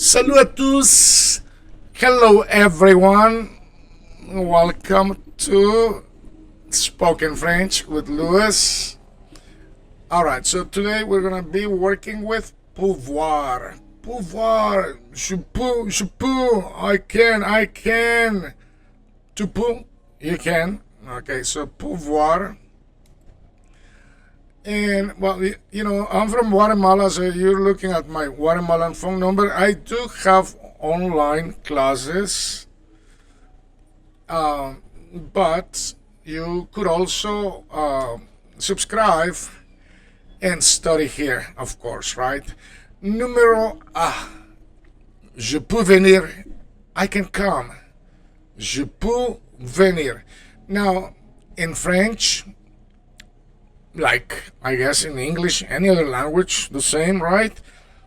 Salut à tous. Hello everyone. Welcome to Spoken French with Louis. Alright, so today we're gonna be working with pouvoir. Pouvoir. Je peux. I can. Tu peux. You can. Okay, so pouvoir. And well, I'm from Guatemala, so you're looking at my Guatemalan phone number. I do have online classes, but you could also subscribe and study here, of course, right? Numéro A. Je peux venir. I can come. Je peux venir. Now, in French, like I guess in English, any other language, the same, right?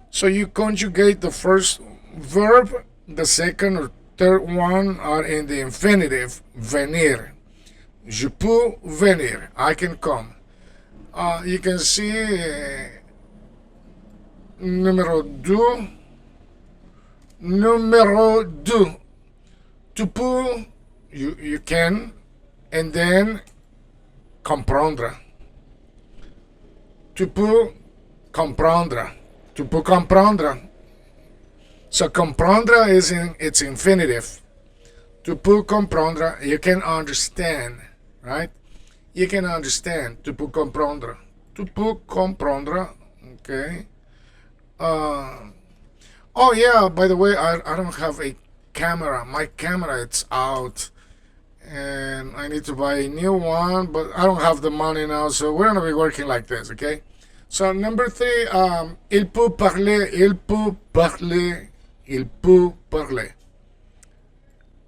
So you conjugate the first verb, the second or third one are in the infinitive, venir. Je peux venir, I can come. You can see numéro deux. Numéro deux. Tu peux, you can, and then comprendre. Tu peux comprendre. Tu peux comprendre. So comprendre is it's infinitive. Tu peux comprendre. You can understand, right? You can understand. Tu peux comprendre. Tu peux comprendre. Okay. Oh yeah. By the way, I don't have a camera. My camera it's out, and I need to buy a new one, but I don't have the money now, so we're gonna be working like this, okay? So number three, il peut parler, il peut parler, il peut parler.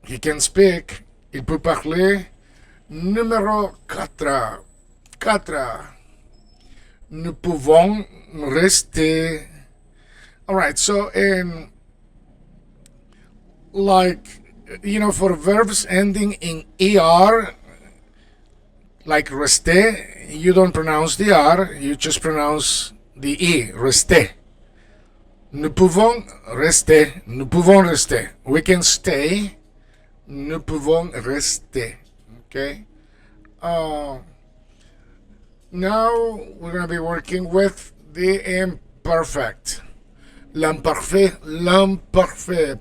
He can speak, il peut parler. Numéro 4, 4. Nous pouvons rester. All right, so in for verbs ending in er, like rester, you don't pronounce the R, you just pronounce the E, rester. Nous pouvons rester, nous pouvons rester. We can stay, nous pouvons rester. Okay? Now we're going to be working with the imperfect. L'imparfait,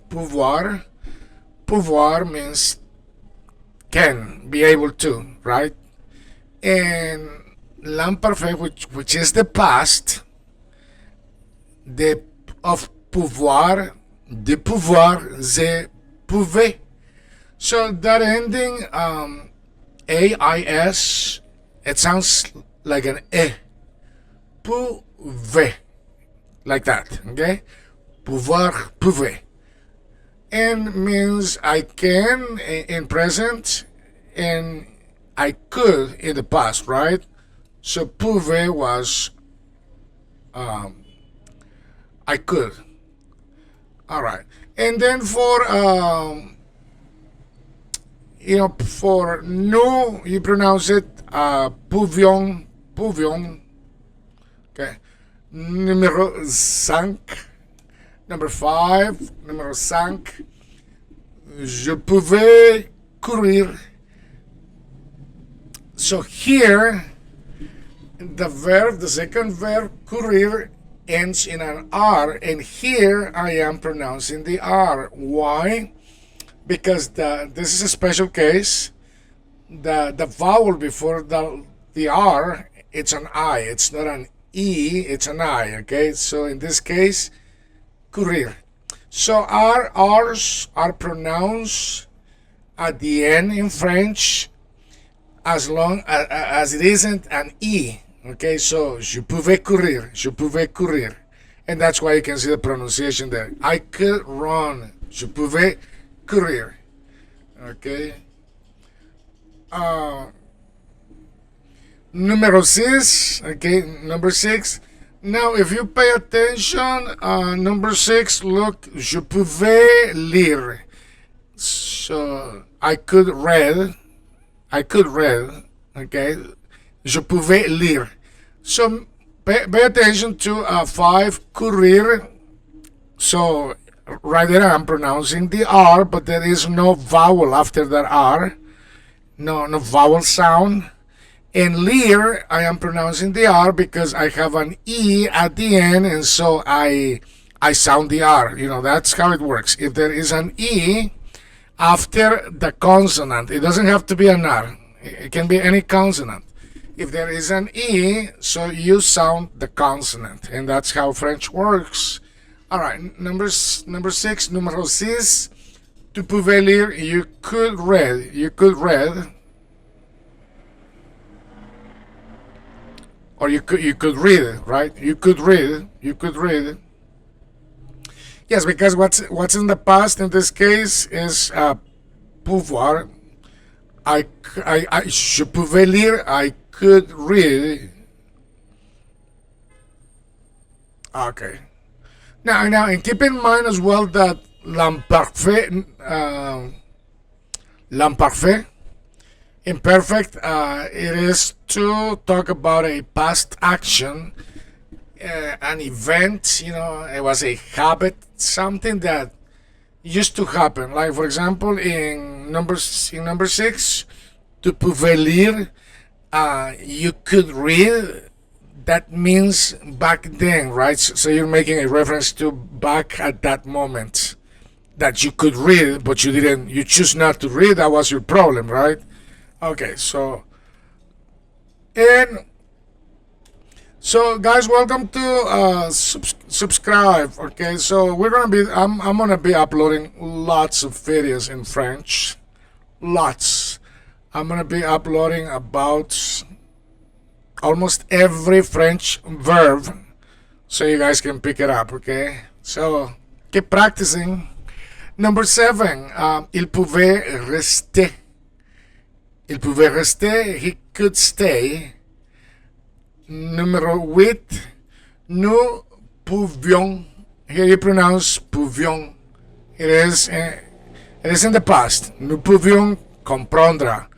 pouvoir. Pouvoir means can, be able to, right? And l'imparfait, which is the past, of pouvoir, de pouvoir, je pouvais. So that ending, AIS, it sounds like an E. Pouvait. Like that, okay? Pouvoir, pouvait. And means I can in present and I could in the past, right? So pouvait was I could. All right. And then for for nous, you pronounce it pouvions, pouvions. Okay. Numéro 5. Number 5. Numéro 5. Je pouvais courir. So here, the second verb, courir, ends in an R, and here I am pronouncing the R. Why? Because this is a special case. The vowel before the R, it's an I. It's not an E, it's an I, okay? So in this case, courir. So R's are pronounced at the end in French as long as it isn't an E, okay? So, je pouvais courir. And that's why you can see the pronunciation there. I could run. Je pouvais courir, okay? Number 6, okay, number 6. Now, if you pay attention, number 6, look, je pouvais lire. So, I could read, okay? Je pouvais lire. So, pay attention to 5, courir. So, Right there, I'm pronouncing the R, but there is no vowel after that R. No vowel sound. And leer, I am pronouncing the R because I have an E at the end, and so I sound the R. That's how it works. If there is an E after the consonant, it doesn't have to be an R. It can be any consonant. If there is an E, so you sound the consonant, and that's how French works. All right, number 6, numéro 6. Tu pouvais lire, you could read. Or you could read, right? You could read. Yes, because what's in the past in this case is pouvoir. Je pouvais lire, I could read. Okay. Now, and keep in mind as well that l'imparfait, imperfect, it is to talk about a past action, an event, it was a habit, something that used to happen. Like, for example, in number 6, tu pouvais lire, you could read. That means back then, right? So you're making a reference to back at that moment that you could read, but you choose not to read. That was your problem, right? Okay, so guys, welcome to subscribe. Okay, so I'm gonna be uploading lots of videos in French. Lots. I'm gonna be uploading about almost every French verb, so you guys can pick it up. Okay, so keep practicing. Number 7, il pouvait rester. Il pouvait rester, he could stay. Numéro 8, nous pouvions. Here you pronounce pouvions. It is in the past. Nous pouvions comprendre.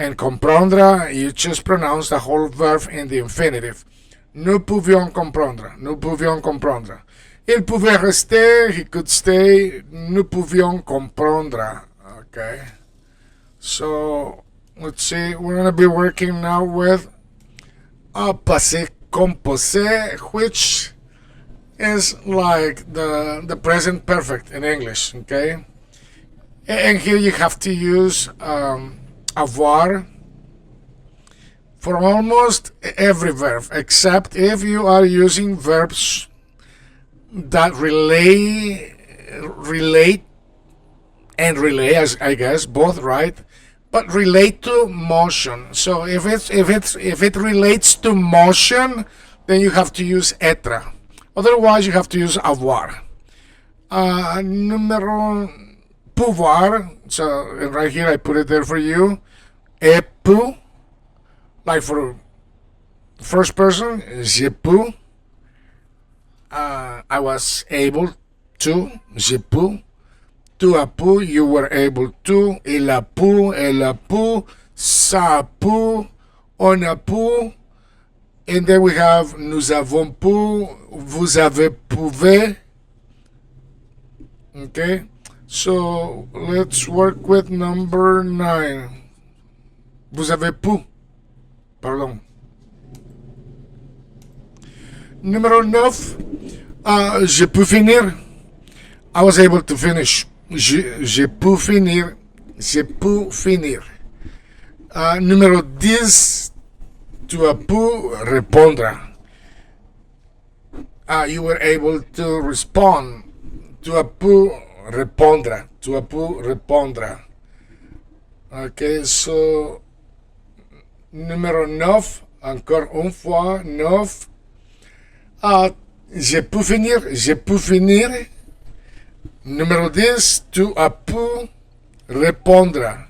And comprendre, you just pronounce the whole verb in the infinitive. Nous pouvions comprendre. Nous pouvions comprendre. Il pouvait rester, he could stay. Nous pouvions comprendre. Okay. So, let's see. We're going to be working now with passé composé, which is like the present perfect in English. Okay. And here you have to use avoir for almost every verb, except if you are using verbs that relate and relay, as I guess both, right? But relate to motion. So if it relates to motion, then you have to use être. Otherwise, you have to use avoir. Numéro pouvoir. So right here I put it there for you. Et pu, like for first person, j'ai pu. I was able to. J'ai pu. Tu as pu, you were able to. Il a pu, elle a pu. Ça a pu, on a pu. And then we have nous avons pu, vous avez pouvé. Okay, so let's work with number 9. Vous avez pu. Pardon. Numéro 9. J'ai pu finir. I was able to finish. J'ai pu finir. J'ai pu finir. Numéro 10. Tu as pu répondre. You were able to respond. Tu as pu répondre. Tu as pu répondre. Okay, so numéro 9, encore une fois, 9. J'ai pu finir, j'ai pu finir. Numéro 10, tu as pu répondre.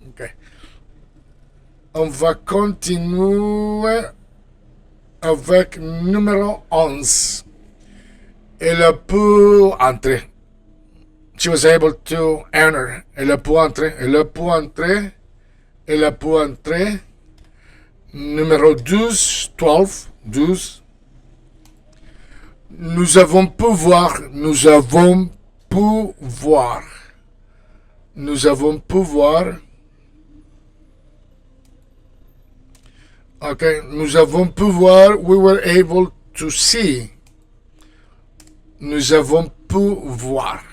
Okay. On va continuer avec numéro 11. Elle a pu entrer. She was able to enter. Elle a pu entrer. Elle a pu entrer. Elle a pu entrer. Numéro 12, 12. Nous avons pu voir. Nous avons pouvoir. Nous avons pouvoir. Okay, nous avons pouvoir. We were able to see. Nous avons pouvoir.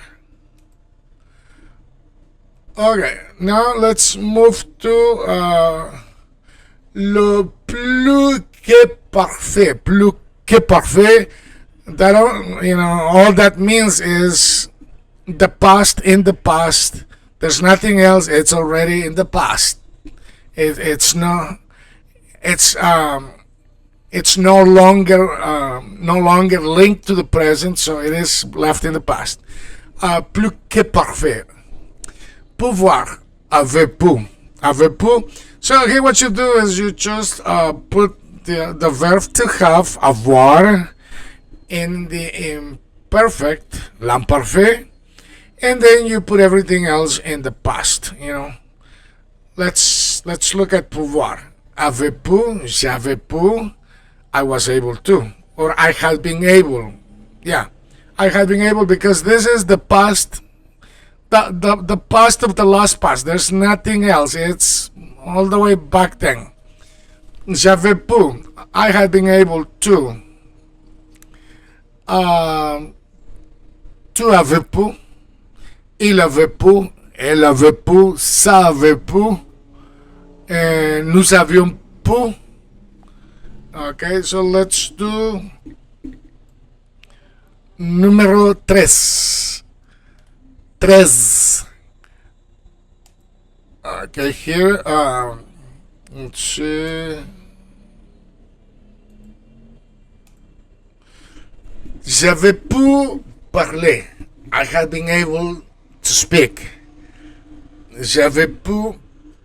Okay, now let's move to le plus que parfait. Plus que parfait. That, all that means is the past in the past. There's nothing else. It's already in the past. It's no longer linked to the present, so it is left in the past. Plus que parfait. Pouvoir. Avez-vous. Avez-vous. So here what you do is you just put the verb to have, avoir, in the imperfect, l'imparfait, and then you put everything else in the past. Let's look at pouvoir. Avez-vous, j'avais pu, I was able to, or I had been able. Yeah, I had been able, because this is the past, the past of the last past. There's nothing else. It's all the way back then. J'avais pu, I had been able to. Tu avais pu, il avait pu, elle avait pu, ça avait pu, nous avions pu. Okay, so let's do número 3. 3. Okay, here, let's see. J'avais pu parler. I had been able to speak. J'avais pu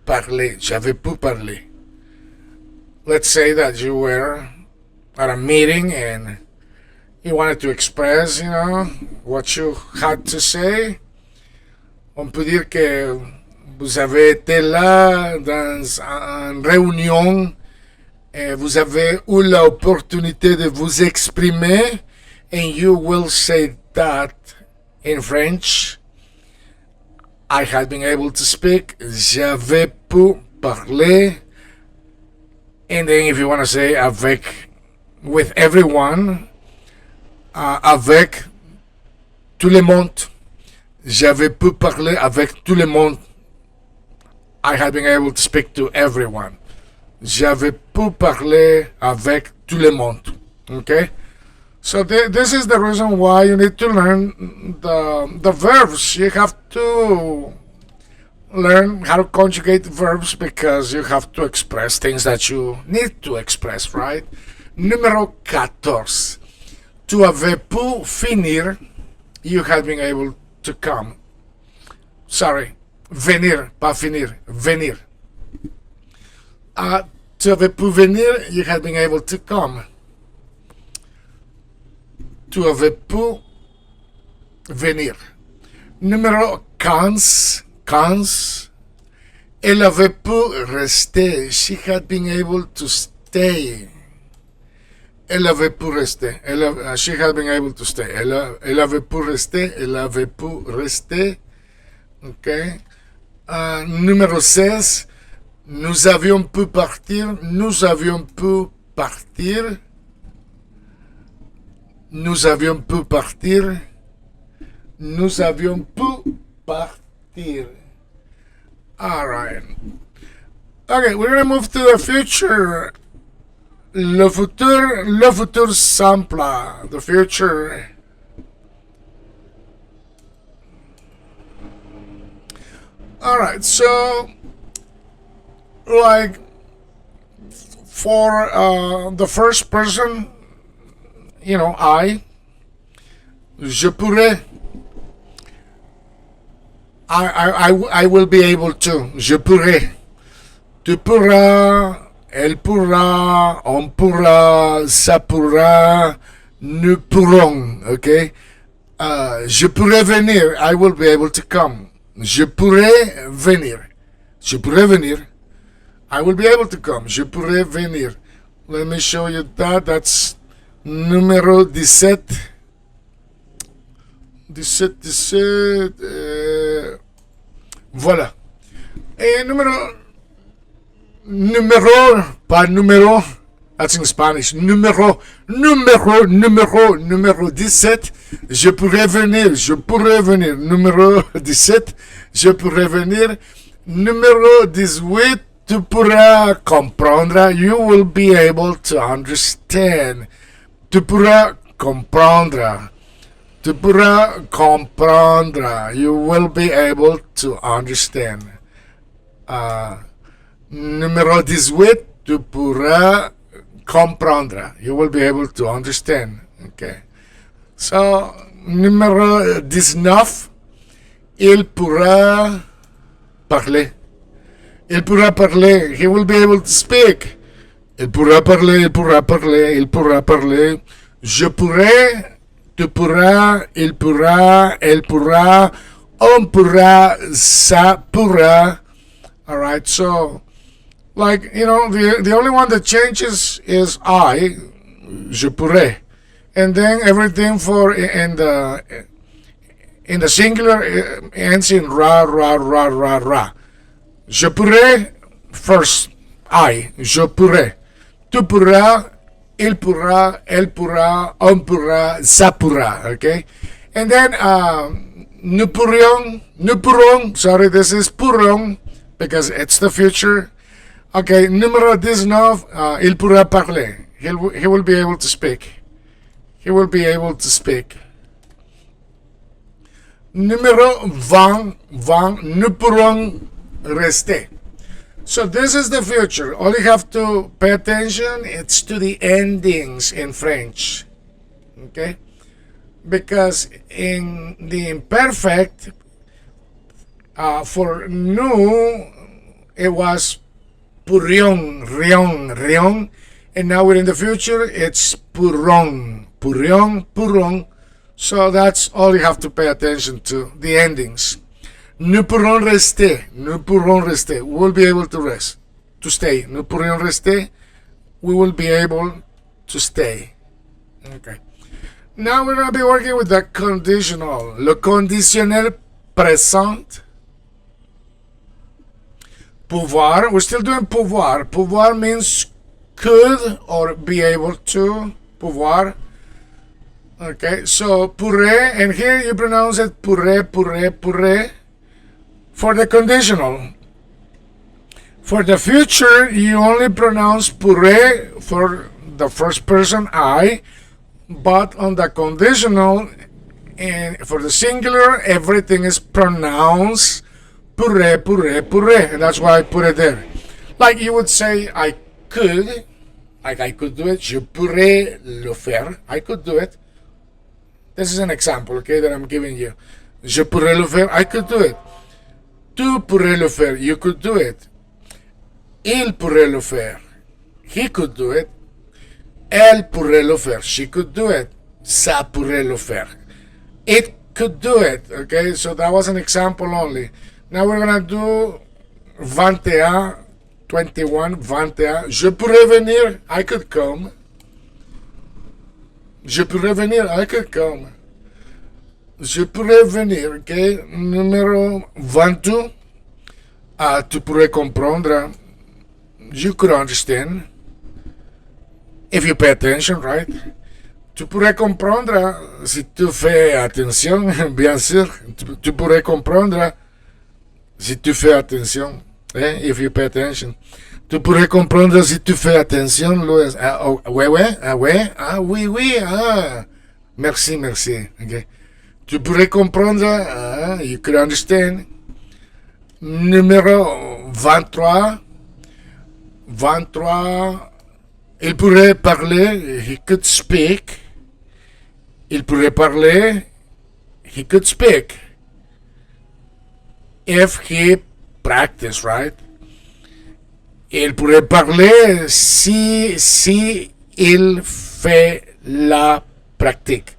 parler. J'avais pu parler. Let's say that you were at a meeting and you wanted to express, what you had to say. On peut dire que vous avez été là dans une réunion et vous avez eu l'opportunité de vous exprimer. And you will say that in French. I had been able to speak. J'avais pu parler. And then if you want to say avec, with everyone, avec tout le monde. J'avais pu parler avec tout le monde. I had been able to speak to everyone. J'avais pu parler avec tout le monde. Okay? So this is the reason why you need to learn the verbs. You have to learn how to conjugate verbs, because you have to express things that you need to express, right? Número 14. Tu avais pu finir. You had been able to come. Sorry. Venir, pas finir. Venir. Tu avais pu venir. You had been able to come. Tu avais pu venir. Número 15. Elle avait pu rester. She had been able to stay. Elle avait pu rester. She had been able to stay. Elle avait pu rester. Elle avait pu rester. Okay. Numéro 16. Nous avions pu partir. Nous avions pu partir. Nous avions pu partir. Nous avions pu partir. All right. Okay, we're going to move to the future. Le futur simple. The future. All right, so like for the first person, je pourrais, I will be able to, je pourrais, tu pourras, elle pourra, on pourra, ça pourra, nous pourrons, okay? Je pourrais venir, I will be able to come. Je pourrais venir. Je pourrais venir. I will be able to come. Je pourrais venir. Let me show you that. That's numéro 17. 17, 17. Voilà. Et pas numéro, that's in Spanish. Numéro 17. Je pourrais venir. Numéro 17, je pourrais venir. Numéro 18, tu pourras comprendre. You will be able to understand. Tu pourras comprendre. Tu pourras comprendre. You will be able to understand. Numéro 18, tu pourras comprendre. You will be able to understand. Okay. So, numéro 19, il pourra parler. Il pourra parler. He will be able to speak. Il pourra parler. Je pourrais, tu pourras, il pourra, elle pourra, on pourra, ça pourra. Alright, so, like, you know, the only one that changes is I, je pourrais. And then everything for in the singular ends in ra. Je pourrais, first I, je pourrais. Tu pourras, il pourra, elle pourra, on pourra, ça pourra, okay? And then nous pourrons, sorry, this is pourrons, because it's the future. Okay, numéro 19, il pourra parler. He will be able to speak. He will be able to speak. Numéro 20, nous pourrons rester. So this is the future. All you have to pay attention, it's to the endings in French. Okay? Because in the imperfect, for nous, it was rion. And now we're in the future, it's pourrons. So that's all you have to pay attention to, the endings. Nous pourrons rester. We will be able to stay. Nous pourrons rester. We will be able to stay. Okay. Now we're going to be working with the conditional. Le conditionnel présent. Pouvoir. We're still doing pouvoir. Pouvoir means could or be able to. Pouvoir. Okay, so pourrait, and here you pronounce it pourrait. For the conditional. For the future, you only pronounce pourrait for the first person I, but on the conditional, and for the singular, everything is pronounced pourrait, and that's why I put it there. Like you would say, I could do it, je pourrais le faire, I could do it. This is an example, okay, that I'm giving you. Je pourrais le faire, I could do it. Tu pourrais le faire, you could do it. Il pourrait le faire, he could do it. Elle pourrait le faire, she could do it. Ça pourrait le faire, it could do it. Okay, so that was an example only. Now we're gonna do 21, 21. Je pourrais venir, I could come. Je pourrais venir, I could come. Je pourrais venir, ok? Numéro 22. Tu pourrais comprendre. You could understand. If you pay attention, right? Tu pourrais comprendre si tu fais attention, bien sûr. Tu pourrais comprendre si tu fais attention. If you pay attention. Tu pourrais comprendre si tu fais attention, Louis. Oui. Merci. Okay. Tu pourrais comprendre, you could understand. Numéro 23. Il pourrait parler, he could speak. Il pourrait parler, he could speak. If he practiced, right? Il pourrait parler si il fait la pratique.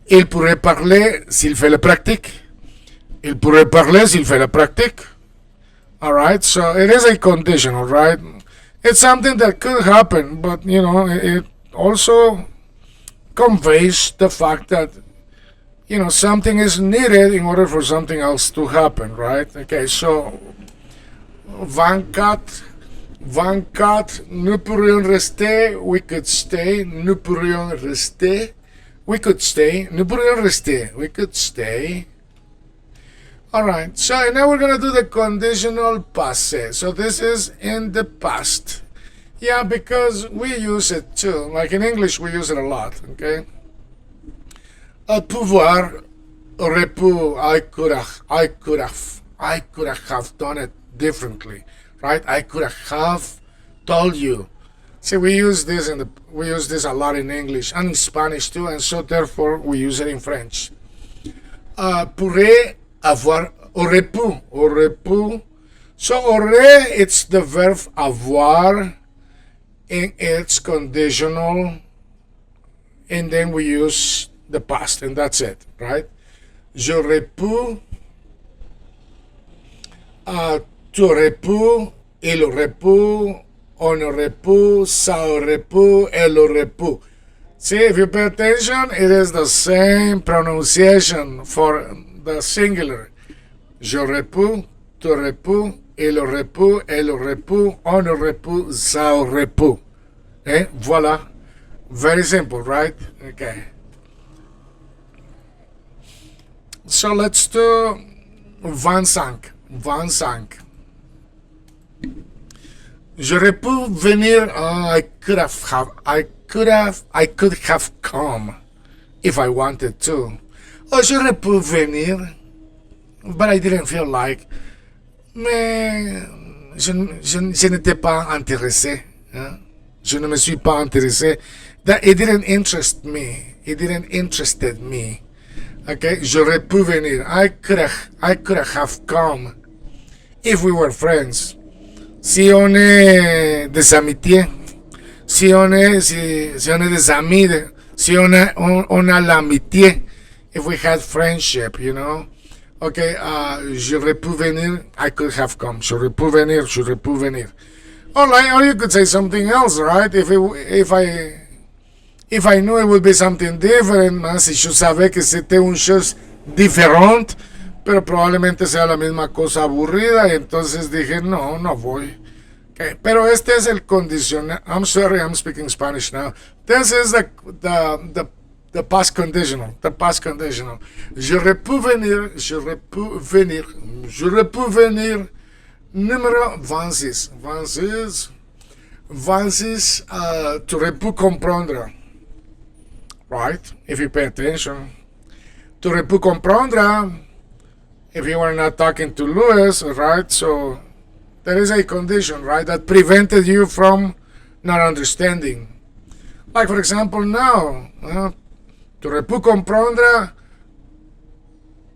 Il pourrait parler s'il fait la pratique. Il pourrait parler s'il fait la pratique. Alright, so it is a conditional, right? It's something that could happen, but you know, it also conveys the fact that something is needed in order for something else to happen, right? Okay, so 24, 24, nous pourrions rester, we could stay, nous pourrions rester, we could stay, nous pourrions rester, we could stay. Alright, so now we're going to do the conditional passé. So this is in the past. Yeah, because we use it too. Like in English, we use it a lot, okay? Pouvoir, aurait pu, I could have done it differently, right? I could have told you. See, we use this a lot in English and in Spanish too, and so therefore we use it in French. Pourrait avoir, aurait pu. So aurait, it's the verb avoir in its conditional, and then we use the past, and that's it, right? J'aurais pu, tu aurais pu, il aurait pu, on aurait pu, ça aurait pu, elle aurait pu. See, if you pay attention, it is the same pronunciation for the singular. J'aurais pu, tu aurais pu, il aurait pu, elle aurait pu, on aurait pu, ça aurait pu. Voilà. Very simple, right? Okay. So let's do 25. 25. J'aurais pu venir. I could have come if I wanted to. J'aurais pu venir, but I didn't feel like. Mais je n'étais pas intéressé. Hein? Je ne me suis pas intéressé. It didn't interest me. It didn't interested me. Okay, j'aurais pu venir. I could have come if we were friends. Si on est des amitiés, si on est des amis, si on a l'amitié, if we had friendship, Okay, j'aurais pu venir. I could have come. J'aurais pu venir. Alright, or you could say something else, right? If I knew it would be something different, si yo savais que c'était une chose diferente, pero probablemente sea la misma cosa aburrida, y entonces dije, no voy. Okay. Pero este es el condicional. I'm sorry, I'm speaking Spanish now. This is the past conditional. The past conditional. J'aurais pu venir. Numéro 26. 26, tu aurais pu comprendre. Right? If you pay attention. Tu aurais pu comprendre if you were not talking to Louis, right? So there is a condition, right, that prevented you from not understanding. Like, for example, now, tu aurais pu comprendre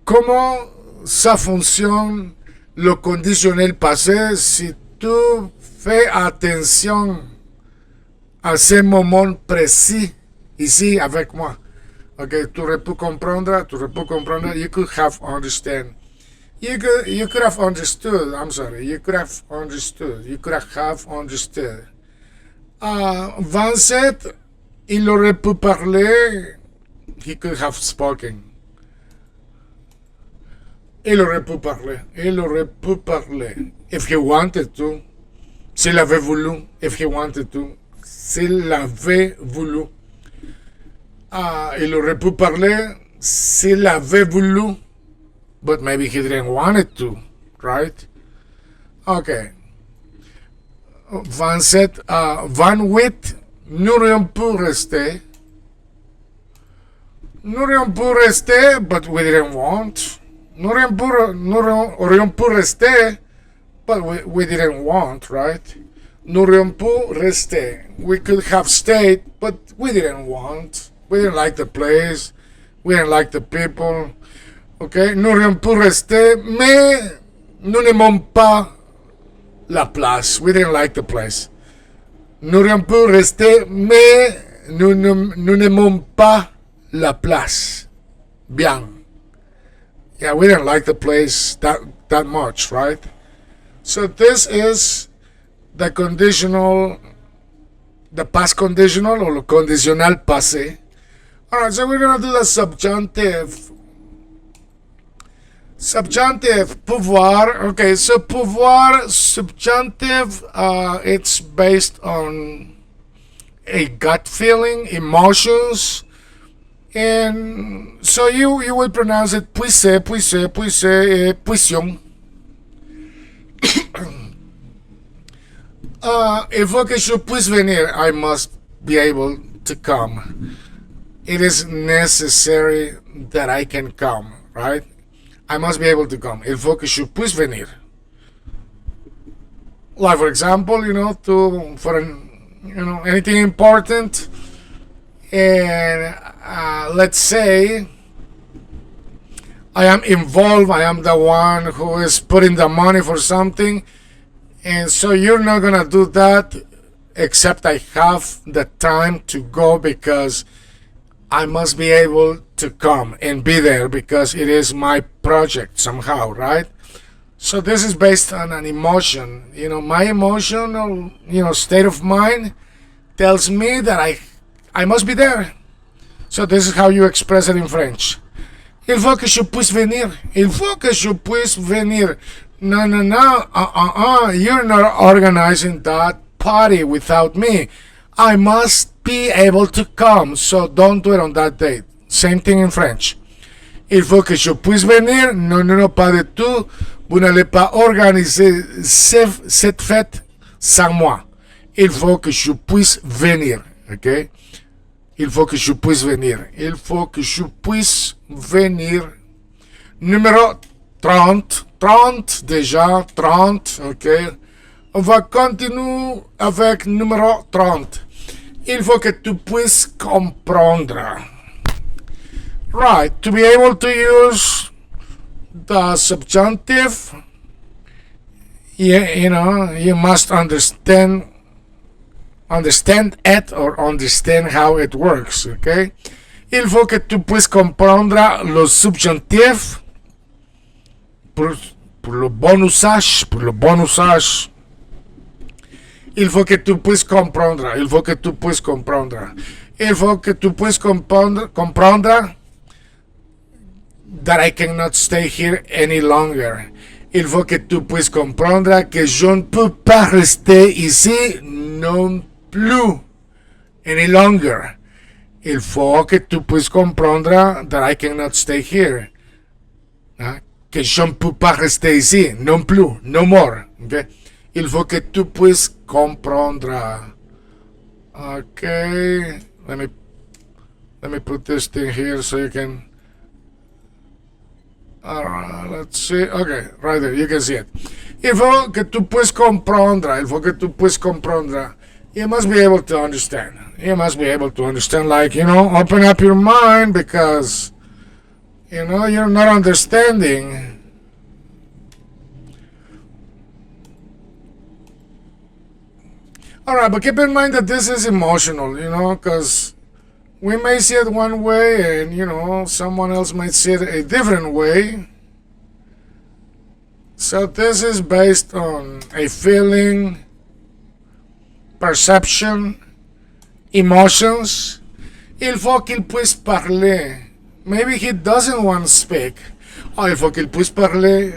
comment ça fonctionne le conditionnel passé si tu fais attention à ce moment précis ici avec moi. Okay, tu aurais pu comprendre, you could have understand. You could have understood. I'm sorry. You could have understood. 27, il aurait pu parler. He could have spoken. Il aurait pu parler. If he wanted to. S'il avait voulu. If he wanted to. S'il avait voulu. Il aurait pu parler s'il avait voulu. But maybe he didn't want it to, right? Okay. 27, 28, nous aurions pu rester. Nous aurions pu rester, but we didn't want. Nous aurions pu rester, but we didn't want, right? Nous aurions pu rester. We could have stayed, but we didn't want. We didn't like the place. We didn't like the people. Okay, nous aurions pu rester, mais nous n'aimons pas la place. We didn't like the place. Nous aurions pu rester, mais nous n'aimons pas la place. Bien. Yeah, we didn't like the place that much, right? So this is the conditional, the past conditional or the conditional passé. All right, so we're going to do the subjunctive Subjunctive, pouvoir. Okay, so pouvoir, subjunctive, it's based on a gut feeling, emotions, and so you will pronounce it puisse, puisse, puisse, puission. Il faut que je puisse venir. I must be able to come. It is necessary that I can come, right? I must be able to come. Il faut que je puisse venir. Like for example, anything important, and let's say I am involved. I am the one who is putting the money for something, and so you're not gonna do that except I have the time to go because I must be able to come and be there because it is my project somehow, right? So this is based on an emotion. My emotional, state of mind tells me that I must be there. So this is how you express it in French. Il faut que je puisse venir. Il faut que je puisse venir. No. You're not organizing that party without me. I must be able to come, so don't do it on that date. Same thing in French. Il faut que je puisse venir. Non, pas du tout. Vous n'allez pas organiser cette fête sans moi. Il faut que je puisse venir. Okay? Il faut que je puisse venir. Il faut que je puisse venir. Numéro 30. 30 déjà. 30. Ok. On va continuer avec numéro 30. Il faut que tu puisses comprendre. Right. To be able to use the subjunctive, you must understand it or understand how it works, okay? Il faut que tu puisses comprendre le subjonctif pour le bon usage, Il faut que tu puisses comprendre, il faut que tu puisses comprendre. Il faut que tu puisses comprendre that I cannot stay here any longer. Il faut que tu puisses comprendre que je ne peux pas rester ici non plus any longer. Il faut que tu puisses comprendre that I cannot stay here. Que je ne peux pas rester ici non plus, no more. Okay? Il faut que tu puisses comprendre. Okay, let me put this thing here so you can. Alright, let's see. Okay, right there, you can see it. Il faut que tu puisses comprendre. Il faut que tu puisses comprendre. You must be able to understand. You must be able to understand, like, open up your mind because, you're not understanding. Alright, but keep in mind that this is emotional, because we may see it one way and, someone else might see it a different way. So this is based on a feeling, perception, emotions. Il faut qu'il puisse parler. Maybe he doesn't want to speak. Oh, il faut qu'il puisse parler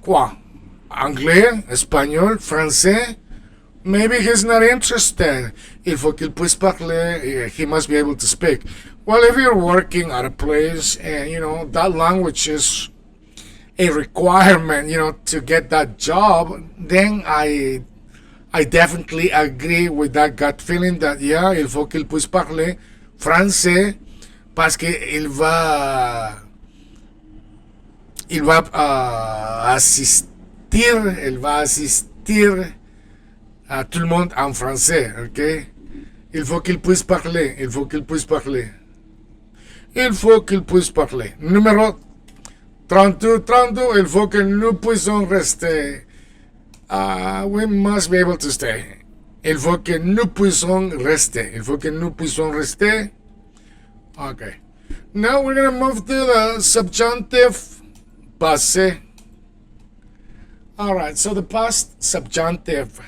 quoi? Anglais, espagnol, français? Maybe he's not interested. Il faut qu'il puisse parler. He must be able to speak. Well, if you're working at a place and, that language is a requirement, to get that job, then I definitely agree with that gut feeling that, yeah, il faut qu'il puisse parler français parce qu'il va assister à tout le monde en français, ok? Il faut qu'il puisse parler, il faut qu'il puisse parler. Il faut qu'il puisse parler. Numéro 32, il faut que nous puissions rester. We must be able to stay. Il faut que nous puissions rester. Il faut que nous puissions rester. Okay. Now we're going to move to the subjunctive passé. Alright, so the past subjunctive.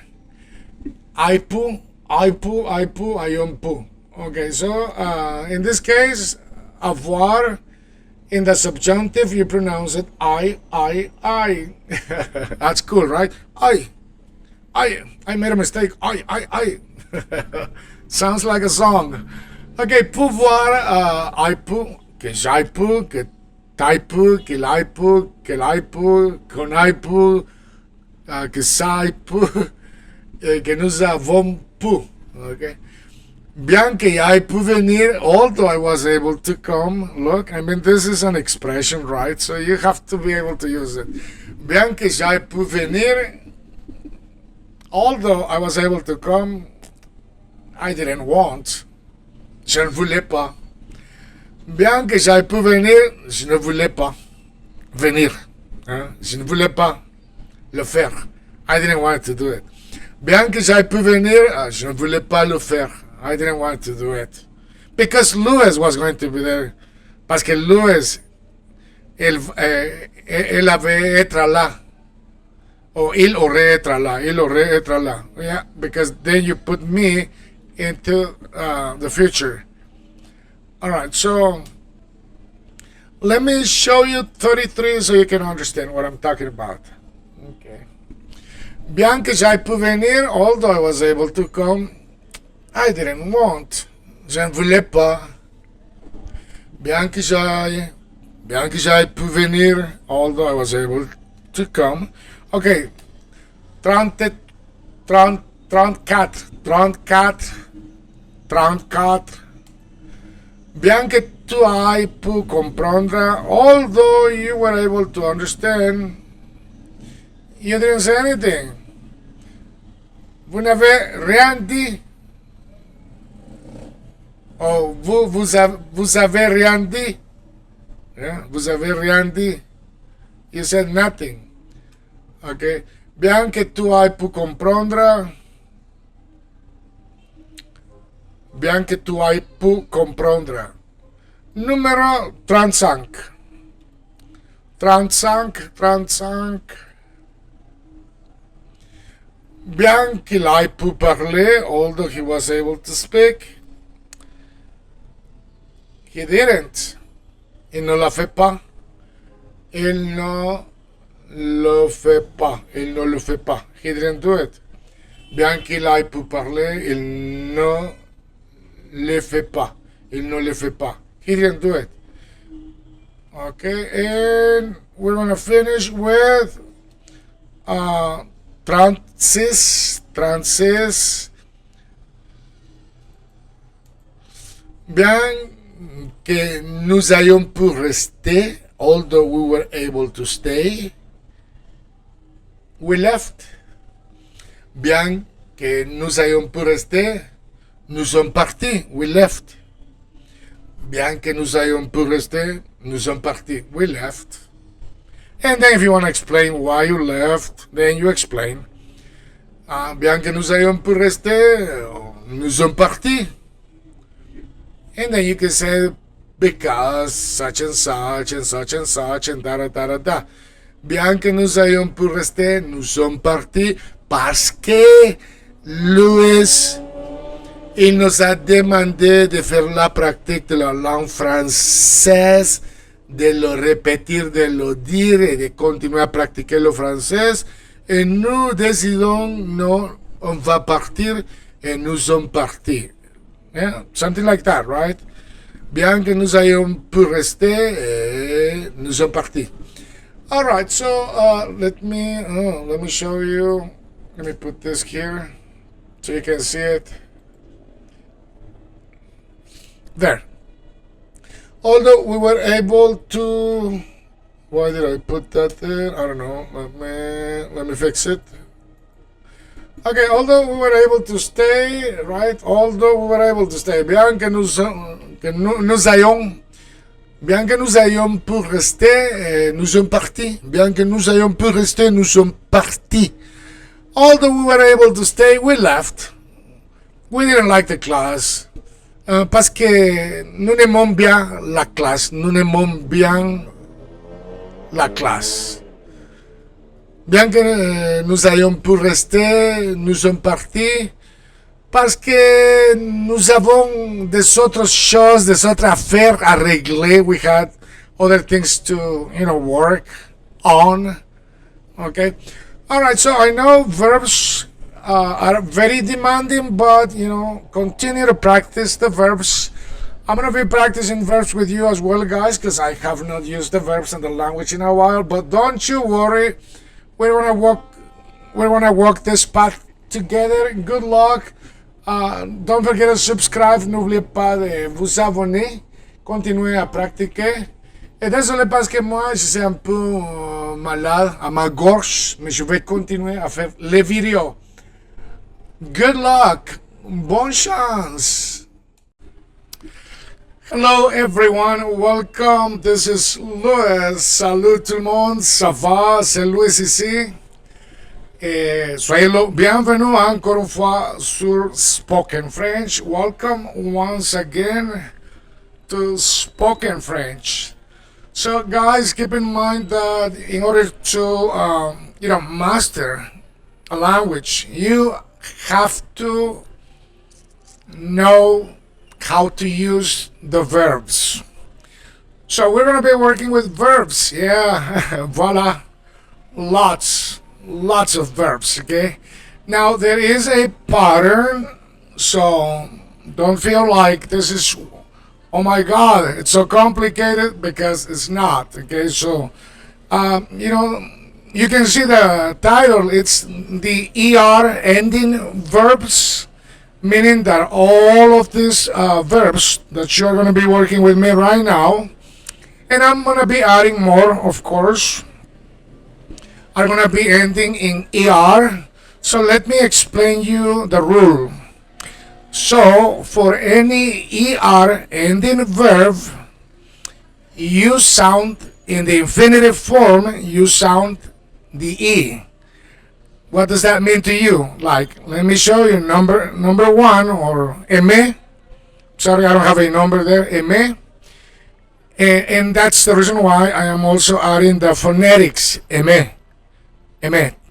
I pu, on pu. Okay, so in this case, avoir In the subjunctive, you pronounce it I. That's cool, right? I made a mistake. I. Sounds like a song. Okay, pouvoir, I pu, que j'aille pu, que t'aille pu, qu'il aille pu, qu'elle aille pu, qu'on aille pu, que ça aille pu, et que nous avons pu. Okay? Bien que j'aille pu venir, although I was able to come. Look, I mean, this is an expression, right? So you have to be able to use it. Bien que j'aille pu venir, although I was able to come, I didn't want. Je ne voulais pas. Bien que j'aille pu venir, je ne voulais pas venir. Hein? Je ne voulais pas le faire. I didn't want to do it. Bien que j'aille pu venir, je ne voulais pas le faire. I didn't want to do it. Because Louis was going to be there. Parce que Louis, elle avait être là. Or il aurait être là. Il aurait être là. Yeah, because then you put me into the future. Alright, so let me show you 33 so you can understand what I'm talking about. Okay. Bien que j'aille pu venir, although I was able to come, I didn't want. Je ne voulais pas. Bien que j'aille pu venir, although I was able to come. Okay. 34. Bien que tu ailles pu comprendre, although you were able to understand, you didn't say anything. Vous n'avez rien dit. Oh, vous avez rien dit. Yeah? Vous avez rien dit. You said nothing. Okay. Bien que tu ailles pu comprendre. Bien que tu ailles pu comprendre. Numéro 35. 35. Bien qu'il aille pu parler, although he was able to speak, he didn't. Il ne le fait pas. Il ne le fait pas. Il ne le fait pas. He didn't do it. Bien qu'il aille pu parler, il ne le fait pas. Il ne le fait pas. He didn't do it. Okay, and we're going to finish with 36. Bien que nous ayons pu rester, although we were able to stay, we left. Bien que nous ayons pu rester, nous sommes partis, we left. Bien que nous ayons pu rester, nous sommes partis, we left. And then if you want to explain why you left, then you explain. Bien que nous ayons pu rester, nous sommes partis. And then you can say, because such and such and such and such and da. Bien que nous ayons pu rester, nous sommes partis parce que Louis, il nous a demandé de faire la pratique de la langue française, de le répéter, de le dire et de continuer à pratiquer le français. Et nous décidons, non, on va partir et nous sommes partis. Yeah, something like that, right? Bien que nous ayons pu rester, nous sommes partis. All right, so let me show you. Let me put this here so you can see it. There. Although we were able to, why did I put that there? I don't know. Let me fix it. Okay, although we were able to stay, right? Although we were able to stay, bien que nous ayons pu rester, nous sommes partis. Bien que nous ayons pu rester, nous sommes partis. Although we were able to stay, we left. We didn't like the class. Parce que nous aimons bien la classe. Nous aimons bien la classe. Bien que nous ayons pu rester, nous sommes partis parce que nous avons des autres choses, des autres affaires à régler. We had other things to work on. Okay. All right. So I know verbs are very demanding, but continue to practice the verbs. I'm gonna be practicing verbs with you as well, guys, because I have not used the verbs in the language in a while. But don't you worry, we're gonna walk this path together. Good luck. Don't forget to subscribe. N'oubliez pas de vous abonner. Continuez à pratiquer. Et désolé parce que moi, je suis un peu malade à ma gorge, mais je vais continuer à faire les vidéos. Good luck. Bonne chance. Hello everyone, welcome. This is Louis. Salut tout le monde. Ça va? C'est Louis ici. Et soyez bienvenue encore une fois sur Spoken French. Welcome once again to Spoken French. So guys, keep in mind that in order to master a language, you have to know how to use the verbs. So we're going to be working with verbs. Yeah, voila. Lots of verbs, okay? Now there is a pattern, so don't feel like this is, oh my god, it's so complicated, because it's not, okay? So you can see the title. It's the ER ending verbs, meaning that all of these verbs that you're going to be working with me right now, and I'm going to be adding more, of course, are going to be ending in ER. So let me explain you the rule. So for any ER ending verb, you sound, in the infinitive form, you sound the E. What does that mean to you? Like, let me show you number one, or M. Sorry, I don't have a number there. M. And that's the reason why I am also adding the phonetics. M.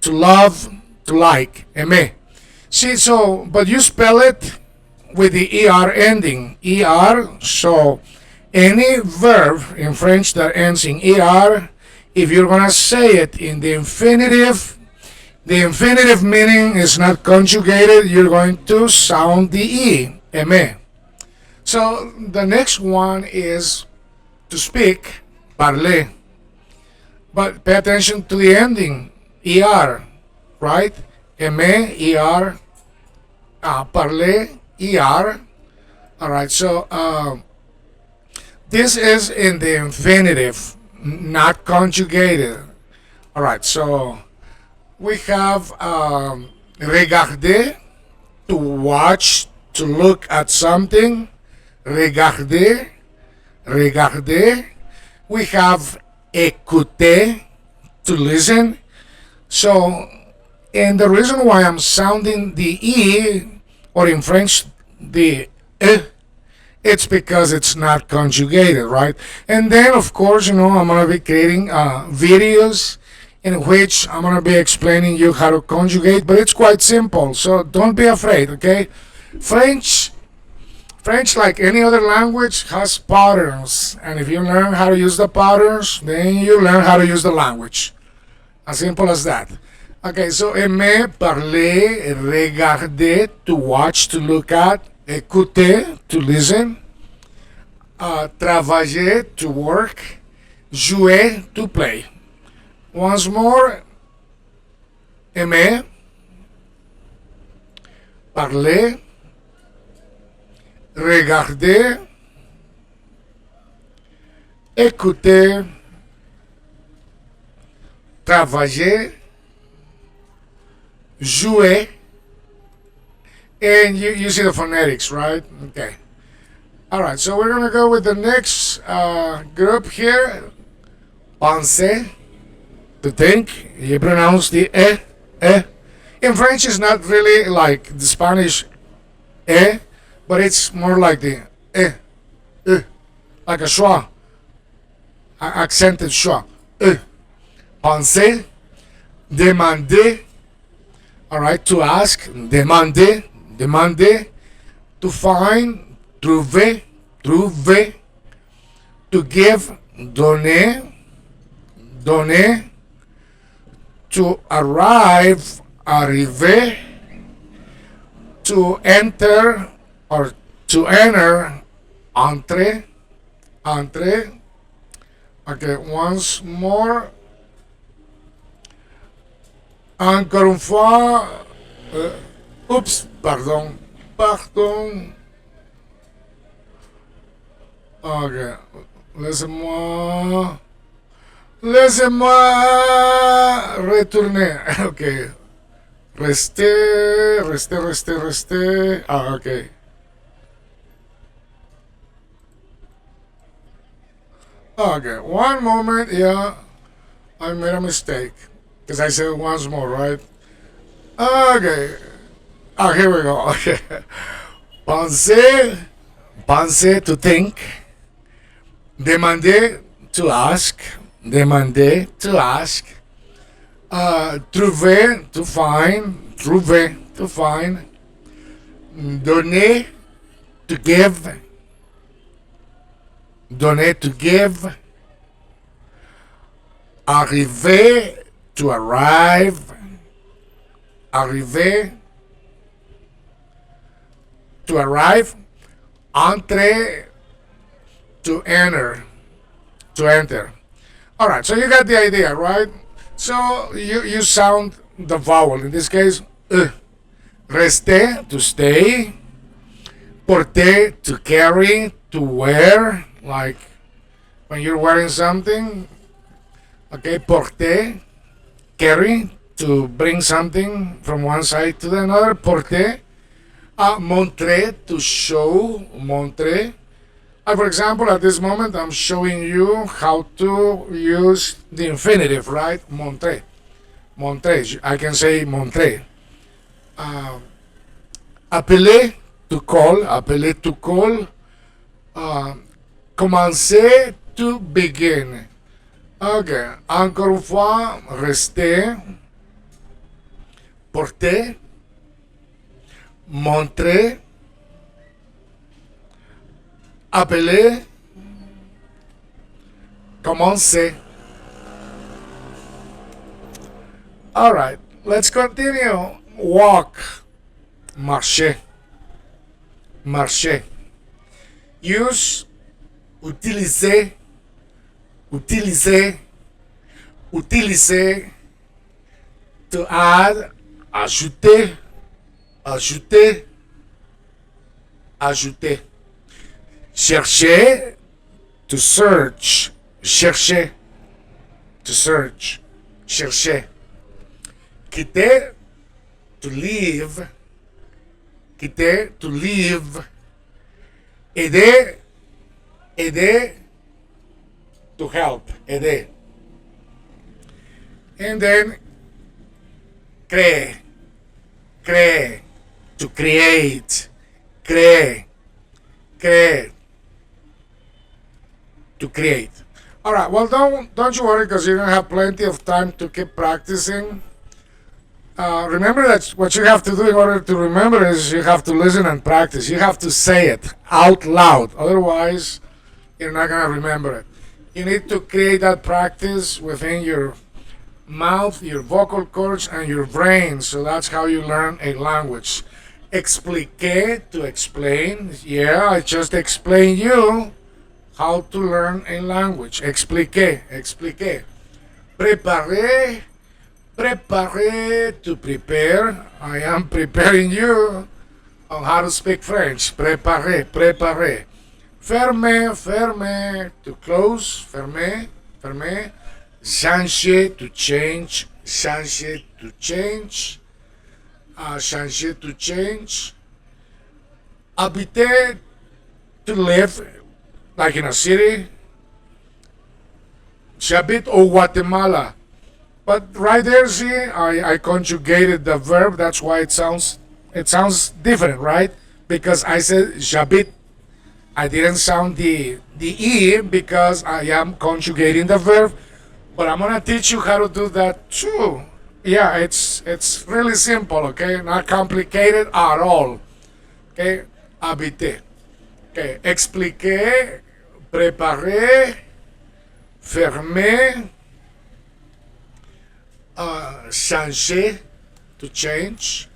To love, to like. M. See, so, but you spell it with the ER ending. ER, so any verb in French that ends in ER, if you're going to say it in the infinitive meaning is not conjugated, you're going to sound the E, M. So the next one is to speak, parler. But pay attention to the ending, ER, right? M, ER, parler, ER. All right, so this is in the infinitive, not conjugated. All right, so we have regarder, to watch, to look at something. Regarder. We have écouter, to listen. So, and the reason why I'm sounding the E, or in French, the E, it's because it's not conjugated, right? And then, of course, I'm going to be creating videos in which I'm going to be explaining you how to conjugate, but it's quite simple, so don't be afraid, okay? French, like any other language, has patterns, and if you learn how to use the patterns, then you learn how to use the language. As simple as that. Okay, so aimer, parler, regarder, to watch, to look at, écouter, to listen, travailler, to work, jouer, to play. Once more, aimer, parler, regarder, écouter, travailler, jouer, and you see the phonetics, right? Okay. All right, so we're gonna go with the next group here. Pensez, to think. You pronounce the e. In French, it's not really like the Spanish e, but it's more like the like a schwa, accented schwa. Penser, demander. All right, to ask, demander, to find, trouver, to give, donner, donner, to arrive, arriver, to enter or to enter, entrer, entrer. Okay, once more. Encore une fois. Oups, pardon. Pardon. Ok. Laissez-moi. Laissez-moi retourner. Ok. Restez, restez, restez, restez. Ah, ok. Okay, one moment. Yeah, I made a mistake. Because I said once more, right? Okay. Oh, here we go. Okay. Penser, penser to think. Demander to ask. Demander to ask. Trouver to find. Trouver to find. Donner to give. Donner to give. Arriver to arrive. Arriver to arrive. Entrer to enter. To enter. Alright, so you got the idea, right? So you sound the vowel. In this case, rester to stay. Porter to carry, to wear, like when you're wearing something. Okay, porter, carry, to bring something from one side to the another. Porter. Montrer, to show. Montrer. For example, at this moment, I'm showing you how to use the infinitive, right? Montrer. Montrer. I can say montrer. Appeler, to call. Appeler, to call. Commencer, to begin. Okay. Encore une fois, rester. Porter. Montrer. Appeler. Commencer. All right, let's continue. Walk. Marcher. Marcher. Use. Utiliser. Utiliser. Utiliser. To add. Ajouter. Ajouter. Ajouter. Chercher. To search. Chercher. To search. Chercher. Quitter. To leave. Quitter. To leave. Aider. Aider. To help. Aider. And then créer. Créer. To create. Créer. Créer. To create. All right. Well, don't you worry, because you're gonna have plenty of time to keep practicing. Remember that what you have to do in order to remember is you have to listen and practice. You have to say it out loud. Otherwise, you're not gonna remember it. You need to create that practice within your mouth, your vocal cords, and your brain. So that's how you learn a language. Expliquer, to explain. Yeah, I just explained you how to learn a language. Expliquer, expliquer. Préparer, préparer, to prepare. I am preparing you on how to speak French. Préparer, préparer. Fermer, fermer, to close. Fermer, fermer. Changer, to change. Changer, to change. Changer, to change. Habiter, to live, like in a city. J'habite au Guatemala. But right there, see, I conjugated the verb. That's why it sounds different, right? Because I said j'habite. I didn't sound the E because I am conjugating the verb. But I'm gonna teach you how to do that too. Yeah, it's really simple, okay? Not complicated at all. Okay, habiter. Okay, expliquer, préparer, fermer, changer, to change,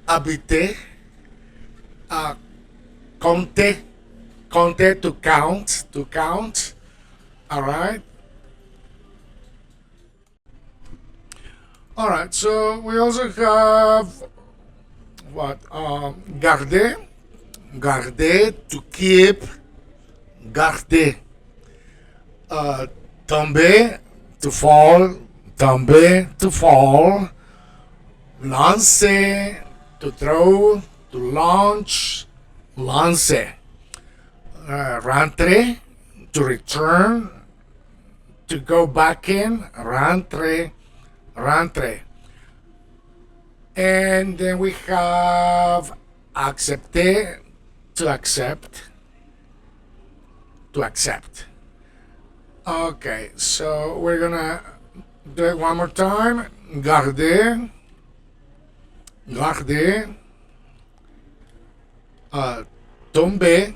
habiter, compter, compter, to count, all right. All right, so we also have what? Garder, garder, to keep, garder. Tomber, to fall, tomber, to fall. Lancer, to throw, to launch, lancer. Rentrer, to return, to go back in, rentrer, rentrer. And then we have accepter, to accept, to accept. Okay, so we're gonna do it one more time. Garder, garder, tomber,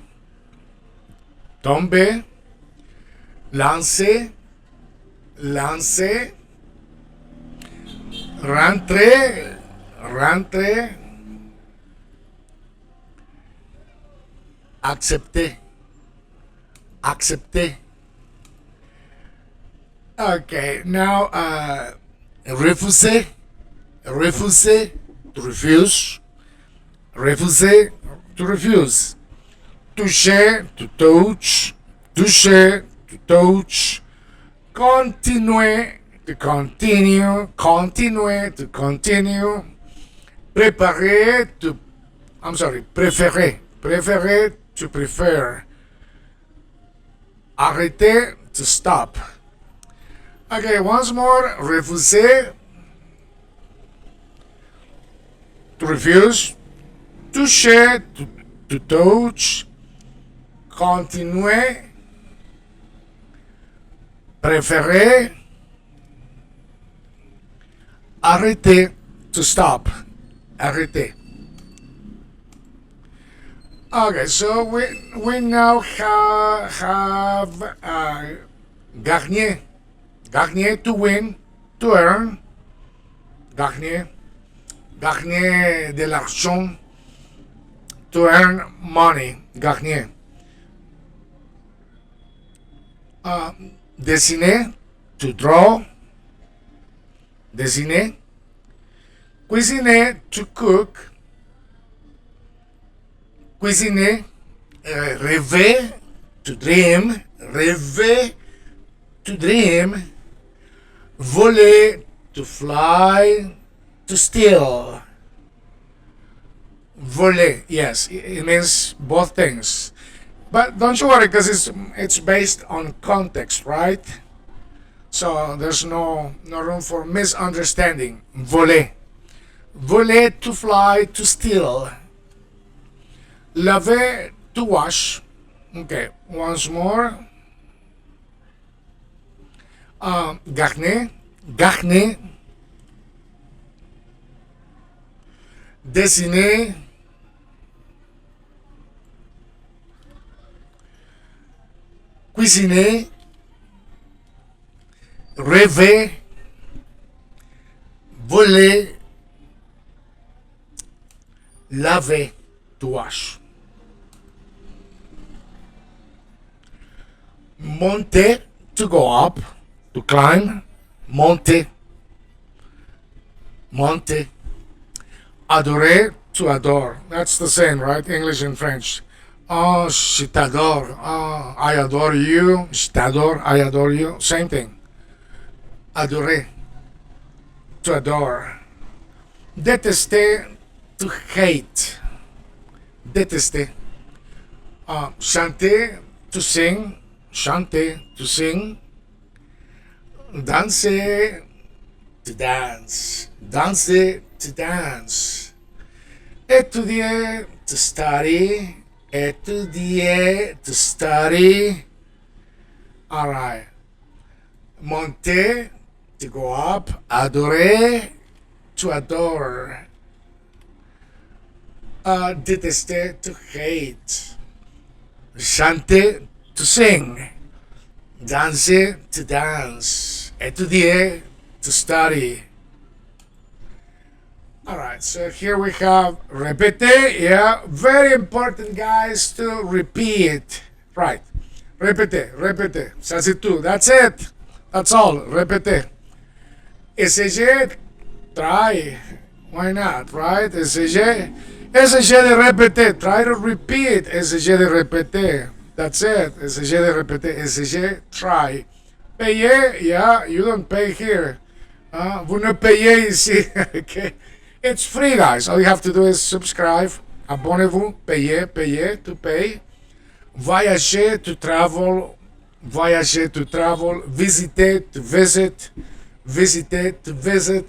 tomber, lancer, lancer, rentrer, rentrer, accepter, accepter. Okay, now refuser, refuser, to refuse, refuser, to refuse, toucher, to touch, toucher, to touch, continuer, to continue, continuer, to continue, préparer, to, I'm sorry, préférer, préférer, to prefer, arrêter, to stop. Okay, once more, refuser, to refuse, toucher, to touch, continuer, préférer, arrêter, to stop, arrêter. Okay, so we now have gagner. Gagner, to win, to earn. Gagner. Gagner de l'argent, to earn money. Gagner. Dessiner, to draw. Dessiner. Cuisiner, to cook. Cuisiner. Rêver, to dream. Rêver, to dream. Voler, to fly, to steal. Voler, yes, it means both things. But don't you worry, because it's based on context, right? So there's no room for misunderstanding. Voler. Voler, to fly, to steal. Laver, to wash. Okay, once more. Gagner, gagner, dessiner, cuisiner, rêver, voler, laver, to wash. Monter, to go up, to climb. Monter, monter. Adorer, to adore. That's the same, right? English and French. Oh, je t'adore. Oh, I adore you. Je t'adore. I adore you. Same thing. Adorer, to adore. Détester, to hate. Détester. Chanter, to sing. Chanter, to sing. Danser, to dance. Danser, to dance. Étudier, to study. Étudier, to study. All right. Monter, to go up. Adorer, to adore. Détester, to hate. Chanter, to sing. Danser, to dance. Étudier, to study. Alright, so here we have répéter. Yeah, very important, guys, to repeat. Right. Répéter, répéter. Ça c'est tout. That's it. That's all. Répéter. Essayer, try. Why not, right? Essayer de répéter. Try to repeat. Essayer de répéter. That's it. Essayer de répéter. Essayer, try. Payer, yeah, you don't pay here. Vous ne payez ici. Okay. It's free, guys. All you have to do is subscribe. Abonnez-vous. Payer, to pay. Voyager, to travel. Voyager, to travel. Visiter, to visit. Visiter, to visit.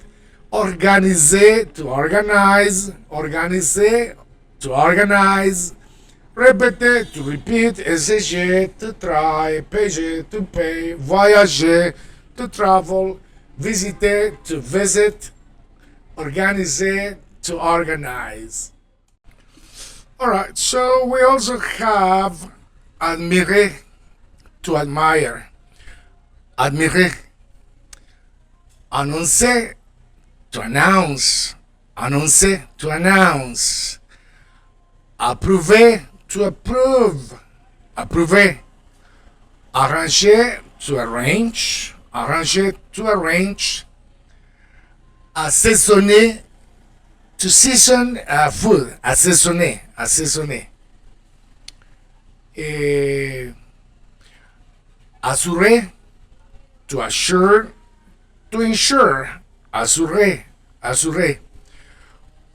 Organiser, to organize. Organiser, to organize. Répéter, to repeat. Essayer, to try. Payer, to pay. Voyager, to travel. Visiter, to visit. Organiser, to organize. Alright, so we also have admirer, to admire. Admirer. Annoncer, to announce. Annoncer, to announce. Approuver, to approve. Approuver. Arranger, to arrange. Arranger, to arrange. Assaisonner, to season food. Assaisonner, assaisonner. Assurer, to assure, to ensure. Assurer, assurer.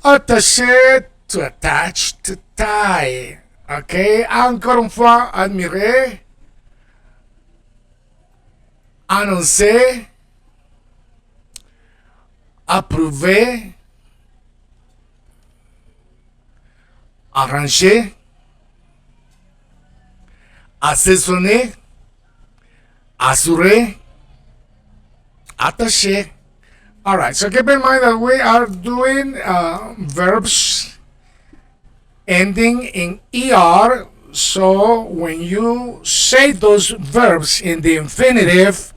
Attacher, to attach, to tie. Okay, encore une fois, admirer. Annoncer. Approuver. Arranger. Assaisonner. Assurer. Attacher. Alright, so keep in mind that we are doing verbs ending in ER. So when you say those verbs in the infinitive,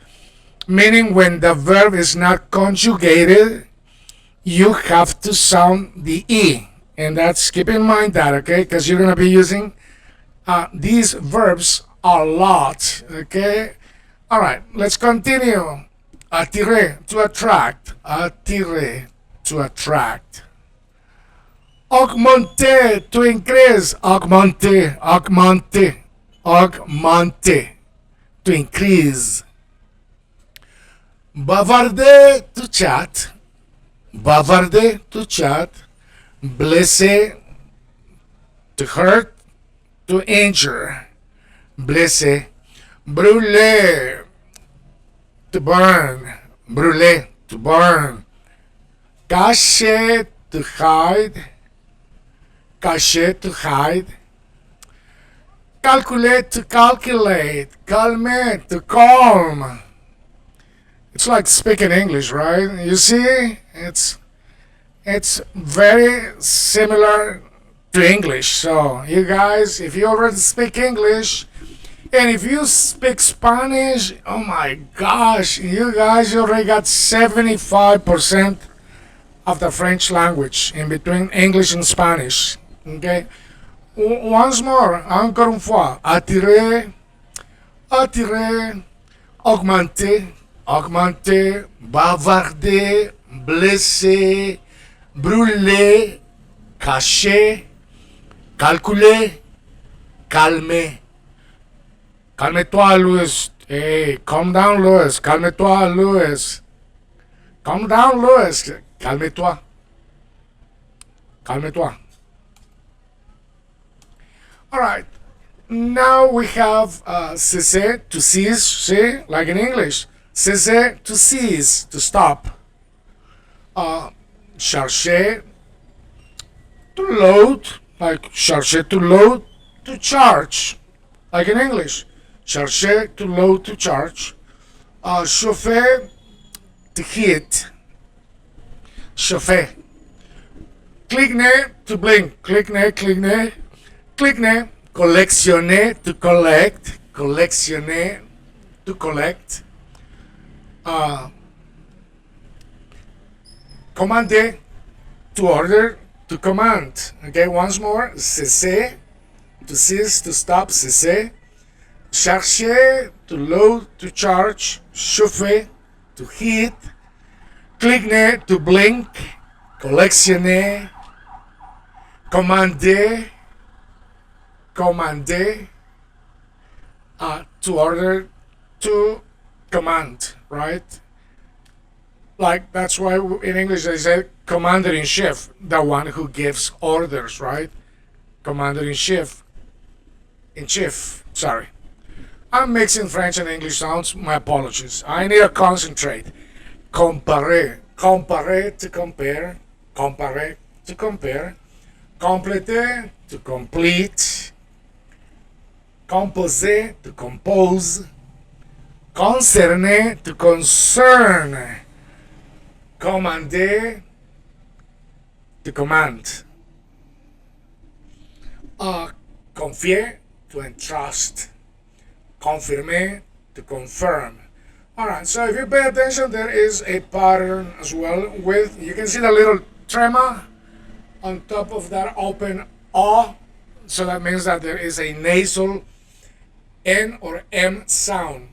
meaning when the verb is not conjugated, you have to sound the E. And that's, keep in mind that, okay? Because you're going to be using these verbs a lot, okay? All right, let's continue. Attirer, to attract. Attirer, to attract. Augmenter, to increase. Augmenter, augmenter, augmenter, to increase. Bavarder, to chat. Bavarder, to chat. Blesser, to hurt, to injure. Blesser. Brûler, to burn. Brûler, to burn. Cacher, to hide. Cacher, to hide. Calculate, to calculate. Calmer, to calm. It's like speaking English, right? You see, it's very similar to English. So you guys, if you already speak English, and if you speak Spanish, oh my gosh, you guys already got 75% of the French language in between English and Spanish. Okay? Once more, encore une fois, attirer, attirer, augmenter, augmenter, bavarder, blesser, brûler, cacher, calculer, calmer. Calme-toi, Louis. Hey, calm down, Louis. Calme-toi, Louis. Calm down, Louis. Calme-toi. Calme-toi. All right. Now we have cesser, to cease, see, like in English. Cesser, to cease, to stop. Charger, to load, like charger, to load, to charge, like in English. Charger, to load, to charge. Chauffer, to heat. Chauffer. Cliquer, to blink. Cliquer, cliquer. Cliquer. Collectionner, to collect. Collectionner, to collect. Commander, to order, to command. Okay, once more, cesser, to cease, to stop, cesser. Chercher, to load, to charge. Chauffer, to heat. Cligner, to blink. Collectionner. Commander, commander, to order, to command, right? Like that's why in English they say commander in chief, the one who gives orders, right? Commander in chief. Sorry, I'm mixing French and English sounds. My apologies. I need to concentrate. Comparer, comparer to compare, comparer to compare. Compléter, to complete. Composer, to compose. Concerner, to concern. Commander, to command. Confier, to entrust. Confirmer, to confirm. Alright, so if you pay attention, there is a pattern as well with, you can see the little tremor on top of that open O, so that means that there is a nasal N or M sound.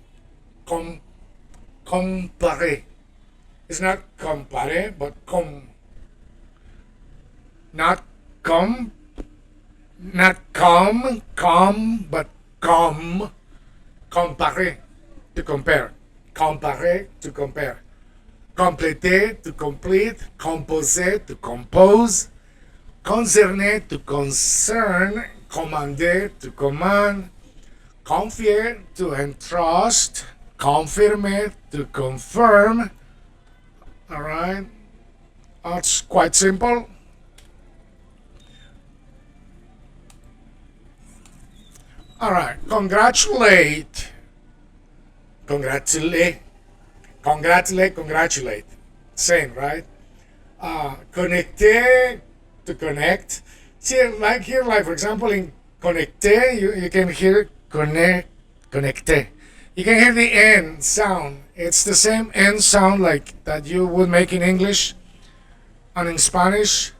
Compare. It's not compare, but not com, not com, but compare, to compare. Compare, to compare. Compléter, to complete. Composer, to compose. Concerner, to concern. Commander, to command. Confier, to entrust. Confirmer, to confirm. All right, that's quite simple. All right, congratulate, congratulate, congratulate. Same, right? Connecter, to connect. See, like here, like for example, in connecter, you can hear connecte. You can hear the N sound. It's the same N sound like that you would make in English and in Spanish.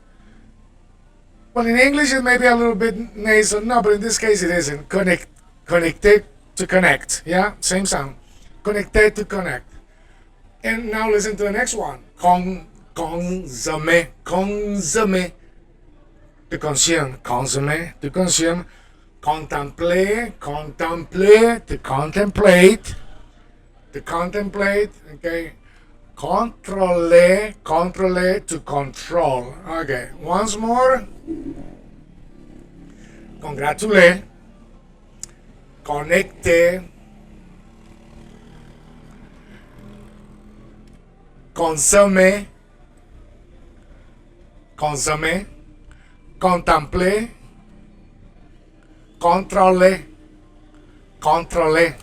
Well, in English it may be a little bit nasal. No, but in this case it isn't. Connecte, to connect. Yeah, same sound. Connecte, to connect. And now listen to the next one. Consommer, consommer, to consume. Consommer, to consume. Contempler, contempler, to contemplate. To contemplate, okay. Contrôler, contrôler, to control. Okay, once more. Congratuler. Connecter. Consommer. Consommer. Contempler. Contrôler. Contrôler.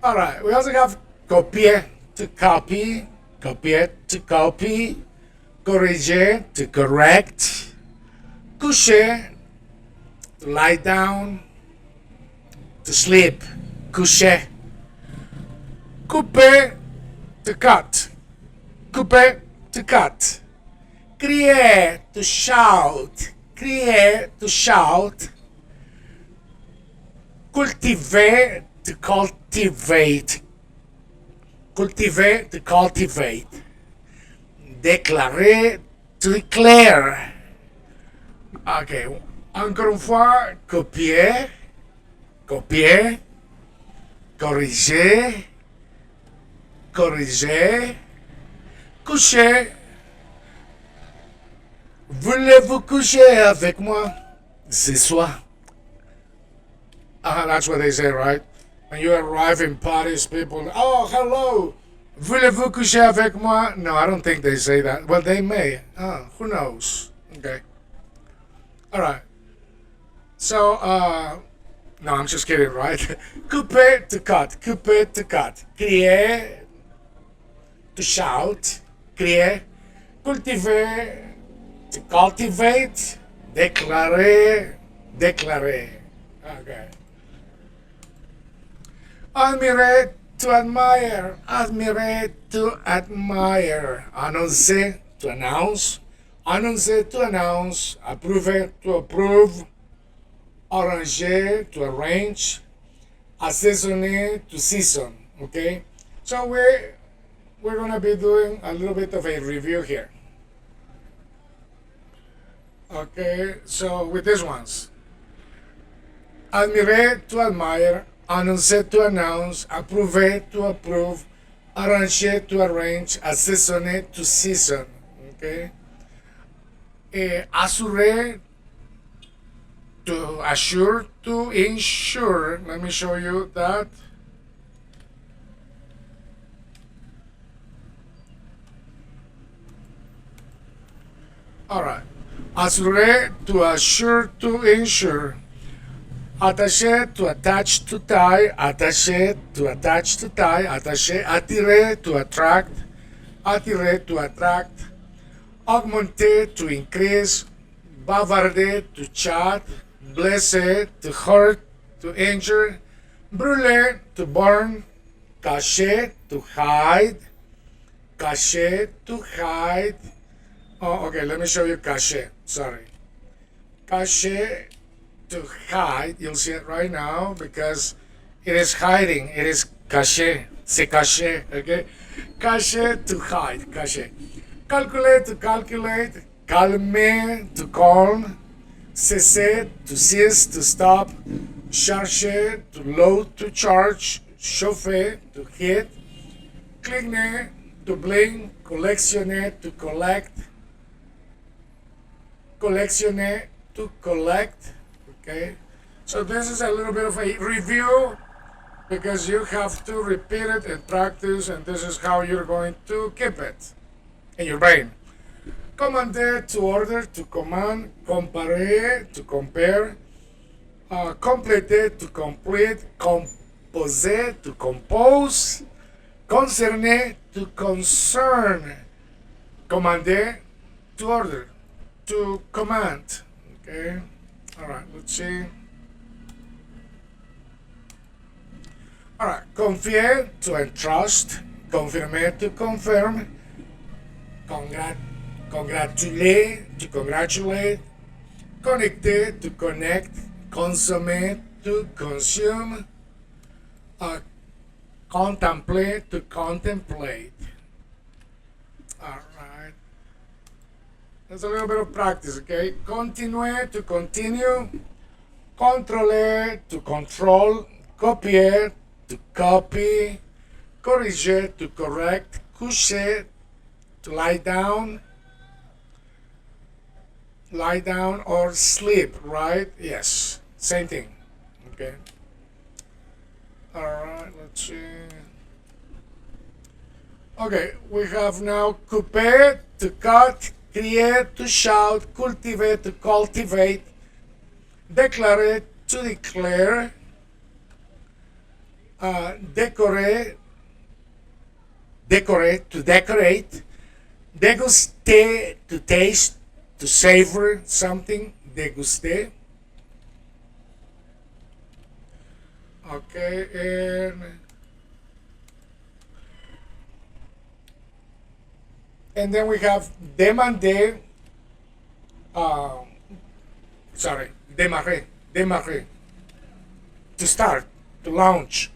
All right, we also have copier, to copy, copier, to copy, corriger, to correct, coucher, to lie down, to sleep, coucher, couper, to cut, couper, to cut, crier, to shout, crier, to shout, cultiver, to cultivate. Cultiver, to cultivate. Déclarer, to declare. Ok, encore une fois, copier, copier, corriger, corriger, coucher. Voulez-vous coucher avec moi ce soir? That's what they say, right? When you arrive in parties, people, oh, hello, voulez-vous coucher avec moi? No, I don't think they say that. Well, they may. Who knows? Okay. All right. So, no, I'm just kidding, right? Couper, to cut. Couper, to cut. Crier, to shout. Crier. Cultiver, to cultivate. Déclarer, déclarer. Okay. Admire, to admire. Admire, to admire. Annoncer, to announce. Annoncer, to announce. Approve, to approve. Arranger, to arrange. Assaisonner, to season. Okay? So we're going to be doing a little bit of a review here. Okay, so with these ones. Admire, to admire. Annoncer, to announce. Approve, to approve. Arranger, to arrange. Assaisonner, to season. Okay? Assurer, to assure, to ensure. Let me show you that. All right. Assurer, to assure, to ensure. Attaché, to attach, to tie. Attaché, to attach, to tie. Attaché, attirer, to attract. Attirer, to attract. Augmenter, to increase. Bavarder, to chat. Blesser, to hurt, to injure. Brûler, to burn. Cacher, to hide. Cacher, to hide. Oh, okay, let me show you cacher. Sorry. Cacher, to hide. You'll see it right now because it is hiding. It is caché. C'est caché. Okay? Cacher, to hide. Cacher. Calculate, to calculate. Calmer, to calm. Cesser, to cease, to stop. Charger, to load, to charge. Chauffer, to heat. Cligner, to blink. Collectionner, to collect. Collectionner, to collect. Okay, so this is a little bit of a review because you have to repeat it and practice, and this is how you're going to keep it in your brain. Commander, to order, to command. Comparer, to compare. Compléter, to complete. Composer, to compose. Concerner, to concern. Commander, to order, to command. Okay. All right, let's see. All right, confier, to entrust. Confirmer, to confirm. Congratuler, to congratulate. Connecter, to connect. Consommer, to consume. Contemplate, to contemplate. All right. That's a little bit of practice, okay? Continuer, to continue. Contrôler, to control. Copier, to copy. Corriger, to correct. Coucher, to lie down. Lie down or sleep, right? Yes, same thing. Okay. All right, let's see. Okay, we have now couper, to cut. Crier, to shout. Cultiver, to cultivate. Déclarer, to declare. Décorer, to decorate. Déguster, to taste, to savor something. Déguster. Okay, and then we have demander. Démarrer, to start, to launch.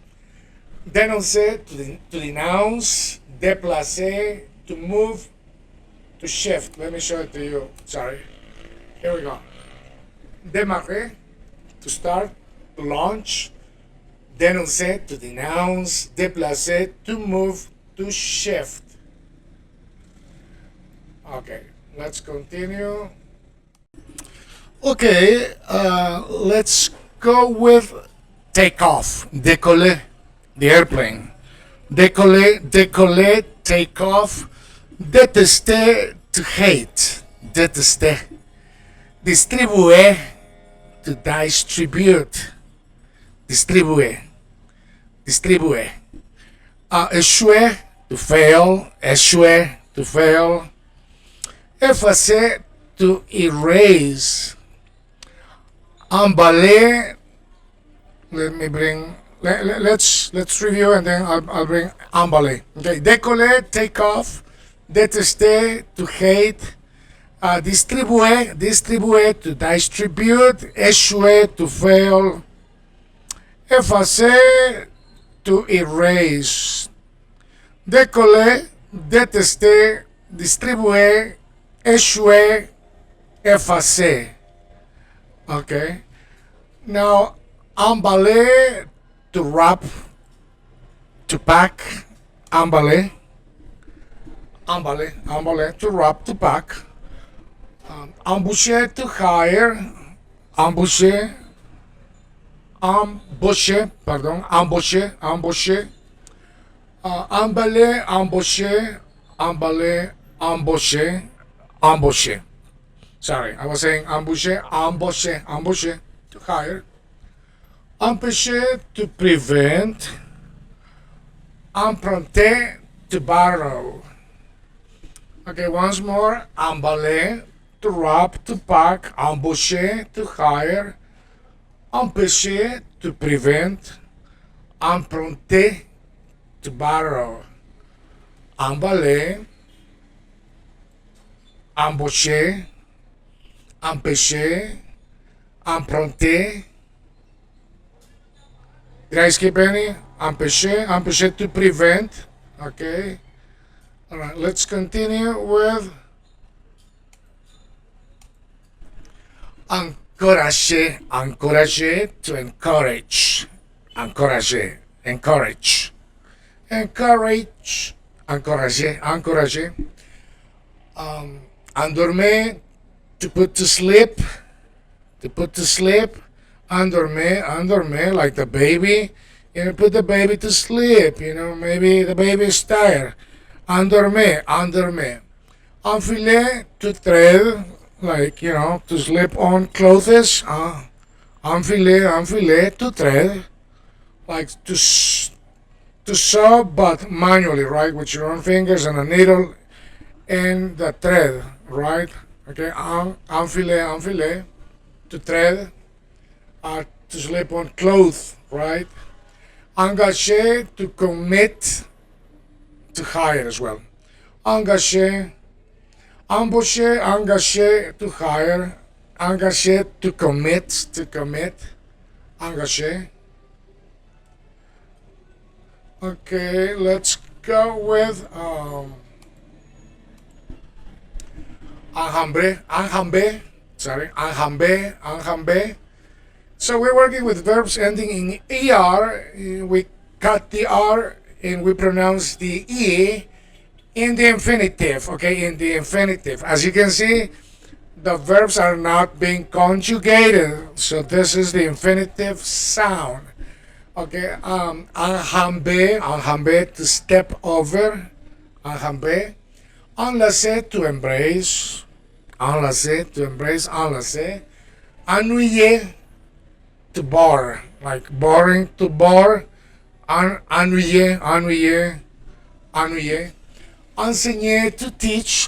Dénoncer, to denounce. Déplacer, to move, to shift. Let me show it to you. Sorry. Here we go. Démarrer, to start, to launch. Dénoncer, to denounce. Déplacer, to move, to shift. Okay, let's continue. Okay, let's go with take off. Décoller, the airplane. Décoller, take off. Détester, to hate. Détester. Distribuer, to distribute. Distribuer. Échouer, to fail. Échouer, to fail. Effacer, to erase. Emballer, let let's review and then I'll bring emballer. Okay, décoller, take off, détester, to hate, distribuer, to distribute, échouer, to fail, effacer, to erase, décoller, détester, distribuer, échouer, effacer. Okay. Now, emballer, to wrap, to pack, emballer, to wrap, to pack, embaucher, to hire, embaucher, emballer, embaucher. Sorry, I was saying embaucher, to hire. Empêcher, to prevent. Emprunter, to borrow. Okay, once more. Emballer, to wrap, to pack. Embaucher, to hire. Empêcher, to prevent. Emprunter, to borrow. Emballer, embaucher, empêcher, emprunter. Did I skip any? Empêcher, to prevent. Okay. All right, let's continue with encourager, to encourage. Encourager, encourager. Endormir, to put to sleep. Endormir, like the baby. Put the baby to sleep. Maybe the baby is tired. Endormir. Enfiler, to thread, like, to slip on clothes. Enfiler, to thread, like to sew, but manually, right, with your own fingers and a needle and the thread, right? Okay, enfiler, to thread, to slip on clothes, right? Engager, to commit, to hire as well. Engager, embaucher, to hire. Engager, to commit, engager. Okay, let's go with enjamber. So we're working with verbs ending in er. We cut the r and we pronounce the e in the infinitive. Okay, in the infinitive. As you can see, the verbs are not being conjugated. So this is the infinitive sound. Okay, enjamber, to step over. Enjamber. Enlacer, to embrace. Enlacer. Ennuyer, to bore, like boring, to bore. Ennuyer. Enseigner, to teach.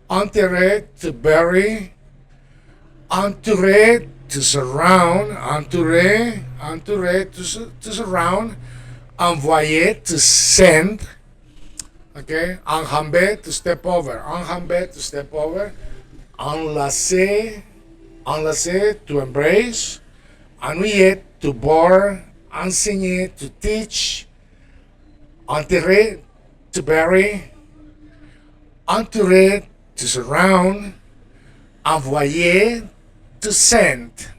Enterrer, to bury. Entourer, to surround. Entourer, to surround. Envoyer, to send. Okay, enjamber, to step over. Enlacer, to embrace. Ennuyer, to bore. Enseigner, to teach. Enterrer, to bury. Entourer, to surround. Envoyer, to send.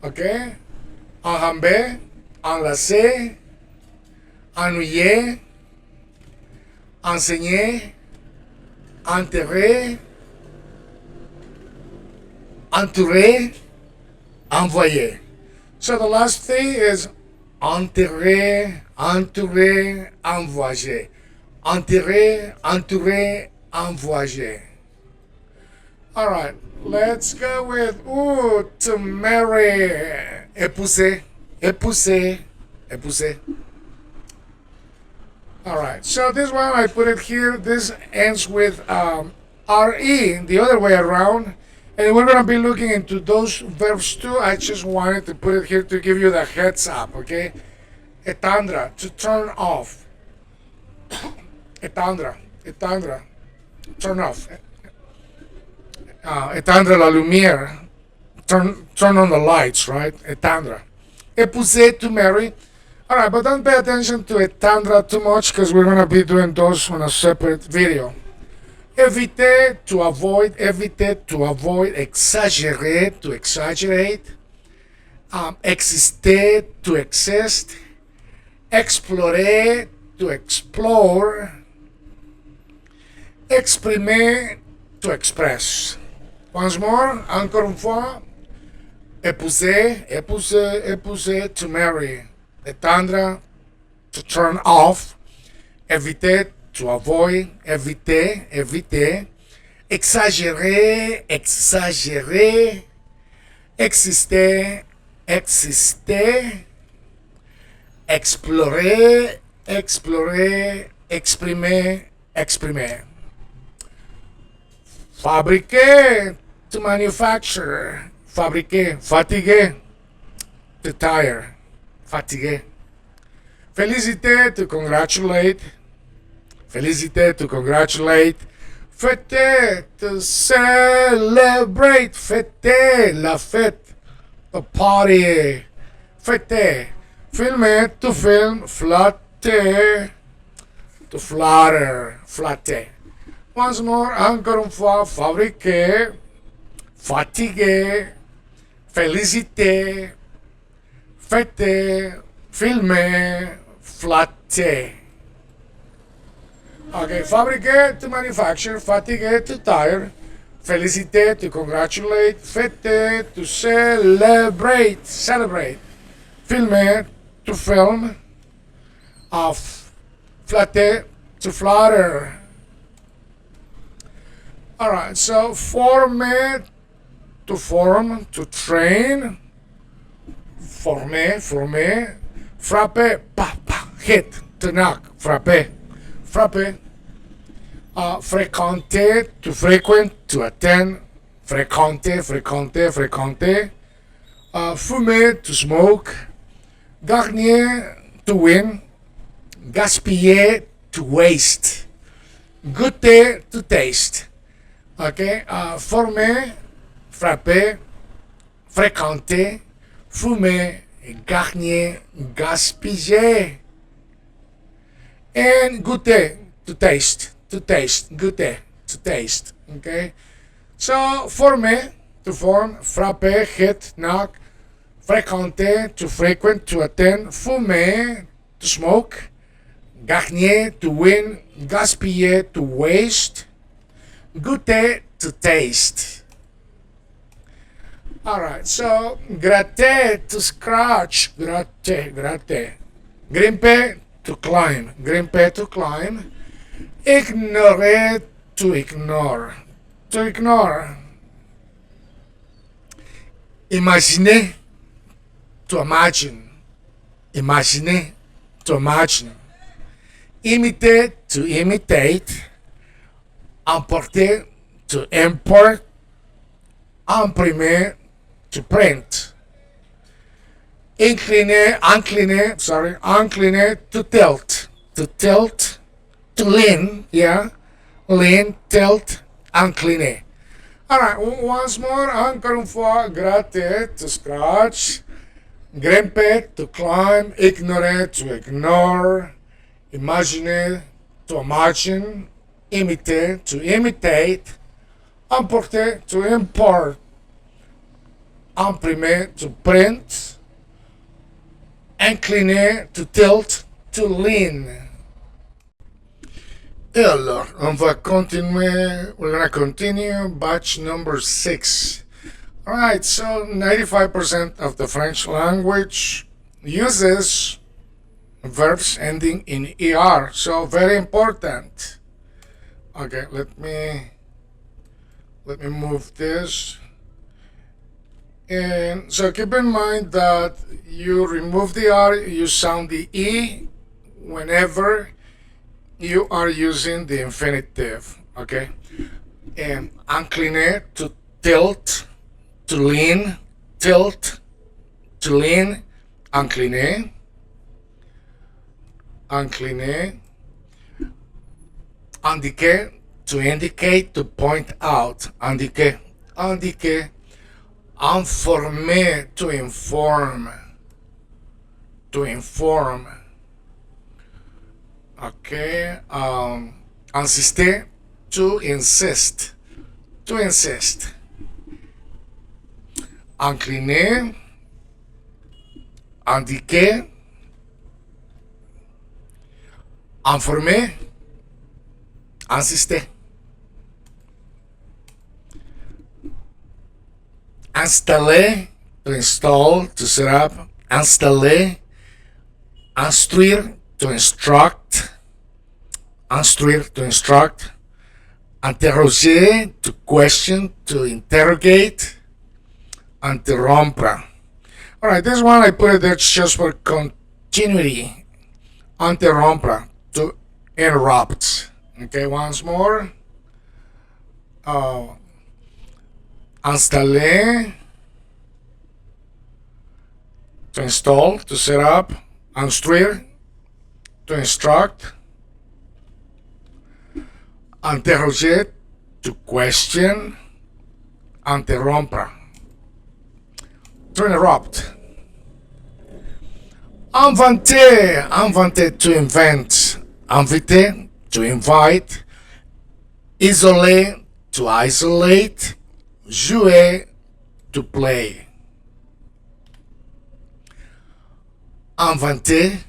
Okay, enjamber, enlacer, ennuyer, enseigner, enterrer, entourer, envoyer. So the last thing is enterrer, entourer, envoyer. Enterrer, entourer, envoyer. All right, let's go with to marry. Épouser. All right, so this one I put it here. This ends with re. The other way around, And we're going to be looking into those verbs too. I just wanted to put it here to give you the heads up, okay? Etandra, to turn off. Etandra, turn off. Etandre la lumière, turn on the lights, right? Etandra. Épouser, to marry. All right, but don't pay attention to etandra too much because we're going to be doing those on a separate video. Éviter, to avoid, exagérer, to exaggerate, exister, to exist, explorer, to explore, exprimer, to express. Once more, encore une fois, épouser, to marry, étendre, to turn off, éviter, to avoid, éviter, exagérer, exister, explorer, exprimer. Fabriquer, to manufacture, fatiguer, to tire, fatiguer. Féliciter, to congratulate, fêter, to celebrate, fêter, la fête, a party, fêter. Filmer, to film, flatter, to flatter. Once more, encore une fois, fabriquer, fatiguer, féliciter, fêter, filmer, flatter. Okay, fabriquer, to manufacture, fatiguer, to tire, féliciter, to congratulate, fêter, to celebrate, filmer, to film, flatter, to flatter. Alright, so former, to form, to train, former, frapper, hit, to knock, frapper. Fréquenter, to frequent, to attend, fréquenter. Fumer, to smoke, gagner, to win, gaspiller, to waste, goûter, to taste. Okay, former, frapper, fréquenter, fumer, gagner, gaspiller, and goûter, to taste, goûter, to taste. Okay, so former, to form, frapper, hit, knock, fréquenter, to frequent, to attend, fumer, to smoke, gagner, to win, gaspiller, to waste, goûter, to taste. Alright, so gratter, to scratch, gratter. Grimper, to climb, ignorer, to ignore, imaginer, to imagine, imitate, to imitate, emporter, to import, imprimer, to print, incliner, to tilt, to lean, tilt, incliner. Alright, once more, encore une fois, gratter, to scratch, grimper, to climb, ignorer, to ignore, imaginer, to imagine, imiter, to imitate, emporter, to import, imprimer, to print, incliner, to tilt, to lean. Et alors, we're gonna continue batch number 6. Alright, so 95% of the French language uses verbs ending in ER, so very important. Okay, let me move this. And so keep in mind that you remove the R, you sound the E whenever you are using the infinitive, okay? And incliner, to tilt, to lean, tilt, to lean, incliner, incliner, indiquer, to indicate, to point out, indiquer, indiquer, informer, to inform, to inform. Okay, insister, to insist, to insist. Incliner, indiquer, informer, insister. Installer, to install, to set up. Installer, instruire, to instruct. Instruire, to instruct. Interroger, to question, to interrogate. Interrompre. Alright, this one I put it there just for continuity. Interrompre, to interrupt. Okay, once more. Installer, to install, to set up. Instruire, to instruct. Interroger, to question. Interrompre, to interrupt. Inventer, inventer, to invent. Inviter, to invite. Isoler, to isolate. Jouer, to play. Inventer,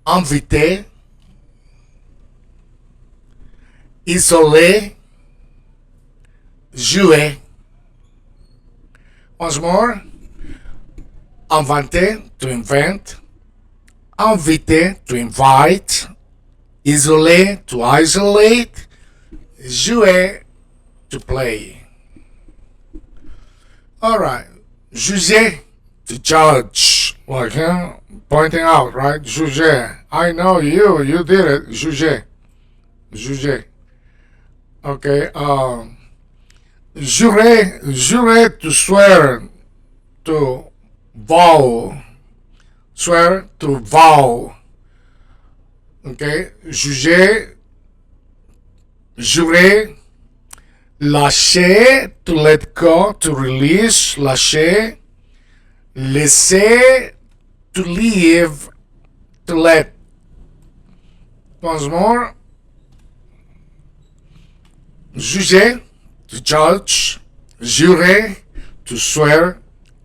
inviter, isoler, jouer. Once more. Inventer, to invent. Inviter, to invite. Isoler, to isolate. Jouer, to play. Alright. Juger, to judge. Like, pointing out, right? Juger. I know you did it. Juger. Juger. Okay, jurer, jurer, to swear, to vow. Swear, to vow. Okay, juger, jurer, lâcher, to let go, to release, lâcher, laisser, to leave, to let. Once more. Juger, to judge. Jurer, to swear,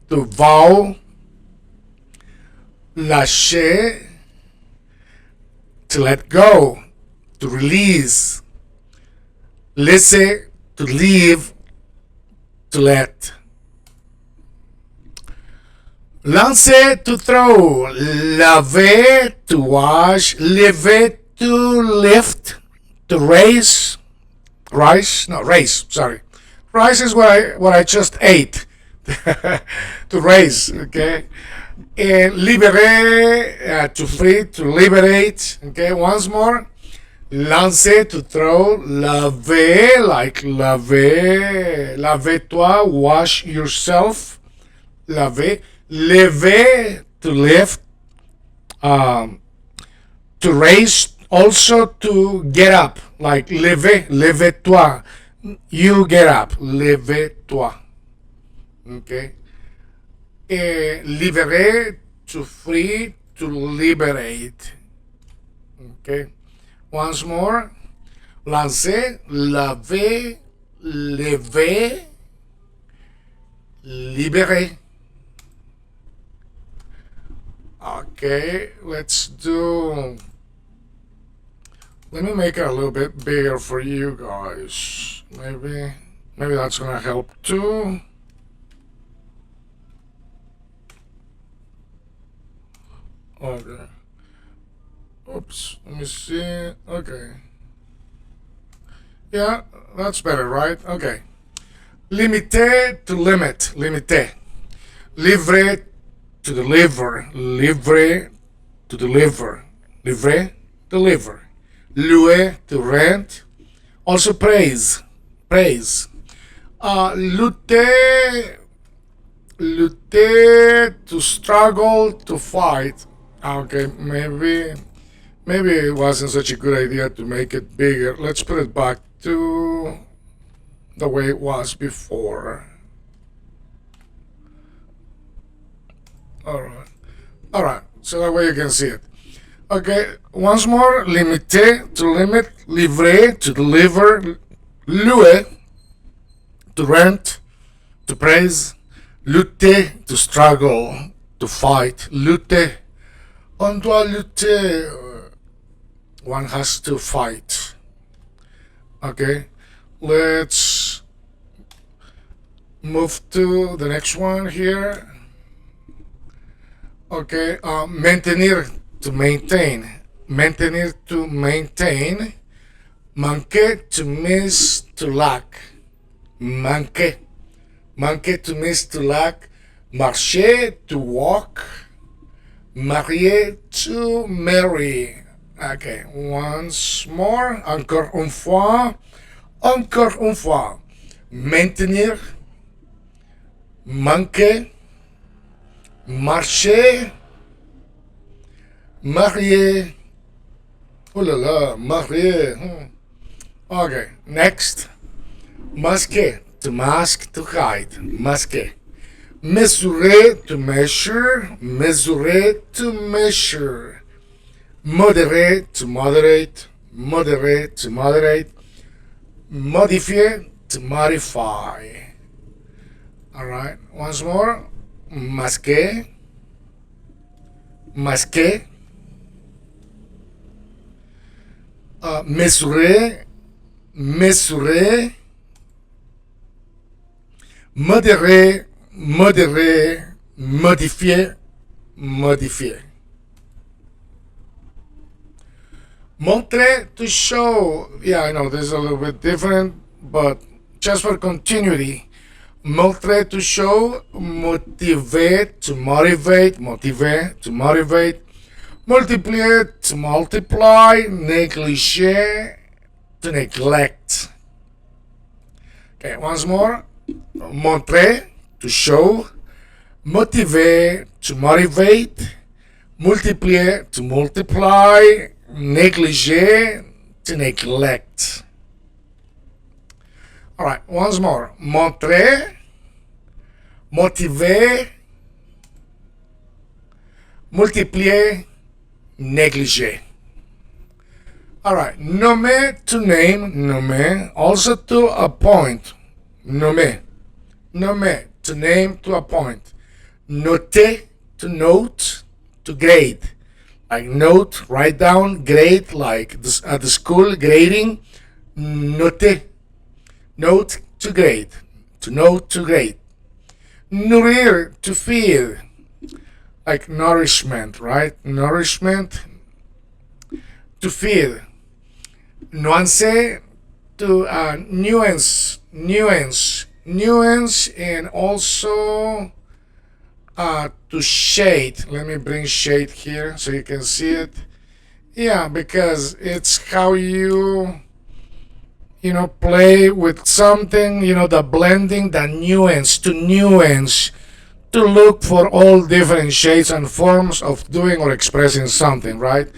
to vow. Lâcher, to let go, to release. Laisser, to leave, to let. Lancer, to throw. Laver, to wash. Lever, to lift, to raise. Raise, sorry. Rice is what I just ate. To raise, okay? And libérer, to free, to liberate, okay? Once more. Lancer, to throw. Laver, like laver. Lave-toi, wash yourself. Laver. Lever, to lift. To raise, also to get up. Like lever, lève-toi. You get up. Lève-toi. Okay. Libérer, to free, to liberate. Okay. Once more. Lancer, laver, lever, libérer. Okay, let's do. Let me make it a little bit bigger for you guys. Maybe that's gonna help too. Okay. Oops. Let me see. Okay. Yeah, that's better, right? Okay. Limiter, to limit. Limiter. Livrer, to deliver. Livrer, to deliver. Livrer, deliver. Louer, to rent. Also praise, praise. Lutter, lutter, to struggle, to fight. Okay, maybe it wasn't such a good idea to make it bigger. Let's put it back to the way it was before. All right, so that way you can see it. Okay, once more, limiter, to limit, livrer, to deliver, louer, to rent, to praise, lutter, to struggle, to fight, lutter. On doit lutter, one has to fight. Okay, let's move to the next one here. Okay, maintenir, to maintain. Maintenir, to maintain. Manquer, to miss, to lack. Manquer. Manquer, to miss, to lack. Marcher, to walk. Marier, to marry. Okay, once more. Encore une fois. Encore une fois. Maintenir. Manquer. Marcher. Marier. Oh là là, marier. Okay, next. Masquer, to mask, to hide. Masquer. Mesurer, to measure. Mesurer, to measure. Moderate, to moderate. Moderate, to moderate. Modifier, to modify. Alright, once more. Masquer. Masquer. Mesurer. Mesurer. Modérer. Modérer. Modifier. Modifier. Montrer, to show. Yeah, I know this is a little bit different, but just for continuity. Montrer, to show. Motivate, to motivate. Motivate, to motivate. Multiplier, to multiply. Negligee, to neglect. Okay, once more. Montrer, to show. Motiver, to motivate. Multiplier, to multiply. Negligee, to neglect. All right, once more. Montrer, motiver, multiplier, négliger. All right, nommer, to name, nommer, also to appoint, nommer, nommer, to name, to appoint, noter, to note, to grade, like note, write down, grade, like this, at the school, grading, noter, note, to grade, to note, to grade, nourrir, to feed, like nourishment, right? Nourishment, to feed. Nuance, to nuance, nuance, nuance, and also to shade. Let me bring shade here so you can see it. Yeah, because it's how you play with something, the blending, the nuance, to look for all different shades and forms of doing or expressing something, right?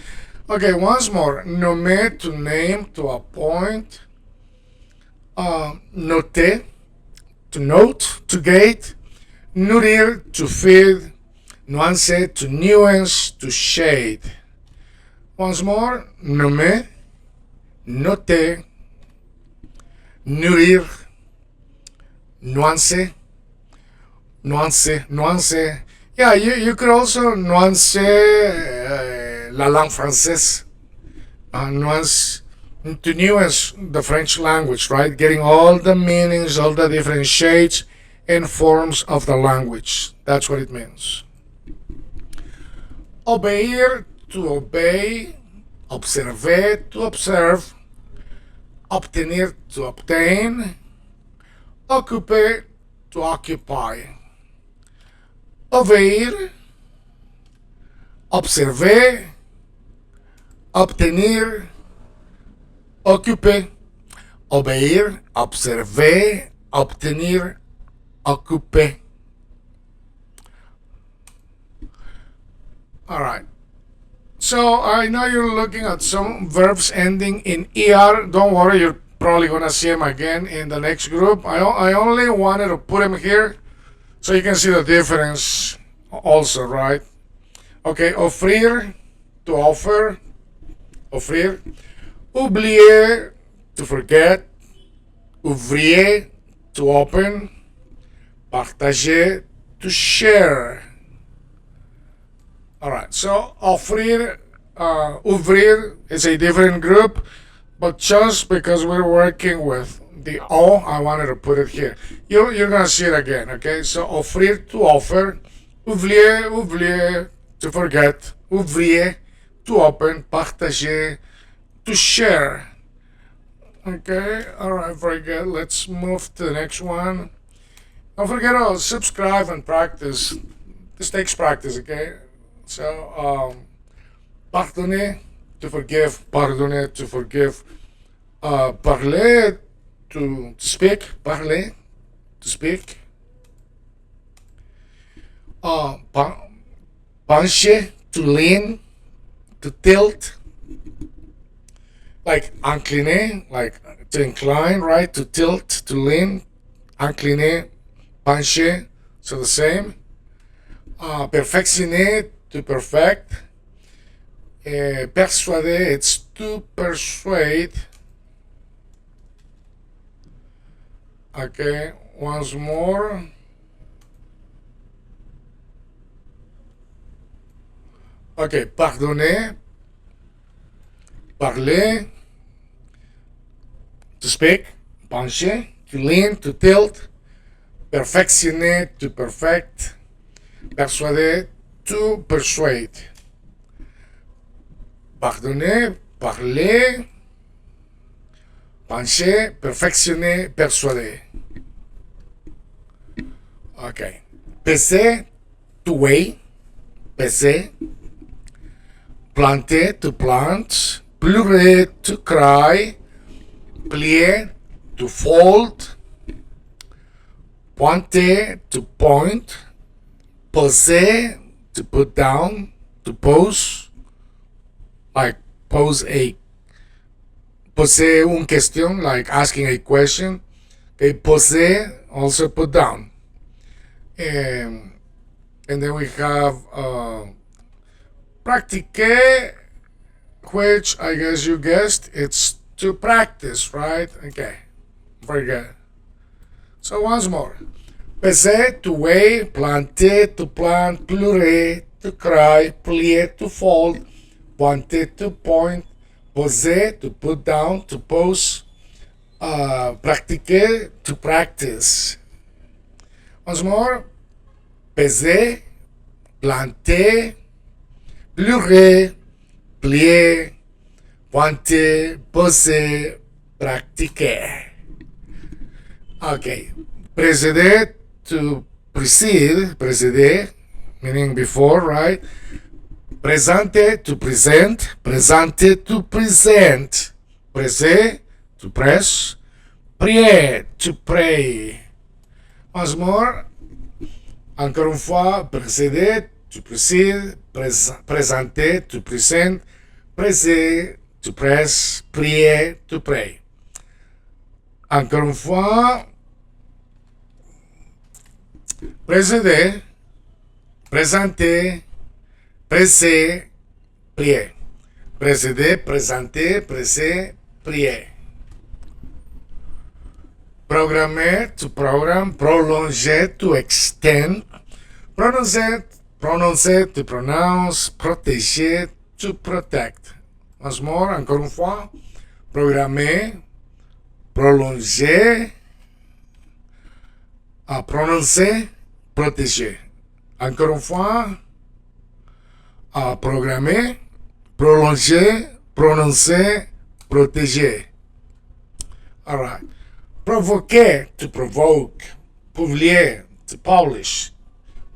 Okay, once more. Nommer, to name, to appoint. Noter, to note, to grade. Nourrir, to feed. Nuance, to nuance, to shade. Once more. Nommer, noter, nourrir, nuance, nuance, nuance. Yeah, you could also nuance la langue française. Nuance, to nuance the French language, right? Getting all the meanings, all the different shades and forms of the language. That's what it means. Obéir, to obey. Observer, to observe. Obtenir, to obtain. Occuper, to occupy. Obéir, observer, obtenir, occuper. obéir, observer, obtenir, occuper. All right. So I know you're looking at some verbs ending in er. Don't worry, you're probably gonna see them again in the next group. I only wanted to put them here so you can see the difference also, right? Okay, offrir, to offer, offrir. Oublier, to forget. Ouvrir, to open. Partager, to share. All right, so offrir, ouvrir is a different group, but just because we're working with the O, I wanted to put it here. You're gonna see it again, okay? So offrir, to offer. Oublier, to forget. Ouvrir, to open. Partager, to share. Okay, all right, very good. Let's move to the next one. Don't forget to subscribe and practice. This takes practice, okay? So, pardonner, to forgive. Pardonner, to forgive. Parler, to speak. Parler, to speak. Pencher, to lean, to tilt. Like incliner, like to incline, right? To tilt, to lean. Incliner, pencher, so the same. Perfectionner, to perfect. Persuader, it's to persuade. Okay, once more. Okay, pardonner, parler, to speak. Pencher, to lean, to tilt. Perfectionner, to perfect. Persuader, to persuade. Pardonner, parler. Pencher, perfectionner, persuader. Okay. Peser, to weigh. Peser. Planter, to plant. Pleurer, to cry. Plier, to fold. Pointer, to point. Poser, to put down. To pose. Like poser une question, like asking a question. Okay, poser, also put down. And then we have pratiquer, which I guess you guessed, it's to practice, right? Okay, very good. So once more. Peser, to weigh. Planter, to plant. Pleurer, to cry. Plier, to fold. Pointer, to point. Poser, to put down, to pose. Pratiquer, to practice. Once more. Peser, planter. Pleurer, plier. Pointer, poser, pratiquer. Okay. Preceder, to precede, preceder, meaning before, right? Presente, to present. Presente, to present. Presser, to press. Prier, to pray. Once more. Encore une fois. Précéder, to precede. Présenter, to present. Presser, to press. Prier, to pray. Encore une fois. Précéder, présenter, presser, prier. Précéder, présenter, presser, prier. Programmer, to program. Prolonger, to extend. Prononcer, to pronounce. Protéger, to protect. Once more, encore une fois. Programmer, prolonger. Prononcer, protéger. Encore une fois. Programmer, prolonger, prononcer, protéger. All right. Provoquer, to provoke. Publier, to publish.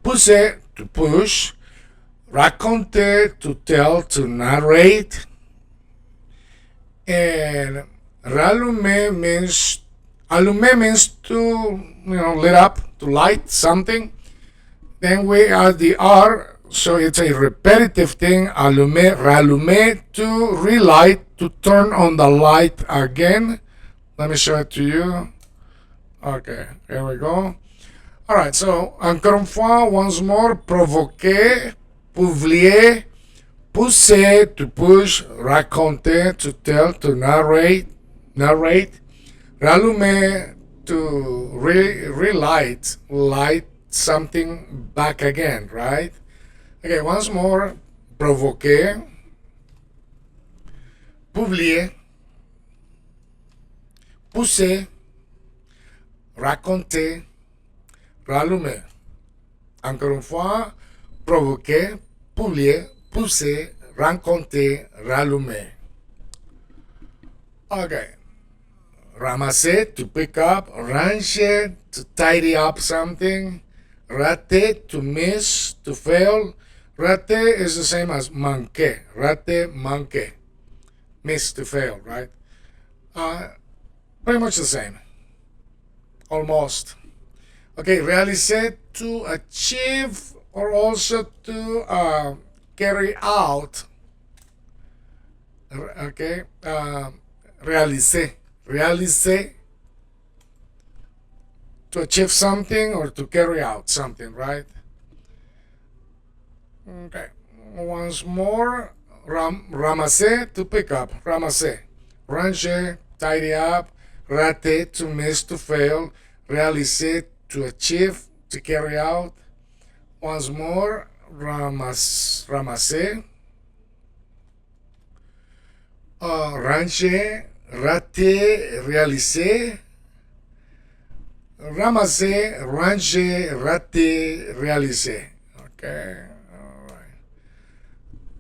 Pousser, to push. Raconter, to tell, to narrate. And Allumer means to lit up, to light something. Then we add the R, so it's a repetitive thing. Allumer, rallumer, to relight, to turn on the light again. Let me show it to you. Okay, here we go. All right, so encore une fois, once more, provoquer, publier, pousser, to push, raconter, to tell, to narrate, rallumer, to relight, light something back again, right? Okay, once more, provoquer, publier, pousser, raconter, rallumer. Encore une fois, provoquer, publier, pousser, raconter, rallumer. Okay. Ramasser, to pick up. Ranger, to tidy up something. Rate, to miss, to fail. Rate is the same as manquer. Rate, manquer. Miss, to fail, right? Pretty much the same. Almost. Okay, réaliser, to achieve or also to carry out. Okay, réaliser. Réaliser, to achieve something or to carry out something, right? Okay, once more, ramasser, to pick up. Ramasser. Ranger, tidy up. Rate, to miss, to fail. Réaliser, to achieve, to carry out. Once more, ramasser. Ranger, rater, réaliser. Ramasser, ranger, rater, réaliser. Okay, all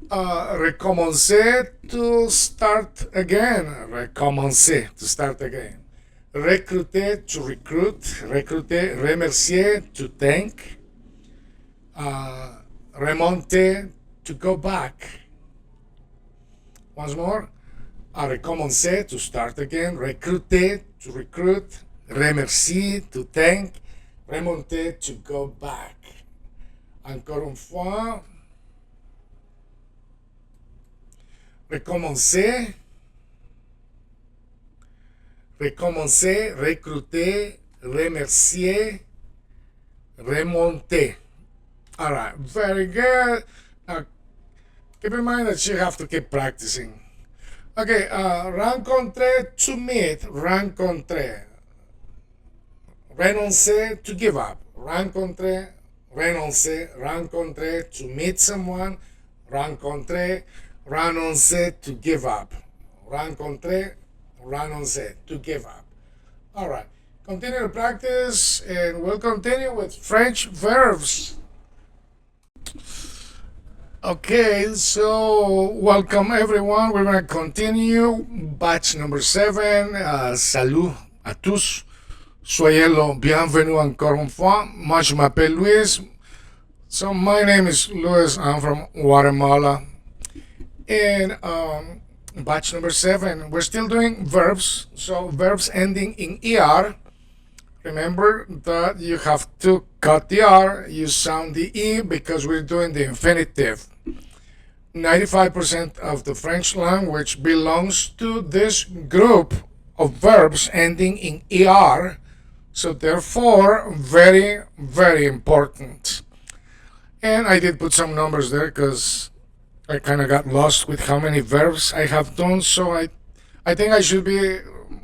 right. Recommencer, to start again. Recommencer, to start again. Recruter, to recruit. Recruter, remercier, to thank. Remonter, to go back. Once more. Recommencer, to start again. Recruter, to recruit. Remercier, to thank. Remonter, to go back. Encore une fois. Recommencer. Recommencer, recruter, remercier, remonter. All right, very good. Now, keep in mind that you have to keep practicing. Okay, rencontrer, to meet, rencontrer. Renoncer, to give up. Rencontrer, renoncer, rencontrer, to meet someone. Rencontrer, renoncer, to give up. Rencontrer, renoncer, to give up. All right, continue to practice, and we'll continue with French verbs. Okay, so welcome everyone. We're going to continue batch number 7. Salut à tous. Soyez le bienvenue encore une fois. Moi, je m'appelle Luis. So my name is Luis. I'm from Guatemala. And batch number 7, we're still doing verbs. So verbs ending in ER. Remember that you have to cut the R, you sound the E because we're doing the infinitive. 95% of the French language belongs to this group of verbs ending in ER, so therefore very, very important. And I did put some numbers there because I kind of got lost with how many verbs I have done, so I think I should be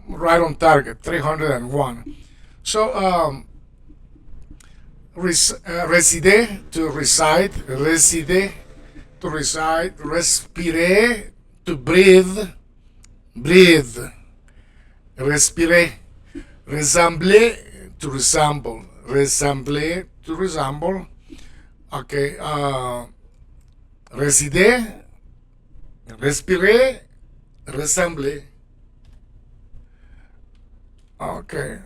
right on target, 301. So, résider, to reside, résider, to reside, respirer, to breathe, breathe, respirer, ressembler, to resemble, ressembler, to resemble. Okay, résider, respirer, ressembler. Okay.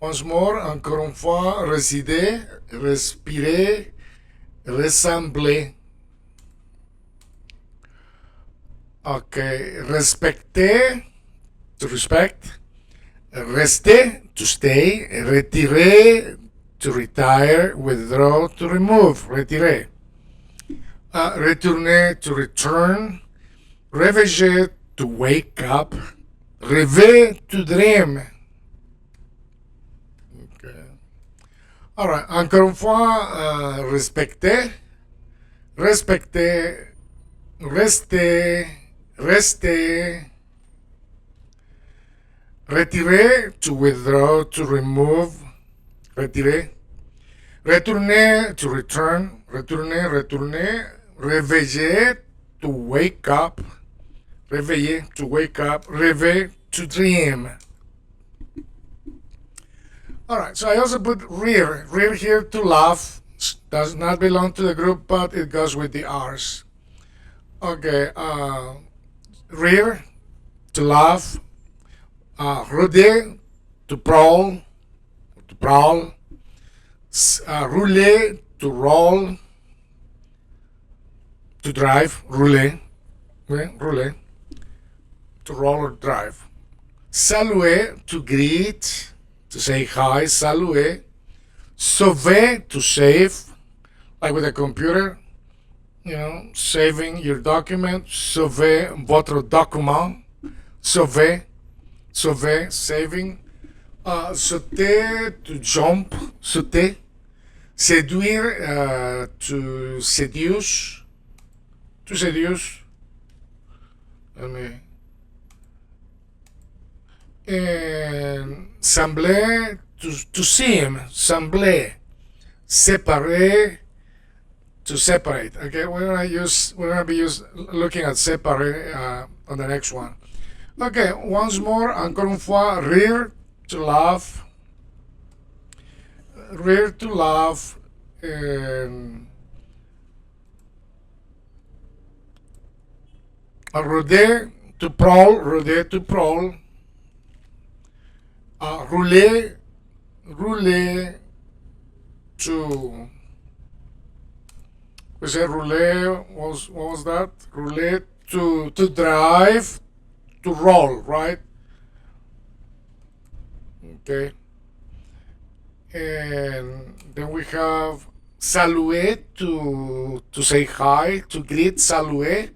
Once more, encore une fois, résider, respirer, ressembler. Ok, respecter, to respect. Rester, to stay. Retirer, to retire. Withdraw, to remove. Retirer. Retourner, to return. Réveiller, to wake up. Rêver, to dream. Okay. All right. Encore une fois, respecter. Respecter. Rester. Rester. Retirer, to withdraw, to remove. Retirer. Retourner, to return. Retourner, retourner. Réveiller, to wake up. Réveiller, to wake up. Rêver, to dream. Alright, so I also put rear. Rear here, to laugh. Does not belong to the group, but it goes with the R's. Okay, rear, to laugh. Rôder, to prowl. To prowl. Rouler, to roll. To drive. Rouler. Okay, rouler. To roll or drive. Saluer, to greet, to say hi, saluer. Sauver, to save, like with a computer, saving your document. Sauver votre document. Sauver, sauver, saving. Sauter, to jump, sauter. Séduire, to seduce. To seduce. Let me. And sembler, to seem, sembler. Séparer, to separate. Okay, we're gonna be looking at séparer on the next one. Okay, once more, encore une fois, rire, to laugh. Rire, to laugh. And rôder, to prowl. Rôder, to prowl. Rouler, rouler, to. We said rouler. What was that? Rouler, to drive, to roll, right? Okay. And then we have saluer, to say hi, to greet, saluer.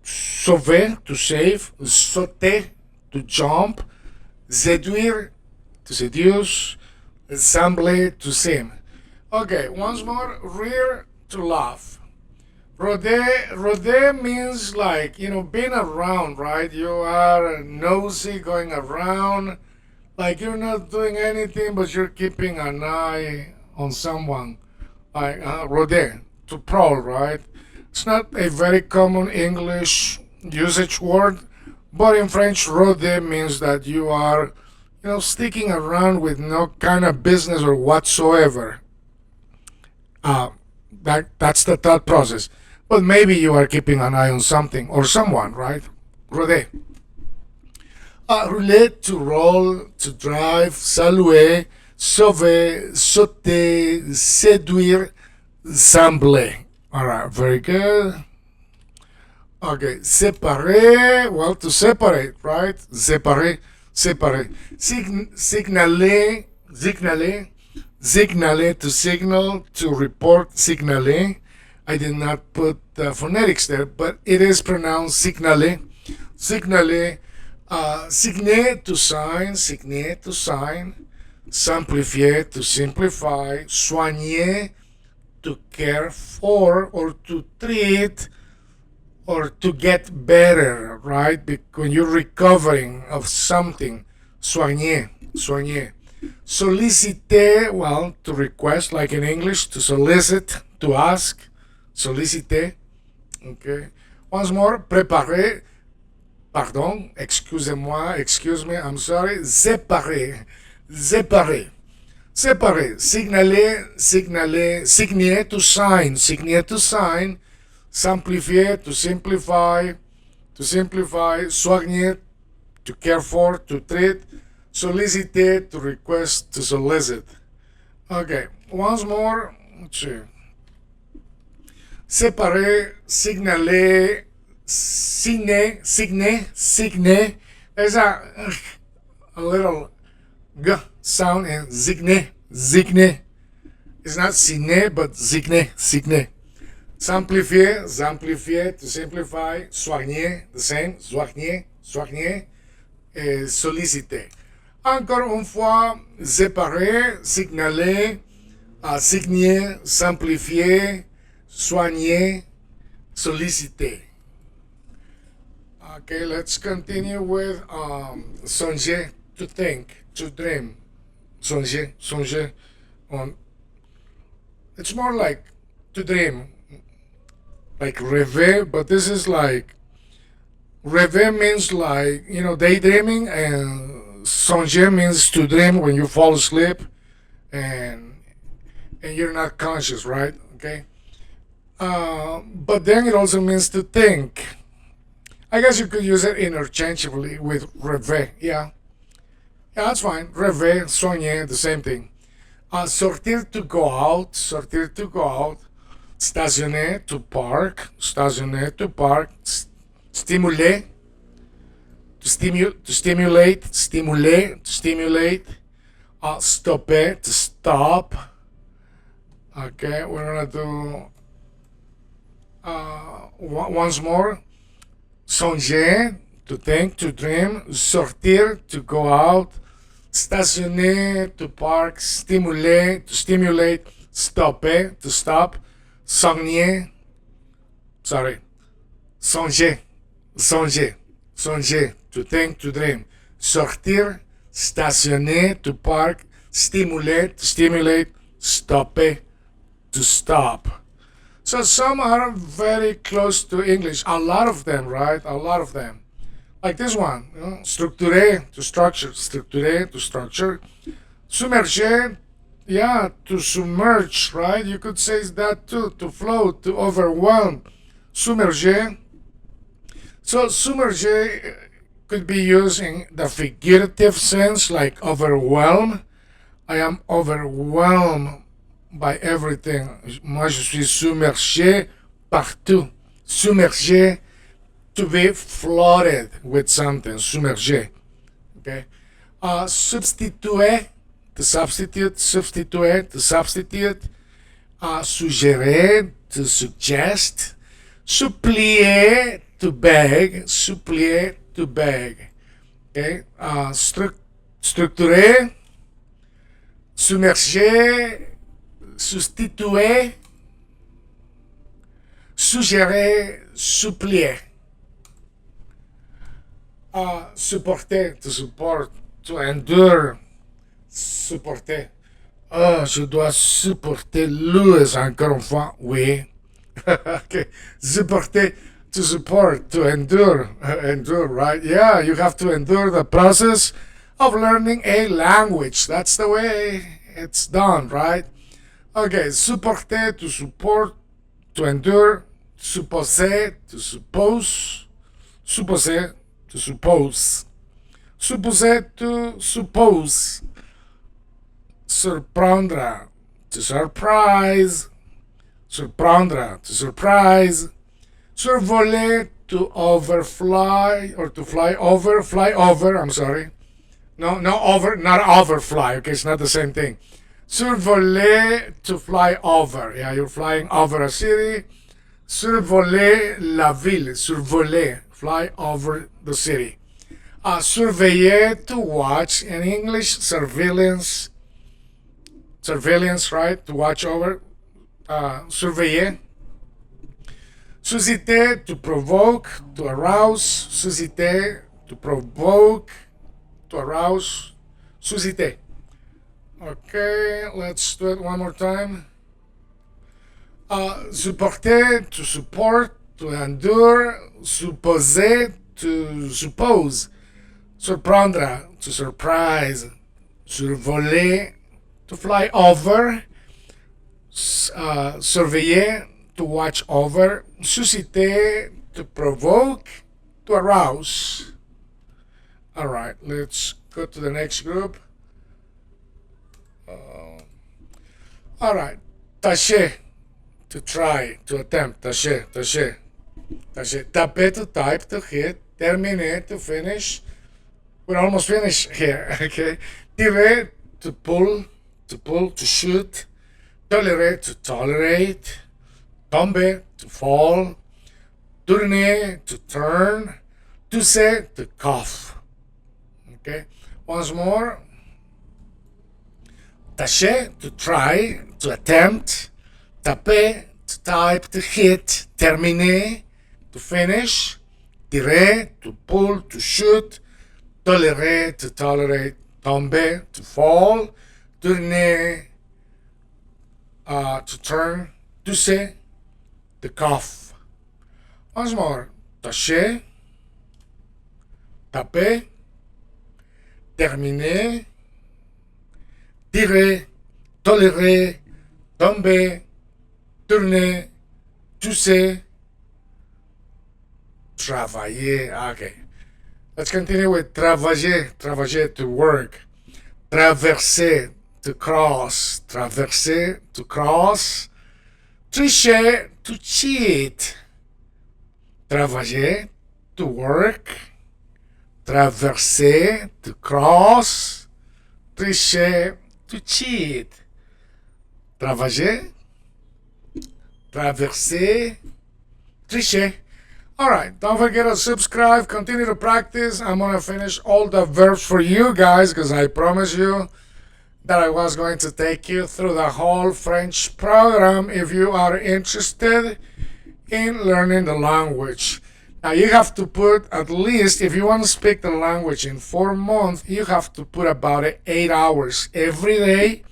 Sauver, to save. Sauter, to jump. Séduire, to seduce. Sembler, to seem. Okay, once more, rear, to laugh. Rôder means like, being around, right? You are nosy, going around, like you're not doing anything, but you're keeping an eye on someone. Like, rôder, to prowl, right? It's not a very common English usage word, but in French, rôder means that you are, sticking around with no kind of business or whatsoever. That's the thought process. But maybe you are keeping an eye on something or someone, right? Rôder. Rouler, to roll, to drive. Saluer, sauver, sauter, séduire, sembler. All right, very good. Okay, séparer, well, to separate, right? Séparer, séparer. Signaler, signaler. Signaler, to signal, to report, signaler. I did not put phonetics there, but it is pronounced signaler. Signaler. Signer, to sign. Signer, to sign. Simplifier, to simplify. Soigner, to care for or to treat or to get better, right? When you're recovering of something. Soigner, soigner. Solliciter, well, to request, like in English, to solicit, to ask. Solliciter. Okay. Once more, préparer. Pardon, excusez-moi, excuse me, I'm sorry. Séparer. Séparer. Séparer. Signaler, signaler. Signer, to sign. Signer, to sign. Simplifier, to simplify. To simplify. Soigner, to care for, to treat. Solliciter, to request, to solicit. Okay, once more. Let's see. Séparer, signaler, Signer. There's a little g sound in zigne. It's not signer, but zigne. Simplifier, to simplify. Soigner, the same. Soigner. Et solliciter. Encore une fois, séparer, signaler, signer, simplifier, soigner, solliciter. Okay, let's continue with songer, to think, to dream. Songer. It's more like to dream, like rêver, but this is like rêver means like daydreaming, and songer means to dream when you fall asleep, and you're not conscious, right? Okay. But then it also means to think. I guess you could use it interchangeably with rêver. Yeah, that's fine. Rêver, soigner, the same thing. Sortir, to go out. Stationner, to park. Stimuler, to stimulate. Stopper, to stop. Okay, we're gonna do once more. Songer, to think, to dream. Sortir, to go out. Stationner, to park. Stimuler, to stimulate. Stopper, to stop. Songer, to think, to dream. Sortir, stationner, to park. Stimuler, to stimulate. Stopper, to stop. So some are very close to English. A lot of them, right? A lot of them. Like this one, structurer, to structure. Submerger, yeah, to submerge, right? You could say that too, to float, to overwhelm. Submerger. So submerger could be used in the figurative sense, like overwhelm. I am overwhelmed by everything. Moi, je suis submergé partout. Submergé, to be flooded with something. Submergé. Okay. Substituer, to substitute. Suggérer, to suggest. Supplier, to beg. Okay. Structurer, submerger, substituer, suggérer, supplier. Supporter, to support, to endure, supporter. Oh, je dois supporter Louis encore une fois. Oui. Okay. Supporter, to support, to endure. Endure, right? Yeah, you have to endure the process of learning a language. That's the way it's done, right? Okay, supporter, to support, to endure. Supposer, to suppose. Supposer, to suppose. Supposer, to suppose. Surprendre, to surprise. Surprendre, to surprise. Survoler, to overfly, or to fly over, I'm sorry. No, not overfly, okay, it's not the same thing. Survoler, to fly over. Yeah, you're flying over a city. Survoler la ville. Survoler, fly over the city. Surveiller, to watch. In English, surveillance, right? To watch over. Surveiller. Susciter, to provoke, to arouse. Susciter, to provoke, to arouse. Susciter. Okay, let's do it one more time. Supporter, to support, to endure. Supposer, to suppose. Surprendre, to surprise. Survoler, to fly over. Surveiller, to watch over. Susciter, to provoke, to arouse. All right, let's go to the next group. All right, tâcher, to try, to attempt. Tâcher. Tacher, taper to type, to hit, terminer to finish. We're almost finished here, okay? Tirer to pull, to shoot. Tolérer to tolerate. Tomber to fall. Tourner to turn. Tousser to cough. Okay? Once more. Tâcher to try, to attempt. Taper to type, to hit. Terminer to finish. Tirer to pull, to shoot. Tolérer to tolerate. Tomber to fall. Tourner to turn. Tousser to cough. Once more. Tâcher. Taper. Terminer. Tirer. Tolérer. Tomber. Tourner. Tousser. Travailler. Okay. Let's continue with travailler. Travailler to work. Traverser to cross. Traverser to cross. Tricher to cheat. Travailler to work. Traverser to cross. Tricher to cheat. Travailler. Traverser. Tricher. Alright, don't forget to subscribe, continue to practice. I'm going to finish all the verbs for you guys because I promised you that I was going to take you through the whole French program if you are interested in learning the language. Now you have to put at least, if you want to speak the language in 4 months, you have to put about 8 hours every day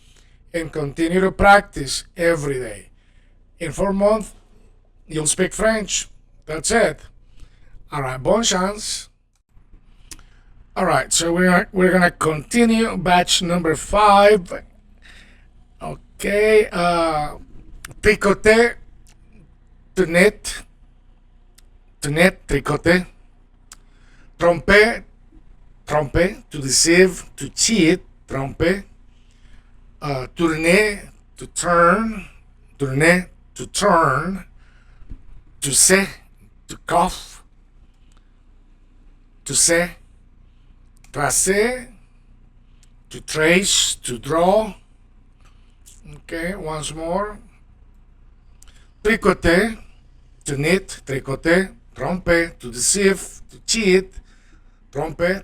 and continue to practice every day. In 4 months, you'll speak French. That's it. All right, bonne chance. All right, so we're gonna continue batch number 5. Okay, tricoter, to knit, tricoter. Tromper, to deceive, to cheat, tromper. Tourner, to turn, tousser, to cough, tousser. Tracer, to trace, to draw. Okay, once more. Tricoter, to knit, tricoter. Tromper, to deceive, to cheat. Tromper.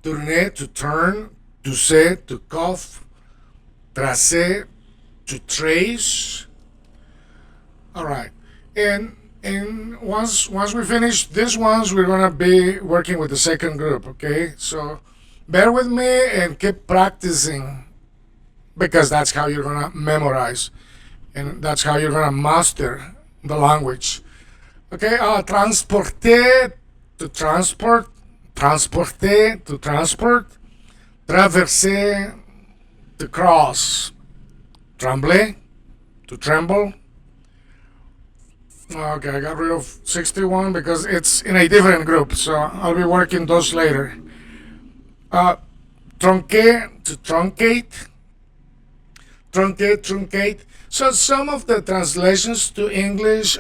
Tourner, to turn. Tousser, to cough. Tracer, to trace. All right, and once we finish these ones, we're gonna be working with the second group. Okay, so bear with me and keep practicing because that's how you're gonna memorize and that's how you're gonna master the language. Okay, transporter, to transport. Transporter, to transport. Traverser, to cross. Trembler, to tremble. Okay, I got rid of 61 because it's in a different group, so I'll be working those later. Trunquer, to truncate. Truncate. So some of the translations to English,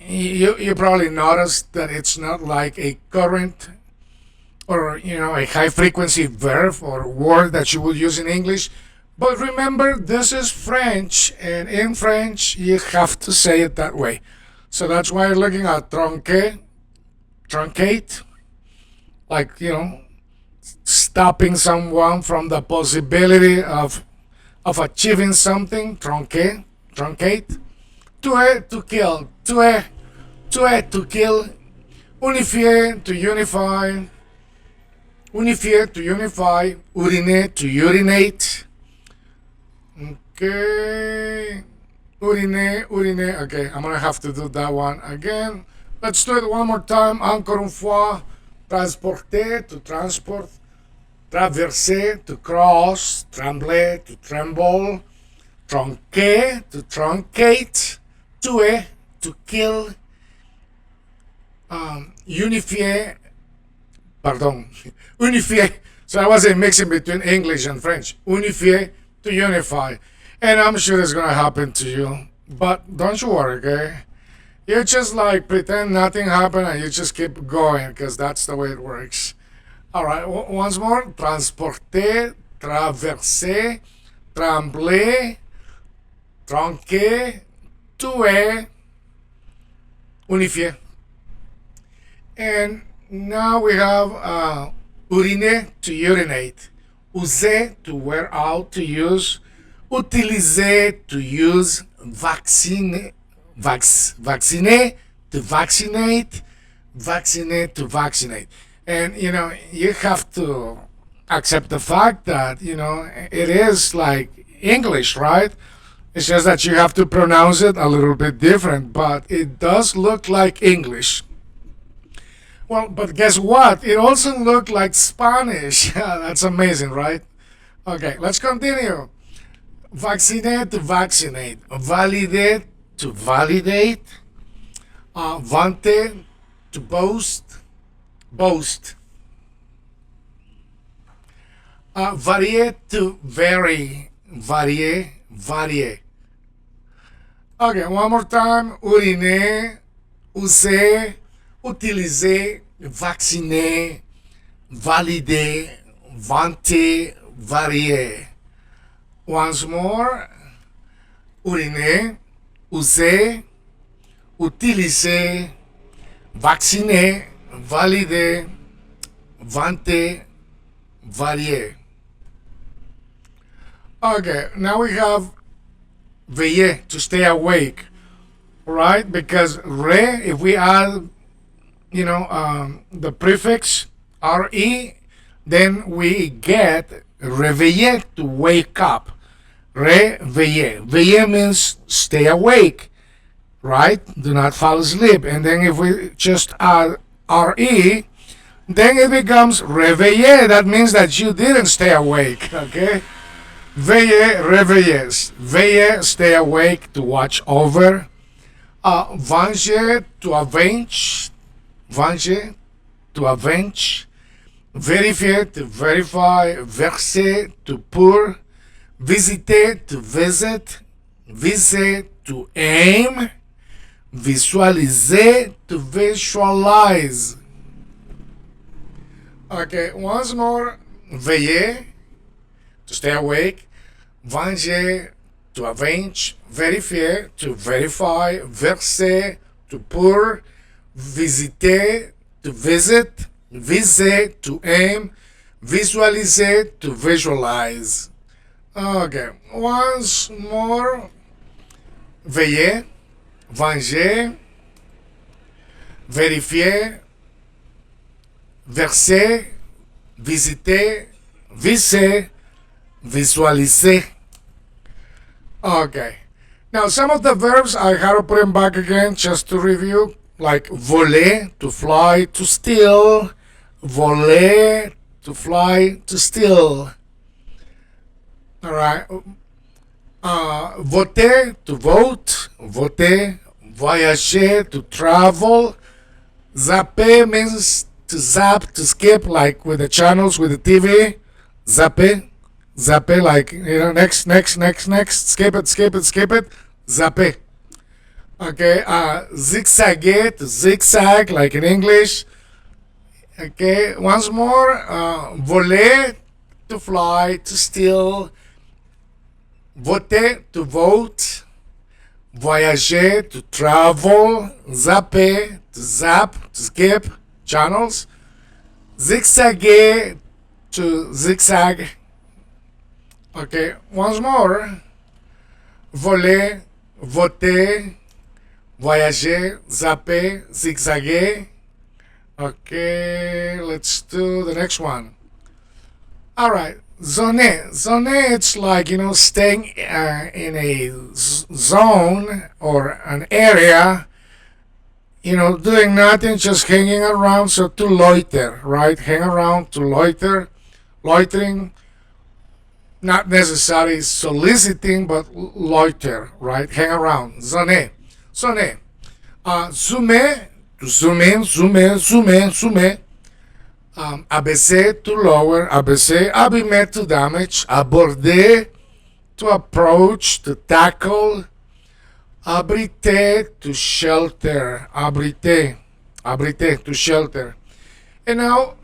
you probably noticed that it's not like a current or a high frequency verb or word that you would use in English. But remember, this is French, and in French, you have to say it that way. So that's why you're looking at truncate, like, stopping someone from the possibility of achieving something, truncate. Tuer, to kill. Tuer, to kill. Unifier, to unify. Unifier, to unify. Uriner, to urinate. Okay. Uriner. Okay, I'm gonna have to do that one again. Let's do it one more time. Encore une fois. Transporter, to transport. Traverser, to cross. Trembler, to tremble. Trunquer, to truncate. Tuer, to kill. Unifier. Unifier. So I wasn't mixing between English and French. Unifier, to unify. And I'm sure it's going to happen to you. But don't you worry, okay? You just like pretend nothing happened and you just keep going because that's the way it works. All right, once more. Transporter, traverser, trembler, tronquer, tuer, unifier. And now we have uriner, to urinate, user, to wear out, to use, utiliser, to use, vacciner, to vaccinate, vaccinate, to vaccinate. And you have to accept the fact that it is like English, right? It's just that you have to pronounce it a little bit different, but it does look like English. Well, but guess what? It also looked like Spanish. That's amazing, right? Okay, let's continue. Vaccinate to vaccinate. Validate to validate. Vante to boast. Boast. Varier to vary. Varier. Varier. Okay, one more time. Uriner. User. Utiliser, vacciner, valider, vanter, varier. Once more. Uriner, user, utiliser, vacciner, valider, vanter, varier. Okay, now we have veiller, to stay awake, right? Because re, if we add the prefix re, then we get réveiller, to wake up. Réveiller. Veiller means stay awake, right? Do not fall asleep. And then if we just add re, then it becomes réveiller. That means that you didn't stay awake, okay? Veiller, réveiller. Veiller, stay awake, to watch over. Venger, to avenge. Venger, to avenge. Vérifier, to verify. Verser, to pour. Visiter, to visit. Viser, to aim. Visualiser, to visualize. Okay, once more. Veiller, to stay awake. Venger, to avenge. Vérifier, to verify. Verser, to pour. Visiter, to visit. Viser, to aim. Visualiser, to visualize. Okay, once more. Veiller, venger, vérifier, verser, visiter, viser, visualiser. Okay. Now, some of the verbs, I have to put them back again just to review, like voler, to fly, to steal, voler, to fly, to steal. All right. Voter, to vote, voter, voyager, to travel. Zapper means to zap, to skip, like with the channels, with the TV. Zapper. Zappe, like, next, skip it, zappe. Okay, zigzagger, to zigzag, like in English. Okay, once more, voler, to fly, to steal. Voter, to vote. Voyager, to travel. Zappe, to zap, to skip, channels. Zigzagger, to zigzag. Okay, once more. Voler, voter, voyager, zapper, zigzagger. Okay, let's do the next one. All right, zoner. Zoner, it's like, staying in a zone or an area, doing nothing, just hanging around. So to loiter, right? Hang around, to loiter, loitering. Not necessarily soliciting, but loiter, right? Hang around. Zoner. Zoner. Zoomer, to zoom in, zoom. Abaisser, to lower. Abaisser, abîmer, to damage. Aborder, to approach, to tackle. Abriter, to shelter. Abriter, to shelter. And now,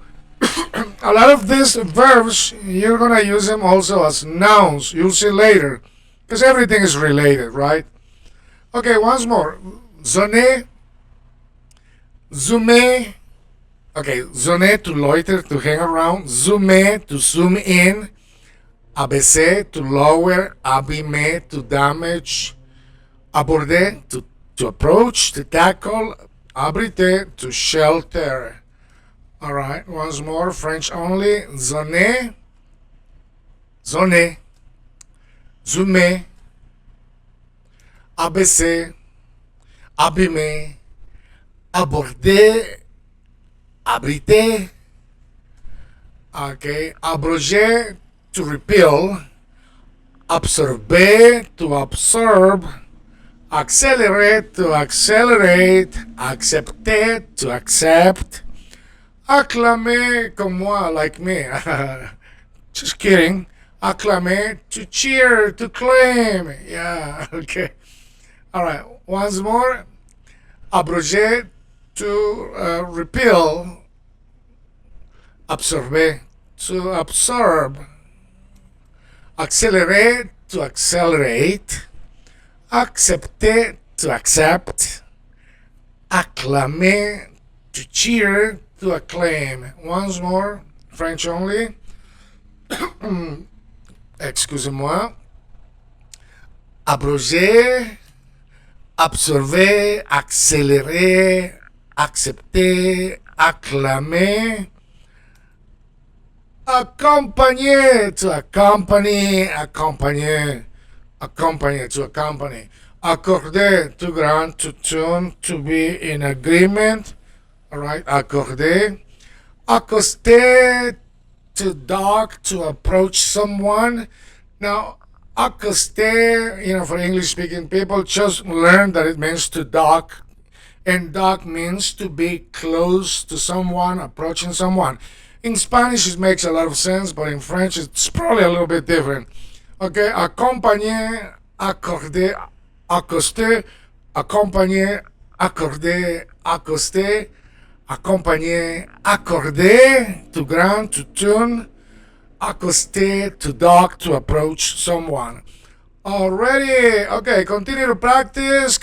a lot of these verbs, you're going to use them also as nouns. You'll see later. Because everything is related, right? Okay, once more. Zoner, zoomer. Okay, zoner, to loiter, to hang around. Zoomer, to zoom in. Abaisser, to lower. Abîmer, to damage. Aborder, to approach, to tackle. Abriter, to shelter. All right, once more, French only. Zoner, zoner, zoomer, abaisser, abîmer, aborder, abriter. Okay, abroger, to repeal. Absorber, to absorb. Accelerate, to accelerate. Accepter, to accept. Acclamer, comme moi, like me. Just kidding. Acclamer, to cheer, to claim. Yeah, okay. All right, once more. Abroger, to repeal. Absorber, to absorb. Accelerate, to accelerate. Accepter, to accept. Acclamer, to cheer, to acclaim. Once more, French only. Excusez-moi. Abroger, absorber, accélérer, accepter, acclamer. Accompagner, to accompany, accompagner. Accompagner, to accompany. Accorder, to grant, to tune, to be in agreement. All right, accorder. Accoster, to dock, to approach someone. Now, accoster, for English-speaking people, just learn that it means to dock. And dock means to be close to someone, approaching someone. In Spanish, it makes a lot of sense, but in French, it's probably a little bit different. Okay, accompagner, accorder, accoster, accompagner, accorder, accoster, accompagner, accorder, to grant, to tune, accoster, to dock, to approach someone. Already, okay, continue to practice,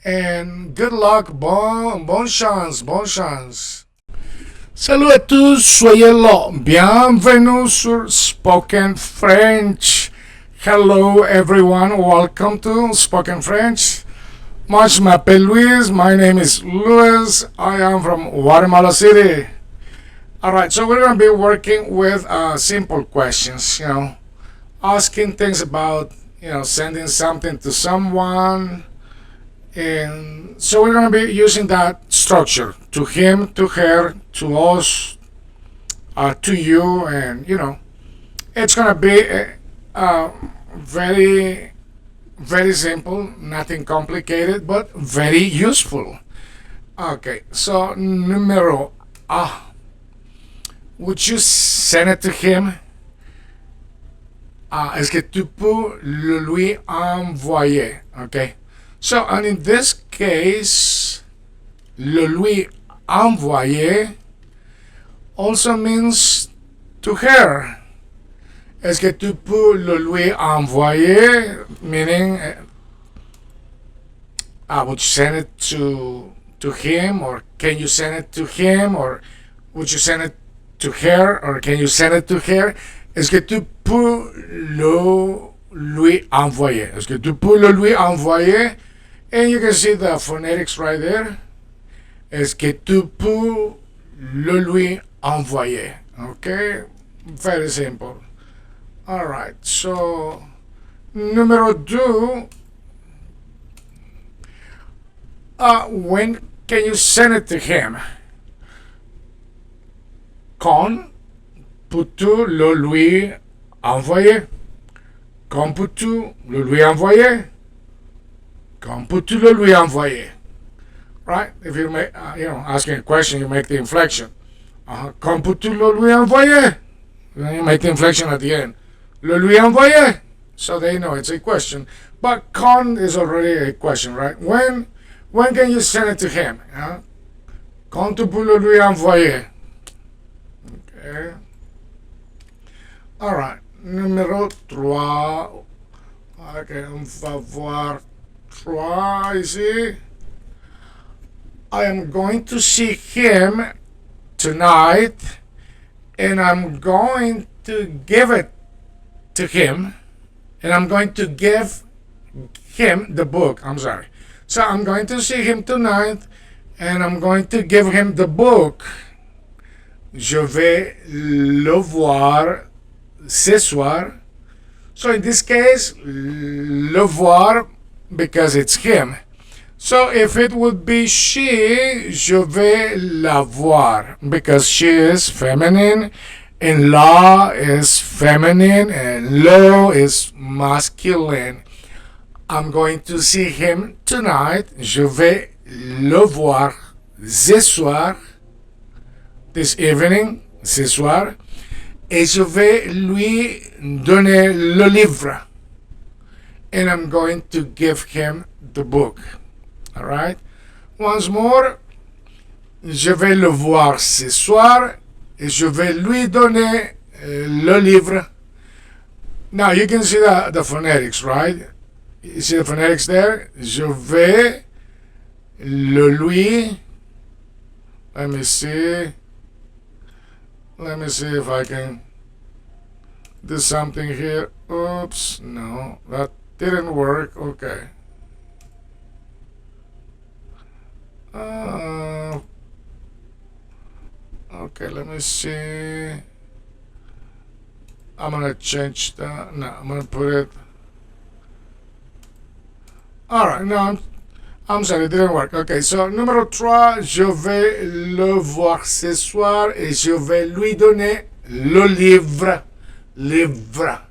and good luck, bon chance. Salut à tous, soyez là, bienvenue sur Spoken French. Hello everyone, welcome to Spoken French. Moi je m'appelle Luis, my name is Luis, I am from Guatemala City. Alright, so we're going to be working with simple questions, asking things about, sending something to someone. And so we're going to be using that structure, to him, to her, to us, to you, and it's going to be very, very simple, nothing complicated, but very useful. Okay, so numéro A. Would you send it to him? Est-ce que tu peux le lui envoyer? Okay. So, and in this case, le lui envoyer also means to her. Est-ce que tu peux le lui envoyer? Meaning, would you send it to him, or can you send it to him, or would you send it to her, or can you send it to her? Est-ce que tu peux le lui envoyer? Est-ce que tu peux le lui envoyer? And you can see the phonetics right there. Est-ce que tu peux le lui envoyer? Okay, very simple. All right, so numéro 2. When can you send it to him? Quand peux-tu le lui envoyer? Quand peux-tu le lui envoyer? Quand peux-tu le lui envoyer? Right? If you make, asking a question, you make the inflection. Quand peux-tu le lui envoyer? Then you make the inflection at the end. Le lui envoyer? So they know it's a question. But quand is already a question, right? When can you send it to him? Huh? Quand tu peux le lui envoyer? Okay. All right. Numéro 3. Okay, on va voir 3 ici. I am going to see him tonight, and I'm going to give it to him, and I'm going to give him the book. I'm sorry. So I'm going to see him tonight, and I'm going to give him the book. Je vais le voir ce soir. So in this case, le voir because it's him. So if it would be she, je vais la voir because she is feminine and la is feminine and lo is masculine. I'm going to see him tonight. Je vais le voir ce soir, this evening, ce soir, et je vais lui donner le livre. And I'm going to give him the book. All right. Once more, je vais le voir ce soir et je vais lui donner le livre. Now you can see the phonetics, right? You see the phonetics there? Je vais le lui. Let me see. Let me see if I can do something here. Oops, no, that didn't work. Okay. Okay, let me see. I'm gonna change that. No, I'm gonna put it. All right, no, I'm sorry, it didn't work. Okay, so numéro 3, je vais le voir ce soir et je vais lui donner le livre. Livre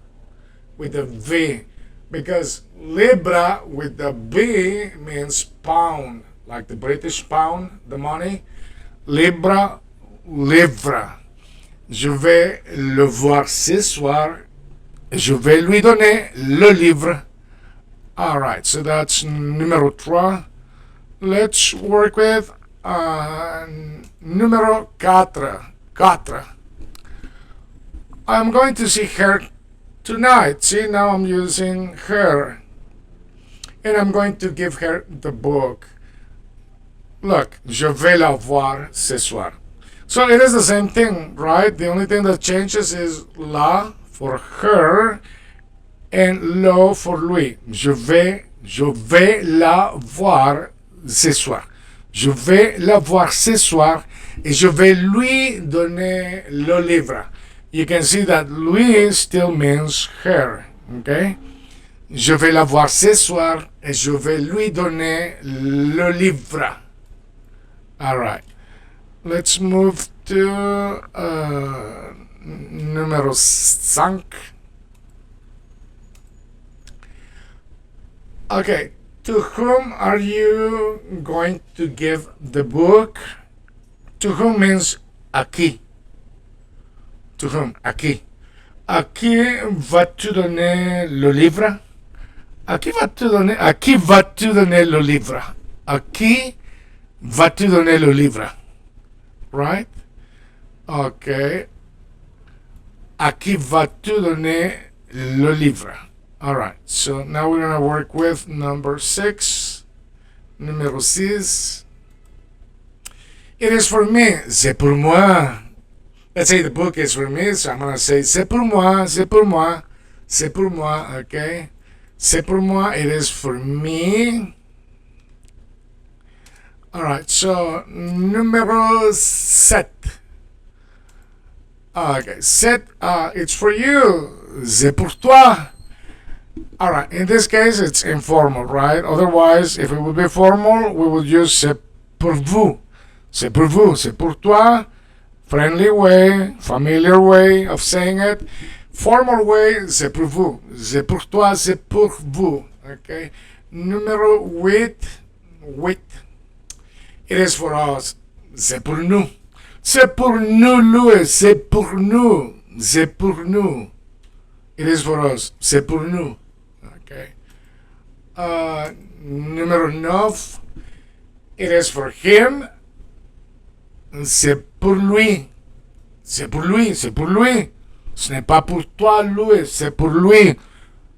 with a V, because libra with the B means pound, like the British pound, the money. Libra, livre. Je vais le voir ce soir et je vais lui donner le livre. All right, so that's numéro 3. Let's work with numéro 4. 4. I'm going to see her tonight. See, now I'm using her. And I'm going to give her the book. Look, je vais la voir ce soir. So it is the same thing, right? The only thing that changes is la for her and lo for lui. Je vais la voir ce soir. Je vais la voir ce soir et je vais lui donner le livre. You can see that lui still means her, okay? Je vais la voir ce soir et je vais lui donner le livre. All right. Let's move to numéro 5. Okay, to whom are you going to give the book? To whom means à qui. To whom? À qui. À qui vas-tu donner le livre? À qui vas-tu donner le livre? À qui vas-tu donner le livre? Right? Okay. À qui vas-tu donner le livre? All right. So now we're going to work with number 6. Numéro 6. It is for me. C'est pour moi. Let's say the book is for me, so I'm going to say c'est pour moi, c'est pour moi, c'est pour moi, okay? C'est pour moi, it is for me. All right, so numéro 7. Okay, 7, it's for you. C'est pour toi. All right, in this case, it's informal, right? Otherwise, if it would be formal, we would use c'est pour vous. C'est pour vous, c'est pour toi. Friendly way, familiar way of saying it. Formal way, c'est pour vous. C'est pour toi, c'est pour vous. Okay. Numéro 8. 8. It is for us. C'est pour nous. C'est pour nous, Louis. C'est pour nous. C'est pour nous. It is for us. C'est pour nous. Okay. Numéro 9. It is for him. C'est pour lui. C'est pour lui. C'est pour lui. Ce n'est pas pour toi, Louis. C'est pour lui.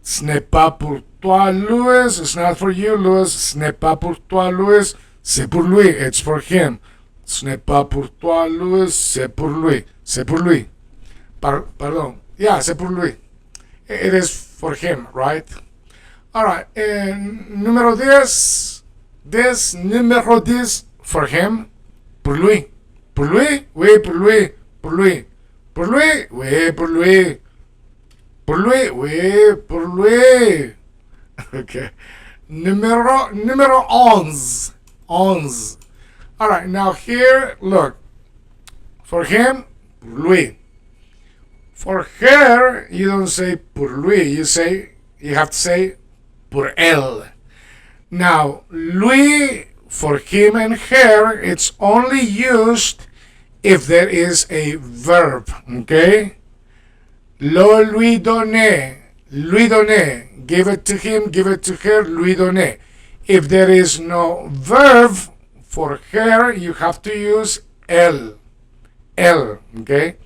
Ce n'est pas pour toi, Louis. It's not for you, Louis. Ce n'est pas pour toi, Louis. C'est pour lui. It's for him. Ce n'est pas pour toi, Louis. C'est pour lui. C'est pour lui. Pardon. Yeah, c'est pour lui. It is for him, right? All right. And número 10. This numéro 10 for him. Pour lui. Pour lui? Oui, pour lui. Pour lui. Pour lui? Oui, pour lui. Pour lui? Oui, pour lui. Okay. Numéro 11. 11. All right. Now here, look. For him, pour lui. For her, you don't say pour lui. You have to say por él. Now, lui, for him and her, it's only used if there is a verb, okay? Lo lui donné, lui donné. Give it to him, give it to her, lui donné. If there is no verb for her, you have to use él. Él, okay?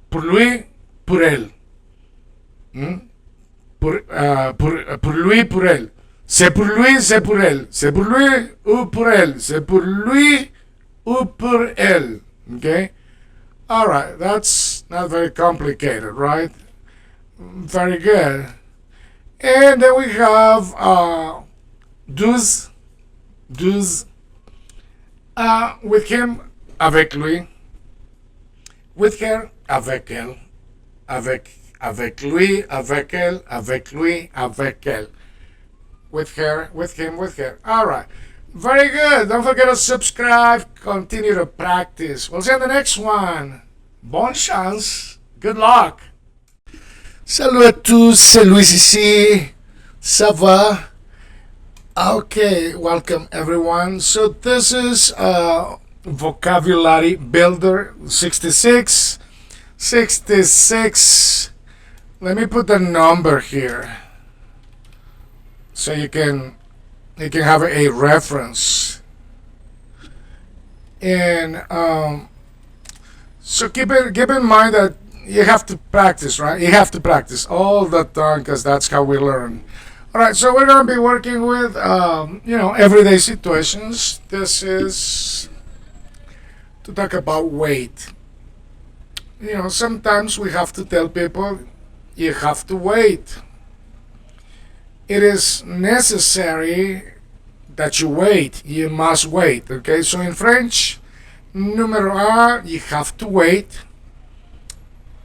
Pour lui, pour elle. Pour lui, pour elle. C'est pour lui, c'est pour elle. C'est pour lui ou pour elle. C'est pour lui ou pour elle. Okay? Alright, that's not very complicated, right? Very good. And then we have douze. Douze. With him, avec lui. With her, avec elle. Avec lui, avec elle, avec lui, avec elle. With her, with him, with her. All right. Very good. Don't forget to subscribe. Continue to practice. We'll see you in the next one. Bonne chance. Good luck. Salut à tous. C'est Louis ici. Ça va? Okay. Welcome, everyone. So this is Vocabulary Builder 66. 66. Let me put the number here so you can have a reference. And so keep in mind that you have to practice, right? You have to practice all the time because that's how we learn. All right, so we're going to be working with everyday situations. This is to talk about weight. Sometimes we have to tell people you have to wait. It is necessary that you wait. You must wait. Okay, so in French, numéro un, you have to wait.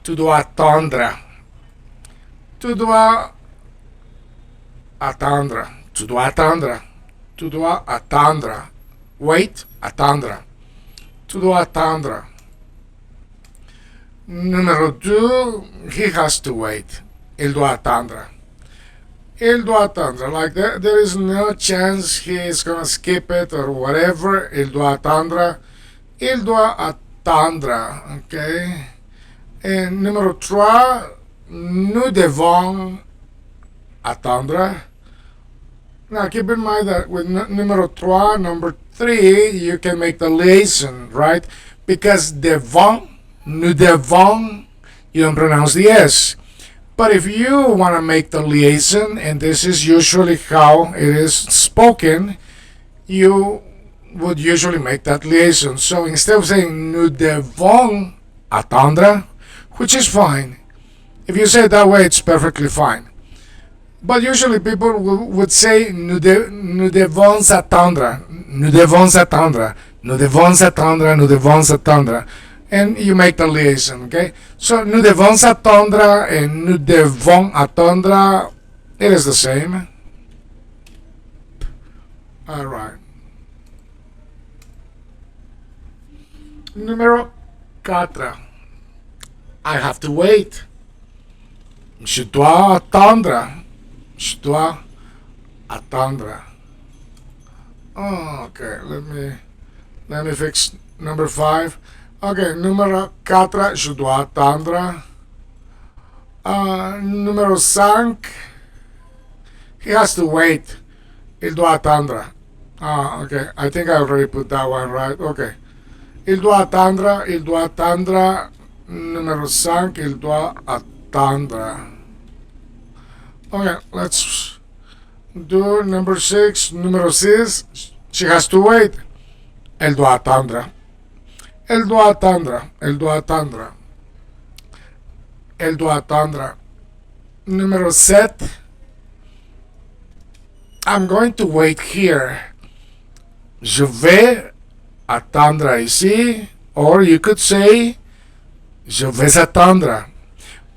Tu dois attendre. Tu dois attendre. Tu dois attendre. Tu dois attendre. Wait, attendre. Tu dois attendre. Numéro 2, he has to wait. Il doit attendre. Il doit attendre. Like there is no chance he is going to skip it or whatever. Il doit attendre. Il doit attendre. Okay? And numéro 3, nous devons attendre. Now keep in mind that with numéro 3, number 3, you can make the liaison, right? Because devons, nous devons, you don't pronounce the S. But if you want to make the liaison, and this is usually how it is spoken, you would usually make that liaison. So instead of saying nous devons attendre, which is fine, if you say it that way, it's perfectly fine. But usually people would say nous devons attendre, nous devons attendre, nous devons attendre, nous devons attendre. And you make the liaison, okay? So, nous devons attendre and nous devons attendre, it is the same. All right. Numéro 4. I have to wait. Je dois attendre. Je dois attendre. Oh, okay, let me fix number 5. Ok, numéro 4, je dois attendre. Numéro 5, he has to wait. Il doit attendre. Okay, I think I already put that one right. Okay. Il doit attendre. Numéro 5, il doit attendre. Okay, let's do number 6. Numéro 6, she has to wait. Elle doit attendre. Elle doit attendre. Elle doit attendre. Elle doit attendre. Numéro 7, I'm going to wait here. Je vais attendre ici. Or you could say, je vais attendre.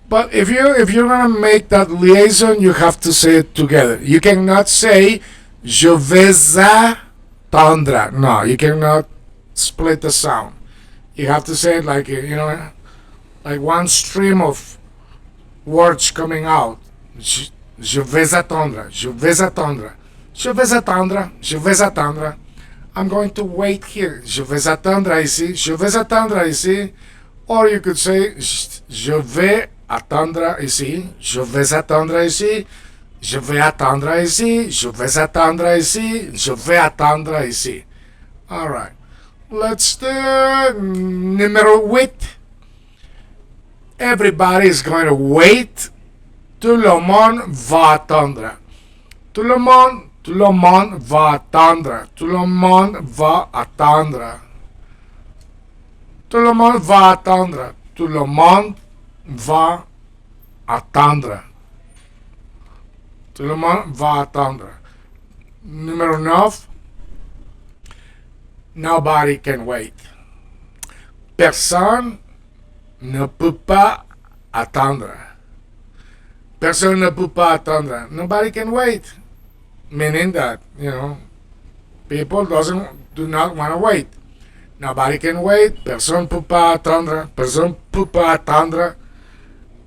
But if you're gonna make that liaison, you have to say it together. You cannot say je vais attendre. No, you cannot split the sound. You have to say it like like one stream of words coming out. Je vais attendre. Je vais attendre. Je vais attendre. Je vais attendre. I'm going to wait here. Je vais attendre ici. Je vais attendre ici. Or you could say je vais attendre ici, je vais attendre ici, je vais attendre ici, je vais attendre ici, je vais attendre ici. All right. Let's do numéro 8. Everybody is going to wait. Tout le monde va attendre. Tout le monde va attendre. Tout le monde va attendre. Tout le monde va attendre. Tout le monde va attendre. Tout le monde va attendre. Numéro 9. Nobody can wait. Personne ne peut pas attendre. Personne ne peut pas attendre. Nobody can wait. Meaning that, people do not want to wait. Nobody can wait. Personne ne peut pas attendre. Personne ne peut pas attendre.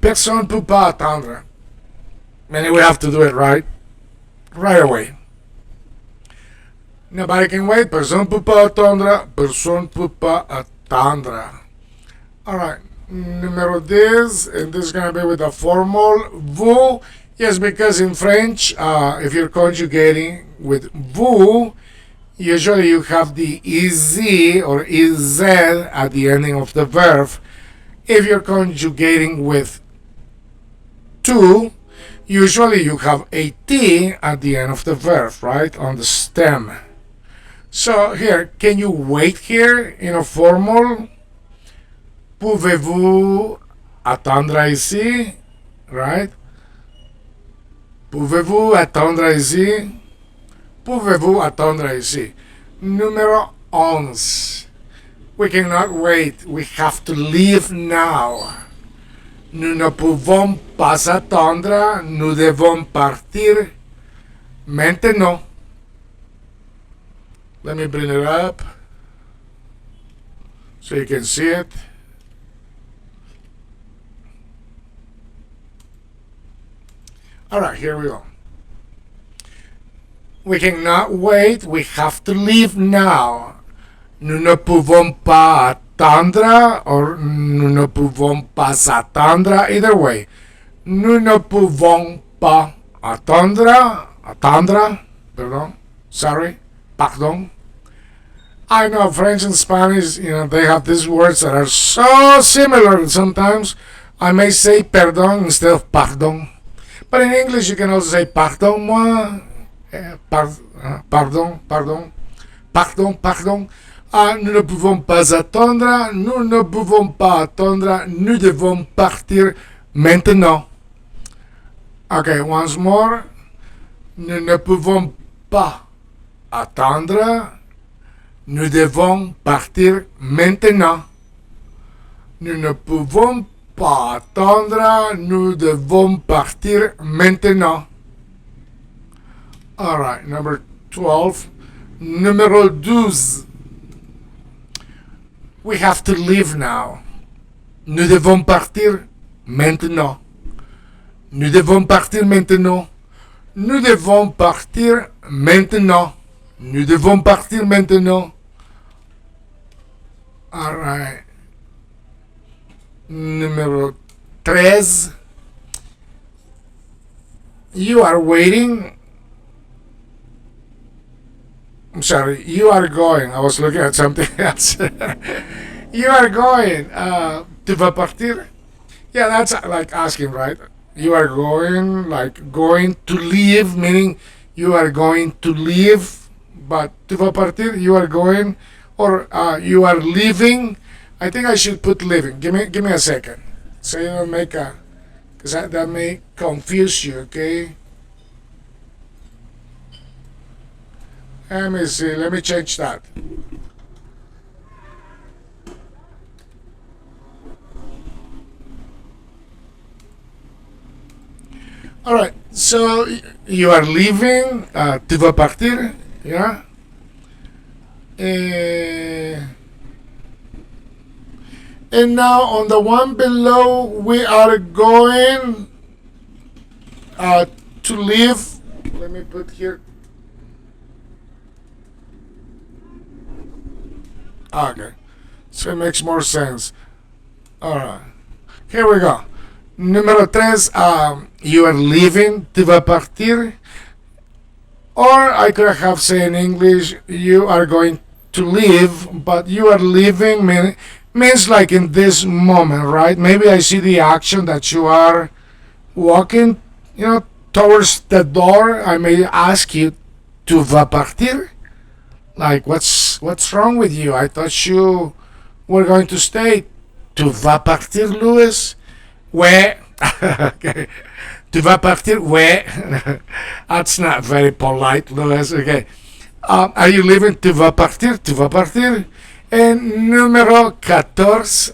Personne ne peut pas attendre. Meaning we have to do it right away. Nobody can wait. Personne ne peut pas attendre. Personne ne peut pas attendre. All right. Numéro 10, and this is going to be with a formal vous. Yes, because in French, if you're conjugating with vous, usually you have the ez or ez at the ending of the verb. If you're conjugating with to, usually you have a t at the end of the verb, right, on the stem. So here, can you wait here in a formal? Pouvez-vous attendre ici, right? Pouvez-vous attendre ici? Pouvez-vous attendre ici? Numéro 11. We cannot wait. We have to leave now. Nous ne pouvons pas attendre. Nous devons partir maintenant. Let me bring it up so you can see it. All right, here we go. We cannot wait. We have to leave now. Nous ne pouvons pas attendre, or nous ne pouvons pas attendre. Either way. Nous ne pouvons pas attendre. Pardon. Sorry. Pardon. I know French and Spanish, they have these words that are so similar. Sometimes I may say perdón instead of pardon. But in English, you can also say pardon-moi, pardon. Nous ne pouvons pas attendre, nous ne pouvons pas attendre, nous devons partir maintenant. Okay, once more. Nous ne pouvons pas attendre, nous devons partir maintenant. Nous ne pouvons pas attendre, nous devons partir maintenant. All right, number 12. Numéro 12. We have to leave now. Nous devons partir maintenant. Nous devons partir maintenant. Nous devons partir maintenant. Nous devons partir maintenant. All right. Número tres. You are waiting. I'm sorry. You are going. I was looking at something else. You are going. Tu vas partir? Yeah, that's like asking, right? You are going, like going to leave, meaning you are going to leave. But tu vas partir, you are going, or you are leaving. I think I should put leaving. Give me a second, so you don't make a, because that may confuse you. Okay. Let me see. Let me change that. All right. So you are leaving. Tu vas partir. Yeah. And now on the one below, we are going to leave. Let me put here. Okay. So it makes more sense. All right. Here we go. Número tres, you are leaving, tu vas partir. Or I could have said in English, you are going to leave, but you are leaving means like in this moment, right? Maybe I see the action that you are walking, towards the door. I may ask you, tu vas partir? Like, what's wrong with you? I thought you were going to stay. Tu vas partir, Louis? Where? Okay. Tu vas partir? Where? That's not very polite, Louis. Okay. Are you leaving? Tu vas partir? Tu vas partir? And número 14.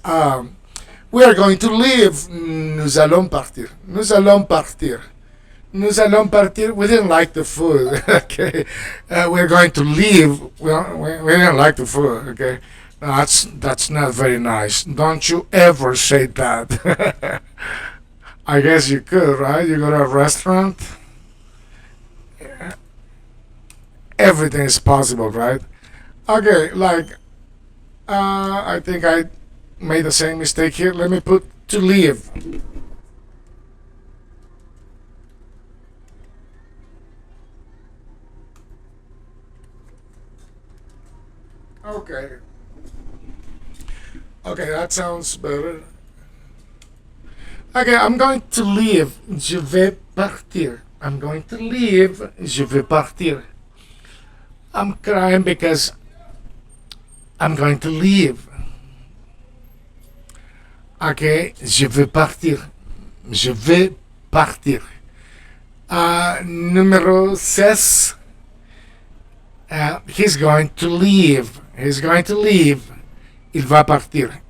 We are going to leave. Nous allons partir. Nous allons partir. Nous allons partir. We didn't like the food. Okay. We're going to leave. We didn't like the food. Okay. No, that's not very nice. Don't you ever say that. I guess you could, right? You go to a restaurant. Everything is possible, right? Okay, like I think I made the same mistake here. Let me put to leave. Okay. Okay, that sounds better. Okay, I'm going to leave. Je vais partir. I'm going to leave. Je vais partir. I'm crying because I'm going to leave. Okay, je vais partir. Je vais partir. Número 6. He's going to leave. He's going to leave. Il va partir.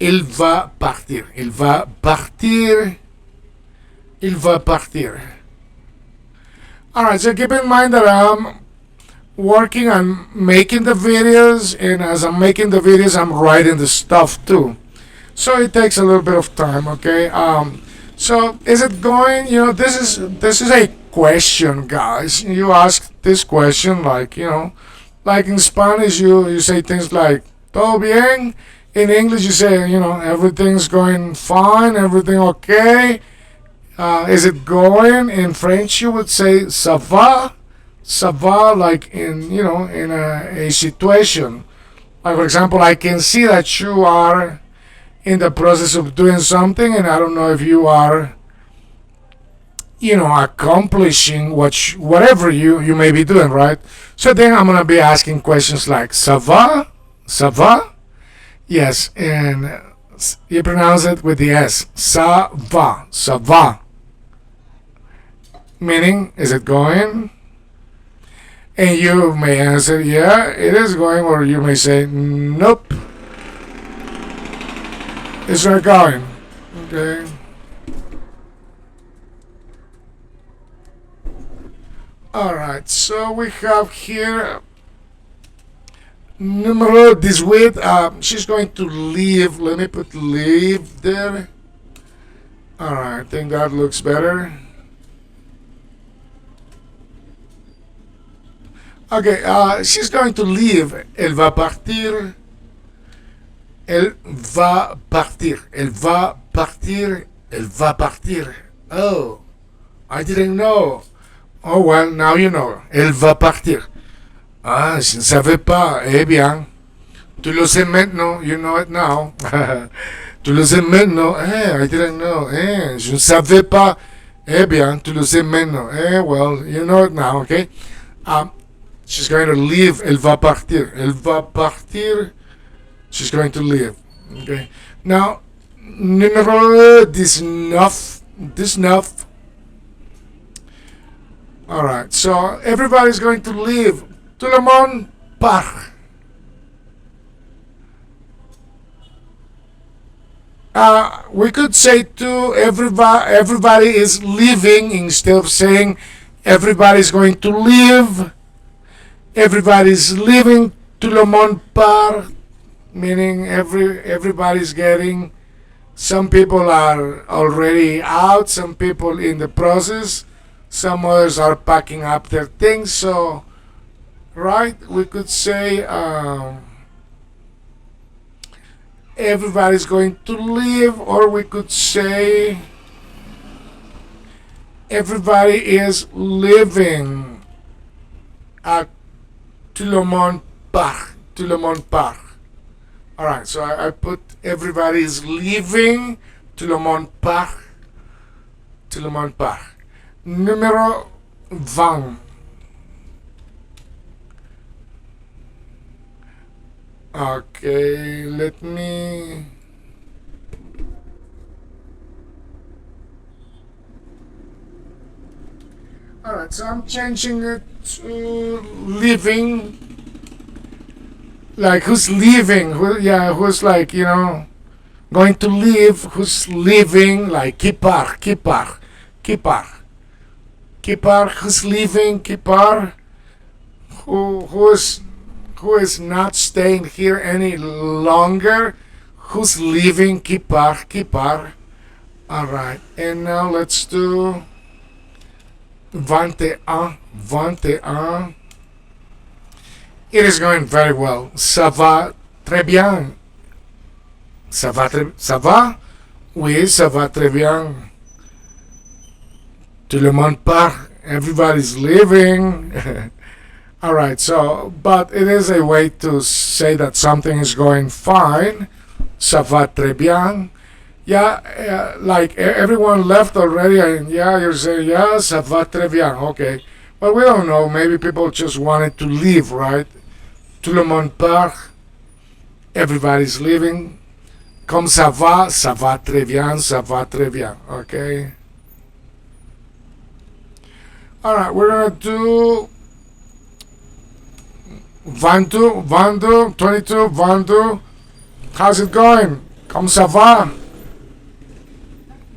Il va partir. Il va partir. Il va partir. Alright, so keep in mind that I'm working on making the videos, and as I'm making the videos, I'm writing the stuff too. So it takes a little bit of time, okay? So is it going, this is a question, guys. You ask this question like, like in Spanish you say things like todo bien. In English you say, everything's going fine, everything okay. Is it going? In French you would say ça va. Ça va, like in, in a situation. Like for example, I can see that you are in the process of doing something, and I don't know if you are, accomplishing whatever you may be doing, right? So then I'm gonna be asking questions like ça va? Ça va? Yes, and you pronounce it with the S. Ça va. Ça va. Meaning, is it going? And you may answer, yeah, it is going, or you may say, nope, it's not going. Okay. Alright, so we have here numero 18. She's going to leave. Let me put leave there. Alright, I think that looks better. Okay, she's going to leave. Elle va partir. Elle va partir. Elle va partir. Elle va partir. Oh, I didn't know. Oh well, now you know. Elle va partir. Ah, je ne savais pas. Eh bien, tu le sais maintenant. You know it now. Tu le sais maintenant. I didn't know. Je ne savais pas. Eh bien, tu le sais maintenant. Well, you know it now, okay? She's going to leave. Elle va partir. Elle va partir. She's going to leave. Okay. Now, numéro 19. 19. Alright, so everybody's going to leave. Tout le monde part. We could say too, everybody is leaving instead of saying everybody's going to leave. Everybody's leaving. Tout le monde part. Meaning everybody's getting. Some people are already out. Some people in the process. Some others are packing up their things. So, right, we could say everybody's going to leave, or we could say everybody is leaving. Tout le monde part. Tout le monde part. Alright, so I put everybody is leaving. Tout le monde part. Tout le monde part. Numéro 20. Okay, let me. Alright, so I'm changing it to leaving. Like who's leaving? Who's like, going to leave? Who's leaving? Like qui part, qui part, qui part, qui part. Who's leaving? Qui part. Who is not staying here any longer? Who's leaving? Qui part, qui part. All right, and now let's do 21, 21. It is going very well. Ça va très bien. Ça va? Oui, ça va très bien. Tout le monde part. Everybody's leaving. All right, so, but it is a way to say that something is going fine. Ça va très bien. Yeah, like everyone left already, and you're saying, yeah, ça va très bien. Okay. But we don't know. Maybe people just wanted to leave, right? Tout le monde part. Everybody's leaving. Comme ça va très bien, ça va très bien. Okay. All right, we're gonna do 22, 22. How's it going? Comme ça va?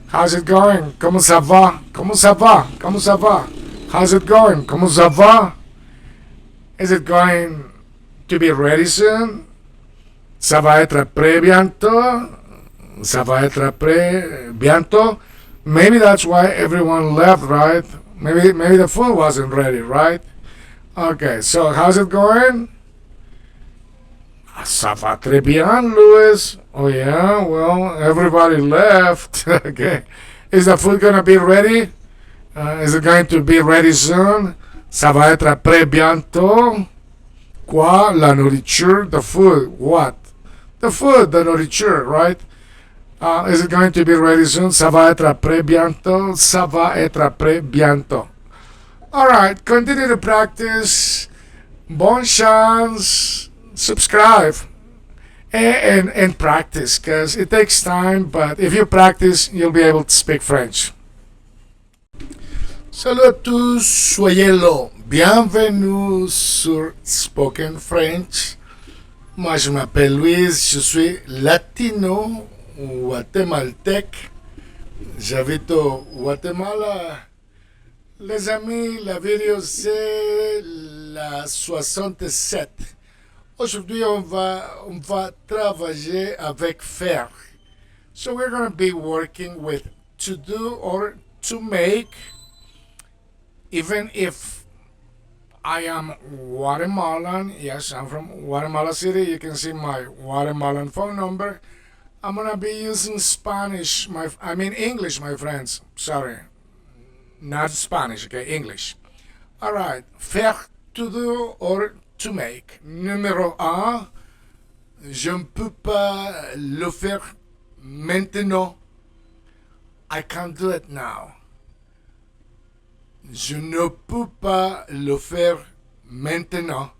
How's it going? Comment ça va? Comment ça va? Comment ça va? How's it going? Comment ça va? Is it going to be ready soon? Ça va être prêt bientôt? Ça va être prêt bientôt? Maybe that's why everyone left, right? Maybe the food wasn't ready, right? Okay, so how's it going? Ça va très bien, Louis. Oh yeah, well, everybody left. Okay. Is the food going to be ready? Is it going to be ready soon? Ça va être prêt bientôt? Quoi? La nourriture? The food. What? The food, the nourriture, right? Is it going to be ready soon? Ça va être prêt bientôt? Ça va être prêt bientôt. Alright, continue to practice. Bonne chance. Subscribe. And practice, because it takes time, but if you practice, you'll be able to speak French. Salut à tous, soyez là. Bienvenue sur Spoken French. Moi, je m'appelle Luis, je suis latino, guatémaltèque. J'habite au Guatemala. Les amis, la vidéo c'est la 67. Aujourd'hui, on va travailler avec faire. So we're going to be working with to do or to make, even if I am Guatemalan. Yes, I'm from Guatemala City. You can see my Guatemalan phone number. I'm gonna be using Spanish, I mean English, my friends. Sorry, not Spanish. Okay, English. All right. Faire, to do or to make. Numéro un. Je ne peux pas le faire maintenant. I can't do it now. Je ne peux pas le faire maintenant.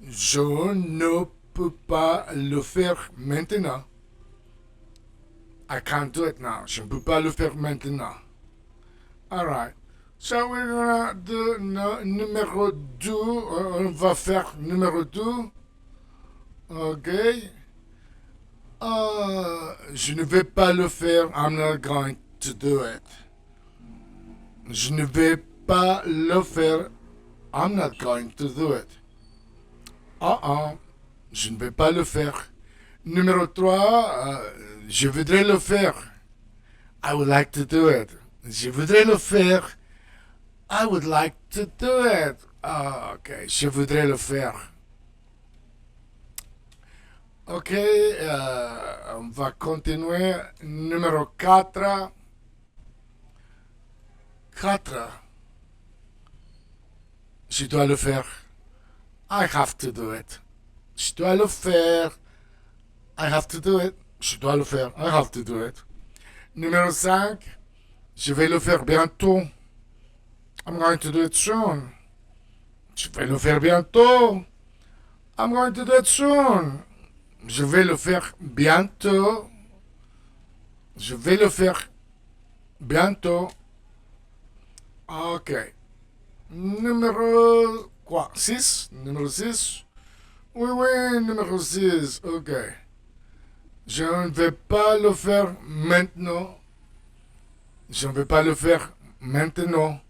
Je ne peux pas le faire maintenant. I can't do it now. Je ne peux pas le faire maintenant. Alright. So we're gonna do numéro 2. On va faire numéro 2. Ok. Je ne vais pas le faire. I'm not going to do it. Je ne vais pas le faire. I'm not going to do it. Je ne vais pas le faire. Numéro 3, je voudrais le faire. I would like to do it. Je voudrais le faire. I would like to do it. Ok, je voudrais le faire. Ok, on va continuer. Numéro 4. 4. Je dois le faire. I have to do it. Je dois le faire. I have to do it. Je dois le faire. I have to do it. Numéro 5. Je vais le faire bientôt. I'm going to do it soon. Je vais le faire bientôt. I'm going to do it soon. Je vais le faire bientôt. Je vais le faire bientôt. Ok. Numéro quoi? 6? Numéro 6? Oui, oui, numéro 6. Ok. Je ne vais pas le faire maintenant. Je ne vais pas le faire maintenant.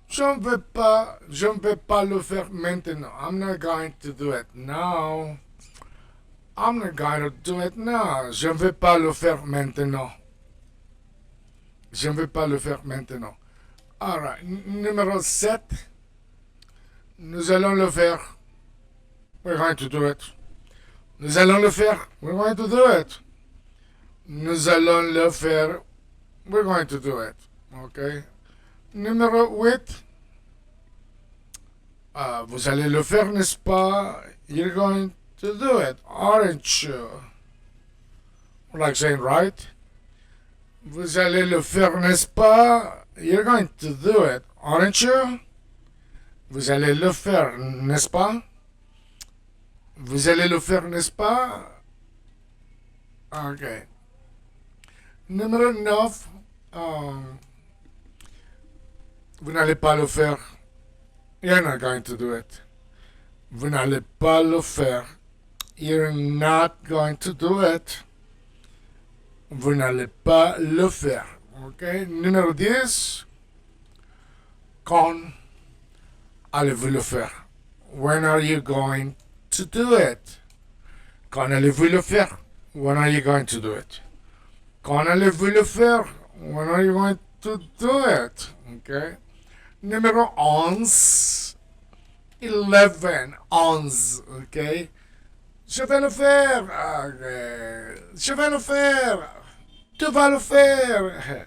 Je ne vais pas le faire maintenant. I'm not going to do it now. I'm not going to do it now. Je ne vais pas le faire maintenant. Je ne vais pas le faire maintenant. Alright. Numéro 7. Nous allons le faire. We're going to do it. Nous allons le faire. We're going to do it. Nous allons le faire. We're going to do it. Okay. Numéro 8. Vous allez le faire, n'est-ce pas? You're going to do it, aren't you? Like saying, right? Vous allez le faire, n'est-ce pas? You're going to do it, aren't you? Vous allez le faire, n'est-ce pas? Vous allez le faire, n'est-ce pas? Ok. Numéro 9. Vous n'allez pas le faire. You're not going to do it. Vous n'allez pas le faire. You're not going to do it. Vous n'allez pas le faire. Ok. Numéro 10. Quand allez-vous le faire? When are you going to do it? Quand allez-vous le faire? When are you going to do it? Quand allez-vous le faire? When are you going to do it? Okay. Numéro 11. 11. 11. Okay. Je vais le faire. Okay. Je vais le faire. Tu vas le faire.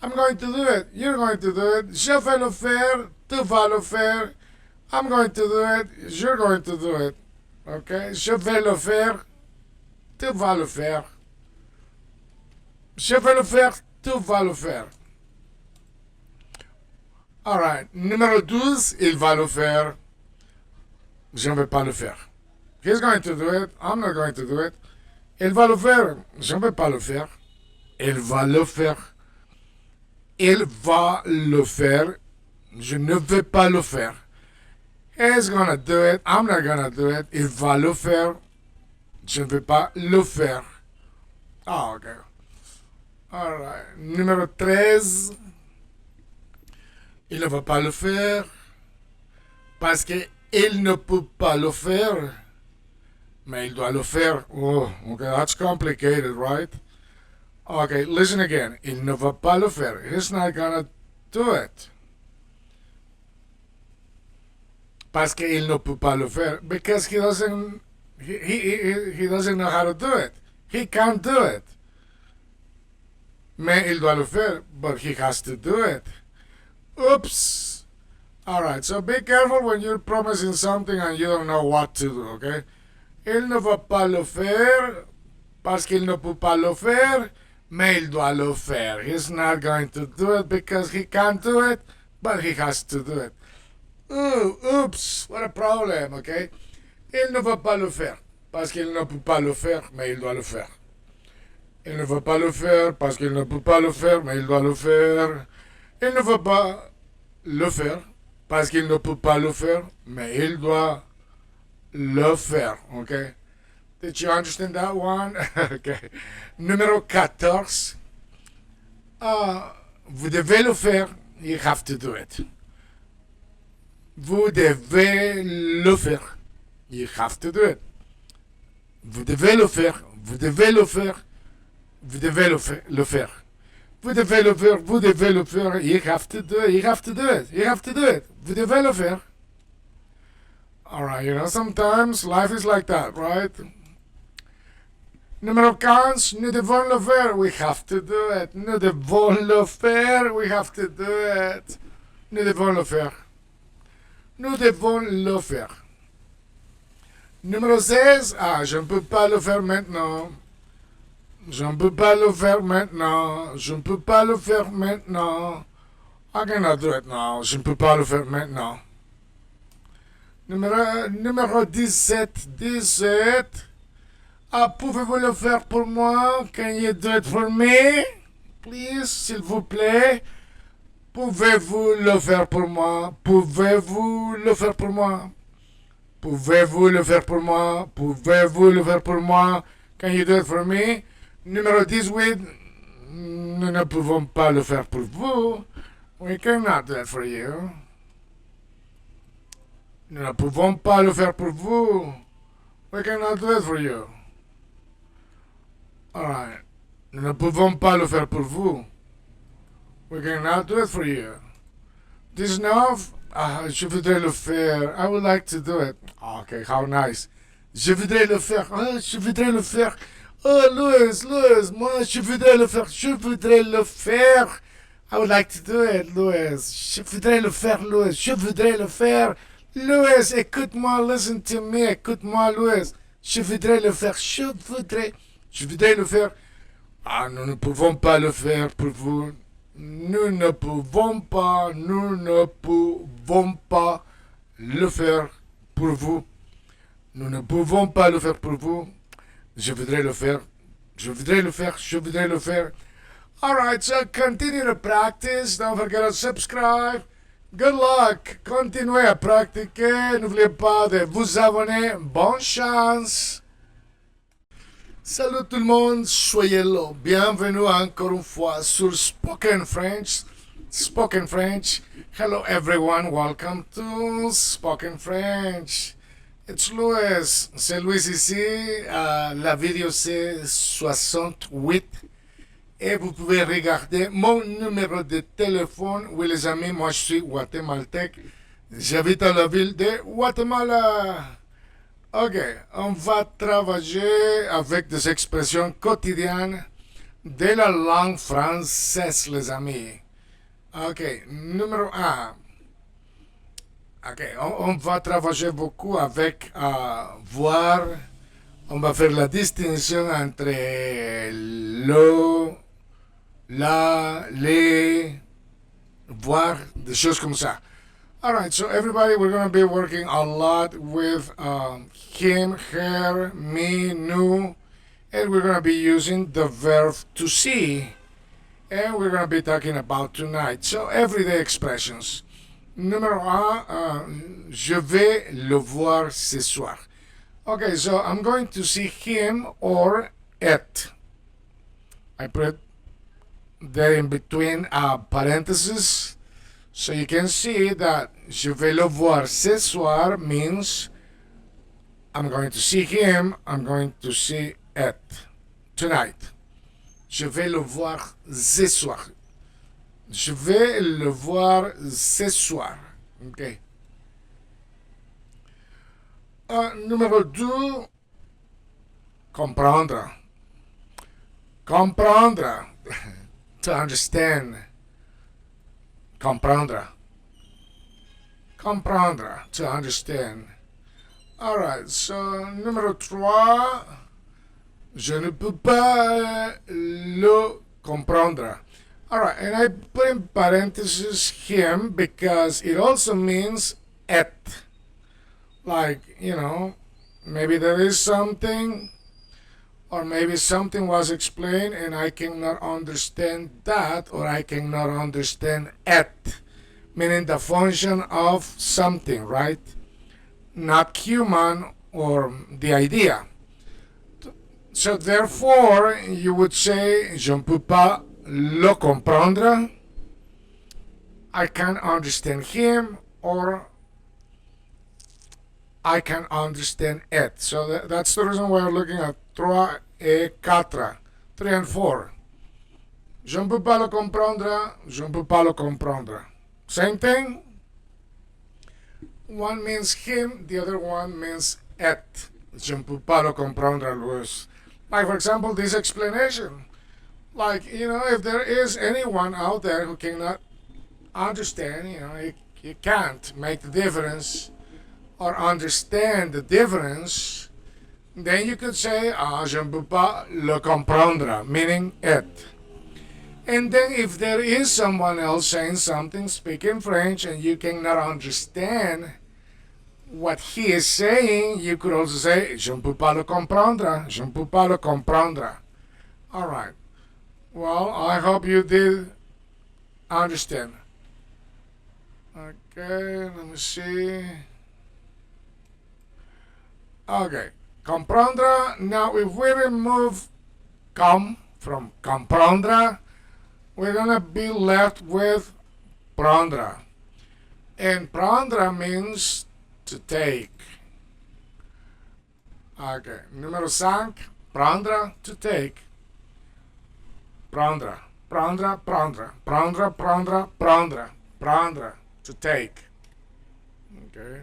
I'm going to do it. You're going to do it. Je vais le faire. Tu vas le faire. I'm going to do it. You're going to do it. Okay. Je vais le faire. Tu vas le faire. Je vais le faire. Tu vas le faire. Alright. Numéro 12. Il va le faire. Je ne vais pas le faire. He's going to do it. I'm not going to do it. Il va le faire. Je ne vais pas le faire. Il va le faire. Il va le faire. Je ne vais pas le faire. He's gonna do it. I'm not gonna do it. Il va le faire. Je ne vais pas le faire. Ah, ok. Alright. Numéro 13. Il ne va pas le faire. Parce qu'il ne peut pas le faire. Mais il doit le faire. Oh, okay. That's complicated, right? Okay, listen again. Il ne va pas le faire. He's not gonna do it. Parce qu'il ne peut pas le faire. Because he doesn't know how to do it. He can't do it. Mais il doit le faire, but he has to do it. Oops. Alright, so be careful when you're promising something and you don't know what to do, okay? Il ne va pas le faire parce qu'il ne peut pas le faire, mais il doit le faire. He's not going to do it because he can't do it, but he has to do it. Ooh, oops, what a problem, okay? Il ne va pas le faire parce qu'il ne peut pas le faire, mais il doit le faire. Il ne va pas le faire parce qu'il ne peut pas le faire, mais il doit le faire. Il ne va pas le faire parce qu'il ne peut pas le faire, mais il doit le faire, okay? Did you understand that one? Okay. Numéro 14. Vous devez le faire. You have to do it. Vous devez le faire. You have to do it. Vous devez le faire. Vous devez le faire. Vous devez le faire. Vous devez le faire. Vous devez le faire. You have to do it. You have to do it. You have to do it. Vous devez le faire. Alright, you know, sometimes life is like that, right? Numéro 15, nous devons le faire. We have to do it. Nous devons le faire. We have to do it. Nous devons le faire. Nous devons le faire. Numéro 16, je ne peux pas le faire maintenant. Je ne peux pas le faire maintenant. Je ne peux pas le faire maintenant. I cannot do it now. Je ne peux pas le faire maintenant. Numéro 17. Pouvez-vous le faire pour moi? Can you do it for me? Please, s'il vous plaît. Pouvez-vous le faire pour moi? Pouvez-vous le faire pour moi? Pouvez-vous le faire pour moi? Pouvez-vous le faire pour moi? Can you do it for me? Numéro 18. Nous ne pouvons pas le faire pour vous. We cannot do it for you. Nous ne pouvons pas le faire pour vous. We cannot do it for you. Alright. Nous ne pouvons pas le faire pour vous. We cannot do it for you. 19. Je voudrais le faire. I would like to do it. Okay, how nice. Je voudrais le faire. Je voudrais le faire. Oh, Louis, moi, je voudrais le faire. Je voudrais le faire. I would like to do it, Louis. Je voudrais le faire, Louis. Je voudrais le faire. Louis, écoute-moi, listen to me. Écoute-moi, Louis. Je voudrais le faire. Je voudrais le faire. Nous ne pouvons pas le faire pour vous. Nous ne pouvons pas le faire pour vous. Nous ne pouvons pas le faire pour vous. Je voudrais le faire. Je voudrais le faire. Alright, so continue to practice. Don't forget to subscribe. Good luck. Continuez à pratiquer. N'oubliez pas de vous abonner. Bonne chance. Salut tout le monde, soyez là. Bienvenue encore une fois sur Spoken French. Spoken French. Hello everyone, welcome to Spoken French. It's Louis. C'est Louis ici. La vidéo c'est 68. Et vous pouvez regarder mon numéro de téléphone. Oui les amis, moi je suis guatémaltèque. J'habite à la ville de Guatemala. Ok, on va travailler avec des expressions quotidiennes de la langue française, les amis. Ok, numéro 1. Ok, on va travailler beaucoup avec voir. On va faire la distinction entre le, la, les, voir, des choses comme ça. Alright, so everybody, we're going to be working a lot with him, her, me, nous, and we're going to be using the verb to see, and we're going to be talking about tonight. So, everyday expressions. Numéro 1, je vais le voir ce soir. Okay, so I'm going to see him or it. I put that in between parentheses. So you can see that je vais le voir ce soir means I'm going to see him, I'm going to see it tonight. Je vais le voir ce soir. Je vais le voir ce soir. Okay. Numéro 2, comprendre. Comprendre. To understand. Comprendre. Comprendre. To understand. Alright, so numéro 3, je ne peux pas le comprendre. Alright, and I put in parentheses him because it also means et. Like, maybe there is something, or maybe something was explained and I cannot understand that, or I cannot understand it, meaning the function of something, right? Not human or the idea. So therefore, you would say, je ne peux pas le comprendre, I can't understand him, or I can understand it. So that's the reason why we're looking at 3 et 4, 3 and 4. Je ne peux pas le comprendre, je ne peux pas le comprendre. Same thing. One means him, the other one means it. Je ne peux pas le comprendre, Luis. Like, for example, this explanation. Like, if there is anyone out there who cannot understand, you can't make the difference or understand the difference, then you could say, je ne peux pas le comprendre, meaning it. And then if there is someone else saying something, speaking French, and you cannot understand what he is saying, you could also say, je ne peux pas le comprendre, je ne peux pas le comprendre. All right. Well, I hope you did understand. Okay, let me see. Okay, comprendre. Now, if we remove com from comprendre, we're gonna be left with prendre. And prendre means to take. Okay, numéro 5, prendre, to take. Prendre, prendre, prendre, prendre, prendre, prendre, prendre, to take. Okay.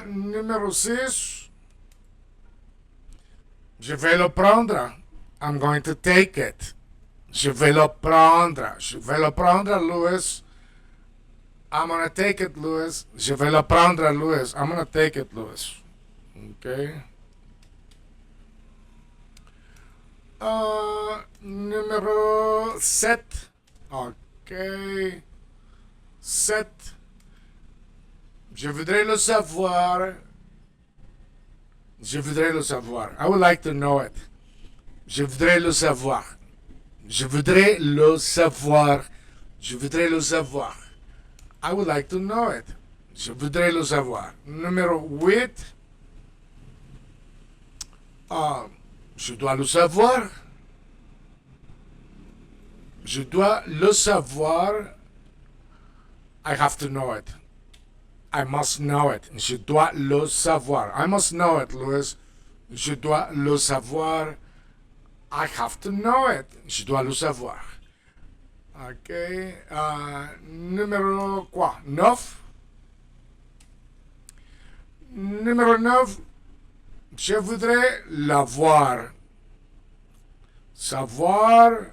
Numéro 6, je vais le prendre. I'm going to take it. Je vais le prendre. Je vais le prendre, Louis. I'm going to take it, Louis. Je vais le prendre, Louis. I'm going to take it, Louis. Okay. Numéro 7. Okay. 7. Je voudrais le savoir. Je voudrais le savoir. I would like to know it. Je voudrais le savoir. Je voudrais le savoir. Je voudrais le savoir. I would like to know it. Je voudrais le savoir. Numéro 8. Je dois le savoir. Je dois le savoir. I have to know it. I must know it. Je dois le savoir. I must know it, Louis. Je dois le savoir. I have to know it. Je dois le savoir. Ok. Numéro quoi? 9. Numéro 9. Je voudrais l'avoir. Savoir.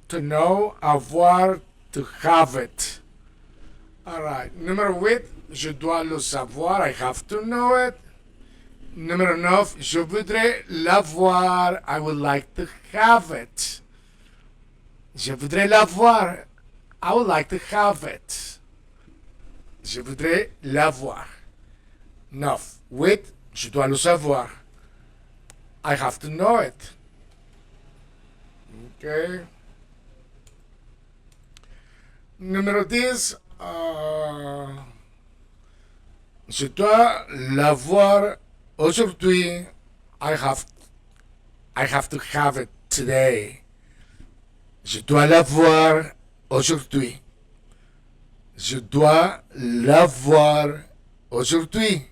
To know. Avoir. To have it. Alright. Numéro 8. Je dois le savoir. I have to know it. Numéro 9. Je voudrais l'avoir. I would like to have it. Je voudrais l'avoir. I would like to have it. Je voudrais l'avoir. 9. 8. Je dois le savoir. I have to know it. Okay. Numéro 10. Je dois l'avoir aujourd'hui. I have to have it today. Je dois l'avoir aujourd'hui. Je dois l'avoir aujourd'hui.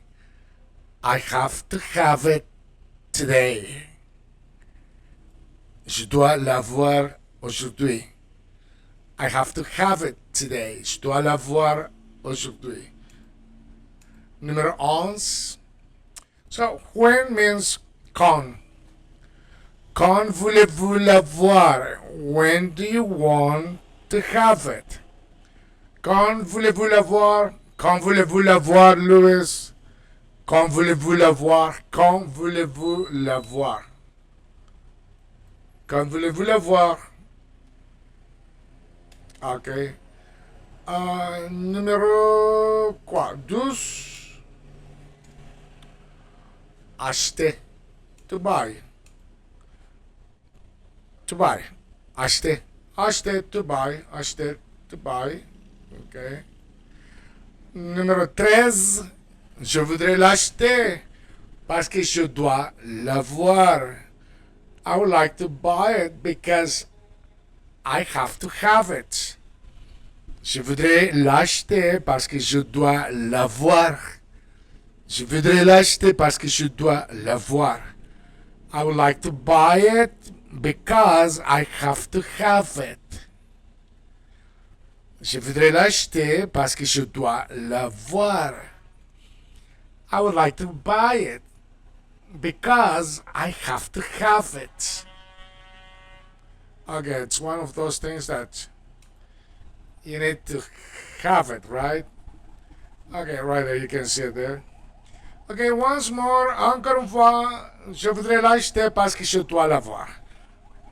I have to have it today. Je dois l'avoir aujourd'hui. I have to have it today. Je dois l'avoir aujourd'hui. Numero 11. So, when means quand. Quand voulez-vous l'avoir? When do you want to have it? Quand voulez-vous l'avoir? Quand voulez-vous l'avoir, Louis? Quand voulez-vous l'avoir? Quand voulez-vous l'avoir? Quand voulez-vous l'avoir? Ok. Numéro quoi? 12. Acheter. To buy. To buy. Acheter. Acheter, to buy. Acheter, to buy. Ok. Numéro 13. Je voudrais l'acheter parce que je dois l'avoir. I would like to buy it because I have to have it. Je voudrais l'acheter parce que je dois l'avoir. Je voudrais l'acheter parce que je dois l'avoir. I would like to buy it because I have to have it. Je voudrais l'acheter parce que je dois l'avoir. I would like to buy it because I have to have it. Okay, it's one of those things that you need to have it, right? Okay, right there, you can see it there. Okay, once more, encore une fois, je voudrais l'acheter parce que je dois l'avoir.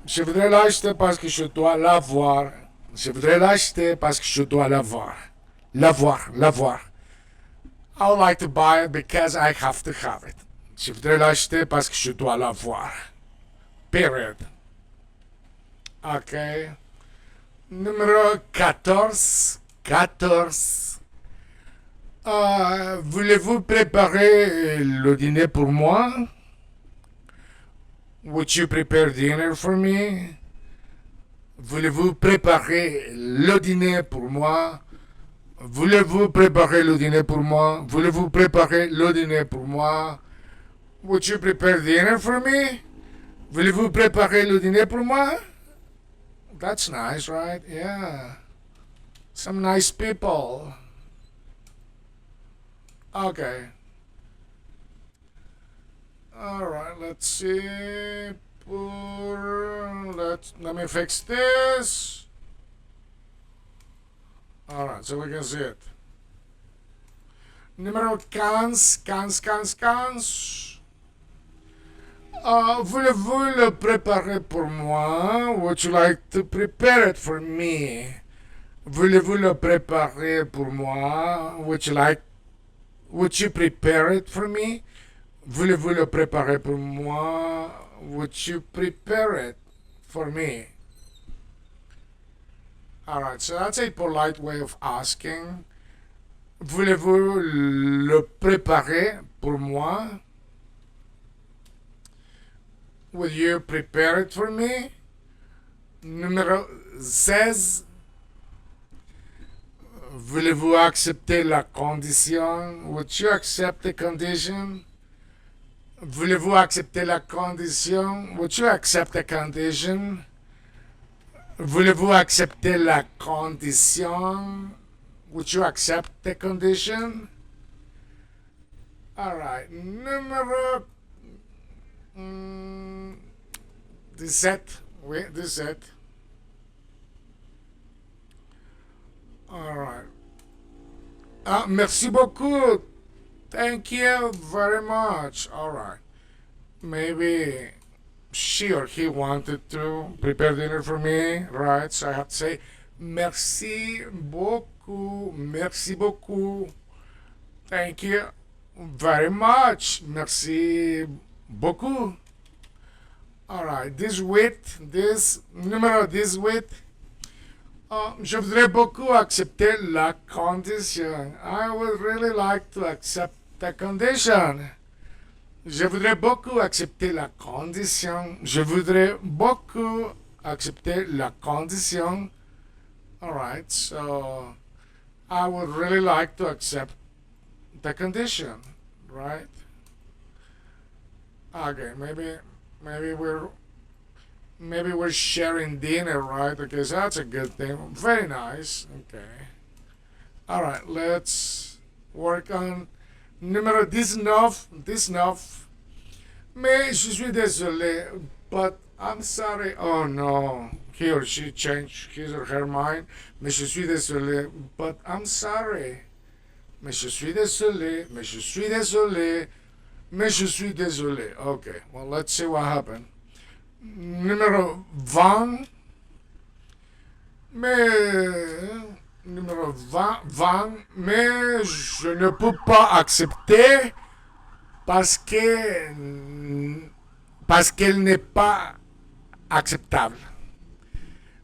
Je voudrais l'acheter parce que je dois l'avoir. Je voudrais l'acheter parce que je dois l'avoir. L'avoir, l'avoir. I would like to buy it because I have to have it. Je voudrais l'acheter parce que je dois l'avoir. Period. Ok. Numéro 14. 14. Voulez-vous préparer le dîner pour moi? Would you prepare dinner for me? Voulez-vous préparer le dîner pour moi? Voulez-vous préparer le dîner pour moi? Voulez-vous préparer le dîner pour moi? Would you prepare dinner for me? Voulez-vous préparer le dîner pour moi? That's nice, right? Yeah. Some nice people. Okay. Alright, let's see. Let me fix this. Alright, so we can see it. Numéro 15. Voulez-vous le préparer pour moi? Would you like to prepare it for me? Voulez-vous le préparer pour moi? Would you prepare it for me? Voulez-vous le préparer pour moi? Would you prepare it for me? Alright, so that's a polite way of asking. Voulez-vous le préparer pour moi? Will you prepare it for me? Numéro 16. Voulez-vous accepter la condition? Would you accept the condition? Voulez-vous accepter la condition? Would you accept the condition? Voulez-vous accepter la condition? Would you accept the condition? Alright, numéro 17. Oui, 17. Alright. Merci beaucoup. Thank you very much. Alright. Maybe she or he wanted to prepare dinner for me, right? So I have to say, merci beaucoup. Merci beaucoup. Thank you very much. Merci beaucoup. Alright, this numéro 18. Je voudrais beaucoup accepter la condition. I would really like to accept the condition. Je voudrais beaucoup accepter la condition. Je voudrais beaucoup accepter la condition. Alright, so I would really like to accept the condition, right? Okay, maybe we're sharing dinner, right? Okay, so that's a good thing. Very nice. Okay. All right, let's work on Numéro 19, 19. Mais je suis désolé, but I'm sorry. Oh no. He or she changed his or her mind. Mais je suis désolé, but I'm sorry. Mais je suis désolé, mais je suis désolé, mais je suis désolé. Okay, well, let's see what happened. Numéro 20. Mais. Numéro 20, 20. Mais je ne peux pas accepter parce que. Parce qu'elle n'est pas acceptable.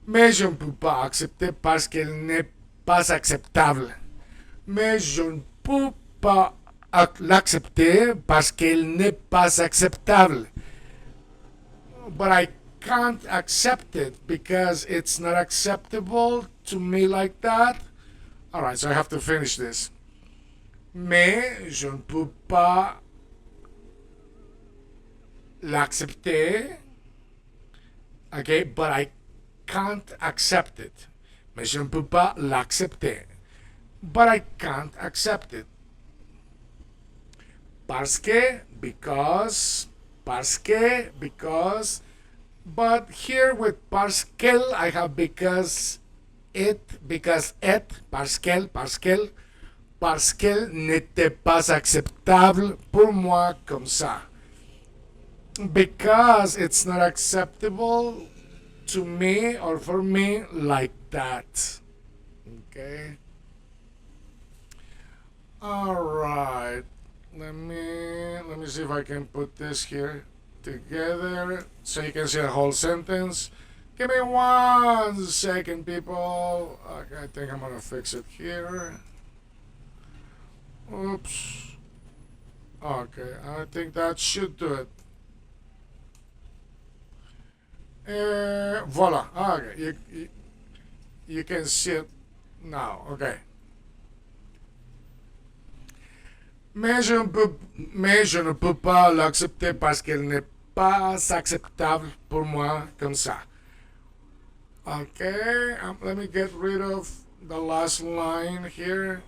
Mais je ne peux pas accepter parce qu'elle n'est pas acceptable. Mais je ne peux pas l'accepter parce qu'elle n'est pas acceptable. But I can't accept it because it's not acceptable to me like that. Alright, so I have to finish this. Mais je ne peux pas l'accepter. Okay, but I can't accept it. Mais je ne peux pas l'accepter. But I can't accept it. Parce que, because. But here with parce qu'elle, I have because it, parce qu'elle n'était pas acceptable pour moi comme ça. Because it's not acceptable to me or for me like that. Okay. All right. Let me see if I can put this here together so you can see the whole sentence. Give me 1 second, people. Okay, I think I'm gonna fix it here. Oops. Okay, I think that should do it. Voila. Okay, you can see it now. Okay. Mais je ne peux pas l'accepter parce qu'elle n'est pas acceptable pour moi comme ça. Okay, let me get rid of the last line here.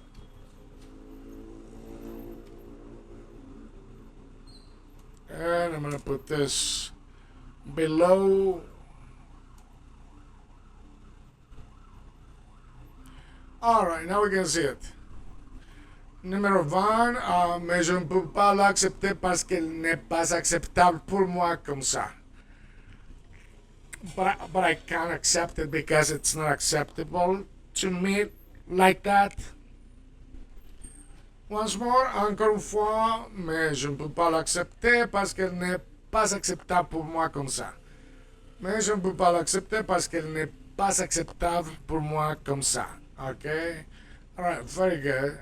And I'm going to put this below. Alright, now we can see it. Numéro 20, mais je ne peux pas l'accepter parce qu'elle n'est pas acceptable pour moi comme ça. But I can't accept it because it's not acceptable to me like that. Once more, encore une fois, mais je ne peux pas l'accepter parce qu'elle n'est pas acceptable pour moi comme ça. Mais je ne peux pas l'accepter parce qu'elle n'est pas acceptable pour moi comme ça. Okay? Alright, very good.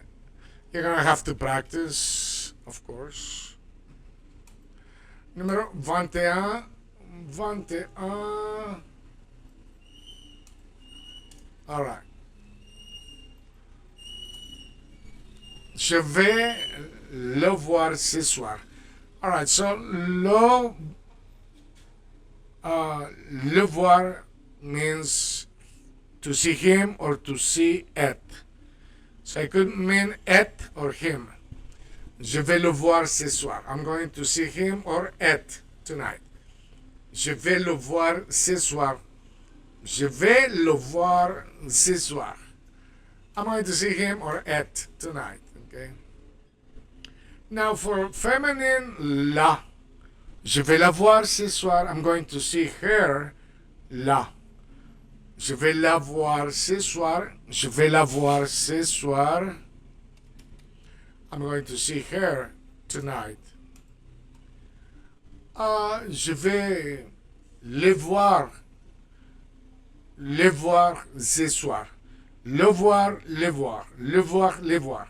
You're gonna have to practice, of course. Numéro 21. 21. Alright. Je vais le voir ce soir. Alright, so le voir means to see him or to see it. So it could mean it or him. Je vais le voir ce soir. I'm going to see him or it tonight. Je vais le voir ce soir. Je vais le voir ce soir. I'm going to see him or it tonight. Okay. Now for feminine, la. Je vais la voir ce soir. I'm going to see her, la. Je vais la voir ce soir. Je vais la voir ce soir. I'm going to see her tonight. Je vais le voir. Le voir ce soir. Le voir, le voir. Le voir, le voir.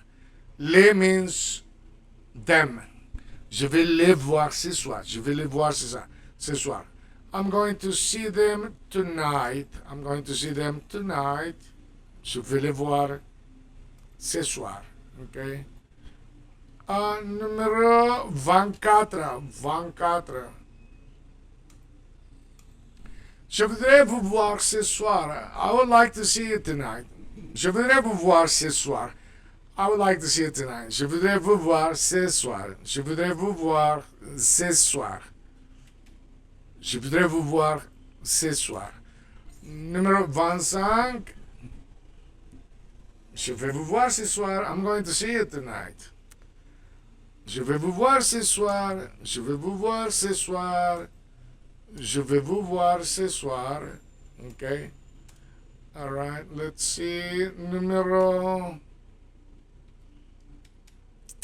Les means them. Je vais les voir ce soir. Je vais les voir ce soir. I'm going to see them tonight. I'm going to see them tonight. Je vais les voir ce soir. Okay? Numéro 24. 24. Je voudrais vous voir ce soir. I would like to see you tonight. Je voudrais vous voir ce soir. I would like to see you tonight. Je voudrais vous voir ce soir. Je voudrais vous voir ce soir. Je voudrais vous voir ce soir. Numéro 25. Je vais vous voir ce soir. I'm going to see you tonight. Je vais vous voir ce soir. Je vais vous voir ce soir. Je vais vous voir ce soir. Okay. All right. Let's see. Numéro.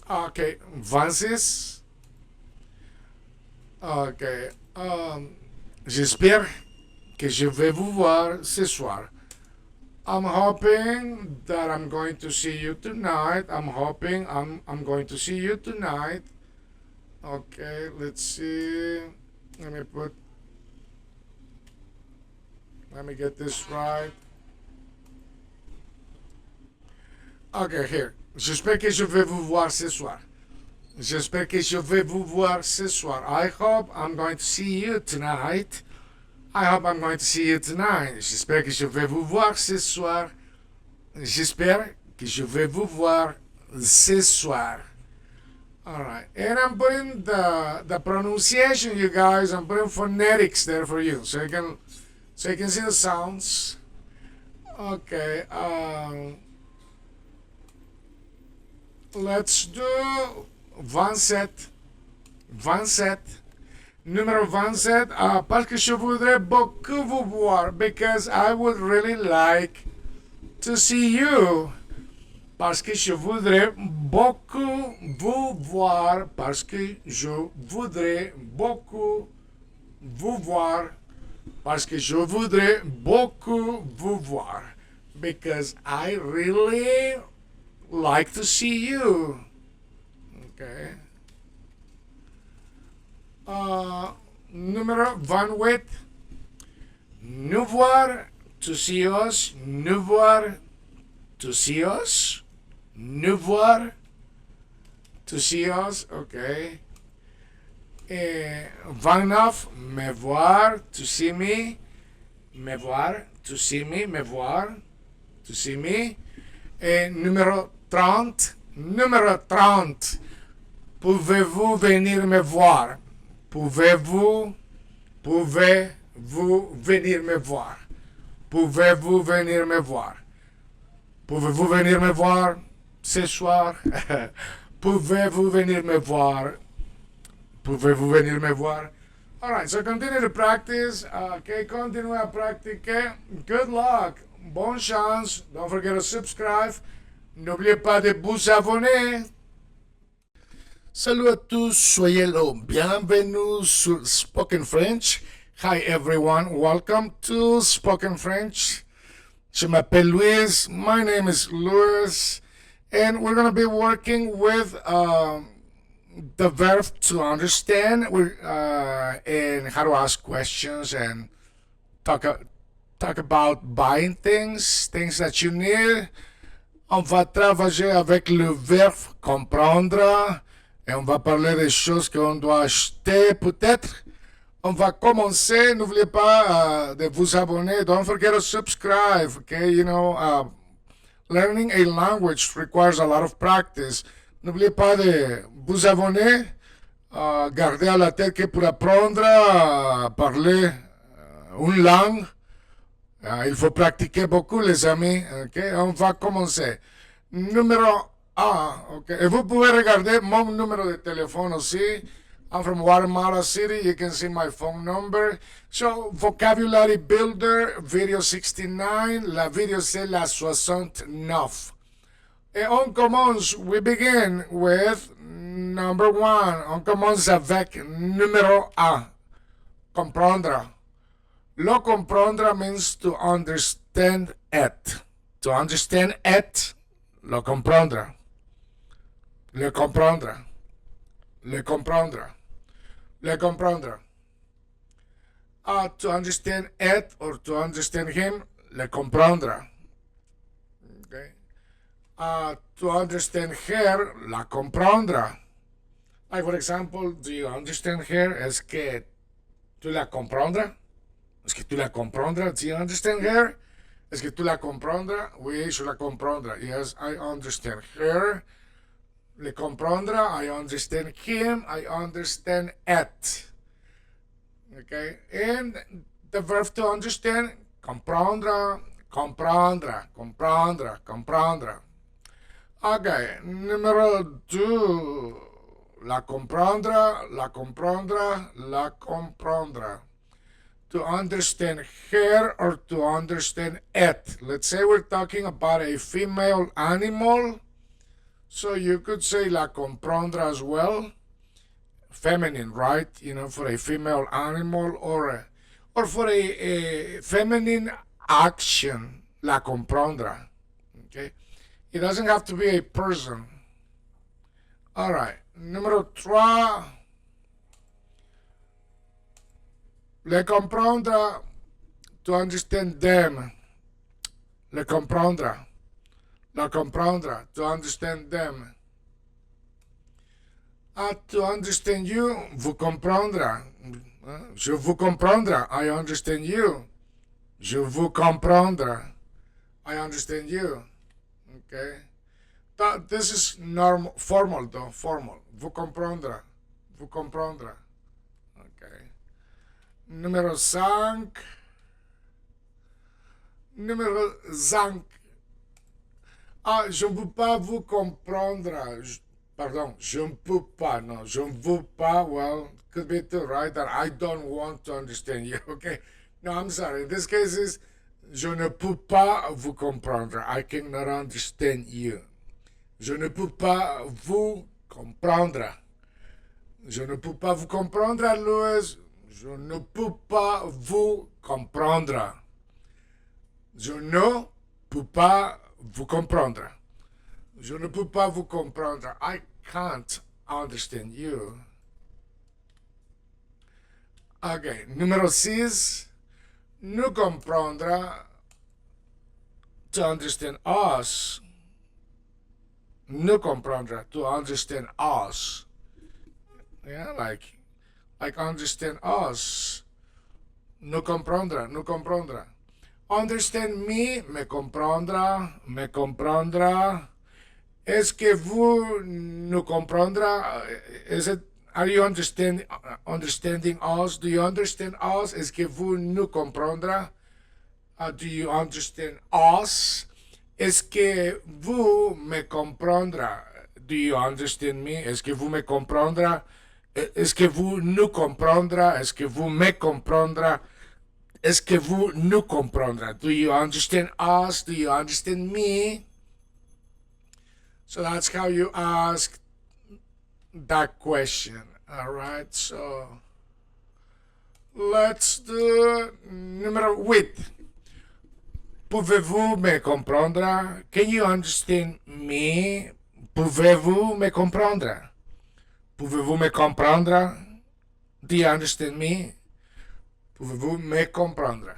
Okay. 26. Okay. J'espère que je vais vous voir ce soir. I'm hoping that I'm going to see you tonight. I'm hoping I'm going to see you tonight. Okay, let's see. Let me get this right. Okay, here. J'espère que je vais vous voir ce soir. J'espère que je vais vous voir ce soir. I hope I'm going to see you tonight. I hope I'm going to see you tonight. J'espère que je vais vous voir ce soir. J'espère que je vais vous voir ce soir. All right. And I'm putting the pronunciation, you guys. I'm putting phonetics there for you, so you can see the sounds. Okay. Let's do 27. 27. Numéro 27, parce que je voudrais beaucoup vous voir, because I would really like to see you. Parce que je voudrais beaucoup vous voir, parce que je voudrais beaucoup vous voir, parce que je voudrais beaucoup vous voir, because I really like to see you. Okay. Numéro 28. Nous voir, to see us, nous voir, to see us, nous voir, to see us, okay. 29. Me voir, to see me, me voir, to see me, me voir, to see me. Numéro 30. Numéro 30. Pouvez-vous venir me voir? Pouvez-vous venir me voir? Pouvez-vous venir me voir? Pouvez-vous venir me voir ce soir? Pouvez-vous venir me voir? Pouvez-vous venir me voir? All right, so continue to practice. Okay, continue à pratiquer. Good luck. Bonne chance. Don't forget to subscribe. N'oubliez pas de vous abonner. Salut à tous, soyez là. Bienvenue sur Spoken French. Hi everyone, welcome to Spoken French. Je m'appelle Luis, my name is Luis, and we're going to be working with the verb to understand and how to ask questions and talk about buying things that you need. On va travailler avec le verbe comprendre. Et on va parler des choses qu'on doit acheter, peut-être. On va commencer. N'oubliez pas de vous abonner. Don't forget to subscribe. Okay, you know, learning a language requires a lot of practice. N'oubliez pas de vous abonner. Gardez à la tête que pour apprendre à parler une langue, il faut pratiquer beaucoup, les amis. Okay, on va commencer. Numéro okay. Et vous pouvez regarder mon numéro de téléphone aussi. I'm from Guatemala City. You can see my phone number. So, vocabulary builder, video 69. La vidéo, c'est la 69. Et on commence, we begin with number 1. On commence avec numéro 1. Comprendre. Lo comprendre means to understand it. To understand it, lo comprendre. Le comprendre. Le comprendre. Le comprendre. To understand it or to understand him, le comprendre. Okay. To understand her, la comprendre. Like, for example, do you understand her? Est-ce que tu la comprendras? Est-ce que tu la comprendras? Do you understand her? Est-ce que tu la comprendras? Oui, je la comprendrai. Yes, I understand her. Le comprendra. I understand him. I understand it. Okay? And the verb to understand, comprendra, comprendra, comprendra, comprendra. Ok, numéro 2. La comprendra, la comprendra, la comprendra. To understand her or to understand it. Let's say we're talking about a female animal, so you could say la comprendra as well. Feminine, right? You know, for a female animal or for a feminine action, la comprendra. Okay? It doesn't have to be a person. All right. Número 3. Le comprendra, to understand them. Le comprendra. La comprendra, to understand them. To understand you, vous comprendra. Je vous comprendra. I understand you. Je vous comprendra. I understand you. Okay. This is normal, formal though, formal. Vous comprendra. Vous comprendra. Okay. Numéro 5. Numéro 5. Je ne peux pas vous comprendre. Pardon, je ne peux pas. No, je ne veux pas. Well, could be too, right? That I don't want to understand you. Okay. No, I'm sorry. In this case is je ne peux pas vous comprendre. I cannot understand you. Je ne peux pas vous comprendre. Je ne peux pas vous comprendre, Louis. Je ne peux pas vous comprendre. Je ne peux pas vous comprendre. Je ne peux pas vous comprendre. I can't understand you. Ok, numéro 6. Nous comprendre, to understand us. Nous comprendre, to understand us. Yeah, like understand us. Nous comprendre, nous comprendre. Understand me comprendra, me comprendra. Est-ce que vous nous comprendra? Is it, are you understanding us? Do you understand us? Est-ce que vous nous comprendra? Do you understand us? Est-ce que vous me comprendra? Do you understand me? Est-ce que vous me comprendra? Est-ce que vous nous comprendra? Est-ce que vous me comprendra? Est-ce que vous nous comprendra? Do you understand us? Do you understand me? So that's how you ask that question. All right, so let's do number 8. Pouvez-vous me comprendre? Can you understand me? Pouvez-vous me comprendre? Pouvez-vous me comprendre? Do you understand me? Pouvez-vous me comprendre?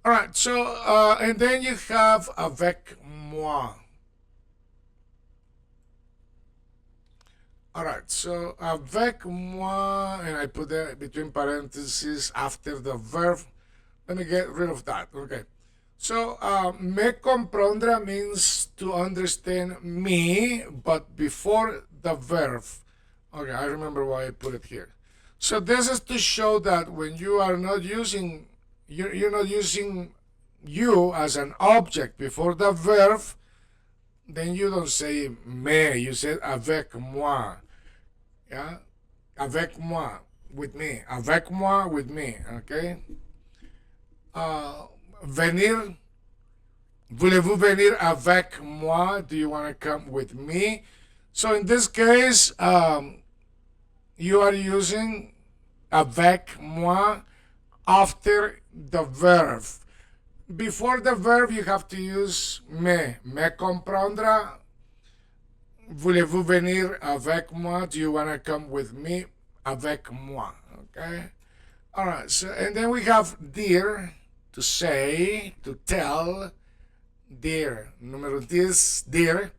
All right, so and then you have avec moi. All right, so avec moi, and I put that between parentheses after the verb. Let me get rid of that. Okay. So, me comprendra means to understand me, but before the verb. Okay, I remember why I put it here. So this is to show that when you are not using, you're not using you as an object before the verb, then you don't say me, you say avec moi. Yeah? Avec moi, with me. Avec moi, with me. Okay? Venir. Voulez-vous venir avec moi? Do you want to come with me? So in this case, you are using avec moi after the verb. Before the verb, you have to use me. Me comprendra. Voulez-vous venir avec moi? Do you want to come with me? Avec moi. Okay? All right. So, and then we have dire, to say, to tell. Dire. Número 10, dire.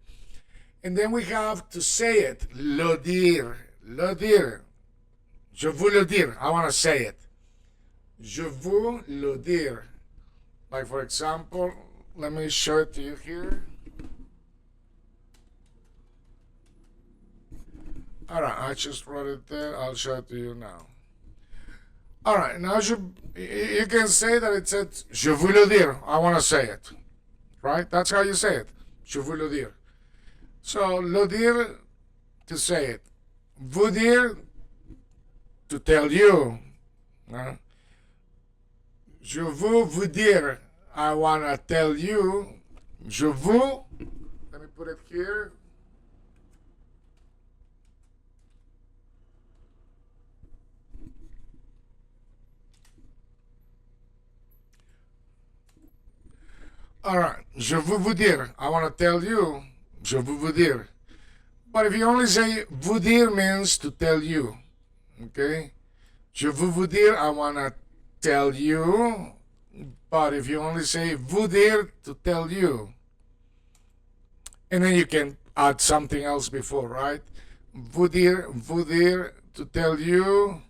And then we have to say it. Le dire. Le dire. Je veux le dire. I want to say it. Je veux le dire. Like for example, let me show it to you here. Alright, I just wrote it there. I'll show it to you now. Alright, now you can say that it said je veux le dire. I want to say it. Right? That's how you say it. Je veux le dire. So, le dire, to say it. Vous dire, to tell you. Je veux vous dire. I want to tell you. Je vous. Let me put it here. Alright, je veux vous dire. I want to tell you. Je veux vous dire. But if you only say vous dire means to tell you. Okay? Je veux vous dire, I want to tell you. But if you only say vous dire, to tell you. And then you can add something else before, right? Vous dire, to tell you.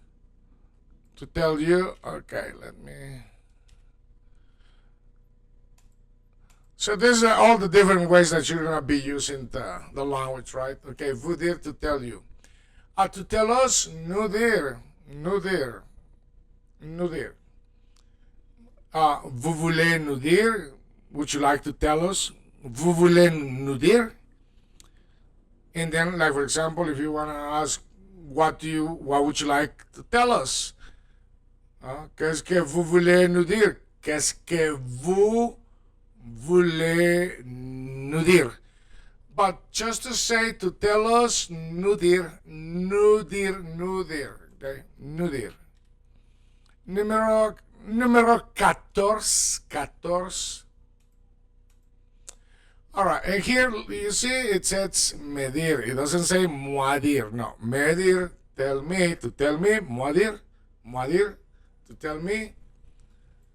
To tell you. Okay, let me. So these are all the different ways that you're going to be using the language, right? Okay, vous dire, to tell you. To tell us, nous dire, nous dire, nous dire. Vous voulez nous dire? Would you like to tell us? Vous voulez nous dire? And then, like for example, if you want to ask, what would you like to tell us? Qu'est-ce que vous voulez nous dire? Qu'est-ce que vous voulez nous dire? But just to say, to tell us, nous dire, nous dire, nous dire. Okay? Nous dire. Numéro 14. Alright, and here you see it says medir. It doesn't say mois dire. No, medir, tell me, to tell me, mois dire, to tell me,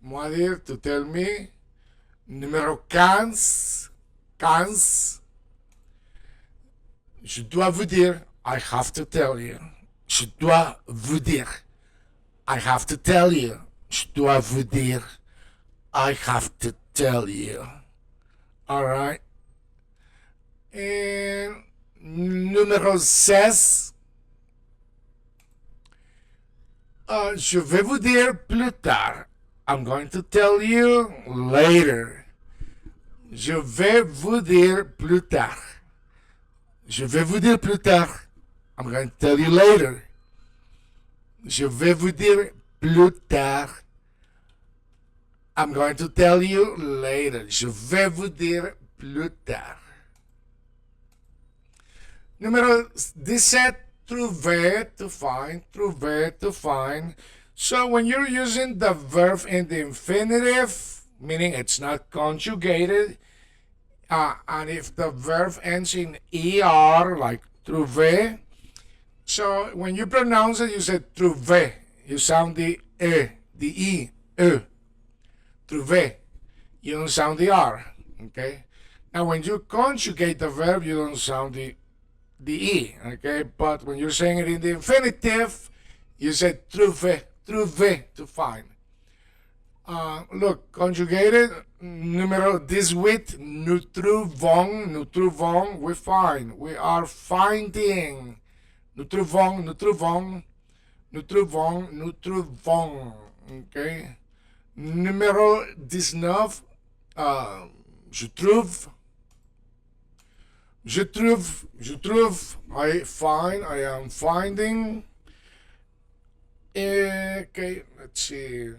mois dire, to tell me. Numéro 15. Je dois vous dire, I have to tell you. Je dois vous dire, I have to tell you. Je dois vous dire, I have to tell you. Alright. And numéro 16. Je vais vous dire plus tard. I'm going to tell you later. Je vais vous dire plus tard. Je vais vous dire plus tard. I'm going to tell you later. Je vais vous dire plus tard. I'm going to tell you later. Je vais vous dire plus tard. Numéro 17, trouver, to find, trouver, to find. So when you're using the verb in the infinitive, meaning it's not conjugated, and if the verb ends in er, like trouver, so when you pronounce it, you say trouver. You sound the the e. Trouver. You don't sound the r. Okay. Now when you conjugate the verb, you don't sound the e. Okay. But when you're saying it in the infinitive, you say trouver, to find. Look, conjugated, numéro 18, nous trouvons, we find, we are finding. Nous trouvons. Okay. Numéro 19, je trouve, I find, I am finding. Okay, let's see.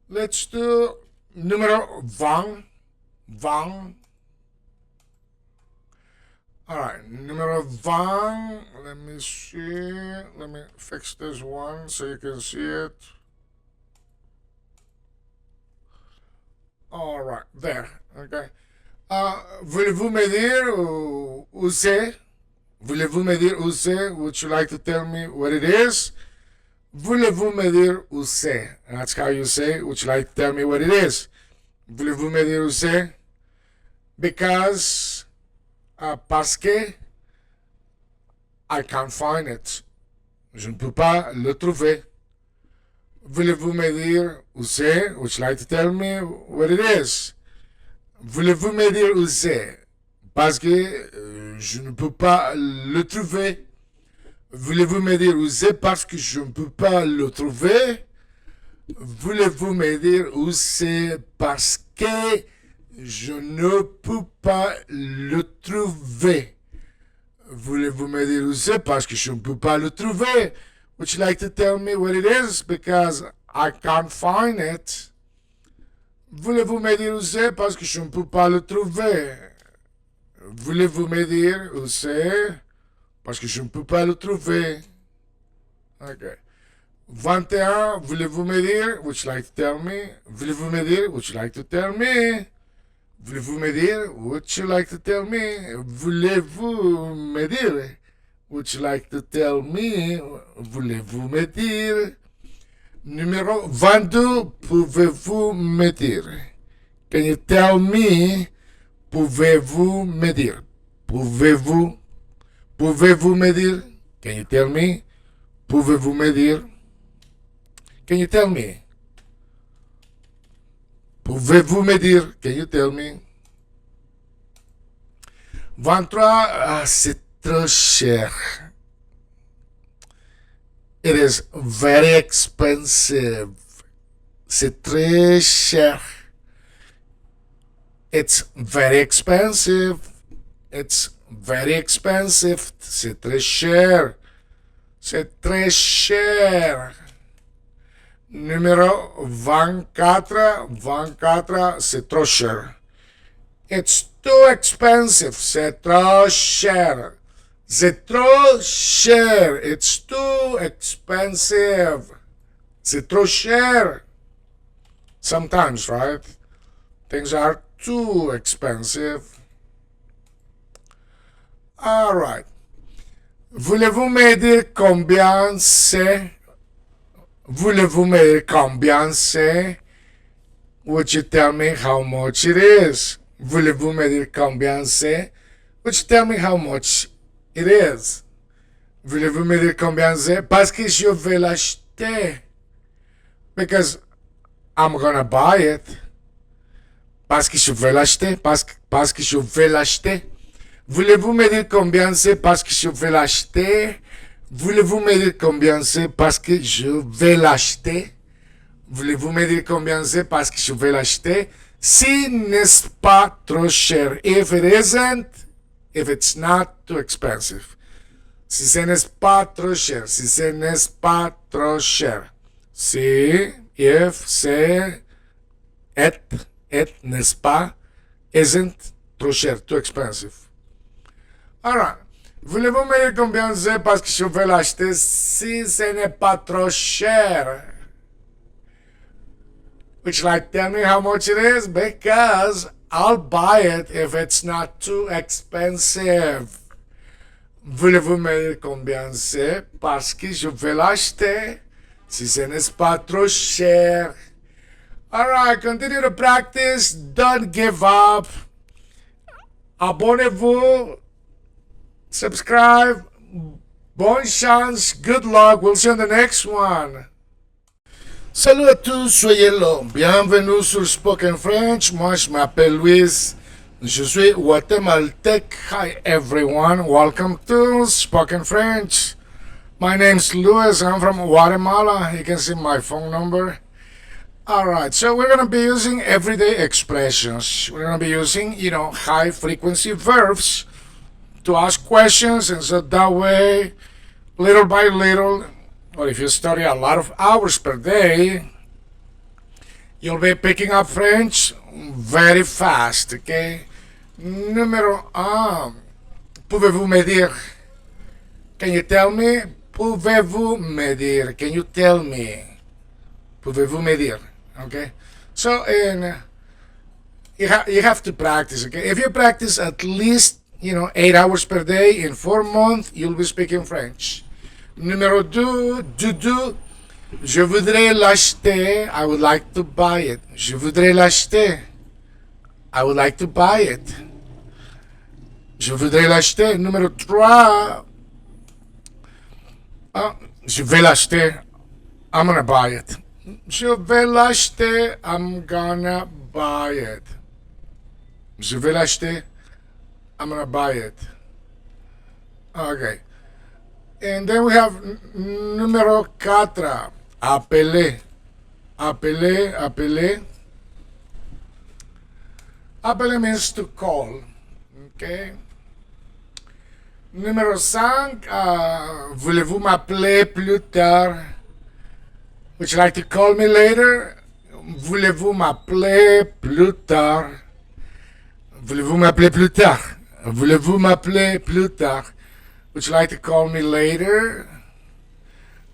Let's do numéro 20. Alright, numéro 20. Let me see. Let me fix this one so you can see it. Alright, there. Okay. Voulez-vous me dire où c'est? Voulez-vous me dire où c'est? Would you like to tell me what it is? Voulez-vous me dire où c'est? That's how you say, would you like to tell me what it is? Voulez-vous me dire où c'est? Because, parce que, I can't find it. Je ne peux pas le trouver. Voulez-vous me dire où c'est? Would you like to tell me what it is? Voulez-vous me dire où c'est? Parce que je ne peux pas le trouver. Voulez-vous me dire où c'est parce que je ne peux pas le trouver? Voulez-vous me dire où c'est parce que je ne peux pas le trouver? Voulez-vous me dire où c'est parce que je ne peux pas le trouver? Would you like to tell me what it is because I can't find it? Voulez-vous me dire où c'est parce que je ne peux pas le trouver? Voulez-vous me dire où c'est parce que je ne peux pas le trouver? Ok. 21, voulez-vous me dire? Would you like to tell me? Voulez-vous me dire? Would you like to tell me? Voulez-vous me dire? Would you like to tell me? Voulez-vous me dire? Would you like to tell me? Voulez-vous me dire? Numéro 22, pouvez-vous me dire? Can you tell me? Pouvez-vous me dire? Pouvez-vous? Pouvez-vous me dire? Can you tell me? Pouvez-vous me dire? Can you tell me? Pouvez-vous me dire? Can you tell me? 23, c'est trop cher. It is very expensive. C'est très cher. It's very expensive. It's very expensive. C'est très cher. C'est très cher. Numéro 24. 24, c'est trop cher. It's too expensive. C'est trop cher. C'est trop cher. It's too expensive. C'est trop cher. Sometimes, right? Things are too expensive. All right. Voulez-vous me dire combien c'est? Voulez-vous me dire combien c'est? Would you tell me how much it is? Voulez-vous me dire combien c'est? Would you tell me how much it is? Voulez-vous me dire combien c'est? Parce que je vais l'acheter. Because I'm gonna buy it. Parce que je vais l'acheter. Parce que je vais l'acheter. Voulez-vous me dire combien c'est? Parce que je vais l'acheter. Voulez-vous me dire combien c'est? Parce que je vais l'acheter. Voulez-vous me dire combien c'est? Parce que je vais l'acheter. Si n'est pas trop cher. If it isn't, if it's not too expensive. Si ce n'est pas trop cher. Si ce n'est pas trop cher. Si, if, c'est, it n'est pas, isn't trop cher, too expensive. Alright. Voulez-vous me dire combien c'est parce que je vais l'acheter si ce n'est pas trop cher? Would you like to tell me how much it is? Because I'll buy it if it's not too expensive. Voulez-vous me dire combien c'est parce que je vais l'acheter si ce n'est pas trop cher? Alright, continue to practice. Don't give up. Abonnez-vous. Subscribe. Bonne chance. Good luck. We'll see you on the next one. Salut à tous, soyez là. Bienvenue sur Spoken French. Moi, je m'appelle Luis. Je suis guatémaltèque. Hi, everyone. Welcome to Spoken French. My name's Luis. I'm from Guatemala. You can see my phone number. Alright, so we're going to be using everyday expressions. We're going to be using, high frequency verbs to ask questions, and so that way, little by little, or if you study a lot of hours per day, you'll be picking up French very fast, okay? Numéro 1. Pouvez-vous me dire? Can you tell me? Pouvez-vous me dire? Can you tell me? Pouvez-vous me dire? Okay? So, you have to practice, okay? If you practice at least, 8 hours per day in 4 months, you'll be speaking French. Numéro 2, je voudrais l'acheter. I would like to buy it. Je voudrais l'acheter. I would like to buy it. Je voudrais l'acheter. Numéro 3, je vais l'acheter. I'm gonna buy it. Je vais l'acheter. I'm gonna buy it. Je vais l'acheter. I'm gonna buy it. Okay. And then we have número 4. Appeler. Appeler, appeler. Appeler means to call. Okay. Numéro 5. Voulez-vous m'appeler plus tard? Would you like to call me later? Voulez-vous m'appeler plus tard? Voulez-vous m'appeler plus tard? Voulez-vous m'appeler plus tard? Would you like to call me later?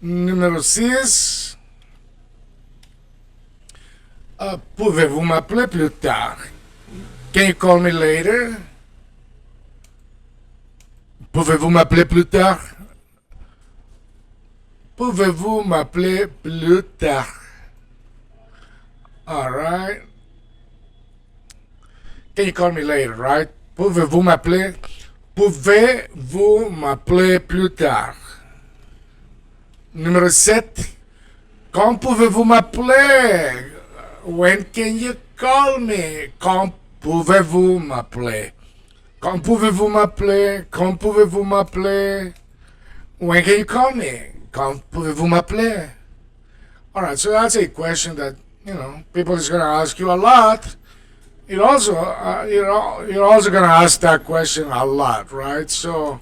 Numéro 6. Pouvez-vous m'appeler plus tard? Can you call me later? Pouvez-vous m'appeler plus tard? Pouvez-vous m'appeler plus tard? All right. Can you call me later, right? Pouvez-vous m'appeler? Pouvez-vous m'appeler plus tard? Numéro 7. Quand pouvez-vous m'appeler? When can you call me? Quand pouvez-vous m'appeler? Quand pouvez-vous m'appeler? Quand pouvez-vous m'appeler? When can you call me? Quand pouvez-vous m'appeler? All right, so that's a question that, people is going to ask you a lot. You're also going to ask that question a lot, right? So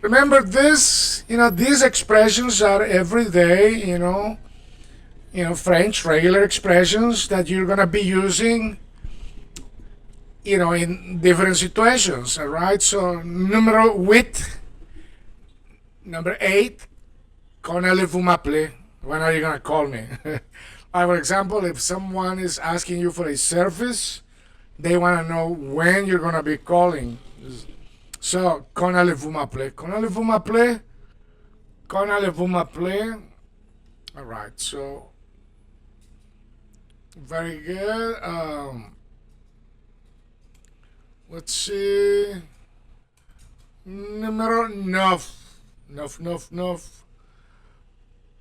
remember this, these expressions are everyday, French regular expressions that you're going to be using, in different situations, all right? So number 8, quand allez-vous m'appeler? When are you going to call me? For example, if someone is asking you for a service, they want to know when you're going to be calling. So, quand allez-vous m'appeler? Quand allez-vous m'appeler? Quand allez-vous m'appeler? All right, so very good. Let's see. Numéro 9. 9.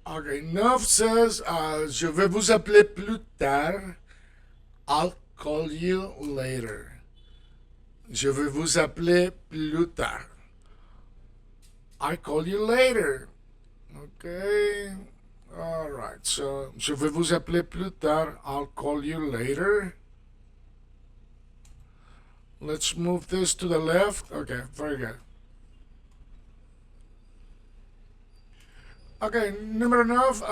Okay, 9 says, je vais vous appeler plus tard. I'll call you later. Je vais vous appeler plus tard. I'll call you later. Okay. All right. So, je vais vous appeler plus tard. I'll call you later. Let's move this to the left. Okay, very good. Okay, number 9.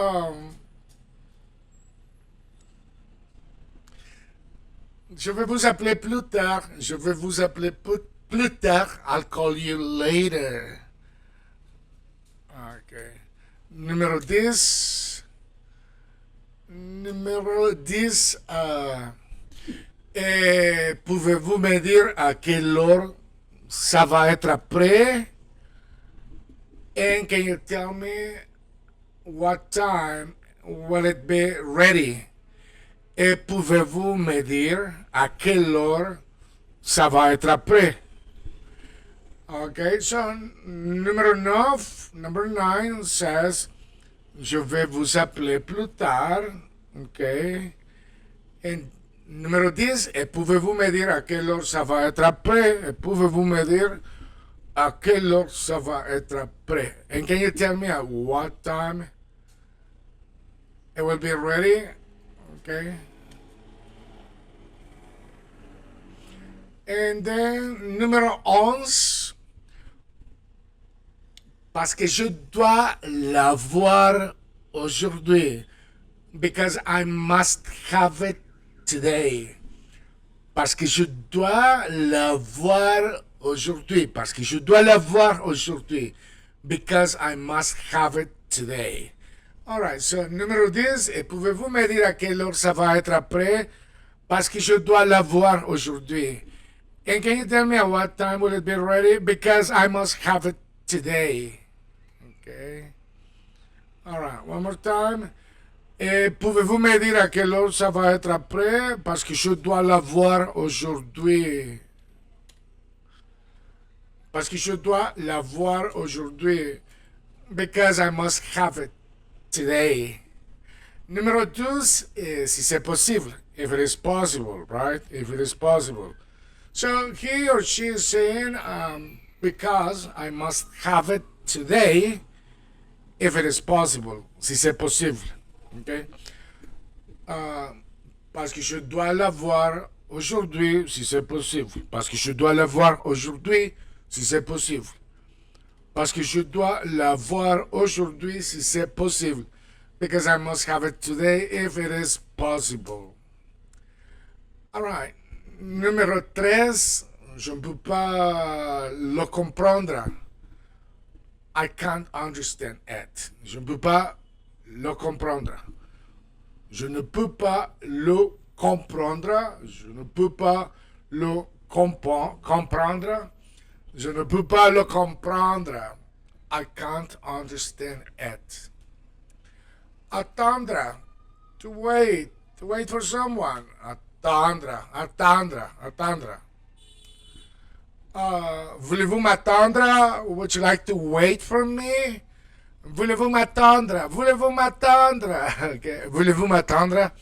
Je vais vous appeler plus tard. Je vais vous appeler plus tard. I'll call you later. Okay. Numéro 10. Numéro 10. Pouvez-vous me dire à quelle heure ça va être prêt? And can you tell me what time will it be ready? Et pouvez-vous me dire à quelle heure ça va être prêt? Okay, so number 9 says, je vais vous appeler plus tard. Okay. And numéro 10, et pouvez-vous me dire à quelle heure ça va être prêt? Et pouvez-vous me dire à quelle heure ça va être prêt? And can you tell me at what time it will be ready? Okay. And then, numéro 11, parce que je dois l'avoir aujourd'hui. Because I must have it today. Parce que je dois l'avoir aujourd'hui. Parce que je dois l'avoir aujourd'hui. Because I must have it today. Alright, so numéro 10, et pouvez-vous me dire à quelle heure ça va être prêt? Parce que je dois l'avoir aujourd'hui. And can you tell me at what time will it be ready? Because I must have it today. Okay. Alright, one more time. Et pouvez-vous me dire à quelle heure ça va être prêt? Parce que je dois l'avoir aujourd'hui. Parce que je dois l'avoir aujourd'hui. Because I must have it today. Numéro 12, si c'est possible, if it is possible, right? If it is possible. So he or she is saying, because I must have it today, if it is possible, si c'est possible. Okay? Parce que je dois l'avoir aujourd'hui, si c'est possible. Parce que je dois l'avoir aujourd'hui, si c'est possible. Parce que je dois l'avoir aujourd'hui, si c'est possible. Because I must have it today, if it is possible. Alright. Numéro 13, je ne peux pas le comprendre. I can't understand it. Je ne peux pas le comprendre. Je ne peux pas le comprendre. Je ne peux pas le comprendre. Je ne peux pas le comprendre. I can't understand it. Attendre. To wait. To wait for someone. Attendre. Attendre. Attendre. Voulez-vous m'attendre? Would you like to wait for me? Voulez-vous m'attendre? Voulez-vous m'attendre? Okay. Voulez-vous m'attendre?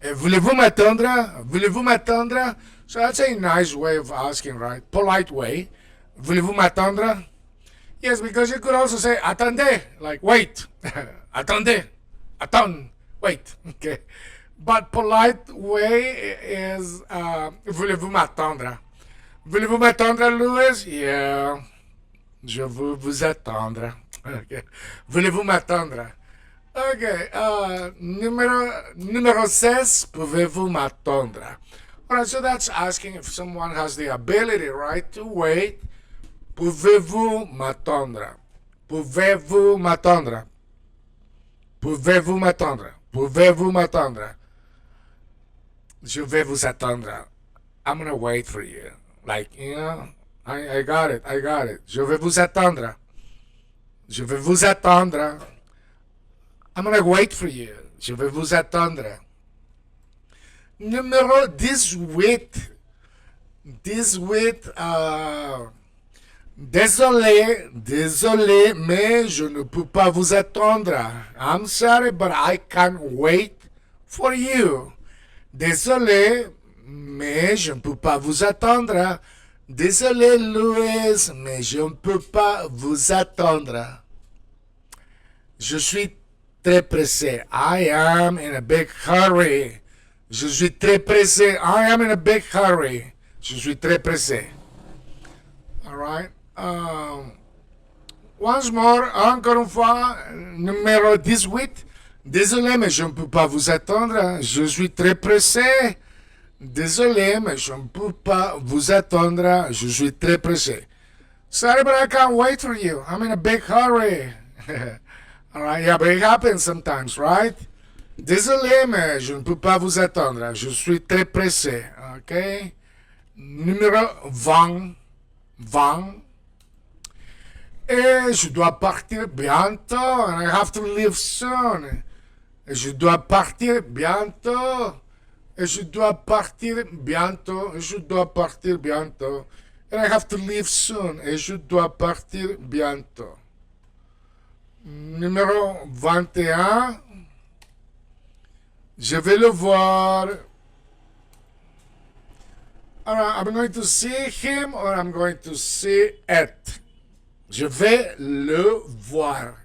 Voulez-vous m'attendre? Voulez-vous m'attendre? So that's a nice way of asking, right? Polite way. Voulez-vous m'attendre? Yes, because you could also say attendez, like wait. Attendez. Attend. Wait. Okay. But polite way is voulez-vous m'attendre? Voulez-vous m'attendre, Louis? Yeah. Je veux vous attendre. Okay. Voulez-vous m'attendre? Okay. Numéro 16, pouvez-vous m'attendre? Alright, so that's asking if someone has the ability, right, to wait. Pouvez-vous m'attendre? Pouvez-vous m'attendre? Pouvez-vous m'attendre? Pouvez-vous m'attendre? Je vais vous attendre. I'm gonna wait for you. Like, you know, I got it, I got it. Je vais vous attendre. Je vais vous attendre. I'm gonna wait for you. Je vais vous attendre. Numéro 18. 18. Désolé, désolé, mais je ne peux pas vous attendre. I'm sorry, but I can't wait for you. Désolé, mais je ne peux pas vous attendre. Désolé, Louise, mais je ne peux pas vous attendre. Je suis très pressé. I am in a big hurry. Je suis très pressé. I am in a big hurry. Je suis très pressé. All right. Once more, encore une fois, numéro 18. Désolé, mais je ne peux pas vous attendre. Je suis très pressé. Désolé, mais je ne peux pas vous attendre. Je suis très pressé. Sorry, but I can't wait for you. I'm in a big hurry. All right, yeah, but it happens sometimes, right? Désolé, mais je ne peux pas vous attendre. Je suis très pressé. OK? Numéro 20. 20. Et je dois partir bientôt. And I have to leave soon. Et je dois partir bientôt. Et je dois partir bientôt. Et je dois partir bientôt. And I have to leave soon. Et je dois partir bientôt. Numéro 21. Je vais le voir. I'm going to see him or I'm going to see it. Je vais le voir.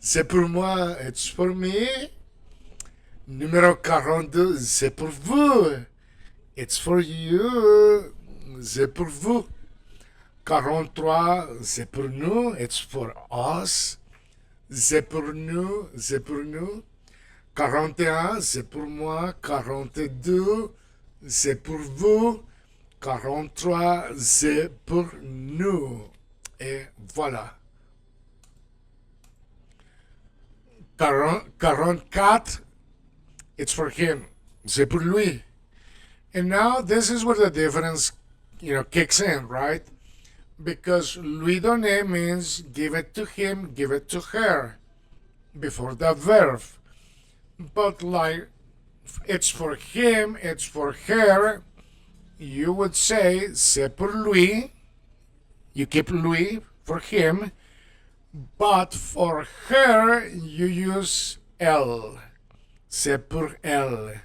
C'est pour moi, it's for me. Numéro 42, c'est pour vous. It's for you. C'est pour vous. 43, c'est pour nous. It's for us. C'est pour nous. C'est pour nous. 41, c'est pour moi. 42, c'est pour vous. 43, c'est pour nous. Et voilà. 44, it's for him. C'est pour lui. And now this is where the difference, kicks in, right? Because lui donner means give it to him, give it to her, before the verb. But like, it's for him, it's for her, you would say, c'est pour lui. You keep lui for him. But for her, you use elle. C'est pour elle.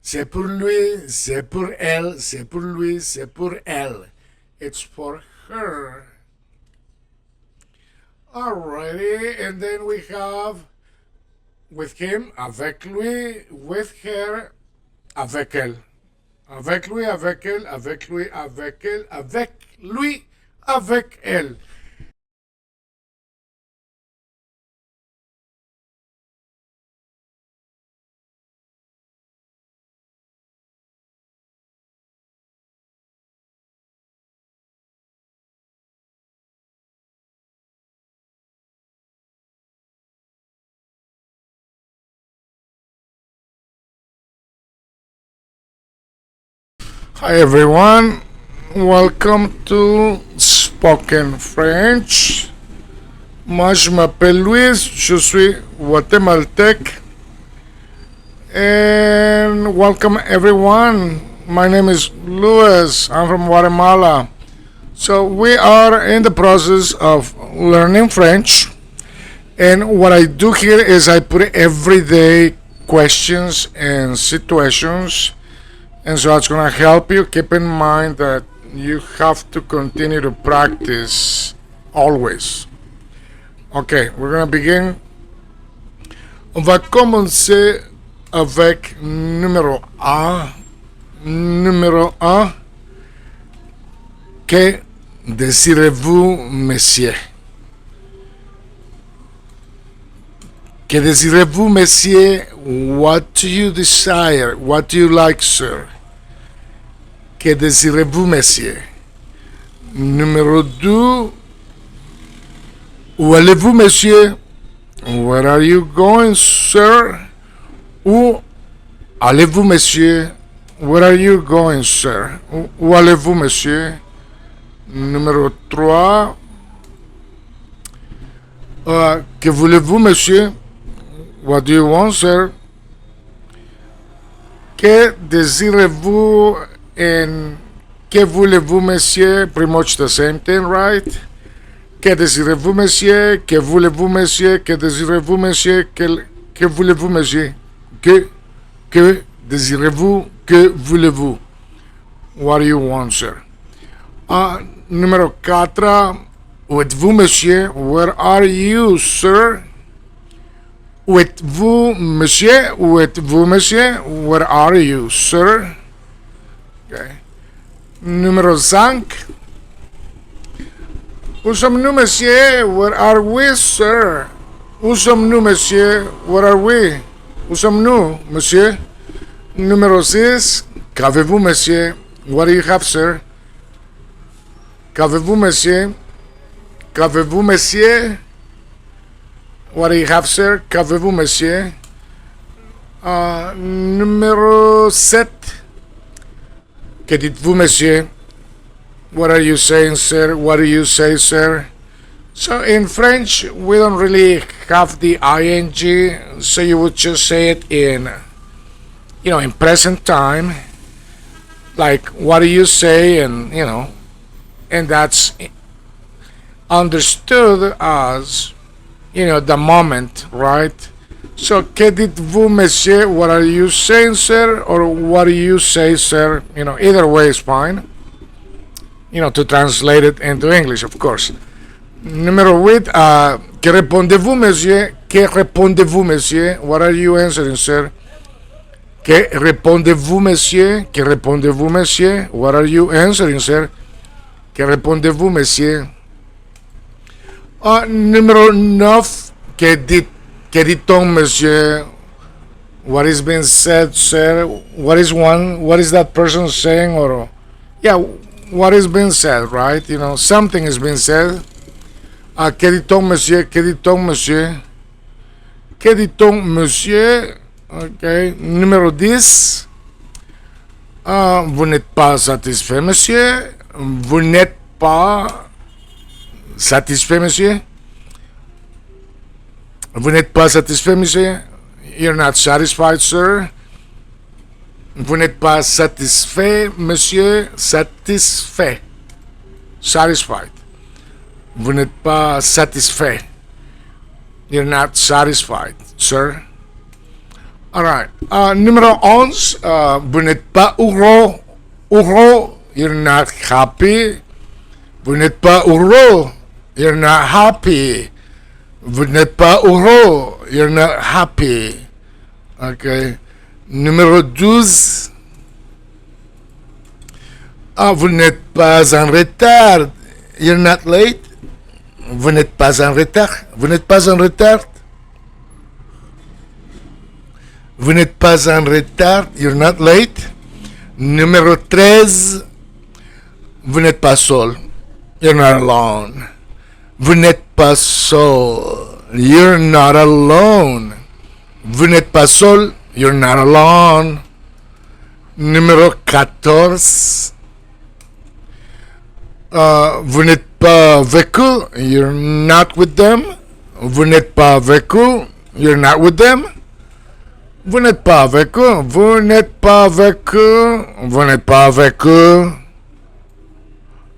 C'est pour lui, c'est pour elle, c'est pour lui, c'est pour elle. It's for her. Alrighty, and then we have with him, avec lui, with her, avec elle. Avec lui, avec elle, avec lui, avec elle, avec lui, avec elle. Hi everyone, welcome to Spoken French. Moi je m'appelle Luis, je suis guatémaltèque. And welcome everyone. My name is Luis, I'm from Guatemala. So we are in the process of learning French. And what I do here is I put everyday questions and situations. And so it's going to help you. Keep in mind that you have to continue to practice always. Okay, we're going to begin. On va commencer avec numéro 1. Numéro 1. Que désirez-vous, monsieur? Que désirez-vous, monsieur? What do you desire? What do you like, sir? Que désirez-vous, monsieur? Numéro 2. Où allez-vous, monsieur? Where are you going, sir? Où allez-vous, monsieur? Where are you going, sir? Où allez-vous, monsieur? Numéro 3. Que voulez-vous, monsieur? What do you want, sir? Que désirez-vous and que voulez-vous, monsieur? Pretty much the same thing, right? Que désirez-vous, monsieur? Que voulez-vous, monsieur? Que désirez-vous, monsieur? Que voulez-vous, monsieur? Que désirez-vous? Que voulez-vous? What do you want, sir? Numéro 4. Où êtes-vous, monsieur? Where are you, sir? Où êtes-vous, monsieur? Où êtes-vous, monsieur? Where are you, sir? Okay. Numéro 5. Où sommes-nous, monsieur? Where are we, sir? Où sommes-nous, monsieur? Where are we? Où sommes-nous, monsieur? Numéro 6. Qu'avez-vous, monsieur? What do you have, sir? Qu'avez-vous, monsieur? Qu'avez-vous, monsieur? What do you have, sir? Qu'avez-vous, monsieur? Numéro 7. Que dites-vous, monsieur? What are you saying, sir? What do you say, sir? So in French, we don't really have the ing, so you would just say it in present time. Like, what do you say? And, and that's understood as, the moment, right? So, que dites-vous, monsieur? What are you saying, sir? Or what do you say, sir? Either way is fine. To translate it into English, of course. Numéro 8, que répondez-vous, monsieur? Que répondez-vous, monsieur? What are you answering, sir? Que répondez-vous, monsieur? Que répondez-vous, monsieur? What are you answering, sir? Que répondez-vous, monsieur? Numéro 9, que dit-on, monsieur? What is being said, sir? What is that person saying? Or, yeah, what is being said, right? You know, something is being said. Que dit-on, monsieur? Que dit-on, monsieur? Que dit-on, monsieur? Ok. Numéro 10. Vous n'êtes pas satisfait, monsieur? Vous n'êtes pas satisfait, monsieur? Vous n'êtes pas satisfait, monsieur? You're not satisfied, sir? Vous n'êtes pas satisfait, monsieur? Satisfait. Satisfied. Vous n'êtes pas satisfait. You're not satisfied, sir. Alright. Numéro 11. Vous n'êtes pas heureux. Heureux. You're not happy. Vous n'êtes pas heureux. You're not happy. Vous n'êtes pas heureux. You're not happy. Okay. Numéro 12. Vous n'êtes pas en retard. You're not late. Vous n'êtes pas en retard. Vous n'êtes pas en retard. Vous n'êtes pas en retard. You're not late. Numéro 13. Vous n'êtes pas seul. You're not alone. Vous n'êtes pas seul. You're not alone. Vous n'êtes pas seul. You're not alone. Numéro 14. Vous n'êtes pas avec eux. You're not with them. Vous n'êtes pas avec eux. You're not with them. Vous n'êtes pas avec eux. Vous n'êtes pas avec eux. Vous n'êtes pas avec eux.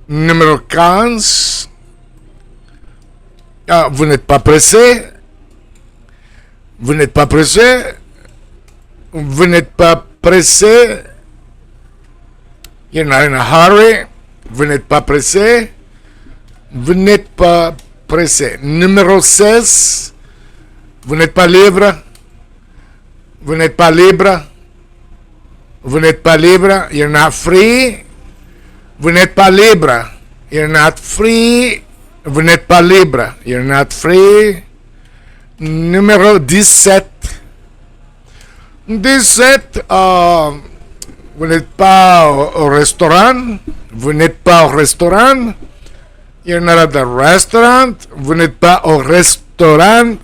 Numéro 15. Vous n'êtes pas pressé. Vous n'êtes pas pressé. Vous n'êtes pas pressé. You're not in a hurry. Vous n'êtes pas pressé. Vous n'êtes pas pressé. Numéro 16. Vous n'êtes pas libre. Vous n'êtes pas libre. Vous n'êtes pas libre. You're not free. Vous n'êtes pas libre. You're not free. Vous n'êtes pas libre. You're not free. Numéro 17. 17. Vous n'êtes pas au restaurant. Vous n'êtes pas au restaurant. You're not at the restaurant. Vous n'êtes pas au restaurant.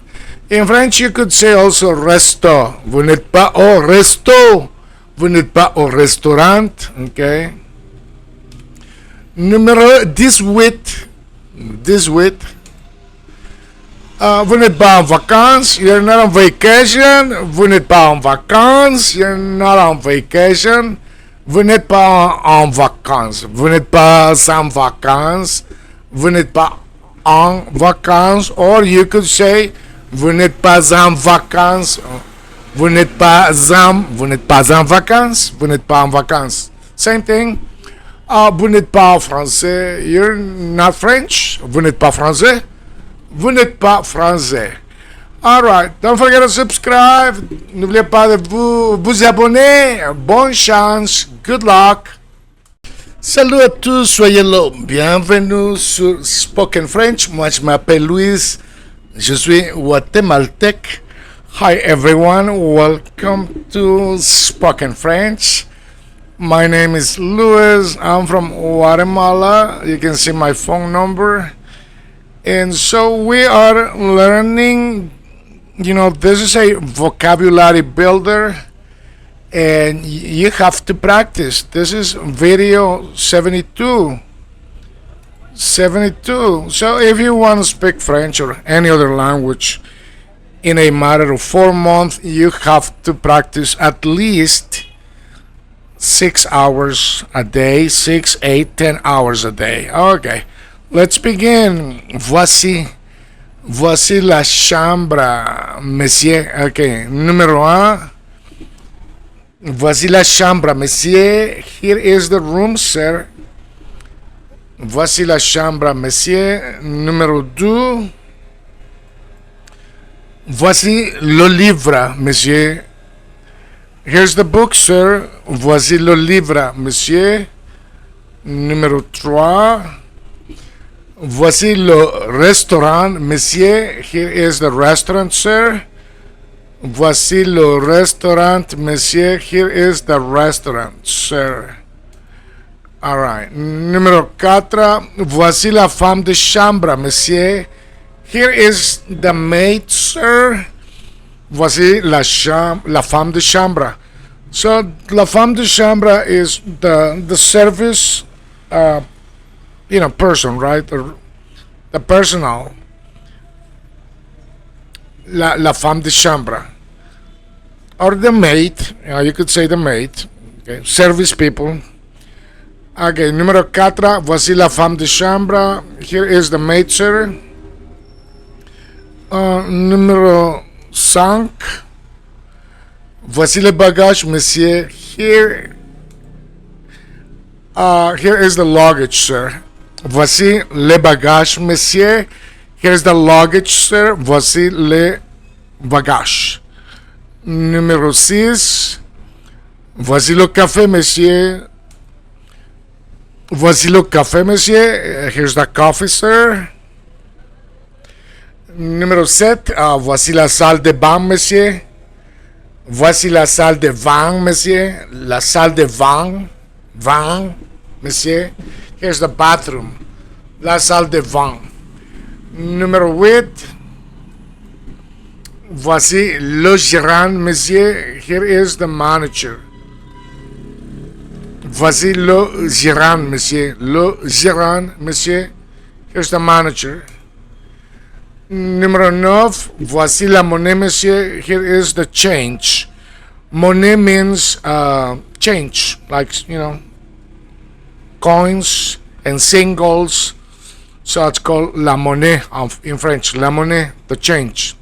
In French, you could say also resto. Vous n'êtes pas au resto. Vous n'êtes pas au restaurant. Okay. Numéro 18. 18. Vous n'êtes pas en vacances. You're not on vacation. Vous n'êtes pas en vacances. You're not on vacation. Vous n'êtes pas en vacances. Vous n'êtes pas en vacances. Vous n'êtes pas en vacances. Or you could say, vous n'êtes pas en vacances. Vous n'êtes pas en vacances. Vous n'êtes pas en vacances. Same thing. Vous n'êtes pas français. You're not French. Vous n'êtes pas français. Vous n'êtes pas français. Alright, don't forget to subscribe. N'oubliez pas de vous abonner. Bonne chance. Good luck. Salut à tous, soyez là. Bienvenue sur Spoken French. Moi, je m'appelle Luis. Je suis guatémaltèque. Hi everyone, welcome to Spoken French. My name is Luis. I'm from Guatemala. You can see my phone number. And so we are learning, this is a vocabulary builder and you have to practice. This is video 72. 72. So if you want to speak French or any other language in a matter of 4 months, you have to practice at least 6 hours a day, 6, 8, 10 hours a day. Okay. Let's begin. Voici la chambre, monsieur. Okay, numéro 1. Voici la chambre, monsieur. Here is the room, sir. Voici la chambre, monsieur. Numéro 2. Voici le livre, monsieur. Here's the book, sir. Voici le livre, monsieur. Numéro 3. Voici le restaurant, monsieur. Here is the restaurant, sir. Voici le restaurant, monsieur. Here is the restaurant, sir. All right. Numéro 4. Voici la femme de chambre, monsieur. Here is the maid, sir. Voici la femme de chambre. So la femme de chambre is the service, person, right? The personal. La femme de chambre. Or the maid. You could say the maid. Okay. Service people. Okay, numéro 4. Voici la femme de chambre. Here is the maid, sir. Numéro 5. Voici le bagage, monsieur. Here is the luggage, sir. Voici le bagage, monsieur. Here is the luggage, sir. Voici le bagage. Numéro 6. Voici le café, monsieur. Voici le café, monsieur. Here's the coffee, sir. Numéro 7. Voici la salle de bain, monsieur. Voici la salle de bain, monsieur. La salle de bain. Bain, monsieur. Here's the bathroom. La salle de bain. Numéro 8. Voici le gérant, monsieur. Here is the manager. Voici le gérant, monsieur. Le gérant, monsieur. Here's the manager. Numéro 9. Voici la monnaie, monsieur. Here is the change. Monnaie means change, like, coins and singles. So it's called la monnaie in French. La monnaie, the change.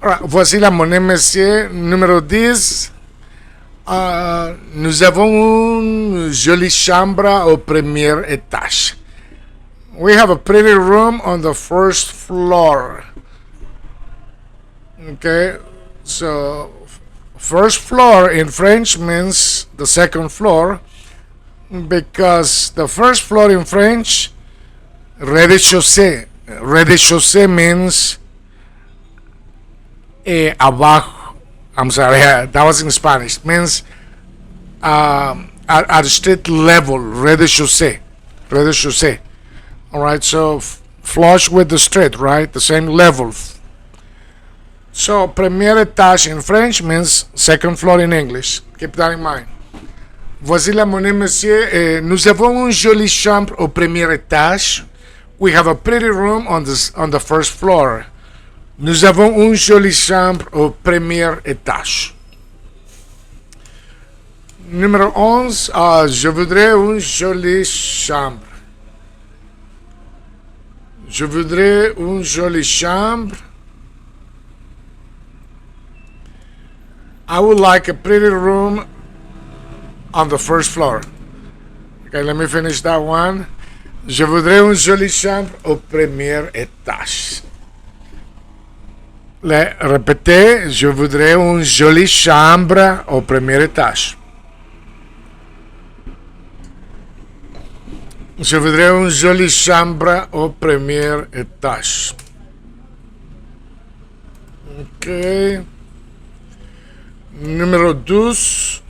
Alright, voici la monnaie, monsieur. Numéro 10. Nous avons une jolie chambre au premier étage. We have a pretty room on the first floor. Okay, so first floor in French means the second floor, because the first floor in French, rez-de-chaussée. Rez-de-chaussée means abajo. I'm sorry, that was in Spanish. It means at street level, rez-de-chaussée. Rez-de-chaussée. All right, so flush with the street, right? The same level. So premier étage in French means second floor in English. Keep that in mind. Voici la monnaie, monsieur. Nous avons une jolie chambre au premier étage. We have a pretty room on the first floor. Nous avons une jolie chambre au premier étage. Numéro 11. Je voudrais une jolie chambre. Je voudrais une jolie chambre. I would like a pretty room on the first floor. Okay, let me finish that one. Je voudrais une jolie chambre au premier étage. Répétez, je voudrais une jolie chambre au premier étage. Je voudrais une jolie chambre au premier étage. Ok. Numéro 12.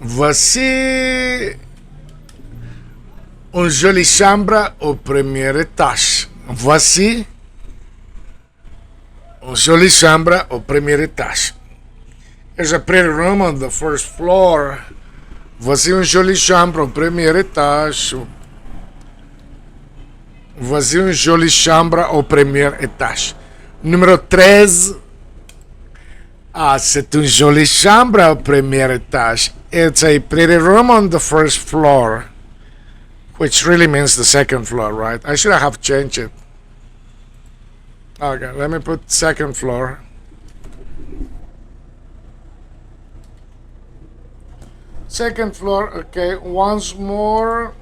Voici une jolie chambre au premier étage. Voici une jolie chambre au premier étage. There's a pretty room on the first floor. Voici une jolie chambre au premier étage. Voici une jolie chambre au premier étage. Numéro 13. C'est une jolie chambre au premier étage. It's a pretty room on the first floor. Which really means the second floor, right? I should have changed it. Okay, let me put second floor. Second floor. Okay, once more.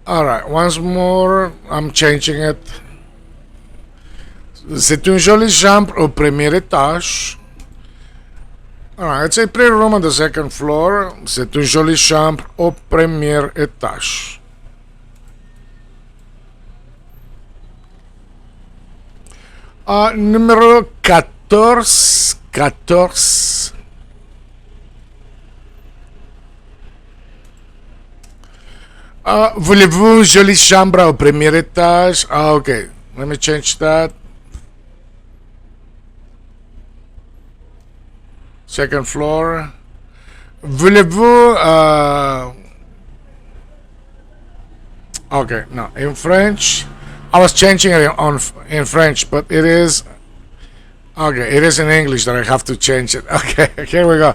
Alright, once more. I'm changing it. C'est une jolie chambre au premier étage. Alright, it's a pretty room on the second floor. C'est une jolie chambre au premier étage. Numéro 14. 14. Voulez-vous une jolie chambre au premier étage? Okay. Let me change that. Second floor. Voulez-vous... okay, no. In French... I was changing it in French, but it is... Okay, it is in English that I have to change it. Okay, here we go.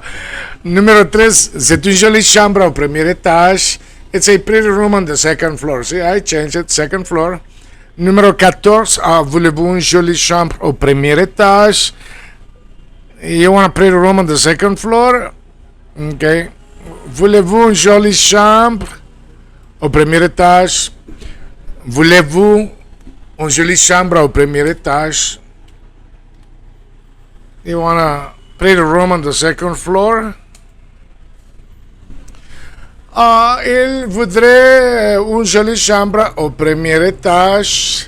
Numéro 3. C'est une jolie chambre au premier étage. It's a pretty room on the second floor. See, I changed it. Second floor. Numéro 14. Voulez-vous une jolie chambre au premier étage? You want a pretty room on the second floor? Okay. Voulez-vous une jolie chambre au premier étage? Voulez-vous une jolie chambre au premier étage? You want a pretty room on the second floor? Il voudrait une jolie chambre au premier étage.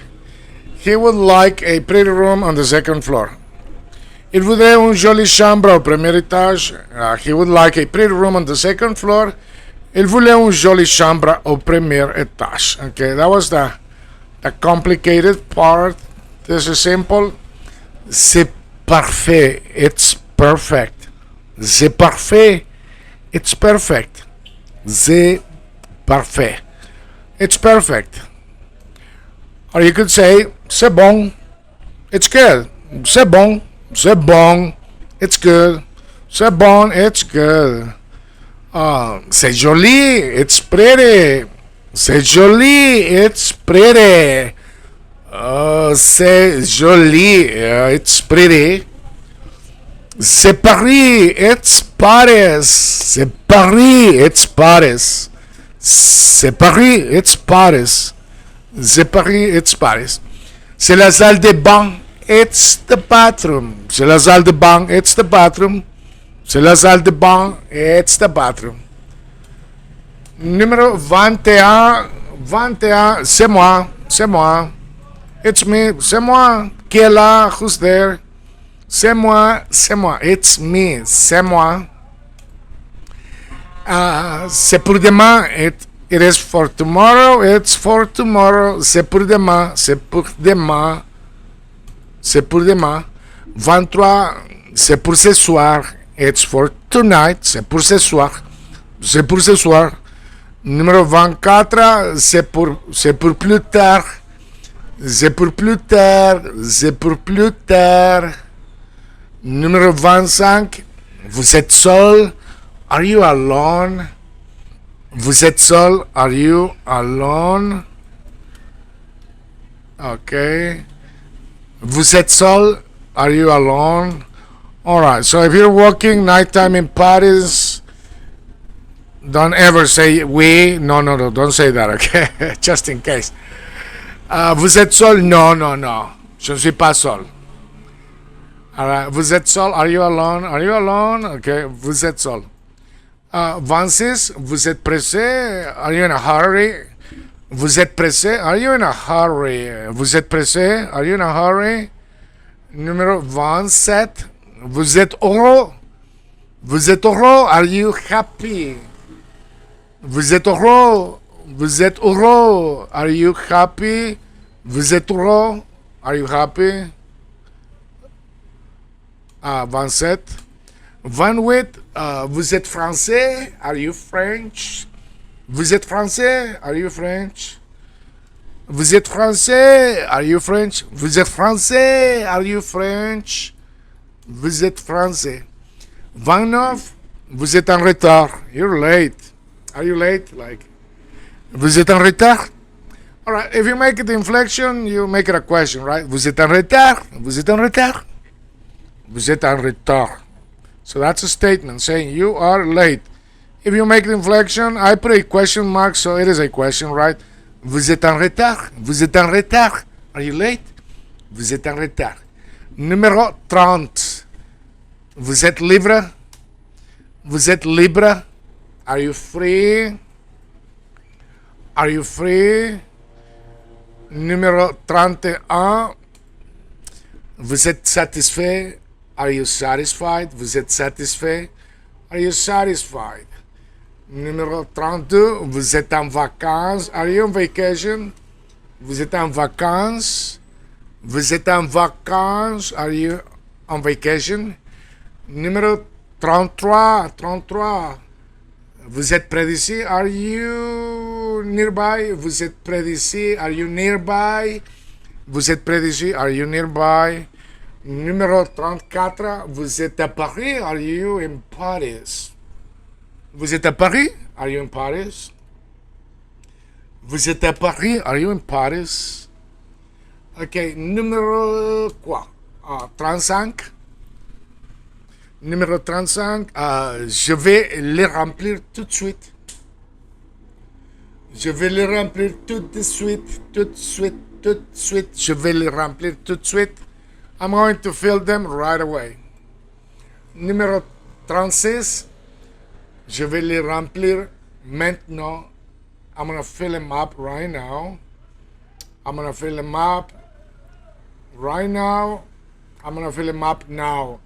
He would like a pretty room on the second floor. Il voudrait une jolie chambre au premier étage. He would like a pretty room on the second floor. Il voulait une jolie chambre au premier étage. Okay, that was the complicated part. This is simple. C'est parfait. It's perfect. C'est parfait. It's perfect. C'est parfait. It's perfect. Or you could say, c'est bon. It's good. C'est bon. C'est bon. It's good. C'est bon. It's good. C'est joli. It's pretty. C'est joli. It's pretty. C'est joli. It's pretty. C'est Paris. It's Paris. C'est Paris. It's Paris. C'est Paris. It's Paris. C'est Paris. It's Paris. C'est la salle de bain. It's the bathroom. C'est la salle de bain. It's the bathroom. C'est la salle de bain. It's the bathroom. Numéro 21. 21. C'est moi. C'est moi. It's me. C'est moi. Qui est là? Who's there? C'est moi. C'est moi. It's me. C'est moi. C'est pour demain. It is for tomorrow. It's for tomorrow. C'est pour demain. C'est pour demain. C'est pour demain. 23. C'est pour ce soir. It's for tonight. C'est pour ce soir. C'est pour ce soir. Numéro 24. C'est pour plus tard. C'est pour plus tard. C'est pour plus tard. Numéro 25. Vous êtes seul. Are you alone? Vous êtes seul. Are you alone? Okay. Vous êtes seul. Are you alone? Alright, so if you're walking nighttime in Paris, don't ever say we. No, don't say that, okay? Just in case. Vous êtes seul? No. Je ne suis pas seul. Alright, vous êtes seul? Are you alone? Are you alone? Okay, vous êtes seul. 26, vous êtes pressé? Are you in a hurry? Vous êtes pressé? Are you in a hurry? Vous êtes pressé? Are you in a hurry? Numéro 27, vous êtes heureux? Vous êtes heureux? Are you happy? Vous êtes heureux? Vous êtes heureux? Are you happy? Vous êtes heureux? Are you happy? 27. 28. Vous êtes français? Are you French? Vous êtes français? Are you French? Vous êtes français? Are you French? Vous êtes français? Are you French? Vous êtes français. 29. Vous êtes en retard. You're late. Are you late? Like, vous êtes en retard? All right, if you make it inflection, you make it a question, right? Vous êtes en retard? Vous êtes en retard? Vous êtes en retard. So that's a statement saying you are late. If you make the inflection, I put a question mark, so it is a question, right? Vous êtes en retard? Vous êtes en retard? Are you late? Vous êtes en retard. Numéro 30. Vous êtes libre? Vous êtes libre? Are you free? Are you free? Numéro 31. Vous êtes satisfait? Are you satisfied? Vous êtes satisfait? Are you satisfied? Numéro 32. Vous êtes en vacances? Are you on vacation? Vous êtes en vacances? Vous êtes en vacances? Are you on vacation? Numéro 33. 33. Vous êtes près d'ici? Are you nearby? Vous êtes près d'ici? Are you nearby? Vous êtes près d'ici? Are you nearby? Numéro 34. Vous êtes à Paris? Are you in Paris? Vous êtes à Paris? Are you in Paris? Vous êtes à Paris? Are you in Paris? Ok, numéro quoi? 35. Numéro 35, je vais les remplir tout de suite. Je vais les remplir tout de suite, tout de suite, tout de suite. Je vais les remplir tout de suite. I'm going to fill them right away. Numéro 36, je vais les remplir maintenant. I'm going to fill them up right now. I'm going to fill them up right now. I'm going to fill them up now.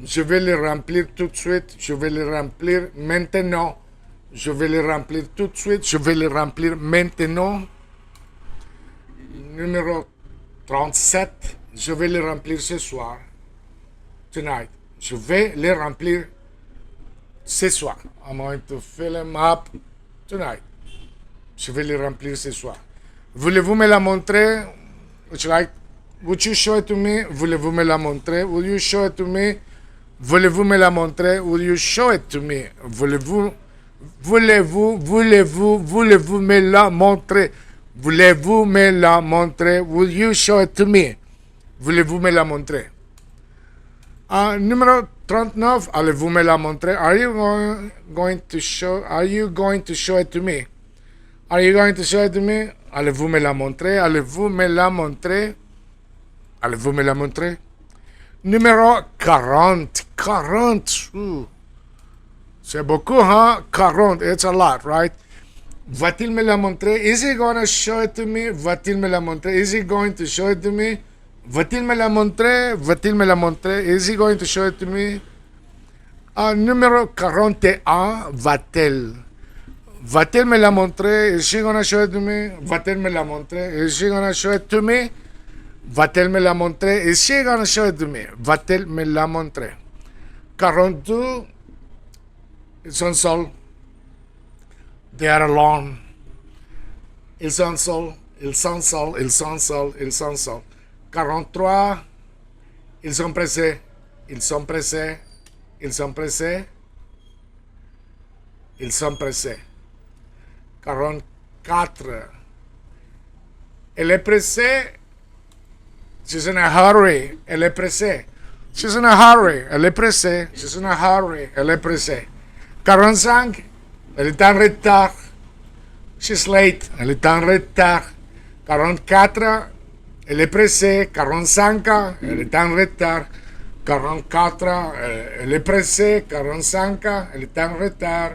Je vais les remplir tout de suite. Je vais les remplir maintenant. Je vais les remplir tout de suite. Je vais les remplir maintenant. Numéro 37. Je vais les remplir ce soir. Tonight. Je vais les remplir ce soir. I'm going to fill them up tonight. Je vais les remplir ce soir. Voulez-vous me la montrer? Would you show it to me? Voulez-vous me la montrer? Will you show it to me? Voulez-vous me la montrer? Will you show it to me? Voulez-vous me la montrer? Voulez-vous me la montrer? Will you show it to me? Voulez-vous me la montrer? Numéro 39, allez-vous me la montrer? Are you going to show it to me? Are you going to show it to me? Allez-vous me la montrer? Allez-vous me la montrer? Allez-vous me la montrer? Numéro 40. 40. C'est beaucoup, hein? 40. It's a lot, right? Va-t-il me la montrer? Is he going to show it to me? Va-t-il me la montrer? Is he going to show it to me? Va-t-il me la montrer? Va-t-il me la montrer? Is he going to show it to me? Numéro 41. Va-t-elle? Va-t-elle me la montrer? Is she going to show it to me? Va-t-elle me la montrer? Is she going to show it to me? Va-t-elle me la montrer? Is she going to show it to me? Va-t-elle me la montrer? 42. Ils sont seuls. They are alone. Ils sont seuls. Ils sont seuls. Ils sont seuls. Ils sont seuls. 43. Ils sont pressés. Ils sont pressés. Ils sont pressés. Ils sont pressés. 44. Elle est pressée. She's in a hurry. Elle est pressée. She's in a hurry. Elle est pressée. She's in a hurry. Elle est pressée. 45. Elle est en retard. She's late. Elle est en retard. 44. Elle est pressée. 45. Elle est en retard. 44. Elle est pressée. 45. Elle est en retard.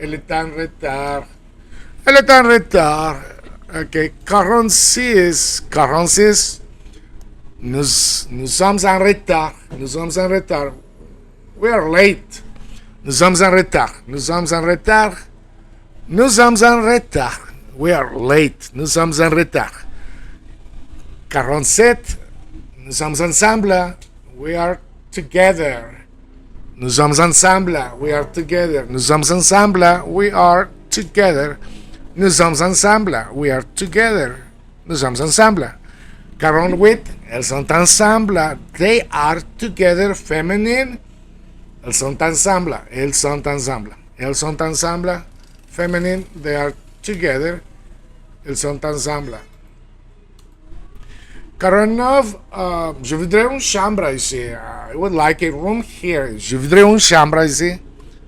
Elle est en retard. Elle est en retard. Ok. 46. 46. Nous sommes en retard. Nous sommes en retard. We are late. Nous sommes en retard. Nous sommes en retard. Nous sommes en retard. We are late. Nous sommes en retard. 47. Nous sommes ensemble. We are together. Nous sommes ensemble. We are together. Nous sommes ensemble. We are together. Nous sommes ensemble. We are together. Nous sommes ensemble. 48. Elles sont ensemble. They are together. Feminine. Elles sont ensemble. Elles sont ensemble. Elles sont ensemble. Feminine. They are together. Elles sont ensemble. 49, je voudrais une chambre ici. I would like a room here. Je voudrais une chambre ici.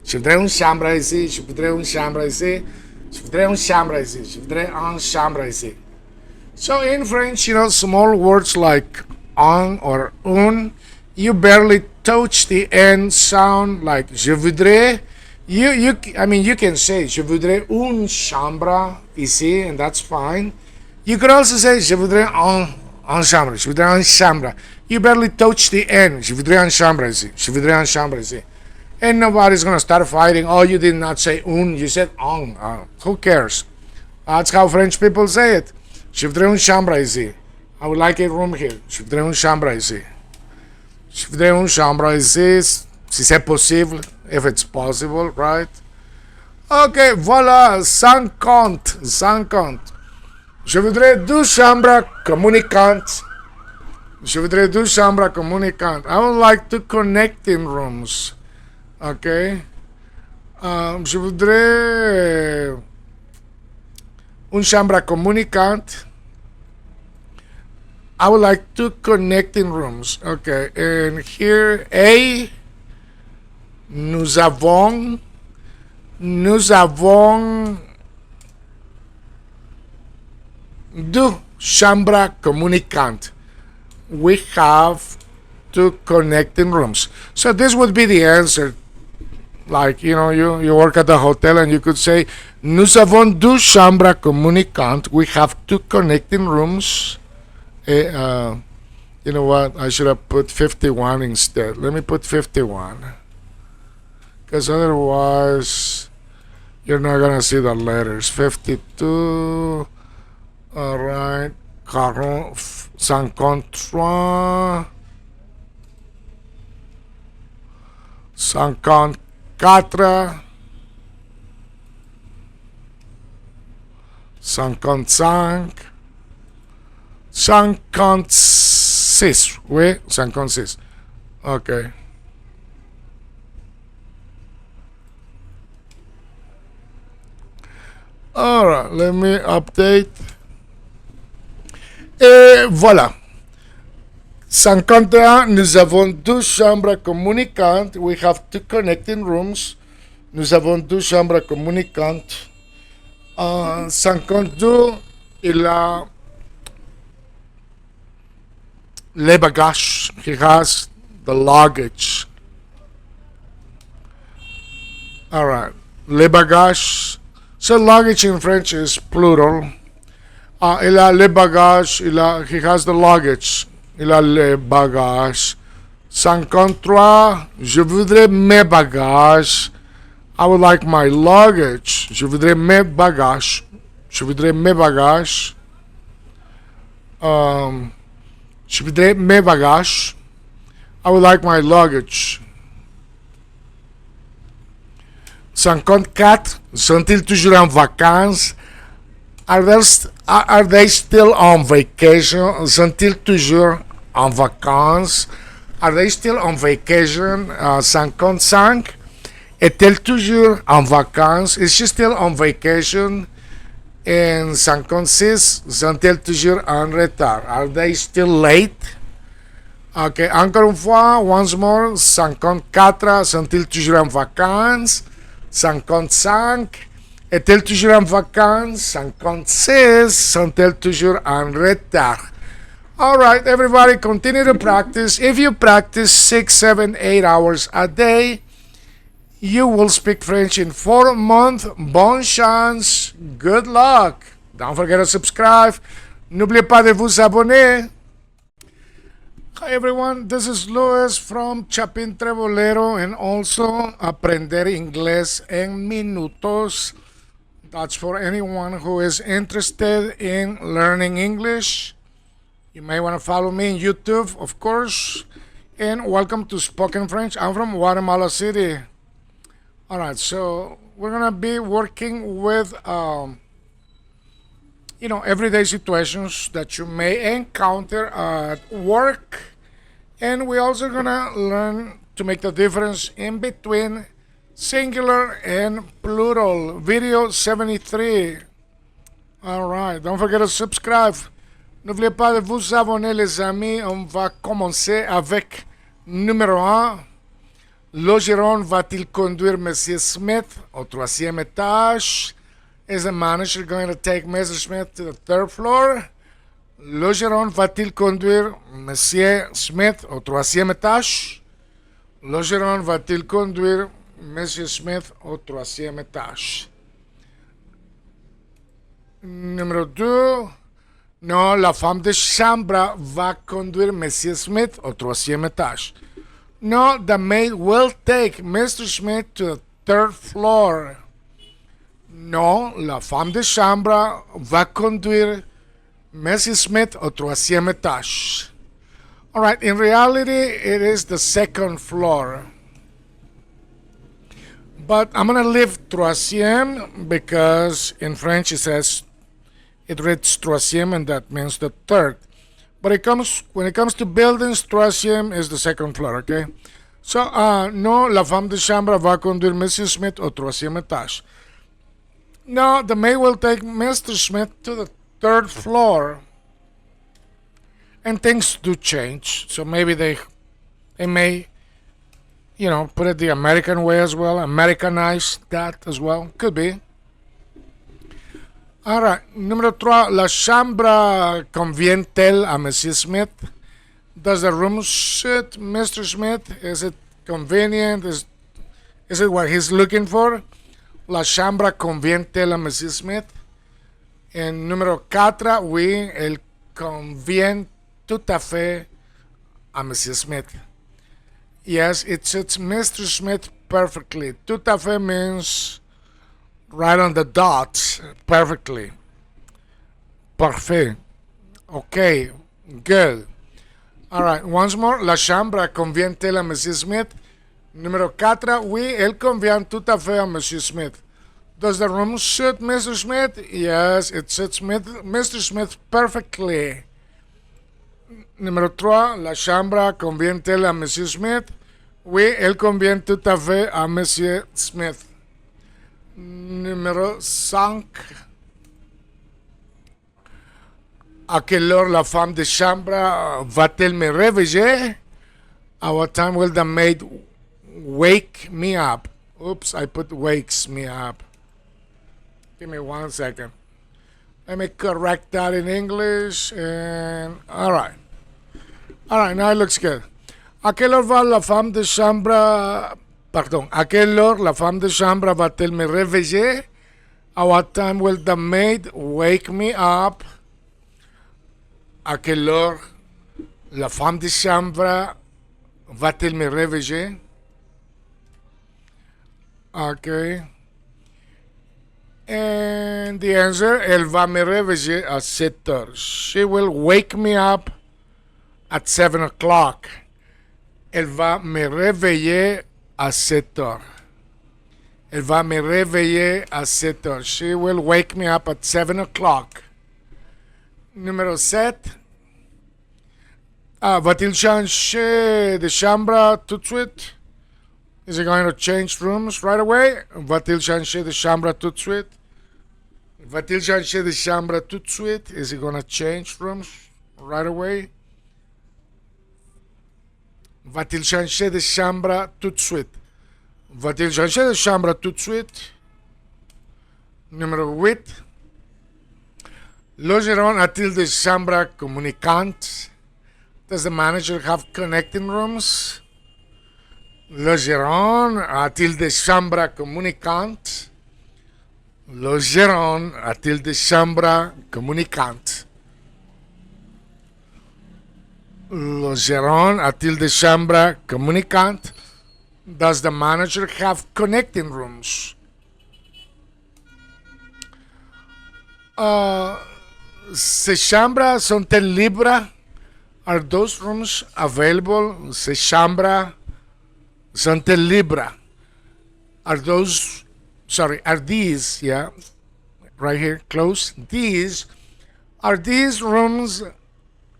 Je voudrais une chambre ici. Je voudrais une chambre ici. Je voudrais une chambre ici. Je voudrais une chambre ici. So in French, small words like un or un, you barely touch the end sound like je voudrais. You can say je voudrais une chambre ici, and that's fine. You could also say je voudrais un chambre. Je voudrais une chambre. You barely touch the end. Je voudrais une chambre ici. Je voudrais une chambre ici. And nobody's gonna start fighting. Oh, you did not say un, you said un. Who cares? That's how French people say it. Je voudrais une chambre ici. I would like a room here. Je voudrais une chambre ici. Je voudrais une chambre ici, si c'est possible, if it's possible, right? Ok, voilà, 50. Je voudrais deux chambres communicantes. Je voudrais deux chambres communicantes. I would like two connecting rooms. Ok. Je voudrais une chambre communicante. I would like two connecting rooms. Okay, and here A, nous avons deux chambres communicantes. We have two connecting rooms. So this would be the answer. Like, you work at a hotel and you could say, nous avons deux chambres communicantes. We have two connecting rooms. You know what? I should have put 51 instead. Let me put 51. Because otherwise, you're not going to see the letters. 52. All right. 53. 54. 55. 56. Oui, 56. Okay. Alright, let me update. Et voilà. 51, nous avons deux chambres communicantes. We have two connecting rooms. Nous avons deux chambres communicantes. 52, il a les bagages. He has the luggage. All right. Les bagages. So luggage in French is plural. Il a les bagages. He has the luggage. Il a les bagages. 53. Je voudrais mes bagages. I would like my luggage. Je voudrais mes bagages. Je voudrais mes bagages. Je voudrais mes bagages. I would like my luggage. 54. Sont-ils toujours en vacances? Are they still on vacation? Sont-ils toujours en vacances? Are they still on vacation? 55. Est-elle toujours en vacances? Is she still on vacation? And 56, sont-elles toujours en retard? Are they still late? Ok, encore une fois, once more. 54, sont-ils toujours en vacances? 55, est-elle toujours en vacances? 56, sont-elles toujours en retard? All right, everybody, continue to practice. If you practice 6, 7, 8 hours a day, you will speak French in 4 months. Bonne chance. Good luck. Don't forget to subscribe. N'oubliez pas de vous abonner. Hi everyone, this is Luis from Chapin Trebolero and also Aprender Inglés en Minutos. That's for anyone who is interested in learning English. You may want to follow me on YouTube, of course. And welcome to Spoken French. I'm from Guatemala City. All right, so we're going to be working with, everyday situations that you may encounter at work. And we're also going to learn to make the difference in between singular and plural. Video 73. All right, don't forget to subscribe. N'oubliez pas de vous abonner, les amis. On va commencer avec numéro 1. Le gérant va-t-il conduire Monsieur Smith au troisième étage? Is the manager going to take Mr. Smith to the third floor? Le gérant va-t-il conduire Monsieur Smith au troisième étage? Le gérant va-t-il conduire Monsieur Smith au troisième étage? Numéro 2. Non, la femme de chambre va conduire Monsieur Smith au troisième étage. No, the maid will take Mr. Smith to the third floor. No, la femme de chambre va conduire Mrs. Smith au troisième étage. Alright, in reality, it is the second floor. But I'm going to leave troisième because in French it reads troisième and that means the third. But when it comes to buildings, troisième is the second floor, okay? So, no, la femme de chambre va conduire Mrs. Smith au troisième étage. No, the maid will take Mr. Smith to the third floor. And things do change. So maybe they may, put it the American way as well, Americanize that as well. Could be. Alright, numéro 3. La chambre convient-elle à Monsieur Smith? Does the room suit Mr. Smith? Is it convenient? Is it what he's looking for? La chambre convient-elle à Monsieur Smith? And numéro 4. Oui, elle convient tout à fait à Monsieur Smith. Yes, it suits Mr. Smith perfectly. Tout à fait means right on the dot, perfectly. Parfait. Okay, good. All right, once more. La chambre convient-elle à Monsieur Smith? Numéro 4. Oui, elle convient tout à fait à Monsieur Smith. Does the room suit Mr. Smith? Yes, it suits Mr. Smith perfectly. Numéro 3. La chambre convient-elle à Monsieur Smith? Oui, elle convient tout à fait à Monsieur Smith. Numéro 5. À quelle heure la femme de chambre va-t-elle me réveiller? At what time will the maid wake me up? Oops, I put wakes me up. Give me 1 second. Let me correct that in English. And all right, now it looks good. À quelle heure va la femme de chambre? Pardon. À quelle heure la femme de chambre va-t-elle me réveiller? At what time will the maid wake me up? À quelle heure la femme de chambre va-t-elle me réveiller? Okay. And the answer, elle va me réveiller à 7 heures. She will wake me up at 7 o'clock. Elle va me réveiller à 7 heures. Elle va me réveiller à 7 heures. She will wake me up at 7 o'clock. Numéro 7. Va-t-il changer de chambre tout de suite? Is he going to change rooms right away? Va-t-il changer de chambre tout de suite? Va-t-il changer de chambre tout de suite? Is he going to change rooms right away? Va-t-il changer de chambre tout de suite? Va-t-il changer de chambre tout de suite? Numéro 8. Le gérant a-t-il des chambres communicantes? Does the manager have connecting rooms? Le gérant a-t-il des chambres communicantes? Le gérant a-t-il des chambres communicantes? Le gérant a-t-il des chambres communicantes? Does the manager have connecting rooms? Ces chambres sont-elles libres? Are those rooms available? Ces chambres sont-elles libres? Are these, yeah, right here, close, are these rooms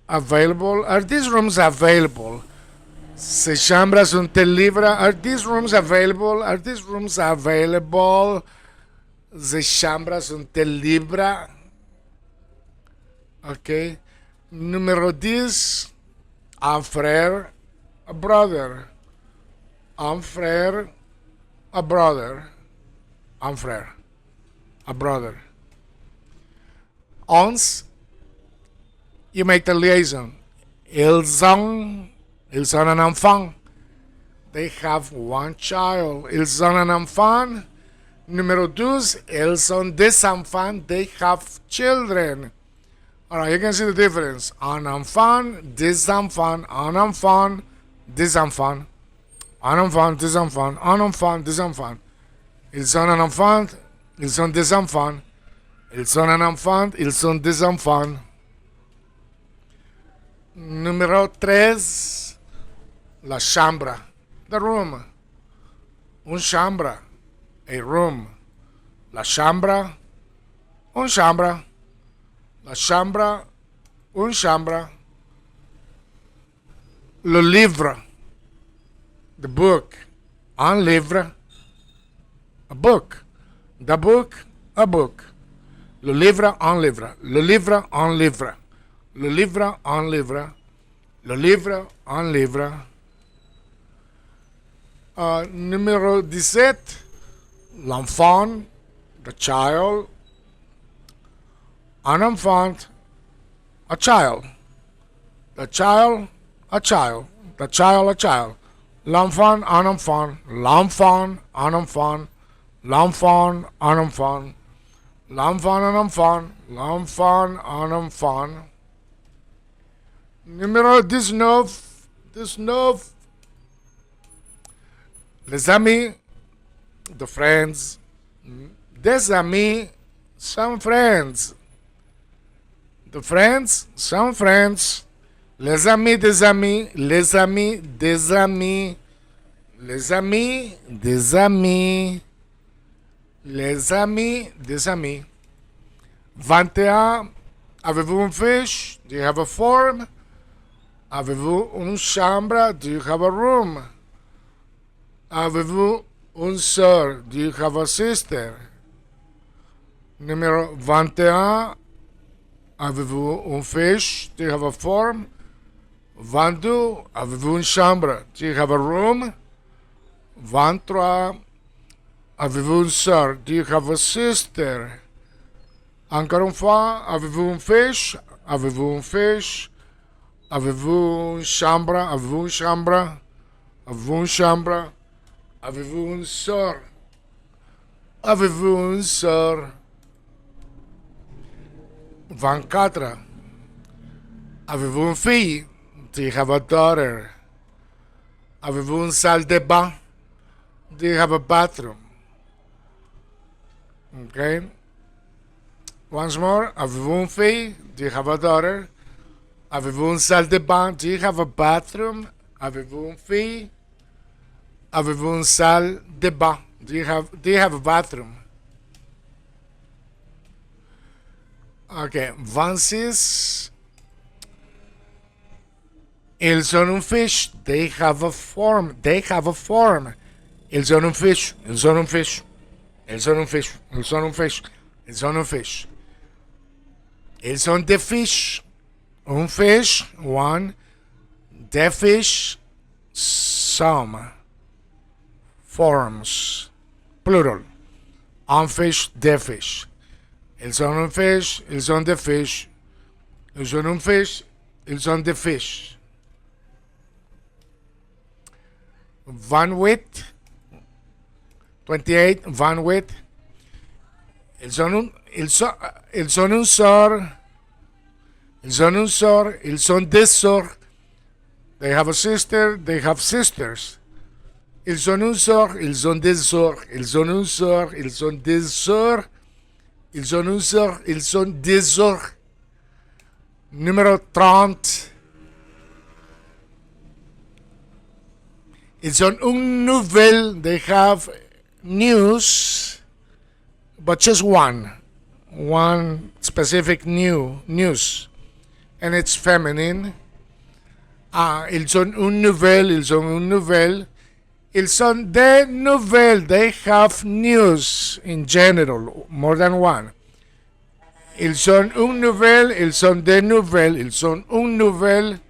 available? Are these rooms available? Ces chambres sont-elles libres? Are these rooms available? Are these rooms available? Ces chambres sont-elles libres? Okay. Numero 10, un frère, a brother. Un frère, a brother. Un frère, a brother. 11, you make the liaison. Ils ont un enfant. They have one child. Ils ont un enfant. Numero 12, ils ont des enfants. They have children. Alright, you can see the difference. Un enfant, des enfants, un enfant, des enfants. Un enfant, des enfants, un enfant, des enfants. Ils ont un enfant, ils ont des enfants. Ils ont un enfant, ils ont des enfants. Numero 13, la chambre. The room. Un chambre. A room. La chambre. Un chambre. La chambre. Un chambre. Le livre. The book. Un livre. A book. The book. A book. Le livre. Un livre. Le livre. Un livre. Le livre. Un livre. Le livre. Un livre. Numéro 17, l'enfant, the child. Un enfant, a child. The child, a child. The child, a child. L'enfant, un enfant. L'enfant, un enfant. L'enfant, un enfant. L'enfant, un enfant. L'enfant, un enfant. Numéro 19, 19. Les amis, the friends. Des amis, some friends. The friends, some friends. Les amis, des amis. Les amis, des amis. Les amis, des amis. Les amis, des amis. 21. Avez-vous une fiche? Do you have a form? Avez-vous une chambre? Do you have a room? Avez-vous une sœur? Do you have a sister? Numéro 21. Avez-vous une fiche? Do you have a form? 22. Avez-vous une chambre? Do you have a room? 23. Avez-vous une sœur? Do you have a sister? Encore une fois, avez-vous une fiche? Avez-vous une fiche? Avez-vous une chambre? Avez-vous une chambre? Avez-vous une chambre? Avez-vous une sœur? Avez-vous une sœur? 24. Avez-vous une fille? Do you have a daughter? Avez-vous une salle de bain? Do you have a bathroom? Okay. Once more. Avez-vous une fille? Do you have a daughter? Avez-vous une salle de bain? Do you have a bathroom? Avez-vous une fille? Avez-vous une salle de bain? Do you have a bathroom? Okay, 26. Ils ont une fiche. They have a form. They have a form. Ils ont une fiche. Ils ont une fiche. Ils ont une fiche. Ils ont une fiche. Ils ont une fiche. Ils ont des fiches. Une fiche. One. Des fiches. Some. Forms. Plural. Un fiche, des fiches. Ils ont une fiche, ils ont des fiches. Ils ont une fiche, ils ont des fiches. 28. 28. 28. Ils ont une sœur. Ils ont une sœur. Ils ont des sœurs. They have a sister. They have sisters. Ils ont une sœur. Ils ont des sœurs. Ils ont une sœur. Ils ont des sœurs. Ils ont une sœur. Ils ont des sœurs. Numéro 30. Ils ont une nouvelle. They have news. But just one. One specific news. And it's feminine. Ils ont une nouvelle. Ils ont une nouvelle. Ils ont des nouvelles. They have news in general. More than one. Ils sont une nouvelle, ils sont des nouvelles, ils sont une nouvelle,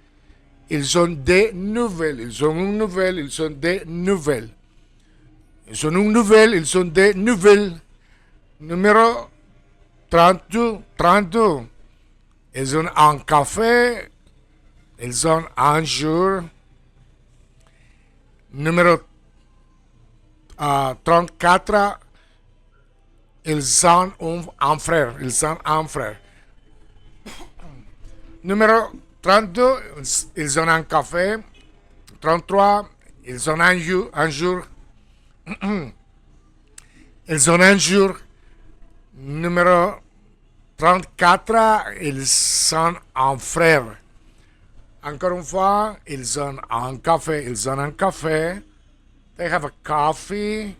ils sont des nouvelles, ils sont une nouvelle, ils sont des nouvelles. Ils sont une nouvelle, ils sont des nouvelles. Numéro 32, 32. Ils ont un café, ils ont un jour. Numéro 34, ils sont un frère, ils sont un frère. Numéro 32, ils ont un café. 33, ils ont un jour. Ils ont un jour. Numéro 34, ils sont un frère. Encore une fois, ils ont un café. Ils ont un café. They have a coffee.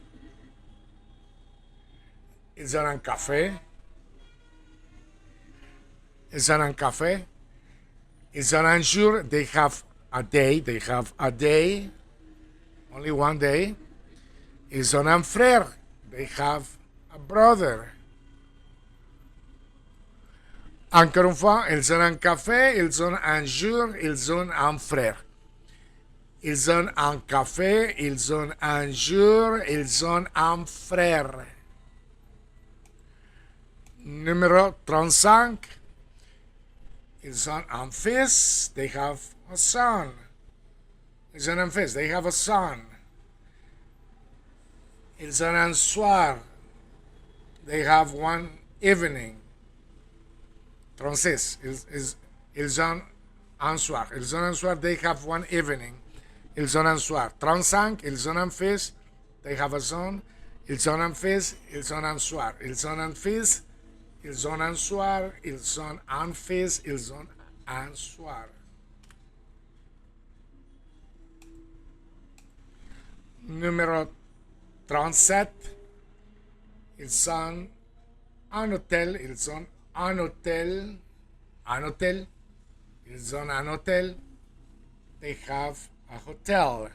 Ils ont un café. Ils ont un café. Ils ont un jour. They have a day. They have a day. Only one day. Ils ont un frère. They have a brother. Encore une fois, ils ont un café, ils ont un jour, ils ont un frère. Ils ont un café, ils ont un jour, ils ont un frère. Numéro 35. Ils ont un fils, they have a son. Ils ont un fils, they have a son. Ils ont un soir, they have one evening. Français, ils ont un soir. Ils ont un soir, they have one evening. Ils ont un soir. 35, ils ont un fils, they have a son. Ils ont un fils, ils ont un soir. Ils ont un fils, ils ont un soir. Ils ont un fils, ils ont un soir. Numéro 37, ils sont un hôtel, ils ont un hôtel, ils ont un hôtel, they have a hotel.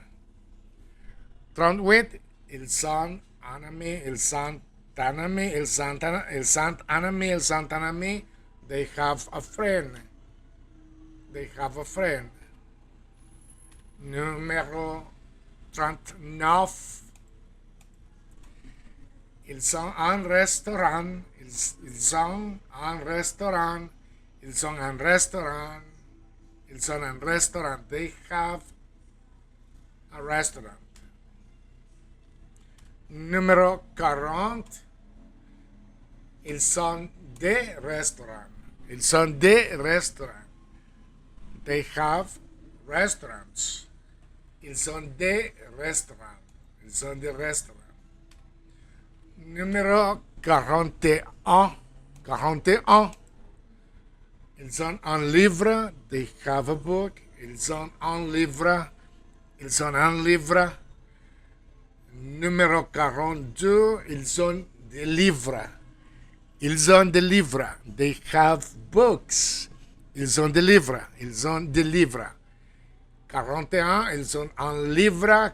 38, ils sont un ami, ils sont un ami, ils sont un ami, ils sont un ami, they have a friend. They have a friend. Numéro 39, ils sont un restaurant, ils ont un restaurant, ils ont un restaurant, ils ont un restaurant, they have a restaurant. Numéro 40, ils sont des restaurants, ils sont des restaurants, they have restaurants. Ils sont des restaurants, ils sont des restaurants. Numéro 41, 41. Ils ont un livre, they have a book. Ils ont un livre, ils ont un livre. Numéro 42, ils ont des livres. Ils ont des livres, they have books. Ils ont des livres, ils ont des livres. 41, ils ont un livre.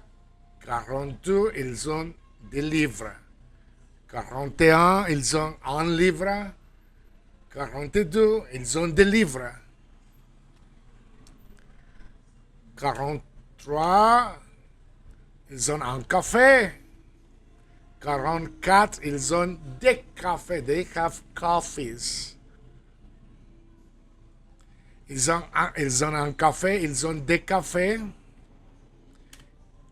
42, ils ont des livres. 41, ils ont un livre. 42, ils ont des livres. 43, ils ont un café. 44, ils ont des cafés. They have coffees. Ils ont un café, ils ont des cafés.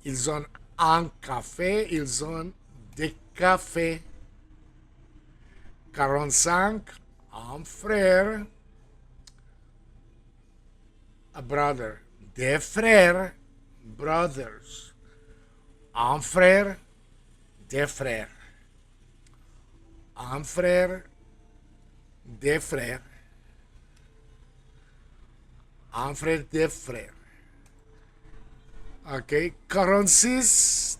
Ils ont un café, ils ont des cafés. 45, un frère, a brother. Des frères, brothers. Un frère, des frères. Un frère, des frères. Un frère, des frères. Ok, 46,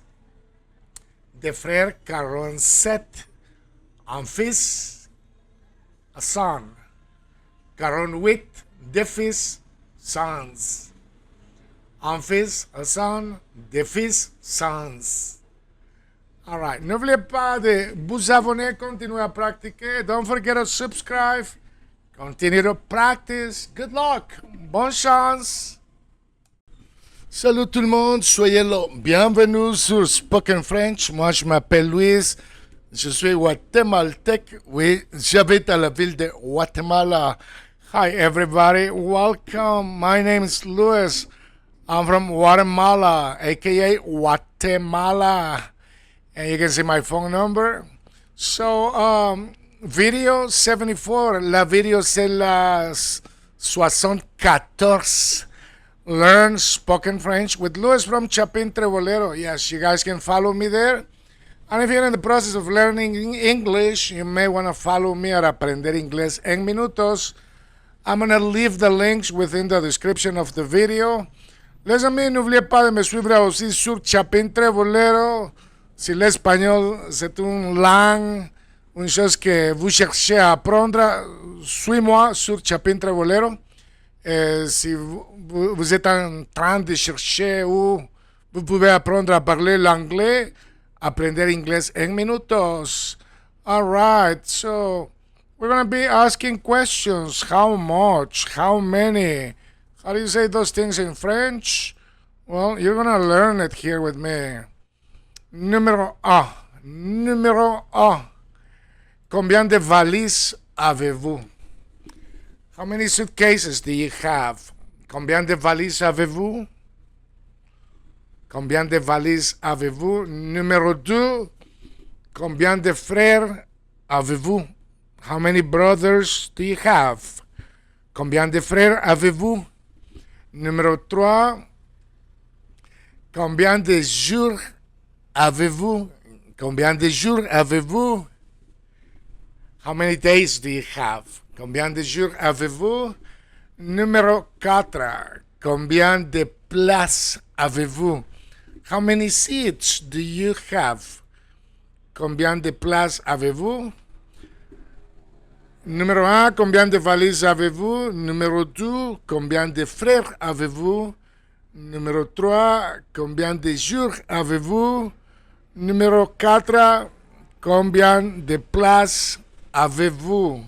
des frères. 47, un fils, a son. 48, des fils, sons. Un fils, a son, des fils, sons. Alright, n'oubliez pas de vous abonner, continuer à pratiquer. Don't forget to subscribe. Continue to practice. Good luck. Bonne chance. Salut tout le monde, soyez là. Bienvenue sur Spoken French. Moi, je m'appelle Luis. Je suis guatémaltèque. Oui, j'habite à la ville de Guatemala. Hi, everybody. Welcome. My name is Luis. I'm from Guatemala, aka Guatemala. And you can see my phone number. So, video 74. La video, c'est la 74. Learn Spoken French with Luis from Chapin Trebolero. Yes, you guys can follow me there. And if you're in the process of learning English, you may want to follow me at Aprender Inglés en Minutos. I'm going to leave the links within the description of the video. Les amis, n'oubliez pas de me suivre aussi sur Chapin Trebolero. Si l'espagnol c'est une langue, une chose que vous cherchez à apprendre, suis-moi sur Chapin Trebolero. Si vous êtes en train de chercher où vous pouvez apprendre à parler l'anglais, aprender inglés en minutos. All right, so we're going to be asking questions. How much? How many? How do you say those things in French? Well, you're going to learn it here with me. Numéro 1. Numéro 1. Combien de valises avez-vous? How many suitcases do you have? Combien de valises avez-vous? Combien de valises avez-vous? Numéro 2. Combien de frères avez-vous? How many brothers do you have? Combien de frères avez-vous? Numéro 3. Combien de jours avez-vous? Combien de jours avez-vous? How many days do you have? Combien de jours avez-vous? Numéro 4. Combien de places avez-vous? How many seats do you have? Combien de places avez-vous? Numéro 1. Combien de valises avez-vous? Numéro 2. Combien de frères avez-vous? Numéro 3. Combien de jours avez-vous? Numéro 4. Combien de places avez-vous?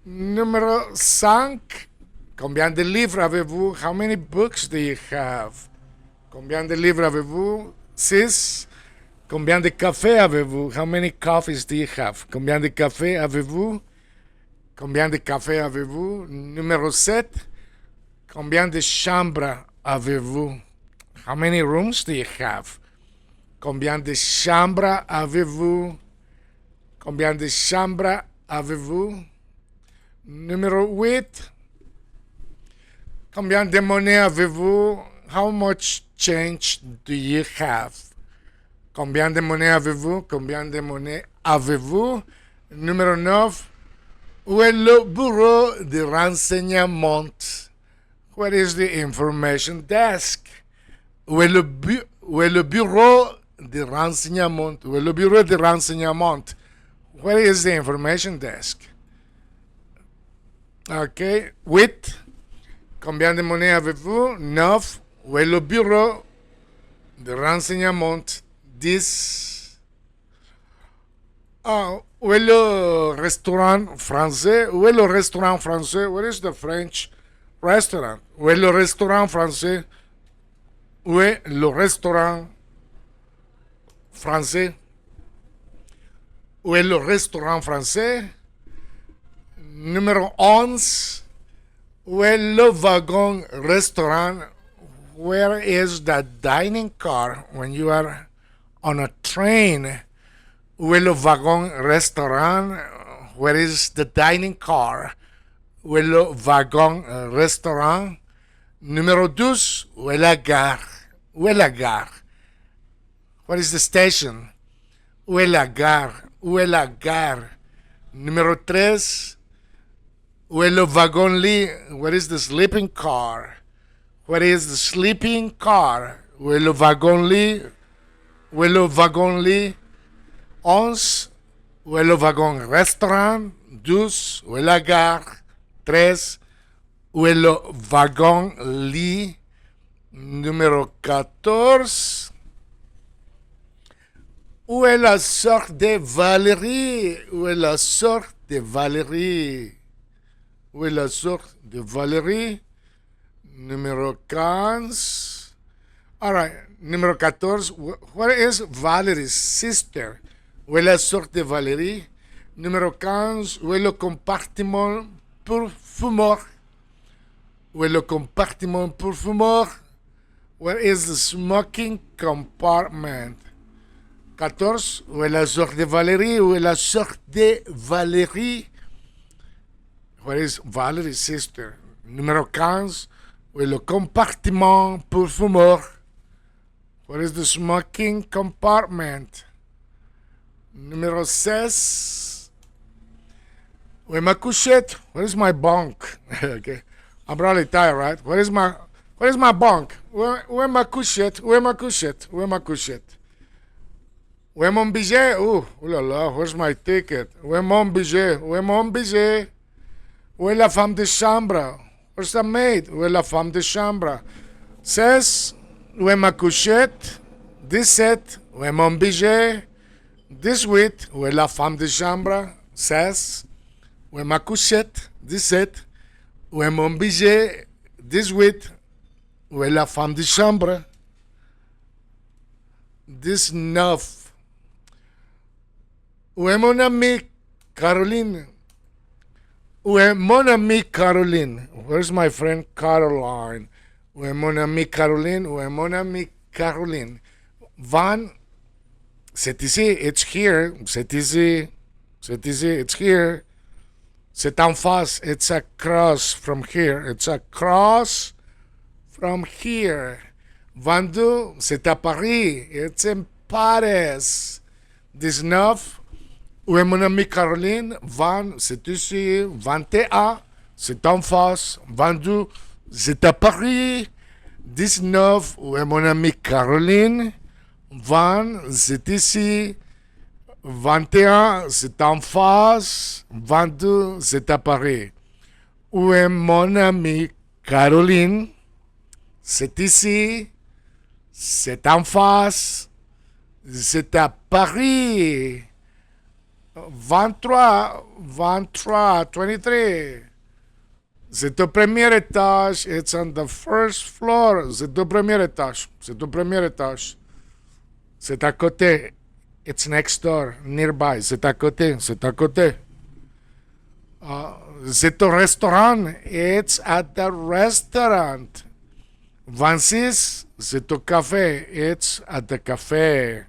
Numéro 5. Combien de livres avez-vous? How many books do you have? Combien de livres avez-vous? 6. Combien de café avez-vous? How many coffees do you have? Combien de café avez-vous? Combien de café avez-vous? Numéro 7. Combien de chambres avez-vous? How many rooms do you have? Combien de chambres avez-vous? Combien de chambres avez-vous? Numéro 8. Combien de monnaie avez-vous? How much change do you have? Combien de monnaie avez-vous? Combien de monnaie avez-vous? Numéro 9. Où est le bureau de renseignement? Where is the information desk? Où est le bureau de renseignement? Où est le bureau de renseignement? Where is the information desk? Okay. 8. Combien de monnaie avez-vous? 9. Où est le bureau de renseignement? 10. Où est le restaurant français? Où est le restaurant français? Where is the French restaurant? Où est le restaurant français? Où est le restaurant français? Où est le restaurant français? Numéro 11. Où est le wagon restaurant? Where is the dining car when you are on a train? Où est le wagon restaurant? Where is the dining car? Où est le wagon restaurant? Numéro 12. Où est la gare? Où est la gare? What is the station? Où est la gare? Où est la gare? Numéro 13. Où est le wagon-lit? Where is the sleeping car? Where is the sleeping car? Où est le wagon-lit? Où est le wagon-lit? 11. Où est le wagon-restaurant? 12. Où est la gare? 13. Où est le wagon-lit? Numéro 14. Où est la sœur de Valérie? Où est la sœur de Valérie? Où est la sœur de Valérie? Numéro 15. All right. Numéro 14. Where is Valerie's sister? Où est la sœur de Valérie? Numéro 15. Où est le compartiment pour fumeur? Où est le compartiment pour fumeur? Where is the smoking compartment? 14. Où est la sœur de Valérie? Où est la sœur de Valérie? Where is Valerie's sister? Numéro 15. Où est le compartiment pour fumeur? Where is the smoking compartment? Numéro 16. Où est ma couchette? Where is my bunk? Okay. I'm probably tired, right? Where is my bunk? Où est ma couchette? Où est ma couchette? Où est ma couchette? Où est mon billet? Oh là là, where's my ticket? Où est mon billet? Où est mon billet? Où est la femme de chambre? Where's the maid? Où est la femme de chambre? 16. Où est ma couchette? 17. Où est mon billet? 18. Où est la femme de chambre? 16. Où est ma couchette? 17. Où est mon billet? 18. Où est la femme de chambre? 19. Où est mon amie Caroline? Où est mon amie Caroline? Where's my friend Caroline? Où est mon amie Caroline? Où est mon amie Caroline? Van, c'est ici, it's here. C'est ici, it's here. C'est en face, it's across from here. It's across from here. 22, c'est à Paris. It's in Paris. 19, où est mon amie Caroline? 20, c'est ici. 21, c'est en face. 22, c'est à Paris. 19, où est mon amie Caroline? 20, c'est ici. 21, c'est en face. 22, c'est à Paris. Où est mon amie Caroline? C'est ici. C'est en face. C'est à Paris. 23. C'est au premier étage. It's on the first floor. C'est au premier étage. C'est à côté. It's next door, nearby. C'est à côté. C'est au restaurant. It's at the restaurant. 26, c'est au café. It's at the café.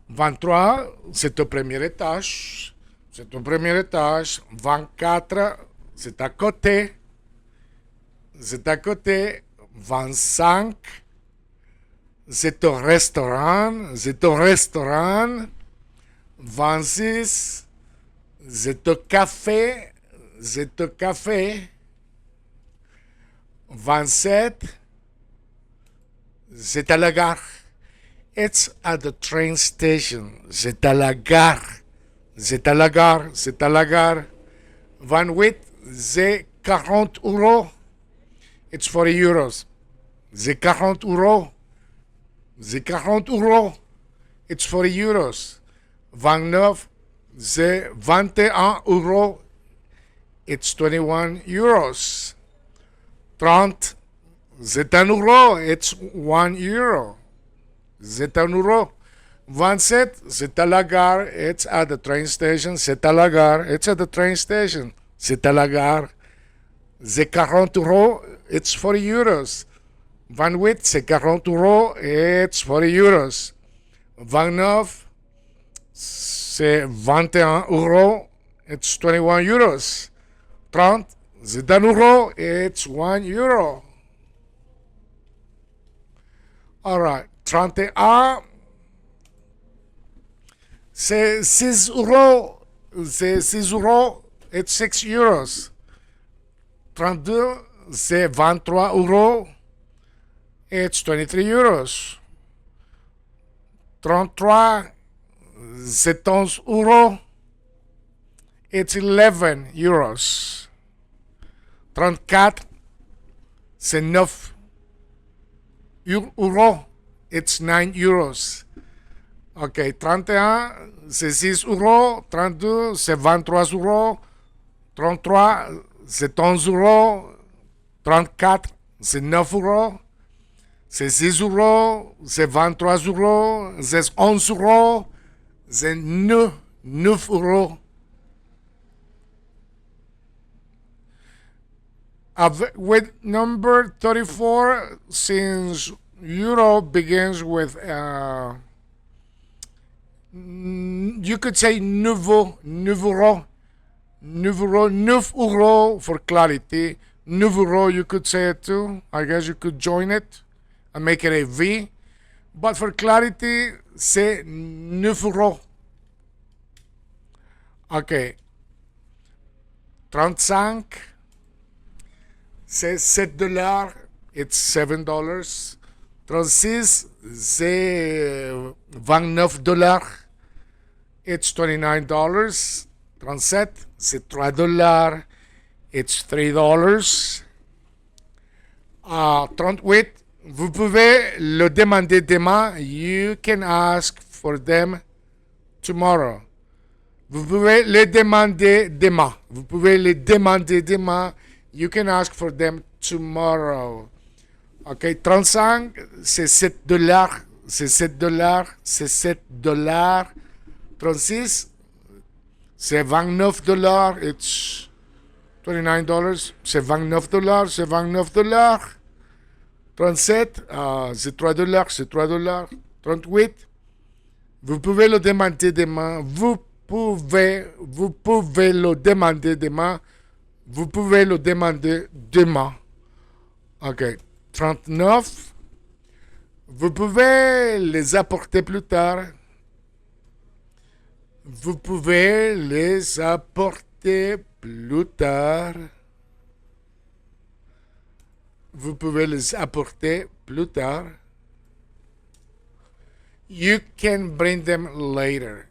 23, c'est au premier étage. 24, c'est à côté. 25, c'est au restaurant. 26, c'est au café. 27, c'est à la gare. It's at the train station. C'est à la gare. 28, c'est 40 euros. It's 40 euros. C'est 40 euros. It's 40 euros. 29, c'est 21 euros. It's 21 euros. 30, c'est un euro. It's 1 euro. 27, c'est à la gare. It's at the train station. It's at la gare. C'est 40 euros. It's 40 euros. 28, c'est 40 euros. It's 40 euros. 29, c'est 21 euros. It's 21 euros. 30, c'est un euro. It's 1 euro. All right. 31, c'est 6 euros. It's 6 euros. 32, c'est 23 euros. It's 23 euros. 33, c'est 11 euros. It's 11 euros. 34, c'est 9 euro, it's 9 euros. OK, 31, c'est 6 euros. 32, c'est 23 euros. 33, c'est 11 euros. 34, c'est 9 euros. C'est 6 euros. C'est 23 euros. C'est 11 euros. C'est 9 euros. With number 34, since euro begins with you could say nouveau euro, 9 euro for clarity. 9 euro, you could say it too. I guess you could join it and make it a V. But for clarity, say 9 euro. OK. 35, c'est 7 dollars. It's $7. 36, c'est 29 dollars. It's $29. 37, c'est 3 dollars. It's $3. 38, vous pouvez le demander demain. You can ask for them tomorrow. Vous pouvez les demander demain. Vous pouvez les demander demain. You can ask for them tomorrow. OK, 35, c'est 7 dollars. C'est 7 dollars. C'est 7 dollars. 36, c'est 29 dollars. It's $29. C'est 29 dollars. C'est 29 dollars. 37, c'est 3 dollars. C'est 3 dollars. 38, vous pouvez le demander demain. Vous pouvez le demander demain. Vous pouvez le demander demain. OK. 39, vous pouvez les apporter plus tard. Vous pouvez les apporter plus tard. Vous pouvez les apporter plus tard. You can bring them later.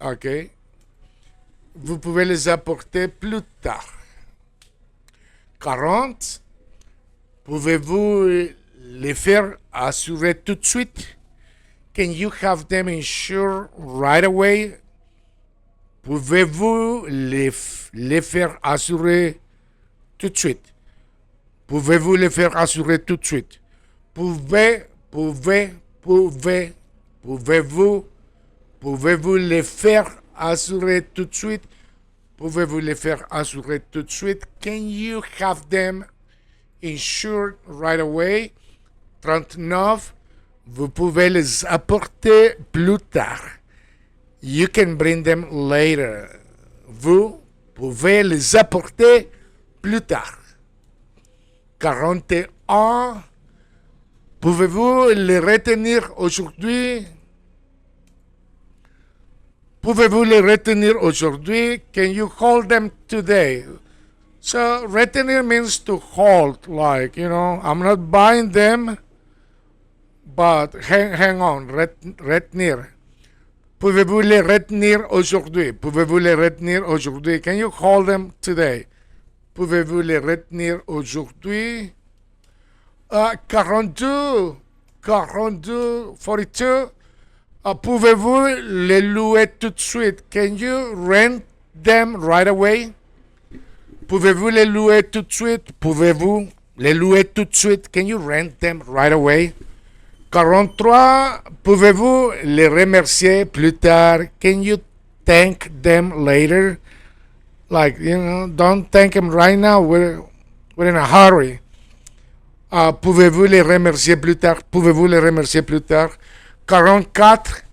OK? Vous pouvez les apporter plus tard. 40, pouvez-vous les faire assurer tout de suite? Can you have them insured right away? Pouvez-vous les faire assurer tout de suite? Pouvez-vous les faire assurer tout de suite? Pouvez-vous les faire assurer tout de suite? Pouvez-vous les faire assurer tout de suite? Can you have them insured right away? 39, vous pouvez les apporter plus tard. You can bring them later. Vous pouvez les apporter plus tard. 41, pouvez-vous les retenir aujourd'hui? Pouvez-vous les retenir aujourd'hui? Can you hold them today? So, retenir means to hold, like, I'm not buying them, but hang on, retenir. Pouvez-vous les retenir aujourd'hui? Pouvez-vous les retenir aujourd'hui? Can you hold them today? Pouvez-vous les retenir aujourd'hui? 42, 42, pouvez-vous les louer tout de suite? Can you rent them right away? Pouvez-vous les louer tout de suite? Pouvez-vous les louer tout de suite? Can you rent them right away? 43, pouvez-vous les remercier plus tard? Can you thank them later? Like, don't thank them right now. We're in a hurry. Pouvez-vous les remercier plus tard? Pouvez-vous les remercier plus tard? 44,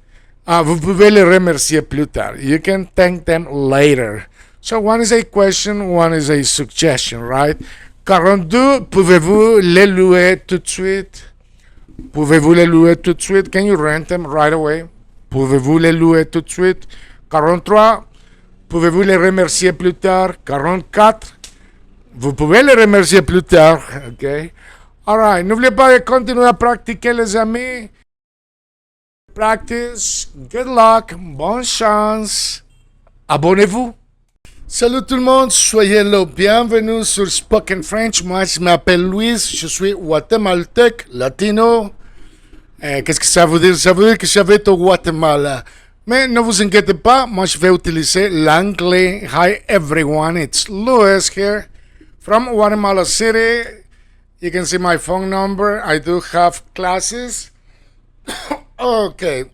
vous pouvez les remercier plus tard. You can thank them later. So one is a question, one is a suggestion, right? 42, pouvez-vous les louer tout de suite? Pouvez-vous les louer tout de suite? Can you rent them right away? Pouvez-vous les louer tout de suite? 43, pouvez-vous les remercier plus tard? 44, vous pouvez les remercier plus tard. OK? All right. N'oubliez pas de continuer à pratiquer, les amis. Practice. Good luck. Bonne chance. Abonnez-vous. Salut tout le monde, soyez le bienvenue sur Spoken French. Moi, je m'appelle Luis, je suis guatémaltèque, latino. Qu'est-ce que ça veut dire? Ça veut dire que j'habite au Guatemala. Mais ne vous inquiétez pas, moi je vais utiliser l'anglais. Hi everyone, it's Luis here from Guatemala City. You can see my phone number. I do have classes. Okay.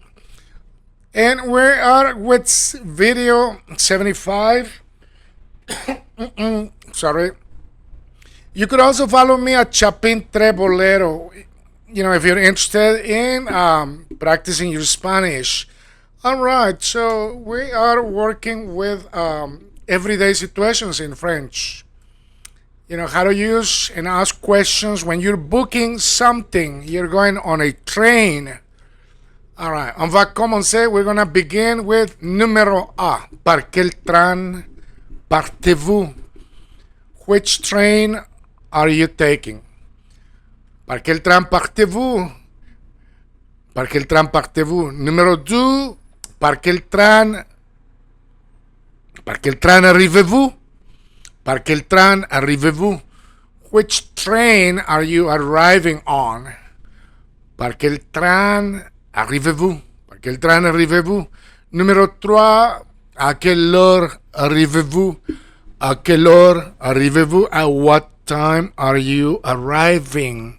And we are with video 75. Sorry. You could also follow me at Chapin Trebolero. You know, if you're interested in practicing your Spanish. All right, so we are working with everyday situations in French. You know, how to use and ask questions when you're booking something. You're going on a train. All right, on va commencer. We're going to begin with numéro A. Par quel train partez-vous? Which train are you taking? Par quel train partez-vous? Par quel train partez-vous? Numéro 2. Par quel train arrivez-vous? Par quel train arrivez-vous? Which train are you arriving on? Par quel train arrivez-vous? Par quel train arrivez-vous? Numéro 3. À quelle heure arrivez-vous? À quelle heure arrivez-vous? At what time are you arriving?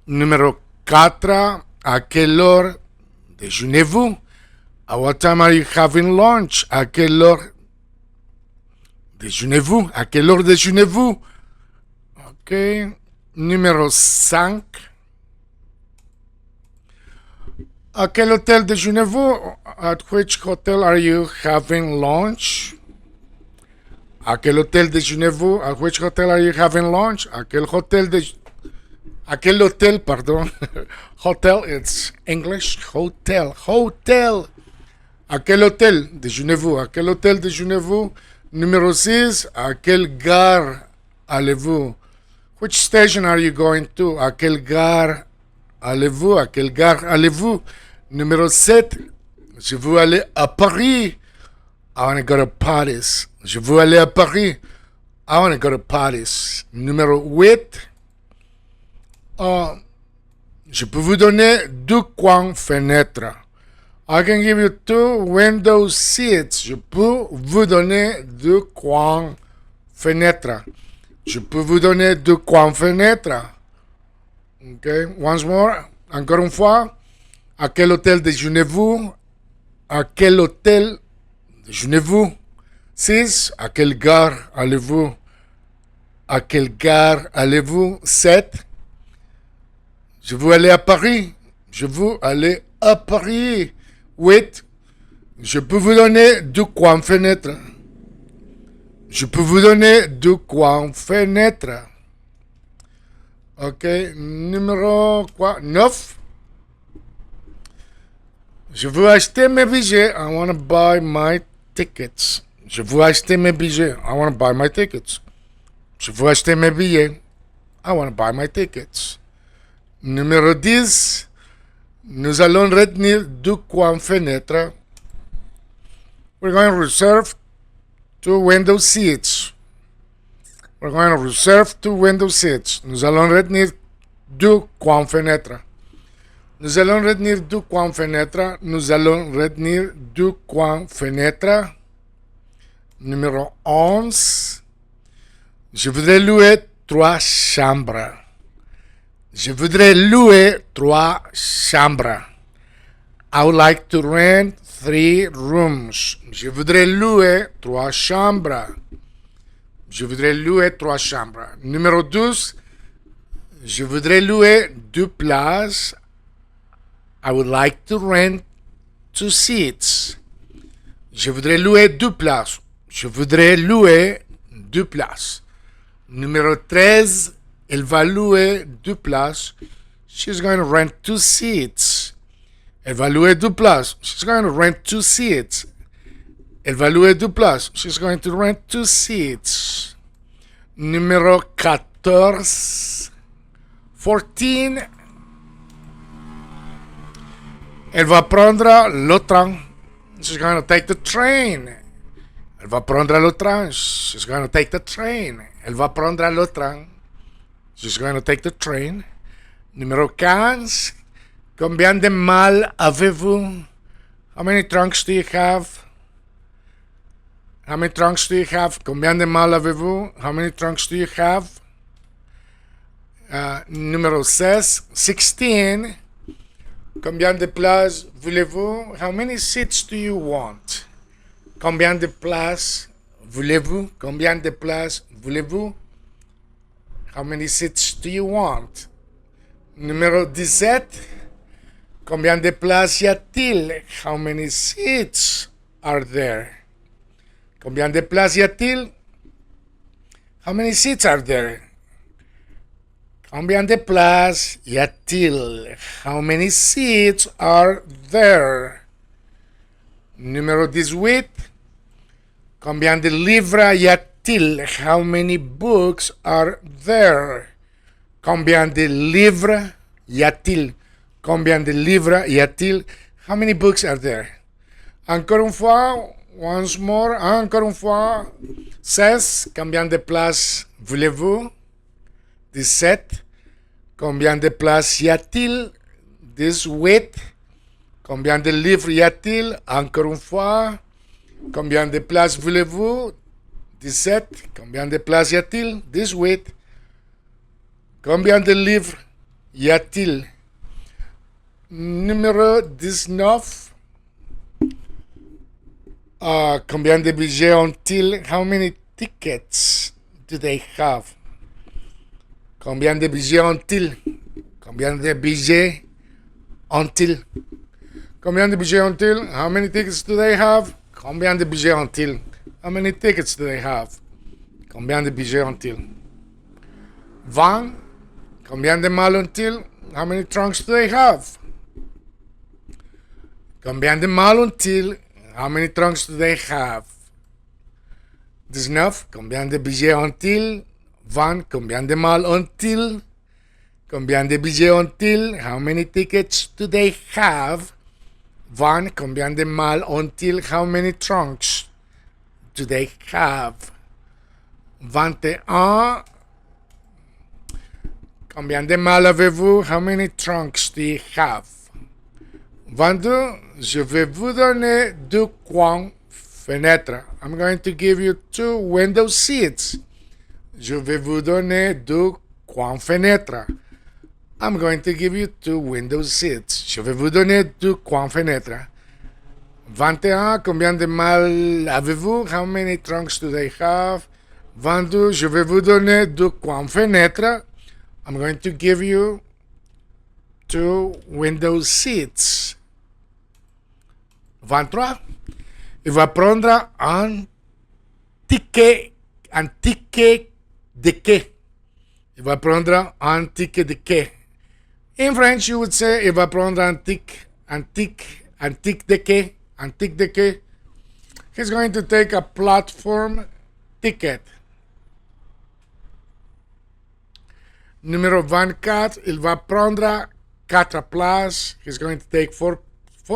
Numéro 4. À quelle heure déjeunez-vous? At what time are you having lunch? À quelle heure déjeunez-vous? À quelle heure déjeunez-vous? Ok. Numéro 5. À quel hôtel déjeunez-vous? At which hotel are you having lunch? À quel hôtel déjeunez-vous? At which hotel are you having lunch? À quel hôtel, pardon. Hotel, it's English. Hotel. À quel hôtel déjeunez-vous? À quel hôtel déjeunez-vous? Numéro 6. À quelle gare allez-vous? Which station are you going to? À quelle gare allez-vous? À quelle gare allez-vous? Numéro 7. Je veux aller à Paris. I want to go to Paris. Je veux aller à Paris. I want to go to Paris. Numéro 8. Je peux vous donner 2 coins fenêtres. I can give you 2 window seats. Je peux vous donner 2 coins fenêtres. Je peux vous donner 2 coins fenêtres. Okay, once more. Encore une fois. À quel hôtel déjeunez-vous? À quel hôtel déjeunez-vous? 6. À quelle gare allez-vous? À quelle gare allez-vous? 7. Je veux aller à Paris. Je veux aller à Paris. 8. Je peux vous donner 2 coins fenêtres. Je peux vous donner 2 coins fenêtres. Ok. Numéro quoi? 9. Je veux acheter mes billets. I want to buy my tickets. Je veux acheter mes billets. I want to buy my tickets. Je veux acheter mes billets. I want to buy my tickets. Numéro 10. Nous allons retenir 2 coins fenêtres. We're going to reserve 2 window seats. We're going to reserve 2 window seats. Nous allons retenir 2 coins fenêtres. Nous allons retenir 2 coins fenêtres. Nous allons retenir 2 coins fenêtres. Numéro 11. Je voudrais louer 3 chambres. Je voudrais louer 3 chambres. I would like to rent 3 rooms. Je voudrais louer 3 chambres. Je voudrais louer 3 chambres. Numéro 12. Je voudrais louer 2 places. I would like to rent 2 seats. Je voudrais louer 2 places. Je voudrais louer 2 places. Numéro 13. Elle va louer 2 places. She's going to rent 2 seats. Elle va louer 2 places. She's going to rent 2 seats. Elle va louer 2 places. She's going to rent 2 seats. Numéro 14. 14. Elle va prendre le train. She's going to take the train. Elle va prendre le train. She's going to take the train. Elle va prendre le train. She's going to take the train. Numéro 15. Combien de mal avez-vous? How many trunks do you have? How many trunks do you have? Combien de mal avez-vous? How many trunks do you have? Numéro 16. Combien de places voulez-vous? How many seats do you want? Combien de places voulez-vous? Combien de places voulez-vous? How many seats do you want? Numéro 17. Combien de places y a-t-il? How many seats are there? Combien de places y a-t-il? How many seats are there? Combien de places y a-t-il? How many seats are there? Numéro 18. Combien de livres y a-t-il? How many books are there? Combien de livres y a-t-il? Combien de livres y a-t-il? How many books are there? Encore une fois, once more, encore une fois. 16. Combien de places voulez-vous? 17. Combien de places y a-t-il? 18. Combien de livres y a-t-il? Encore une fois. Combien de places voulez-vous? 17. Combien de places y a-t-il? 18. Combien de livres y a-t-il? Numéro 19. Combien de billets ont-ils? How many tickets do they have? Combien de billets ont-ils? Combien de billets ont-ils? Combien de billets ont-ils? How many tickets do they have? Combien de billets ont-ils? How many tickets do they have? Combien de billets ont-ils? 20. Combien de mal ont-ils? How many trunks do they have? Combien de mal ont-ils? How many trunks do they have? 19. Combien de billets ont-ils? 20. Combien de mal ont-ils? Combien de billets ont-ils? How many tickets do they have? 20. Combien de mal ont-ils? How many trunks do they have? 21. Combien de mal avez-vous? How many trunks do you have? 22. Je vais vous donner 2 coins fenêtres. I'm going to give you 2 window seats. Je vais vous donner 2 coins fenêtres. I'm going to give you 2 window seats. Je vais vous donner 2 coins fenêtres. 21. Combien de mal avez-vous? How many trunks do they have? 22. Je vais vous donner 2 coins fenêtres. I'm going to give you 2 window seats. 23. Il va prendre un ticket de quai. Il va prendre un ticket de quai. In French, you would say, il va prendre un ticket de quai. Un ticket de quai. He's going to take a platform ticket. Numéro 24, il va prendre 4 places. He's going to take 4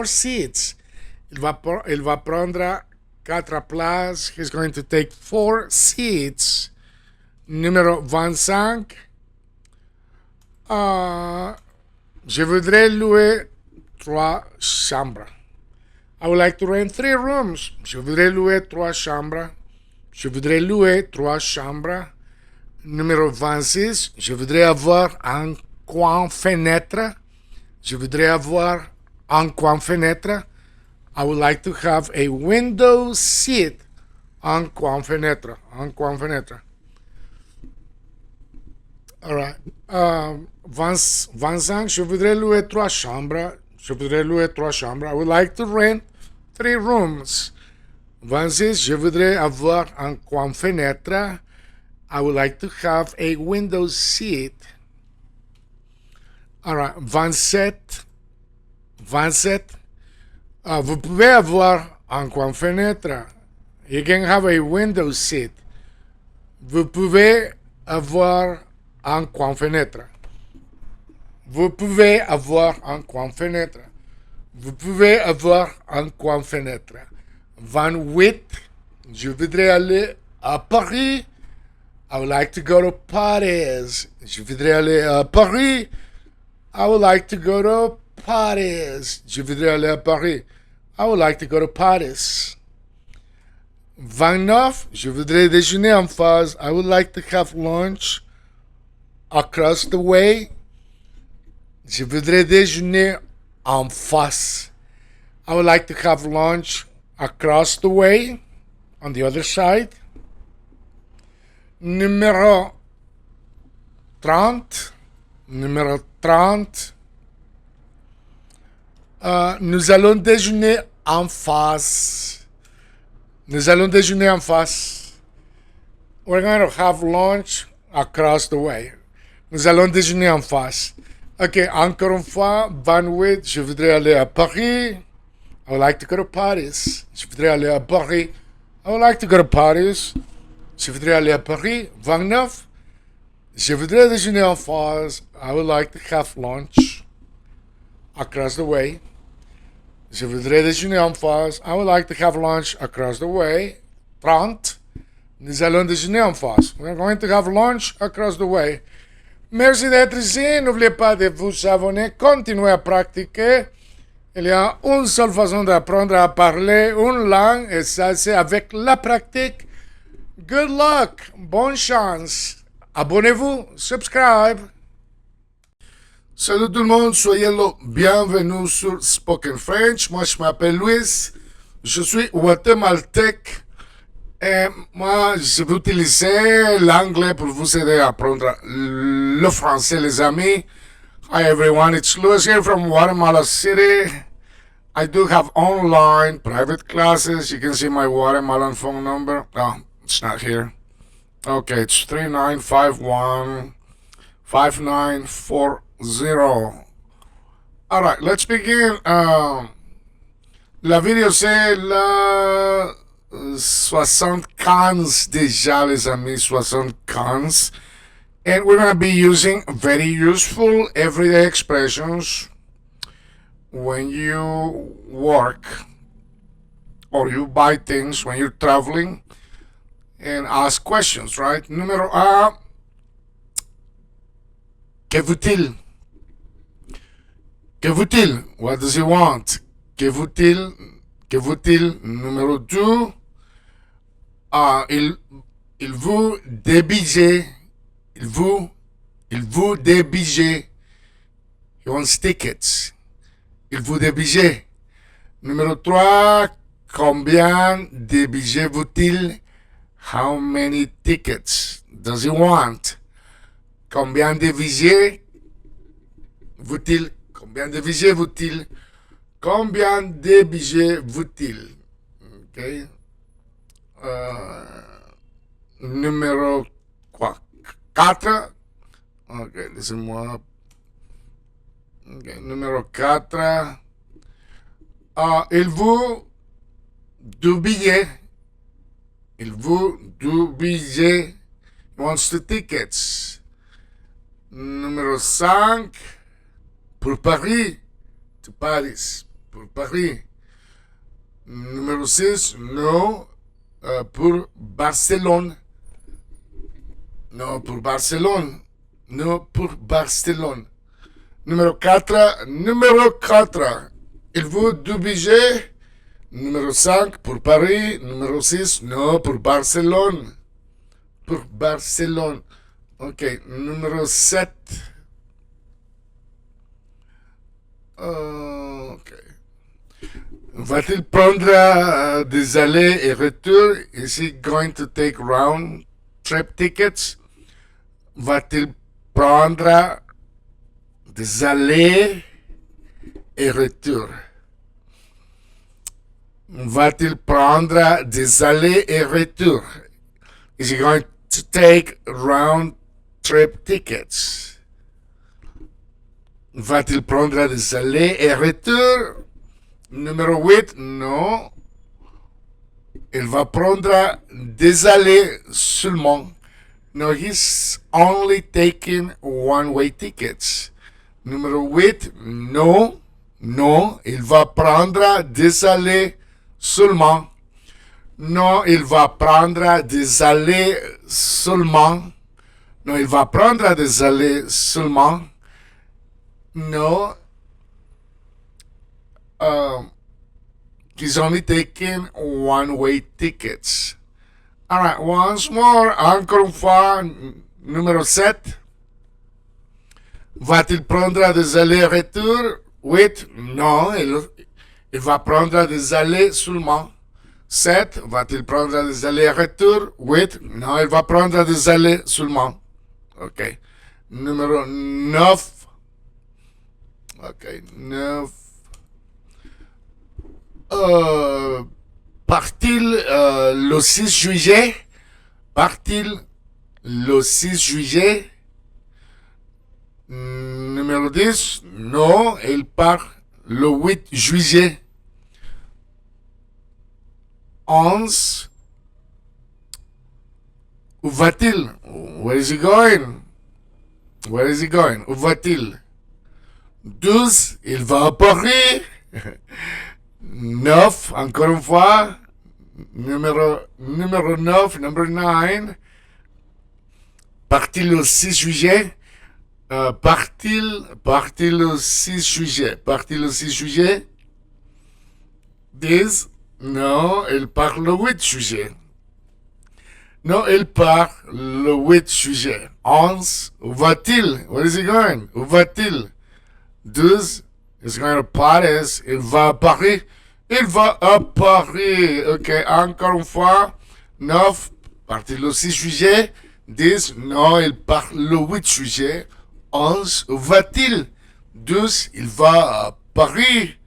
seats. Il va prendre 4 places. He's going to take 4 seats. Numéro 25. Je voudrais louer 3 chambres. I would like to rent 3 rooms. Je voudrais louer 3 chambres. Je voudrais louer 3 chambres. Numéro 26. Je voudrais avoir un coin fenêtre. Je voudrais avoir un coin fenêtre. I would like to have a window seat. Un coin fenêtre. Un coin fenêtre. Alright. 25. Je voudrais louer 3 chambres. Je voudrais louer 3 chambres. I would like to rent 3 rooms. 26. Je voudrais avoir un coin fenêtre. I would like to have a window seat. Alright. 27. Vous pouvez avoir un coin fenêtre. You can have a window seat. Vous pouvez avoir un coin fenêtre. Vous pouvez avoir un coin fenêtre. Vous pouvez avoir un coin fenêtre. 28. Je voudrais aller à Paris. I would like to go to Parlez. Je voudrais aller à Paris. I would like to go to Parlez. Je voudrais aller à Paris. I would like to go to Paris. 29. Je voudrais déjeuner en face. I would like to have lunch across the way. Je voudrais déjeuner en face. I would like to have lunch across the way, on the other side. Numéro 30. Numéro 30. Nous allons déjeuner en face. Nous allons déjeuner en face. We're going to have lunch across the way. Nous allons déjeuner en face. Ok, encore une fois, 28, je voudrais aller à Paris. I would like to go to Paris. Je voudrais aller à Paris. I would like to go to Paris. Je voudrais aller à Paris. 29, je voudrais déjeuner en face. I would like to have lunch across the way. Je voudrais déjeuner en face. I would like to have lunch across the way. 30, nous allons déjeuner en face. We're going to have lunch across the way. Merci d'être ici. N'oubliez pas de vous abonner. Continuez à pratiquer. Il y a une seule façon d'apprendre à parler une langue et ça c'est avec la pratique. Good luck. Bonne chance. Abonnez-vous. Subscribe. Salut tout le monde. Soyez le bienvenue sur Spoken French. Moi je m'appelle Luis. Je suis guatémaltèque. Et moi, je vais utiliser l'anglais pour vous aider à apprendre le français, les amis. Hi everyone, it's Luis here from Guatemala City. I do have online private classes. You can see my Guatemalan phone number. Oh, it's not here. Okay, it's 3951-5940. Alright, let's begin. La vidéo c'est la 75 déjà, les amis, 75. And we're going to be using very useful everyday expressions when you work or you buy things, when you're traveling and ask questions, right? Número A, que veut-il? Que veut-il? What does he want? Que veut-il? Que veut-il? Numéro 2, il veut des billets. Il veut des billets. He wants tickets. Il veut des billets. Numéro 3, combien de billets veut-il? How many tickets does he want? Combien de billets veut-il? Combien de billets veut-il? Combien de billets veut-il? Okay. Numéro quoi? 4. Ok, laissez-moi. Okay, numéro 4. Il veut du billet. Il veut du billet. He wants the tickets. Numéro 5. Pour Paris. To Paris. Pour Paris. Numéro 6. No. Pour Barcelone. No, pour Barcelone. No, pour Barcelone. Numéro 4. Numéro 4. Il veut du budget. Numéro 5 pour Paris. Numéro 6. No, pour Barcelone. Pour Barcelone. Ok. Numéro 7. Ok. Va-t-il prendre des allers et retours? Is he going to take round trip tickets? Va-t-il prendre des allers et retours? Va-t-il prendre des allers et retours? Is he going to take round trip tickets? Va-t-il prendre des allers et retours? Numéro 8, non. Il va prendre des allers seulement. No, he's only taking one-way tickets. Numéro 8, non, il va prendre des allers seulement. Non, il va prendre des allées seulement. Non, il va prendre des allées seulement. No, he's only taking one-way tickets. All right, once more, encore une fois, numéro 7. Va-t-il prendre des allers-retours? Oui, non, il va prendre des allées seulement. 7. Va-t-il prendre des allers-retours? Oui, non, il va prendre des allées seulement. OK. Numéro 9. OK, 9. Part-il le 6 juillet? Part-il le 6 juillet? Numéro 10. Non, il part le 8 juillet. 11. Où va-t-il? Where is he going? Where is he going? Où va-t-il? 12. Il va à Paris. 9. Encore une fois. Numéro 9. Number 9. Part-il le 6 juillet? Part-il le 6 juillet? Part-il le 6 juillet? 10. Non, il part le 8 juillet. Non, il part le 8 juillet. 11. Où va-t-il? Where is he going? Où va-t-il? 12. He's going to Parlez. Il va à Paris. Il va à Paris. OK, encore une fois. 9. Part-il le 6 juillet? 10. Non, il part le 8 juillet. 11. Où va-t-il? 12. Il va à Paris.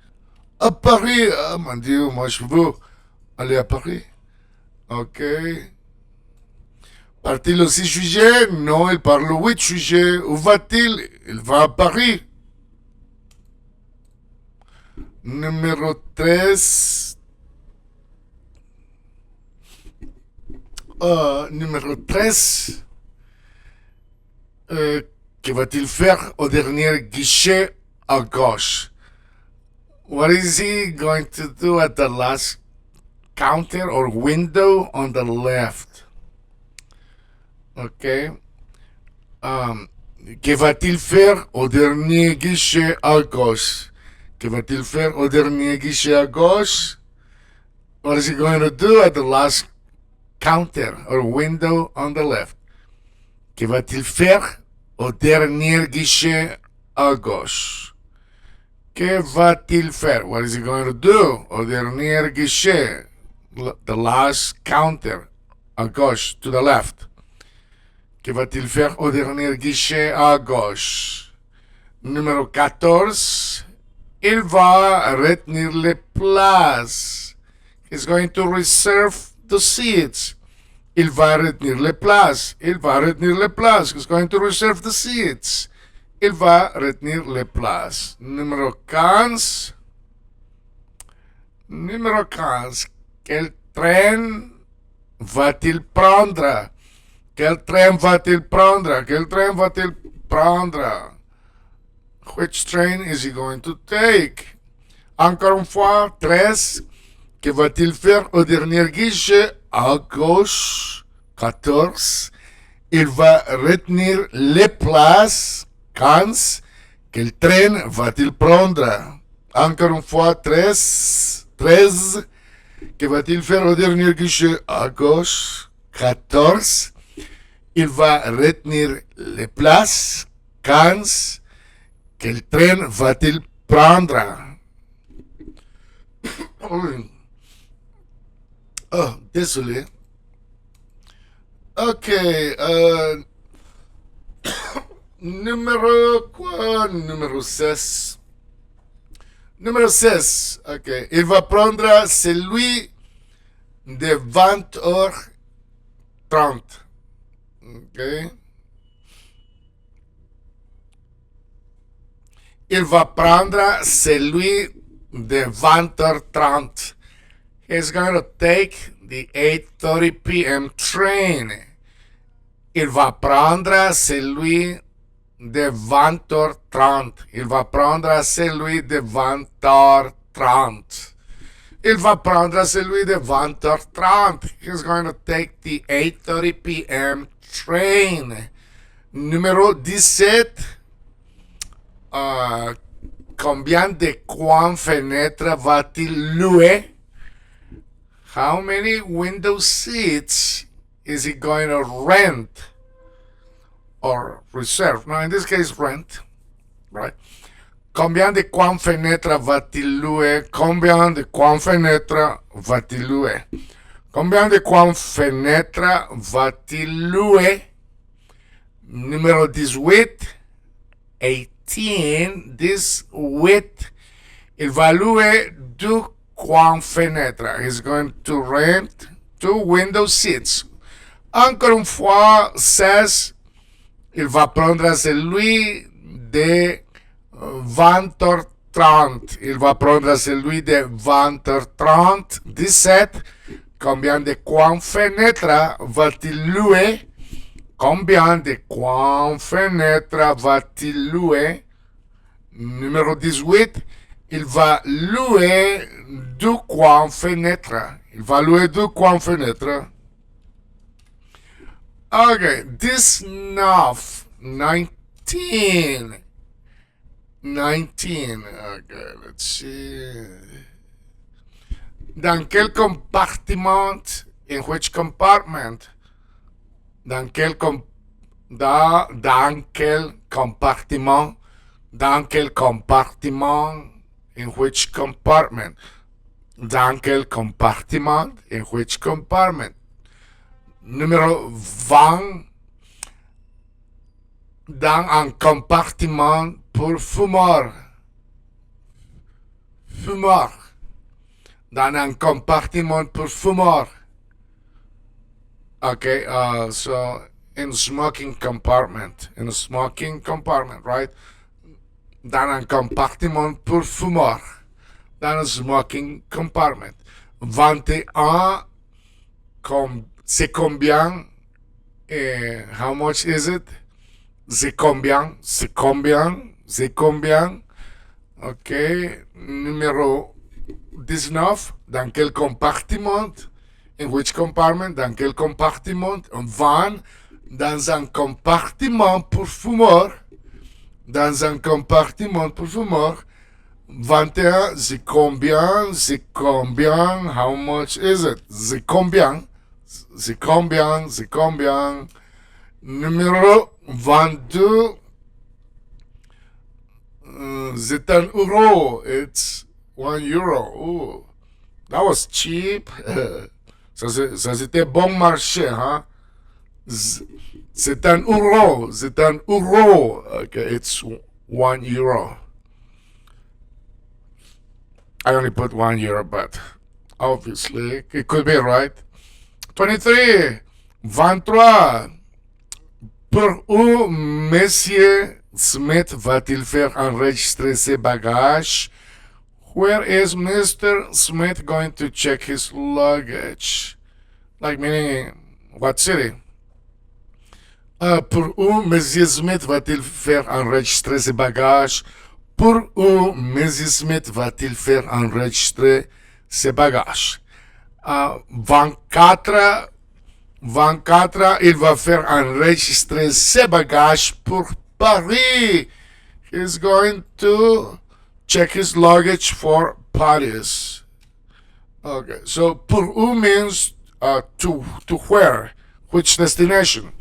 À Paris. Ah, mon Dieu, moi je veux aller à Paris. OK. Part-il le 6 juillet? Non, il part le 8 juillet. Où va-t-il? Il va à Paris. Numéro 13. Numéro 13. Que va-t-il faire au dernier guichet à gauche? What is he going to do at the last counter or window on the left? OK. Que va-t-il faire au dernier guichet à gauche? Que va-t-il faire au dernier guichet à gauche? What is he going to do at the last counter or window on the left? Que va-t-il faire au dernier guichet à gauche? Que va-t-il faire? What is he going to do au dernier guichet? The last counter à gauche, to the left. Que va-t-il faire au dernier guichet à gauche? Numéro 14. Il va retenir les places. He's going to reserve the seats. Il va retenir les places. Il va retenir les places. He's going to reserve the seats. Il va retenir les places. Numéro 15. Numéro 15. Quel train va-t-il prendre? Quel train va-t-il prendre? Quel train va-t-il prendre? Which train is he going to take? Encore une fois, 13. Que va-t-il faire au dernier guichet à gauche? 14. Il va retenir les places. 15. Quel train va-t-il prendre? Encore une fois, 13. 13. Que va-t-il faire au dernier guichet à gauche? 14. Il va retenir les places. 15. Quel train va-t-il prendre? Oh, désolé. OK. Numéro quoi? Numéro 16. Numéro 16. OK. Il va prendre celui de 20h30. OK. Il va prendre celui de 20h30. He's going to take the 8:30 p.m. train. Il va prendre celui de 20h30. Il va prendre celui de 20h30. il va prendre celui de 20h30. He's going to take the 8:30 p.m. train. Numéro 17. Combien de coins fenêtres va-t-il louer? How many window seats is he going to rent or reserve? No, in this case, rent, right? Combien de coins fenêtres va-t-il louer? Combien de coins fenêtres va-t-il louer? Combien de coins fenêtres va-t-il louer? Numéro 18. 18. Il va louer 2 coins fenêtres. He's going to rent 2 window seats. Encore une fois, 16. Il va prendre celui de 20h30. Il va prendre celui de 20h30. 17. Combien de coins fenêtres va-t-il louer? Combien de coins fenêtres va-t-il louer? Numéro 18. Il va louer 2 coins fenêtres. Il va louer 2 coins fenêtres. Okay, 19. 19. 19. Okay, let's see. Dans quel compartiment? In which compartment? Dans quel compartiment? Dans quel compartiment? In which compartment? Dans quel compartiment? In which compartment? Numéro 20. Dans un compartiment pour fumeur. Fumeur. Dans un compartiment pour fumeur. Okay, so in smoking compartment, right? Dans un compartiment pour fumeur. Dans un smoking compartment. 21, c'est combien? How much is it? C'est combien? C'est combien? C'est combien? Ok, numéro 19, dans quel compartiment? In which compartment? Dans quel compartiment? 20. Dans un compartiment pour fumeur. Dans un compartiment pour fumeur. 21. C'est combien? C'est combien? How much is it? C'est combien? C'est combien? C'est combien? Numéro 22. C'est un euro. It's 1 euro. Ooh, that was cheap. Ça c'était bon marché, hein? C'est un euro. C'est un euro. Okay, it's 1 euro. I only put 1 euro, but obviously it could be right. 23. 23. Pour où Monsieur Smith va-t-il faire enregistrer ses bagages? Where is Mr. Smith going to check his luggage? Like meaning, what city? Pour où Monsieur Smith va-t-il faire enregistrer ses bagages? Pour où Monsieur Smith va-t-il faire enregistrer ses bagages? 24. 24, il va faire enregistrer ses bagages pour Paris. He's going to check his luggage for Paris. Okay, so pour où means to where, which destination.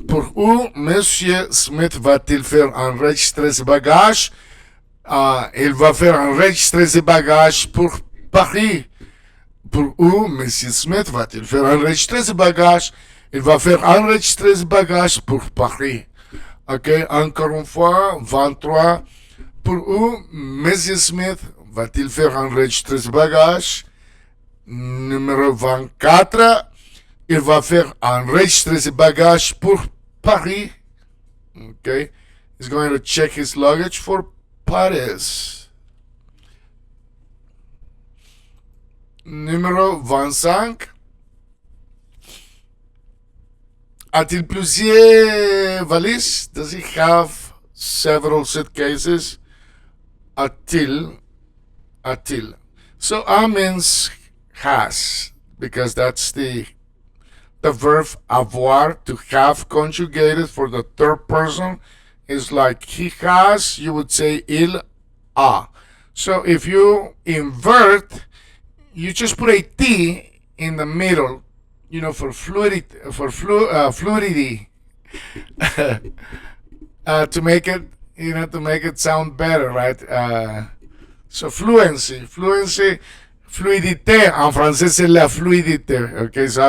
Pour où Monsieur Smith va-t-il faire enregistrer ses bagages? Il va faire enregistrer ses bagages pour Paris. Pour où Monsieur Smith va-t-il faire enregistrer ses bagages? Il va faire enregistrer ses bagages pour Paris. Ok, encore une fois, 23. Pour où Monsieur Smith va-t-il faire enregistrer ses bagages? Numéro 24. Il va faire enregistrer ses bagages pour Paris. Ok, he's going to check his luggage for Paris. Numéro 25. A-t-il plusieurs valises? Does he have several suitcases? A-t-il So a means has, because that's the verb avoir, to have, conjugated for the third person. Is like he has, you would say il a. So if you invert, you just put a t in the middle, for fluidity, to make it, to make it sound better, right? So fluidité en français c'est la fluidité. Okay, so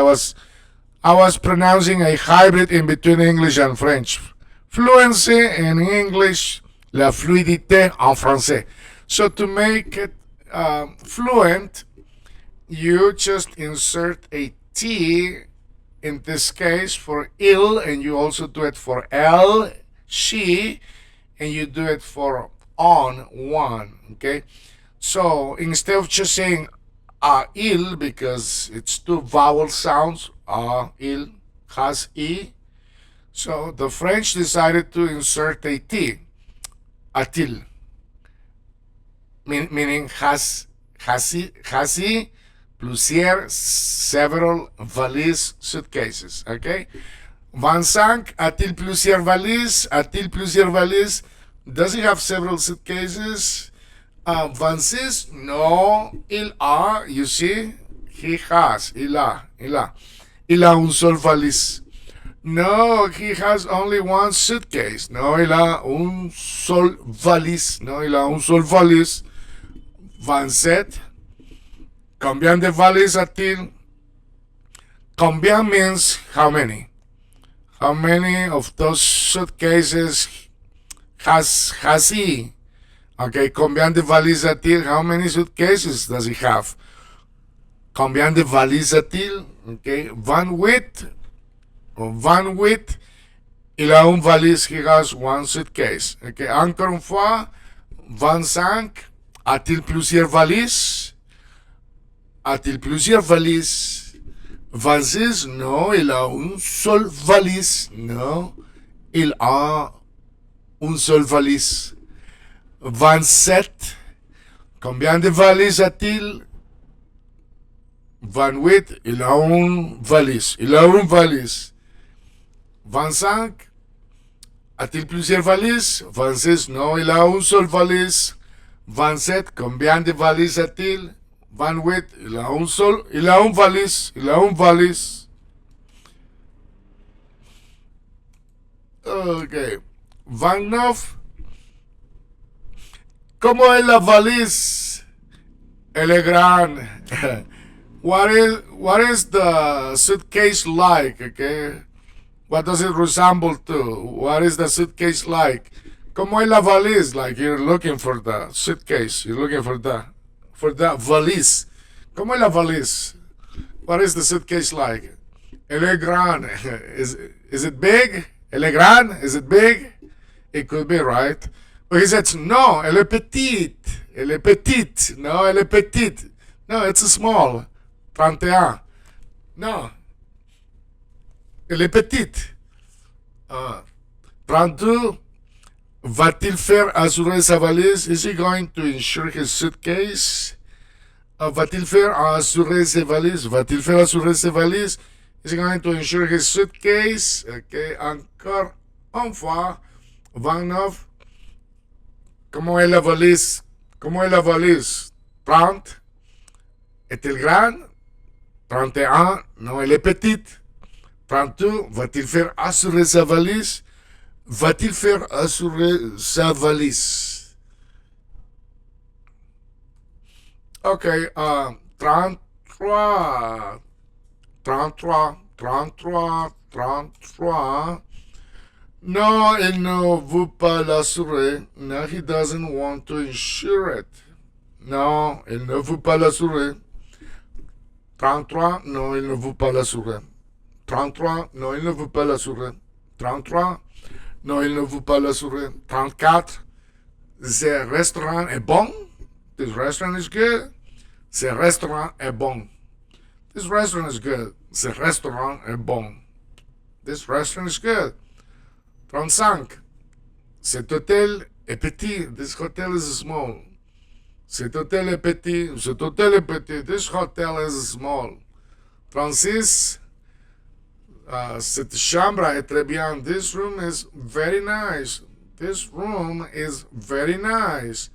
I was pronouncing a hybrid in between English and French. Fluency in English, la fluidité en français. So to make it fluent, you just insert a T in this case for il, and you also do it for elle, she, and you do it for on, one. Okay, so instead of just saying il, because it's two vowel sounds, il, has, I, so the French decided to insert a T, a-t-il, meaning has plusieurs, several valises, suitcases. Okay? 25, a-t-il plusieurs valises? A-t-il plusieurs valises? Does he have several suitcases? 26, no, il a, you see? He has, il a. Il a un seul valise. No, he has only one suitcase. No, il a un seul valise. No, il a un seul valise. 27. Combien de valises a-t-il? Combien means how many. How many of those suitcases has he? Okay, combien de valises a-t-il? How many suitcases does he have? Combien de valises a-t-il? Okay, 28. Il a une valise, he has one suitcase. Okay, encore une fois, 25. A-t-il plusieurs valises? A-t-il plusieurs valises? 26, non, il a une seule valise. Non, il a une seule valise. 27, combien de valises a-t-il? 28, il a une valise. Il a une valise. 25, a-t-il plusieurs valises? 26, non, il a une seule valise. 27, combien de valises a-t-il? 28, il a un seul, il a une valise. Il a une valise. Ok. 29, ¿cómo es la valise? Elle est grande. What is the suitcase like? Okay, what does it resemble to? What is the suitcase like? ¿Cómo es la valise? Like you're looking for the suitcase. You're looking for the valise. ¿Cómo es la valise? What is the suitcase like? Elle est grande. Is it big? Elle est grande. Is it big? It could be, right? But he says, no, elle est petite. Elle est petite. No, elle est petite. No, it's small. 31. No. Elle est petite. 32. Va-t-il faire assurer sa valise? Is he going to insure his suitcase? Va-t-il faire assurer ses valises? Va-t-il faire assurer ses valises? Is he going to insure his suitcase? Ok, encore une fois. 29. ¿Cómo es la valise? ¿Cómo es la valise? 30. Est-elle grande? 31. Non, elle est petite. 32. Va-t-il faire assurer sa valise? Va-t-il faire assurer sa valise? Ok, 33. 33. 33. 33. No, il ne veut pas l'assurer. No, he doesn't want to insure it. No, il ne veut pas l'assurer. 33, non, il ne veut pas l'assurer. 33, non, il ne veut pas l'assurer. 33, non, il ne veut pas l'assurer. 34, ce restaurant est bon. This restaurant is good. Ce restaurant est bon. This restaurant is good. Ce restaurant est bon. This restaurant is good. 35, cet hôtel est petit. This hotel is small. Cet hôtel est petit. Cet hôtel est petit. This hotel is small. Francis, cette chambre est très bien. This room is very nice. This room is very nice.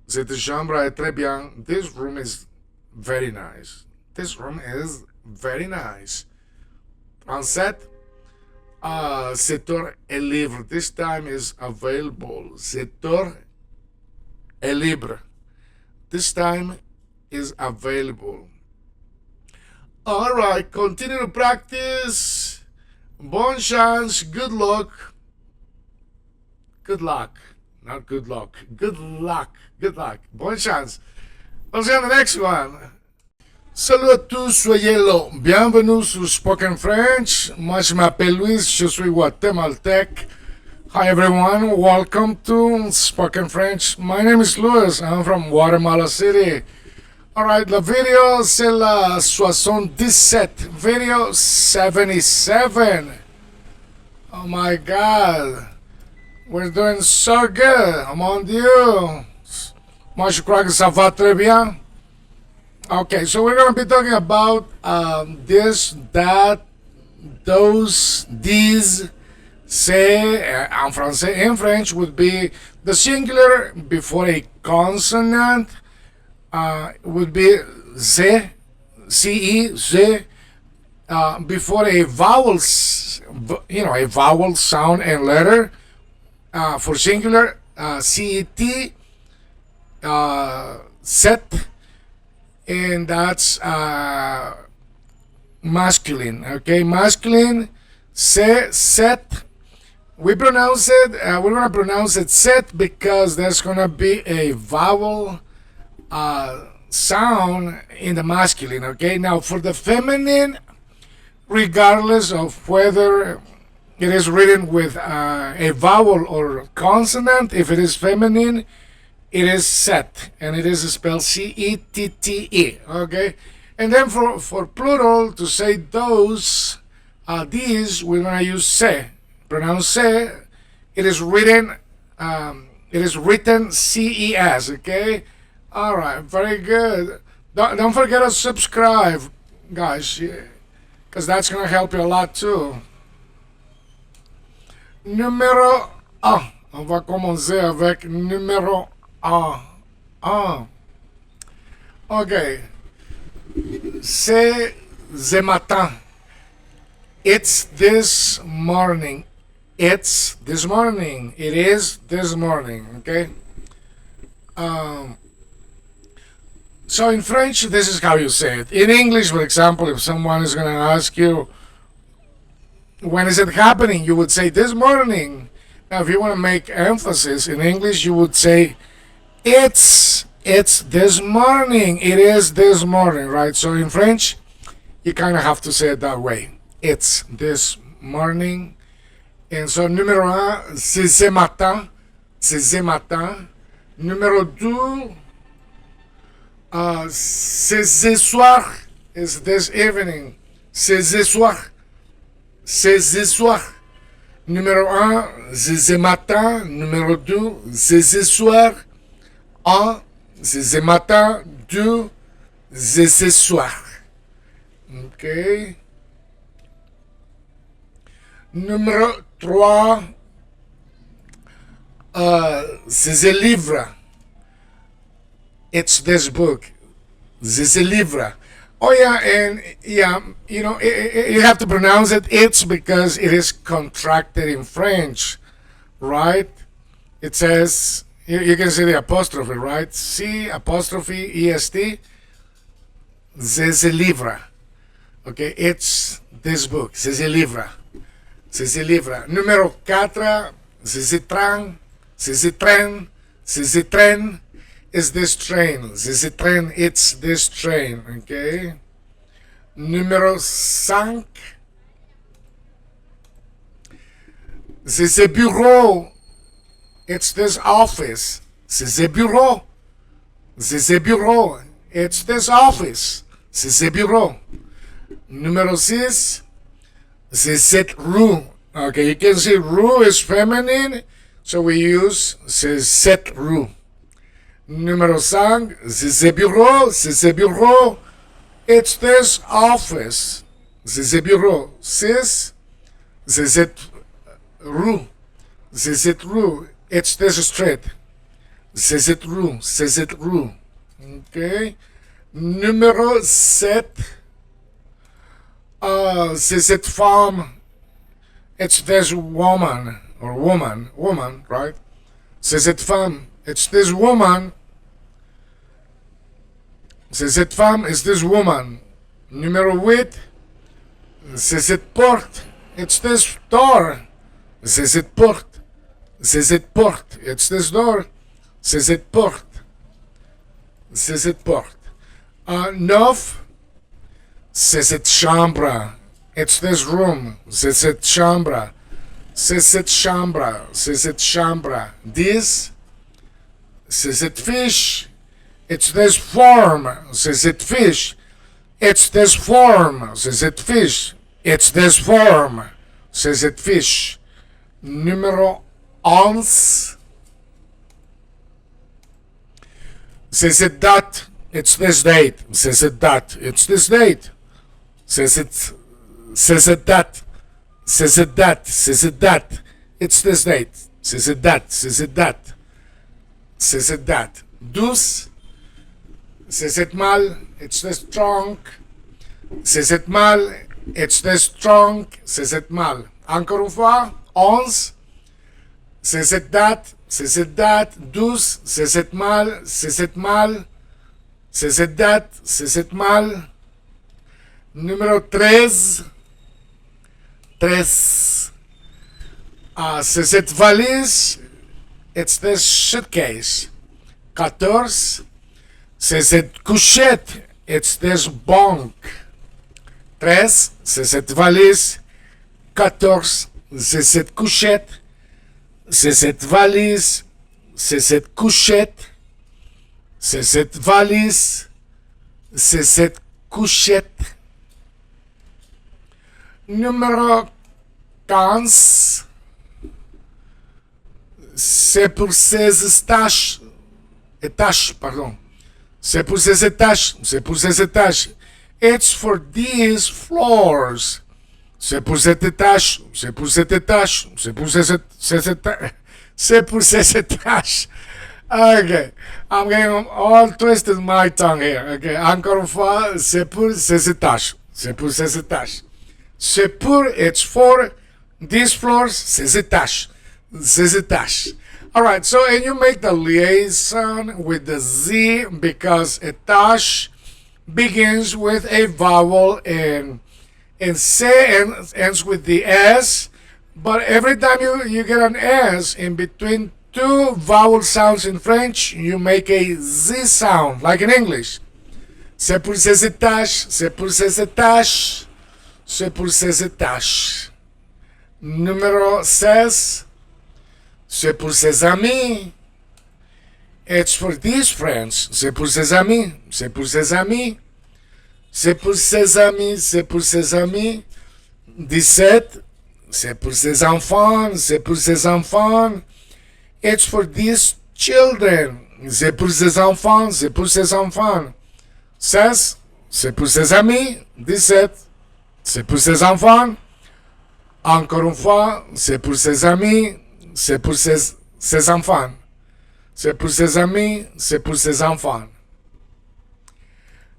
Cette chambre est très bien. This room is very nice. This room is very nice. Français, cette heure est libre. This time is available. Cette heure est libre. This time is available. All right, continue to practice. Bonne chance. Good luck. Good luck. Not good luck. Good luck. Good luck. Bonne chance. On se voit dans the next one. Salut à tous, soyez là. Bienvenue sur Spoken French. Moi, je m'appelle Luis, je suis guatémaltèque. Hi everyone, welcome to Spoken French. My name is Luis, I'm from Guatemala City. Alright, la vidéo c'est la 77, video 77. Oh my god, we're doing so good, mon Dieu. Moi je crois que ça va très bien. Okay, so we're going to be talking about this, that, those, these. C'est, en français, in French, would be the singular before a consonant, would be ze, ce, ze, before a vowel, a vowel sound and letter, for singular, cet, set, and that's masculine, okay, masculine, se, set. We pronounce it, we're going to pronounce it set because there's going to be a vowel sound in the masculine, okay? Now, for the feminine, regardless of whether it is written with a vowel or consonant, if it is feminine, it is set, and it is spelled C-E-T-T-E, okay? And then for plural, to say those, these, we're going to use se. Pronounce se. It is written CES, okay? All right, very good. Don't forget to subscribe, guys, because that's going to help you a lot too. Numéro 1. On va commencer avec numéro 1. Okay. C'est ce matin. It's this morning. It's this morning. It is this morning. Okay. So in French, this is how you say it. In English, for example, if someone is going to ask you, when is it happening? You would say this morning. Now, if you want to make emphasis in English, you would say it's this morning. It is this morning, right? So in French, you kind of have to say it that way. It's this morning. And so, numéro 1, c'est ce matin. C'est ce matin. Numéro 2, c'est ce soir. It's this evening. C'est ce soir. C'est ce soir. Numéro 1, c'est ce matin. Numéro 2, c'est ce soir. 1, c'est ce matin. 2, c'est ce soir. OK. Numéro 3, c'est ce livre. It's this book. C'est ce livre. Oh yeah, and yeah, you know, you have to pronounce it it's because it is contracted in French, right? It says, you can see the apostrophe, right? C apostrophe EST. C'est ce livre. Okay, it's this book. C'est ce livre. C'est ce livre. Numéro 4, c'est ce train, c'est ce train, c'est ce train, it's this train. C'est ce train, it's this train, okay? Numéro 5, c'est ce bureau, it's this office. C'est ce bureau, c'est ce bureau, it's this office. C'est ce bureau. Numéro 6, c'est cette roue. Okay, you can see roue is feminine, so we use c'est cette roue. Numéro 5, c'est ce bureau, c'est ce bureau. It's this office. C'est ce bureau. 6, c'est cette rue. C'est cette rue. It's this street. C'est cette rue. C'est cette rue. OK. Numéro 7, c'est cette femme. It's this woman. Or woman, right? C'est cette femme. It's this woman. C'est cette femme. It's this woman. Numéro 8, c'est cette porte. It's this door. C'est cette porte. C'est cette porte. It's this door. C'est cette porte. C'est cette porte. 9, c'est cette chambre. It's this room. C'est cette chambre. C'est cette chambre. C'est cette chambre. 10, c'est cette fiche. It's this form. C'est cette fiche. It's this form. C'est cette fiche. It's this form. C'est cette fiche. Numéro 11, c'est cette date. It's this date. C'est cette date. It's this date. C'est cette date. C'est cette date. C'est cette date. It's this date. C'est cette date. C'est cette date. C'est cette date. 12, c'est cette malle. It's this trunk. C'est cette malle. It's this trunk. C'est cette malle. Encore une fois. 11, c'est cette date. C'est cette date. 12, c'est cette malle. C'est cette malle. C'est cette date. C'est cette malle. Numéro 13. 13. C'est cette valise. It's this suitcase. 14. C'est cette couchette. It's this bunk. 13. C'est cette valise. 14. C'est cette couchette. C'est cette valise. C'est cette couchette. C'est cette valise. C'est cette couchette. Numéro 15. C'est pour ces étages. Étages, pardon. C'est pour ces étages. C'est pour ces étages. It's for these floors. C'est pour cet étage. C'est pour cet étage. C'est pour ces étages. C'est pour ces étages. Okay, I'm getting all twisted my tongue here. Okay, encore une fois, c'est pour ces étages. C'est pour ces étages. C'est pour, it's for these floors, ces étages. Ces étages. Alright, so and you make the liaison with the Z because étage begins with a vowel and say ends with the S, but every time you get an S in between two vowel sounds in French, you make a Z sound, like in English. C'est pour ces étages, c'est pour ces étages, c'est pour ces étages. Numéro 16, c'est pour ses amis. It's for these friends. C'est pour ses amis, c'est pour ses amis. C'est pour ses amis, c'est pour ses amis. 17, c'est pour ses enfants, c'est pour ses enfants. It's for these children. C'est pour ses enfants, c'est pour ses enfants. 16, c'est pour ses amis. 17, c'est pour ses enfants. Encore une fois, c'est pour ses amis, c'est pour ses enfants. C'est pour ses amis, c'est pour ses enfants.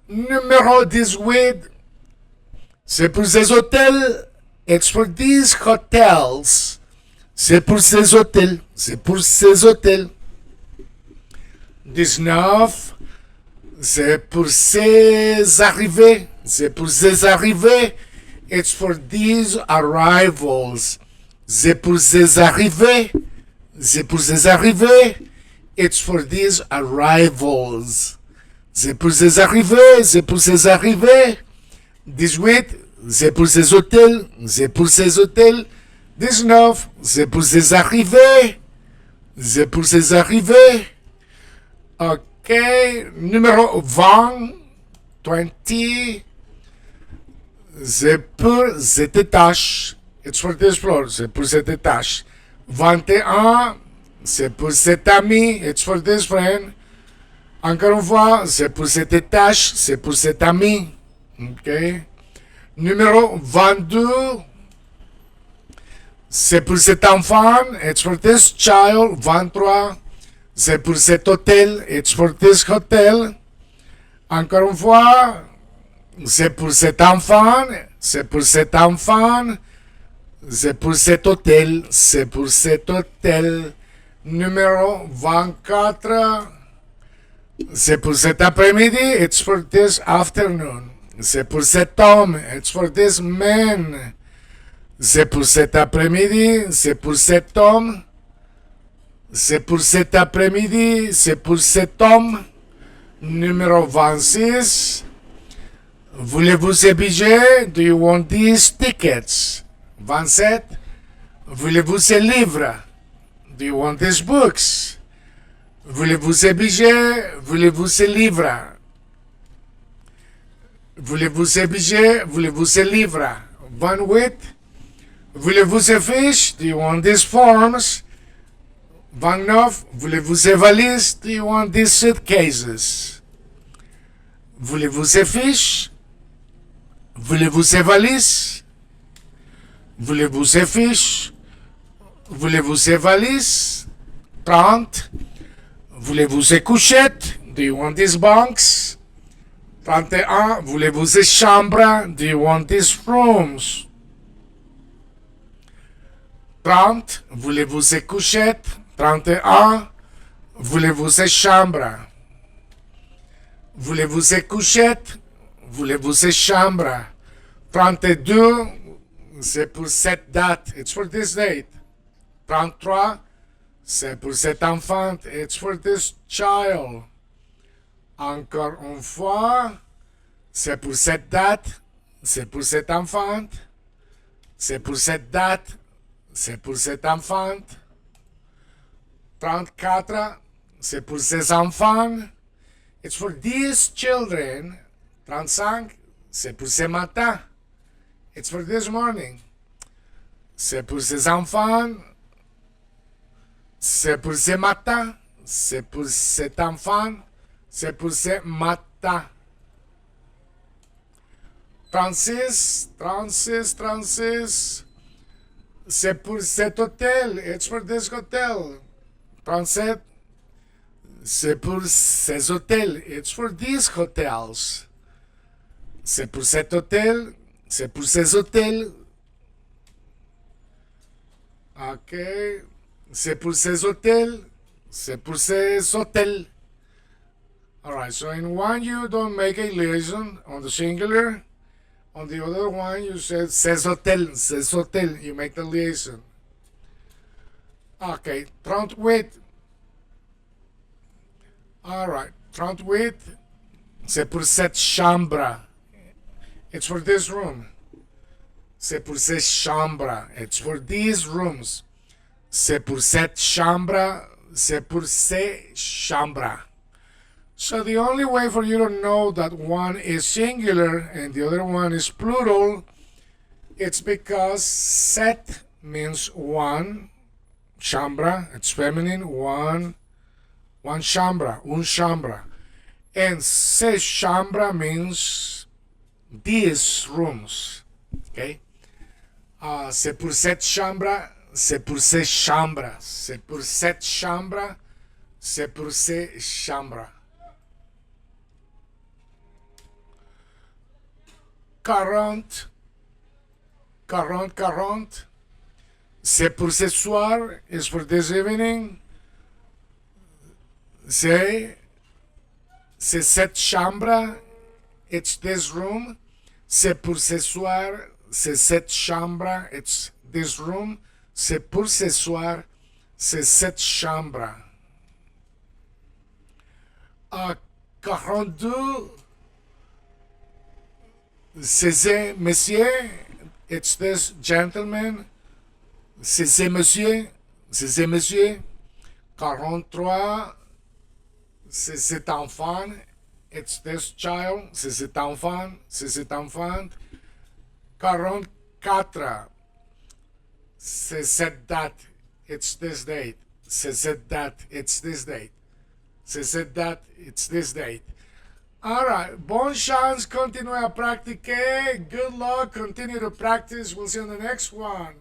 Numéro 18, c'est pour ses hôtels. It's for these hotels. C'est pour ses hôtels. C'est pour ses hôtels. 19, c'est pour ses arrivées. C'est pour ses arrivées. It's for these arrivals. C'est pour ses arrivées. C'est pour ses arrivées. It's for these arrivals. C'est pour ses arrivées. C'est pour ses arrivées. 18, c'est pour ses hôtels. C'est pour ses hôtels. 19, c'est pour ses arrivées. C'est pour ses arrivées. OK. Numéro 20. 20. C'est pour cette étage. It's for this floor. C'est pour cette étage. 21. C'est pour cet ami. It's for this friend. Encore une fois, c'est pour cette tâche, c'est pour cet ami. OK? Numéro 22, c'est pour cet enfant. It's for this child. 23, c'est pour cet hôtel. It's for this hotel. Encore une fois, c'est pour cet enfant. C'est pour cet enfant. C'est pour cet hôtel. C'est pour cet hôtel. Numéro 24, c'est pour cet après-midi. It's for this afternoon. C'est pour cet homme. It's for this man. C'est pour cet après-midi. C'est pour cet homme. C'est pour cet après-midi. C'est pour cet homme. Numéro 26. Voulez-vous ces billets? Do you want these tickets? 27. Voulez-vous ces livres? Do you want these books? Voulez-vous ces billets? Voulez-vous ces livres? Voulez-vous ces billets? Voulez-vous ces livres? 28. Voulez-vous ces fiches? Do you want these forms? 29. Voulez-vous ces valises? Do you want these suitcases? Voulez-vous ces fiches? Voulez-vous ces valises? Voulez-vous ces fiches? Voulez-vous ces valises? 30. Voulez-vous ces couchettes? Do you want these bunks? 31. Voulez-vous ces chambres? Do you want these rooms? 30. Voulez-vous ces couchettes? 31. Voulez-vous ces chambres? Voulez-vous ces couchettes? Voulez-vous ces chambres? 32. C'est pour cette date. It's for this date. 33. C'est pour cet enfant. It's for this child. Encore une fois. C'est pour cette date. C'est pour cet enfant. C'est pour cette date. C'est pour cet enfant. 34. C'est pour ces enfants. It's for these children. 35. C'est pour ce matin. It's for this morning. C'est pour ces enfants. C'est pour ce matin. C'est pour cet enfant. C'est pour ce matin. 36. 36. 36. C'est pour cet hôtel. It's for this hotel. 37. C'est pour ces hôtels. It's for these hotels. C'est pour cet hôtel. C'est pour ces hôtels. OK. C'est pour ces hôtels. C'est pour ces hôtels. Alright, so in one you don't make a liaison on the singular. On the other one you say ces hôtels, you make the liaison. Okay, 38. Alright, 38. C'est pour cette chambre. It's for this room. C'est pour ces chambres. It's for these rooms. C'est pour cette chambre. C'est pour ces chambres. So the only way for you to know that one is singular and the other one is plural, it's because set means one, chambra, it's feminine, one chambra, un chambra. And se chambra means these rooms. Okay? C'est pour cette chambre, c'est pour ces chambres. C'est pour cette chambre, c'est pour ces chambres. 40. C'est pour ce soir, it's for this evening. C'est cette chambre, it's this room. C'est pour ce soir, c'est cette chambre, it's this room. C'est pour ce soir, c'est cette chambre. 42. C'est monsieur, it's this gentleman. C'est monsieur. 43. C'est cet enfant. It's this child. C'est cet enfant. 44. C'est cette date. It's this date. C'est cette date. It's this date. c'est cette date, it's this date. All right, bonne chance, continuez à pratiquer. Good luck, continue to practice. We'll see you on the next one.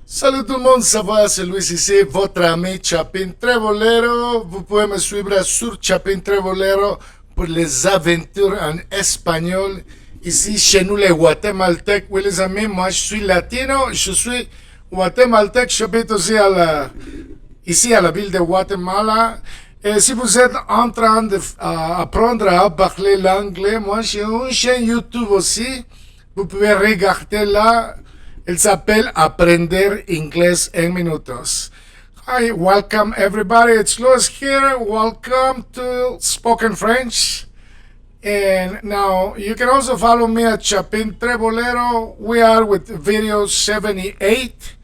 Salut tout le monde, ça va, c'est Luis ici, votre ami Chapin Trevolero. Vous pouvez me suivre sur Chapin Trevolero pour les aventures en espagnol. Ici, chez nous, les Guatémaltèques. Oui, les amis, moi, je suis latino, je suis guatémaltèque. J'habite aussi ici à la ville de Guatemala. Et si vous êtes en train d'apprendre à parler l'anglais, moi, j'ai une chaîne YouTube aussi. Vous pouvez regarder là. Elle s'appelle Aprender Inglés en Minutos. Hi, welcome everybody. It's Luis here. Welcome to Spoken French. And now you can also follow me at Chapin Trevolero. We are with video 78.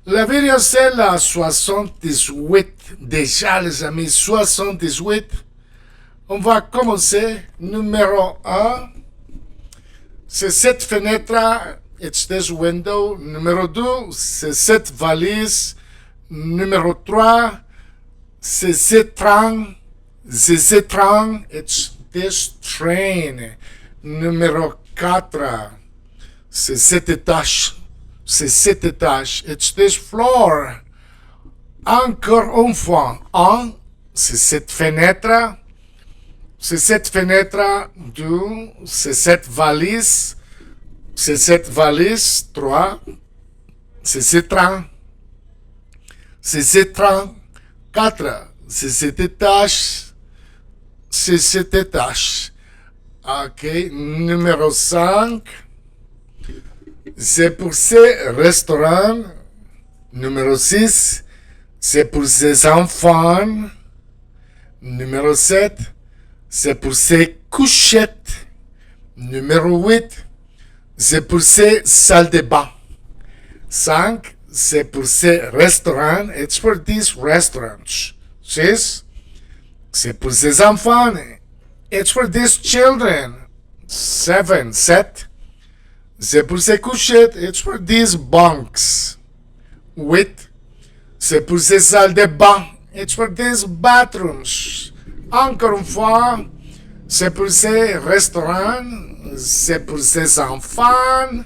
La vidéo c'est la 78. Déjà les amis, 78. On va commencer. Numéro 1. C'est cette fenêtre. It's this window. Numéro 2, c'est cette valise. Numéro 3, c'est ce train. C'est ce train. It's this train. Numéro 4, c'est cet étage. C'est cet étage. It's this floor. Encore une fois. 1, c'est cette fenêtre. C'est cette fenêtre. 2, c'est cette valise. C'est cette valise. 3, c'est ce train. C'est ce train. 4, c'est cet étage. C'est cet étage. Ok. Numéro 5, c'est pour ces restaurants. Numéro 6, c'est pour ces enfants. Numéro 7, c'est pour ces couchettes. Numéro 8, c'est pour ces salles de bain. 5, c'est pour ces restaurants. It's for these restaurants. 6, c'est pour ces enfants. It's for these children. 7, c'est pour ces couchettes. It's for these bunks. 8, c'est pour ces salles de bain. It's for these bathrooms. Encore une fois, c'est pour ces restaurants. C'est pour ces enfants.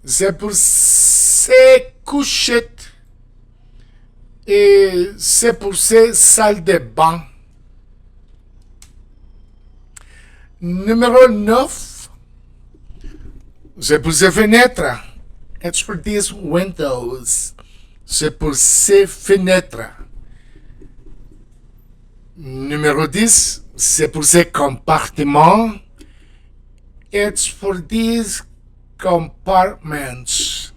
C'est pour ces couchettes. Et c'est pour ces salles de bain. Numéro 9, c'est pour ces fenêtres. It's for these windows. C'est pour ces fenêtres. Numéro 10, c'est pour ces compartiments. It's for these compartments.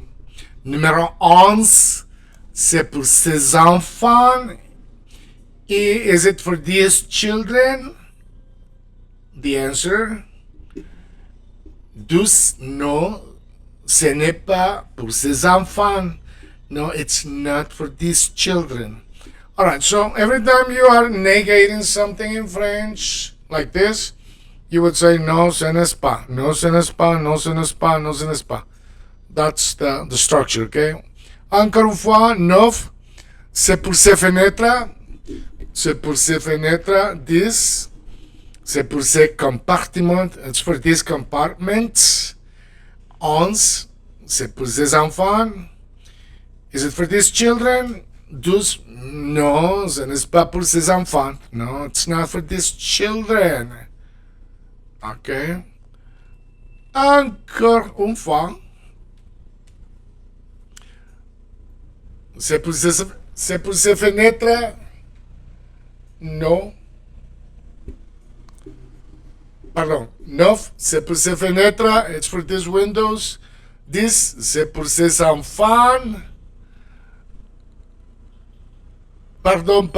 Numéro 11, c'est pour ces enfants. Et is it for these children? The answer, 12, no, ce n'est pas pour ces enfants. No, it's not for these children. All right, so every time you are negating something in French, like this, you would say, no, ce n'est pas, no, ce n'est pas, no, ce n'est pas, no, ce n'est pas. That's the structure, okay? Encore une fois, 9, c'est pour ces fenêtres. C'est pour ces fenêtres. 10, c'est pour ces compartiments. It's for these compartments. 11, c'est pour ces enfants. Is it for these children? 12, no, ce n'est pas pour ces enfants. No, it's not for these children. Okay. Encore une fois. C'est pour ces fenêtres. No. Pardon. 9, c'est pour ces fenêtres. It's for these windows. 10, c'est pour ces enfants. Pardon.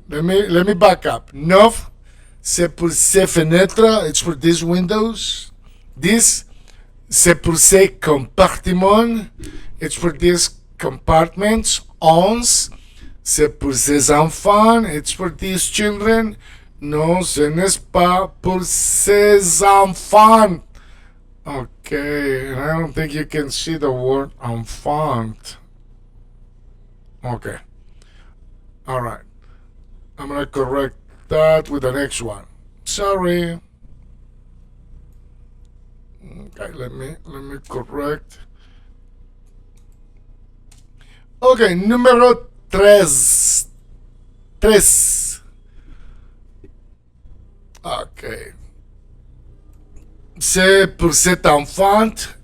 Let me back up. 9, c'est pour ces fenêtres. It's for these windows. 10, c'est pour ces compartiments. It's for these compartments. 11, c'est pour ces enfants. It's for these children. Non, ce n'est pas pour ces enfants. Okay, and I don't think you can see the word enfant. Okay. All right. I'm going to correct that with the next one. Sorry. Okay, let me correct. Okay, número tres. Tres. Okay. C'est pour cet enfant.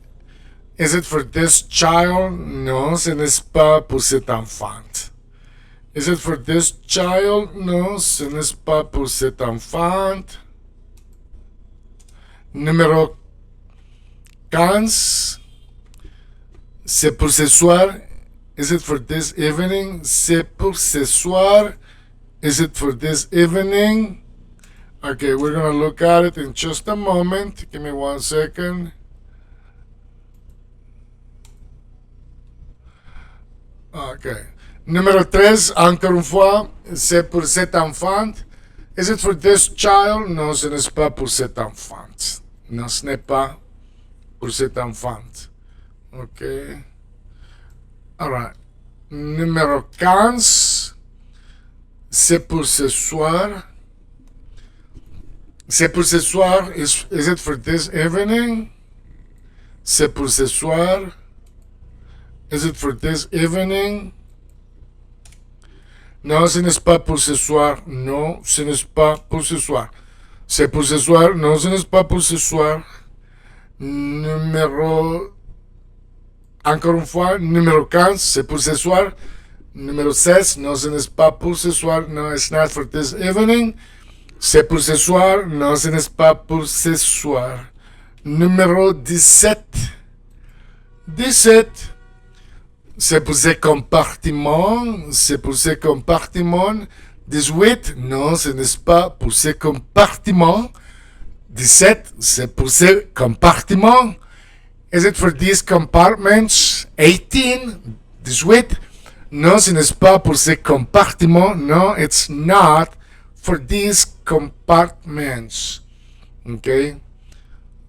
Is it for this child? Non, ce n'est pas pour cet enfant. Is it for this child? Non, ce n'est pas pour cet enfant. Numéro 15. C'est pour ce soir. Is it for this evening? C'est pour ce soir. Is it for this evening? Okay, we're going to look at it in just a moment. Give me 1 second. Okay. Numéro 13, encore une fois, c'est pour cet enfant. Is it for this child? Non, ce n'est pas pour cet enfant. Non, ce n'est pas pour cet enfant. Ok. Alright. Numéro 15, c'est pour ce soir. C'est pour ce soir. Is it for this evening? C'est pour ce soir. Is it for this evening? Non, ce n'est pas pour ce soir. Non, ce n'est pas pour ce soir. C'est pour ce soir. Non, ce n'est pas pour ce soir. Numéro... Encore une fois, numéro 15, c'est pour ce soir. Numéro 16, non, ce n'est pas pour ce soir. No, it's not for this evening. C'est pour ce soir. Non, ce n'est pas pour ce soir. Numéro 17. 17. C'est pour ce compartiment. C'est pour ce compartiment. 18. Non, ce n'est pas pour ce compartiment. 17. C'est pour ce compartiment. Is it for these compartments? 18. 18. Non, ce n'est pas pour ce compartiment. No, it's not for these compartments. Okay?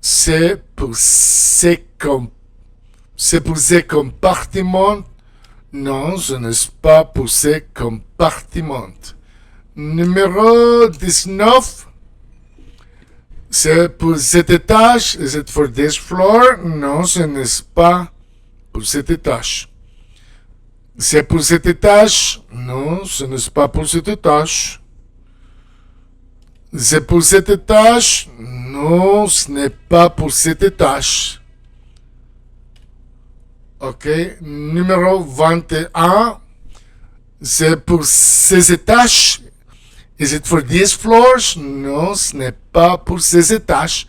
C'est pour ces compartiments. Non, ce n'est pas pour ces compartiments. Numéro 19. C'est pour cet étage. Is it for this floor? Non, ce n'est pas pour cet étage. C'est pour cet étage? Non, ce n'est pas pour cet étage. C'est pour cet étage? Non, ce n'est pas pour cet étage. Ok, numéro 21. C'est pour ces étages? Is it for these floors? Non, ce n'est pas pour ces étages.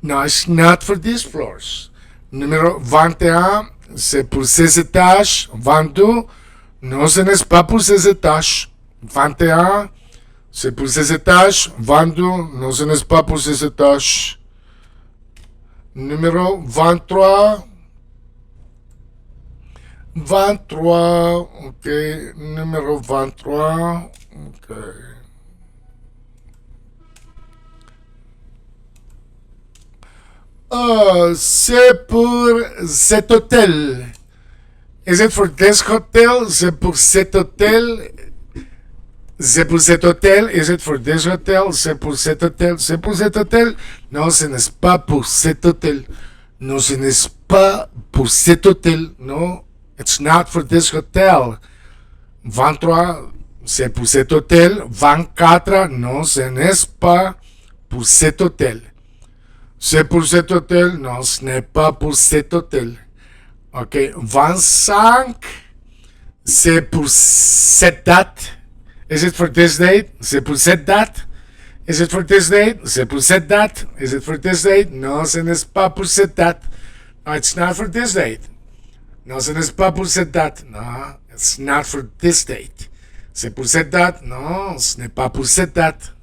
No, it's not for these floors. Numéro 21, c'est pour ces étages. 22, non, ce n'est pas pour ces étages. 21, c'est pour ces étages. 22, non, ce n'est pas pour ces étages. Numéro 23. 23, ok. Numéro 23, ok. C'est pour cet hôtel. Is it for this hotel? C'est pour cet hôtel. C'est pour cet hôtel. Is it for this hotel? C'est pour cet hôtel. C'est pour cet hôtel. Non, ce n'est pas pour cet hôtel. Non, ce n'est pas pour cet hôtel. Non, it's not for this hotel. 23, c'est pour cet hôtel. 24, non, ce n'est pas pour cet hôtel. C'est pour cet hôtel? Non, ce n'est pas pour cet hôtel. Ok, 25, c'est pour cette date. Is it for this date? C'est pour cette date. Is it for this date? C'est pour cette date. Is it for this date? Non, ce n'est pas pour cette date. No, it's not for this date. Non, ce n'est pas pour cette date. No, it's not for this date. C'est pour cette date? Non, ce n'est pas pour cette date.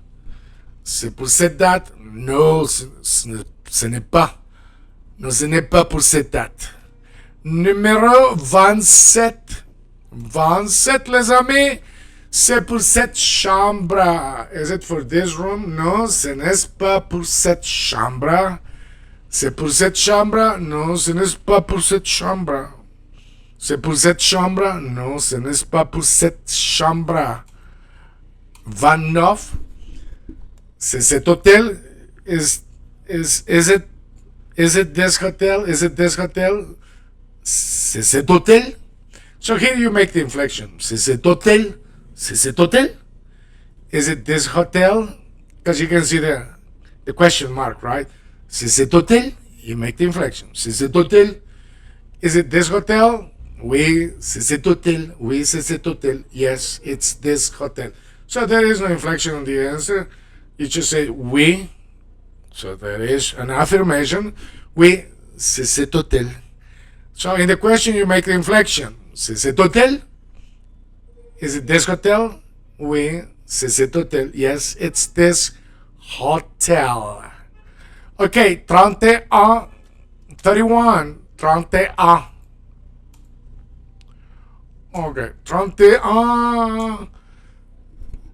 C'est pour cette date? Non, ce n'est pas. Non, ce n'est pas pour cette date. Numéro 27. 27, les amis. C'est pour cette chambre. Is it for this room? Non, ce n'est pas pour cette chambre. C'est pour cette chambre? Non, ce n'est pas pour cette chambre. C'est pour cette chambre? Non, ce n'est pas pour cette chambre. 29. C'est cet hôtel? Is it this hotel? Is it this hotel? C'est cet hôtel? So here you make the inflection. C'est cet hôtel? C'est cet hôtel? Is it this hotel? Because you can see the question mark, right? C'est cet hôtel? You make the inflection. C'est cet hôtel? Is it this hotel? Oui, c'est cet hôtel. Oui, c'est cet hôtel. Yes, it's this hotel. So there is no inflection on the answer. You just say oui. So there is an affirmation. Oui, c'est cet hôtel. So in the question you make the inflection. C'est cet hôtel? Is it this hotel? Oui, c'est cet hôtel. Yes, it's this hotel. Okay, 31, 31, 31. Okay, 31.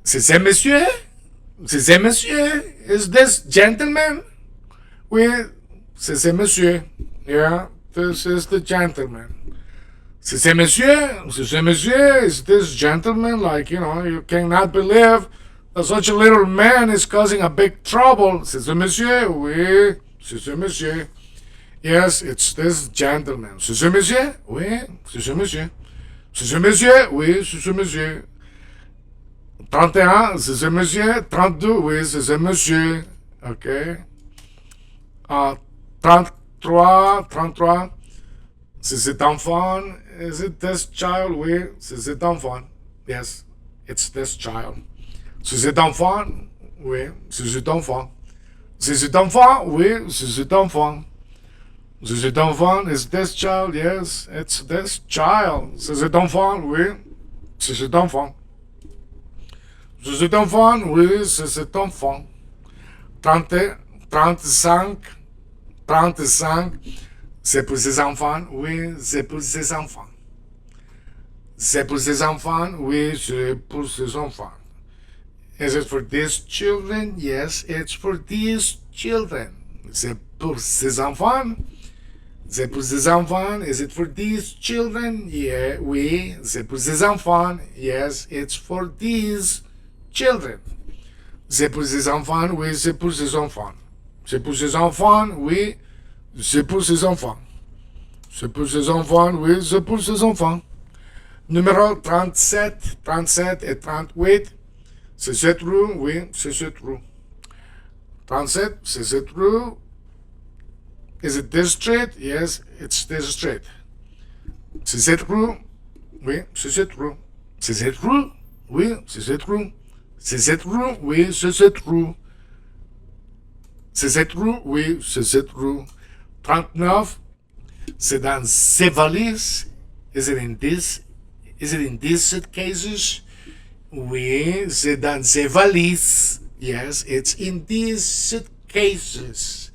C'est ce monsieur? C'est ce monsieur? Is this gentleman? Oui, c'est ce monsieur. Yeah, this is the gentleman. C'est ce monsieur? C'est ce monsieur? Is this gentleman? Like, you cannot believe that such a little man is causing a big trouble. C'est ce monsieur? Oui, c'est ce monsieur. Yes, it's this gentleman. C'est ce monsieur? Oui, c'est ce monsieur. C'est ce monsieur? Oui, c'est ce monsieur. 31, c'est ce monsieur. 32, oui, c'est ce monsieur. OK. 33, 33, c'est cet enfant. Is it this child? Oui, c'est cet enfant. Yes, it's this child. C'est cet enfant? Oui, c'est cet enfant. C'est cet enfant? Oui, c'est cet enfant. C'est cet enfant? Is this child? Yes, it's this child. C'est cet enfant? Oui, c'est cet enfant. C'est cet enfant? Oui, c'est cet enfant. 30, 35, 35, c'est pour ses enfants? Oui, c'est pour ses enfants. C'est pour ses enfants? Oui, c'est pour ses enfants. Is it for these children? Yes, it's for these children. C'est pour ses enfants? C'est pour ses enfants? Is it for these children? Yeah, oui, c'est pour ses enfants. Yes, it's for these children. C'est pour ses enfants? Oui, c'est pour ses enfants. C'est pour ses enfants? Oui, c'est pour ses enfants. C'est pour ses enfants? Oui, c'est pour ses enfants. Numéro 37, 37 et 38. C'est cette rue? Oui, c'est cette rue. 37, c'est cette rue. Is it this street? Yes, it's this street. C'est cette rue? Oui, c'est cette rue. C'est cette rue? Oui, c'est cette rue. C'est cette rue? Oui, c'est cette rue. C'est cette rue? Oui, c'est cette rue. 39, c'est dans ces valises. Is it in these suitcases? Oui, c'est dans ces valises. Yes, it's in these suitcases.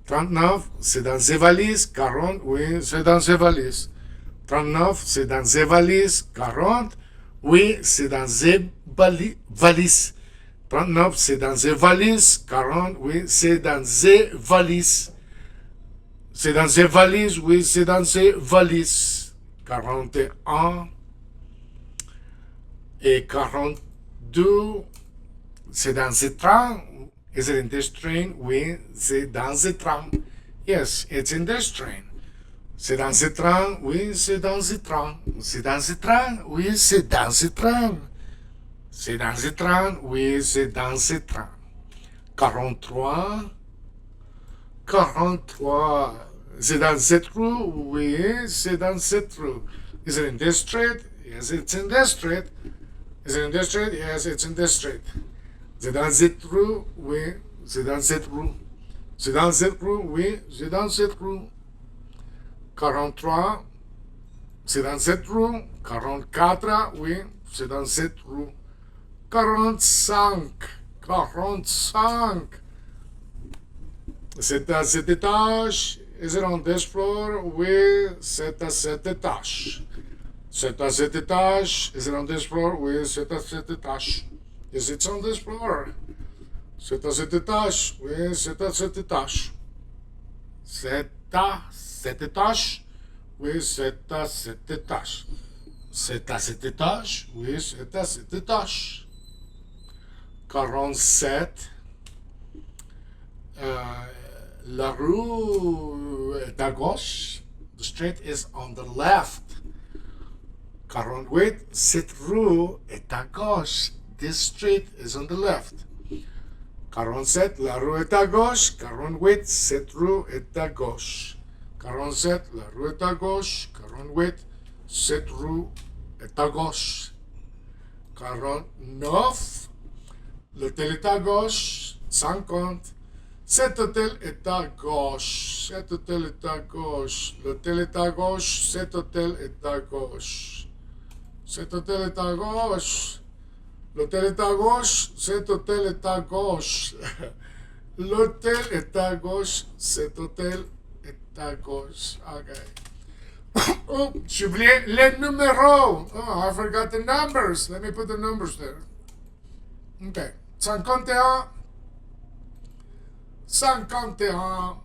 39, c'est dans ces valises. 40, oui, c'est dans ces valises. 39, c'est dans ces valises. 40, oui, c'est dans ces valises. 39, c'est dans ces valises. 40, oui, c'est dans ces valises. C'est dans ces valises, oui, c'est dans ces valises. 41 et 42, c'est dans ces trains. Is it in this train? Oui, c'est dans ce train. Yes, it's in this train. C'est dans ce train? Oui, c'est dans ce train. C'est dans ce train? Oui, c'est dans ce train. C'est dans ce train? Oui, c'est dans ce train. 43. 43. C'est dans cette rue? Oui, c'est dans cette rue. Is it in this street? Yes, it's in this street. Is it in this street? Yes, it's in this street. C'est dans cette rue? Oui, c'est dans cette rue. C'est dans cette rue? Oui, c'est dans cette rue. 43, c'est dans cette rue. 44, oui, c'est dans cette rue. 45, 45. C'est à cet étage. Is it on this floor? Oui, c'est à cet étage. C'est à cet étage. Is it on this floor? Oui, c'est à cet étage. Yes, it's on this floor. C'est à cet étage. Oui, c'est à cet étage. C'est à cet étage. Oui, c'est à cet étage. C'est à cet étage. Oui, c'est à cet étage. 47. La rue est à gauche. The street is on the left. 48. Cette rue est à gauche. This street is on the left. 47. La rue est à gauche. 48. Cette rue est à gauche. 47. La rue est à gauche. 48. Cette rue est à gauche. 49. L'hôtel est à gauche. 50. Cet hôtel est à gauche. Cet hôtel est à gauche. L'hôtel est à gauche. Cet hôtel est à gauche. Cet hôtel est à gauche. L'hôtel est à gauche. Cet hôtel est à gauche. L'hôtel est à gauche. Cet hôtel est à gauche. Okay. Oh, j'ai oublié les numéros. Oh, I forgot the numbers. Let me put the numbers there. Okay. 51. 51.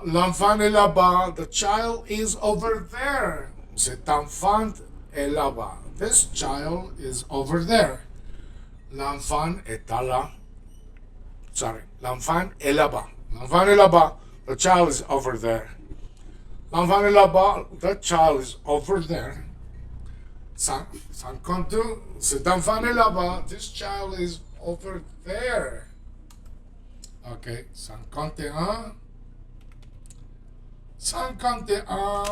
L'enfant est là-bas. The child is over there. Cet enfant est là-bas. This child is over there. L'enfant est là. Sorry. L'enfant est là-bas. L'enfant est là-bas. The child is over there. L'enfant est là-bas. The child is over there. 52. Cet enfant est là-bas. This child is over there. Ok. 51. 51.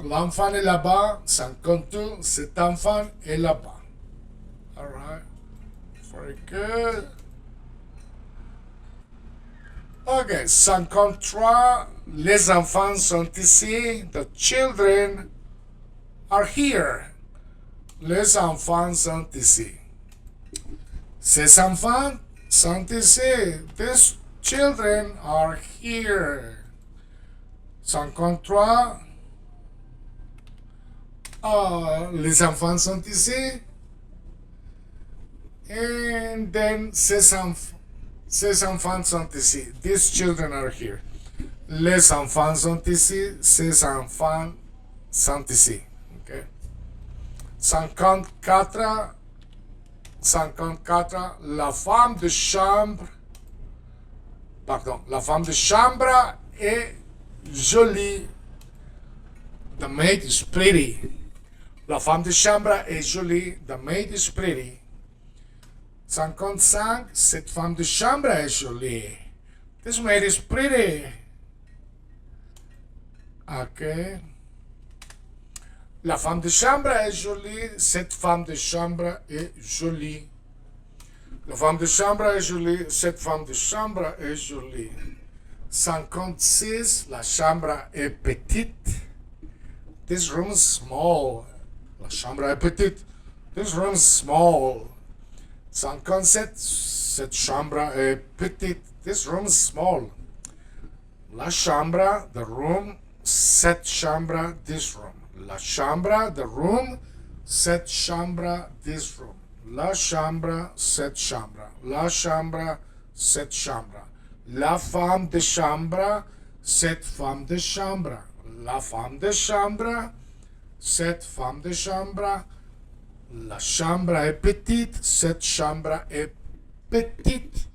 L'enfant est là-bas. 52. Cet enfant est là-bas. All right. Very good. Ok. 53. Les enfants sont ici. The children are here. Les enfants sont ici. Ces enfants sont ici. These children are here. 53. Les enfants sont ici. And then ces enfants sont ici. These children are here. Les enfants sont ici. Ces enfants sont ici. Okay. 54. 54. La femme de chambre. Pardon. La femme de chambre est jolie. The maid is pretty. La femme de chambre est jolie. The maid is pretty. 55. Cette femme de chambre est jolie. This maid is pretty. Ok. La femme de chambre est jolie. Cette femme de chambre est jolie. La femme de chambre est jolie. Cette femme de chambre est jolie. 56. La chambre est petite. This room is small. La chambre est petite. This room is small. 57. Cette chambre est petite. This room is small. La chambre, the room. Cette chambre, this room. La chambre, the room. Cette chambre, this room. La chambre, cette chambre. La chambre, cette chambre. La femme de chambre, cette femme de chambre. La femme de chambre, cette femme de chambre. La chambre est petite, cette chambre est petite.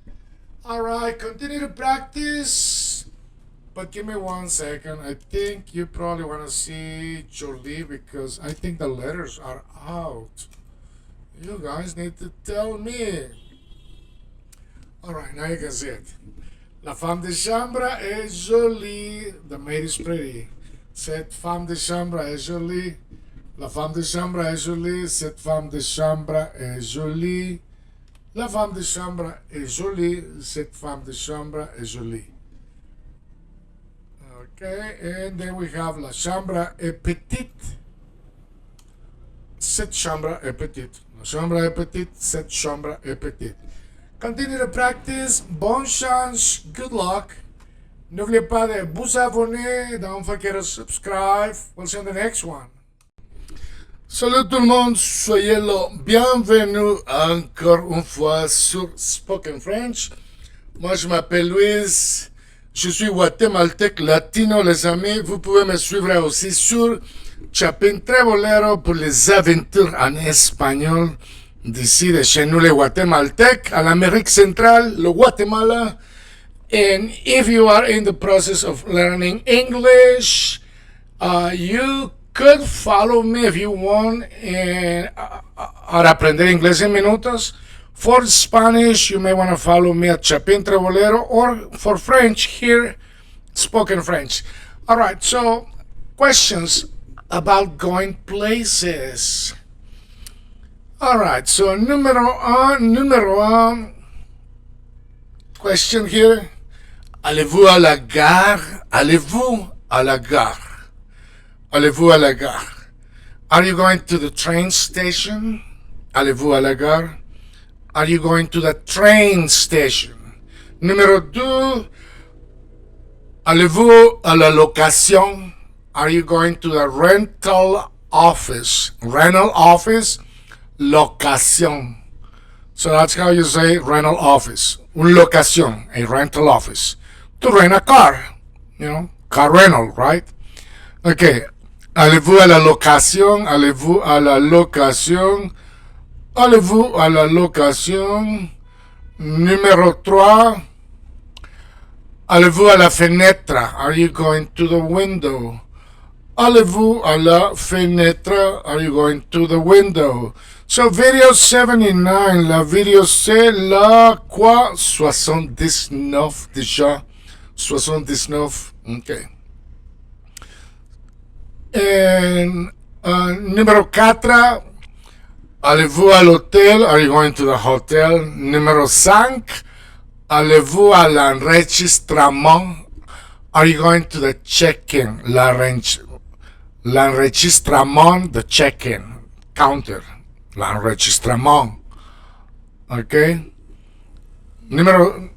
Alright, continue to practice. But give me 1 second. I think you probably want to see Jolie because I think the letters are out. You guys need to tell me. Alright, now you can see it. La femme de chambre est jolie. The maid is pretty. Cette femme de chambre est jolie. La femme de chambre est jolie. Cette femme de chambre est jolie. La femme de chambre est jolie. Cette femme de chambre est jolie. Okay, and then we have la chambre est petite. Cette chambre est petite. La chambre est petite. Cette chambre est petite. Continue to practice. Bonne chance. Good luck. N'oubliez pas de vous abonner. Don't forget to subscribe. We'll see you in the next one. Salut tout le monde. Soyez là. Bienvenue encore une fois sur Spoken French. Moi, je m'appelle Louis. Je suis guatémaltèque latino, les amis. Vous pouvez me suivre aussi sur Chapin Trebolero pour les aventures en espagnol d'ici de chez nous les Guatémaltèques à l'Amérique centrale, le Guatemala. And if you are in the process of learning English, you could follow me if you want at Aprender Inglés en Minutos. For Spanish, you may want to follow me at Chapin Trebolero, or for French, here, Spoken French. All right, so questions about going places. All right, so numero un, question here. Allez-vous à la gare? Allez-vous à la gare? Allez-vous à la gare? Are you going to the train station? Allez-vous à la gare? Are you going to the train station? Numéro 2, allez-vous à la location? Are you going to the rental office? Rental office, location. So that's how you say rental office. Une location, a rental office. To rent a car, car rental, right? Okay. Allez-vous à la location? Allez-vous à la location? Allez-vous à la location? Numéro 3. Allez-vous à la fenêtre? Are you going to the window? Allez-vous à la fenêtre? Are you going to the window? So video 79, la vidéo c'est la quoi? 79 déjà. 79, ok. And numéro 4, allez-vous à l'hôtel? Are you going to the hotel? Numéro 5, allez-vous à l'enregistrement? Are you going to the check-in? L'enregistrement, the check-in, counter. L'enregistrement. Ok? Numéro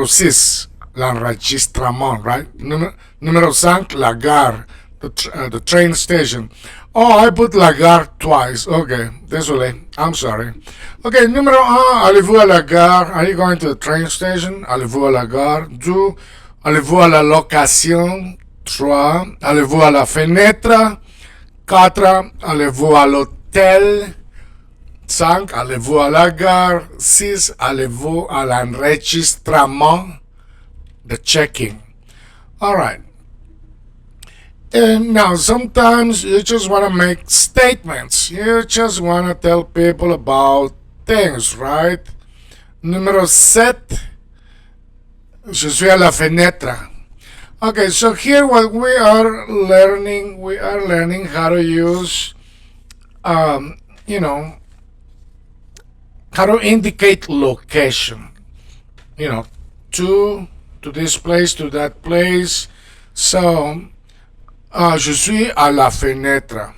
6, l'enregistrement, right? Numéro 5, la gare, the train station. Oh, I put la gare twice. Okay, désolé. I'm sorry. Okay, numéro 1, allez-vous à la gare? Are you going to the train station? Allez-vous à la gare? 2, allez-vous à la location? 3, allez-vous à la fenêtre? 4, allez-vous à l'hôtel? 5, allez-vous à la gare? 6, allez-vous à l'enregistrement? The checking. All right. And now sometimes you just want to make statements. You just want to tell people about things, right? Numéro 7, je suis à la fenêtre. Okay, so here what we are learning how to use, how to indicate location, to this place, to that place. So, je suis à la fenêtre,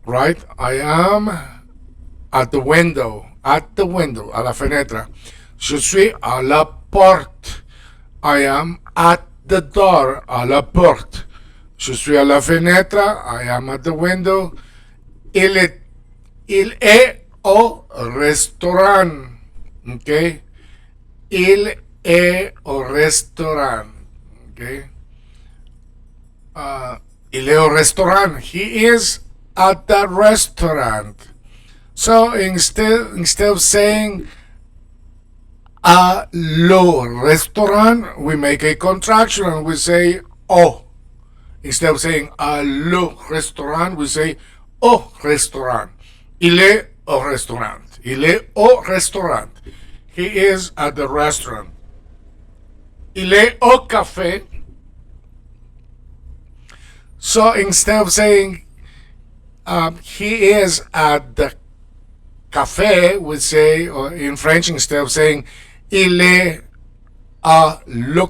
right? I am at the window, à la fenêtre. Je suis à la porte. I am at the door, à la porte. Je suis à la fenêtre. I am at the window. Il est au restaurant. Okay? Il est au restaurant. Okay? Il est au restaurant. He is at the restaurant. So instead of saying a lo restaurant, we make a contraction and we say o. Instead of saying a lo restaurant, we say au restaurant. Il est au restaurant. Il est au restaurant. He is at the restaurant. Il est au café. So instead of saying he is at the café, we say, or in French, instead of saying il est à le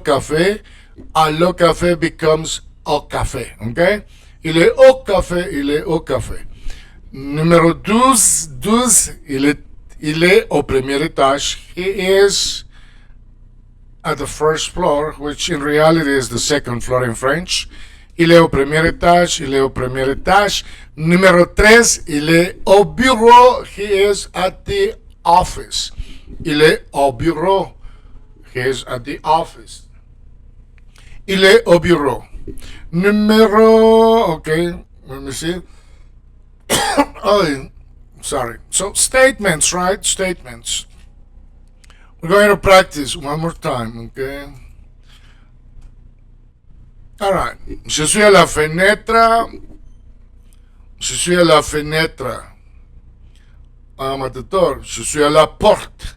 café becomes au café, okay? Il est au café. Numéro 12, il est au premier étage. He is at the first floor, which in reality is the second floor in French. Il est au premier étage. Numéro 13, il est au bureau. He is at the office. Il est au bureau. He is at the office. Il est au bureau. Numéro, okay, let me see. Oh, sorry. So statements, right? Statements. We're going to practice one more time, okay? All right. Je suis à la fenêtre. Je suis à la fenêtre. I'm at the door. Je suis à la porte.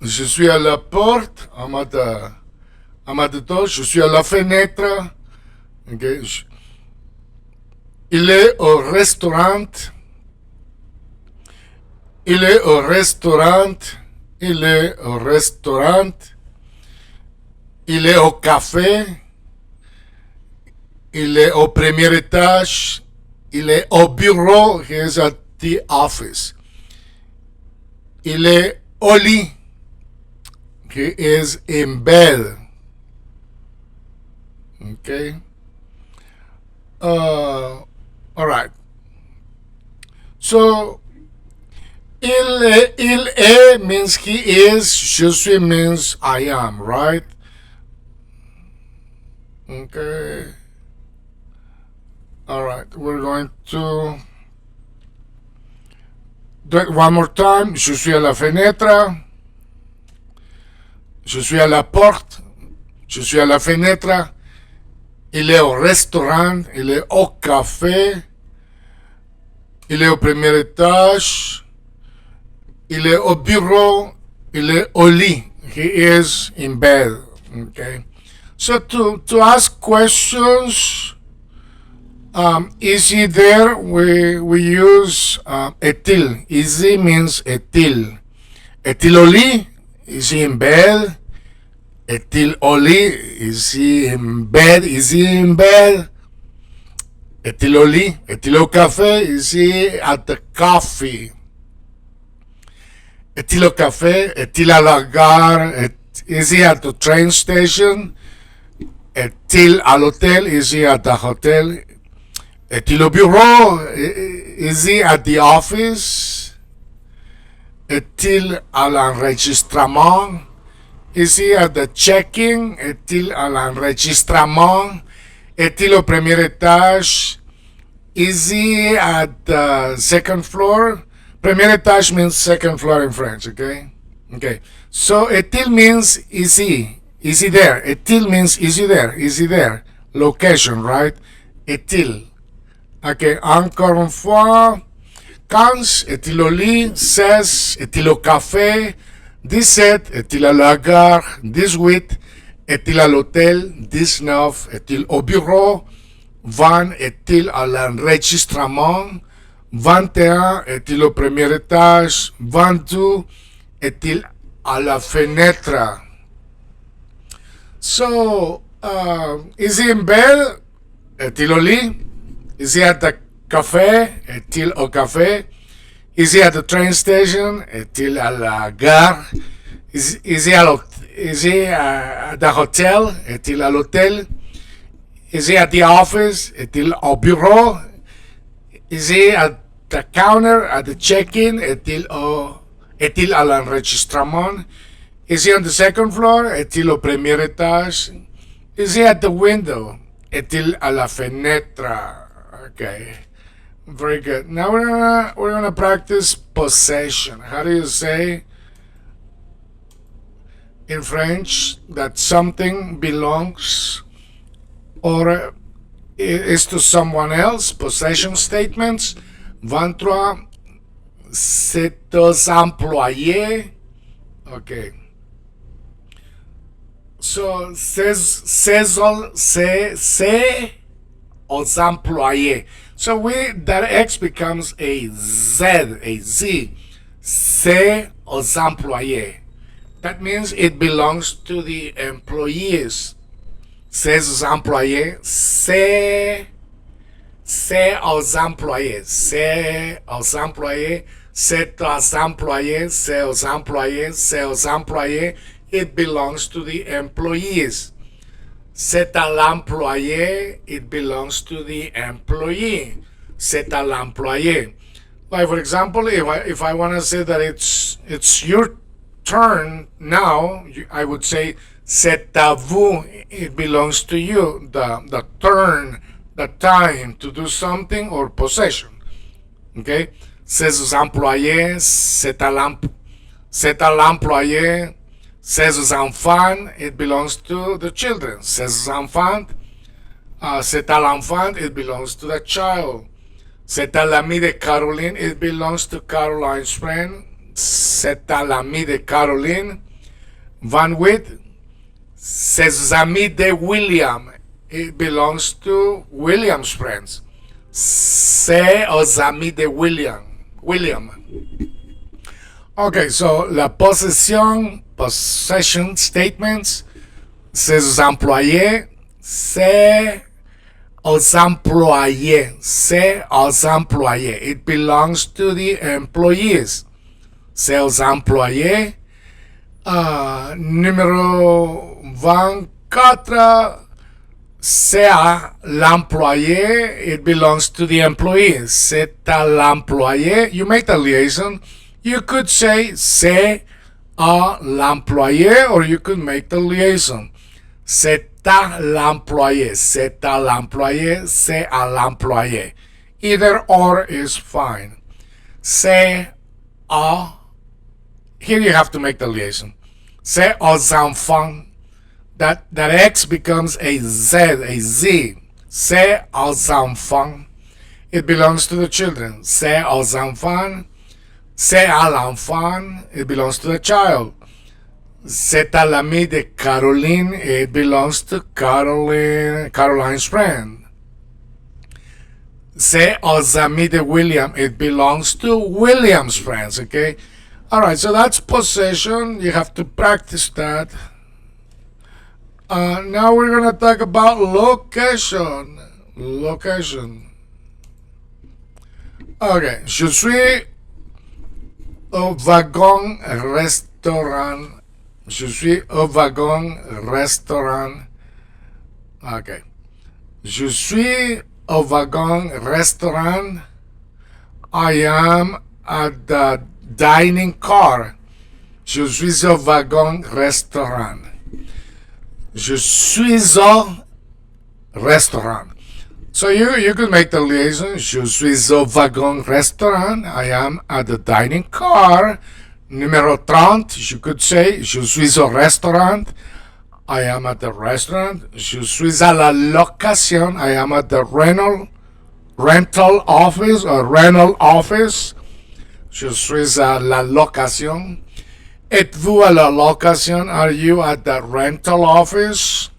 Je suis à la porte. I'm at the door. Je suis à la fenêtre. Okay. Il est au restaurant. Il est au restaurant. Il est au restaurant. Il est au café. Il est au premier étage. Il est au bureau. He is at the office. Il est au lit. He is in bed. Okay. All right. So, il est means he is. Je suis means I am, right? Okay. All right. We're going to do it one more time. Je suis à la fenêtre. Je suis à la porte. Je suis à la fenêtre. Il est au restaurant. Il est au café. Il est au premier étage. Il est au bureau. Il est au lit. He is in bed. Okay. So to ask questions, is he there? We use est-il. Is he means est-il. Est-il au lit? Is he in bed? Est-il au lit? Is he in bed? Is he in bed? Est-il au lit? Est-il au café? Is he at the coffee? Est-il au café? Est-il à la gare? Is he at the train station? Est-il à l'hôtel? Is he at the hotel? Est-il au bureau? Is he at the office? Est-il à l'enregistrement? Is he at the checking? Est-il à l'enregistrement? Est-il au premier étage? Is he at the second floor? Premier étage means second floor in French, okay? Okay. So, est-il means is he? Is he there? Est-il means is he there? Is he there? Location, right? Est-il? Okay, encore une fois. 15, est-il au lit? 16, est-il au café? 17, est-il à la gare? 18, est-il à l'hôtel? 19, est-il au bureau? 20, est-il à l'enregistrement? 21, est-il au premier étage? 22, est-il à la fenêtre? So, is he in bed? Est-il au lit? Is he at the café? Est-il au café? Is he at the train station? Est-il à la gare? Is he at the hotel? Est-il à l'hôtel? Is he at the office? Est-il au bureau? Is he at the counter, at the check-in? Est-il à l'enregistrement? Is he on the second floor? Est-il au premier étage? Is he at the window? Est-il à la fenêtre? Okay, very good. Now we're gonna practice possession. How do you say in French that something belongs or is to someone else? Possession statements. 23. C'est aux employés. Okay. So c'est aux employés. So that X becomes a Z. C'est aux employés. That means it belongs to the employees. C'est aux employés. C'est aux employés. C'est aux employés. C'est aux employés. C'est aux employés. C'est aux employés. It belongs to the employees. C'est à l'employé, it belongs to the employee. C'est à l'employé. Like for example, if I want to say that it's your turn now, I would say c'est à vous, it belongs to you. The turn, the time to do something or possession. Okay? Ses employés, c'est à l'employé. Ses enfants, it belongs to the children. Ses enfants, c'est à l'enfant, it belongs to the child. C'est à l'ami de Caroline, it belongs to Caroline's friend. C'est à l'ami de Caroline. Van Witt, ses amis de William, it belongs to William's friends. C'est aux amis de William. Okay, so la possession statements, ses employés, c'est aux employés. It belongs to the employees. C'est aux employés. Numéro 24, c'est à l'employé. It belongs to the employees. C'est à l'employé. You make the liaison. You could say c'est à l'employé, or you could make the liaison. C'est à l'employé, c'est à l'employé, c'est à l'employé. Either or is fine. C'est à. Here you have to make the liaison. C'est aux enfants. That X becomes a Z. C'est aux enfants. It belongs to the children. C'est aux enfants. C'est à l'enfant. It belongs to the child. C'est à l'ami de Caroline. It belongs to Caroline's friend. C'est aux amis de William. It belongs to William's friends. Okay? Alright, so that's possession. You have to practice that. Now we're going to talk about location. Okay, je suis au wagon restaurant. Je suis au wagon restaurant. Okay. Je suis au wagon restaurant. I am at the dining car. Je suis au wagon restaurant. Je suis au restaurant. So you could make the liaison. Je suis au wagon restaurant. I am at the dining car. Numéro 30, you could say, je suis au restaurant. I am at the restaurant. Je suis à la location. I am at the rental office or rental office. Je suis à la location. Êtes-vous à la location? Are you at the rental office?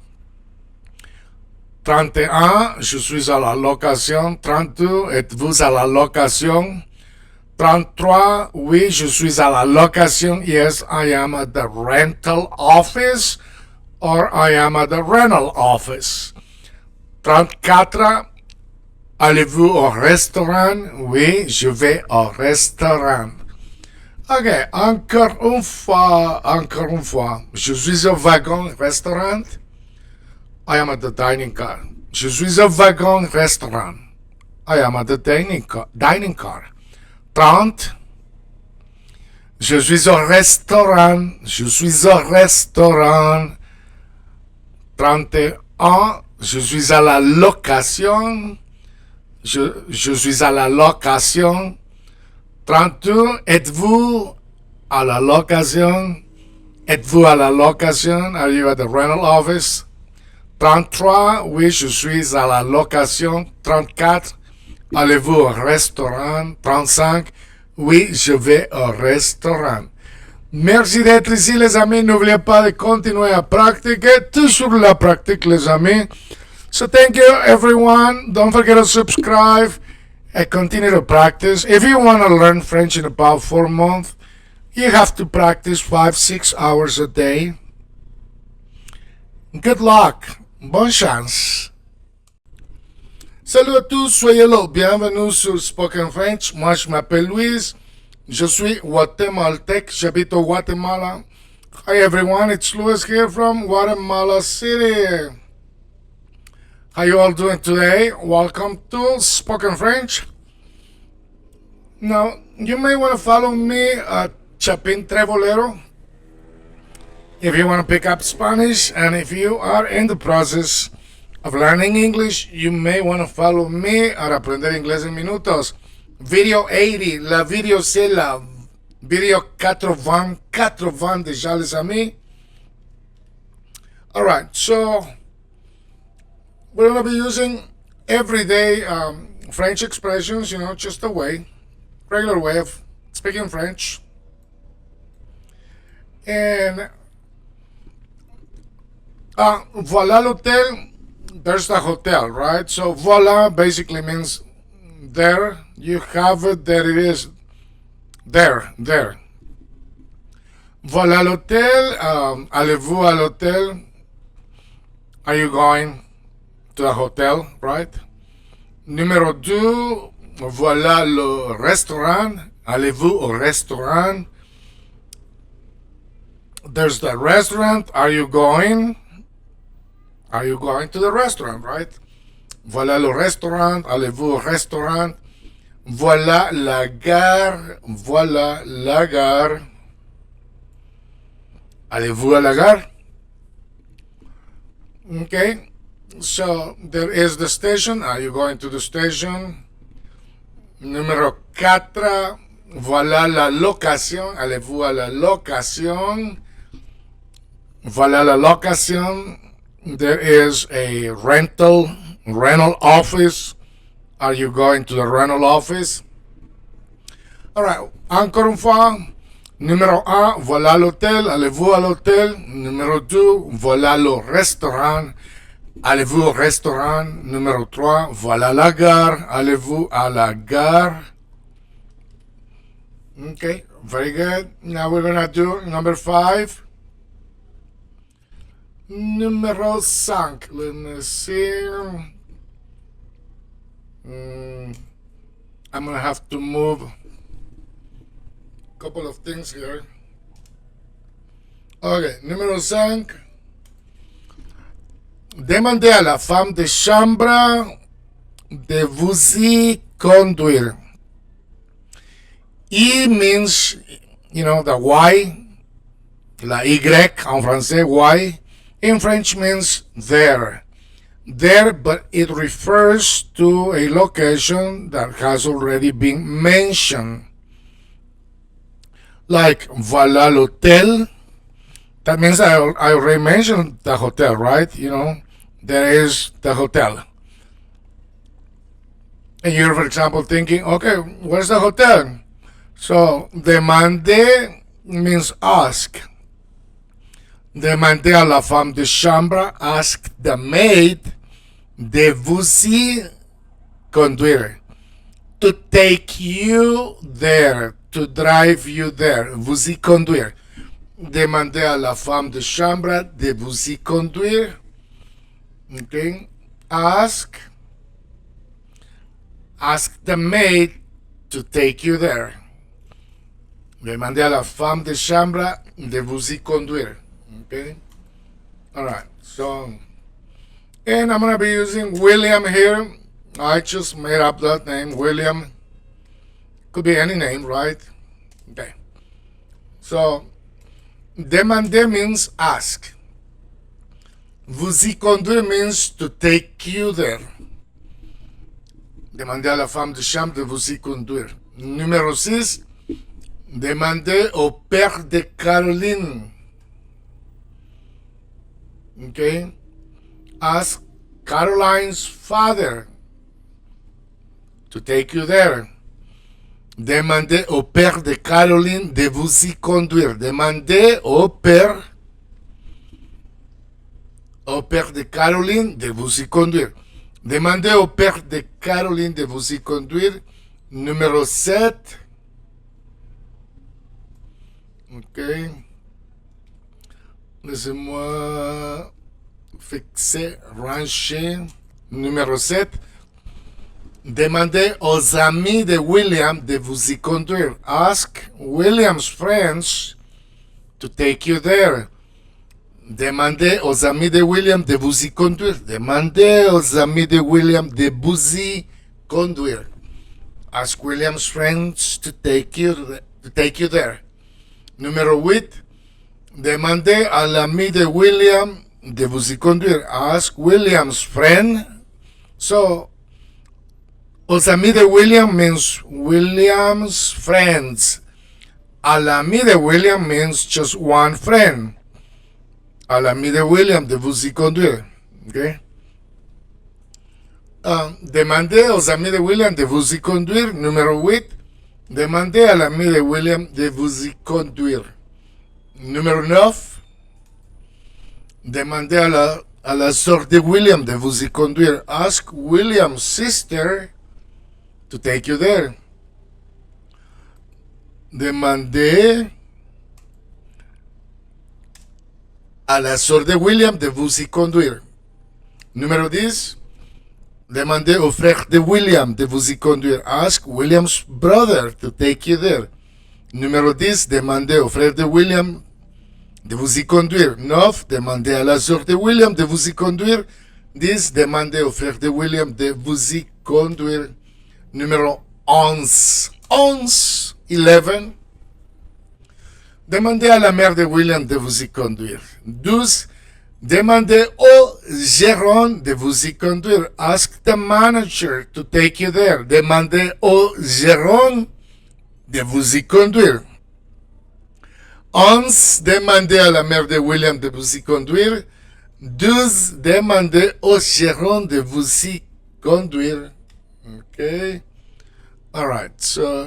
31, je suis à la location. 32, êtes-vous à la location? 33, oui, je suis à la location. Yes, I am at the rental office or I am at the rental office. 34, allez-vous au restaurant? Oui, je vais au restaurant. Ok, encore une fois. Je suis au wagon restaurant. I am at the dining car. Je suis au wagon restaurant. I am at the dining car. 30. Je suis au restaurant. 31. Je suis à la location. Je suis à la location. 32. Êtes-vous à la location? Êtes-vous à la location? Are you at the rental office? 33. Oui, je suis à la location. 34. Allez-vous au restaurant? 35. Oui, je vais au restaurant. Merci d'être ici, les amis. N'oubliez pas de continuer à pratiquer. Toujours la pratique, les amis. So thank you, everyone. Don't forget to subscribe and continue to practice. If you want to learn French in about 4 months, you have to practice 5-6 hours a day. Good luck. Bonne chance. Salut à tous, soyez là. Bienvenue sur Spoken French. Moi, je m'appelle Louise. Je suis guatémaltèque. J'habite au Guatemala. Hi, everyone. It's Louis here from Guatemala City. How you all doing today? Welcome to Spoken French. Now, you may want to follow me at Chapin Trevolero. If you want to pick up Spanish and if you are in the process of learning English, you may want to follow me at Aprender Inglés en Minutos. Video 80, la video c'est la video 80 déjà les amis. Alright, so we're going to be using everyday French expressions, just regular way of speaking French. And voilà l'hôtel, there's the hotel, right? So voilà basically means there, you have it, there it is, there. Voilà l'hôtel, allez-vous à l'hôtel? Are you going to the hotel, right? Numéro 2, voilà le restaurant, allez-vous au restaurant? There's the restaurant, are you going? Are you going to the restaurant, right? Voilà le restaurant, allez-vous au restaurant? Voilà la gare, Allez-vous à la gare? Okay, so there is the station, are you going to the station? Numéro 4, voilà la location, allez-vous à la location? Voilà la location. There is a rental office. Are you going to the rental office? All right, encore une fois. Numéro 1, voilà l'hôtel, allez-vous à l'hôtel? Numéro 2, voilà le restaurant, allez-vous au restaurant? Numéro 3, voilà la gare, allez-vous à la gare? Okay, very good. Now we're going to do number 5. Numéro 5. Let me see. I'm going to have to move a couple of things here. Okay, numéro 5. Demandez à la femme de chambre de vous y conduire. Y means, the Y, la Y en français, Y. In French means there. There, but it refers to a location that has already been mentioned. Like, voilà l'hôtel. That means I already mentioned the hotel, right? There is the hotel. And you're, for example, thinking, okay, where's the hotel? So, demander means ask. Demandez à la femme de chambre, ask the maid, de vous y conduire. To take you there, to drive you there, vous y conduire. Demandez à la femme de chambre de vous y conduire. Okay. Ask the maid to take you there. Demandez à la femme de chambre de vous y conduire. Okay. All right. So, and I'm going to be using William here. I just made up that name, William. Could be any name, right? Okay. So, demander means ask. Vous y conduire means to take you there. Demandez à la femme de chambre de vous y conduire. Numéro 6. Demandez au père de Caroline. Okay. Ask Caroline's father to take you there. Demandez au père de Caroline de vous y conduire. Demandez au père de Caroline de vous y conduire. Demandez au père de Caroline de vous y conduire. Numéro 7. Ok. Laissez-moi fixer, ranger. Numéro 7. Demandez aux amis de William de vous y conduire. Ask William's friends to take you there. Demandez aux amis de William de vous y conduire. Demandez aux amis de William de vous y conduire. Ask William's friends to take you there. Numéro 8. Demandez à l'ami de William de vous y conduire. Ask William's friend. So, os amis de William means William's friends. Al ami de William means just one friend. Al ami de William de vous y conduire. Okay? Demandez aux amis de William de vous y conduire. Numéro 8. Demandez à l'ami de William de vous y conduire. Numéro 9. Demandez à la sœur de William de vous y conduire. Ask William's sister to take you there. Demandez à la sœur de William de vous y conduire. Numéro 10. Demandez au frère de William de vous y conduire. Ask William's brother to take you there. Numéro 10. Demandez au frère de William de vous y conduire. 9. Demandez à la sœur de William de vous y conduire. 10. Demandez au frère de William de vous y conduire. Numéro 11. 11. 11. Demandez à la mère de William de vous y conduire. 12. Demandez au gérant de vous y conduire. Ask the manager to take you there. Demandez au gérant de vous y conduire. 11. Demandez à la mère de William de vous y conduire. 12. Demandez au gérant de vous y conduire. Okay. All right. So,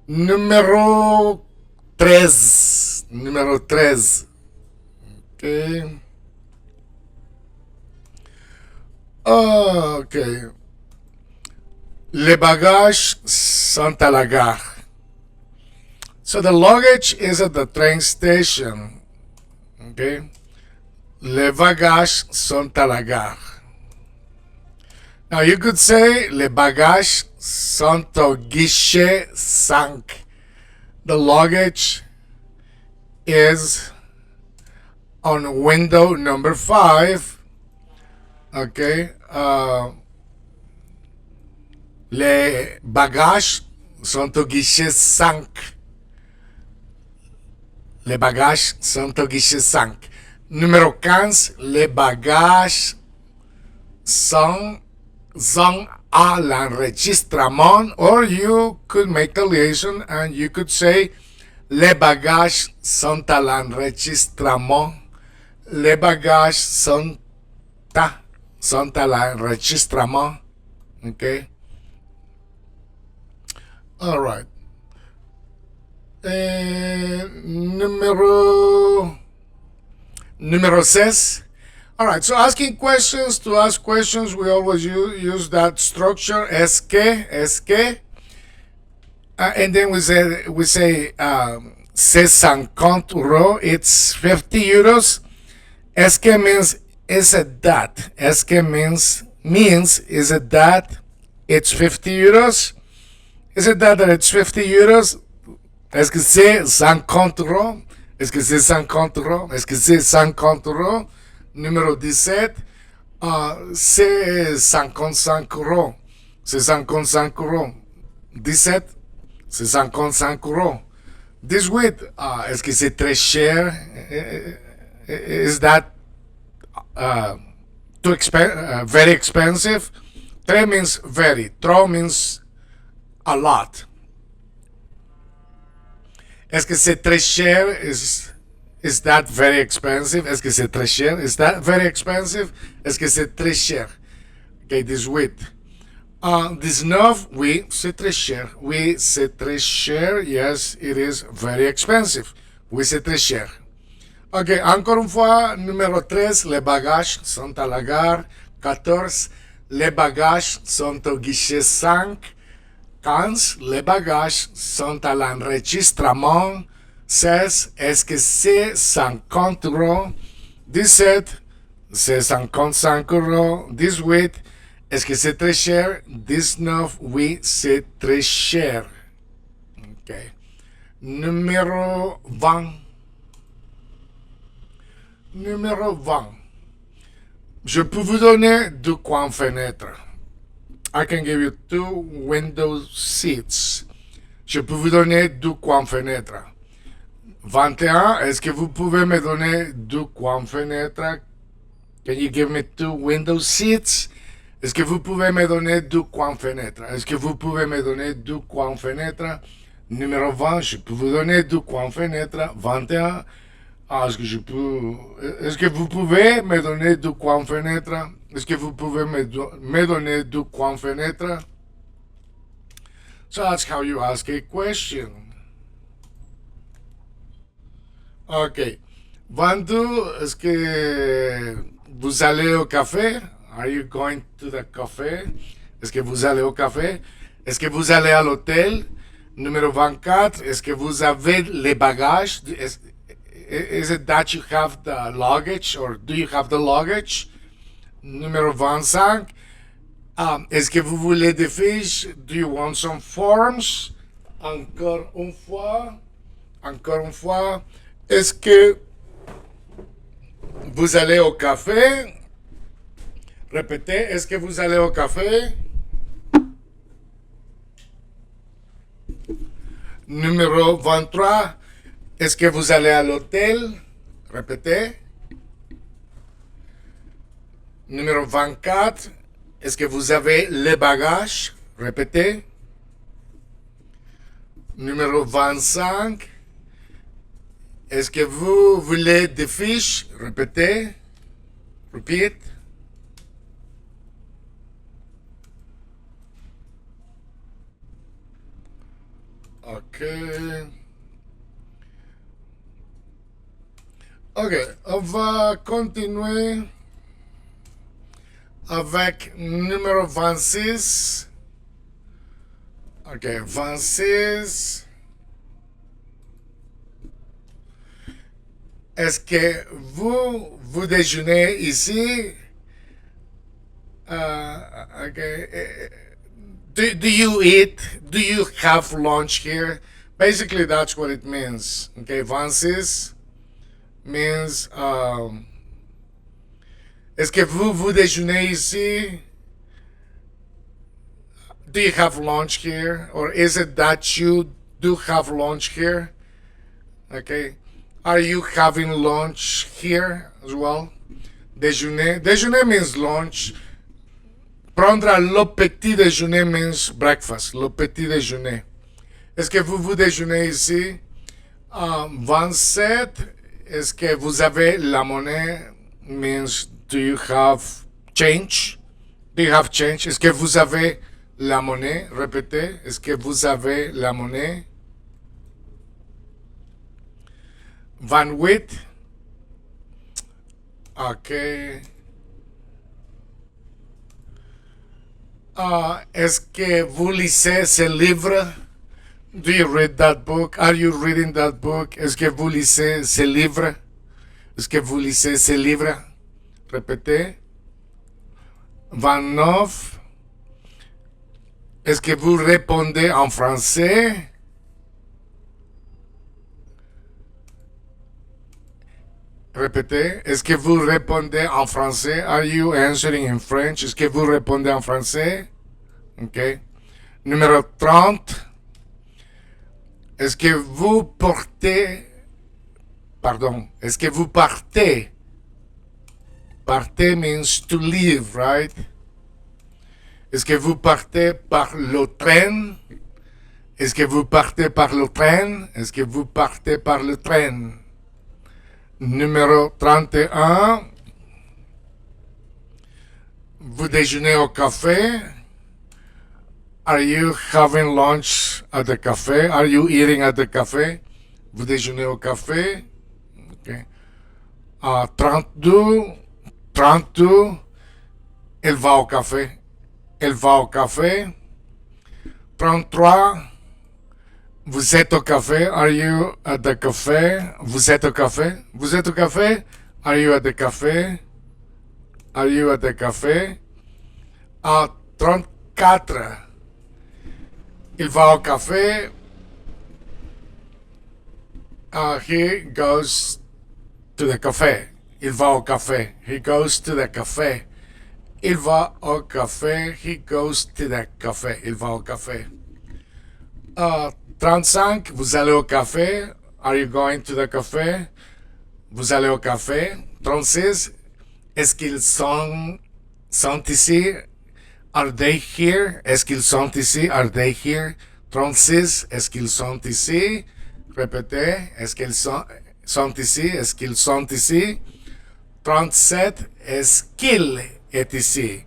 numéro 13. Numéro 13. Okay. Ok. Les bagages sont à la gare. So the luggage is at the train station. Okay. Les bagages sont à la gare. Now you could say les bagages sont au guichet 5. The luggage is on window number 5. Okay. Les bagages sont au guichet 5. Les bagages sont au guichet 5. Numéro 15. Les bagages sont à l'enregistrement. Or you could make a liaison and you could say les bagages sont à l'enregistrement. Les bagages sont à l'enregistrement. Okay. All right. Numéro 16. All right. So asking questions, to ask questions, we always use that structure. Est-ce que. And then we say c'est 50 euros. It's 50 euros. Est-ce que means is it that? Est-ce que means is it that it's 50 euros? Is it that it's 50 euros? Est-ce que c'est 50 euros? Est-ce que c'est 50 euros? Est-ce que c'est 50 euros? Numéro 17. C'est 55 euros. C'est 55 euros. 17. C'est 55 euros. 18. Est-ce que c'est très cher? Is that very expensive? Très means very. Trop means a lot. Est-ce que c'est très cher? Is that very expensive? Est-ce que c'est très cher? Is that very expensive? Est-ce que c'est très cher? Okay, 18. 19, oui, c'est très cher. Oui, c'est très cher. Yes, it is very expensive. Oui, c'est très cher. Ok, encore une fois, numéro 13, les bagages sont à la gare. 14, les bagages sont au guichet 5. 15, les bagages sont à l'enregistrement. 16, est-ce que c'est 50 euros? 17, c'est 55 euros. 18, est-ce que c'est très cher? 19, oui, c'est très cher. Ok. Numéro 20. Numéro 20. Je peux vous donner 2 coins fenêtres. I can give you 2 window seats. Je peux vous donner 2 coins fenêtres. 21, est-ce que vous pouvez me donner deux coins fenêtres? Can you give me two window seats? Est-ce que vous pouvez me donner deux coins fenêtres? Est-ce que vous pouvez me donner deux coins fenêtres? Numéro 20, je peux vous donner deux coins fenêtres. 21, est-ce que vous pouvez me donner deux coins fenêtres? Est-ce que vous pouvez me donner deux coins fenêtres? So that's how you ask a question. Ok. 22, est-ce que vous allez au café? Are you going to the café? Est-ce que vous allez au café? Est-ce que vous allez à l'hôtel? Numéro 24, est-ce que vous avez les bagages? Is it that you have the luggage or do you have the luggage? Numéro 25, est-ce que vous voulez des fiches? Do you want some forms? Encore une fois, est-ce que vous allez au café? Répétez, est-ce que vous allez au café? Numéro 23, est-ce que vous allez à l'hôtel? Répétez. Numéro 24, est-ce que vous avez les bagages? Répétez. Numéro 25, est-ce que vous voulez des fiches? Répétez. Repeat. Ok. Ok, on va continuer avec numéro 26. Ok, 26. Est-ce que vous déjeunez ici? Okay. Do you eat? Do you have lunch here? Basically, that's what it means. Okay, 26 means est-ce que vous déjeunez ici? Do you have lunch here? Or is it that you do have lunch here? Okay. Are you having lunch here as well? Déjeuner. Déjeuner means lunch. Prendre le petit déjeuner means breakfast. Le petit déjeuner. Est-ce que vous déjeunez ici? 27. Est-ce que vous avez la monnaie? Means do you have change? Do you have change? Est-ce que vous avez la monnaie? Répétez. Est-ce que vous avez la monnaie? 28. Ok. Est-ce que vous lisez ce livre? Do you read that book? Are you reading that book? Est-ce que vous lisez ce livre? Est-ce que vous lisez ce livre? Répétez. 29. Est-ce que vous répondez en français? Répétez. Est-ce que vous répondez en français? Are you answering in French? Est-ce que vous répondez en français? Ok. Numéro 30. Est-ce que vous portez... Pardon. Est-ce que vous partez? Partez means to leave, right? Est-ce que vous partez par le train? Est-ce que vous partez par le train? Est-ce que vous partez par le train? Numéro 31. Vous déjeunez au café? Are you having lunch at the cafe? Are you eating at the cafe? Vous déjeunez au café? Okay. 32. 32. Elle va au café. Elle va au café. 33. Vous êtes au café. Are you at the café? Vous êtes au café. Vous êtes au café? Are you at the café? Are you at the café? 34. Il va au café. He goes to the café. Il va au café. He goes to the café. Il va au café. He goes to the café. Il va au café. 35. Vous allez au café. Are you going to the café? Vous allez au café. 36. Est-ce qu'ils sont ici? Are they here? Est-ce qu'ils sont ici? Are they here? 36. Est-ce qu'ils sont ici? Répétez. Est-ce qu'ils sont ici? Est-ce qu'ils sont ici? 37. Est-ce qu'il est ici?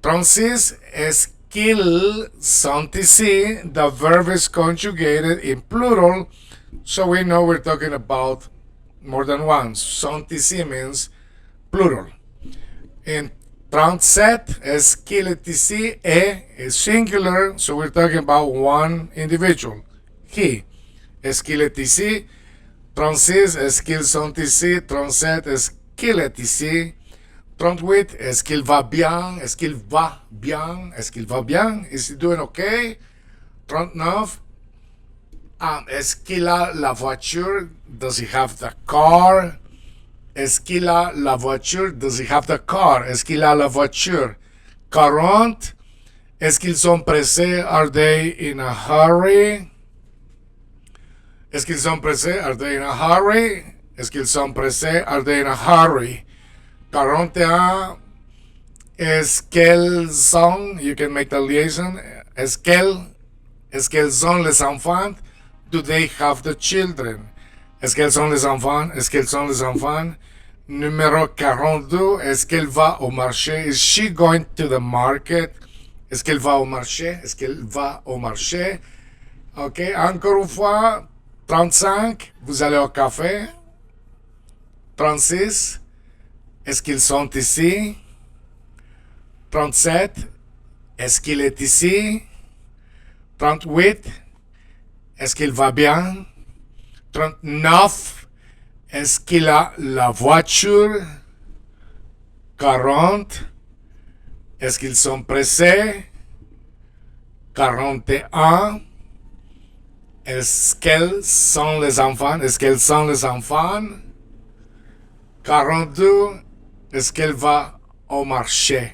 36. Est-ce qu'ils sont ici? The verb is conjugated in plural, so we know we're talking about more than one. Sont ici means plural. In 37, est-ce qu'il est ici? Is singular, so we're talking about one individual. He. Est-ce qu'il est ici? 36, est-ce qu'ils sont ici? 37, est-ce qu'il est ici? 38, est-ce qu'il va bien? Est-ce qu'il va bien? Est-ce qu'il va bien? Is he doing okay? 39, est-ce qu'il a la voiture? Does he have the car? Est-ce qu'il a la voiture? Does he have the car? Est-ce qu'il a la voiture? 40, est-ce qu'ils sont pressés? Are they in a hurry? Est-ce qu'ils sont pressés? Are they in a hurry? Est-ce qu'ils sont pressés? Are they in a hurry? 41, est-ce qu'elles sont? You can make the liaison. Est-ce qu'elles sont les enfants? Do they have the children? Est-ce qu'elles sont les enfants? Est-ce qu'elles sont les enfants? Numéro 42, est-ce qu'elle va au marché? Is she going to the market? Est-ce qu'elle va au marché? Est-ce qu'elle va au marché? Ok, encore une fois. 35, vous allez au café. 36, est-ce qu'ils sont ici? 37, est-ce qu'il est ici? 38, est-ce qu'il va bien? 39, est-ce qu'il a la voiture? 40, est-ce qu'ils sont pressés? 41, est-ce qu'elles sont les enfants? Est-ce qu'elles sont les enfants? 42, est-ce qu'elle va au marché?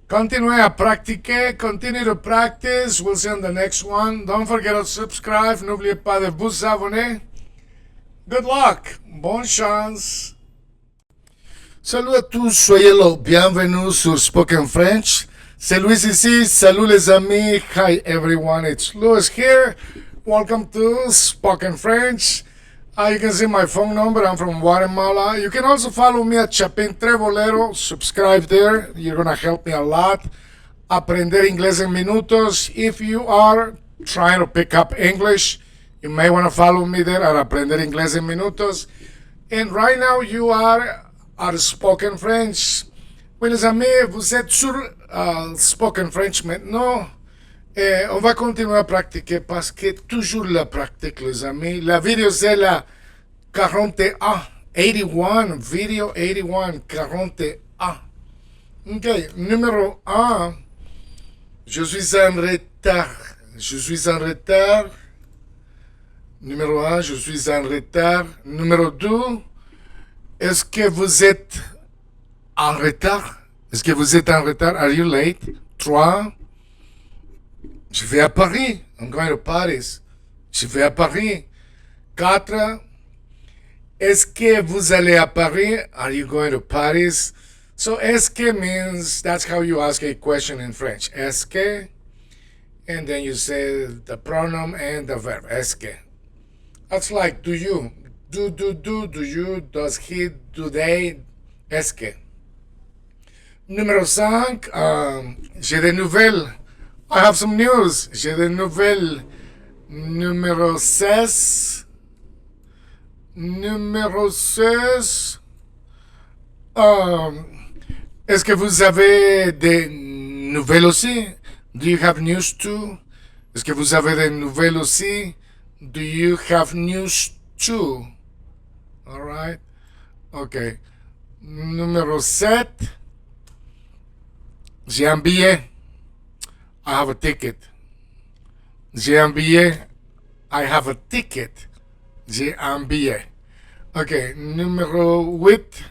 Continuez à pratiquer. Continue to practice. We'll see you on the next one. Don't forget to subscribe. N'oubliez pas de vous abonner. Good luck. Bonne chance. Salut à tous. Soyez les bienvenus sur Spoken French. C'est Louis ici. Salut les amis. Hi everyone. It's Louis here. Welcome to Spoken French. You can see my phone number. I'm from Guatemala. You can also follow me at Chapin Trevolero. Subscribe there. You're going to help me a lot. Aprender inglés en minutos. If you are trying to pick up English, you may want to follow me there at Aprender inglés en minutos. And right now you are at Spoken French. Oui, les amis, vous êtes sur Spoken French maintenant. On va continuer à pratiquer parce que toujours la pratique, les amis. La vidéo, c'est la 41, 81, vidéo 81, 41. Ok, numéro 1, je suis en retard. Je suis en retard. Numéro 1, je suis en retard. Numéro 2, est-ce que vous êtes en retard? Est-ce que vous êtes en retard? Are you late? 3, je vais à Paris. I'm going to Paris. Je vais à Paris. 4. Est-ce que vous allez à Paris? Are you going to Paris? So, est-ce que means, that's how you ask a question in French. Est-ce que? And then you say the pronoun and the verb. Est-ce que? That's like, do you? Do you? Does he? Do they? Est-ce que? Numéro 5. J'ai des nouvelles. I have some news. J'ai des nouvelles. Numéro 16. Numéro 16. Est-ce que vous avez des nouvelles aussi? Do you have news too? Est-ce que vous avez des nouvelles aussi? Do you have news too? All right. Okay. Numéro 7. J'ai un billet. I have a ticket. J'ai un billet. I have a ticket. J'ai un billet. Ok, numéro 8.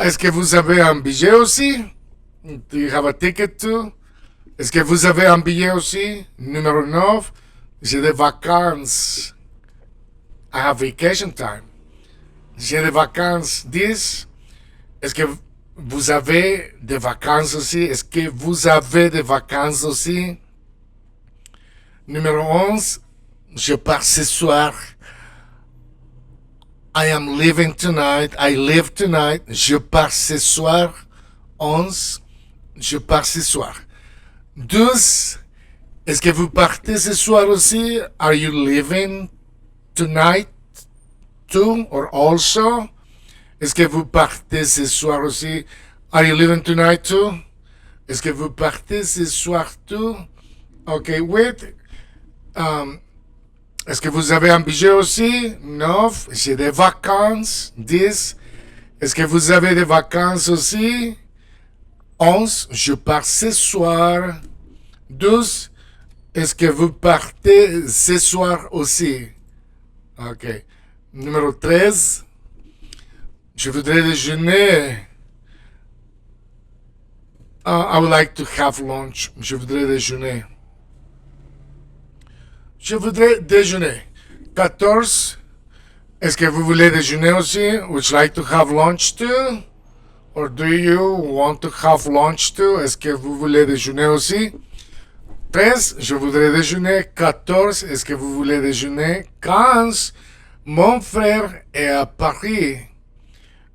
Est-ce que vous avez un billet aussi? Do you have a ticket too? Est-ce que vous avez un billet aussi? Numéro 9, j'ai des vacances. I have vacation time. J'ai des vacances. 10, est-ce que vous avez des vacances aussi? Est-ce que vous avez des vacances aussi? Numéro 11, je pars ce soir. I am leaving tonight. I leave tonight. Je pars ce soir. 11, je pars ce soir. 12, est-ce que vous partez ce soir aussi? Are you leaving tonight too or also? Est-ce que vous partez ce soir aussi? Are you leaving tonight too? Est-ce que vous partez ce soir too? Ok, wait. Est-ce que vous avez un budget aussi? 9. J'ai des vacances. 10. Est-ce que vous avez des vacances aussi? 11. Je pars ce soir. 12. Est-ce que vous partez ce soir aussi? Ok. Numéro 13. Je voudrais déjeuner. I would like to have lunch. Je voudrais déjeuner. Je voudrais déjeuner. 14. Est-ce que vous voulez déjeuner aussi? Would you like to have lunch too? Or do you want to have lunch too? Est-ce que vous voulez déjeuner aussi? 13. Je voudrais déjeuner. 14. Est-ce que vous voulez déjeuner? 15. Mon frère est à Paris.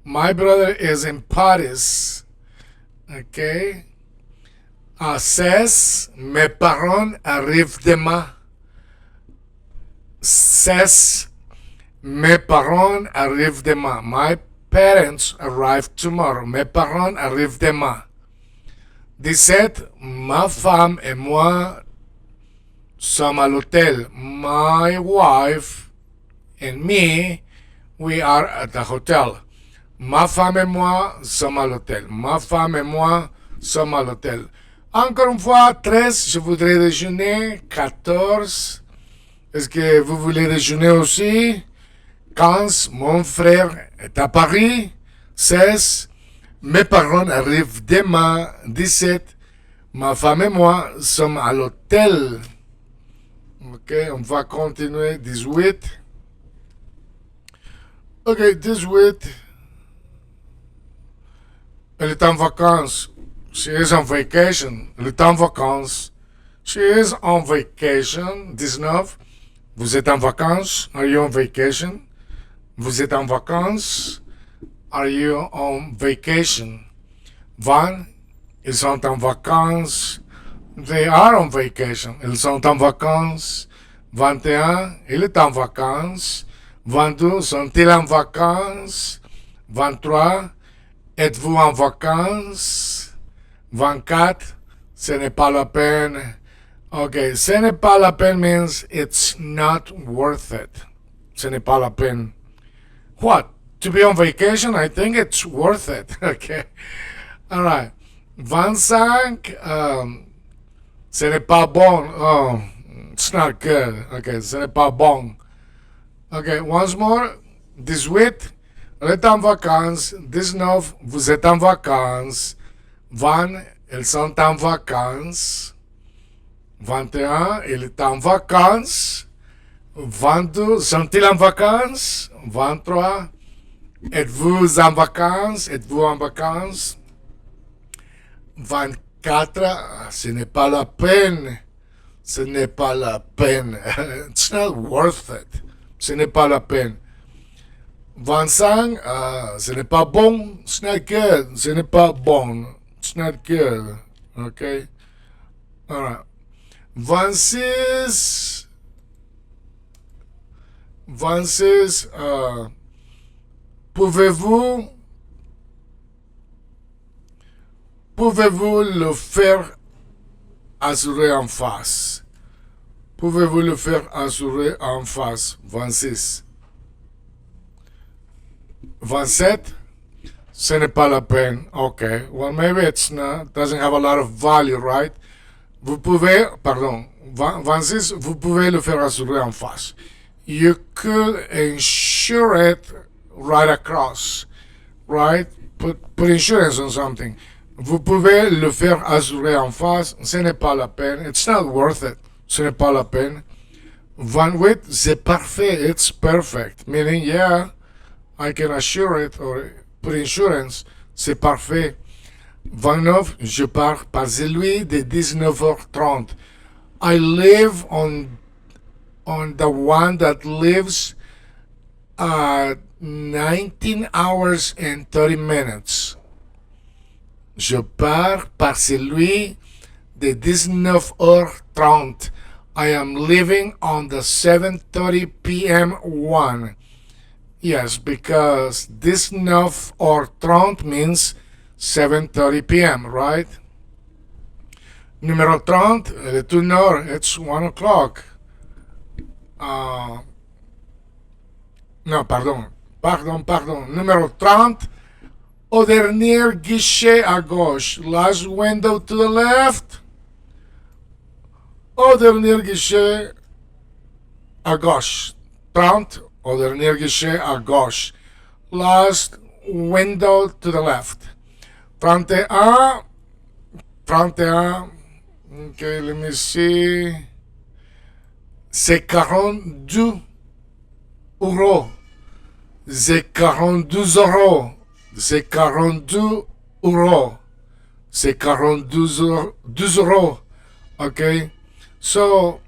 My brother is in Paris. Okay. 16. Mes parents arrivent demain. 16. Mes parents arrivent demain. My parents arrive tomorrow. Mes parents arrivent demain. 17. Ma femme et moi sommes à l'hôtel. My wife and me, we are at the hotel. Ma femme et moi sommes à l'hôtel. Ma femme et moi sommes à l'hôtel. Encore une fois, 13, je voudrais déjeuner. 14, est-ce que vous voulez déjeuner aussi? 15, mon frère est à Paris. 16, mes parents arrivent demain. 17, ma femme et moi sommes à l'hôtel. Ok, on va continuer. 18. Ok, 18. Elle est en vacances. She is on vacation. Elle est en vacances. She is on vacation. 19. Vous êtes en vacances? Are you on vacation? Vous êtes en vacances? Are you on vacation? 20. Ils sont en vacances. They are on vacation. Ils sont en vacances. 21. Il est en vacances. 22. Sont-ils en vacances? 23. Êtes-vous en vacances? 24. Ce n'est pas la peine. Okay, ce n'est pas la peine means it's not worth it. Ce n'est pas la peine. What? To be on vacation? I think it's worth it. Okay. All right. 25. Ce n'est pas bon. Oh, it's not good. Okay, ce n'est pas bon. Okay, once more. 18. Elle est en vacances. 19. Vous êtes en vacances. 20. Elles sont en vacances. 21. Il est en vacances. 22. Sont-ils en vacances? 23. Êtes-vous en vacances? Êtes-vous en vacances? 24. Ce n'est pas la peine. Ce n'est pas la peine. It's not worth it. Ce n'est pas la peine. 25. Ce n'est pas bon. It's not good. Ce n'est pas bon. It's not good. Okay? Alright. 26. 26. Pouvez-vous le faire assurer en face? Pouvez-vous le faire assurer en face? 26. 27. Ce n'est pas la peine. Okay. Well, maybe it's not. Doesn't have a lot of value, right? Vous pouvez, pardon, 26, vous pouvez le faire assurer en face. You could insure it right across, right? Put insurance on something. Vous pouvez le faire assurer en face, ce n'est pas la peine. It's not worth it. Ce n'est pas la peine. 28, c'est parfait. It's perfect. Meaning, yeah, I can assure it or put insurance. C'est parfait. 29, je pars par celui de 19h30. I live on the one that lives at 19 hours and 30 minutes. Je pars par celui de 19h30. I am living on the 7:30 p.m. one. Yes, because 19 or 30 means 7:30 p.m., right? Numéro 30, le tout nord, it's 1 o'clock. Non, pardon. Numéro 30, au dernier guichet à gauche. Last window to the left. Au dernier guichet à gauche. 30, au dernier guichet à gauche. Last window to the left. 31. Okay, let me see. C'est 42 euros. C'est 42 euros. C'est 42 euros. C'est 42 euros. Okay? So,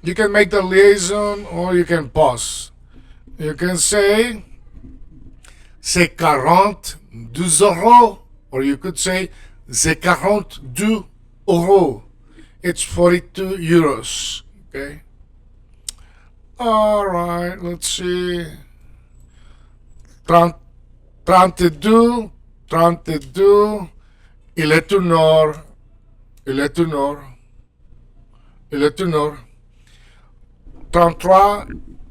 you can make the liaison or you can pause. You can say, c'est 42 euros. Or you could say, c'est 42 euros. It's 42 euros. Okay? Alright, let's see. 32. Il est au nord. 33.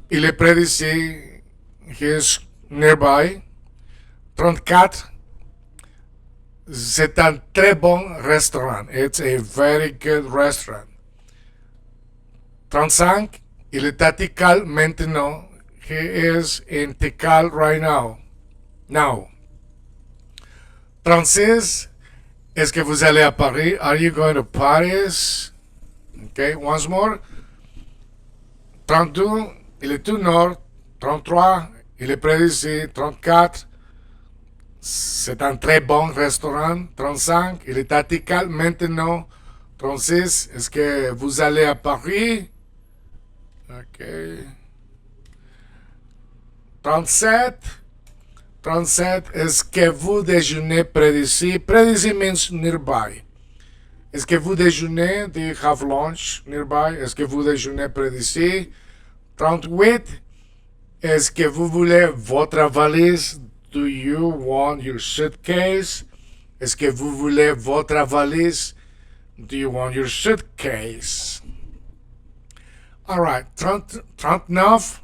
Il est près d'ici. He is nearby. 34. C'est un très bon restaurant. It's a very good restaurant. 35. Il est à Tikal maintenant. He is in Tikal right now. 36. Est-ce que vous allez à Paris? Are you going to Paris? Okay, once more. 32. Il est tout nord. 33. Il est près d'ici. 34. C'est un très bon restaurant. 35. Il est à Tikal maintenant. 36. Est-ce que vous allez à Paris? Ok. 37. Est-ce que vous déjeunez près d'ici? Près d'ici means nearby. Est-ce que vous déjeunez? Do you have lunch nearby? Est-ce que vous déjeunez près d'ici? 38. Est-ce que vous voulez votre valise? Do you want your suitcase? Est-ce que vous voulez votre valise? Do you want your suitcase? Alright, 39.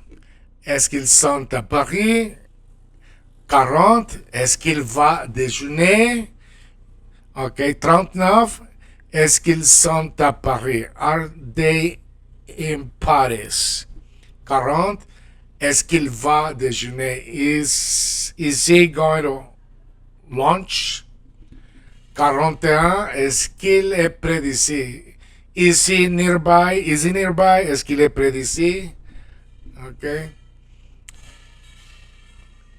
Est-ce qu'ils sont à Paris? 40. Est-ce qu'il va déjeuner? Ok, 39. Est-ce qu'ils sont à Paris? Are they in Paris? 40. Est-ce qu'il va déjeuner? Is he going to lunch? 41. Est-ce qu'il est près d'ici? Is he nearby? Est-ce qu'il est près d'ici? Ok.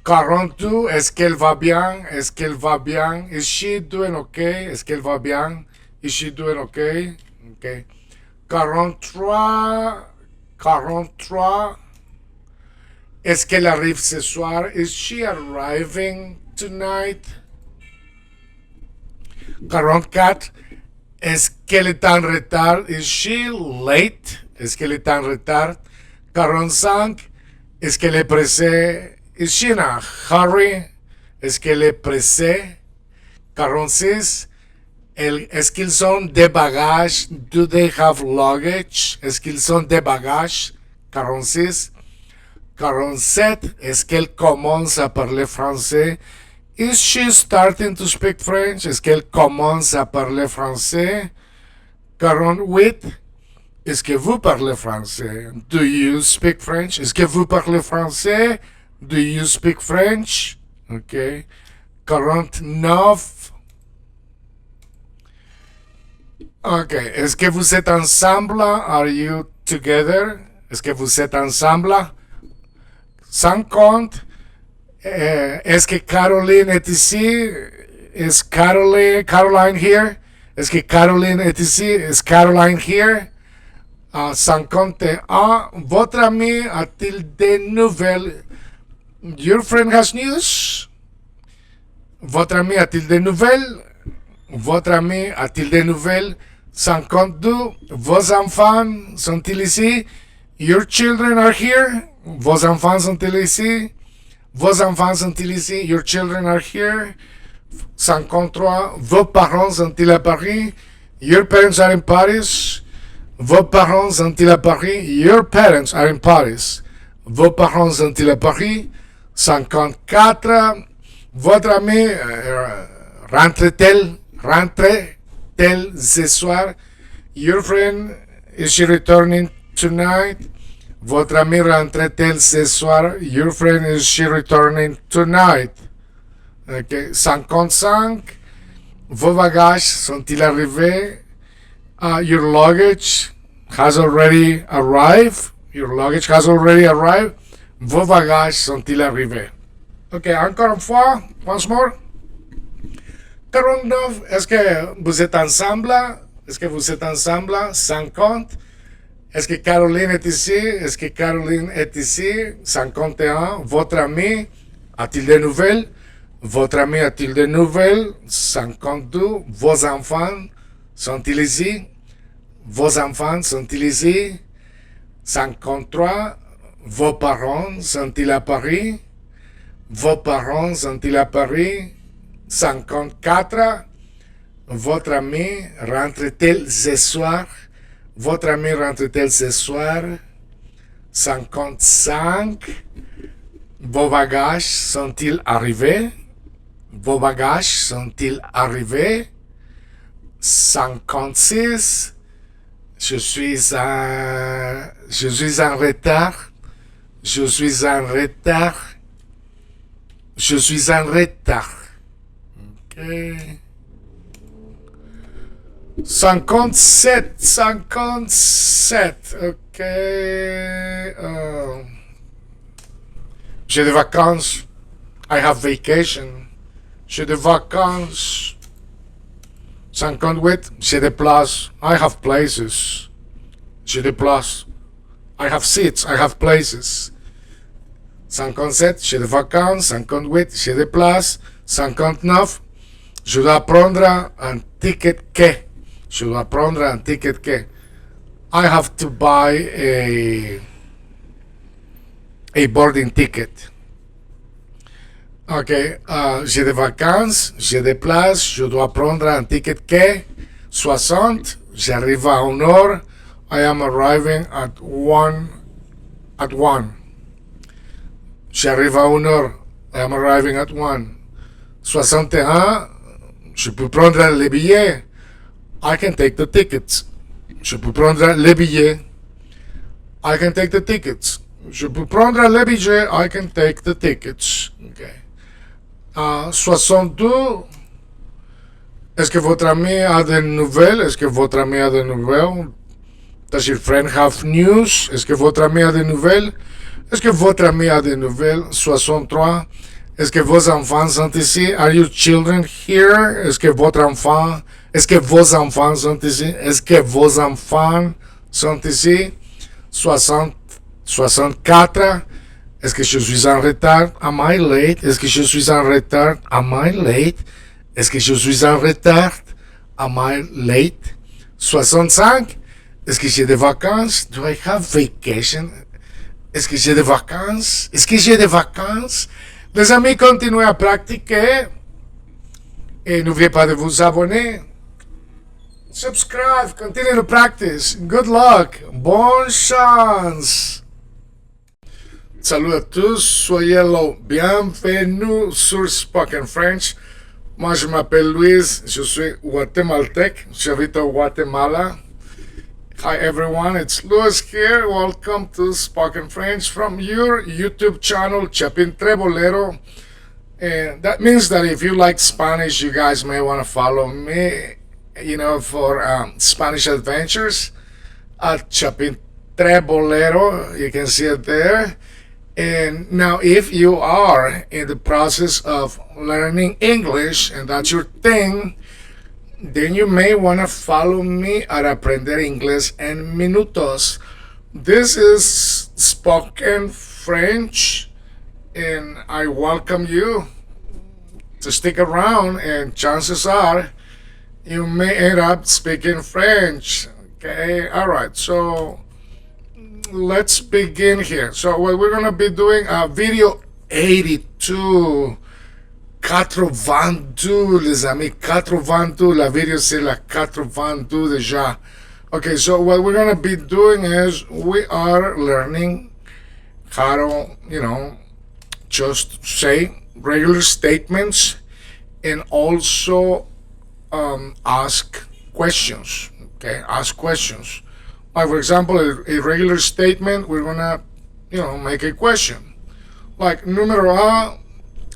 42. Est-ce qu'elle va bien? Is she doing okay? Est-ce qu'elle va bien? Is she doing okay? Ok. 43. Est-ce qu'elle arrive ce soir? Is she arriving tonight? 44. Est-ce qu'elle est en retard? Is she late? Est-ce qu'elle est en retard? 45. Est-ce qu'elle est pressée? Is she in a hurry? Est-ce qu'elle est pressée? 46. Est-ce qu'ils ont des bagages? Do they have luggage? Est-ce qu'ils ont des bagages? 46. 47. Est-ce qu'elle commence à parler français? Is she starting to speak French? Est-ce qu'elle commence à parler français? 48. Est-ce que vous parlez français? Do you speak French? Est-ce que vous parlez français? Do you speak French? Ok. 49. Ok, est-ce que vous êtes ensemble? Are you together? Est-ce que vous êtes ensemble? Sans compte. Est-ce que Caroline est ici? Is Caroline here? Est-ce que Caroline est ici? Is Caroline here? 51. Votre ami a-t-il des nouvelles? Your friend has news? Votre ami a-t-il des nouvelles? Votre ami a-t-il des nouvelles? 52. Vos enfants sont-ils ici? Your children are here? Vos enfants sont-ils ici? Vos enfants sont-ils ici? Your children are here? 53. Vos parents sont-ils à Paris? Your parents are in Paris? Vos parents sont-ils à Paris? Your parents are in Paris. Vos parents sont-ils à Paris? 54. Votre ami rentre-t-elle ce soir? Your friend, is she returning tonight? Votre ami rentre-t-elle ce soir? Your friend, is she returning tonight? Okay. 55. Vos bagages sont-ils arrivés? Your luggage has already arrived. Your luggage has already arrived. Vos bagages sont-ils arrivés? Ok, encore une fois, once more. 49, est-ce que vous êtes ensemble? Est-ce que vous êtes ensemble? 50. Est-ce que Caroline est ici? Est-ce que Caroline est ici? 51. Votre ami a-t-il des nouvelles? Votre ami a-t-il des nouvelles? 52. Vos enfants sont-ils ici? Vos enfants sont-ils ici? 53. Vos parents sont-ils à Paris? Vos parents sont-ils à Paris? 54. Votre ami rentre-t-elle ce soir? Votre ami rentre-t-elle ce soir? 55. Vos bagages sont-ils arrivés? Vos bagages sont-ils arrivés? 56. Je suis en retard. Je suis en retard. Je suis en retard. Ok. 57. 57. Ok. J'ai des vacances. I have vacation. J'ai des vacances. 58. J'ai des places. I have places. J'ai des places. I have seats. I have places. 57. J'ai des vacances. 58. J'ai des places. 59. Je dois prendre un ticket quai. Je dois prendre un ticket quai. I have to buy a boarding ticket. Ok, j'ai des vacances, j'ai des places, je dois prendre un ticket quai. 60, j'arrive à 1 heure. I am arriving at 1. J'arrive à 1 heure. I am arriving at 1. 61, je peux prendre les billets. I can take the tickets. Je peux prendre les billets. I can take the tickets. Je peux prendre les billets. I can take the tickets. Okay. 62. Est-ce que votre ami a des nouvelles? Est-ce que votre ami a des nouvelles? Does your friend have news? Est-ce que votre ami a des nouvelles? Est-ce que votre ami a des nouvelles? 63. Est-ce que vos enfants sont ici? Are your children here? Est-ce que vos enfants sont ici? Est-ce que vos enfants sont ici? 64. Est-ce que je suis en retard? Am I late? Est-ce que je suis en retard? Am I late? Est-ce que je suis en retard? Am I late? 65. Est-ce que j'ai des vacances? Do I have vacation? Est-ce que j'ai des vacances? Est-ce que j'ai des vacances? Les amis, continuez à pratiquer. Et n'oubliez pas de vous abonner. Subscribe, continue to practice. Good luck. Bonne chance. Salut à tous, soyez là. Bienvenue sur Spoken French. Moi, je m'appelle Luis, je suis guatémaltèque. J'habite au Guatemala. Hi everyone, it's Luis here. Welcome to Spoken French from your YouTube channel, Chapin Trebolero. And that means that if you like Spanish, you guys may want to follow me for Spanish adventures. Chapin Bolero, you can see it there. And now, if you are in the process of learning English and that's your thing, then you may want to follow me at Aprender Inglés en Minutos. This is spoken French, and I welcome you to stick around, and chances are you may end up speaking French. Okay, all right, so let's begin here. So what we're gonna be doing, video 82, 82, les amis, 82. La video c'est la 82 déjà. Okay, so what we're gonna be doing is we are learning how to, just say regular statements and also ask questions. Okay, ask questions. Like, for example, a regular statement, we're gonna, make a question. Like, numéro un,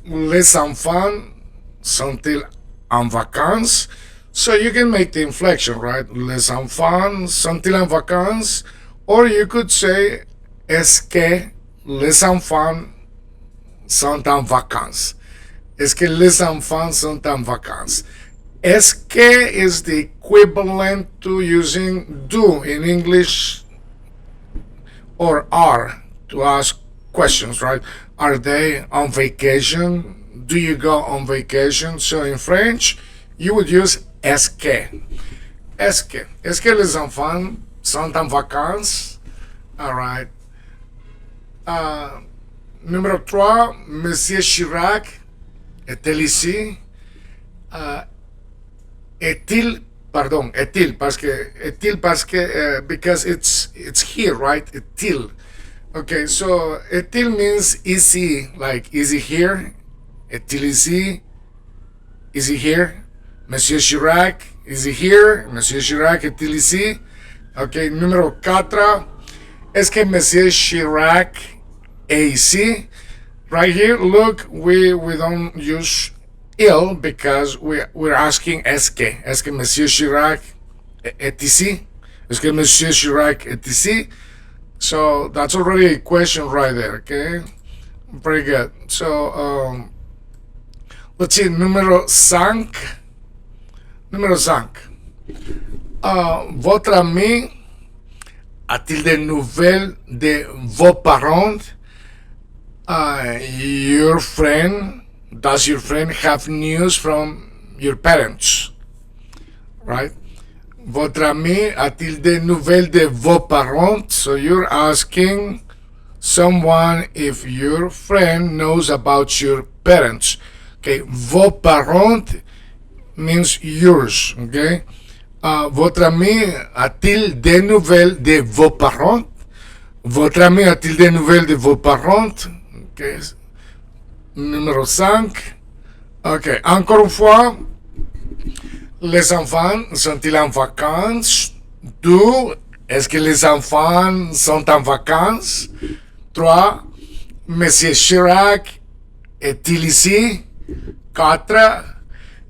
les enfants sont-ils en vacances? So you can make the inflection, right? Les enfants sont-ils en vacances? Or you could say, est-ce que les enfants sont en vacances? Est-ce que les enfants sont en vacances? Est-ce que is the equivalent to using do in English, or are to ask questions, right? Are they on vacation? Do you go on vacation? So in French, you would use est-ce que. Est-ce que. Est-ce que les enfants sont en vacances? All right. Numéro 3, Monsieur Chirac est-il ici? Est-il parce que because it's here, right? Est-il. Okay, so est-il means is he, like is he here? Est-il ici? Is he here? Monsieur Chirac, is he here? Monsieur Chirac est-il ici? Okay, numéro 4. Est-ce que Monsieur Chirac est ici? Right here, look, we don't use il because we're asking est-ce que Monsieur Chirac est ici? Est-ce que Monsieur Chirac est ici? So that's already a question right there, okay? Very good. So let's see, numéro 5. Numéro 5. Votre ami a-t-il des nouvelles de vos parents? Your friend, does your friend have news from your parents? Right? Votre ami a-t-il des nouvelles de vos parents? So you're asking someone if your friend knows about your parents. Okay, vos parents means yours. Okay, votre ami a-t-il des nouvelles de vos parents? Votre ami a-t-il des nouvelles de vos parents? Okay. Numéro 5. Ok, encore une fois, les enfants sont-ils en vacances? 2. Est-ce que les enfants sont en vacances? 3. Monsieur Chirac est-il ici? 4.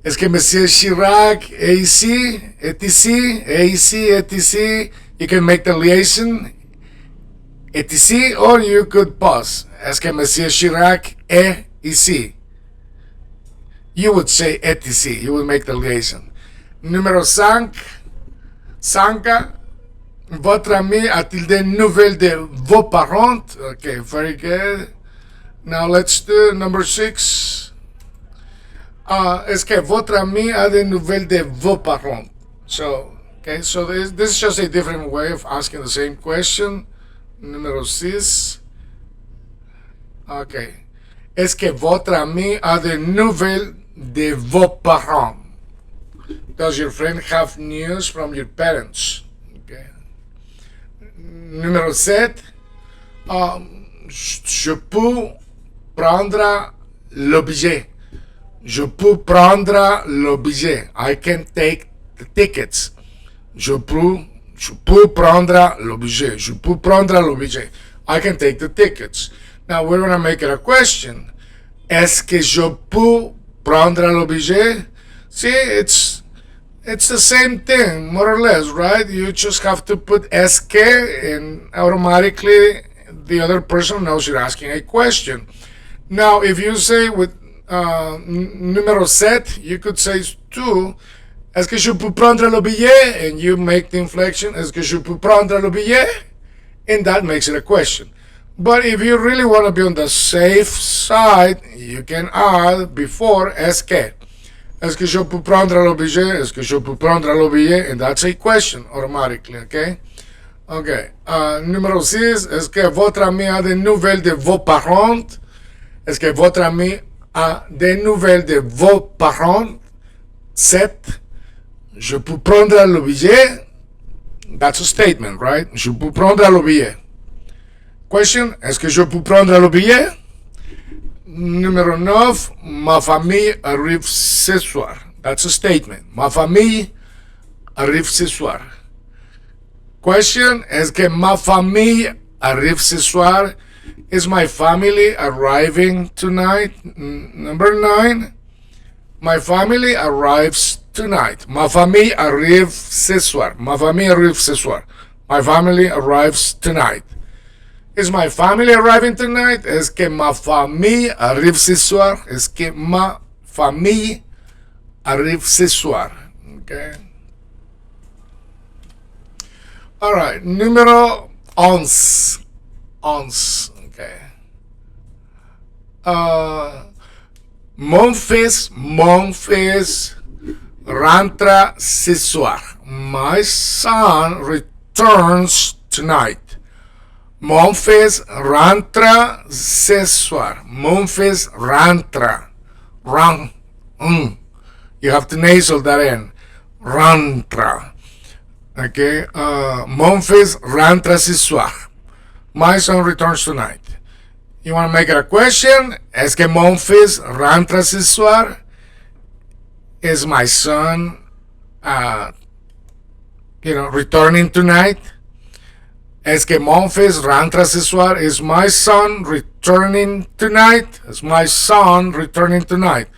Est-ce que Monsieur Chirac est ici? Est ici? Est ici? Est ici? You can make the liaison. Est ici, or you could pause. Est-ce que Monsieur Chirac est ici? You would say est ici. You would make the liaison. Numéro 5. 5. Votre ami a-t-il des nouvelles de vos parents? Okay, very good. Now let's do number 6. Est-ce que votre ami a des nouvelles de vos parents? So, okay, so this is just a different way of asking the same question. Numéro 6. Okay. Est-ce que votre ami a des nouvelles de vos parents? Does your friend have news from your parents? Okay. Numéro 7. Je peux prendre l'objet. Je peux prendre l'objet. I can take the tickets. Je peux prendre l'objet. Je peux prendre l'objet. I can take the tickets. Now we're going to make it a question. Est-ce que je peux prendre l'objet? See, it's It's the same thing, more or less, right? You just have to put SK and automatically the other person knows you're asking a question. Now, if you say with numéro 7, you could say 2. Est-ce que je peux prendre le billet? And you make the inflection. Est-ce que je peux prendre le billet? And that makes it a question. But if you really want to be on the safe side, you can add before SK. Est-ce que je peux prendre le billet? Est-ce que je peux prendre le billet? And that's a question automatically, okay? Okay. Numéro 6, est-ce que votre ami a des nouvelles de vos parents? Est-ce que votre ami a des nouvelles de vos parents? 7. Je peux prendre le billet? That's a statement, right? Je peux prendre le billet. Question, est-ce que je peux prendre le billet? Numéro 9, ma famille arrive ce soir. That's a statement. Ma famille arrive ce soir. Question, est-ce que ma famille arrive ce soir? Is my family arriving tonight? Number 9, my family arrives tonight. Ma famille arrive ce soir. Ma famille arrive ce soir. My family arrives tonight. Is my family arriving tonight? Est-ce que ma famille arrive ce soir? Est-ce que ma famille arrive ce soir? Okay. All right. Numéro 11. 11. Okay. Mon fils rentre ce soir. My son returns tonight. Mon fils rentre ce soir. Mon fils rentre. You have to nasal that in. Rentre. Okay. Mon fils rentre ce soir. My son returns tonight. You want to make it a question? Est-ce que mon fils rentre ce soir? Is my son, returning tonight? Est-ce que mon fils rentre ce soir? Is my son returning tonight? Is my son returning tonight?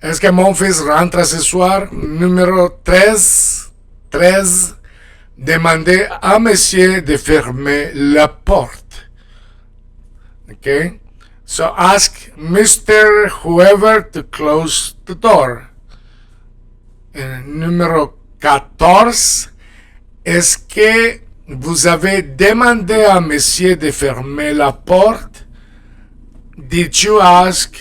Est-ce que mon fils rentre ce soir? Numéro 13. 13. Demandez à monsieur de fermer la porte. Okay? So ask Mr. Whoever to close the door. Numéro 14. Est-ce que vous avez demandé à monsieur de fermer la porte? Did you ask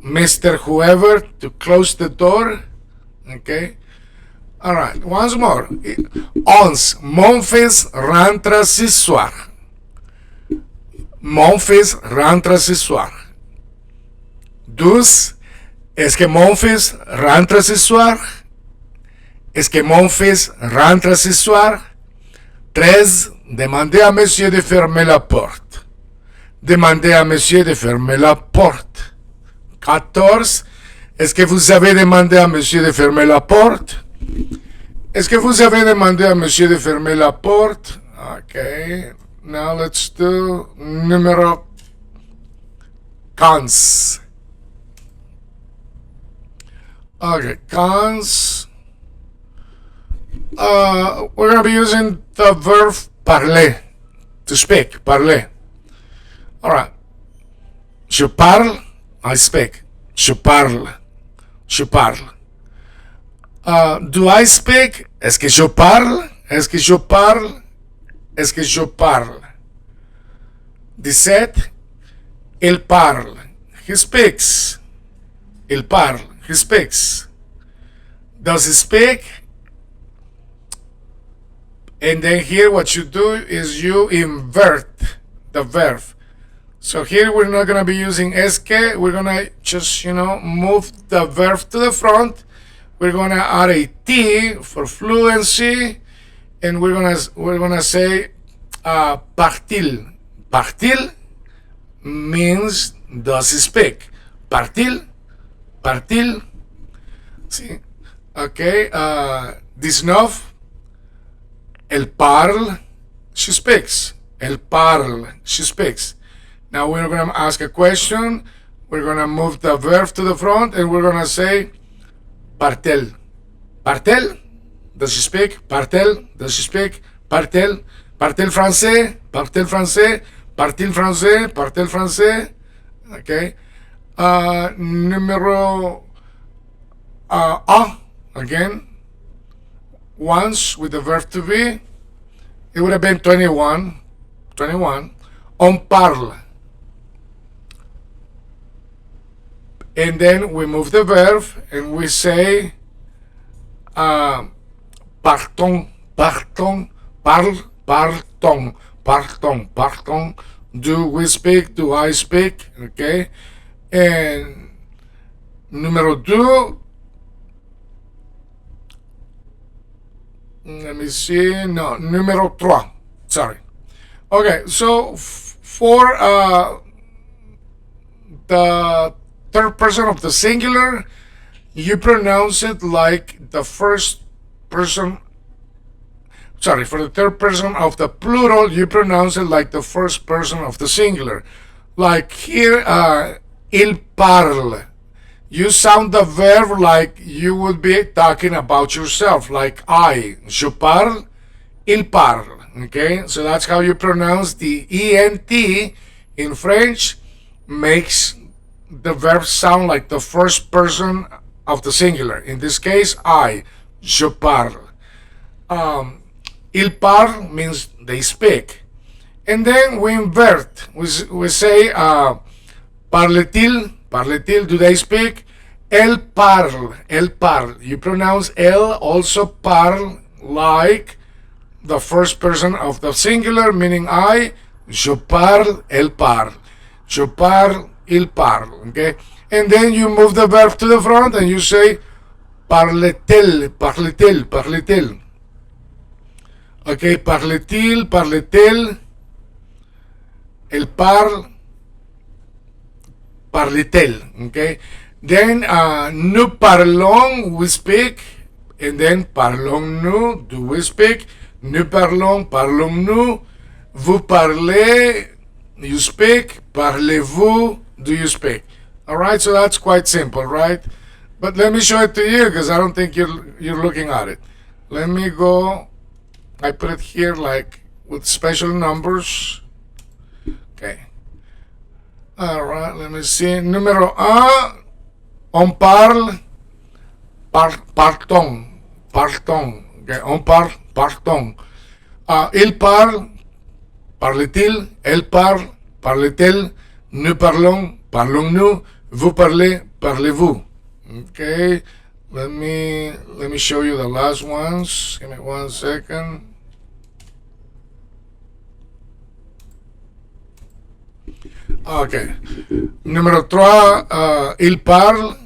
Mr. Whoever to close the door? Okay. All right. Once more. 11. Mon fils rentre ce soir. Mon fils rentre ce soir. 12. Est-ce que mon fils rentre ce soir? Est-ce que mon fils rentre ce soir? 13. Demandez à monsieur de fermer la porte. Demandez à monsieur de fermer la porte. 14. Est-ce que vous avez demandé à monsieur de fermer la porte? Est-ce que vous avez demandé à monsieur de fermer la porte? Okay. Now let's do numéro 15. Okay, cons. We're going to be using the verb parler, to speak, parler. All right. Je parle, I speak. Je parle, je parle. Do I speak? Est-ce que je parle? Est-ce que je parle? Est-ce que je parle? 17. Il parle. He speaks. Il parle. He speaks. Does he speak? And then here what you do is you invert the verb. So here we're not going to be using SK. We're going to just, move the verb to the front. We're going to add a T for fluency. And we're gonna say partil. Partil means does he speak. Partil. See? Okay. 19. Elle parle. She speaks. Elle parle. She speaks. Now we're going to ask a question. We're going to move the verb to the front and we're going to say Partel. Partel? Does she speak? Partel? Does she speak? Partel? Partel français? Partel français? Partil français? Partel français? Okay. Numero a, again, once with the verb to be. It would have been 21. 21. On parle. And then we move the verb and we say partons, partons, partons, partons, partons. Do we speak? Do I speak? Okay. And numero two, let me see, no, numero trois, sorry. Okay, so for the third person of the singular, you pronounce it like the first person. Sorry, for the third person of the plural, you pronounce it like the first person of the singular. Like here, il parle. You sound the verb like you would be talking about yourself, like I. Je parle, il parle. Okay, so that's how you pronounce the ENT in French, makes the verb sound like the first person of the singular. In this case, I. Je parle. Il parle means they speak. And then we invert. We say, parle-t-il? Parle-t-il? Do they speak? Elle parle. Elle parle. You pronounce elle, also parle, like the first person of the singular, meaning I. Je parle, elle parle. Je parle, il parle. Okay? And then you move the verb to the front and you say, parle-t-il? Parle-t-il? Parle-t-il? Okay, parle-t-il? Parle-t-il? Elle parle, parle-t-elle? Okay? Then nous parlons, we speak, and then parlons-nous, do we speak? Nous parlons, parlons-nous. Vous parlez, you speak. Parlez-vous, do you speak? All right, so that's quite simple, right? But let me show it to you because I don't think you're looking at it. Let me go. I put it here like with special numbers. Okay. All right, let me see. Numéro 1, on parle, partons, partons. Okay, on parle, partons. Il parle, parle-t-il? Elle parle, parle-t-elle? Nous parlons, parlons-nous? Vous parlez, parlez-vous? Okay, let me show you the last ones. Give me 1 second. Okay. Numéro 3, il parle,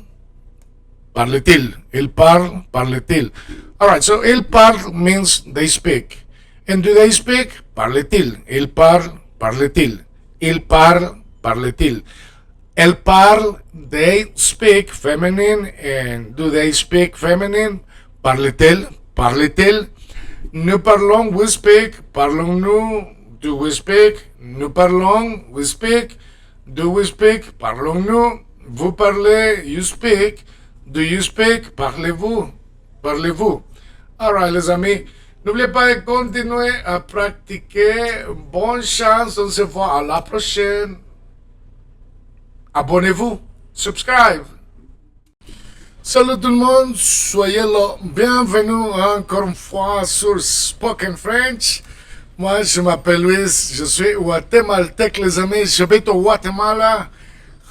parle-t-il? Il parle, parle-t-il? Alright, so il parle means they speak. And do they speak? Parle-t-il? Il parle, parle-t-il? Il parle, parle-t-il? Elle parle, they speak, feminine. And do they speak feminine? Parle-t-elle? Parle-t-il? Nous parlons, we speak. Parlons-nous? Do we speak? Nous parlons, we speak. Do we speak? Parlons-nous? Vous parlez, you speak. Do you speak? Parlez-vous? Parlez-vous? Alright, les amis. N'oubliez pas de continuer à pratiquer. Bonne chance. On se voit à la prochaine. Abonnez-vous. Subscribe. Salut tout le monde. Soyez là. Bienvenue encore une fois sur Spoken French. Moi, je m'appelle Luis. Je suis guatémaltèque, les amis. J'habite au Guatemala.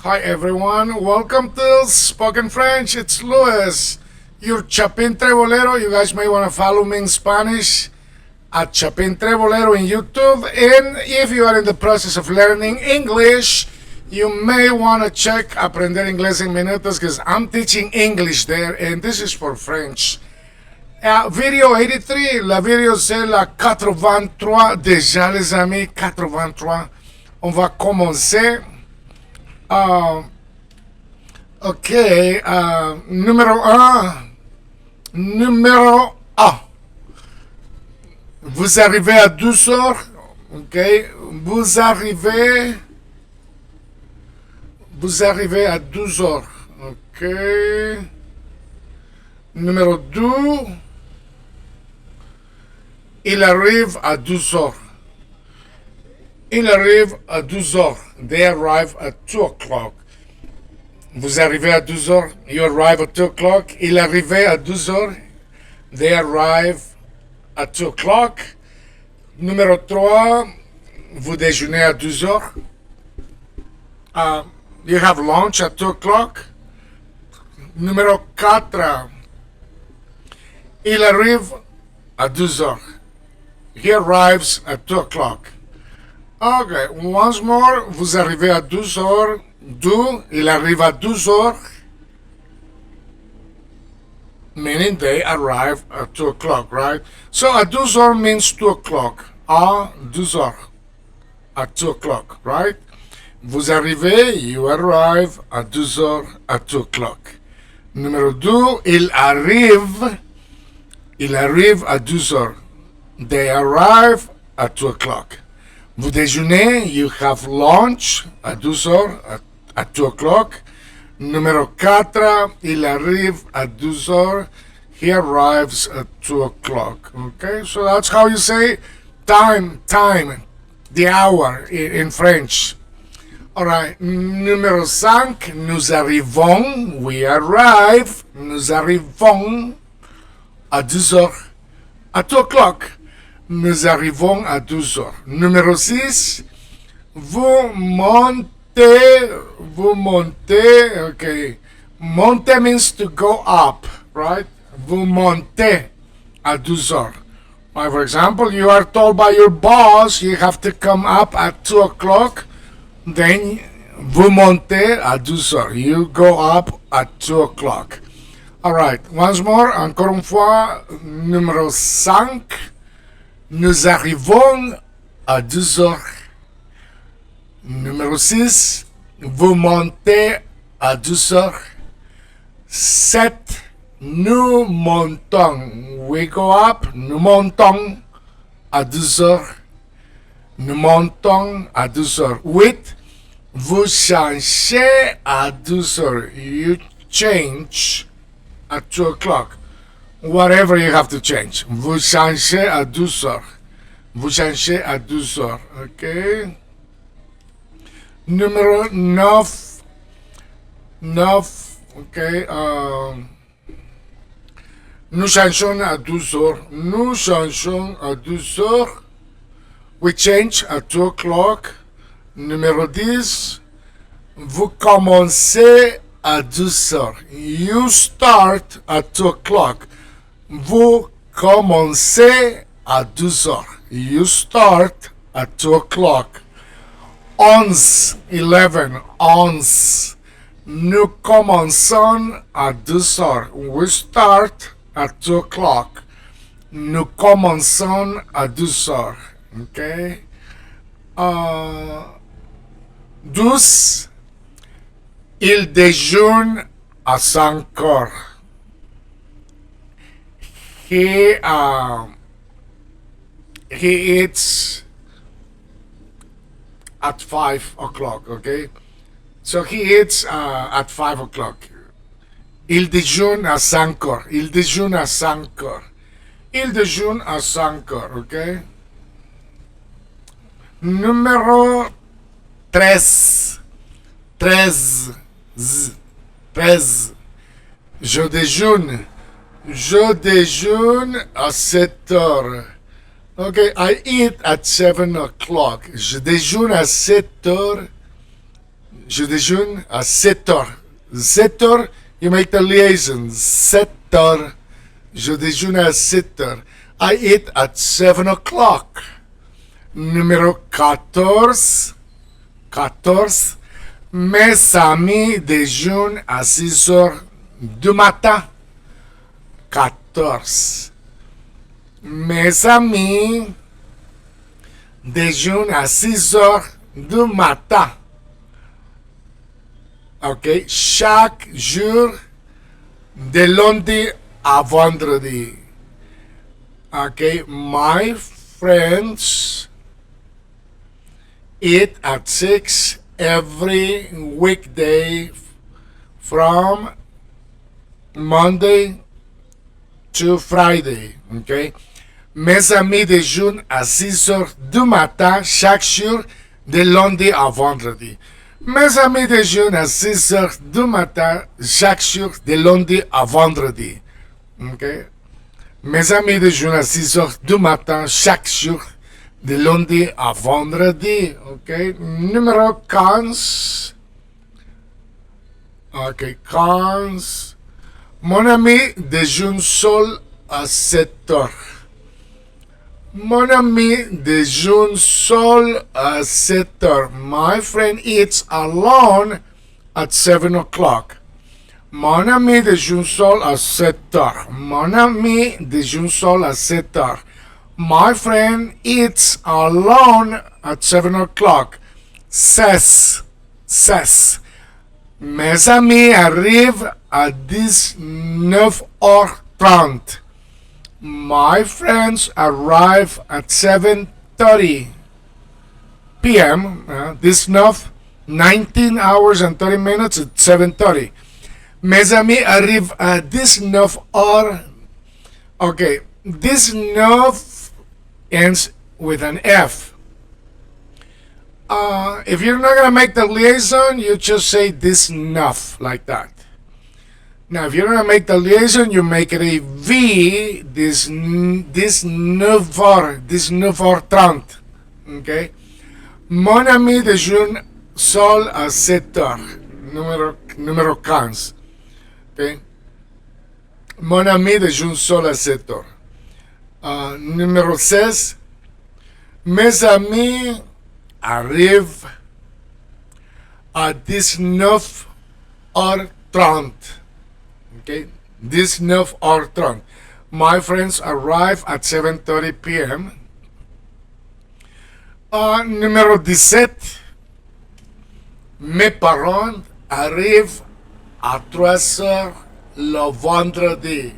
Hi, everyone. Welcome to Spoken French. It's Luis, your Chapin Trebolero. You guys may want to follow me in Spanish at Chapin Trebolero in YouTube. And if you are in the process of learning English, you may want to check Aprender Inglés en Minutos because I'm teaching English there, and this is for French. Video 83, la vidéo c'est la 83 déjà, les amis, 83. On va commencer. Ok, numéro 1. Numéro 1. Vous arrivez à 12 heures. Ok, vous arrivez à 12 heures. Ok. Numéro 2, il arrive à 12 heures. Il arrive à 12 heures. They arrive at 2 o'clock. Vous arrivez à 12 heures. You arrive at 2 o'clock. Il arrivait à 12 heures. They arrive at 2 o'clock. Numéro 3, vous déjeunez à 12 heures. You have lunch at 2 o'clock. Numéro 4, il arrive à 12 heures. He arrives at 2 o'clock. Okay, once more, vous arrivez à 12 heures. Il arrive à 12 heures. Meaning they arrive at 2 o'clock, right? So at 12 heures means 2 o'clock. À 12 heures. At 2 o'clock, right? Vous arrivez, you arrive at 12 heures at 2 o'clock. Numéro 2, il arrive à 12 heures. They arrive at 2 o'clock. Vous déjeunez, you have lunch à 12 heures at 2 o'clock. Numéro 4, il arrive à 12 heures. He arrives at 2 o'clock. Okay, so that's how you say time, the hour in French. Alright, numéro 5, nous arrivons, we arrive, nous arrivons à 12 heures, à 2 o'clock. Nous arrivons à 12 heures. Numéro 6, vous montez, okay. Monter means to go up, right? Vous montez à 12 heures. For example, you are told by your boss you have to come up at 2 o'clock. Then vous montez à 12 heures. You go up at 2 o'clock. Alright, once more, encore une fois, numéro 5. Nous arrivons à 12 heures. Numéro 6. Vous montez à 12 heures. 7. Nous montons. We go up. Nous montons à 12 heures. Nous montons à 12 heures. 8. Vous changez à 12 heures. You change at 2 o'clock. Whatever you have to change. Vous changez à 12 heures. Vous changez à 12 heures. OK? Numéro 9. 9. OK? Nous changeons à 12 heures. Nous changeons à 12 heures. We change at 2 o'clock. Numéro 10. Vous commencez à 12 heures. You start at 2 o'clock. Vous commencez à 12 heures. You start at 2 o'clock. 11. 11. Nous commençons à 12 heures. We start at 2 o'clock. Nous commençons à 12 heures. OK? 12. Il déjeune à 5 heures. He eats at 5 o'clock, okay? So he eats at 5 o'clock. Il déjeune à 5 heures. Il déjeune à 5 heures. Il déjeune à 5 heures, okay? Numéro 13. 13. 13. Je déjeune. Je déjeune à 7 heures. Okay, I eat at 7 o'clock. Je déjeune à 7 heures. Je déjeune à 7 heures. 7 heures, you make the liaison. 7 heures. Je déjeune à 7 heures. I eat at 7 o'clock. Numéro 14. 14. Mes amis déjeunent à 6 heures du matin. 14. Mes amis déjeunent à 6 heures du matin. OK? Chaque jour, de lundi à vendredi. OK? My friends eat at 6 every weekday from Monday to Friday. Okay? Mes amis déjeunent à 6 heures du matin chaque jour de lundi à vendredi. Mes amis déjeunent à 6 heures du matin chaque jour de lundi à vendredi. Okay? Mes amis déjeunent à 6 heures du matin chaque jour de lundi à vendredi. Okay? Numéro 15. Ok, 15. Mon ami déjeune seul à 7 heures. Mon ami déjeune seul à 7 heures. My friend eats alone at 7 o'clock. Mon ami déjeune seul à 7 heures. Mon ami déjeune seul à 7 heures. My friend eats alone at 7 o'clock. 16. Mes amis arrivent à 19h30. My friends arrive at 7:30 p.m. 19 hours and 30 minutes at 7:30. Mes amis arrivent à 19h. Okay, 19 ends with an F. If you're not gonna make the liaison, you just say this enough like that. Now, if you're gonna make the liaison, you make it a V. This 9h30. Okay. Mon ami déjeune seul à 7 heures. Numéro 15. Okay. Mon ami déjeune seul à 7 heures. Numéro 16. Mes amis arrivent à 19h30. Okay, 19h30. My friends arrive at 7:30 p.m. Numéro 17. Mes parents arrivent à 3 heures le vendredi.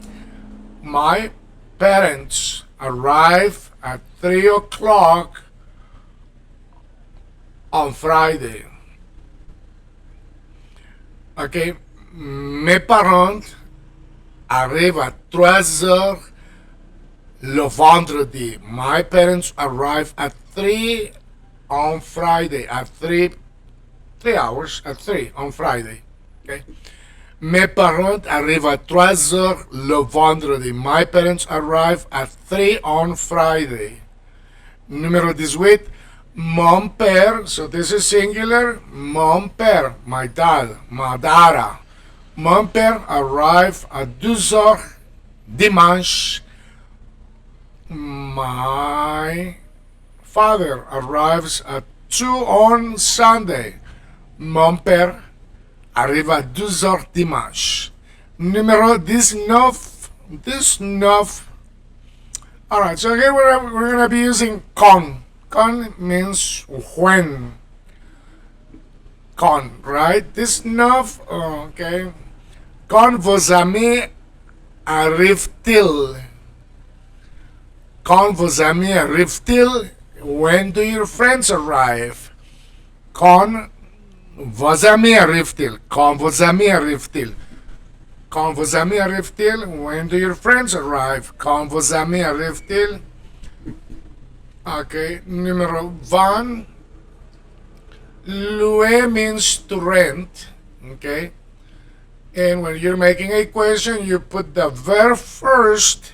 My parents arrive at 3 o'clock on Friday. Okay, mes parents arrivent à 3 heures le vendredi. My parents arrive at 3 on Friday. At 3 hours at 3 on Friday. Okay. Mes parents arrivent à 3 heures le vendredi. My parents arrive at 3 on Friday. Numéro 18. Mon père, so this is singular. Mon père, my dad, Madara. Mon père arrive à 12 heures dimanche. My father arrives at 2 on Sunday. Mon père arrive à 12 heures dimanche. Numéro 19. Alright, so here we're going to be using con. Con means when. Con, right? 19, okay. Quand vos amis arrivent-ils? Quand vos amis arrivent-ils? When do your friends arrive? Quand vos amis arrivent-ils? Quand vos amis arrivent-ils? Quand vos amis arrivent-ils? When do your friends arrive? Quand vos amis arrivent-ils? Okay, numéro 20. Louer means to rent. Okay. And when you're making a question, you put the verb first.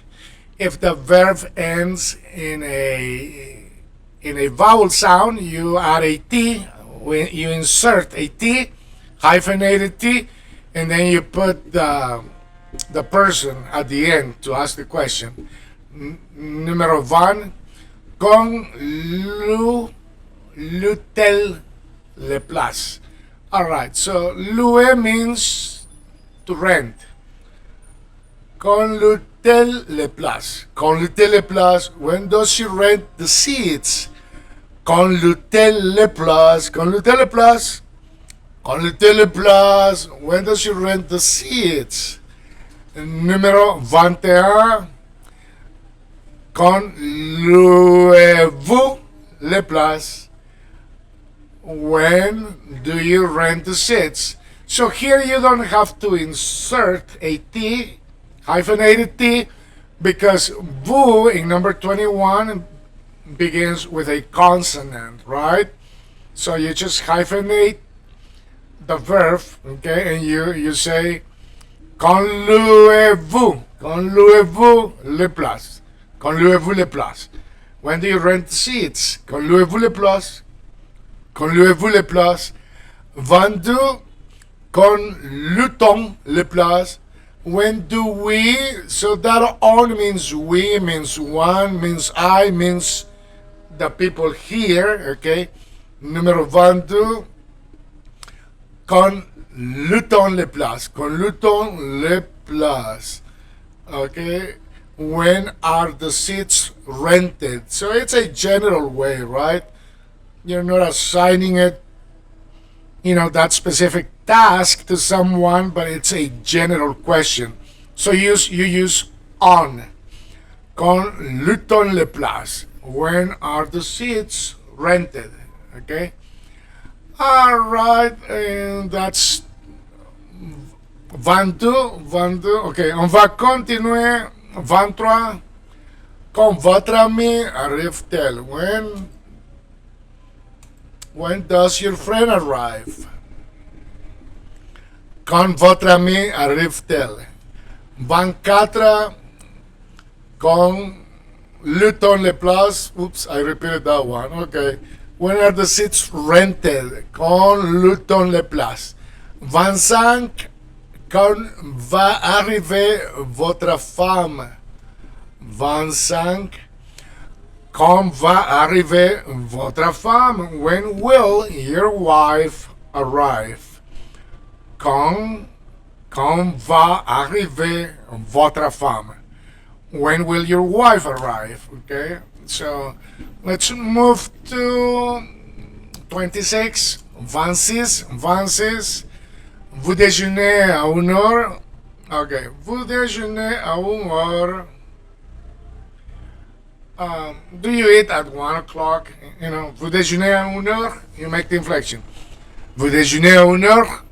If the verb ends in a vowel sound, you add a T. When you insert a T, hyphenated T, and then you put the person at the end to ask the question. Numéro 1. Con l'hôtel les places. Alright, so louer means to rent. Con l'hôtel les places. Con l'hôtel les places. When does she rent the seats? Con l'hôtel les places. Con l'hôtel les places. Con l'hôtel les places. When does she rent the seats? Numéro 21. Quand louez-vous les places? When do you rent the seats? So here you don't have to insert a T, hyphenated T. Because vous in number 21 begins with a consonant, right? So you just hyphenate the verb, okay, and you say quand louez-vous les places, quand louez-vous les places. When do you rent seats? Quand louez-vous les places, quand louez-vous les places. Vendu, quand loue-t-on les places. When do we? So that on means we, means one, means I, means the people here, okay? Numéro 22, quand loue-t-on les places, quand loue-t-on les places, okay? When are the seats rented? So it's a general way, right? You're not assigning it, that specific task to someone, but it's a general question. So you use on. Quand loue-t-on les places? When are the seats rented? Okay. All right, and that's 22. Okay, on va continuer. 23. Quand votre ami arrive-t-elle? When does your friend arrive? Quand votre ami arrive-t-elle? 24. Quand loue-t-on les places? Oops, I repeated that one. Okay. When are the seats rented? Quand loue-t-on les places? 25. Quand va arriver votre femme? 25. Quand va arriver votre femme? When will your wife arrive? Quand va arriver votre femme? When will your wife arrive? Okay, so let's move to 26. 26. Vous déjeunez à 1 heure. Okay, vous déjeunez à 1 heure. Do you eat at 1 o'clock? Vous déjeunez à 1 heure. You make the inflection. Vous déjeunez à 1 heure.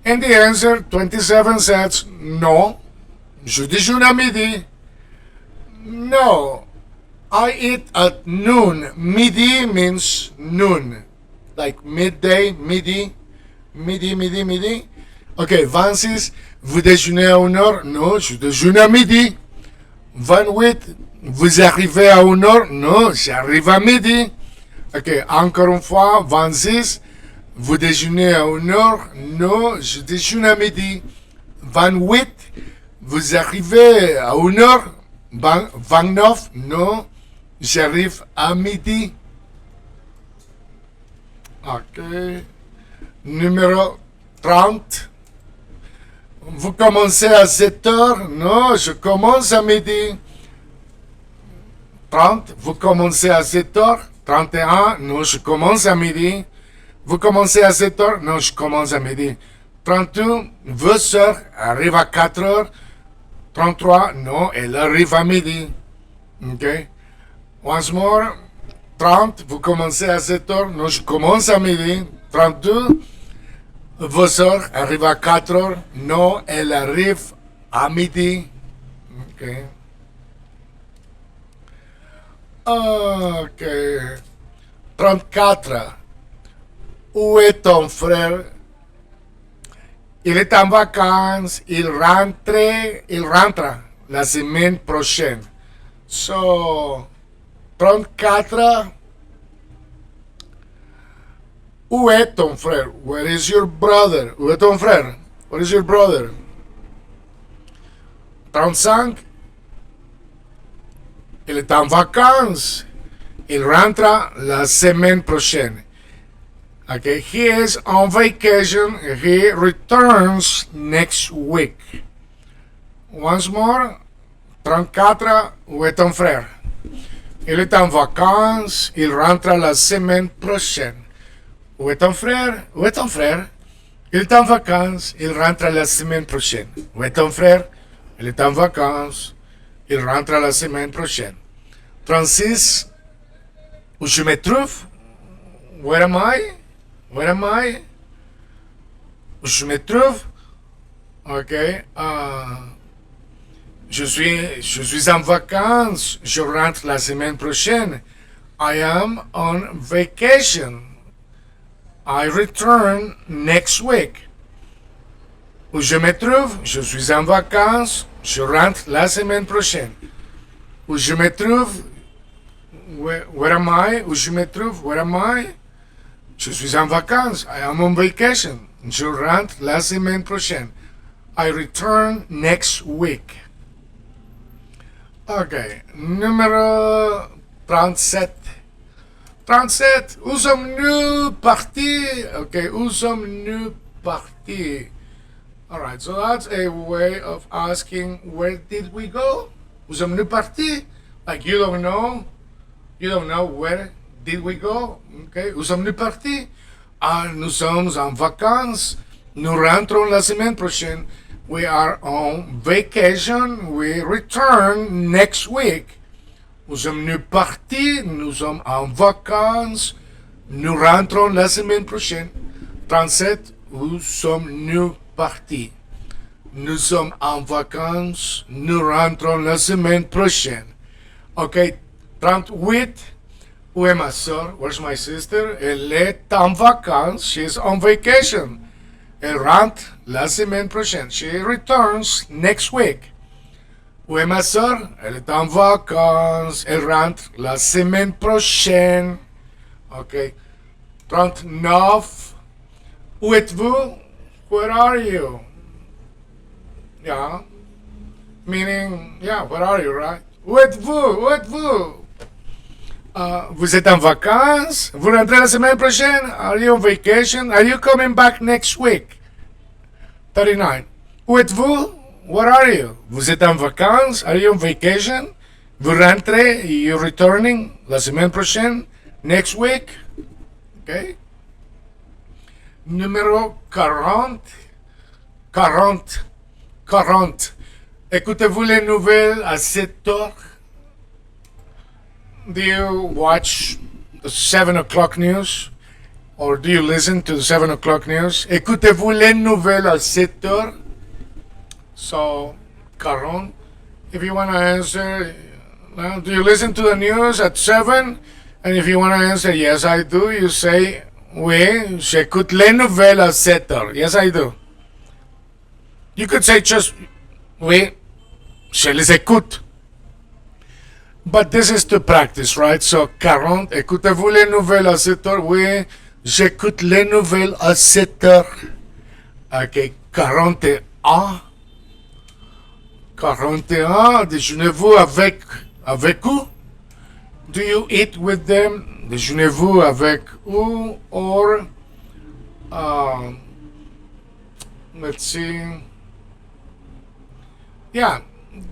And the answer 27 says no. Je déjeune à midi. No, I eat at noon. Midi means noon, like midday, midi. Okay, 26. Vous déjeunez à 1 heure? Non, je déjeune à midi. 28. Vous arrivez à 1 heure? Non, j'arrive à midi. Ok, encore une fois, 26. Vous déjeunez à 1 heure? Non, je déjeune à midi. 28. Vous arrivez à 1 heure? 29. Non, j'arrive à midi. Ok. Numéro 30. Vous commencez à 7 heures? Non, je commence à midi. 30. Vous commencez à 7 heures? 31. Non, je commence à midi. Vous commencez à 7 heures? Non, je commence à midi. 32. Vos sœurs arrivent à 4 heures? 33. Non, elle arrive à midi. Ok. Once more. 30. Vous commencez à 7 heures? Non, je commence à midi. 32. Vos sœurs arrivent à 4 heures? Non, elle arrive à midi. Ok. Ok. 34. Où est ton frère? Il est en vacances. Il rentre la semaine prochaine. So, 34. Où est ton frère? Where is your brother? Où est ton frère? Where is your brother? 35. Il est en vacances. Il rentre la semaine prochaine. Okay, he is on vacation. He returns next week. Once more. 34. Où est ton frère? Il est en vacances. Il rentre la semaine prochaine. Où est ton frère? Où est ton frère? Il est en vacances. Il rentre la semaine prochaine. Où est ton frère? Il est en vacances. Il rentre la semaine prochaine. 36. Où je me trouve? Where am I? Where am I? Où je me trouve? Ok. Je suis en vacances. Je rentre la semaine prochaine. I am on vacation. I return next week. Où je me trouve? Je suis en vacances. Je rentre la semaine prochaine. Où je me trouve? Where am I? Où je me trouve? Where am I? Je suis en vacances. I am on vacation. Je rentre la semaine prochaine. I return next week. Ok. Numéro 37. 37. Où sommes-nous partis? Ok. Où sommes-nous partis? Alright, so that's a way of asking where did we go? Où sommes-nous partis? Like you don't know. You don't know where did we go? Okay. Où sommes-nous partis? Ah, nous sommes en vacances. Nous rentrons la semaine prochaine. We are on vacation. We return next week. Où sommes-nous partis? Nous sommes en vacances. Nous rentrons la semaine prochaine. 37. Où sommes-nous partis? Nous sommes en vacances. Nous rentrons la semaine prochaine. Ok. 38. Où est ma soeur? Where's my sister? Elle est en vacances. She's on vacation. Elle rentre la semaine prochaine. She returns next week. Où est ma soeur? Elle est en vacances. Elle rentre la semaine prochaine. Ok. 39. Où êtes-vous? Where are you? Yeah. Meaning, yeah, where are you, right? Où êtes-vous? Où êtes-vous? Vous êtes en vacances? Vous rentrez la semaine prochaine? Are you on vacation? Are you coming back next week? 39. Où êtes-vous? Where are you? Vous êtes en vacances? Are you on vacation? Vous rentrez? You returning la semaine prochaine? Next week? Okay. Numéro 40. 40. 40. Écoutez-vous les nouvelles à 7 heures? Do you watch the 7 o'clock news? Or do you listen to the 7 o'clock news? Écoutez-vous les nouvelles à 7 heures? So, 40. If you want to answer, do you listen to the news at 7? And if you want to answer, yes, I do, you say, oui, j'écoute les nouvelles à 7 heures. Yes, I do. You could say just, oui, je les écoute. But this is to practice, right? So, 40. Écoutez-vous les nouvelles à 7 heures? Oui, j'écoute les nouvelles à 7 heures. Ok, 41. 41. Déjeunez-vous avec où? Do you eat with them? Déjeunez-vous avec où? Or, let's see. Yeah.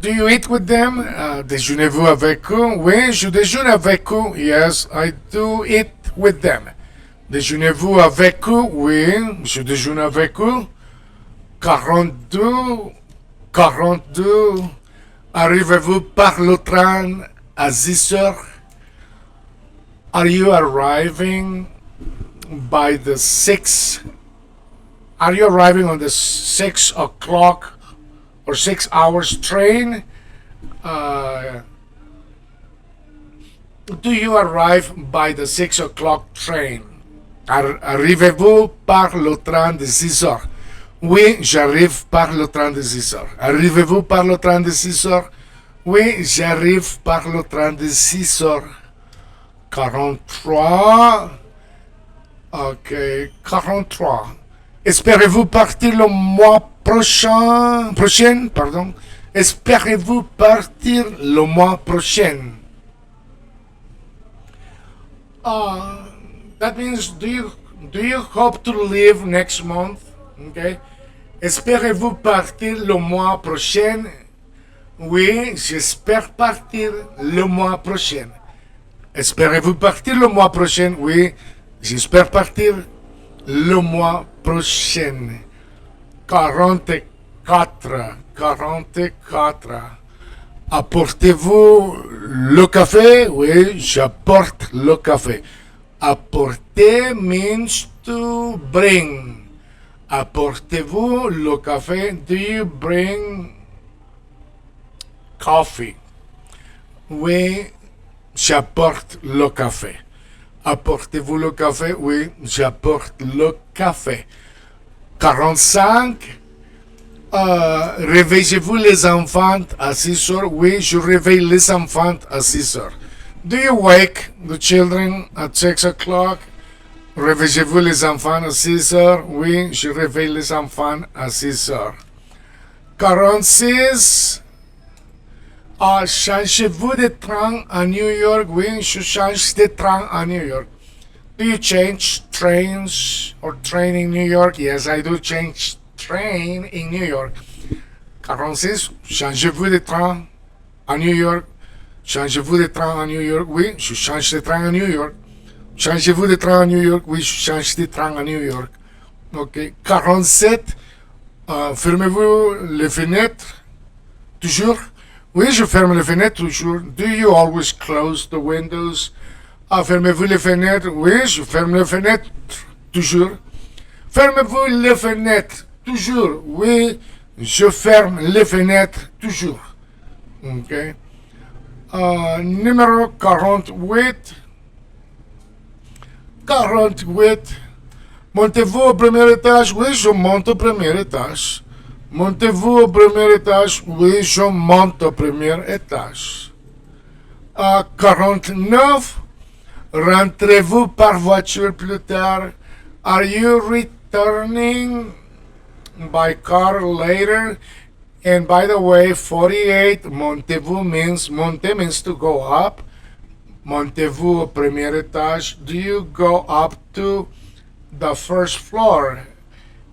Do you eat with them? Déjeunez-vous avec eux? Oui, je déjeune avec eux. Yes, I do eat with them. Déjeunez-vous avec eux? Oui, je déjeune avec eux. 42. 42. Arrivez-vous par le train à 10 heures? Are you arriving by the 6? Are you arriving on the 6 o'clock or 6 hours train? Do you arrive by the 6 o'clock train? Arrivez-vous par le train de 6 heures? Oui, j'arrive par le train de 6 heures. Arrivez-vous par le train de 6 heures? Oui, j'arrive par le train de 6 heures. 43. Ok, 43. Espérez-vous partir le mois prochain, pardon. Espérez-vous partir le mois prochain? That means, do you hope to leave next month? Okay. Espérez-vous partir le mois prochain? Oui, j'espère partir le mois prochain. Espérez-vous partir le mois prochain? Oui, j'espère partir le mois prochain. 44. 44. Apportez-vous le café? Oui, j'apporte le café. Apporter means to bring. Apportez-vous le café? Do you bring coffee. Oui, j'apporte le café. Apportez-vous le café? Oui, j'apporte le café. 45. Réveillez-vous les enfants à 6 heures? Oui, je réveille les enfants à 6 heures. Do you wake the children at 6 o'clock? Réveillez-vous les enfants à 6 heures? Oui, je réveille les enfants à 6 heures. 46. Changez-vous de train à New York? Oui, je change de train à New York. Do you change trains or train in New York? Yes, I do change train in New York. 46. Changez-vous de train à New York? Changez-vous de train à New York? Oui, je change de train à New York. Changez-vous de train à New York? Oui, je change de train à New York. Ok. 47. Fermez-vous les fenêtres? Toujours? Oui, je ferme les fenêtres toujours. Do you always close the windows? Fermez-vous les fenêtres? Oui, je ferme les fenêtres toujours. Fermez-vous les fenêtres toujours? Oui, je ferme les fenêtres toujours. Ok. Numéro 48. 48. Montez-vous au premier étage? Oui, je monte au premier étage. Montez-vous au premier étage? Oui, je monte au premier étage. 49. Rentrez-vous par voiture plus tard? Are you returning by car later? And by the way, 48, montez-vous means, monter means to go up. Montez-vous au premier étage? Do you go up to the first floor?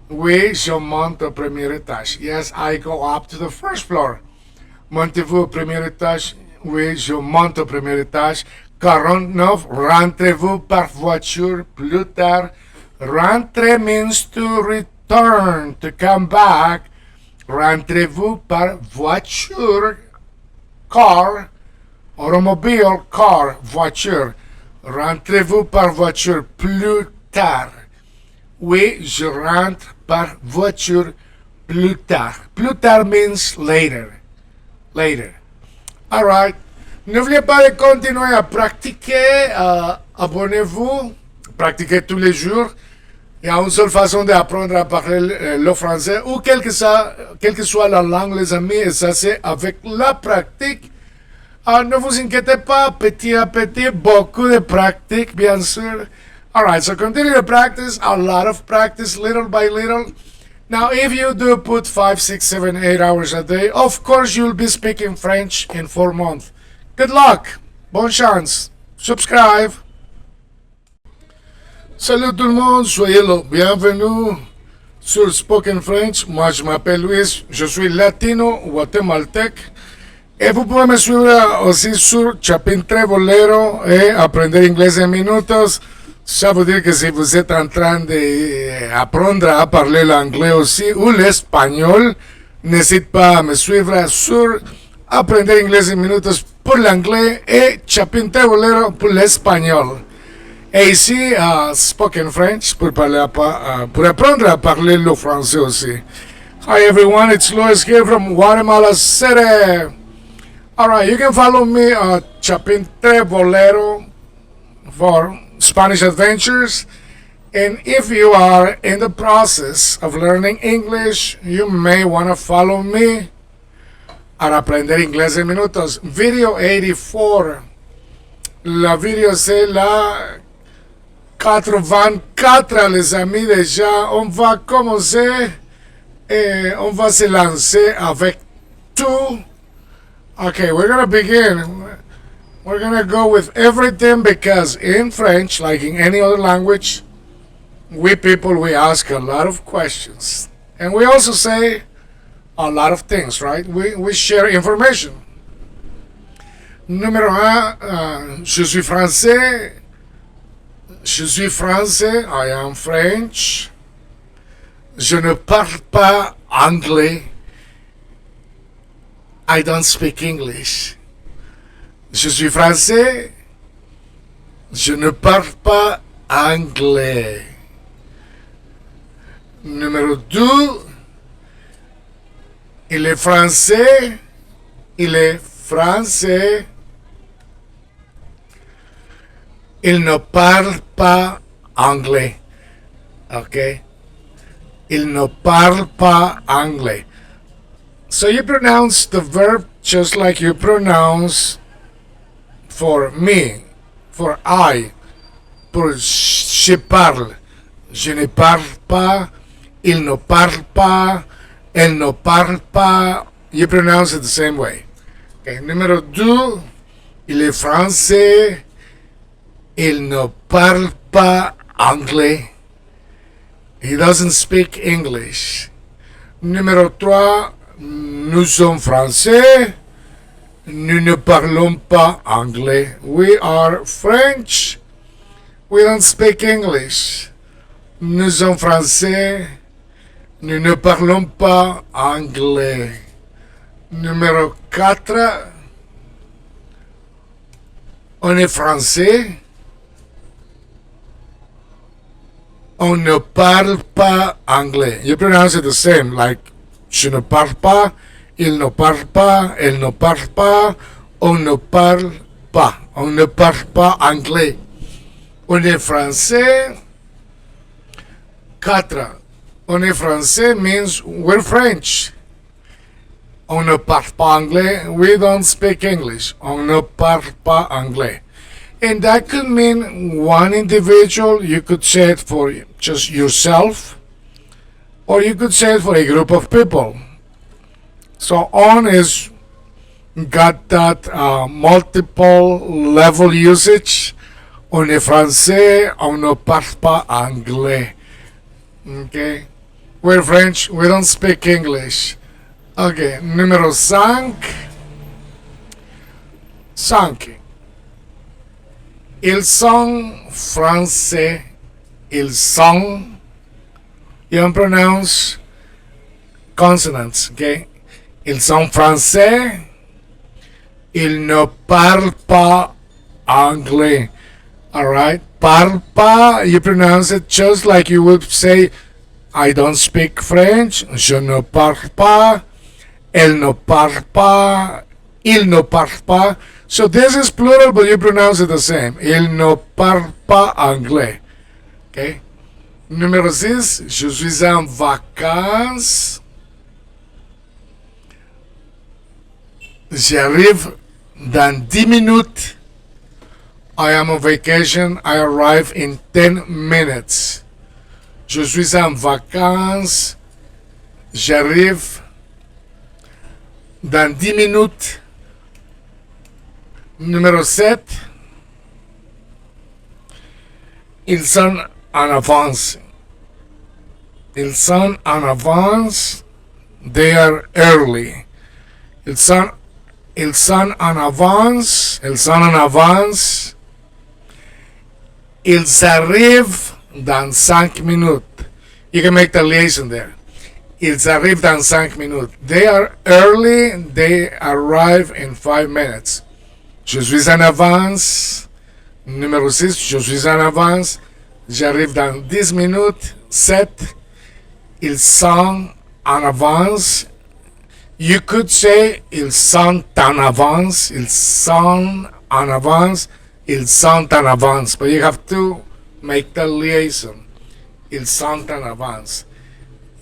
Oui, je monte au premier étage. Yes, I go up to the first floor. Montez-vous au premier étage? Oui, je monte au premier étage. 49. Rentrez-vous par voiture plus tard? Rentrer means to return, to come back. Rentrez-vous par voiture, car, automobile, car, voiture. Rentrez-vous par voiture plus tard? Oui, je rentre par voiture plus tard. Plus tard means later. Later. All right. N'oubliez pas de continuer à pratiquer. Abonnez-vous. Pratiquez tous les jours. Il y a une seule façon d'apprendre à parler le français ou quelle que soit la langue, les amis, et ça c'est avec la pratique. Ne vous inquiétez pas, petit à petit, beaucoup de pratique, bien sûr. Alright, so continue to practice, a lot of practice, little by little. Now, if you do put 5, 6, 7, 8 hours a day, of course you'll be speaking French in 4 months. Good luck. Bonne chance. Subscribe. Salut tout le monde, soyez le bienvenue sur Spoken French. Moi, je m'appelle Luis, je suis latino guatémaltèque. Et vous pouvez me suivre aussi sur Chapin Bolero et aprender inglés en minutos. Ça veut dire que si vous êtes en train d'apprendre à parler l'anglais aussi ou l'espagnol, n'hésite pas à me suivre sur Aprender inglés en minutos pour l'anglais et Chapin Bolero pour l'espagnol. Et ici, Spoken French pour apprendre à parler le français aussi. Hi everyone, it's Luis here from Guatemala City. Alright, you can follow me at Chapin Bolero for Spanish adventures. And if you are in the process of learning English, you may want to follow me at Aprender Inglés en Minutos. Video 84. La vidéo c'est la 84, les amis, déjà. On va commencer et on va se lancer avec tout. Okay, we're gonna begin. We're gonna go with everything because in French, like in any other language, we people, we ask a lot of questions. And we also say a lot of things, right? We share information. Numéro 1, je suis français. Je suis français. I am French. Je ne parle pas anglais. I don't speak English. Je suis français. Je ne parle pas anglais. Numéro 2. Il est français. Il est français. Il ne parle pas anglais. Okay? Il ne parle pas anglais. So you pronounce the verb just like you pronounce for me, for I, pour je parle. Je ne parle pas. Il ne parle pas. Elle ne parle pas. You pronounce it the same way. Okay. Numéro 2, il est français. Il ne parle pas anglais. He doesn't speak English. Numéro 3, nous sommes français. Nous ne parlons pas anglais. We are French. We don't speak English. Nous sommes français. Nous ne parlons pas anglais. Numéro 4, on est français. On ne parle pas anglais. You pronounce it the same, like je ne parle pas, il ne parle pas, elle ne parle pas, on ne parle pas. On ne parle pas anglais. On est français. 4. On est français means we're French. On ne parle pas anglais. We don't speak English. On ne parle pas anglais. And that could mean one individual. You could say it for just yourself, or you could say it for a group of people. So on is got that multiple level usage. On est français, on ne parle pas anglais. Okay? We're French, we don't speak English. Okay, numéro 5. 5. Ils sont français. Ils sont. You don't pronounce consonants, okay? Ils sont français. Ils ne parlent pas anglais. Alright? Parle pas, you pronounce it just like you would say, I don't speak French. Je ne parle pas. Elle ne parle pas. Il ne parle pas. So this is plural, but you pronounce it the same. Il ne parle pas anglais. Okay? Numéro 6, je suis en vacances. J'arrive dans 10 minutes. I am on vacation. I arrive in 10 minutes. Je suis en vacances. J'arrive dans 10 minutes. Numéro 7. Ils sont en avance. Ils sont en avance. They are early. Ils sont en avance. Ils sont en avance. Ils arrivent dans 5 minutes. You can make the liaison there. Ils arrivent dans 5 minutes. They are early. They arrive in 5 minutes. Je suis en avance. Numéro 6, je suis en avance. J'arrive dans 10 minutes. 7, ils sont en avance. You could say ils sont en avance. Ils sont en avance. Ils sont en avance. But you have to make the liaison. Ils sont en avance.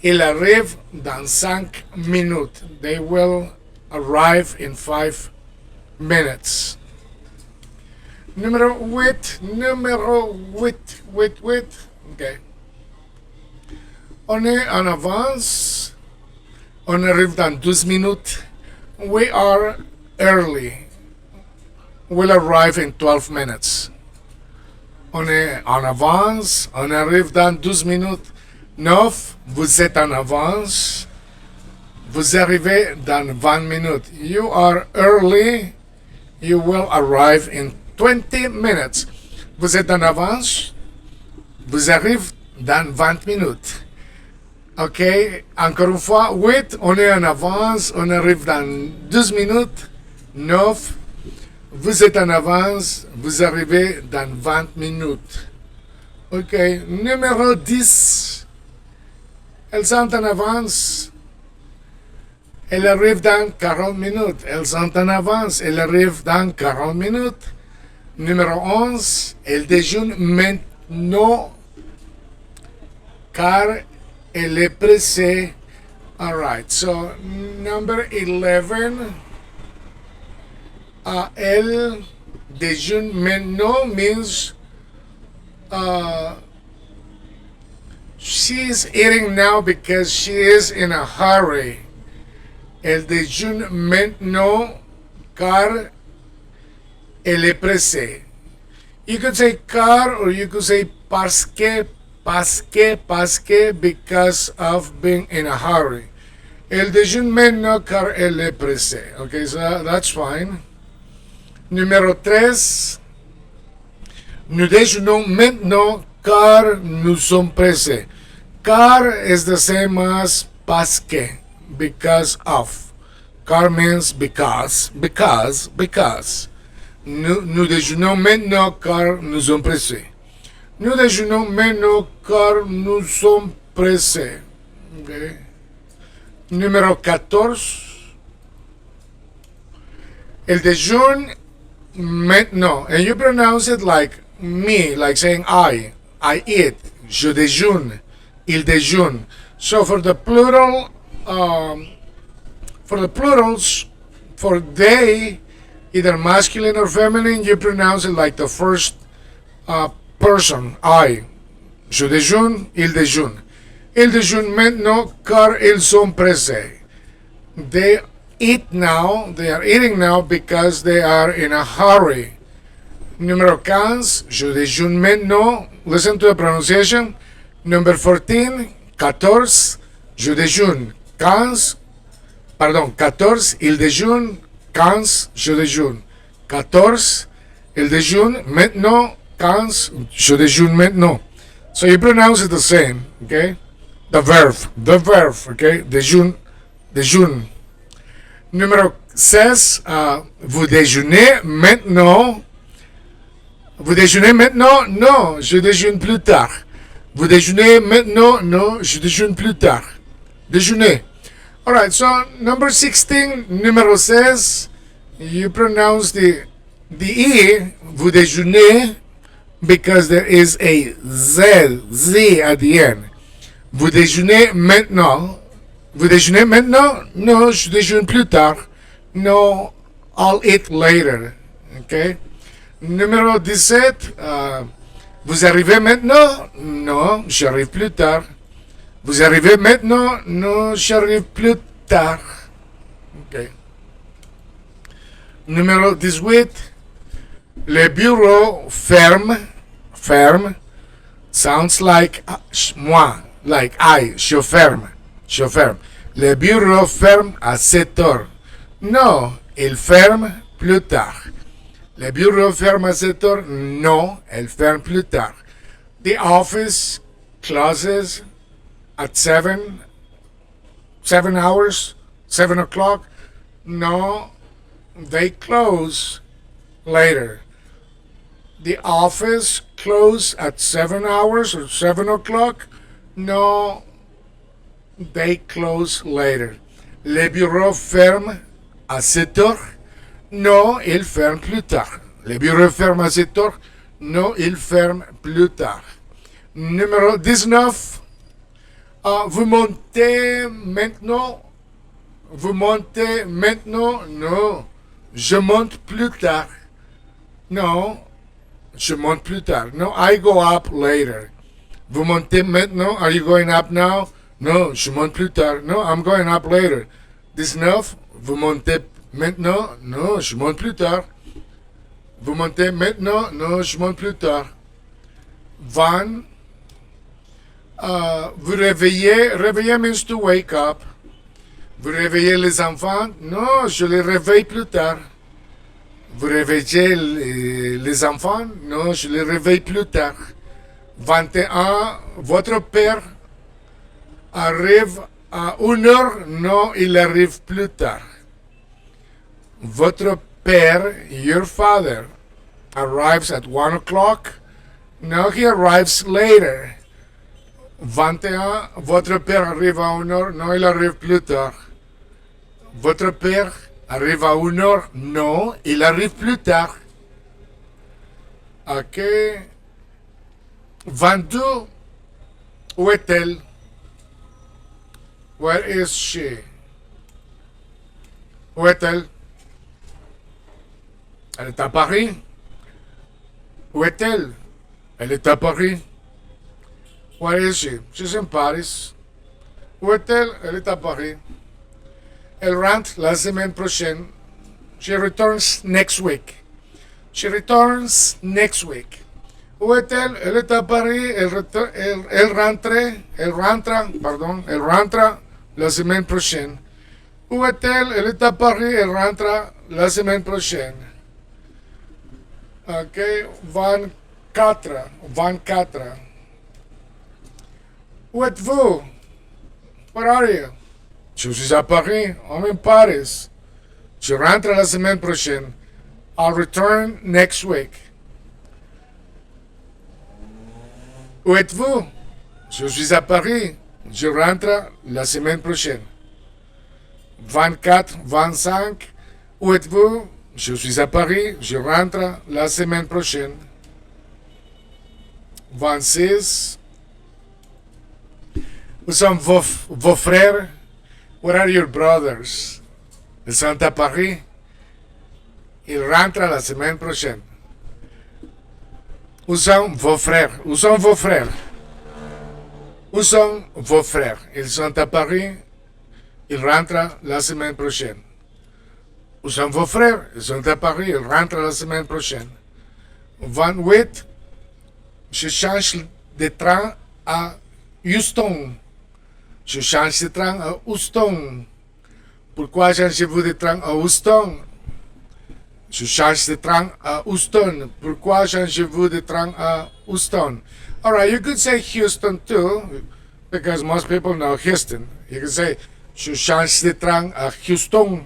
Ils arrivent dans 5 minutes. They will arrive in 5 minutes. Numéro 8. Okay. On est en avance. On arrive dans 12 minutes. We are early. We'll arrive in 12 minutes. On est en avance. On arrive dans 12 minutes. 9. Vous êtes en avance. Vous arrivez dans 20 minutes. You are early. You will arrive in 20 minutes. Vous êtes en avance. Vous arrivez dans 20 minutes. OK? Encore une fois. 8. On est en avance. On arrive dans 12 minutes. 9. Vous êtes en avance. Vous arrivez dans 20 minutes. OK? Numéro 10. Elles sont en avance. Elle arrive dans 40 minutes. Elles sont en avance. Elle arrive dans 40 minutes. Numéro 11. Elle déjeune maintenant car elle est pressée. All right. So, number 11. Elle déjeune maintenant means she is eating now because she is in a hurry. Elle déjeune maintenant car elle est pressée. You could say car or you could say parce que, because of being in a hurry. Elle déjeune maintenant car elle est pressée. Okay, so that's fine. Numéro 13. Nous déjeunons maintenant car nous sommes pressés. Car is the same as parce que, because of. Car means because. Nous déjeunons maintenant car nous sommes pressés. Nous déjeunons maintenant car nous sommes pressés. Okay. Numéro 14. Elle déjeune maintenant. And you pronounce it like me, like saying I eat. Je déjeune. Il déjeune. So for the plural, for the plurals, for they, either masculine or feminine, you pronounce it like the first person, I. Je déjeune, il déjeune. Ils déjeunent maintenant car ils sont pressés. They eat now, they are eating now because they are in a hurry. Numéro 15, je déjeune maintenant. Listen to the pronunciation. Number 14, 14, je déjeune. 15, pardon, 14, il déjeune. 15, je déjeune. 14, il déjeune maintenant. 15, je déjeune maintenant. So you pronounce it the same, okay? The verb, okay? Déjeune, déjeune. Numéro 16, vous déjeunez maintenant. Vous déjeunez maintenant? Non, je déjeune plus tard. Vous déjeunez maintenant? Non, je déjeune plus tard. Déjeuner. Alright, so number 16, numéro 16, you pronounce the E, vous déjeunez, because there is a Z at the end. Vous déjeunez maintenant. Vous déjeunez maintenant? Non, je déjeune plus tard. No, I'll eat later. Okay? Numéro 17, vous arrivez maintenant? Non, j'arrive plus tard. Vous arrivez maintenant? Non, j'arrive plus tard. Okay. Numéro 18, le bureau ferme. Sounds like moi, like I, je ferme. Le bureau ferme à 7 heures. Non, il ferme plus tard. Le bureau ferme à 7 heures. Non, elle ferme plus tard. The office closes at 7 hours, 7 o'clock. No, they close later. The office closes at 7 hours or 7 o'clock. No, they close later. Le bureau ferme à 7 heures. Non, il ferme plus tard. Le bureau ferme à 7 heures. Non, il ferme plus tard. Numéro 19. Vous montez maintenant. Vous montez maintenant. Non, je monte plus tard. Non, je monte plus tard. No, I go up later. Vous montez maintenant. Are you going up now? No, je monte plus tard. No, I'm going up later. 19. Vous montez maintenant? Non, je monte plus tard. Vous montez maintenant? Non, je monte plus tard. 20. Vous réveillez. Réveiller means to wake up. Vous réveillez les enfants? Non, je les réveille plus tard. Vous réveillez les enfants? Non, je les réveille plus tard. 21. Votre père arrive à 1 heure? Non, il arrive plus tard. Votre père, your father, arrives at 1 o'clock? No, he arrives later. 21. Votre père arrive à 1 heure? Non, il arrive plus tard. Votre père arrive à 1 heure? Non, il arrive plus tard. Ok. 22, où est-elle? Where is she? Où est-elle? Elle est à Paris. Où est-elle? Elle est à Paris. Where is she? She's in Paris. Où est-elle? Elle est à Paris. Elle rentre la semaine prochaine. She returns next week. She returns next week. Où est-elle? Elle est à Paris. Elle rentre la semaine prochaine. Où est-elle? Elle est à Paris. Elle rentre la semaine prochaine. Ok, 24. 24. Où êtes-vous? Where are you? Je suis à Paris. I'm in Paris. Je rentre la semaine prochaine. I'll return next week. Où êtes-vous? Je suis à Paris. Je rentre la semaine prochaine. 24, 25. Où êtes-vous? Je suis à Paris. Je rentre la semaine prochaine. 26. Où sont vos frères? Where are your brothers? Ils sont à Paris. Ils rentrent la semaine prochaine. Où sont vos frères? Où sont vos frères? Où sont vos frères? Ils sont à Paris. Ils rentrent la semaine prochaine. Où sont vos frères? Ils sont à Paris. Ils rentrent la semaine prochaine. 28. Je change de train à Houston. Je change de train à Houston. Pourquoi changez-vous de train à Houston? Je change de train à Houston. Pourquoi changez-vous de train à Houston? All right, you could say Houston too, because most people know Houston. You could say, je change de train à Houston.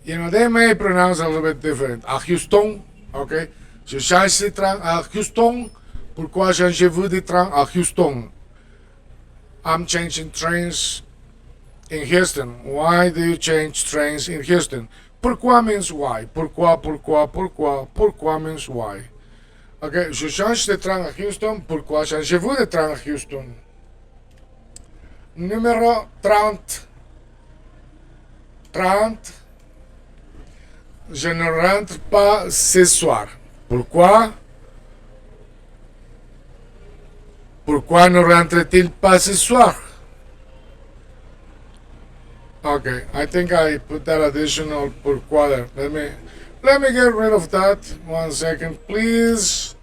You know, they may pronounce a little bit different. À Houston, okay? Je change de train à Houston. Pourquoi changez-vous de train à Houston? I'm changing trains in Houston. Why do you change trains in Houston? Pourquoi means why. Pourquoi means why. Ok, je change de train à Houston. Pourquoi changez-vous de train à Houston? Numéro 30. 30. Je ne rentre pas ce soir. Pourquoi? Pourquoi ne rentre-t-il pas ce soir? Okay, I think I put that additional pourquoi there. Let me get rid of that. 1 second, please.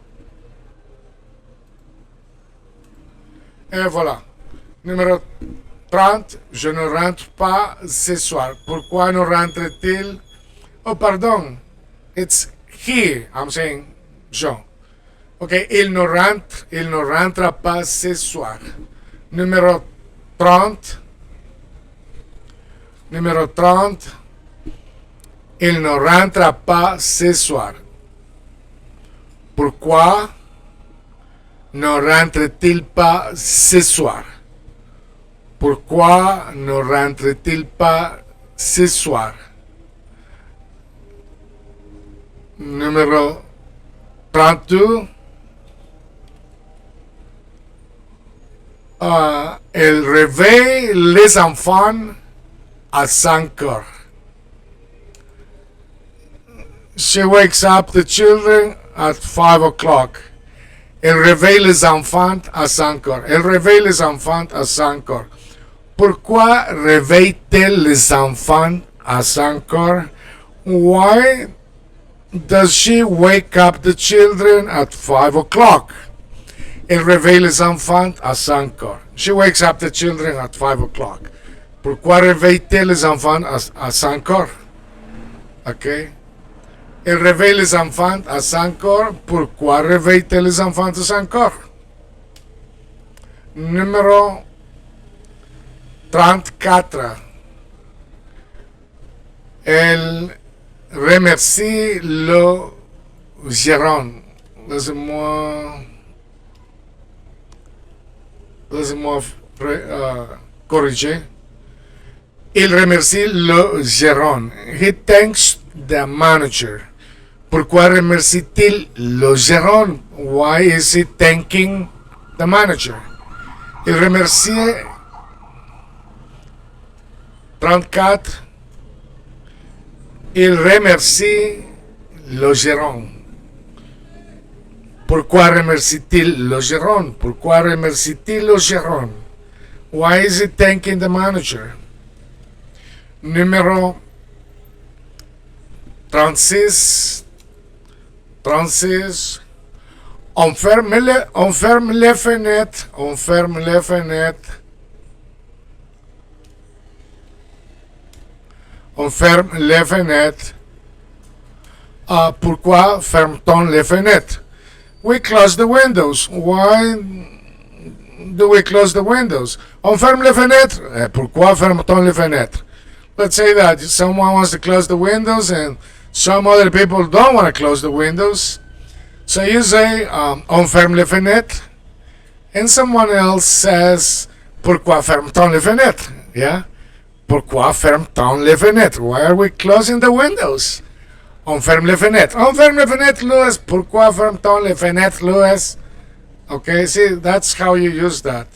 Et voilà. Numéro 30. Je ne rentre pas ce soir. Pourquoi ne rentre-t-il? Oh, pardon. It's he. I'm saying Jean. Ok, il ne rentre pas ce soir. Numéro 30. Numéro 30. Il ne rentre pas ce soir. Pourquoi ne rentre-t-il pas ce soir? Pourquoi ne rentre-t-il pas ce soir? Numéro 32. Elle réveille les enfants à 5 heures. She wakes up the children at 5 o'clock. Elle réveille les enfants à 5 heures. Elle réveille les enfants à 5 heures. Pourquoi réveille-t-elle les enfants à 5 heures? Why does she wake up the children at 5 o'clock? Elle réveille les enfants à 5 heures. She wakes up the children at 5 o'clock. Pourquoi réveille-t-elle les enfants à 5 heures? Ok. Elle réveille les enfants à 5 heures. Pourquoi réveille-t-elle les enfants à 5 heures? Numéro 34. Elle remercie le gérant. Laissez-moi corriger. Il remercie le gérant. He thanks the manager. Pourquoi remercie-t-il le gérant? Why is he thanking the manager? Il remercie 34. Il remercie le gérant. Pourquoi remercie-t-il le gérant? Pourquoi remercie-t-il le gérant? Why is he thanking the manager? Numéro 36. 36. On ferme les fenêtres. On ferme les fenêtres. On ferme les fenêtres. Pourquoi ferme-t-on les fenêtres? We close the windows. Why do we close the windows? On ferme les fenêtres. Pourquoi ferme-t-on les fenêtres? Let's say that someone wants to close the windows and some other people don't want to close the windows. So you say, on ferme les fenêtres. And someone else says, pourquoi ferme-t-on les fenêtres? Yeah? Pourquoi ferme-t-on les fenêtres? Why are we closing the windows? On ferme les fenêtres. On ferme les fenêtres, Louis. Pourquoi ferme-t-on les fenêtres, Louis? Okay, see, that's how you use that.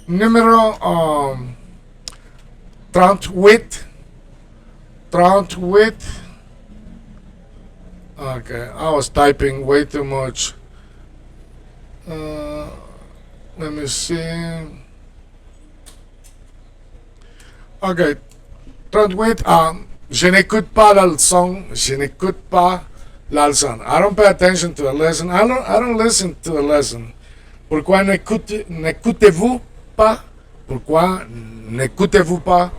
Numéro 38. 38. Okay, I was typing way too much. Let me see. Okay, 38. Je n'écoute pas la leçon. Je n'écoute pas la leçon. I don't pay attention to the lesson. I don't listen to the lesson. Pourquoi n'écoutez-vous pas? Pourquoi n'écoutez-vous pas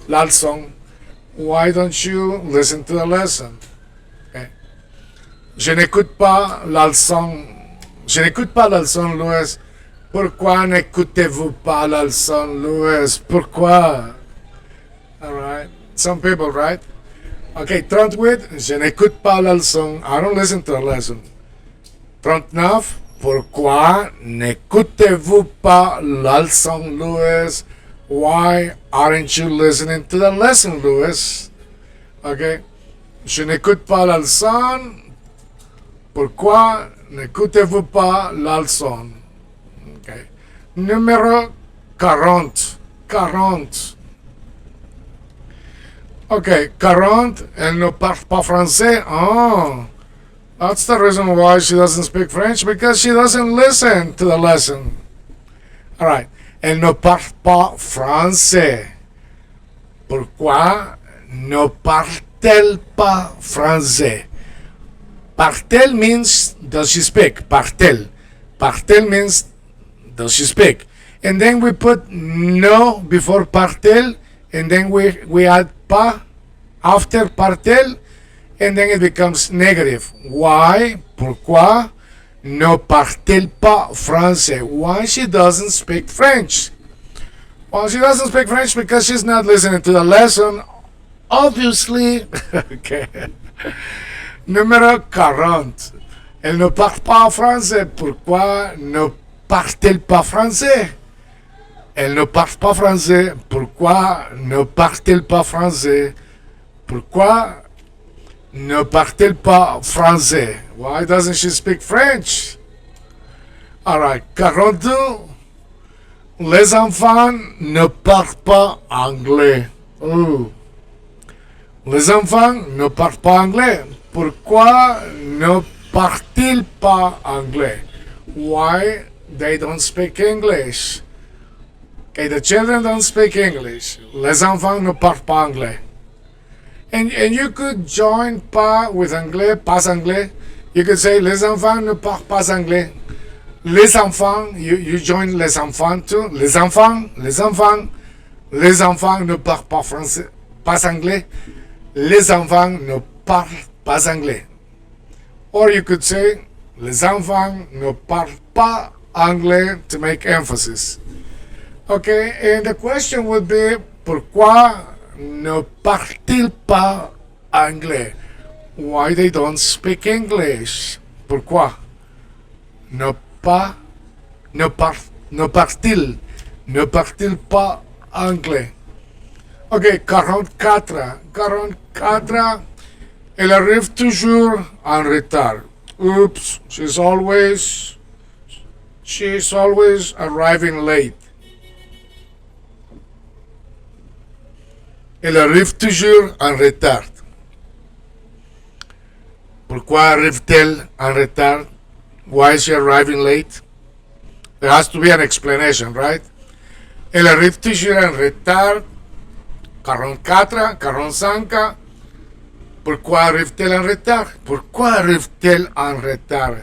la leçon? Why don't you listen to the lesson? Okay. Je n'écoute pas la leçon. Je n'écoute pas la leçon, Louis. Pourquoi n'écoutez-vous pas la leçon, Louis? Pourquoi? All right. Some people, right? Okay, 38. Je n'écoute pas la leçon. I don't listen to the lesson. 39. Pourquoi n'écoutez-vous pas la leçon, Louis? Why aren't you listening to the lesson, Louis? Okay. Je n'écoute pas la leçon. Pourquoi n'écoutez-vous pas la leçon? Okay. Numéro 40. 40. Okay, 40. Elle ne parle pas français. Oh. That's the reason why she doesn't speak French, because she doesn't listen to the lesson. All right. Elle ne parle pas français. Pourquoi ne parle-t-elle pas français? Parle-t-elle means does she speak? Parle-t-elle. Parle-t-elle means does she speak? And then we put no before parle-t-elle, and then we add pas after parle-t-elle, and then it becomes negative. Why? Pourquoi ne parle-t-elle pas français? Why she doesn't speak French? Well, she doesn't speak French because she's not listening to the lesson, obviously. Okay. Numéro 40. Elle ne parle pas français. Pourquoi ne parle-t-elle pas français? Elle ne parle pas français. Pourquoi ne parle-t-elle pas français? Pourquoi ne parle-t-elle pas français? Why doesn't she speak French? Alright, 42. Les enfants ne parlent pas anglais. Ooh. Les enfants ne parlent pas anglais. Pourquoi ne parlent-ils pas anglais? Why they don't speak English? Okay, the children don't speak English. Les enfants ne parlent pas anglais. And you could join pas with anglais, pas anglais. You could say les enfants ne parlent pas anglais. Les enfants, you join les enfants too. Les enfants ne parlent pas français, pas anglais. Les enfants ne parlent pas anglais. Or you could say les enfants ne parlent pas anglais to make emphasis. Okay, and the question would be, pourquoi ne parlent-ils pas anglais? Why they don't speak English? Pourquoi? Ne parlent-ils pas anglais? Ok, 44. 44. Elle arrive toujours en retard. Oops, she's always arriving late. Elle arrive toujours en retard. Pourquoi arrive-t-elle en retard? Why is she arriving late? There has to be an explanation, right? Elle arrive toujours en retard. 44, 45. Pourquoi arrive-t-elle en retard? Pourquoi arrive-t-elle en retard?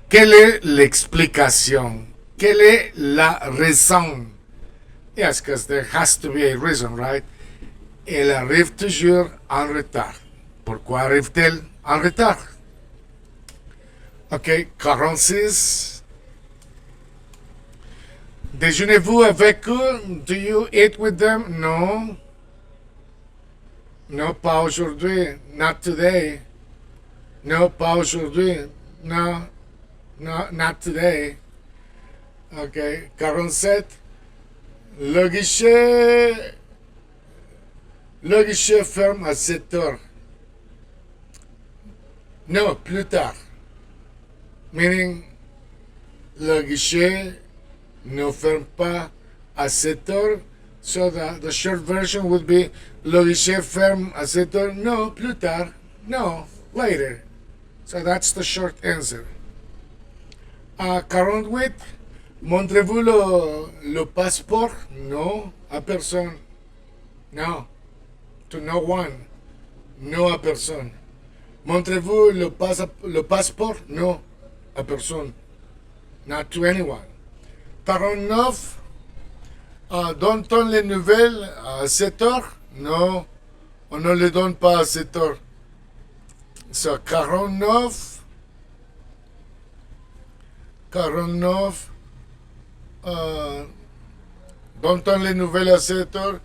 Quelle est l'explication? Quelle est la raison? Yes, because there has to be a reason, right? Elle arrive toujours en retard. Pourquoi arrive-t-elle en retard? Ok, 46. Déjeunez-vous avec eux? Do you eat with them? No. No, pas aujourd'hui. Not today. No, pas aujourd'hui. No, not today. Ok, 47. Le guichet ferme à 7 heures. No, plus tard. Meaning, le guichet ne ferme pas à 7 heures. So the short version would be le guichet ferme à 7 heures. No, plus tard. No, later. So that's the short answer. 48. Montrez-vous le passeport? No, à personne. No, to no one. No, à personne. Montrez-vous le passeport? No, à personne. Not to anyone. 49. Donne-t-on les nouvelles à 7 heures? Non, on ne les donne pas à 7 heures. So, 49. 49. Donne-t-on les nouvelles à 7 heures?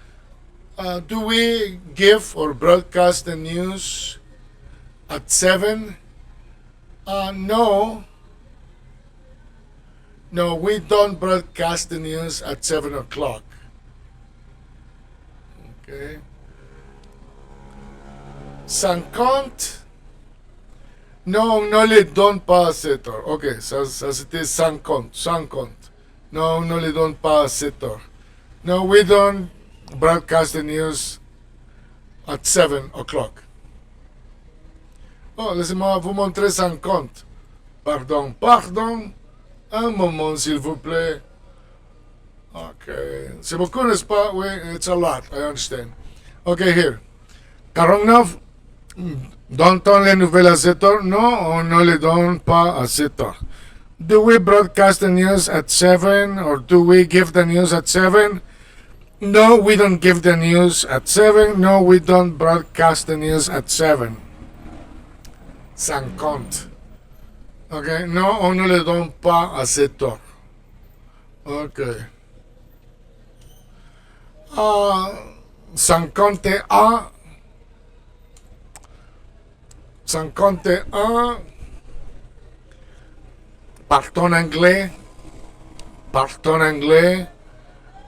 Do we give or broadcast the news at 7? No. No, we don't broadcast the news at 7 o'clock. Okay. 50. Non, on ne les donne pas à 7 heures. Ok, ça c'était 50. 50. No, on ne les donne pas à 7 heures. No, we don't broadcast the news at 7 o'clock. Oh, laissez-moi vous montrer 50. Pardon. Un moment, s'il vous plaît. Ok. C'est beaucoup, n'est-ce pas? Oui, it's a lot. I understand. Okay, here. 49. Donne-t-on les nouvelles à 7 heures? Non, on ne les donne pas à 7 heures. Do we broadcast the news at 7 or do we give the news at 7? No, we don't give the news at 7. No, we don't broadcast the news at 7. 50. Ok, non, on ne les donne pas à 7 heures. Ok. 51. 51. Partons anglais. Partons anglais.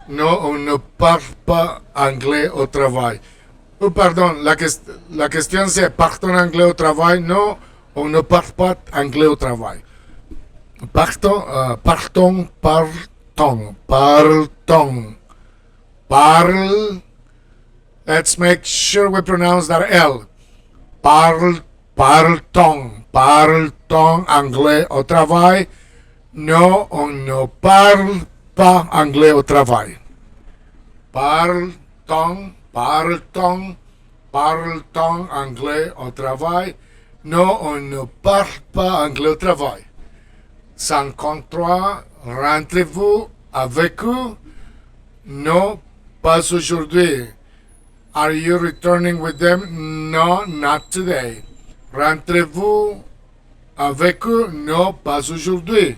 Non, on ne parle pas anglais au travail. Oh, pardon, la question c'est partons anglais au travail. Non, on ne parle pas anglais au travail. Partons. Parle. Let's make sure we pronounce that L. Parle-t-on anglais au travail? Non, on ne parle pas anglais au travail. Parle-t-on anglais au travail? Non, on ne parle pas anglais au travail. 53. Rentrez-vous avec eux? Non, pas aujourd'hui. Are you returning with them? No, not today. Rentrez-vous avec eux? Non, pas aujourd'hui.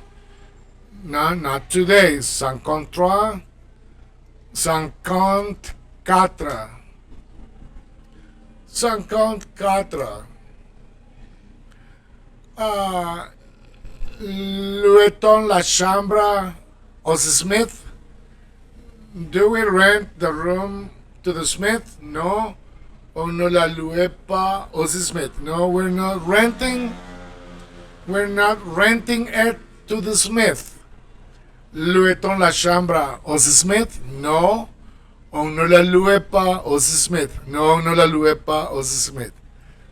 No, not today. 53. 54. 54. Louait-on la chambre aux Smith? Do we rent the room to to the Smith? No. On ne la louait pas au Smith. No, we're not renting. We're not renting it to the Smith. Louait-on la chambre au Smith? No. On ne la louait pas au Smith. No, on ne la louait pas au Smith.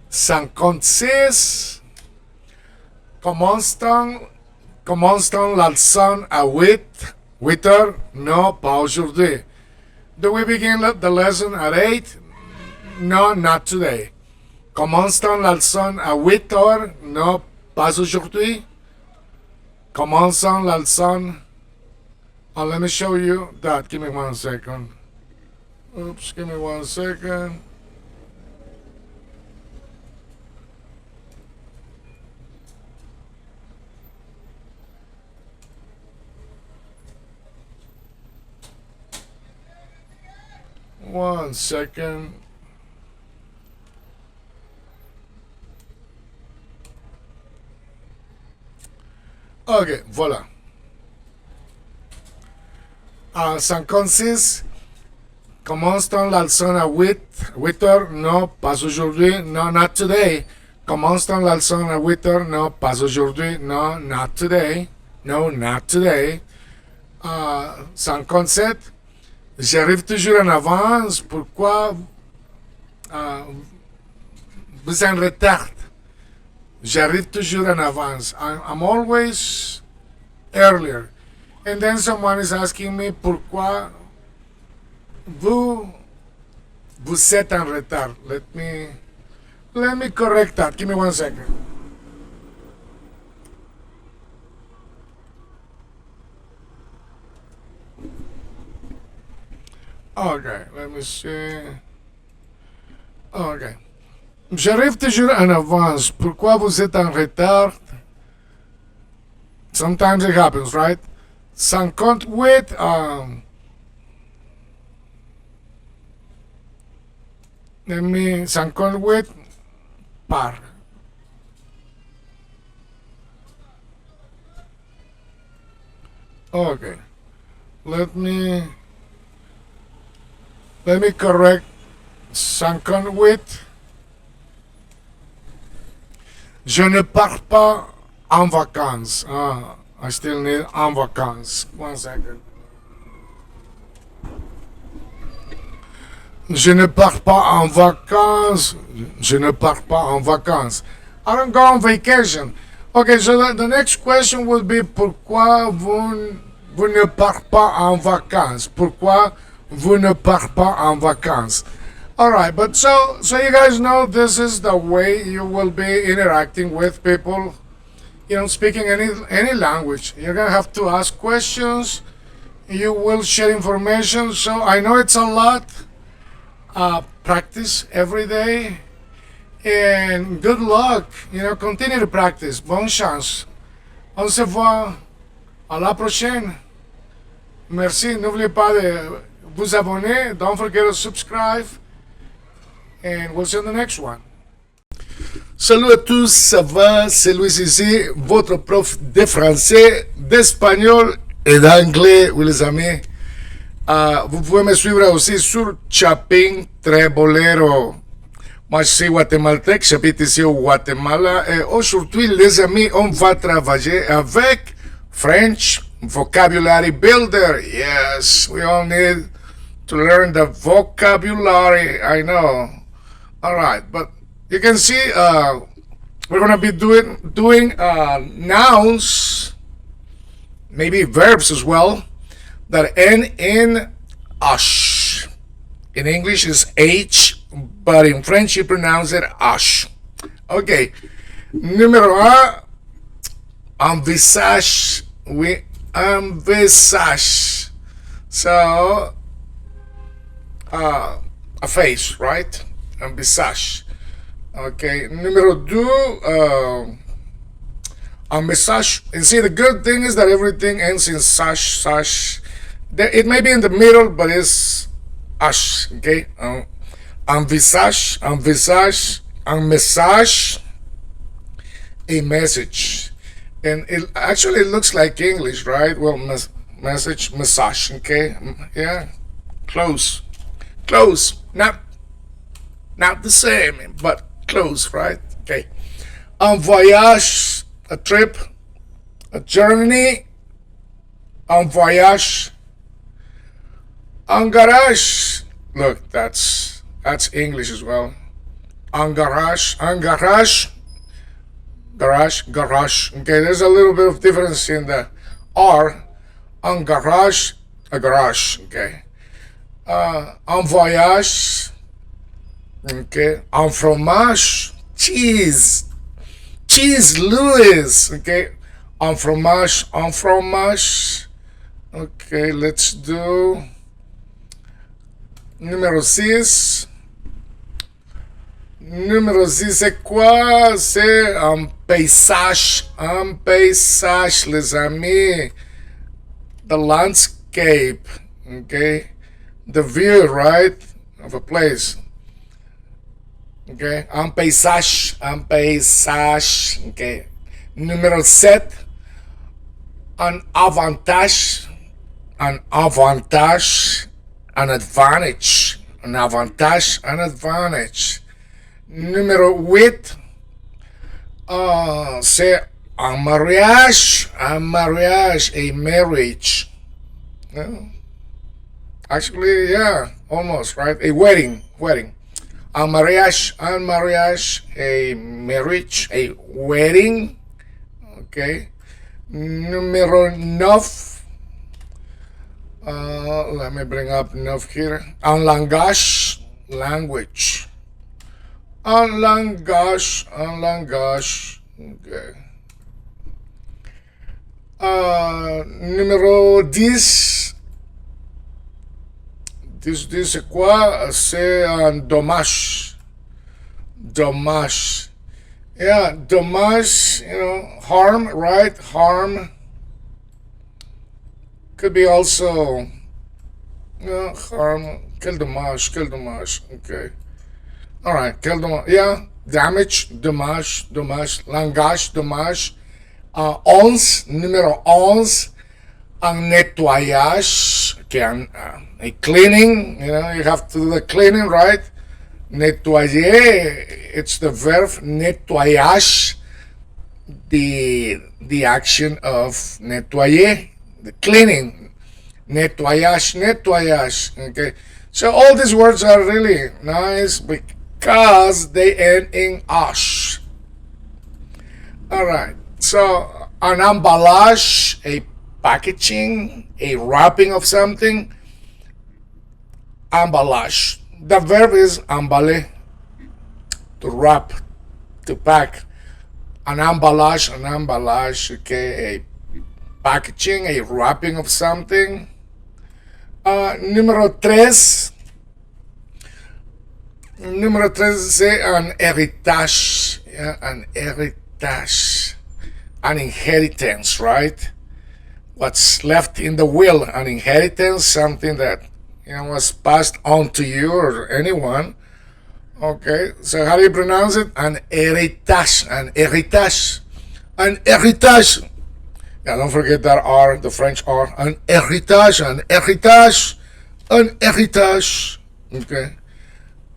56. Commence-t-on la leçon à 8 heures? Non, pas aujourd'hui. Do we begin the lesson at 8? No, not today. Commence-t-on la leçon à 8 heures? Non, pas aujourd'hui. Commençons la leçon. Oh, let me show you that. Give me 1 second. Oops, give me 1 second. One second. Ok, voilà. 56. Commence-t-on la leçon à 8 heures? Non, pas aujourd'hui. No, not today. Commence-t-on la leçon à 8 heures? Non, pas aujourd'hui. No, not today. No, not today. 57. J'arrive toujours en avance. Pourquoi vous êtes en retard? J'arrive toujours en avance. I'm always earlier. And then someone is asking me pourquoi vous êtes en retard. Let me correct that. Give me 1 second. Okay, let me see. Okay. J'arrive toujours en avance. Pourquoi vous êtes en retard? Sometimes it happens, right? 58. Let me 58 par. Okay. Let me correct 58. Je ne pars pas en vacances. I still need en vacances. 1 second. Je ne pars pas en vacances. Je ne pars pas en vacances. I don't go on vacation. Okay, so the next question would be pourquoi vous ne partez pas en vacances? Pourquoi vous ne partez pas en vacances? All right, but so you guys know this is the way you will be interacting with people, speaking any language. You're gonna have to ask questions. You will share information. So I know it's a lot. Practice every day, and good luck. Continue to practice. Bonne chance. On se voit à la prochaine. Merci. N'oubliez pas de vous abonner. Don't forget to subscribe. And we'll see you on the next one. Salut à tous, ça va? C'est Louis ici, votre prof de français, d'espagnol et d'anglais, oui les amis. Vous pouvez me suivre aussi sur Chapin Trebolero. Moi je suis guatémaltèque, j'habite ici au Guatemala. Et aujourd'hui les amis, on va travailler avec French Vocabulary Builder. Yes, we all need to learn the vocabulary, I know. Alright, but you can see we're going to be doing nouns, maybe verbs as well, that end in ash. In English is H, but in French you pronounce it ash. Okay, numéro 1, envisage. We envisage. So, a face, right? Envisage. Okay, numéro 2, envisage. And see, the good thing is that everything ends in sash. It may be in the middle, but it's ash. Okay, envisage, un message, a message. And it actually looks like English, right? Well, message, message. Okay, yeah, close. Close. Not the same, but close, right? Okay. Un voyage, a trip, a journey. Un voyage. Un garage. Look, that's English as well. Un garage. Garage. Okay, there's a little bit of difference in the R. Un garage, a garage. Okay. Un voyage. Okay. Un fromage, cheese. Cheese Louis. Okay. Un fromage. Okay, let's do numéro 6. Numéro 6, c'est quoi? C'est un paysage. Un paysage, les amis. The landscape. Okay. The view, right? Of a place. Okay. Un paysage. Okay. Numéro 7. An avantage. An advantage. Numéro 8. C'est un mariage. A marriage. Yeah. Actually, yeah, almost, right? A wedding. Un mariage, a marriage, a wedding. Okay. Numéro 9. Let me bring up 9 here. Un langage, language. Un langage. Okay. Numéro 10. 10, c'est quoi? C'est un dommage. Yeah, dommage, harm, right? Harm. Could be also, harm. Quel dommage. Okay. All right, quel dommage. Yeah, damage, dommage. Langage, dommage. 11, numéro 11. Un nettoyage. Okay, a cleaning. You have to do the cleaning, right? Nettoyer, it's the verb nettoyage, the action of nettoyer, the cleaning. Nettoyage. Okay, so all these words are really nice because they end in ash. All right, so an emballage, a packaging, a wrapping of something. Emballage. The verb is emballer, to wrap, to pack. An emballage, okay, a packaging, a wrapping of something. Número 3. Número 3, c'est un héritage. Yeah, an héritage. An inheritance, right? What's left in the will, an inheritance, something that was passed on to you or anyone. Okay, so how do you pronounce it? An héritage. Yeah, don't forget that R, the French R. An héritage. Okay.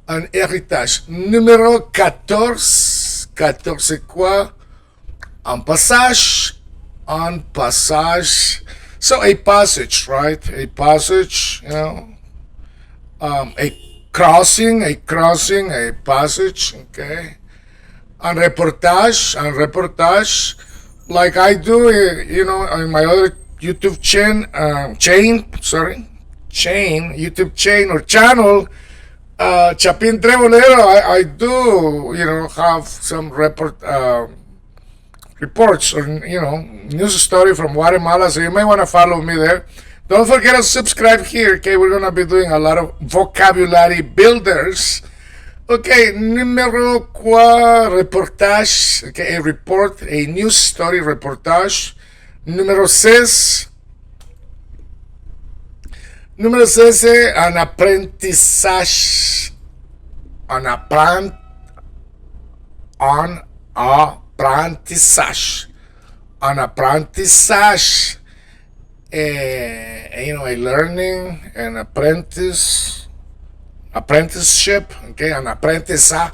Un héritage. Numéro 14. 14, c'est quoi? Un passage. So a passage, right? A passage, a crossing, a passage, okay? Un reportage, like I do, in my other YouTube YouTube chain or channel, Chapin Trebolero, I do, have some reports or news story from Guatemala, so you may want to follow me there. Don't forget to subscribe here. Okay, we're gonna be doing a lot of vocabulary builders. Okay, numéro 4, reportage. Okay, a report, a news story reportage. Numéro 6. Numéro 6, un apprentissage. Un apprentissage. A learning, an apprentice. apprenticeship, okay, an apprentissage,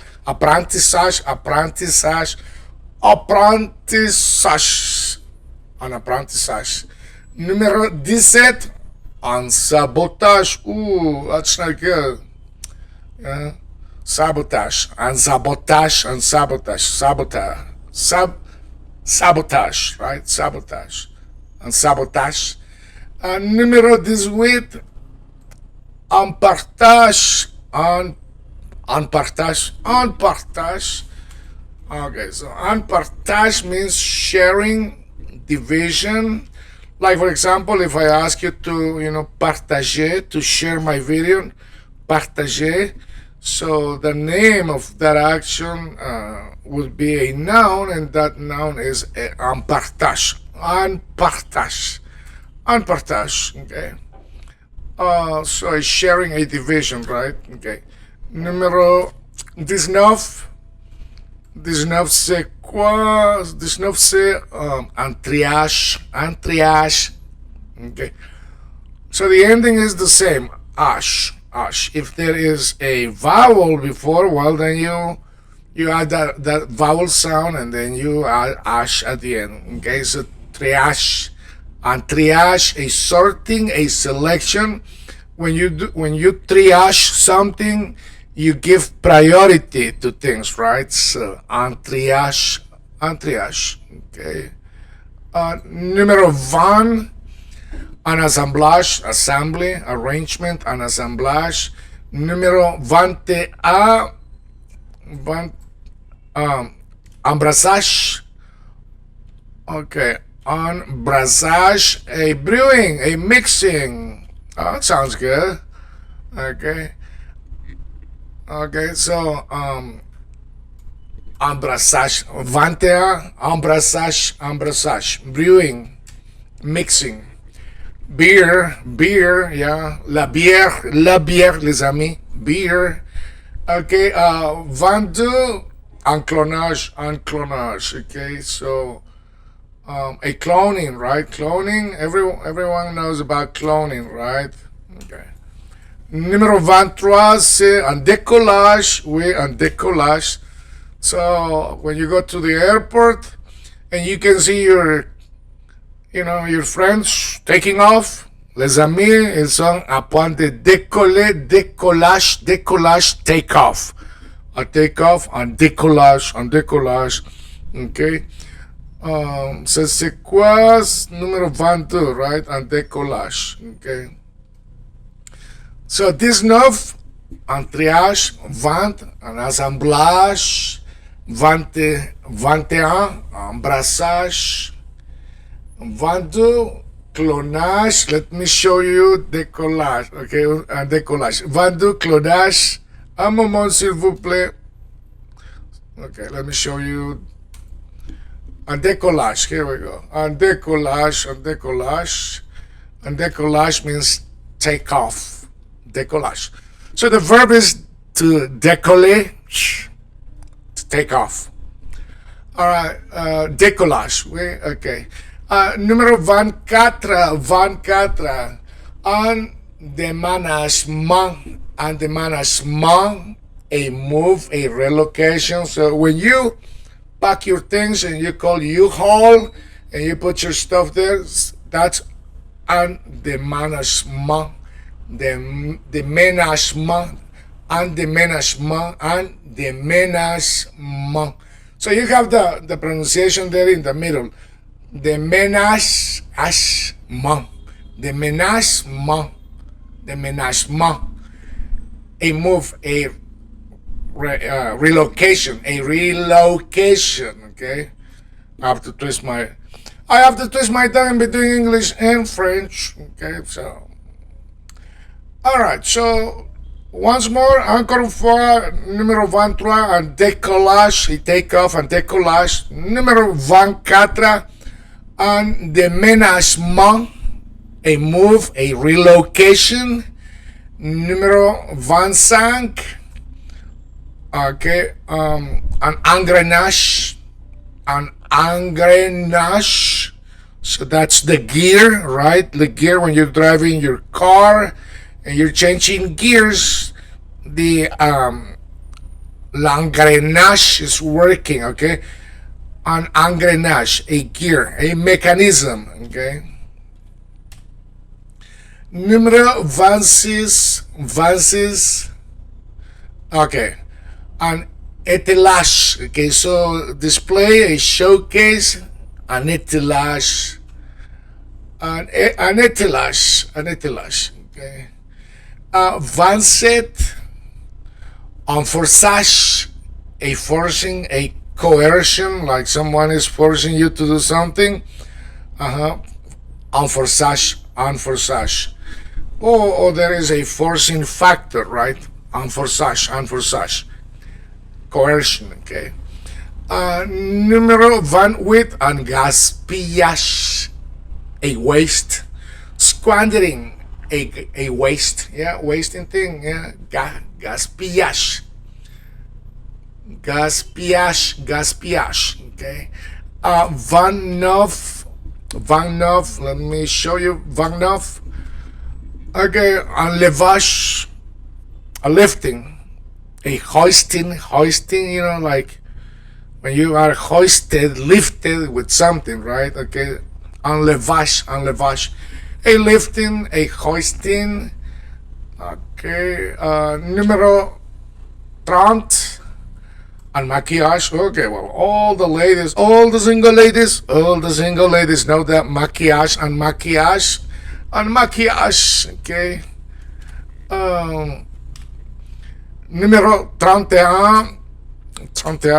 un apprentissage. Numéro 17, un sabotage. Ooh, that's not good. Sabotage, un sabotage, sabotage, right? Sabotage, un sabotage. Numéro 18, un partage, un partage. Okay, so un partage means sharing, division. Like for example, if I ask you to, partager, to share my video, partager. So the name of that action would be a noun, and that noun is un partage. Un partage. Un partage. Okay. So it's sharing a division, right? Okay. Numéro 19. 19 c'est quoi? 19 c'est un triage. Un triage. Okay. So the ending is the same. Ash. Ash. If there is a vowel before, well, then you add that vowel sound, and then you add ash at the end. Okay. So triage. And triage, a sorting, a selection. When you triage something, you give priority to things, right? So en triage. Okay. Numéro 20, un assemblage, assembly, arrangement, un assemblage. Numéro 21, embrassage. Okay. Embrassage, a brewing, a mixing. Oh, that sounds good. Okay. Okay, so embrassage, 21, embrassage, brewing, mixing. Beer, yeah. La bière, les amis. Beer. Okay, 22, enclonage. Okay, so a cloning, right? Cloning. Everyone knows about cloning, right? Okay. Numéro 23, c'est un décollage. Oui, un décollage. So when you go to the airport and you can see your friends taking off, les amis, ils sont à point de décoller, décollage, take off. A take off, un décollage. Okay. C'est quoi? Numéro 22, right? Un décollage. Okay. So 19, un triage, 20, un assemblage, 21, embrassage, 22, clonage. Let me show you décollage. Okay, un décollage. 22, clonage. Un moment, s'il vous plaît. Okay, let me show you. Un décollage. Here we go. Un décollage. Un décollage means take off. Décollage. So the verb is to décoller, to take off. All right, décollage. Okay. Numéro 24, un déménagement, a move, a relocation. So when you pack your things and you call U-Haul and you put your stuff there, that's un déménagement. Déménagement. So you have the pronunciation there in the middle. Déménagement. A move, a relocation. Okay. I have to twist my tongue between English and French. Okay, so. All right, so once more, encore une fois, numéro 23, un décollage, a take off, un décollage. Numéro 24, un déménagement, a move, a relocation. Numéro 25, okay, an engrenage. So that's the gear, right? The gear when you're driving your car and you're changing gears. the l'engrenage is working, okay? An engrenage, a gear, a mechanism, okay? Numero 26, okay, an étalage, okay, so display, a showcase, an étalage, an étalage, okay. 27, un forçage, a forcing, a coercion, like someone is forcing you to do something. Un forçage. Or there is a forcing factor, right? Un forçage. Coercion, okay. Numero 28, un gaspillage, a waste. Squandering, a waste, yeah, wasting thing, yeah. Gaspillage, okay. Van Neuf, let me show you Van Neuf. Okay, un levage, a lifting, a hoisting, you know, like when you are lifted with something, right? Okay, un levage, a lifting, a hoisting. Okay, numero 30, and maquillage. Okay, well, all the single ladies know that maquillage. Okay. Numero 31,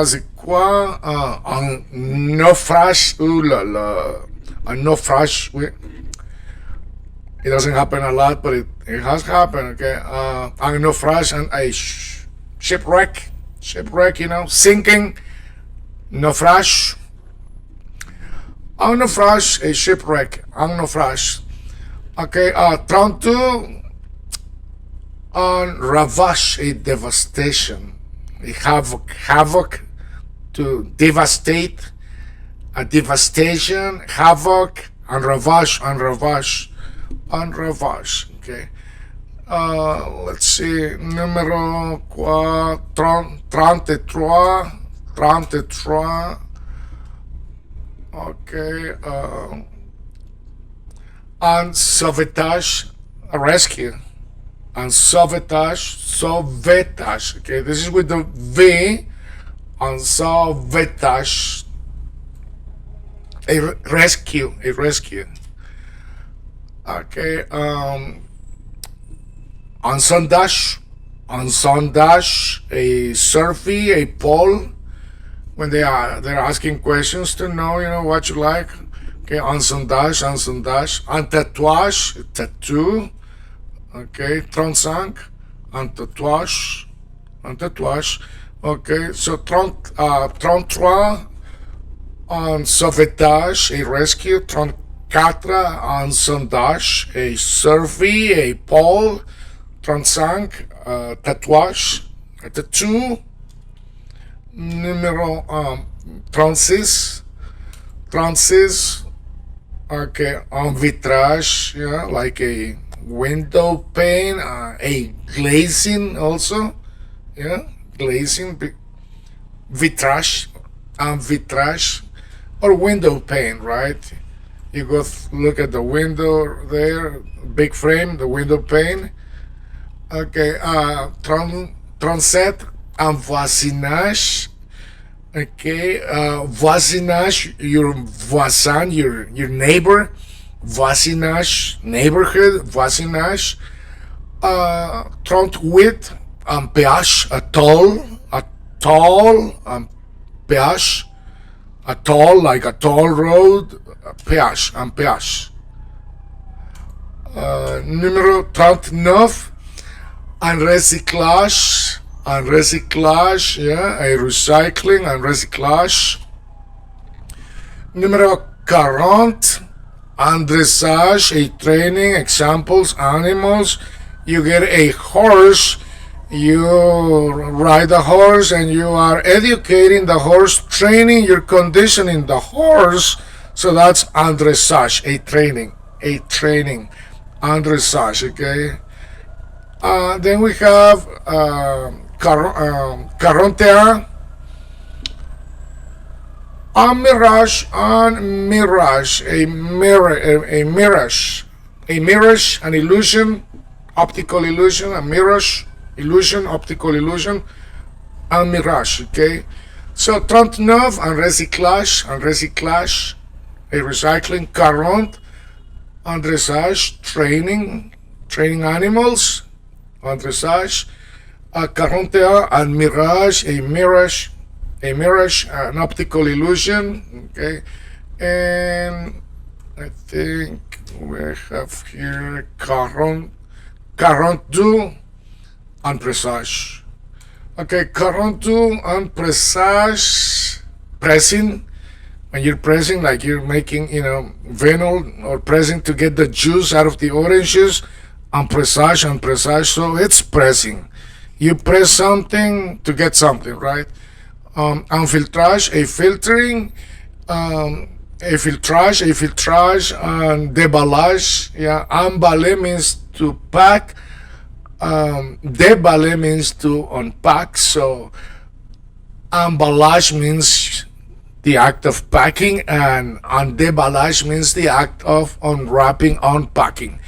c'est quoi? Un naufrage. Ooh la la. Un naufrage, oui. It doesn't happen a lot, but it has happened, okay? Un naufrage and a shipwreck, you know, sinking, naufrage. Un naufrage, a shipwreck, un naufrage. Okay, 32, un ravage, a devastation, a havoc, to devastate, a devastation, havoc, and ravage, okay. Let's see, numero 33, okay. And sauvetage, a rescue. And sauvetage, okay. This is with the V. And sauvetage, a rescue. Okay, en sondage, a survey, a poll, when they're asking questions to know, you know, what you like. Okay, en sondage, en tatouage, tattoo. Okay, 35, en tatouage. Okay, so 33, en sauvetage, a rescue. 34, en sondage, a survey, a poll. 35, tatouage, a tattoo. Numéro 36, okay, en vitrage, yeah, like a window pane, a glazing also, yeah, glazing, vitrage, or window pane, right? You go look at the window there, big frame, the window pane. Okay, 37, en voisinage. Okay, voisinage, your voisin, your neighbor. Voisinage, neighborhood, voisinage. 38, en péage, a toll, péage. A toll, like a toll road, péage, en péage. Numéro 39, en recyclage, yeah, a recycling and recyclage. Numéro 40, en dressage, a training, examples, animals. You get a horse, you ride a horse, and you are educating the horse, training, you're conditioning the horse. So that's en dressage, a training, en dressage, okay? Then we have 41, a mirage, and mirage, a mirror, a mirage, a mirage, an illusion, optical illusion, a mirage, illusion, optical illusion, a mirage. Okay, so 39, un recyclage, a recycling. 40, un dressage, training animals, un dressage. 41, un mirage, a mirage, an optical illusion. Okay, and I think we have here 42, un présage. Okay, 42, un présage, pressing. When you're pressing, like you're making, vinyl, or pressing to get the juice out of the oranges. Un présage, so it's pressing. You press something to get something, right? Un filtrage, a filtering. A filtrage, and déballage. Yeah, emballer means to pack. Déballer means to unpack. So emballage means the act of packing, and déballage means the act of unwrapping, unpacking.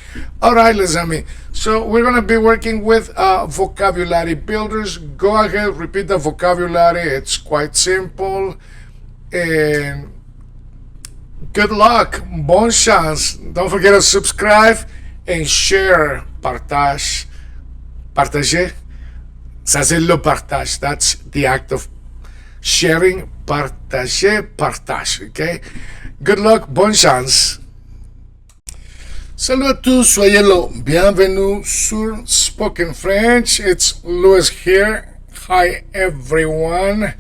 All right, les amis. So we're going to be working with vocabulary builders. Go ahead, repeat the vocabulary. It's quite simple. And good luck. Bon chance. Don't forget to subscribe and share. Partage. Partager. Ça, c'est le partage. That's the act of sharing. Partager, partage. Okay? Good luck. Bon chance. Salut à tous, soyez là. Bienvenue sur Spoken French. It's Louis here. Hi everyone.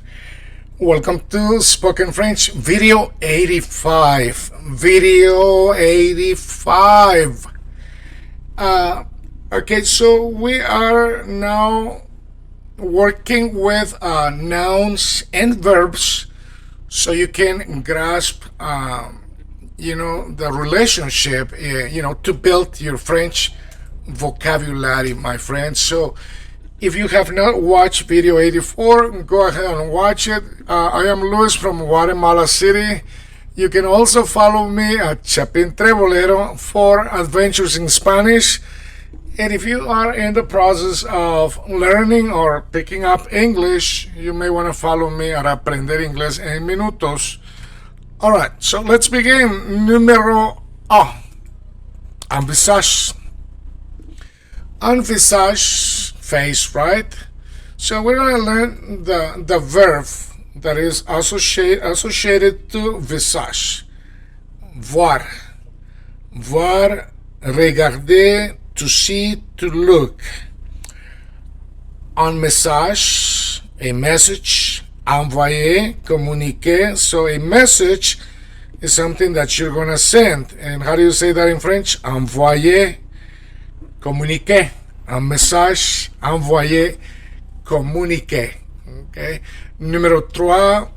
Welcome to Spoken French video 85. Video 85. Okay, so we are now working with nouns and verbs, so you can grasp the relationship, to build your French vocabulary, my friends. So if you have not watched video 84, go ahead and watch it. I am Luis from Guatemala City. You can also follow me at Chapin Trebolero for adventures in Spanish. And if you are in the process of learning or picking up English, you may want to follow me at Aprender Inglés en Minutos. All right, so let's begin. Número A. Envisage. Envisage, face, right? So we're going to learn the verb that is associated to visage. Voir. Voir, regarder, to see, to look. Un message, a message. Envoyer, communiquer. So a message is something that you're going to send. And how do you say that in French? Envoyer, communiquer. Un message, envoyer, communiquer. Okay. Numéro 3.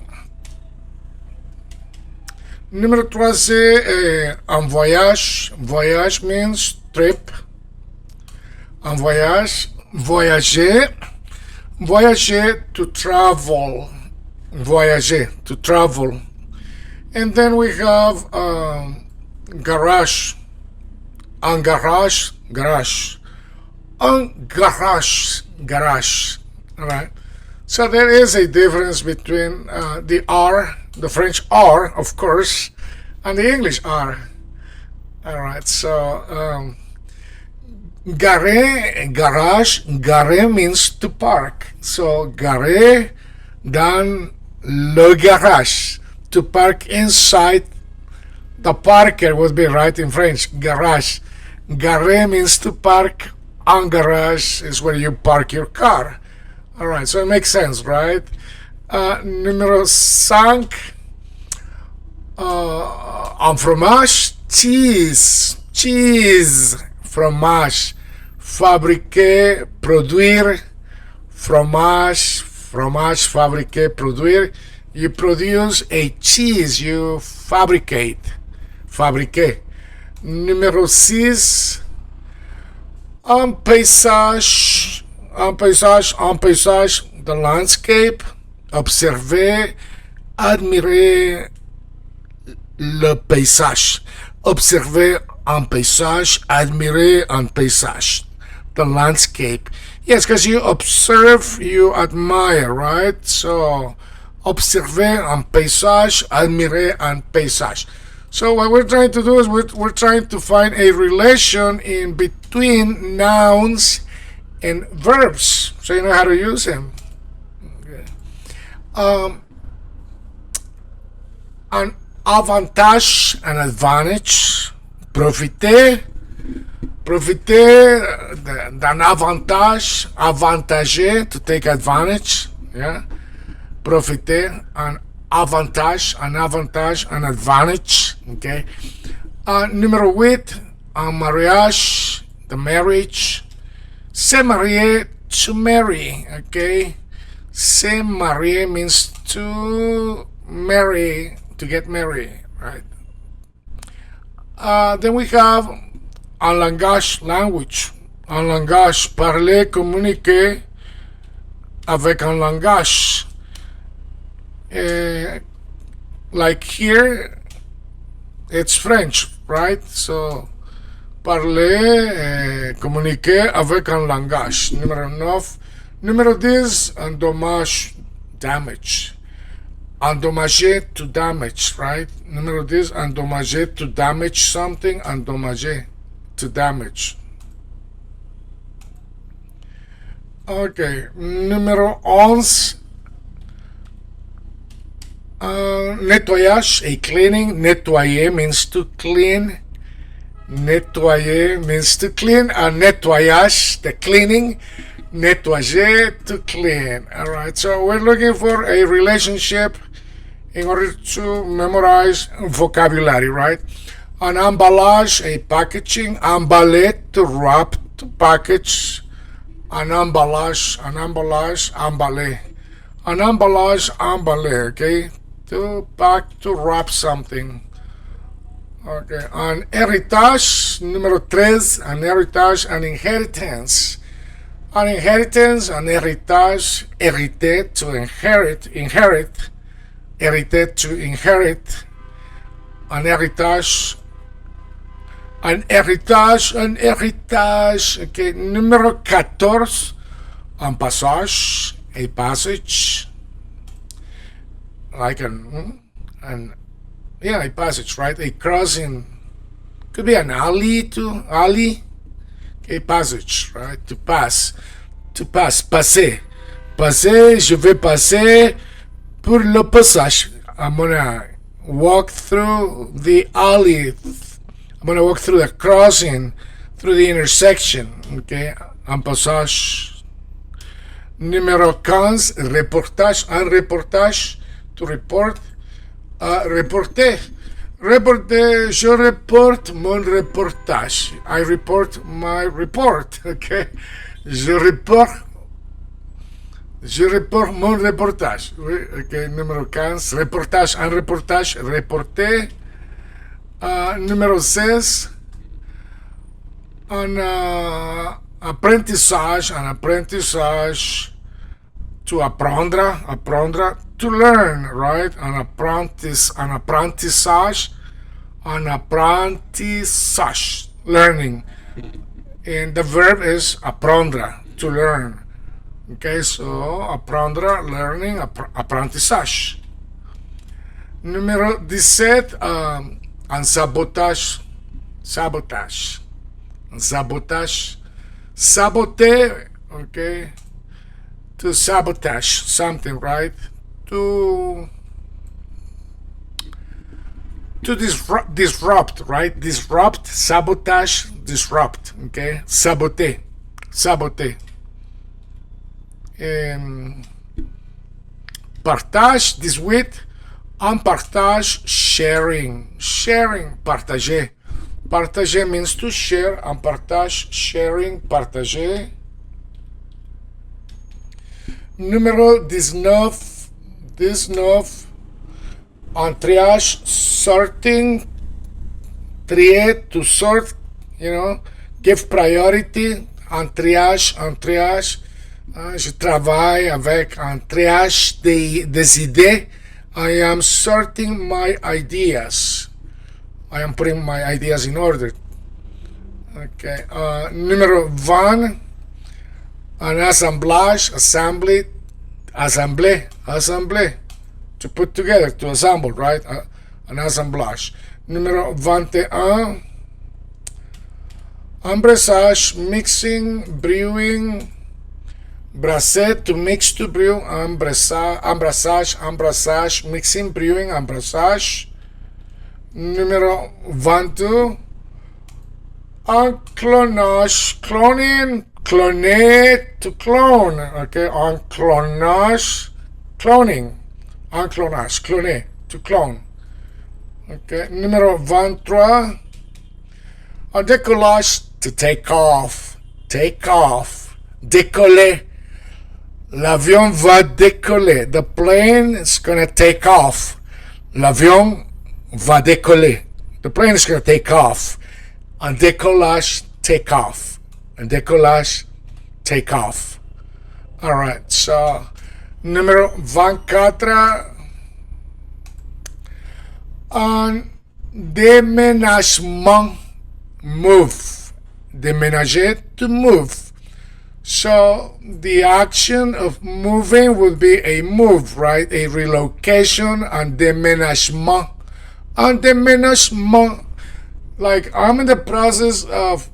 Numéro 3, c'est un voyage. Voyage means trip. Un voyage, voyager. Voyager, to travel. Voyager, to travel. And then we have garage. Un garage, garage. Un garage, garage. All right. So there is a difference between the R, the French R, of course, and the English R. All right. So gare, garage, gare means to park. So gare dans le garage, to park inside the parker would be right in French, garage. Gare means to park. En garage is where you park your car. All right, so it makes sense, right? Numéro 5. En fromage, cheese. Cheese, fromage. Fabriquer, produire. Fromage, fromage, fabriquer, produire. You produce a cheese, you fabricate. Fabriquer. Numéro 6. Un paysage, the landscape. Observer, admirer le paysage. Observer un paysage, admirer un paysage. The landscape. Yes, because you observe, you admire, right? So, observer un paysage, admirer un paysage. So what we're trying to do is we're trying to find a relation in between nouns and verbs, so you know how to use them. Okay. An avantage, an advantage. Profiter, d'un avantage, avantager, to take advantage. Yeah. Profiter, an avantage, an advantage. Okay. Numéro 8, un mariage, the marriage. Se marier, to marry. Okay. Se marier means to marry, to get married, right? Then we have un langage, language. Un langage, parler, communiquer avec un langage. Like here, it's French, right? So, parler, communiquer avec un langage. Numéro 9. Numéro 10, un dommage, damage. Endommager, to damage, right? Numéro 10, endommager, to damage something. Endommager, to damage. Okay, numéro 11, nettoyage, a cleaning. Nettoyer means to clean. Nettoyer means to clean. Nettoyage, the cleaning. Nettoyer, to clean. All right, so we're looking for a relationship in order to memorize vocabulary, right? An emballage, a packaging. Emballer, to wrap, to package. An emballage, emballer. An emballage, emballer, okay? To pack, to wrap something. Okay, an héritage, numéro 13, an héritage, an inheritance. An inheritance, an héritage, hériter, to inherit, hériter, to inherit. An héritage, okay. Numéro 14, un passage, a passage. Like a passage, right? A crossing, could be an alley too, alley. A passage, right? To pass, passer. Passer, je vais passer pour le passage. I'm gonna walk through the alley. I'm gonna walk through the crossing, through the intersection. Okay, un passage. Numéro 15, reportage. Un reportage, to report. Reporter. Reporter, je reporte mon reportage. I report my report. Okay, je report mon reportage. Okay, numéro 15, reportage. Un reportage, reporter. Numéro 16, un apprentissage. Un apprentissage, to apprendre, to learn, right? An apprentissage, learning. And the verb is apprendre, to learn. Okay, so apprendre, learning, apprentissage. Numéro 17, un sabotage. Un sabotage. Saboter, okay. To sabotage something, right? To disrupt, right? Disrupt, sabotage, disrupt, okay? Saboter. Partage, this with. Un partage, sharing, partager. Partager means to share. Un partage, sharing, partager. Numéro 19, un triage, sorting, trier, to sort, give priority, en triage, je travaille avec un triage des idées. I am sorting my ideas. I am putting my ideas in order. Okay. Numéro 20, un assemblage, assemblée. To put together, to assemble, right? An assemblage. Numéro 21, embrassage, mixing, brewing, brasser, to mix, to brew, embrassage, mixing, brewing, embrassage. Numéro 22, un clonage, cloning, cloner, to clone, okay, un clonage, cloning, un clonage, cloner, to clone. Okay, numéro 23, un décollage, to take off, décoller. L'avion va décoller. The plane is gonna take off. L'avion va décoller. The plane is gonna take off. Un décollage, take off. Un décollage, take off. All right, so numéro 24, un déménagement, move. Déménager, to move. So the action of moving would be a move, right? A relocation, and déménagement. And déménagement, like I'm in the process of,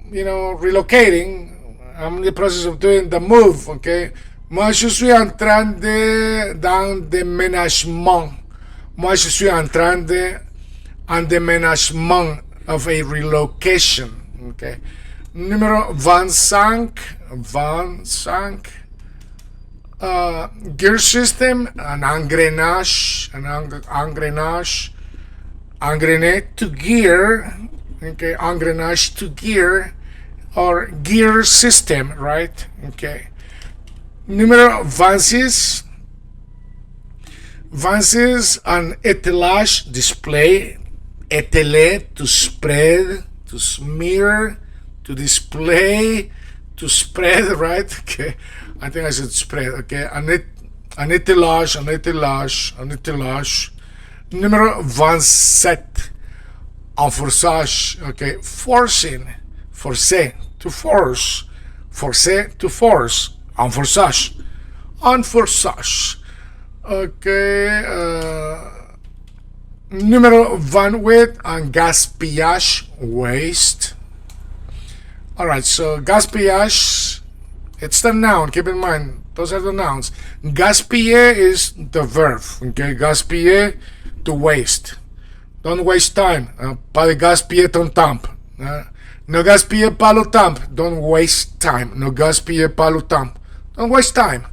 relocating. I'm in the process of doing the move, okay? Moi, je suis en train d'un déménagement. Moi, je suis en train un déménagement of a relocation, okay? Numéro 25, gear system, an engrenage, engrener, to gear, okay, engrenage, to gear, or gear system, right? Okay. Numéro 26, an étalage, display, étaler, to spread, to smear, to display, to spread, right? Okay, I think I said spread. Okay, un étalage. Numéro 27, un forçage. Okay, forcer, to force, un forçage. Okay, numéro 28, un gaspillage, waste. All right, so gaspillage, it's the noun. Keep in mind, those are the nouns. Gaspiller is the verb. Okay, gaspiller, to waste. Don't waste time. Pas de gaspiller ton temps. Ne gaspillez pas le temps. Don't waste time. Ne gaspillez pas le temps. Don't waste time.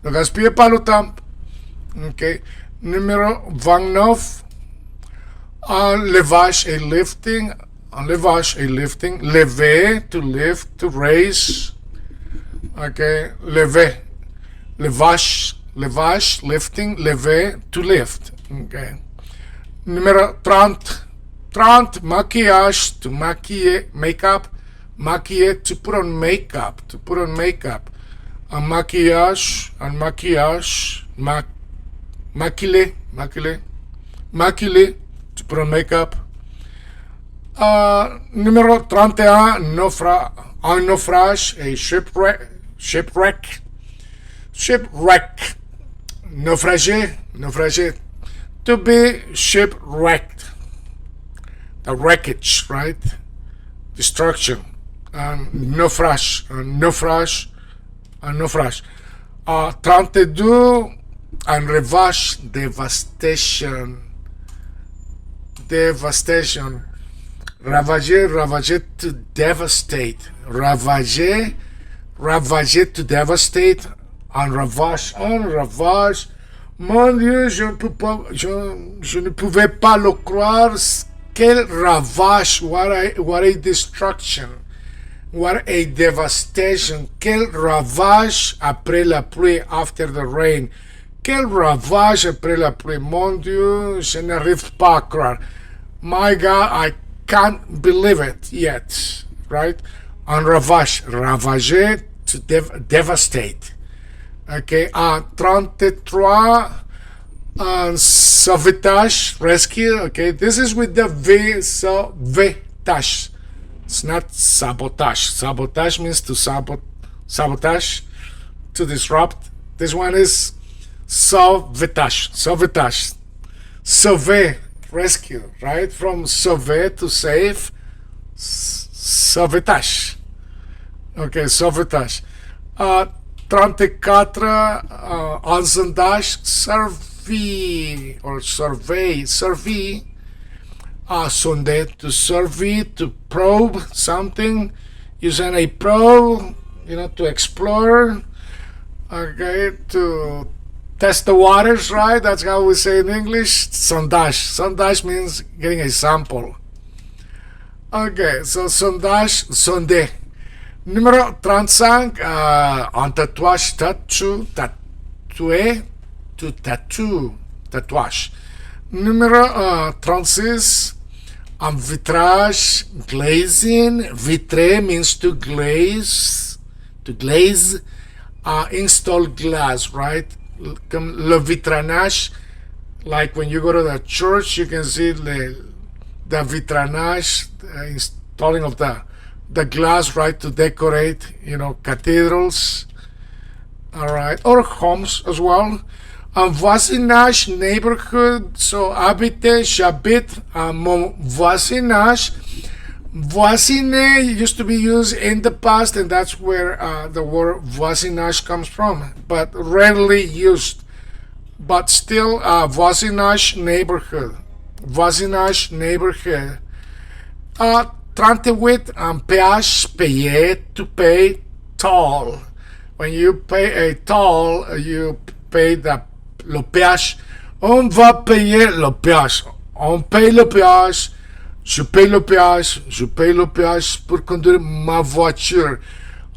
Ne gaspillez pas le temps. Okay. Numéro 29. Un levage, a lifting. Un levage, a lifting. Lever, to lift, to raise. Okay. Lever. Levage, lifting. Lever, to lift. Okay. Numéro 30. Maquillage, to maquiller, makeup. Maquiller, to put on makeup. Un maquillage, maquiller, to put on makeup. Numéro 31, un naufrage, a shipwreck. Naufrager, to be shipwrecked. The wreckage, right? Destruction. Naufrage. 32, un ravage, devastation. Ravager, to devastate. Ravager, to devastate. Un ravage. Mon Dieu, je ne pouvais pas le croire. Quel ravage, what a destruction, what a devastation. Quel ravage après la pluie, after the rain. Quel ravage après la pluie. Mon Dieu, je n'arrive pas à croire. My God, I can't believe it yet, right? En ravage, ravager, to devastate. Okay, 33, sauvetage, rescue. Okay, this is with the V, sauvetage. It's not sabotage. Sabotage means to sabotage, to disrupt. This one is sauvetage. Sauvetage. Sauver, rescue, right? From sauver, to save. Sauvetage. Okay, sauvetage. 34, en sondage, survey or survey. Sonder, to survey, to probe something, using a probe, to explore, okay, to test the waters, right? That's how we say in English. Sondage. Sondage means getting a sample. Okay, so sondage, sonder. Numéro 35, en tatouage, tatouer, to tattoo, tatouage. Numéro 36, en vitrage, glazing. Vitré means to glaze, install glass, right? Le vitranage, like when you go to the church, you can see the vitranage, installing of the glass, right, to decorate, cathedrals, all right, or homes as well. Voisinage, neighborhood, so habiter, j'habite, mon voisinage. Voisiner used to be used in the past, and that's where the word voisinage comes from, but rarely used. But still, voisinage, neighborhood. Voisinage, neighborhood. 38, péage, payer, to pay, toll. When you pay a toll, you pay le péage. On va payer le péage. On paye le péage. Je paye le péage. Je paye le péage pour conduire ma voiture.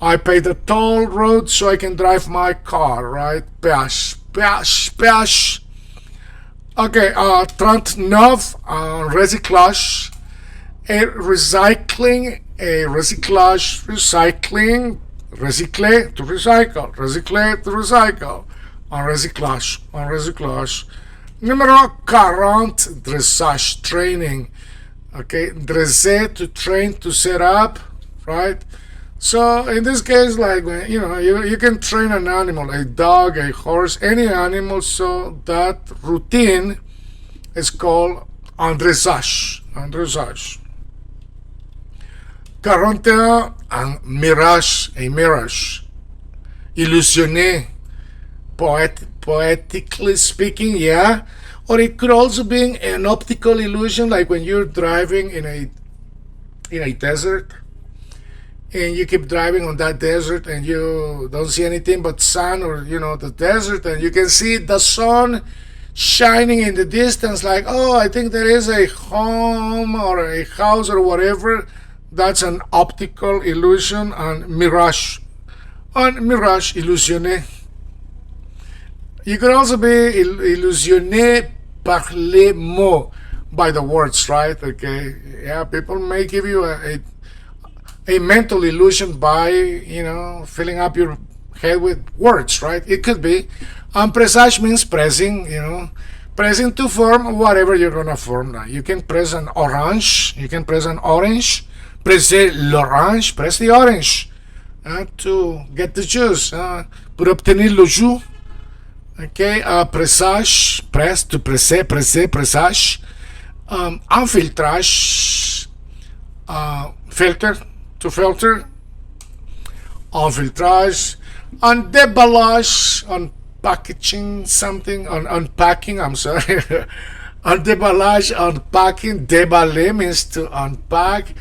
I pay the toll road so I can drive my car, right? Péage, péage, péage. Okay, 39, recyclage. Recycling, recyclage, recycling, recycler, to recycle, recycler, to recycle. En recyclage. Numéro 40, dressage, training. Okay, dresser, to train, to set up, right? So in this case, like, you can train an animal, a dog, a horse, any animal, so that routine is called en dressage. 41, un mirage, a mirage. Illusionner, poetically speaking, yeah. Or it could also be an optical illusion, like when you're driving in a desert, and you keep driving on that desert, and you don't see anything but sun, or the desert, and you can see the sun shining in the distance, like, oh, I think there is a home or a house or whatever. That's an optical illusion. And mirage, illusionné. You can also be illusionné par les mots, by the words, right? Okay, yeah, people may give you a mental illusion by, filling up your head with words, right? It could be. Presage means pressing, pressing to form whatever you're gonna form now. You can press an orange, presser l'orange, press the orange to get the juice, pour obtenir le jus. Okay, pressage, press, to presser, pressage. Infiltrage, filter, to filter. Infiltrage. On déballage, on packaging something, on unpacking, I'm sorry. On déballage, unpacking. Déballer means to unpack.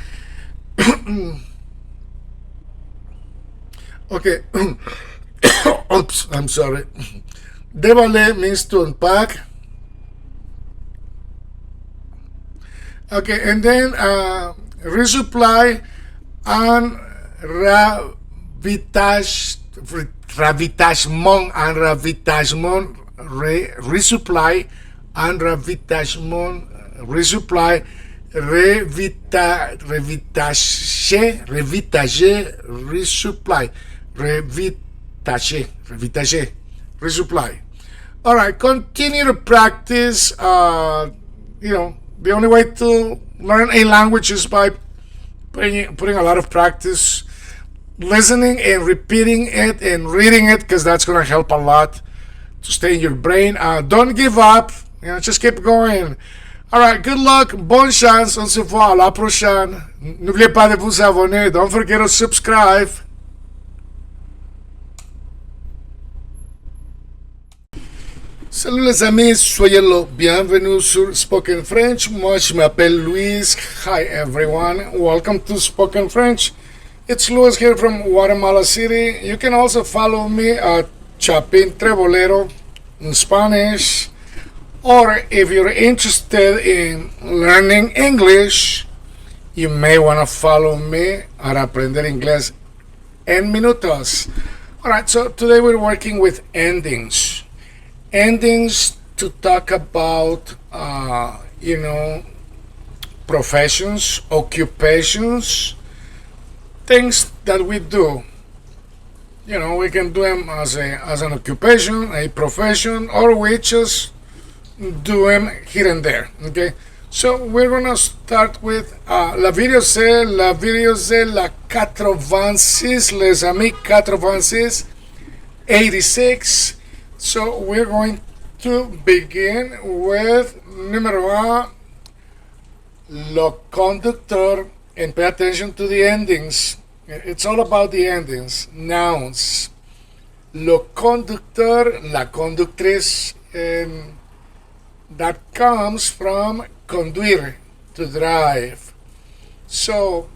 Okay. Oops, I'm sorry. Déballer means to unpack. Okay, and then resupply and ravitagement and resupply and ravitagement, resupply. revitager, resupply, resupply. All right, continue to practice. The only way to learn a language is by putting a lot of practice, listening and repeating it and reading it, because that's going to help a lot to stay in your brain. Don't give up. Just keep going. All right, good luck. Bonne chance. On se voit à la prochaine. N'oubliez pas de vous abonner. Don't forget to subscribe. Salut les amis, soyez le bienvenue sur Spoken French. Moi, je m'appelle Luis. Hi everyone. Welcome to Spoken French. It's Luis here from Guatemala City. You can also follow me at Chapin Trebolero in Spanish. Or if you're interested in learning English, you may want to follow me at Aprender Inglés en Minutos. Alright, so today we're working with endings. Endings to talk about, professions, occupations, things that we do. We can do them as an occupation, a profession, or we just do them here and there. Okay, so we're gonna start with la vidéo c'est la 86, les amis, 86, 86. So we're going to begin with numéro 1, le conducteur, and pay attention to the endings. It's all about the endings, nouns. Le conducteur, la conductrice, and that comes from conduire, to drive. So,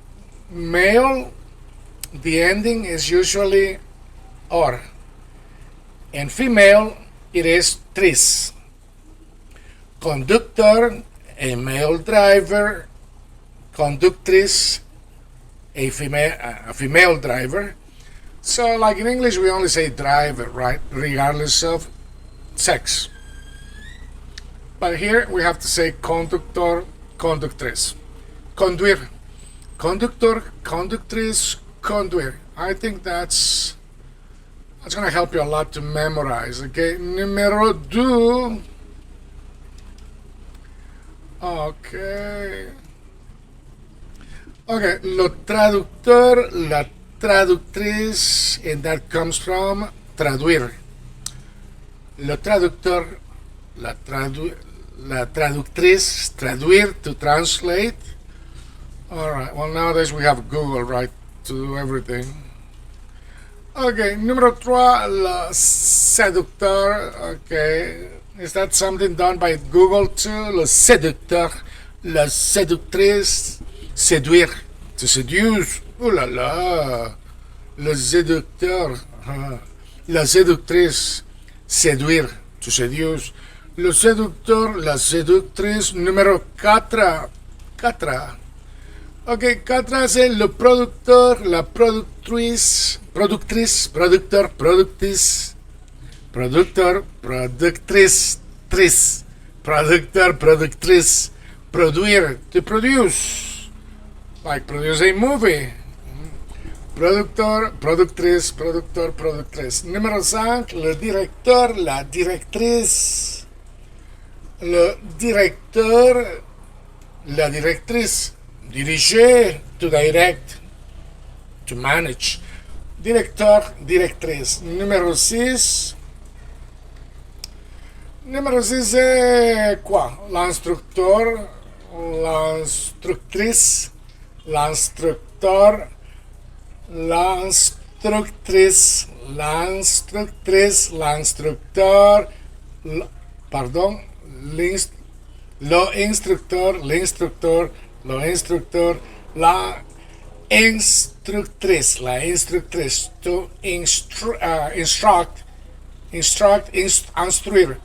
male, the ending is usually or. And female, it is tris. Conductor, a male driver. Conductrice, a female driver. So, like in English, we only say driver, right? Regardless of sex. But here we have to say conductor, conductrice. Conduire. Conductor, conductrice, conduire. I think that's going to help you a lot to memorize. Okay, numéro 2. Okay, le traducteur, la traductrice, and that comes from traduire. Le traducteur, la traductrice, traduire, to translate. Alright, well, nowadays we have Google, right, to do everything. Okay, numéro 3, le séducteur. Okay, is that something done by Google too? Le séducteur, la séductrice, séduire, to seduce. Ouh là là, le séducteur, la séductrice, séduire, to seduce. Le séducteur, la séductrice. Numéro 4. 4. Ok, 4, c'est le producteur, la productrice, producteur, productrice, producteur, productrice, producteur, productrice, produire, to produce, like produce a movie. Producteur, productrice, producteur, productrice. Numéro 5, le directeur, la directrice. Le directeur, la directrice. Diriger, to direct, to manage. Directeur, directrice. Numéro 6. Numéro 6 c'est quoi? L'instructeur, l'instructrice, l'instructeur, l'instructrice, l'instructrice, l'instructeur, pardon, l'instructeur, l'instructeur, l'instructeur, la instructrice, to instruct, instruire,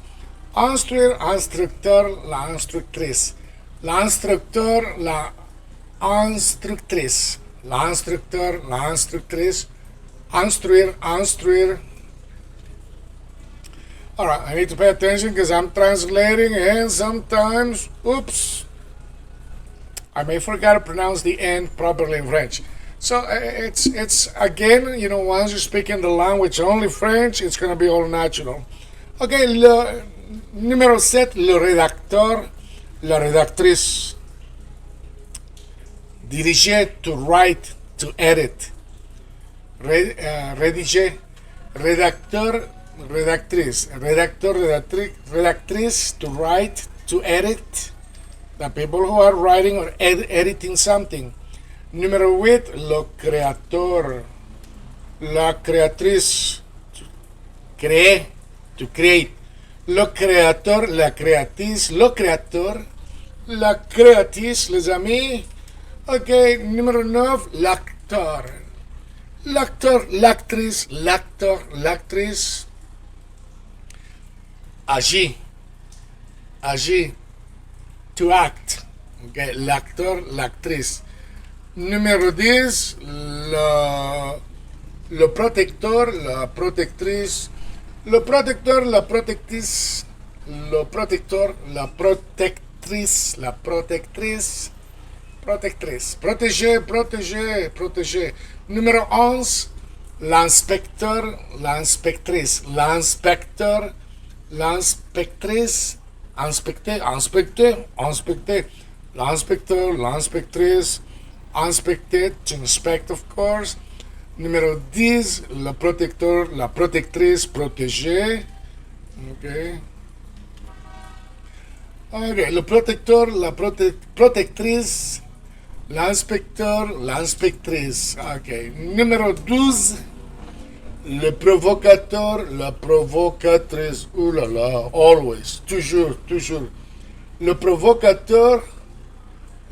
instructeur, la instructrice, l'instructeur, la instructrice, l'instructeur, la instructrice, instruire. Alright, I need to pay attention because I'm translating and sometimes, oops, I may forget to pronounce the end properly in French. So it's again, once you speak in the language only French, it's going to be all natural. Okay, le numéro 7, le rédacteur, la rédactrice. Diriger, to write, to edit. Rédiger, rédacteur, rédactrice. Rédacteur, rédactrice, to write, to edit. The people who are writing or editing something. Numéro 8, le créateur, la créatrice, créer, to create. Le créateur, la créatrice, le créateur, la créatrice, les amis. Ok, numéro 9, l'acteur. L'acteur, l'actrice, l'acteur, l'actrice. Agir, agir, to act. Ok, l'acteur, l'actrice. Numéro 10, le protecteur, la protectrice, le protecteur, la protectrice, le protecteur, la protectrice, la protectrice, protectrice, protéger, protéger, protéger. Numéro 11, l'inspecteur, l'inspectrice, l'inspecteur, l'inspectrice, inspecter, inspecter, inspecter, l'inspecteur, l'inspectrice, inspected, to inspect of course. Numéro 10, le protecteur, la protectrice, protéger. Ok. Ok, le protecteur, la protectrice, l'inspecteur, l'inspectrice. Ok. Numéro 12, le provocateur, la provocatrice. Ouh là là, always, toujours, toujours. Le provocateur,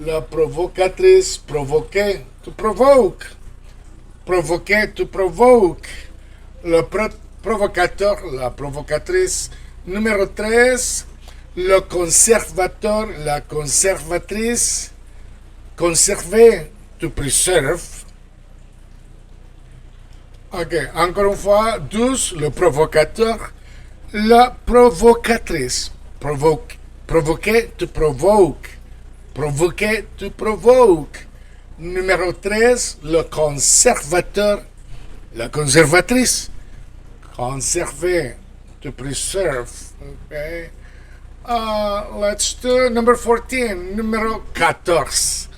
la provocatrice, provoquer, to provoke. Provoquer, to provoke. Le provocateur, la provocatrice. Numéro 13, le conservateur, la conservatrice. Conserver, to preserve. Ok, encore une fois, 12, le provocateur, la provocatrice. Provoquer, to provoke. Provoquer, to provoke. Numéro 13, le conservateur, la conservatrice. Conserver, to preserve. Okay. Let's do number 14, numéro 14.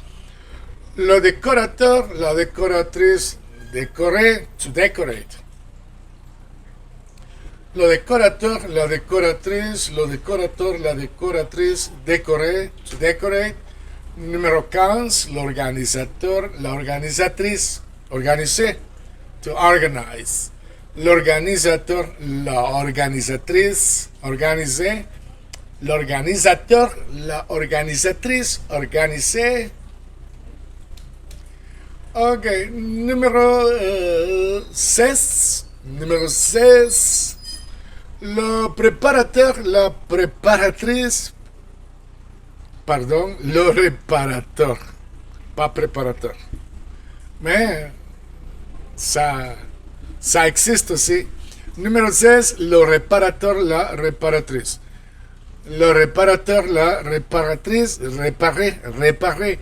Le décorateur, la décoratrice, décorer, to decorate. Le décorateur, la décoratrice, le décorateur, la décoratrice, décorer, to decorate. Numéro 15, l'organisateur, l'organisatrice, organiser, to organize. L'organisateur, la organisatrice, organiser. L'organisateur, la organisatrice, organiser. Ok, numéro 16. Numéro 16. Le préparateur, la préparatrice. Pardon, le réparateur. Pas préparateur. Mais ça existe aussi. Numéro 16, le réparateur, la réparatrice. Le réparateur, la réparatrice, réparer, réparer.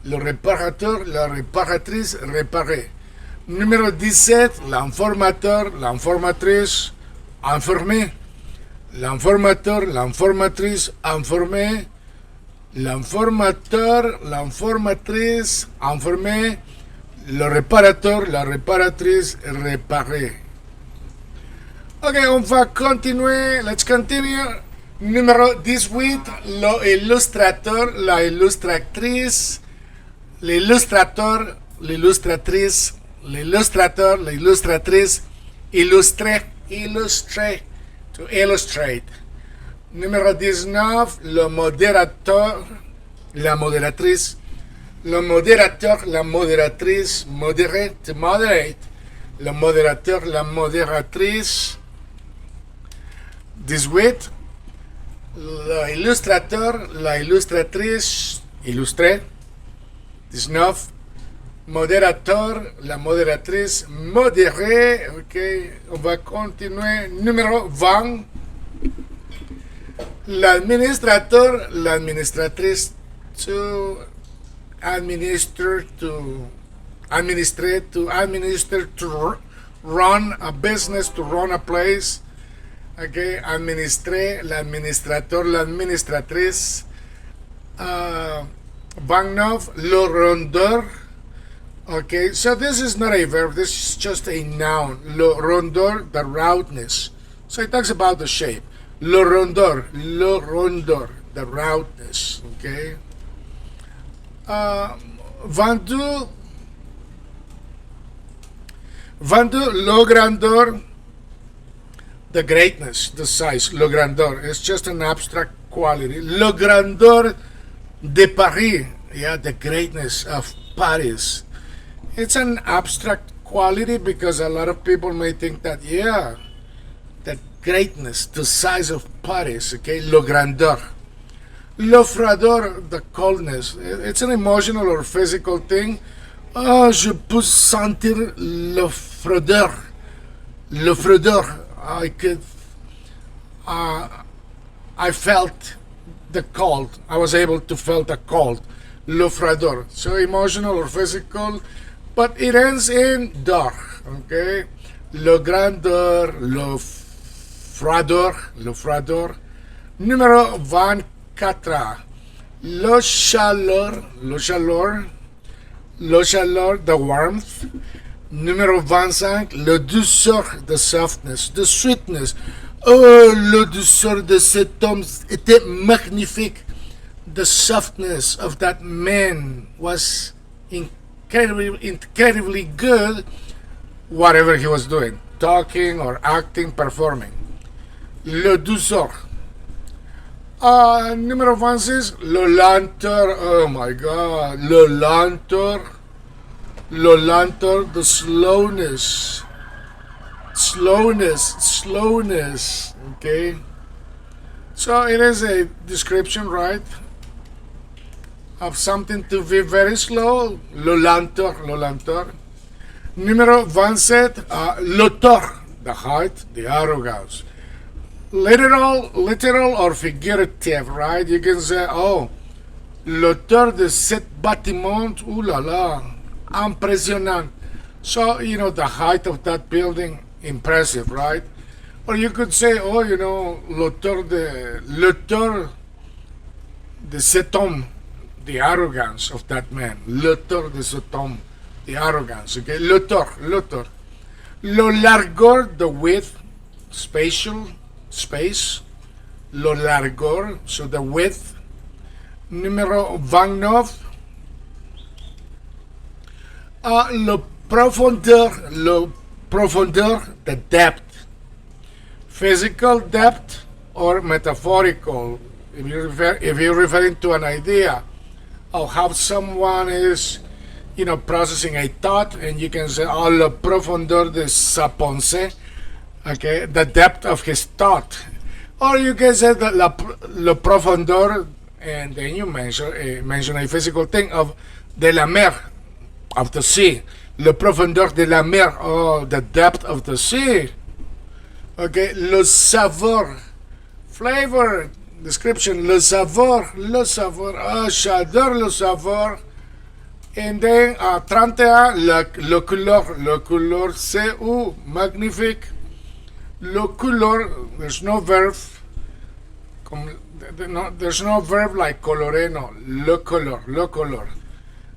Le réparateur, la réparatrice, réparer. Numéro 17, l'informateur, l'informatrice, informer. L'informateur, l'informatrice, informer. L'informateur, l'informatrice, informer. Le réparateur, la réparatrice, réparer. Ok, on va continuer. Let's continue. Numéro 18, l'illustrateur, la illustratrice, l'illustrateur, l'illustratrice, l'illustrateur, l'illustratrice, illustrer, illustrer, to illustrate. Numéro 19, le modérateur, la modératrice, le modérateur, la modératrice, modérer, to moderate, le modérateur, la modératrice. 18, l'illustrateur, la illustratrice, illustrer. 19, modérateur, la modératrice, modérer. Ok, on va continuer. Numéro 20, l'administrateur, l'administratrice, to administer, to run a business, to run a place. Okay, administré, l'administrateur, l'administratrice. Bagnov, le rondeur. Okay, so this is not a verb, this is just a noun. Le rondeur, the roundness. So it talks about the shape. Le rondeur, the roundness. Okay. Vendu, le grandeur, the greatness, the size. Le grandeur is just an abstract quality. Le grandeur de Paris, yeah, the greatness of Paris. It's an abstract quality because a lot of people may think that, yeah, the greatness, the size of Paris, okay, le grandeur. Le froideur, the coldness. It's an emotional or physical thing. Oh, je peux sentir le froideur. Le froideur. I felt the cold. I was able to feel the cold. Le froideur. So emotional or physical, but it ends in dor. Okay. Le grandeur, le froideur, Numéro 24. Le chaleur, the warmth. Numéro 25, le douceur, the softness, the sweetness. Oh, le douceur de cet homme était magnifique. The softness of that man was incredibly good, whatever he was doing, talking or acting, performing. Le douceur. Numéro 26, le lenteur. Oh my God. Le lenteur, the slowness. Okay. So it is a description, right, of something to be very slow. Le lenteur. Numéro 27, l'auteur, the height, the arrogance. Literal or figurative, right? You can say, oh, l'auteur de cet bâtiment, ooh la la, impressionnant. So, the height of that building, impressive, right? Or you could say, oh, l'auteur de cet homme, the arrogance of that man. L'auteur de cet homme, the arrogance, okay? L'auteur. Le largeur, the width, spatial, space. Le largeur, so the width. Numéro 29. Le profondeur, the depth. Physical depth or metaphorical. If you're referring to an idea of how someone is, processing a thought, and you can say, oh, le profondeur de sa pensée, okay, the depth of his thought. Or you can say that le profondeur, and then you mention a physical thing of de la mer, of the sea. Le profondeur de la mer, oh, the depth of the sea. Okay, le saveur, flavor, description, le saveur, oh, j'adore le saveur. And then 31, le couleur, c'est magnifique. Le couleur, there's no verb like coloré, no. Le couleur.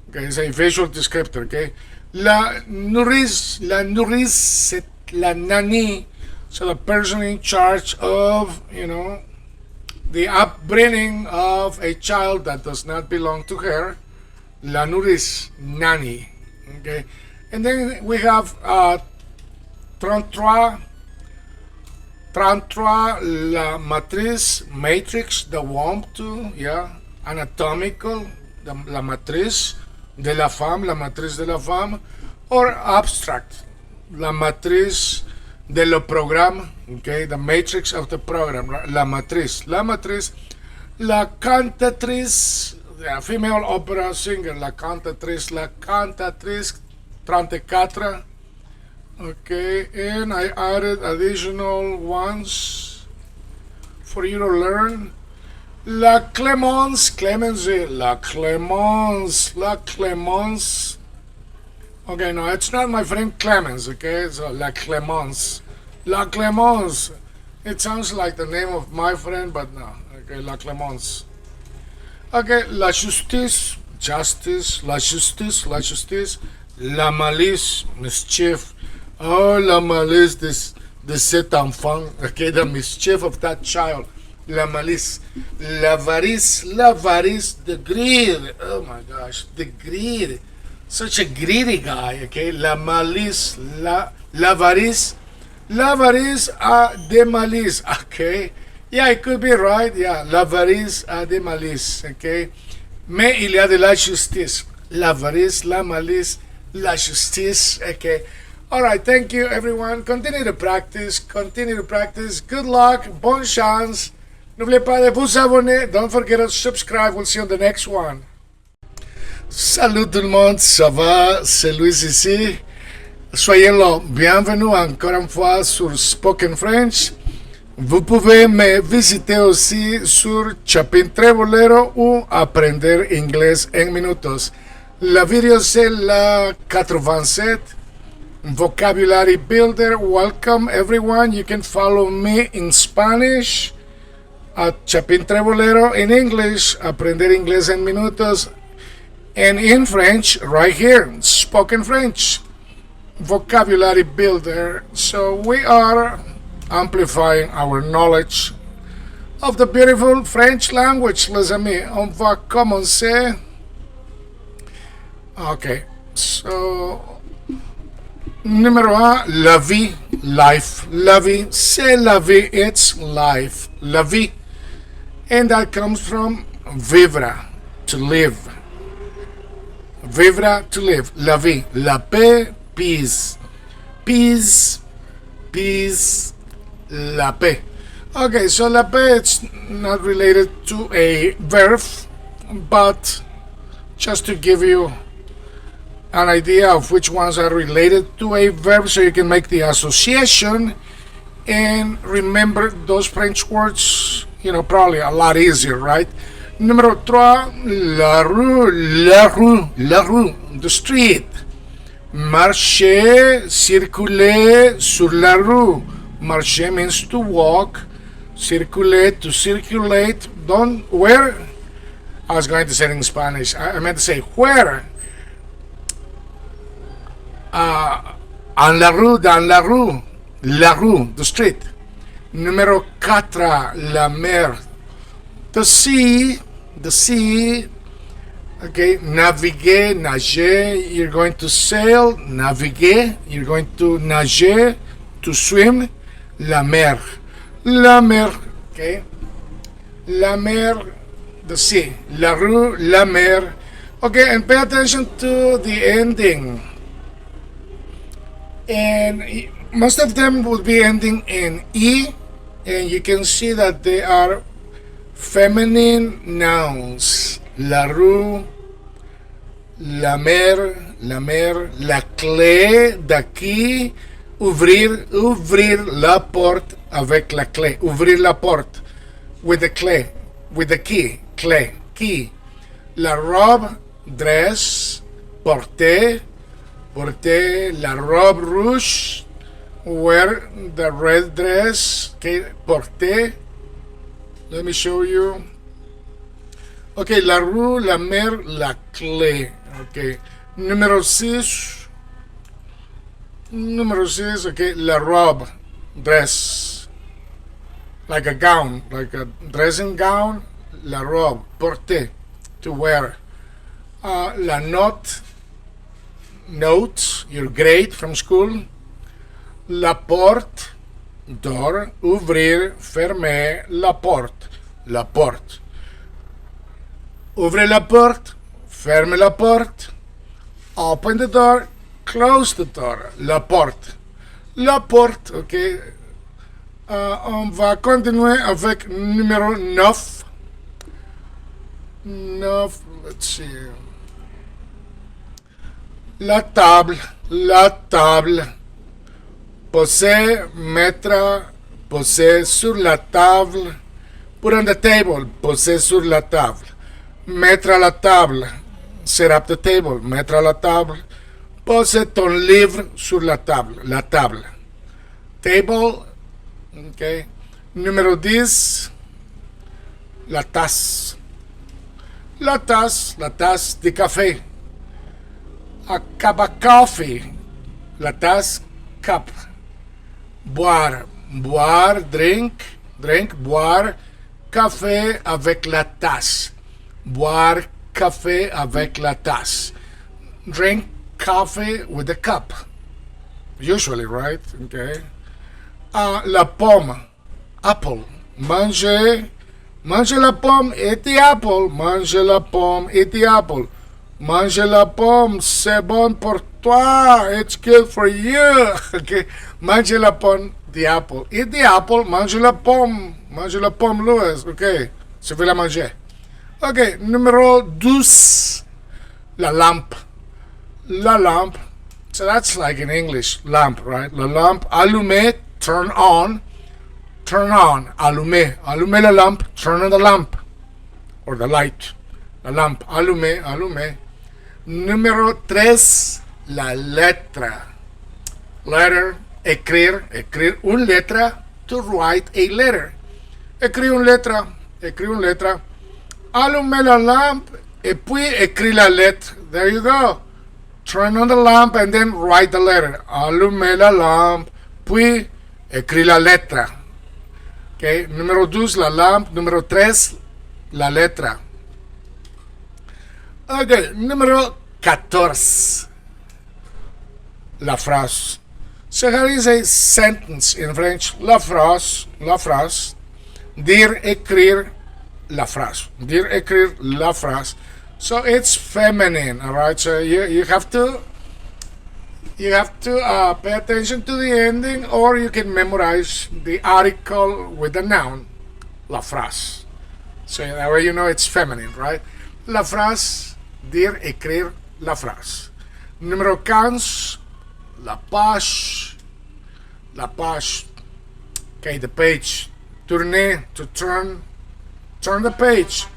Okay, it's a visual descriptor, okay? La nourrice, c'est la nanny. So the person in charge of, the upbringing of a child that does not belong to her. La nourrice, nanny. Okay. And then we have 33, la matrix, the womb too, yeah. Anatomical, la matrice de la femme, or abstract, la matrice de lo programme, okay, the matrix of the program, la matrice, la cantatrice, the female opera singer, la cantatrice, 34, okay, and I added additional ones for you to learn. La Clémence, Clemency, La Clémence, La Clémence. Okay, no, it's not my friend Clemens, okay? So, La Clémence. La Clémence. It sounds like the name of my friend, but no. Okay, La Clémence. Okay, la justice, justice, la justice, la justice, la malice, mischief. Oh, la malice, this cet enfant, okay, the mischief of that child. La malice, l'avarice, the greed. Oh my gosh, the greed. Such a greedy guy, okay? La malice, l'avarice, de malice, okay? Yeah, it could be right. Yeah, l'avarice de malice. Okay. Mais il y a de la justice. L'avarice, la malice, la justice. Okay. All right. Thank you, everyone. Continue to practice. Continue to practice. Good luck. Bonne chance. N'oubliez pas de vous abonner. Don't forget to subscribe. We'll see you on the next one. Salut tout le monde. Ça va? C'est Luis ici. Soyez le bienvenue encore une fois sur Spoken French. Vous pouvez me visiter aussi sur Chapin Trebolero ou Aprender Inglés en Minutos. La vidéo c'est la 87. Vocabulary Builder. Welcome everyone. You can follow me in Spanish at Chapin Trebolero, in English, Aprender Inglés en Minutos, and in French right here, Spoken French. Vocabulary Builder. So we are amplifying our knowledge of the beautiful French language, les amis. On va commencer. Okay, so numéro 1, la vie, life. La vie, c'est la vie, it's life. La vie, and that comes from vivre, to live. Vivre, to live. La vie, la paix, peace. Peace, peace. La paix. Okay, so la paix it's not related to a verb, but just to give you an idea of which ones are related to a verb so you can make the association and remember those French words, probably a lot easier, right? Numero 3, la rue, la rue, la rue, the street. Marcher, circuler sur la rue. Marcher means to walk. Circulate, to circulate. Don't, where? I was going to say it in Spanish. I meant to say where. En la rue, dans la rue. La rue, the street. Numero 4, la mer. The sea, the sea. Okay, naviguer, nager. You're going to sail, naviguer. You're going to nager, to swim. La mer. La mer. Okay. La mer, the sea. La rue, la mer. Okay, and pay attention to the ending. And most of them will be ending in E. And you can see that they are feminine nouns. La rue, la mer, la clé, d'aquí. Ouvrir, ouvrir la porte avec la clé. Ouvrir la porte with the clé, with the key, clé, key. La robe, dress, porter, porter, la robe rouge, wear the red dress, okay, porter. Let me show you. Okay, la rue, la mer, la clé. Okay, numéro 6. Number 6, okay, la robe, dress, like a gown, like a dressing gown, la robe, porter, to wear. La note, notes, your grade from school. La porte, door, ouvrir, fermer, la porte, la porte. Ouvre la porte, ferme la porte, open the door, close the door. La porte. La porte, ok. On va continuer avec numéro 9. 9, let's see. La table. La table. Poser, mettre, poser sur la table. Put on the table, poser sur la table. Mettre à la table, set up the table. Mettre à la table, poser ton livre sur la table. La table. Table, ok. Numéro 10, la tasse. La tasse de café. A cup of coffee. La tasse, cup. Boire, drink, boire café avec la tasse. Boire café avec la tasse. Drink coffee with a cup. Usually, right? Okay. La pomme, apple. Manger la pomme et the apple. Manger la pomme et the apple. Manger la pomme, c'est bon pour toi. It's good for you. Okay. Manger la pomme, the apple. Eat the apple, mange la pomme. Mange la pomme, Louis. Okay. Je vais la manger. Okay. Numéro 12. La lampe. La lampe. So that's like in English, lamp, right? La lampe, allumer, turn on. Turn on, allumer. Allumer la lampe, turn on the lamp. Or the light. La lampe, allumer. Numéro 13, la letra. Letter, écrire une letra, to write a letter. Écrire une letra. Allumer la lampe, et puis écrire la lettre. There you go. Turn on the lamp and then write the letter. Allumer la lampe, puis écrire la letra. Okay. Numéro 12, la lampe. Numéro 13, la letra. Ok, numéro 14, la phrase. So how do you say sentence in French? La phrase. Dire, écrire, la phrase. Dire, écrire, la phrase. So it's feminine, all right? So you have to pay attention to the ending, or you can memorize the article with the noun, la phrase. So that way you know it's feminine, right? La phrase, dire, écrire, la phrase. Numéro 15, la page. Okay, the page. Tourner, to turn the page.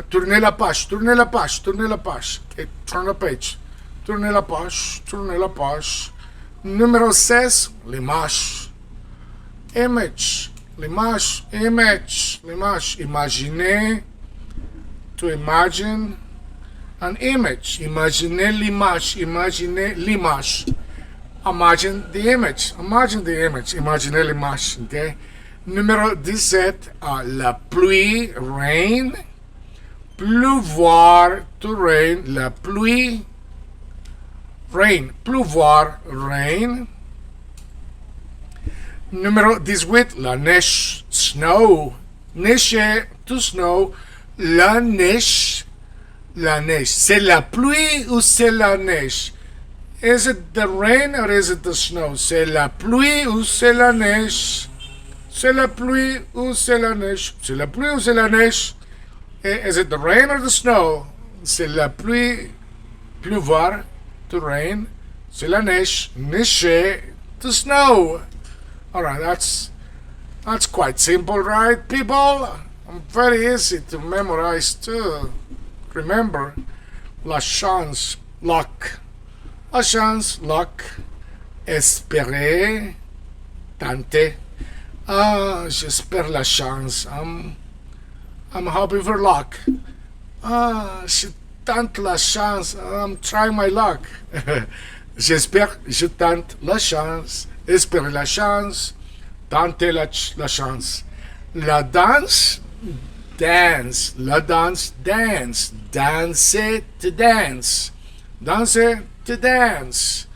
Tourner la page. Okay, turn the page. Tourner la page. Numéro 16, l'image. L'image. Imaginer, to imagine an image. Imaginer l'image. Imagine the image. Imaginer l'image. Okay. Numéro 17, la pluie, rain. Pleuvoir, to rain. La pluie, rain. Pleuvoir, rain. Numéro 18, la neige, snow. Neiger, to snow. La neige. C'est la pluie ou c'est la neige? Is it the rain or is it the snow? C'est la pluie ou c'est la neige? C'est la pluie ou c'est la neige? Is it the rain or the snow? C'est la pluie, pleuvoir, to rain. C'est la neige, neiger, to snow. Alright, that's quite simple, right, people? Very easy to memorize too. Remember, la chance, luck. La chance, luck. Espérer, tenter. J'espère la chance. I'm hoping for luck. Je tente la chance. I'm trying my luck. J'espère, je tente la chance. Espérer la chance. Tenter la chance. La danse, dance. La danse, dance. Danser, to dance. Danser, to dance.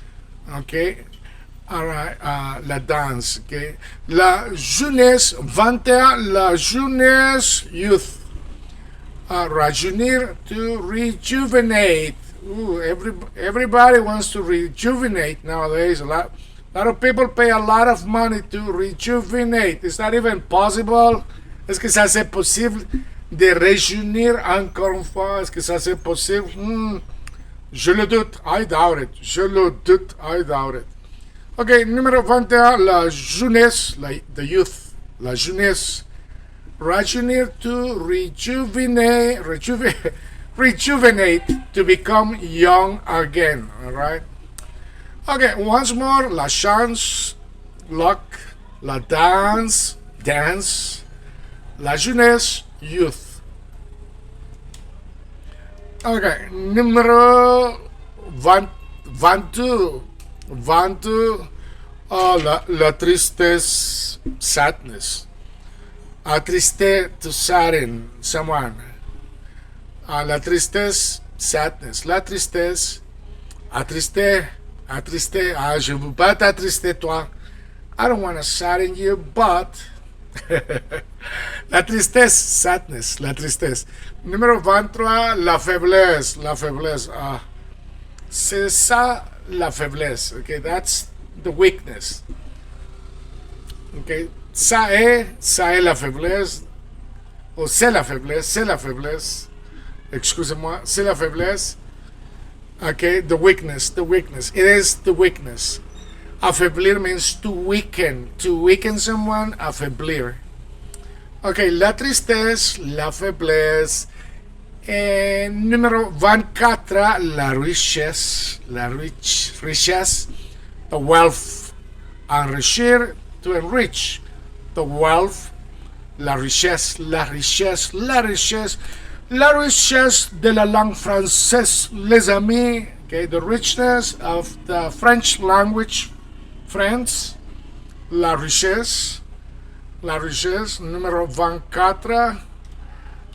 Okay. Alright, la danse. Okay. La jeunesse, 21, la jeunesse, youth. Rajeunir, to rejuvenate. Ooh, everybody wants to rejuvenate nowadays. A lot of people pay a lot of money to rejuvenate. It's not even possible. Est-ce que ça c'est possible de rajeunir encore une fois? Est-ce que ça c'est possible? Je le doute. I doubt it. Ok, numéro 21, la jeunesse, the youth. La jeunesse. Rajeunir, to rejuvenate, rejuvenate, to become young again. All right. Okay, once more. La chance, luck. La danse, dance. La jeunesse, youth. Okay, número 22. 22. Oh, la tristesse, sadness. Triste, to sadden someone. La tristesse, sadness. La tristesse, attriste, attriste. Je veux pas t'attrister, toi. I don't want to sadden you, but la tristesse, sadness, la tristesse. Numéro 23, la faiblesse, la faiblesse. C'est ça la faiblesse. Okay, that's the weakness. Okay, ça est la faiblesse. Ou c'est la faiblesse, c'est la faiblesse. Excusez-moi, c'est la faiblesse. Okay, the weakness, the weakness. It is the weakness. Affaiblir means to weaken. To weaken someone, affaiblir. Okay, la tristesse, la faiblesse. Numéro 24, la richesse. La richesse. The wealth. Enrichir, to enrich. The wealth. La richesse, la richesse, la richesse. La richesse de la langue française, les amis. Okay, the richness of the French language. France, la richesse, numéro 24.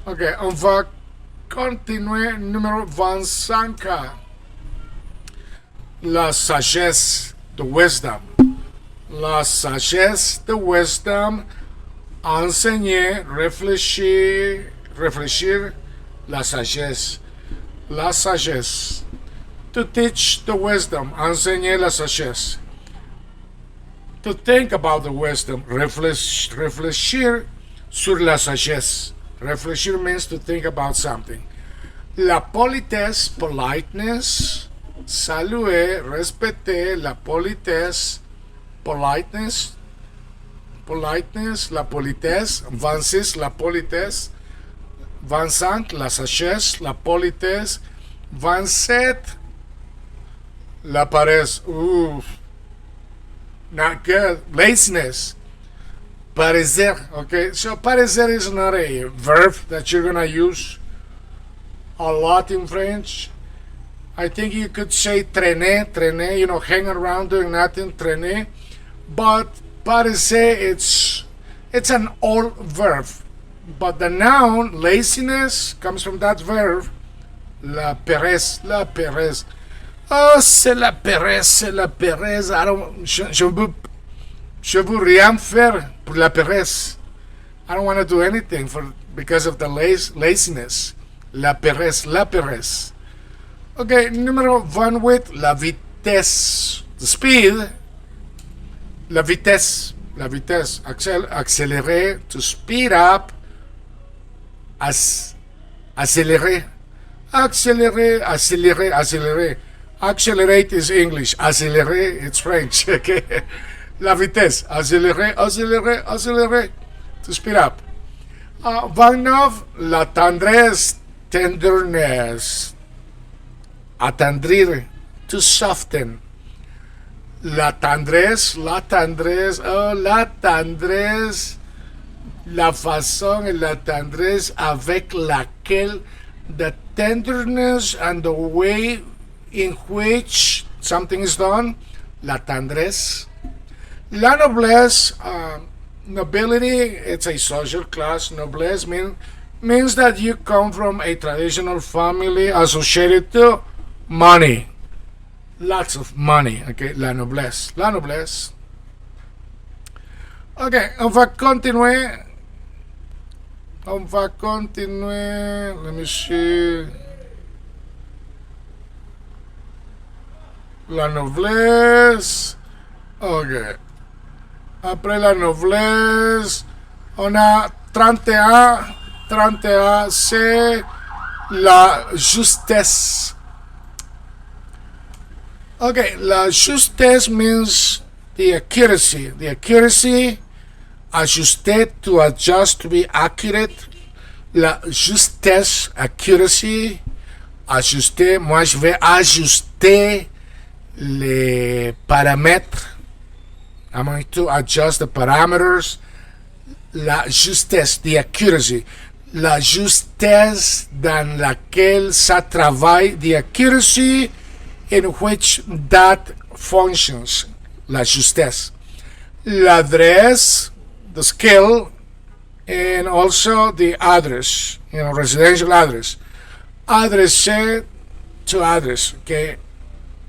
Ok, on va continuer, numéro 25. La sagesse, the wisdom. La sagesse, the wisdom. Enseigner, réfléchir, la sagesse. La sagesse. To teach the wisdom, enseigner la sagesse. To think about the wisdom, réfléchir sur la sagesse. Réfléchir means to think about something. La politesse, politeness. Saluer, respecter, la politesse, politeness. Politeness, la politesse. 26, la politesse. 25, la sagesse, la politesse. 27, la paresse. Oof. Not good. Laziness. Parecer. Okay, so parecer is not a verb that you're gonna use a lot in French. I think you could say traîner, you know, hang around doing nothing, traîner. But parecer, it's an old verb. But the noun laziness comes from that verb. La paresse, la paresse. Oh, c'est la paresse, c'est la paresse. Je veux rien faire pour la paresse. I don't want to do anything because of the laziness. La paresse, la paresse. Okay, numéro 28, la vitesse. The speed. La vitesse. La vitesse. Accélérer, to speed up. Accélérer. Accélérer, accélérer, accélérer. Accelerate is English. Accélérer, it's French. Okay. La vitesse. Accélérer, accélérer, accélérer. To speed up. 29, la tendresse. Tenderness. Attendrir. To soften. La tendresse. La tendresse. Oh, la tendresse. La façon et la tendresse avec laquelle the tenderness and the way in which something is done, la tendresse. La noblesse, nobility, it's a social class. Noblesse means that you come from a traditional family associated to money. Lots of money, okay, la noblesse. La noblesse. Ok, on va continuer. Let me see. La noblesse. Ok. Après la noblesse, on a 31. 31, c'est la justesse. Okay, la justesse means the accuracy. The accuracy Ajuster, to adjust, to be accurate. La justesse, accuracy. Ajuster, moi je vais ajuster les paramètres. I'm going to adjust the parameters. La justesse, the accuracy. La justesse dans laquelle ça travaille, the accuracy in which that functions, la justesse. L'adresse, the skill, and also the address, residential address. Adresser to address, okay?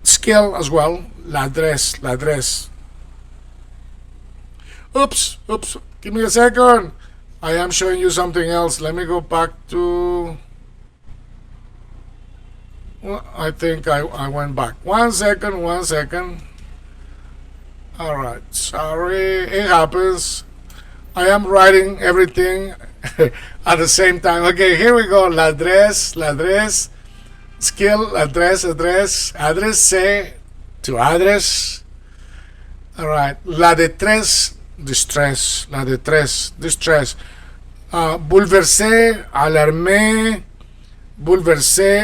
Skill as well, l'adresse. Oops, give me a second. I am showing you something else. Let me go back to... Well, I think I went back. One second. Alright, sorry, it happens. I am writing everything at the same time. Okay, here we go. L'adresse, skill, adresse, to address. Alright, la détresse, distress. Bouleversé,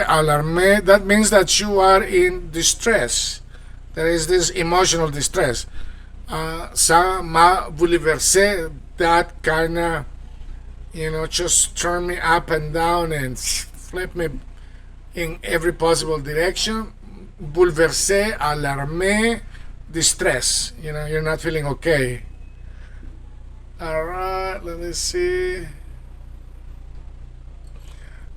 alarmé, that means that you are in distress. There is this emotional distress. Ça m'a bouleversé, that kind of, just turn me up and down and flip me in every possible direction. Bouleversé, alarmé, distress. You're not feeling okay. Alright, let me see.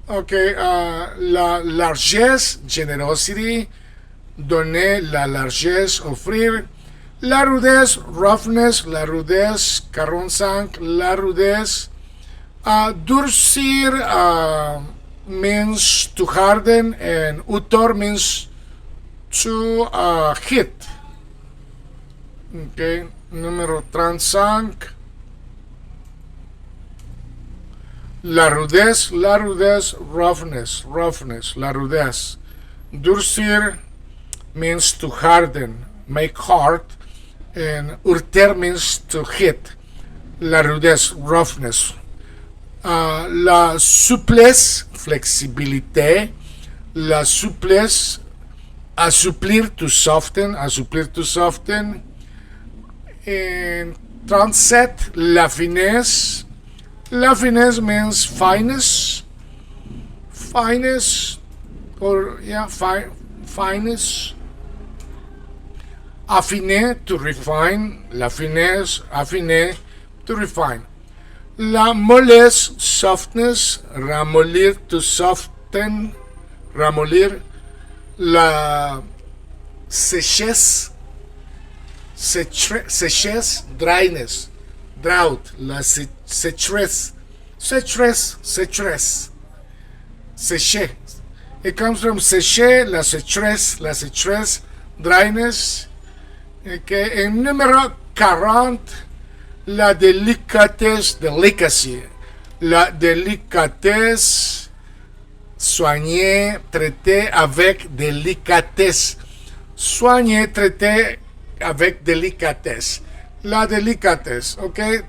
Okay, la largesse, generosity. Donner, la largesse, offrir. La rudesse, roughness. La rudesse, 45, la rudesse. Durcir means to harden, and utor means to hit. Okay, número 35. La rudesse, roughness, la rudesse. Durcir means to harden, make hard, and urter means to hit. La rudesse, roughness. La souplesse, flexibilité. La souplesse, assouplir, to soften, And 37, la finesse. La finesse means fineness, fineness. Affiner, to refine. La finesse, affiner, to refine. La mollesse, softness. Ramollir, to soften, ramollir. La séchesse, dryness, drought. La sécheresse, séché. It comes from sécher, la sécheresse, dryness. Okay. En número 40, la délicatesse, delicacy. La délicatesse, soigner, traiter avec délicatesse. Soigner, traiter avec délicatesse. La délicatesse, ok.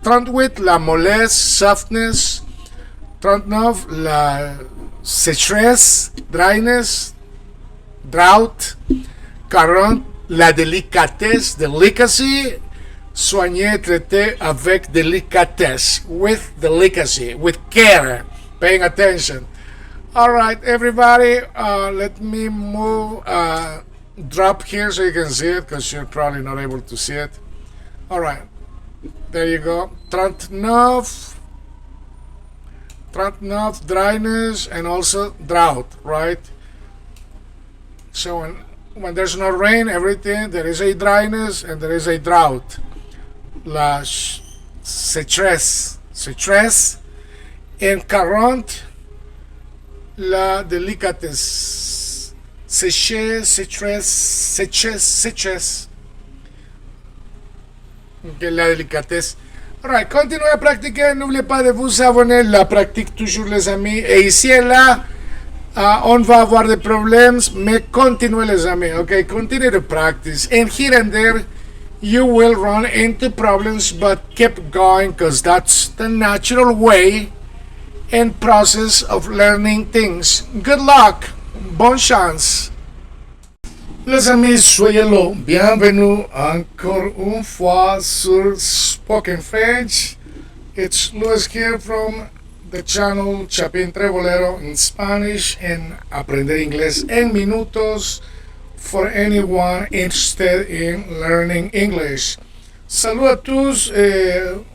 38, la mollesse, softness. 39, la sécheresse, dryness, drought. 40, la délicatesse, delicacy. Soigner, traiter avec délicatesse, with delicacy, with care, paying attention. All right, everybody, let me move, drop here so you can see it, because you're probably not able to see it. All right, there you go. 39, dryness, and also drought, right? So when there's no rain, everything, there is a dryness and there is a drought. La sécheresse, en 40, la délicatesse, sécheresse, okay, la délicatesse. Alright, continuez à pratiquer, n'oubliez pas de vous abonner, la pratique toujours les amis, et ici et là, on va avoir des problèmes, mais continuez les amis, okay, continue to practice, and here and there, You will run into problems, but keep going because that's the natural way and process of learning things. Good luck. Bonne chance. Les amis, soyez là. Bienvenue encore une fois sur Spoken French. It's Luis here from the channel Chapin Trebolero in Spanish and Aprender Inglés en Minutos for anyone interested in learning English. Salut à tous,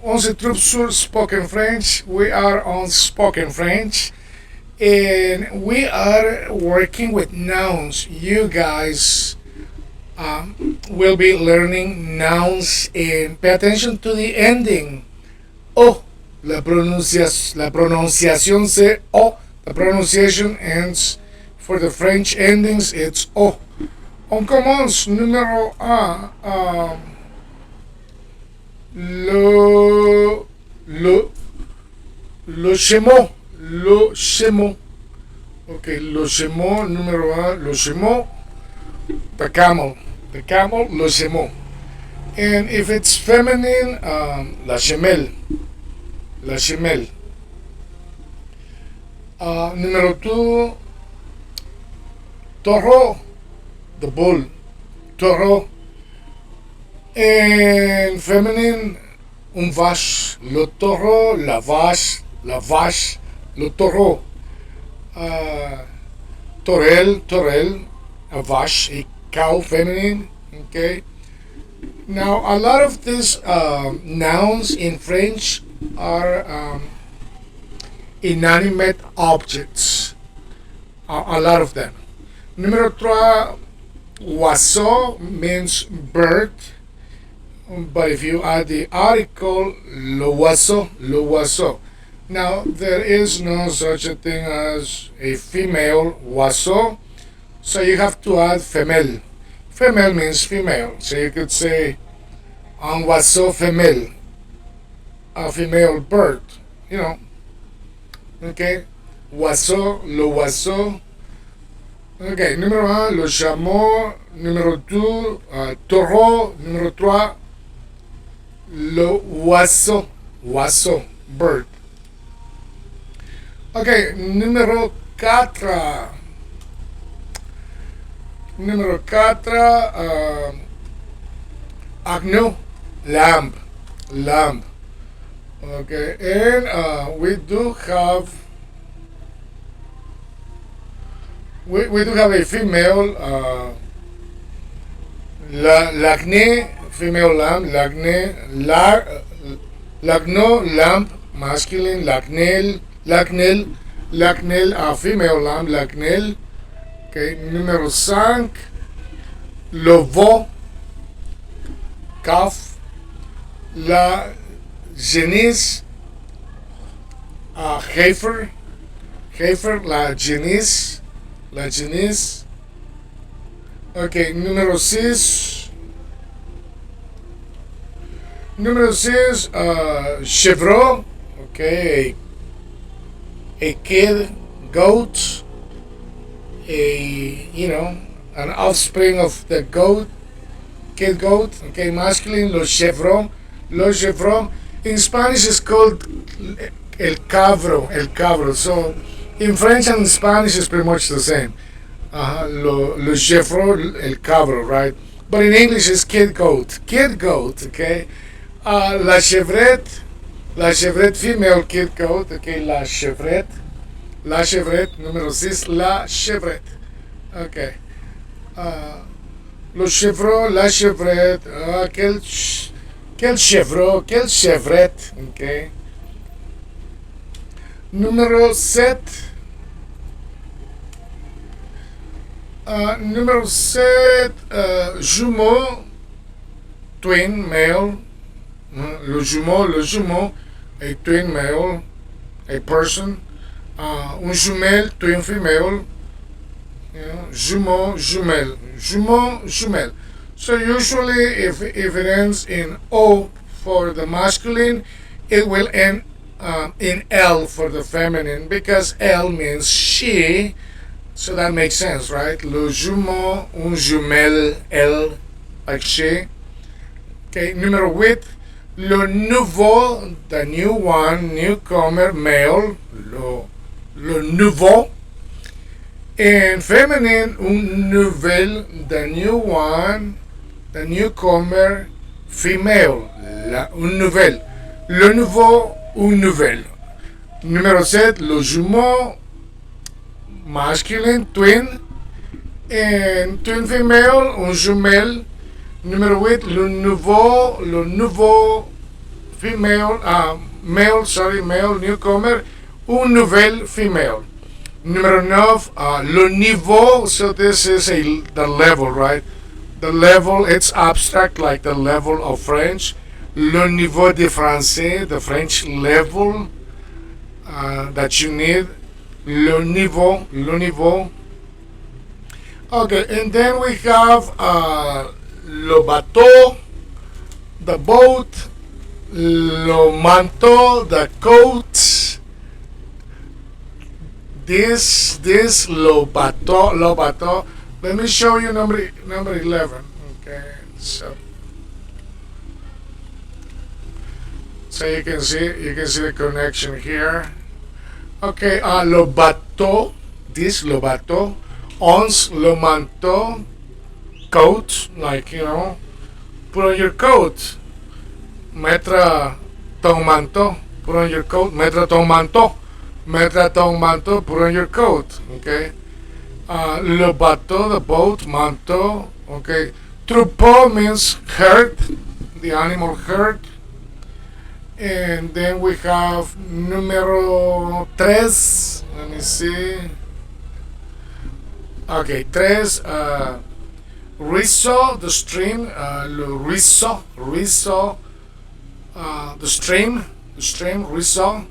on se trouve sur Spoken French. We are on Spoken French and we are working with nouns. You guys will be learning nouns and pay attention to the ending. Oh, la pronunciación c'est oh. The pronunciation ends for the French endings, it's oh. On commence numéro 1. Le schéma. Ok, le schéma numéro 1. Le schéma. The camel, le schéma. And if it's feminine, la gemelle. Numéro 2, taureau, the bull, taureau. And feminine, un vache, le taureau, la vache, le taureau. Torel, a vache, a cow, feminine. Okay. Now, a lot of these nouns in French are inanimate objects. A lot of them. Numero 3, oiseau means bird. But if you add the article, l'oiseau. Now, there is no such a thing as a female oiseau, so you have to add femelle. Femelle means female, so you could say un oiseau femelle, a female bird, you know. Okay, oiseau, l'oiseau. Okay, numéro 1, le chameau. Numéro 2, taureau. Numéro 3, le oiseau, bird. Okay, numéro 4. Numéro 4, agneau, lamb. Okay, and we do have a female, l'agneau, female lamb, l'agneau, lamb, masculine, l'agneau, female lamb, l'agneau. Okay, numéro 5, le veau, calf, la génisse, heifer, la génisse. Okay, numéro 6, chevreau, okay, a kid goat, an offspring of the kid goat, okay, masculine, lo chevron. In Spanish it's called el cabro. So in French and Spanish it's pretty much the same. Le chevron, el cabro, right? But in English it's kid goat, okay? La chevrette, female kid goat, okay, la chevrette, numéro 6, la chevrette. Okay. Le chevreau, la chevrette, quel chevreau, quelle chevrette, okay. Numéro 7. Jumeau, twin, male. Le jumeau, a twin male, a person. Un jumelle, twin female. Jumeau, jumelle. So usually if it ends in O for the masculine, it will end in L for the feminine, because L means she, so that makes sense, right? Le jumeau, un jumelle, elle, like she. Okay, numéro 8, le nouveau, the new one, newcomer, male, le nouveau. En feminine, un nouvel, the new one, the newcomer, female, un nouvel. Le nouveau, un nouvel. Numéro 7, le jumeau, masculine, twin. En twin female, un jumel. Numéro 8, le nouveau female, male, newcomer, un nouvel female. Numéro 9, le niveau, so this is the level, right? The level, it's abstract, like the level of French. Le niveau de français, the French level that you need. Le niveau. Okay, and then we have le bateau, the boat, le manteau, the coat. This lo bateau. Let me show you number 11. Okay, so you can see the connection here. Okay, lo bateau, this lo bateau, ons le manteau, coat, like, you know, put on your coat, mettre ton manteau, put on your coat, mettre ton manteau, put on your coat, okay. Le bateau, the boat, manteau, okay. Troupeau means herd, the animal herd. And then we have número 3. Let me see. Okay, 3. Ruisseau, the stream. Le ruisseau. The stream, ruisseau.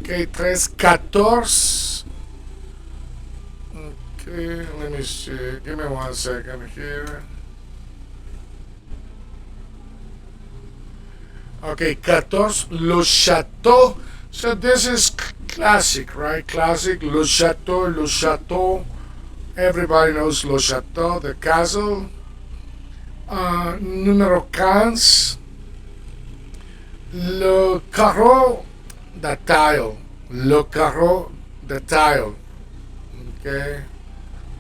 Okay, 14. Okay, let me see. Give me 1 second here. Okay, 14, le château. So this is classic, right? Classic, le château. Everybody knows le château, the castle. Numéro 15, le carreau, the tile. Le carreau, the tile. Okay?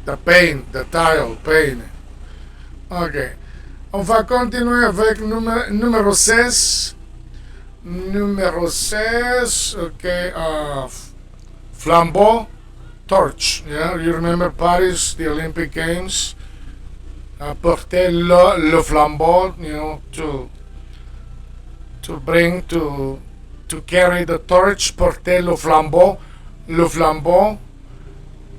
The paint, the tile, paint. Okay. On va continuer avec numéro 16. Numéro 16, okay, flambeau, torch. Yeah, you remember Paris, the Olympic Games? Porter le flambeau, you know, to carry the torch, porter le flambeau.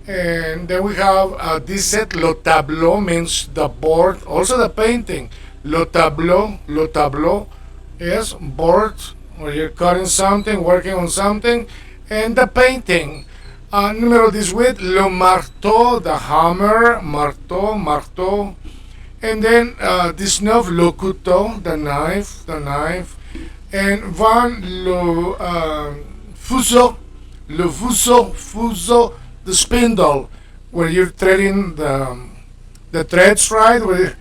And then we have this set, le tableau means the board, also the painting. Le tableau, yes, board, where you're cutting something, working on something, and the painting. Numéro 18, le marteau, the hammer, marteau. And then this 9, le couteau, the knife. And 20, le fuseau, the spindle, where you're threading the threads, right? Where,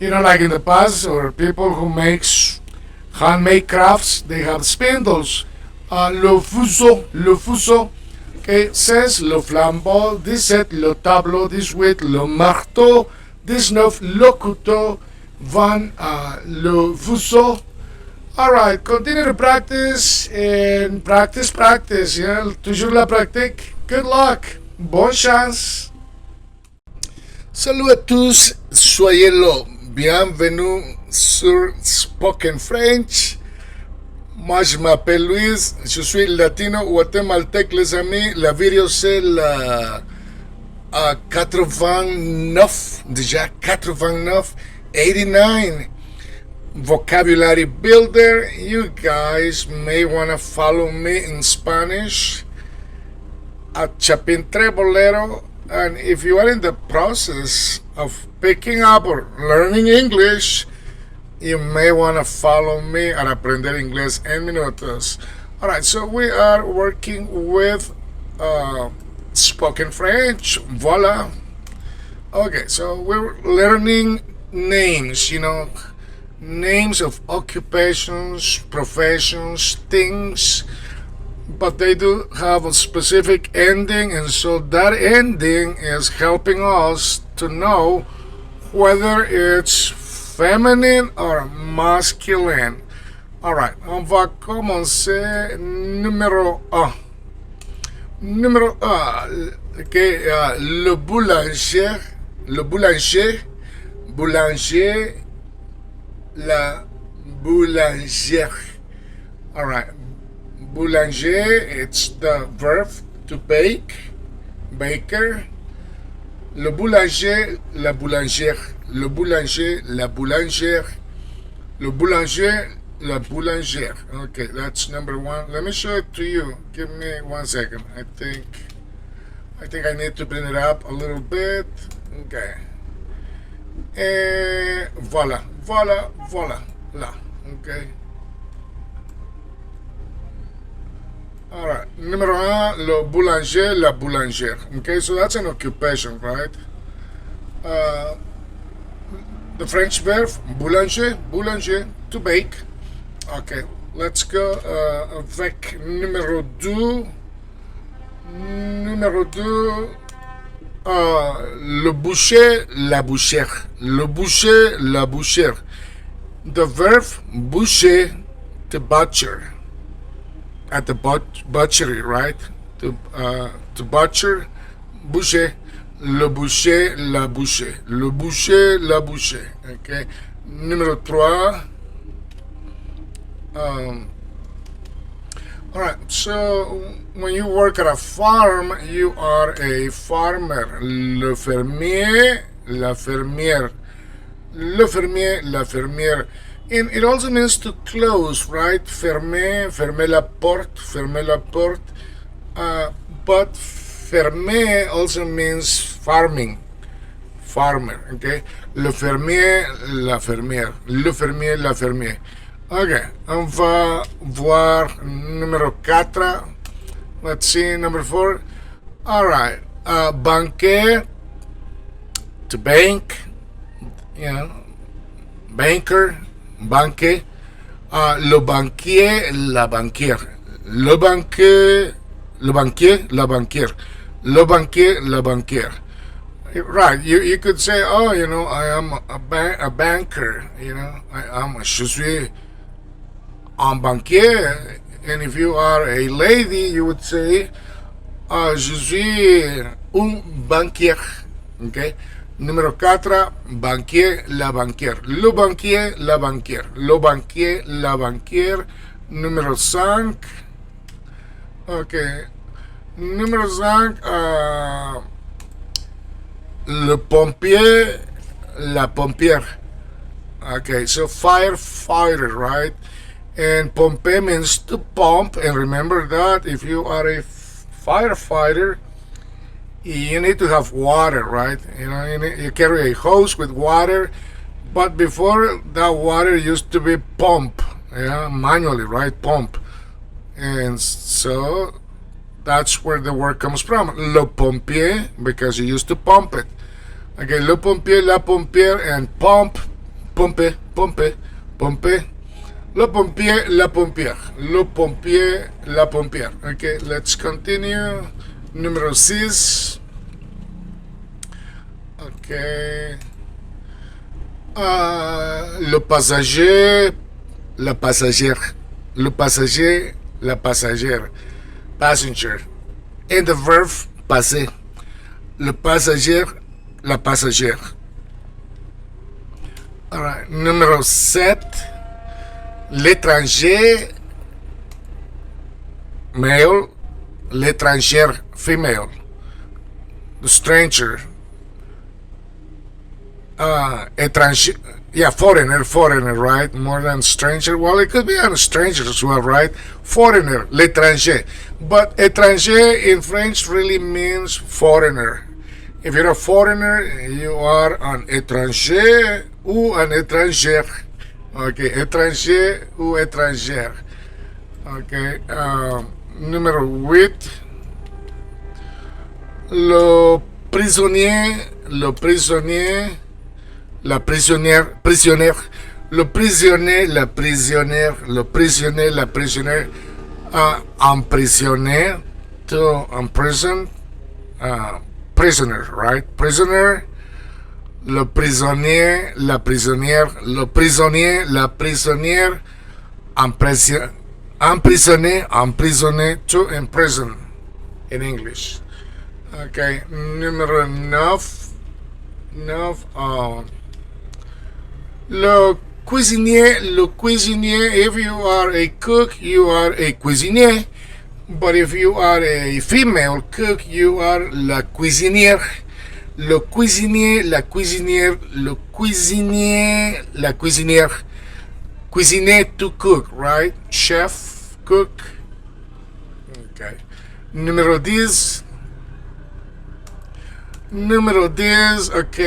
you know, like in the past, or people who makes handmade crafts, they have spindles. Le fuseau. Okay, says le flambeau, this set le tableau, this with le marteau, this 9 le couteau, 20 le fuseau. Alright, continue to practice and practice. Yeah, toujours la pratique. Good luck. Bonne chance. Salut à tous, soyez là. Bienvenue sur Spoken French. Moi, je m'appelle Luis, je suis latino guatémaltèque, les amis. La vidéo, c'est la 89, déjà 89, 89. Vocabulary builder. You guys may want to follow me in Spanish at Chapin Trebolero, and if you are in the process of picking up or learning English, you may want to follow me at Aprender Inglés en Minutos. Alright, so we are working with spoken French. Voila. Okay, so we're learning names, you know, names of occupations, professions, things, but they do have a specific ending, and so that ending is helping us to know whether it's feminine or masculine. Alright, on va commencer numéro 1. Numéro 1, okay, le boulanger, boulanger, la boulangère. Alright, boulanger, it's the verb to bake, baker. Le boulanger, la boulangère. Le boulanger, la boulangère. Le boulanger, la boulangère. Okay, that's number 1. Let me show it to you. Give me 1 second. I think I need to bring it up a little bit. Okay. Voilà, voilà, voilà. Là. Okay. Alright. Number 1, le boulanger, la boulangère. Okay, so that's an occupation, right? The French verb, boulanger, boulanger, to bake. Okay, let's go avec numéro 2. Numéro 2, le boucher, la bouchère. Le boucher, la bouchère. The verb boucher, to butcher. At the butchery, right? To butcher, boucher. Le boucher, la boucher. Le boucher, la boucher. Okay. Numéro 3. Alright, so when you work at a farm, you are a farmer. Le fermier, la fermière. Le fermier, la fermière. And it also means to close, right? Fermer, fermer la porte, fermer la porte. But fermer also means farming, farmer, okay? Le fermier, la fermière. Le fermier, la fermière. Ok, on va voir numéro 4. Let's see, number 4. Alright, banquer, to bank, you know, banker, banquet. Le banquier, la banquière. Le banquier, la banquière. Le banquier, la banquière. Right, you could say, oh, you know, I am a banker, you know, je suis un banquier. And if you are a lady, you would say, je suis un banquier. Okay? Numéro 4, banquier, la banquière. Le banquier, la banquière. Le banquier, la banquière. Numéro 5. Ok. Numéro 5, le pompier, la pompière. Okay, so firefighter, right? And pompe means to pump. And remember that if you are a firefighter, you need to have water, right? You know, you carry a hose with water, but before that water used to be pump, yeah, manually, right? Pump. And so that's where the word comes from. Le pompier, because you used to pump it. Okay, le pompier, la pompière, and pump, pompe, pompe, pompe. Le pompier, la pompière. Le pompier, la pompière. Okay, let's continue. Numéro 6. Okay. Le passager, la passagère. Le passager, la passagère. Passenger. And the verb passer. Le passager, la passagère. Alright. Numéro 7. L'étranger, male. L'étrangère, female. The stranger. Étranger. Yeah, foreigner, right? More than stranger. Well, it could be a stranger as well, right? Foreigner, l'étranger. But étranger in French really means foreigner. If you're a foreigner, you are an étranger ou un étrangère. Okay, étranger ou étrangère. Okay, numéro 8. Le prisonnier, la prisonnière. Le prisonnier, la prisonnière, le prisonnier, la prisonnière, emprisonné, to imprison, prisoner, right? Prisoner, le prisonnier, la prisonnière, le prisonnier, la prisonnière, emprisonné, emprisonné, to imprison in English. Okay, numéro 9. 9. Le cuisinier, if you are a cook, you are a cuisinier. But if you are a female cook, you are la cuisinière. Le cuisinier, la cuisinière, le cuisinier, la cuisinière. Cuisiner, to cook, right? Chef, cook. Okay. Numéro 10. Numéro 10, ok.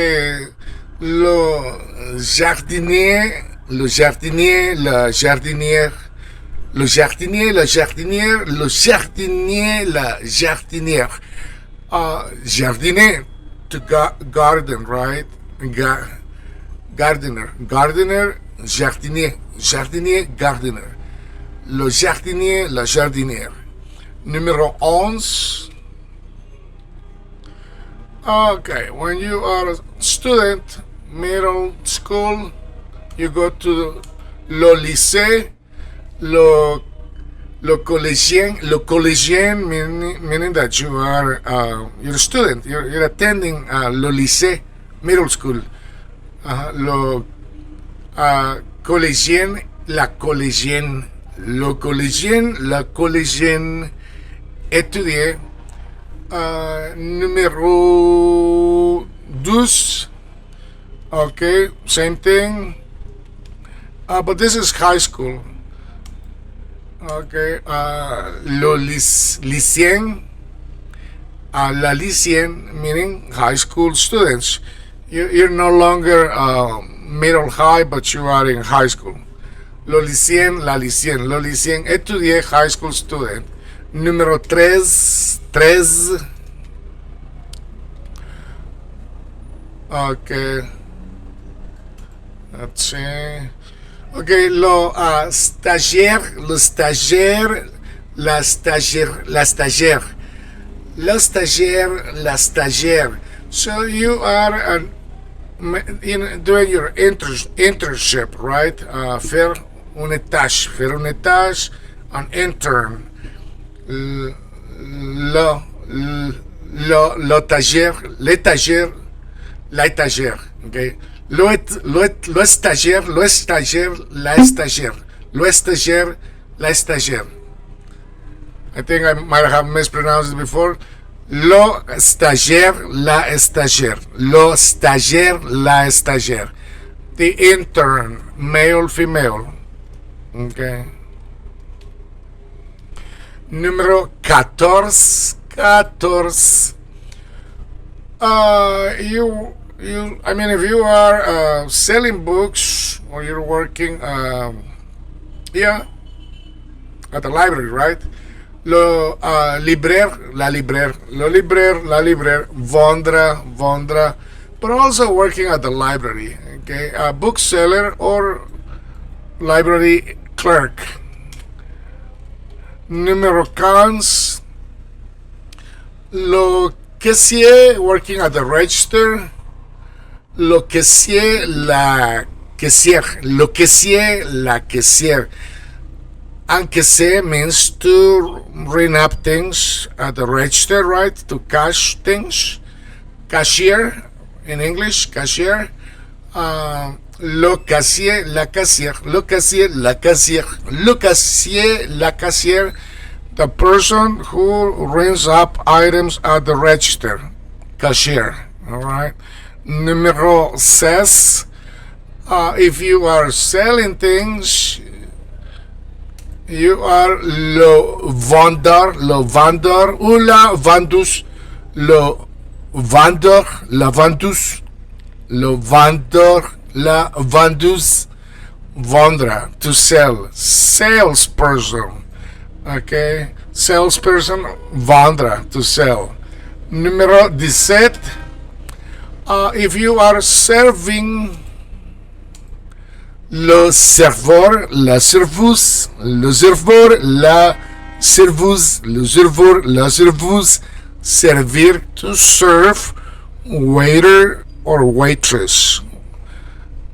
Le jardinier, le jardinier, la jardinière. Le jardinier, la jardinière, le jardinier, la jardinière. Jardinier, to garden, right? Gardener. Gardener, jardinier. Jardinier, gardener. Le jardinier, la jardinière. Numéro 11. Okay, when you are a student, middle school, you go to le lycée, le collégien meaning that you are you're a student, you're attending le lycée, middle school. Le collégien, la collégienne, le collégien, la collégienne, étudier. Numéro 12. Okay, same thing. But this is high school. Okay, le lycéen. La lycéenne meaning high school students. You're no longer middle high, but you are in high school. Le lycéen, la lycéenne. Le lycéen, étudier, high school student. Numéro 13. 13. Okay. Let's see. Okay, le stagiaire, le stagiaire, la stagiaire, la stagiaire. Le stagiaire, la stagiaire. So you are doing your internship, right? Faire une tâche, an intern. L'étagère, okay? Le stagiaire, la stagiaire. Le stagiaire, la stagiaire. I think I might have mispronounced it before. Le stagiaire, la stagiaire. Le stagiaire, la stagiaire. The intern, male, female. Okay. Numéro 14. 14. I mean, if you are selling books or you're working, at the library, right? Le libraire, la libraire, le libraire, la libraire, vendra, but also working at the library, okay? A bookseller or library clerk. Numéro 15. Le caissier, working at the register. Le caissier, la caissière. Le caissier, la caissière. Encaisser means to ring up things at the register, right? To cash things. Cashier, in English, cashier. Le caissier, la caissière. Le caissier, la caissière. Le caissier, la caissière. The person who rings up items at the register. Cashier, all right? Numéro 16. If you are selling things, you are le vendeur, ou la vendeuse, le vendeur, la vendeuse, le vendeur, la vendeuse, vendre, to sell, salesperson, okay, salesperson, vendre, to sell. Numéro 17. If you are serving le serveur, la serveuse, le serveur, la serveuse, le serveur, la serveuse, servir, to serve, waiter or waitress.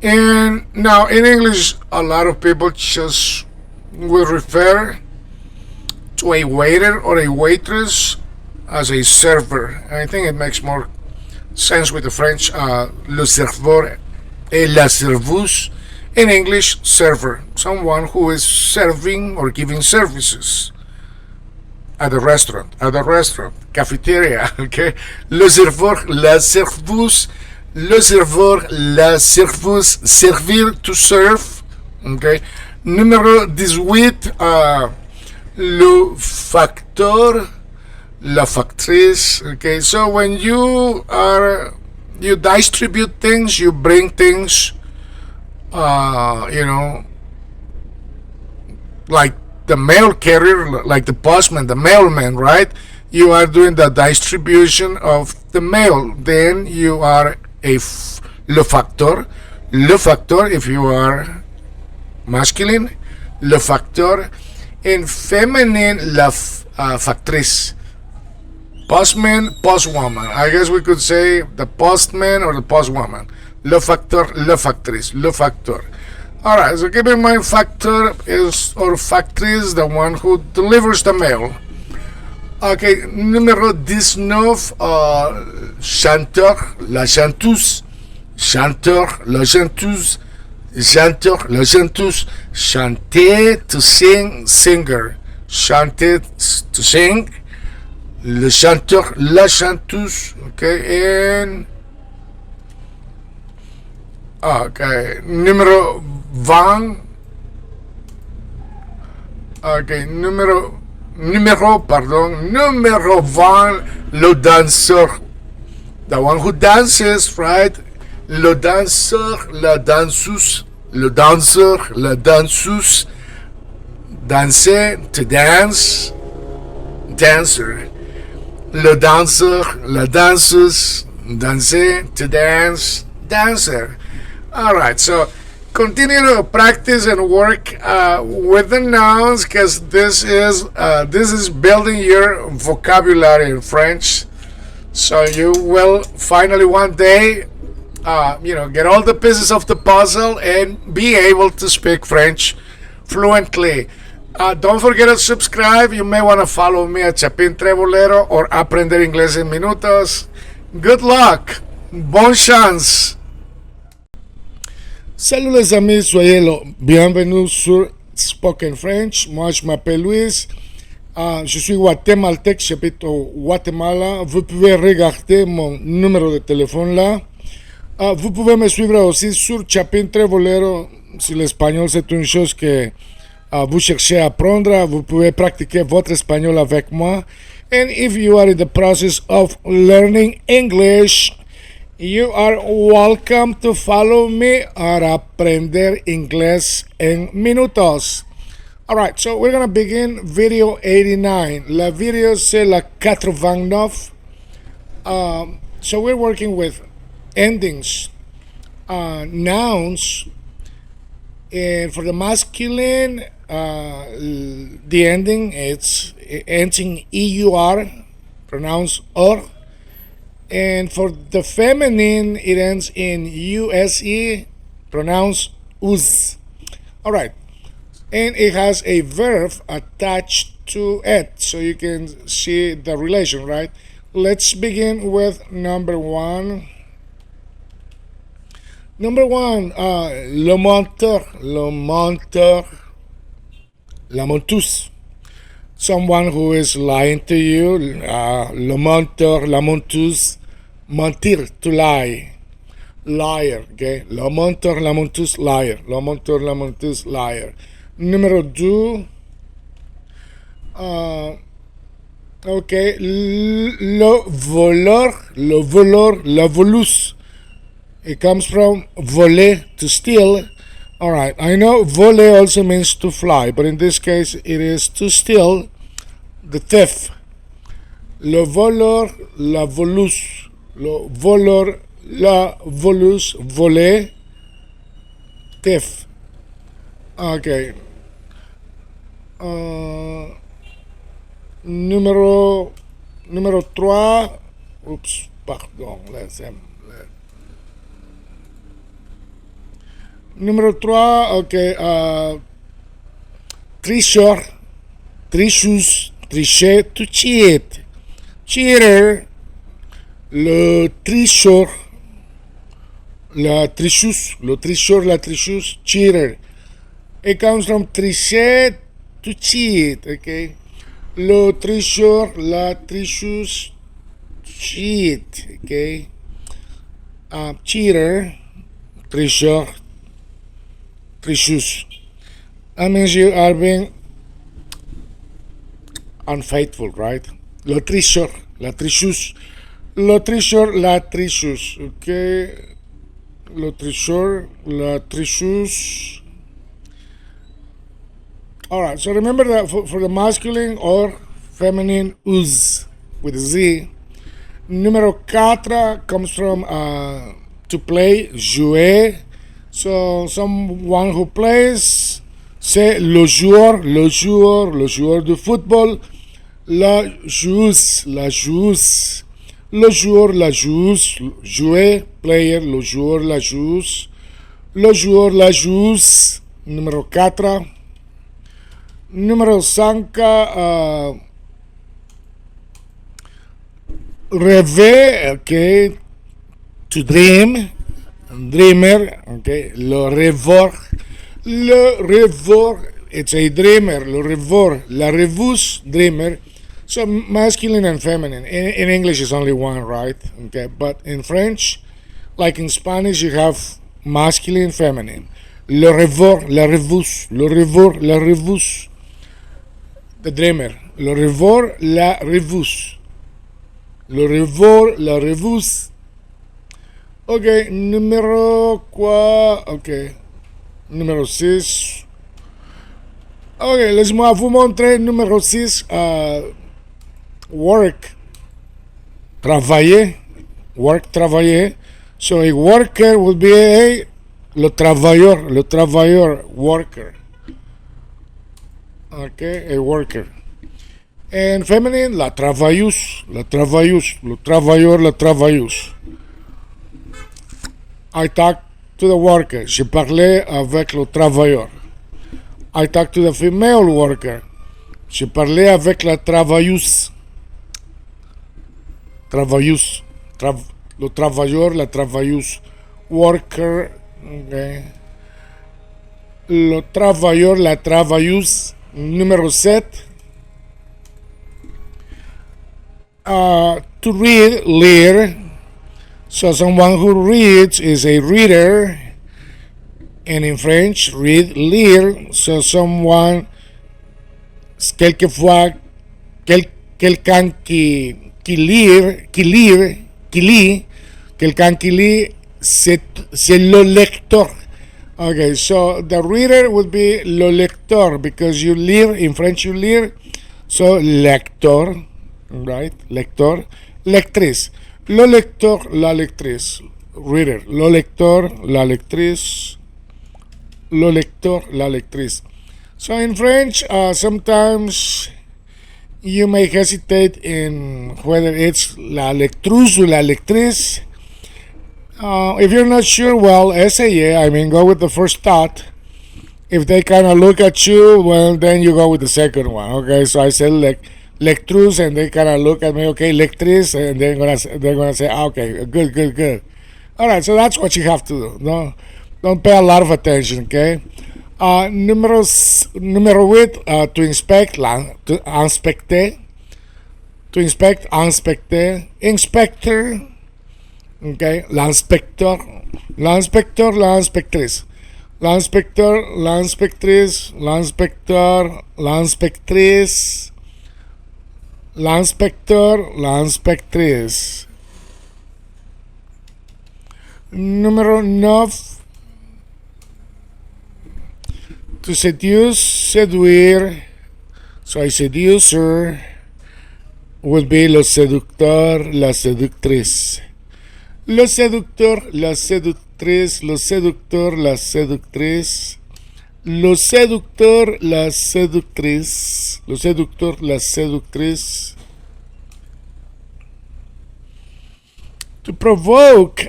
And now in English, a lot of people just will refer to a waiter or a waitress as a server. I think it makes more sense with the French, le serveur et la serveuse. In English, server, someone who is serving or giving services at the restaurant, cafeteria, okay? Le serveur, la serveuse, le serveur, la serveuse, servir, to serve, okay? Numéro 18, le facteur, la factrice, okay? So when you distribute things, you bring things, like the mail carrier, like the postman, the mailman, right? You are doing the distribution of the mail. Then you are le facteur. Le facteur, if you are masculine, le facteur. In feminine, la factrice. Postman, postwoman. I guess we could say the postman or the postwoman. Le facteur, le factrice, le facteur. All right, so keep in mind, factor is, or factrice, the one who delivers the mail. Okay, numéro 19, chanteur, la chanteuse, chanteur, la chanteuse, chanteur, la chanteuse, chanter, to sing, singer, chanter, to sing, le chanteur, la chanteuse, okay, and okay, numéro 20. Okay, numéro 20, le danseur, the one who dances, right? Le danseur, la danseuse, le danseur, la danseuse, danser, to dance, dancer. Le danseur, la danseuse, danser, to dance, dancer. All right, so continue to practice and work with the nouns, because this is building your vocabulary in French. So you will finally one day, get all the pieces of the puzzle and be able to speak French fluently. Don't forget to subscribe. You may want to follow me at Chapin Trebolero or Aprender Inglés en Minutos. Good luck. Bonne chance. Salut les amis, soyez là. Bienvenue sur Spoken French. Moi, je m'appelle Luis. Je suis guatémaltèque, j'habite au Guatemala. Vous pouvez regarder mon numéro de téléphone là. Vous pouvez me suivre aussi sur Chapin Trebolero. Si l'espagnol c'est une chose que vous cherchez à apprendre, vous pouvez pratiquer votre espagnol avec moi. And if you are in the process of learning English, you are welcome to follow me at Aprender Inglés en Minutos. Alright, so we're gonna begin video 89. La video c'est la 89. So we're working with endings, nouns, and for the masculine, the ending ends in EUR, pronounced or. And for the feminine, it ends in USE, pronounced us. All right. And it has a verb attached to it, so you can see the relation, right? Let's begin with number one. Number one, le menteur, la menteuse. Someone who is lying to you, le menteur, la menteuse, mentir, to lie, liar, okay? Le menteur, la menteuse, liar, le menteur, la menteuse, liar. Numéro 2, okay, le voleur, la voleuse. It comes from voler, to steal. All right, I know voler also means to fly, but in this case it is to steal, the thief. Le voleur, la voleuse. Le voleur, la voleuse, voler, thief. Okay. Uh, numéro, numéro 3. Oups, pardon. Numéro 3, ok. Tricheur, tricheuse, tricher, to cheat. Cheater, le tricheur, la tricheuse, le tricheur, la tricheuse, cheater. It comes from tricher to cheat, okay? Le tricheur, la tricheuse, cheat, okay? Cheater, tricheur, tricheuse. That means you are being unfaithful, right? Le tricheur, la tricheuse. Le tricheur, la tricheuse, okay? Le tricheur, la tricheuse. Alright, so remember that for the masculine or feminine us with a Z, numéro 4 comes from to play, jouer. So someone who plays, c'est le joueur, le joueur, le joueur de football, la joueuse, la joueuse. Le joueur, la joueuse, jouer, player, le joueur, la joueuse. Le joueur, la joueuse, numéro 4. Numéro 5, rêver, ok, to dream, dreamer, ok, le rêveur, it's a dreamer, le rêveur, la rêveuse, dreamer. So masculine and feminine. In English, it's only one, right? Okay, but in French, like in Spanish, you have masculine, feminine. Le rêveur, la rêveuse, le rêveur, la rêveuse. The dreamer. Le rêveur, la rêveuse. Le rêveur, la rêveuse. Ok, numéro quoi? Ok, numéro 6. Ok, laisse-moi vous montrer numéro 6. Work. Travailler. Work, travailler. So a worker would be le travailleur, worker. Okay, a worker. And feminine, la travailleuse, le travailleur, la travailleuse. I talked to the worker. J'ai parlé avec le travailleur. I talked to the female worker. J'ai parlé avec la travailleuse. Travailleuse. Le travailleur, la travailleuse. Worker. Okay. Le travailleur, la travailleuse. Numéro 7. To read, lire. So someone who reads is a reader. And in French, read, lire. So someone, quelquefois, quelqu'un qui lit, quelqu'un qui lit, c'est le lecteur. Okay, so the reader would be le lecteur because you lire, in French you lire, so lecteur, right? Lecteur, lectrice. Le lecteur, la lectrice. Reader, le lecteur, la lectrice. Le lecteur, la lectrice. So in French, sometimes you may hesitate in whether it's la lectrice or la lectrice. If you're not sure, well, essay, I mean, go with the first thought. If they kind of look at you, well, then you go with the second one. Okay, so I said lectrice, and they kind of look at me. Okay, lectrice, and they're gonna say, okay, good. All right, so that's what you have to do. No, don't pay a lot of attention. Okay. Numero 8, to inspect, to inspecter, to inspect, inspecter, inspector. Okay, l'inspecteur, l'inspecteur, l'inspectrice, l'inspecteur, l'inspectrice, l'inspecteur, l'inspectrice, l'inspecteur, l'inspectrice. Numéro 9. To seduce, séduire. So a seducer would be le séducteur, la séductrice. Le séducteur, la séductrice, le séducteur, la séductrice, Le séducteur, la séductrice. Le séducteur, la séductrice. To provoke,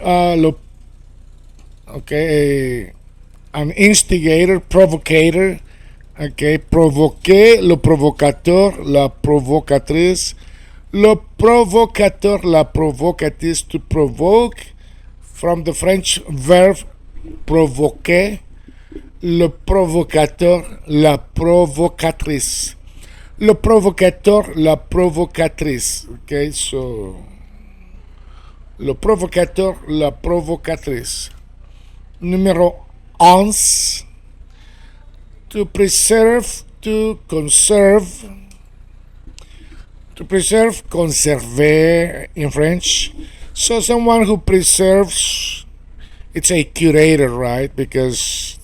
okay, an instigator, provocator. Okay, provoquer, le provocateur, la provocatrice. Le provocateur, la provocatrice. To provoke, from the French verb provoquer. Le provocateur, la provocatrice. Le provocateur, la provocatrice. Okay, so le provocateur, la provocatrice. Numéro 11. To preserve, to conserve. To preserve, conserver in French. So someone who preserves, it's a curator, right? Because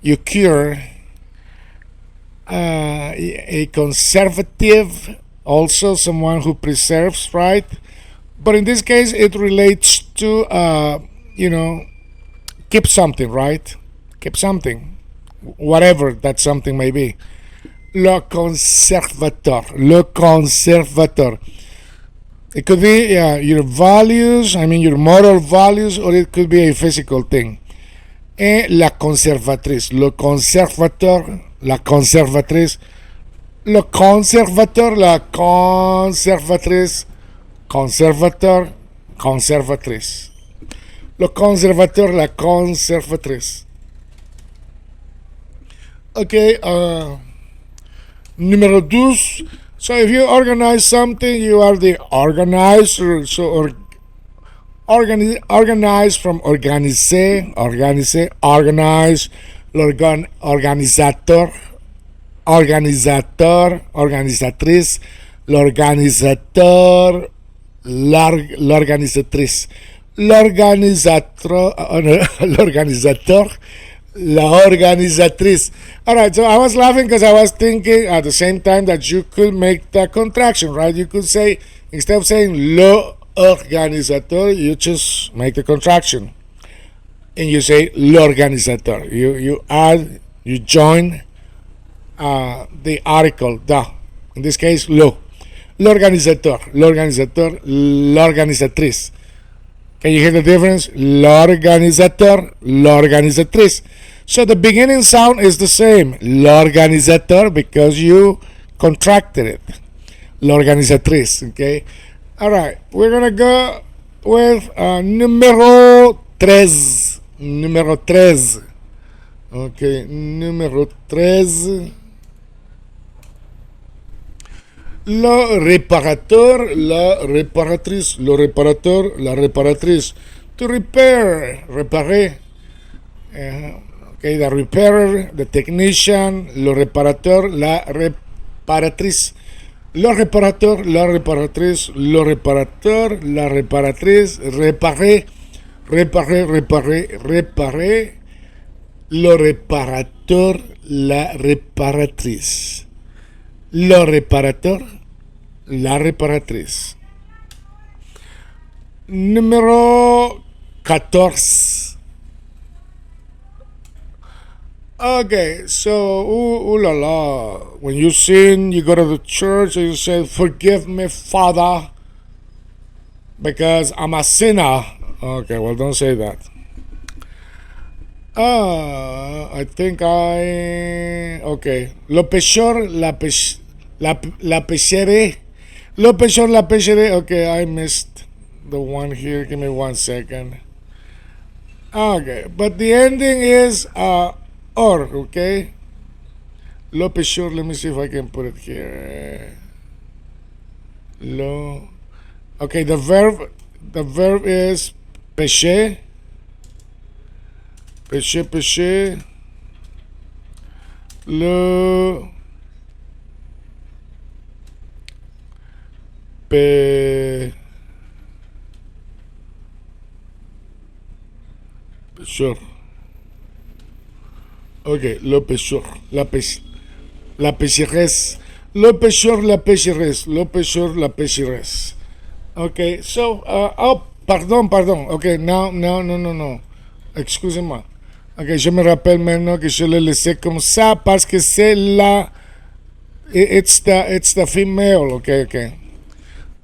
you cure. A conservative, also someone who preserves, right? But in this case, it relates to, keep something, right? Keep something, whatever that something may be. Le conservateur. Le conservateur. It could be your values, your moral values, or it could be a physical thing. Et la conservatrice. Le conservateur, la conservatrice. Le conservateur, la conservatrice. Conservateur, conservatrice. Le conservateur, la conservatrice. Okay, numéro 12. So if you organize something, you are the organizer. So organize from organiser, organize, organizateur, organisatrice, l'organisateur, l'organisatrice, l'organisateur, la organizatrice. All right, so I was laughing because I was thinking at the same time that you could make the contraction, right? You could say, instead of saying le organisateur, you just make the contraction. And you say l'organisateur. You add, you join the article, the. In this case, lo. L'organisateur, l'organisatrice. Can you hear the difference? L'organisateur, l'organisatrice. So the beginning sound is the same. L'organisateur, because you contracted it. L'organisatrice, okay? All right, we're going to go with numéro 13. Numéro 13. Okay, numéro 13. Le réparateur, la réparatrice, le réparateur, la réparatrice. To repair, réparer. Okay, the repairer, the technician, le réparateur, la réparatrice. Le réparateur, la réparatrice, le réparateur, la réparatrice, réparer, réparer, réparer, réparer. Le réparateur, la réparatrice. Le réparateur, la réparatrice. Numéro 14. Okay, so, ooh la la. When you sin, you go to the church and you say, "Forgive me, Father, because I'm a sinner." Okay, well, don't say that. I think okay. Le pécheur, la pécheré. Le pécheur, la pécheré. Okay, I missed the one here. Give me 1 second. Okay, but the ending is or, okay? Le pécheur, let me see if I can put it here. Lo. Okay, the verb is péché. Péché, péché. Le pécheur. Ok, le pécheur, la pécheresse. Le pécheur, la pécheresse. Le pécheur, la pécheresse. Okay, so, pardon. Okay, no. Excusez-moi. Ok, je me rappelle maintenant que je le laissais comme ça parce que c'est la. It's the female. Okay, okay.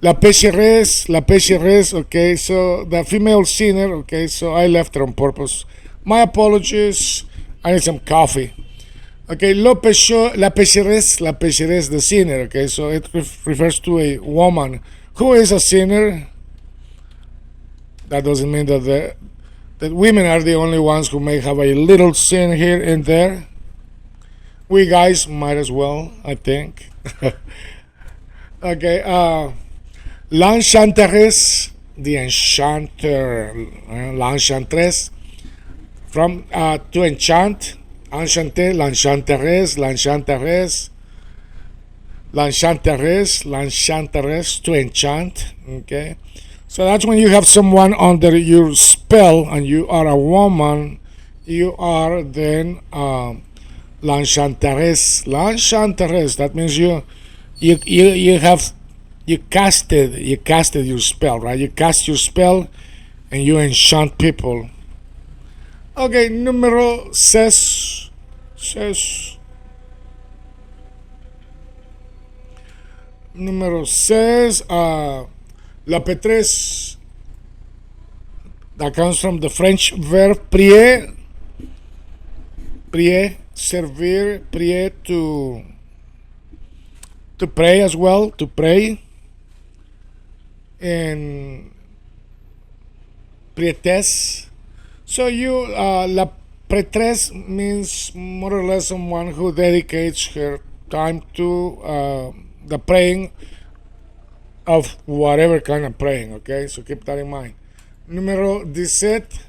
La pécheresse. Okay, so the female sinner. Okay, so I left it on purpose. My apologies. I need some coffee. Okay, la pécheresse, the sinner. Okay, so it refers to a woman who is a sinner. That doesn't mean that women are the only ones who may have a little sin here and there. We guys might as well, I think. Okay, l'enchanteresse, the enchanter, l'enchantress, from to enchant, enchanter, l'enchanteresse, l'enchanteresse, l'enchanteresse, to enchant. Okay, so that's when you have someone under your spell and you are a woman. You are then l'enchanteresse. L'enchanteresse. That means you have you casted your spell, right? You cast your spell and you enchant people. Okay, número 6. Número 6, la pétresse. That comes from the French verb prier. Prier, servir, prier, to pray as well, to pray. And prietesse. So la prêtresse means more or less someone who dedicates her time to the praying of whatever kind of praying, okay? So keep that in mind. Número 17,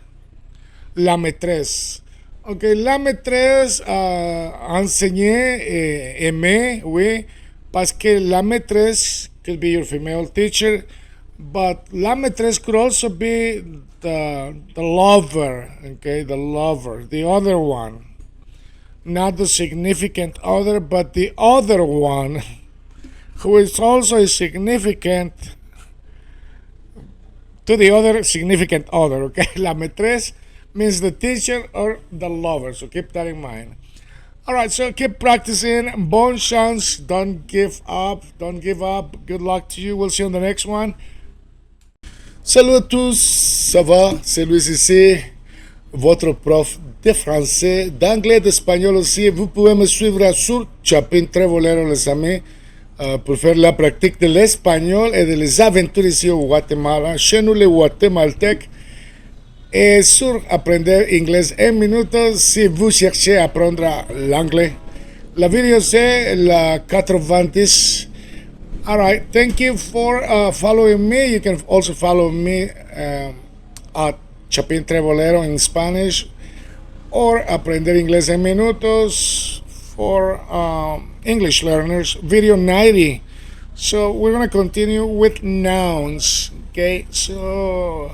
la maîtresse. Okay, la maîtresse, enseigner, aimer, oui, parce que la maîtresse could be your female teacher, but la maîtresse could also be the lover, okay, the lover, the other one. Not the significant other, but the other one who is also a significant to the other significant other, okay? La maîtresse means the teacher or the lover, so keep that in mind. All right, so keep practicing. Bon chance. Don't give up. Don't give up. Good luck to you. We'll see you on the next one. Salut à tous, ça va? C'est Louis ici, votre prof de français, d'anglais, d'espagnol aussi. Vous pouvez me suivre sur Chapin Trevolero, les amis, pour faire la pratique de l'espagnol et de les aventures ici au Guatemala, chez nous les Guatémaltèques, et sur aprender inglés en minutos si vous cherchez à apprendre l'anglais. La vidéo c'est la 90. All right, thank you for following me. You can also follow me at Chapin Trevolero in Spanish or Aprender Inglés en Minutos for English learners. Video 90. So we're going to continue with nouns. Okay, so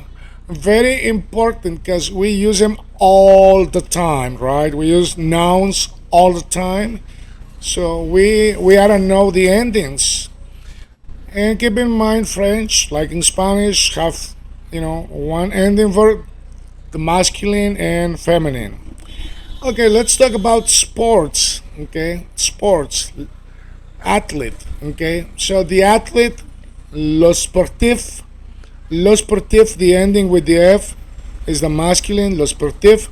very important because we use them all the time, right? We use nouns all the time. So we ought to know the endings. And keep in mind, French, like in Spanish, have, one ending for the masculine and feminine. Okay, let's talk about sports. Okay, sports, athlete. Okay, so the athlete, lo sportif, the ending with the F is the masculine, lo sportif,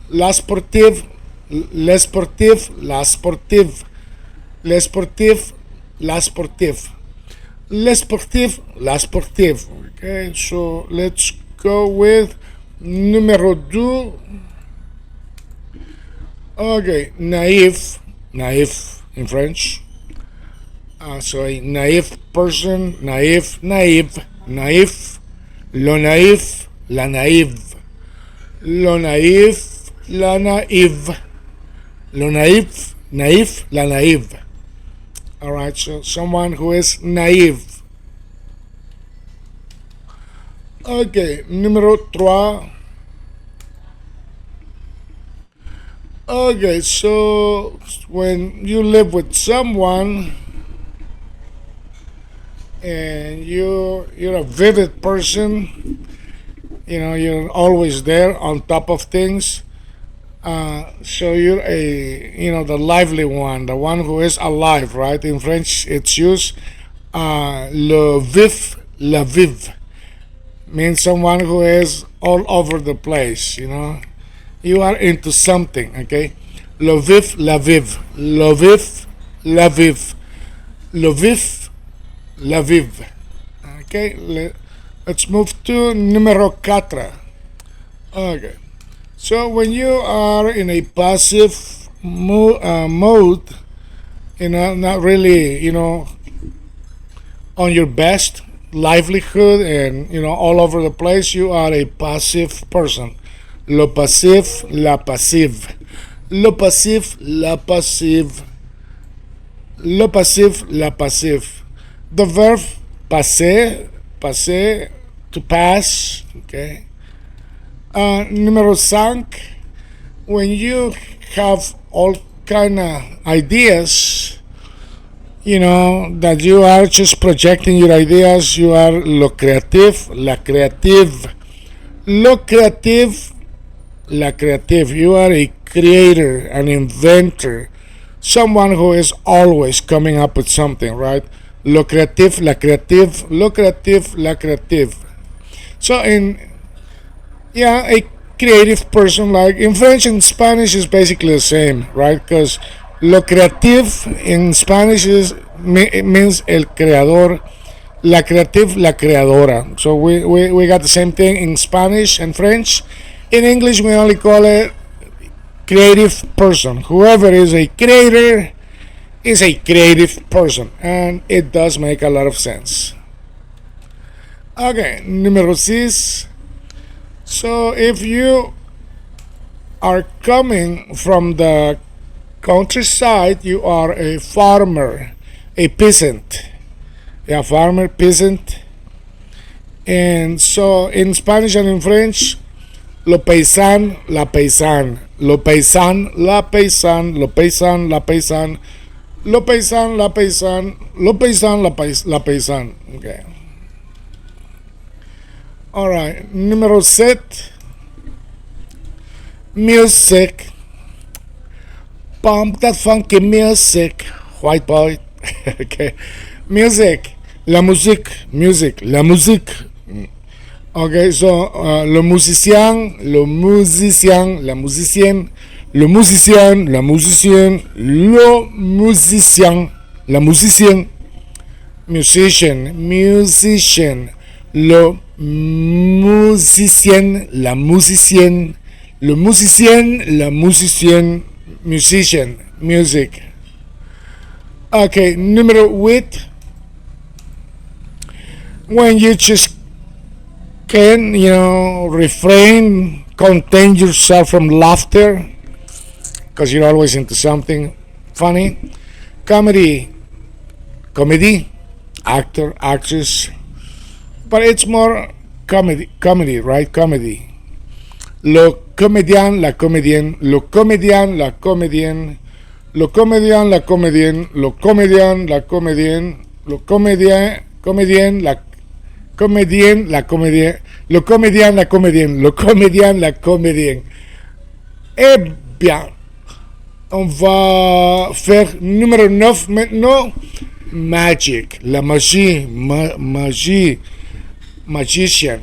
la sportive, les sportif, la sportive, les sportif, la sportive. Les sportifs, la sportive. Okay, so let's go with numéro 2. Okay, naïf in French. So a naive person, naïf, lo naïf, la naïve, lo naïf, la naïve, lo naïf, la naïve. All right, so someone who is naive. Okay, numéro 3. Okay, so when you live with someone and you're a vivid person, you're always there on top of things. So you're the lively one, the one who is alive, right? In French, it's used le vif, la vive, means someone who is all over the place. You are into something, okay? Le vif, la vive, le vif, la vive, le vif, la vive. Okay, let's move to numero 4. Okay. So when you are in a passive mode, not really, on your best livelihood and, all over the place, you are a passive person. Le passif, la passive. Le passif, la passive. Le passif, la passive. The verb passer, to pass, okay? Numero 5, when you have all kind of ideas, that you are just projecting your ideas, you are lo creative, la creative. Lo creative, la creative. You are a creator, an inventor, someone who is always coming up with something, right? Lo creative, la creative. Lo creative, la creative. So a creative person, like in French and Spanish, is basically the same, right? Because lo creative in Spanish means el creador, la creative, la creadora. So we got the same thing in Spanish and French. In English, we only call it creative person. Whoever is a creator is a creative person, and it does make a lot of sense. Okay, numero 6. So if you are coming from the countryside, you are a farmer, a peasant. Yeah, farmer, peasant. And so in Spanish and in French, lo paysan, la paysan. Lo paysan, la paysan. Lo paysan, la paysan. Lo paysan, la paysan. Lo paysan, la paysan. Okay. All right, numero 7. Music. Pump that funky music. White boy. Okay. Music. La musique. Music. La musique. Okay, so le musicien, le musicien, la musicienne, le musicien, la musicienne, le musicien, la musicienne, musician, musician, le musicien, la musicienne, le musicien, la musicienne, musician, music. Okay, numero 8. When you just can, contain yourself from laughter because you're always into something funny. Comedy, actor, actress, but it's more comedy, right? Comedy. Le comédien, la comédienne, le comédien, la comédienne, le comédien, la comédienne, le comédien, la comédienne, le comédien, la comédienne, la comédienne, le comédien, la comédienne, le comédien, la comédienne. Eh bien, on va faire numéro 9 maintenant. Magic, la magie, magie, magician,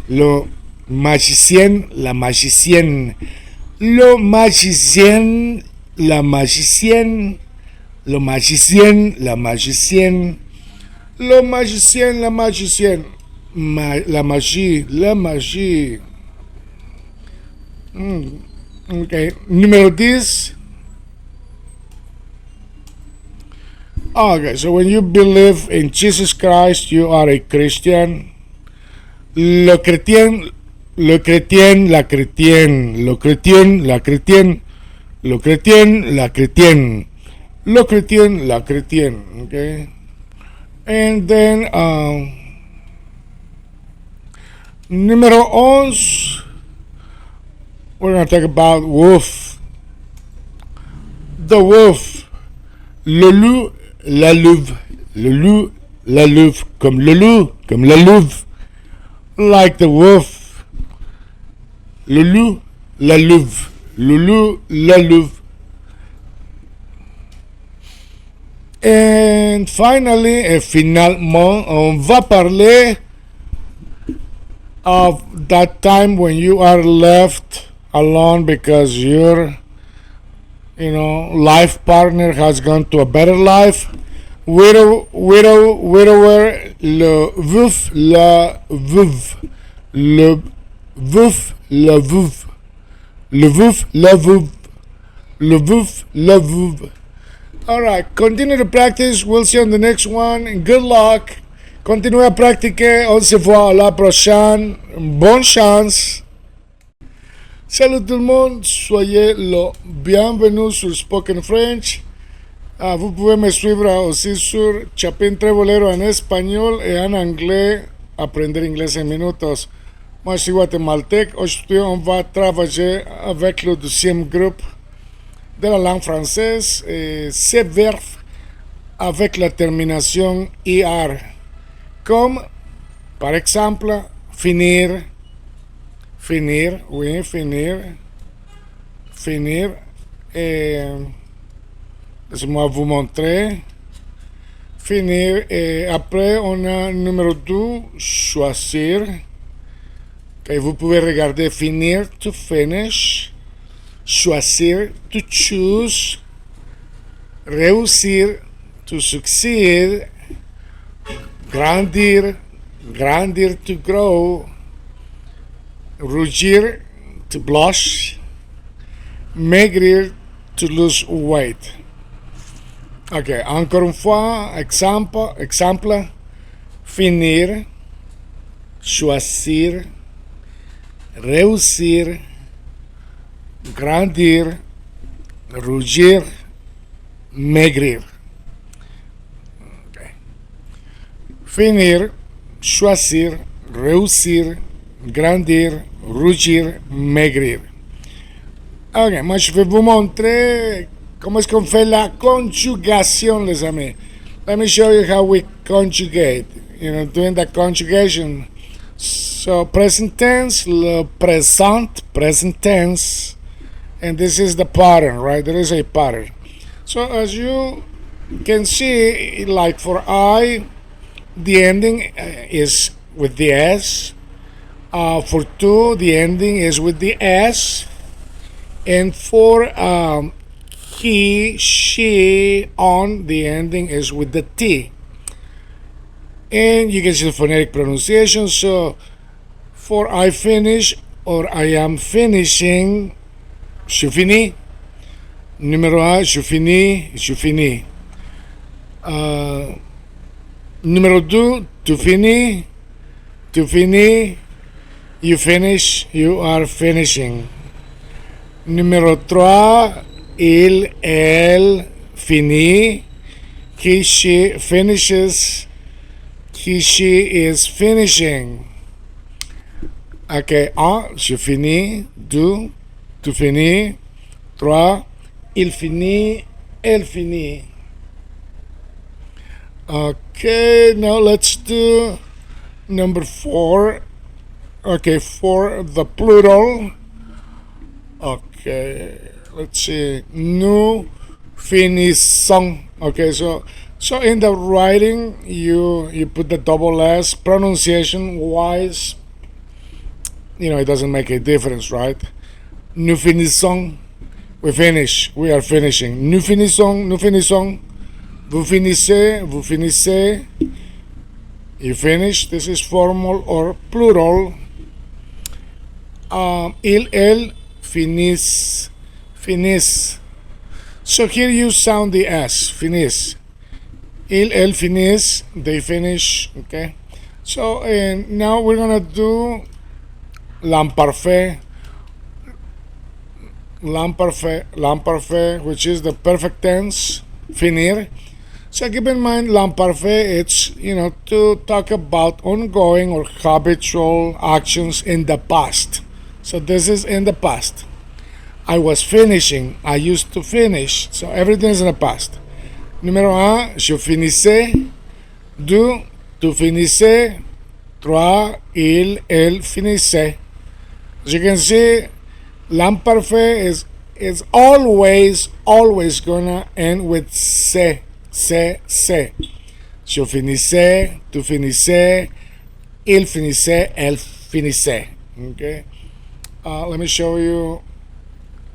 le magicien, la magicienne, le magicien, la magicienne, le magicien, la magicienne, le magicien, la magicienne, la magie, la magie. Okay, numéro 10. Okay, so when you believe in Jesus Christ, you are a Christian. Le chrétien, le chrétien, la chrétienne, le chrétien, la chrétienne, le chrétien, la chrétienne, le chrétien, la chrétienne. Okay, and then numéro 11, we're going to talk about wolf. The wolf. Le loup, la louve. Le loup, la louve. Comme le loup, comme la louve. Like the wolf. Le loup, la louve. Lulu, la louve. And finally, et finalement, on va parler of that time when you are left alone because your life partner has gone to a better life. Widower, le veuf, la veuve, le veuf, la veuve, le veuf, la veuve, le veuf, la veuve. Alright, continue to practice. We'll see you on the next one. Good luck. Continuez à pratiquer. On se voit à la prochaine. Bonne chance. Salut tout le monde. Soyez le bienvenu sur Spoken French. Vous pouvez me suivre aussi sur Chapin Trebolero en espagnol et en anglais. Aprender inglés en minutos. Moi, je suis guatémaltèque. Aujourd'hui, on va travailler avec le deuxième groupe de la langue française, ces verbes avec la termination IR, comme par exemple finir, oui, finir, laissez-moi vous montrer, finir, et après on a numéro 2, choisir, que vous pouvez regarder finir, to finish, choisir, to choose, réussir, to succeed, grandir, to grow, rougir, to blush, maigrir, to lose weight. Ok, encore une fois, exemple, finir, choisir, réussir, grandir, rougir, maigrir. Okay. Finir, choisir, réussir, grandir, rougir, maigrir. Ok, moi je vais vous montrer comment est-ce qu'on fait la conjugation, les amis. Let me show you how we conjugate, doing the conjugation. So present tense, le present tense. And this is the pattern, right? There is a pattern. So as you can see, like for I, the ending is with the S. For to, the ending is with the S. And for he, she, on, the ending is with the T. And you can see the phonetic pronunciation. So for I finish or I am finishing, je finis. Numéro 1, je finis. Numéro 2, tu finis. You finish, you are finishing. Numéro 3, il, elle, finit. He, she, finishes. He, she is finishing. Ok, 1, je finis. 2, tu finis. 3, il finit, elle finit. Okay, now let's do number 4. Okay, for the plural. Okay, let's see. Nous finissons. Okay, so in the writing, you put the double S. Pronunciation wise, it doesn't make a difference, right? Nous finissons. We finish. We are finishing. Nous finissons. Vous finissez. You finish. This is formal or plural. Il, elle, finissent. So here you sound the S. Finissent. Il, elle, finissent. They finish. Okay. So and now we're gonna do l'imparfait. L'imparfait, which is the perfect tense, finir. So keep in mind, l'imparfait, it's, to talk about ongoing or habitual actions in the past. So this is in the past. I was finishing. I used to finish. So everything is in the past. Numéro 1, je finissais. 2, tu finissais. 3, il, elle finissait. As you can see, l'imparfait is It's always gonna end with se. Je finissais, tu finissais, il finissait, elle finissait. Okay. Let me show you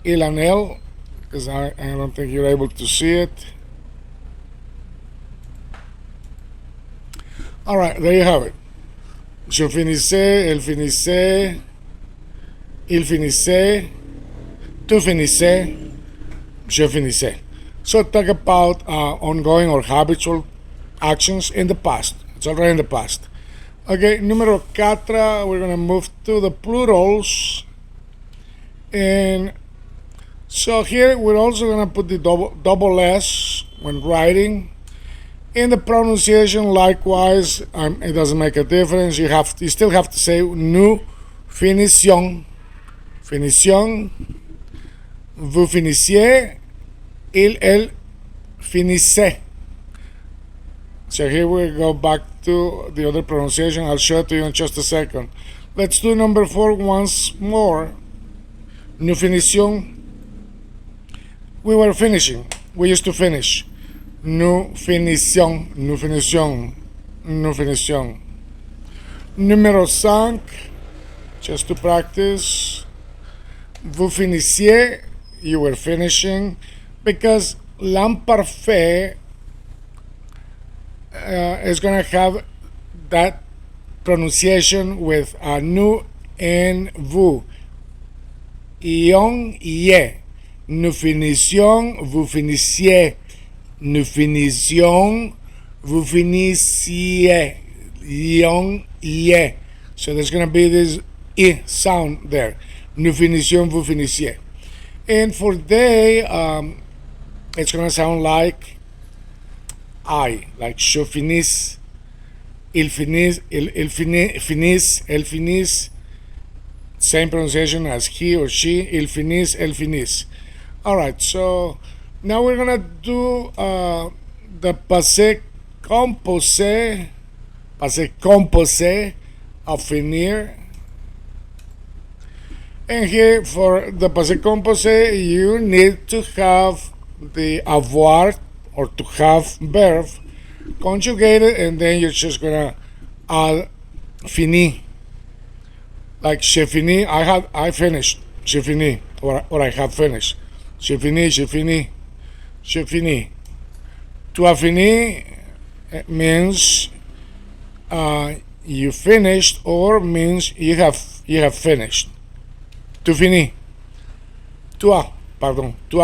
il and elle, because I don't think you're able to see it. All right, there you have it. Je finissais, elle finissait, il finissait, tu finissais, je finissais. So talk about ongoing or habitual actions in the past. It's already in the past. Okay, número 4, we're going to move to the plurals. And so here we're also going to put the double S when writing. In the pronunciation, likewise, it doesn't make a difference. You still have to say nous finissions, vous finissiez, il, elle finissait. So here we go back to the other pronunciation. I'll show it to you in just a second. Let's do number 4 once more. Nous finissions. We were finishing. We used to finish. Nous finissions. Numéro 5, just to practice. Vous finissiez. You were finishing. Because l'imparfait is going to have that pronunciation with a nous and vous. Ion, ie. Nous finissions, vous finissiez. Nous finissions, vous finissiez. Ion, ie. So there's going to be this I sound there. Nous finissions, vous finissiez. And for they, it's going to sound like I, like je finisse, il finisse, elle finisse. Same pronunciation as he or she, il finisse, elle finisse. Alright, so now we're gonna do the passé composé of finir. And here for the passé composé, you need to have the avoir or to have verb conjugated, and then you're just gonna add fini. Like j'ai fini, I finished. J'ai fini, or I have finished. J'ai fini. Tu as fini means you finished, or means you have finished. Tu finis. Tu as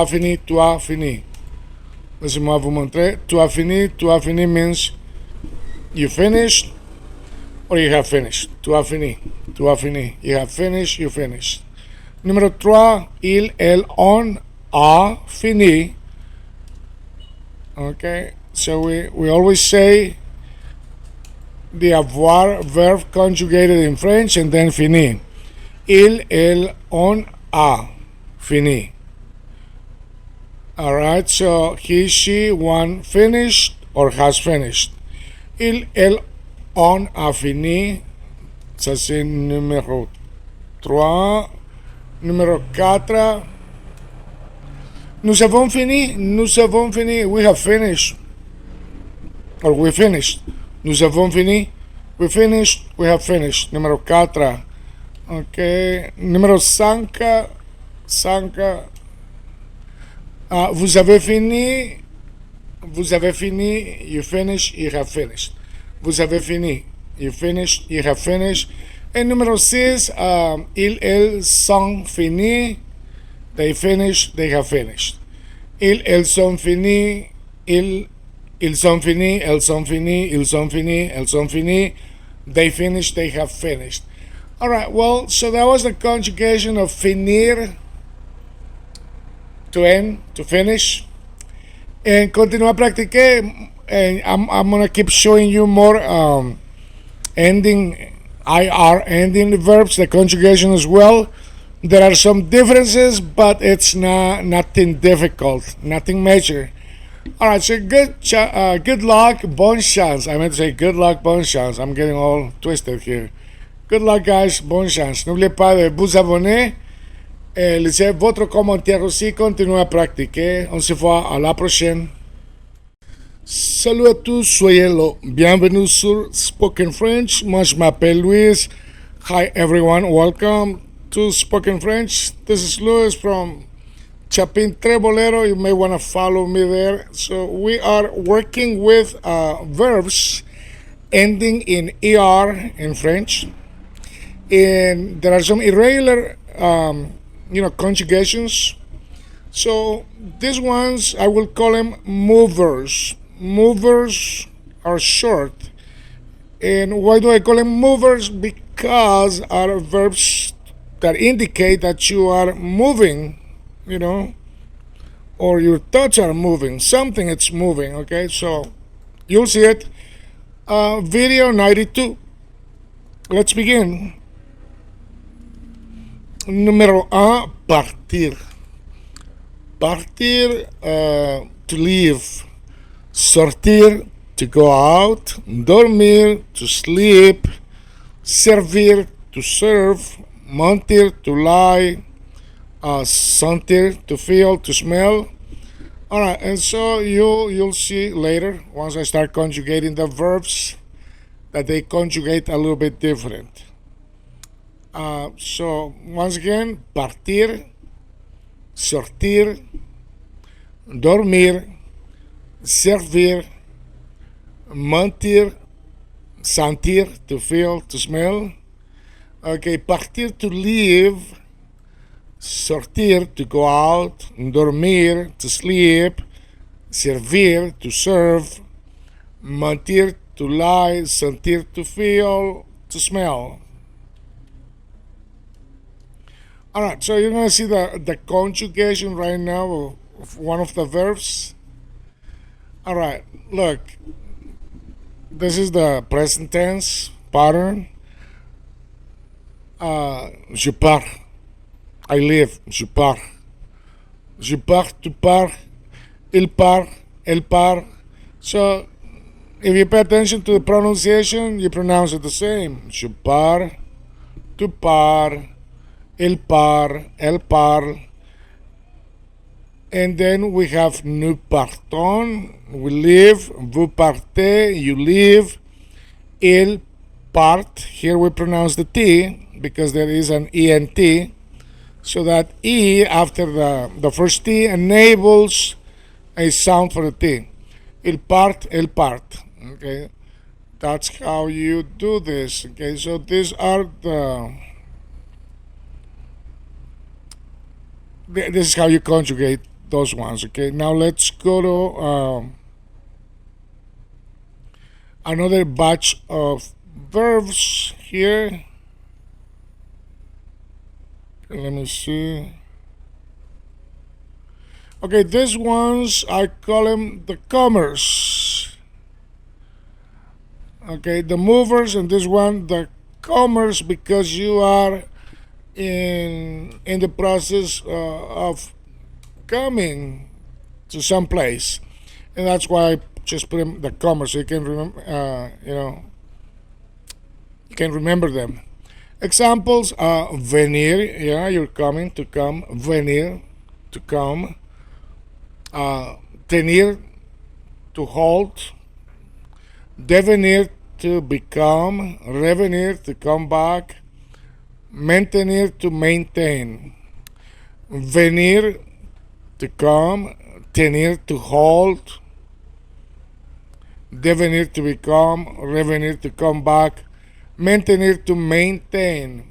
fini. Laissez-moi vous montrer. Tu as fini means you finished or you have finished. Tu as fini. You have finished, you finished. Numéro 3, il, elle, on a fini. Okay, so we always say the avoir verb conjugated in French and then fini. Il, elle, on a fini. Alright, so he, she, one finished or has finished. Il, elle, on a fini. Ça c'est numéro 3. Numéro 4. Nous avons fini. We have finished. Or we finished. Nous avons fini. We finished. We have finished. Numéro 4. Ok. Numéro 5. Vous avez fini. You finished. You have finished. Vous avez fini. You finished. You have finished. And numéro 6. Ils, elles sont finis. They finished. They have finished. Ils, elles sont finis. Ils sont finis. Elles sont finis. Ils sont finis. Elles sont finis. They finished. They have finished. All right. Well, so that was the conjugation of finir. To end, to finish. And continue a practicar. And I'm gonna keep showing you more ending ending verbs, the conjugation as well. There are some differences, but it's nothing difficult, nothing major. All right, so good luck, bonne chance. I meant to say good luck, bonne chance. I'm getting all twisted here. Good luck, guys, bonne chance. N'oubliez pas de vous abonner Lisez votre commentaire aussi, continuez à pratiquer. On se voit à la prochaine. Salut à tous, soyez là. Bienvenue sur Spoken French. Moi, je m'appelle Luis. Hi, everyone. Welcome to Spoken French. This is Luis from Chapin Trebolero. You may want to follow me there. So, we are working with verbs ending in ER in French. And there are some irregular, conjugations. So, these ones, I will call them movers. Movers are short. And why do I call them movers? Because are verbs that indicate that you are moving, or your thoughts are moving. Something it's moving, okay? So you'll see it. Video 92. Let's begin. Número 1, partir. Partir, to leave. Sortir, to go out. Dormir, to sleep. Servir, to serve. Mentir, to lie. Sentir, to feel, to smell. All right, and so you'll see later, once I start conjugating the verbs, that they conjugate a little bit different. So once again, partir, sortir, dormir, servir, mentir, sentir, to feel, to smell. Okay, partir, to leave. Sortir, to go out. Dormir, to sleep. Servir, to serve. Mentir, to lie. Sentir, to feel, to smell. All right, so you're going to see the conjugation right now of one of the verbs. All right, look. This is the present tense pattern. Je pars. I live. Je pars. Je pars, tu pars. Il part. Elle part. So, if you pay attention to the pronunciation, you pronounce it the same. Je pars. Tu pars. Il part. Elle part. And then we have nous partons. We leave. Vous partez. You leave. Il part. Here we pronounce the T because there is an ENT. So that E after the first T enables a sound for the T. Il part, elle part. Okay, that's how you do this. Okay, so these are this is how you conjugate those ones. Okay, now let's go to another batch of verbs here. Let me see. Okay, these ones I call them the comers. Okay, the movers, and this one the comers, because you are in the process of coming to some place, and that's why I just put them the comers so you can remember. You can remember them. Examples are venir, yeah, you're coming, to come. Venir, to come. Tenir, to hold. Devenir, to become. Revenir, to come back. Maintenir, to maintain. Venir, to come. Tenir, to hold. Devenir, to become. Revenir, to come back. Maintenir, to maintain.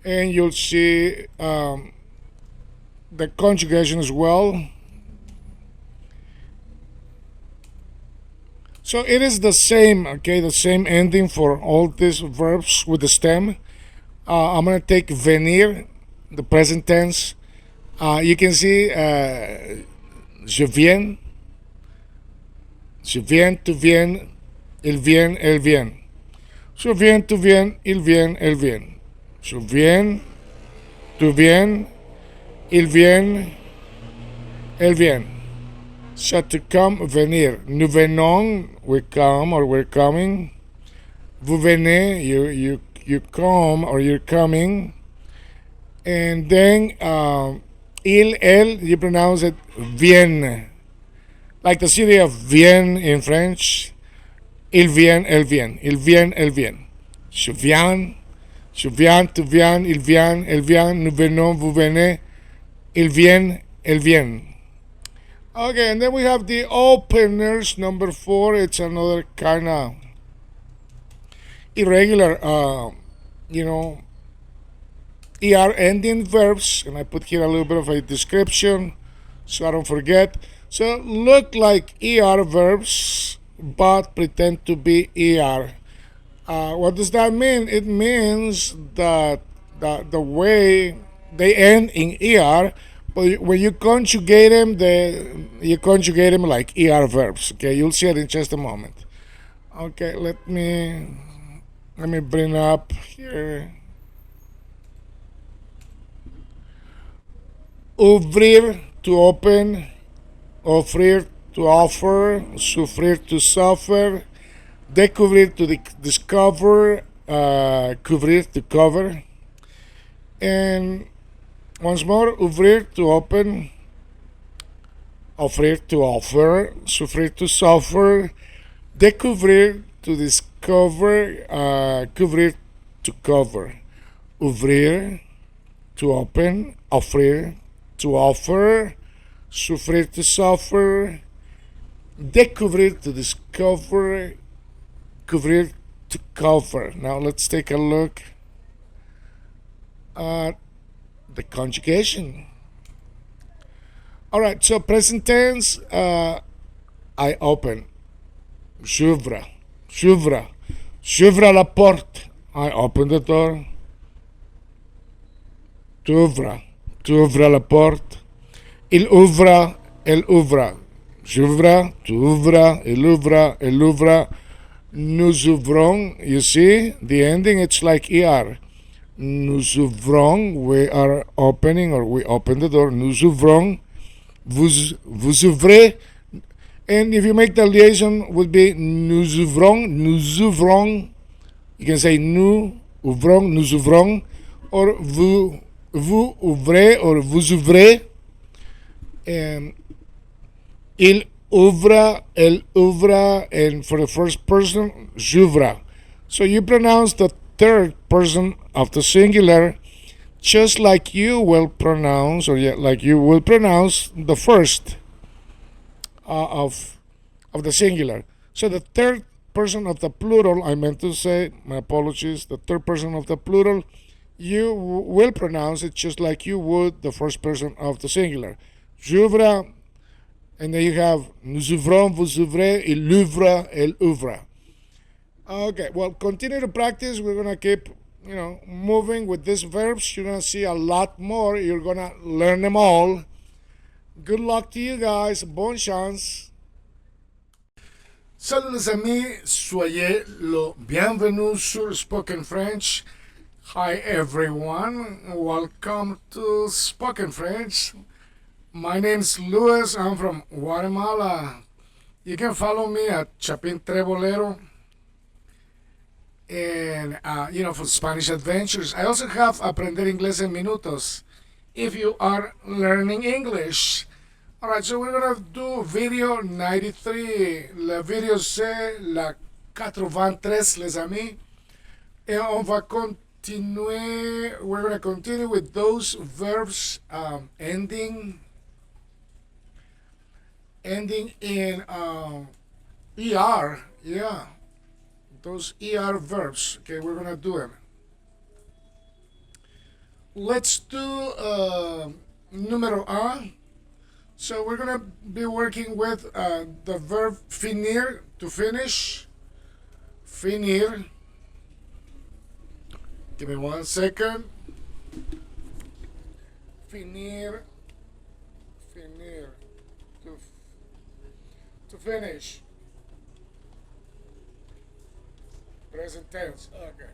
And you'll see the conjugation as well. So it is the same, okay, the same ending for all these verbs with the stem. I'm going to take venir, the present tense. You can see je viens, tu viens, il vient, elle vient. Je viens, tu viens, il vient, elle vient. Je viens, tu viens, il vient, elle vient. So to come, venir. Nous venons, we come or we're coming. Vous venez, you come or you're coming. And then el, you pronounce it Vienne. Like the city of Vienne in French. Il vient, elle vient. Il vient, elle vient. Je viens, je viens, tu viens, il vient, elle vient, nous venons, vous venez. Il vient, elle vient. Okay, and then we have the openers, number 4. It's another kind of irregular, you know, ER ending verbs. And I put here a little bit of a description so I don't forget. So look like ER verbs, but pretend to be ER. What does that mean? It means that the way they end in ER, but when you conjugate them, you conjugate them like ER verbs. Okay, you'll see it in just a moment. Okay, let me bring up here. Ouvrir, to open. Offrir, to offer. Sufrir, to suffer. Découvrir, to discover. Couvrir, to cover. And once more, ouvrir, to open. Offrir, to offer. Sufrir, to suffer. Découvrir, to discover. Couvrir, to cover. Ouvrir, to open. Offrir, to offer. Sufrir, to suffer. Découvrir, to discover. Couvrir, to cover. Now let's take a look at the conjugation. All right, so present tense, I open. J'ouvre, j'ouvre, j'ouvre la porte. I open the door. T'ouvre, t'ouvre la porte. Il ouvra, elle ouvra. J'ouvre, tu ouvras, il ouvra, elle ouvra. Nous ouvrons, you see, the ending, it's like ER. Nous ouvrons, we are opening, or we open the door. Nous ouvrons, vous ouvrez. And if you make the liaison, would be nous ouvrons, nous ouvrons. You can say nous ouvrons, or vous ouvrez, or vous ouvrez. And il ouvra, elle ouvra, and for the first person, j'ouvra. So you pronounce the third person of the singular just like you will pronounce, or like you will pronounce the first of the singular. So the third person of the plural, I meant to say, my apologies, the third person of the plural, you will pronounce it just like you would the first person of the singular. J'ouvre, and then you have nous ouvrons, vous ouvrez, il ouvre, elle ouvre. Okay, well, continue to practice. We're going to keep, moving with these verbs. You're going to see a lot more. You're going to learn them all. Good luck to you guys. Bonne chance. Salut les amis, soyez le bienvenue sur Spoken French. Hi everyone, welcome to Spoken French. My name's Luis, I'm from Guatemala. You can follow me at Chapin Trebolero. And, for Spanish adventures. I also have Aprender Inglés en Minutos if you are learning English. Alright, so we're going to do video 93. Le video c'est la 83, les amis. Et on va continuer, we're going to continue with those verbs ending in ER, yeah. Those ER verbs. Okay, we're going to do them. Let's do numero un. So we're going to be working with the verb finir, to finish. Finir. Give me 1 second. Finir. Finir. To finish. Present tense. Okay.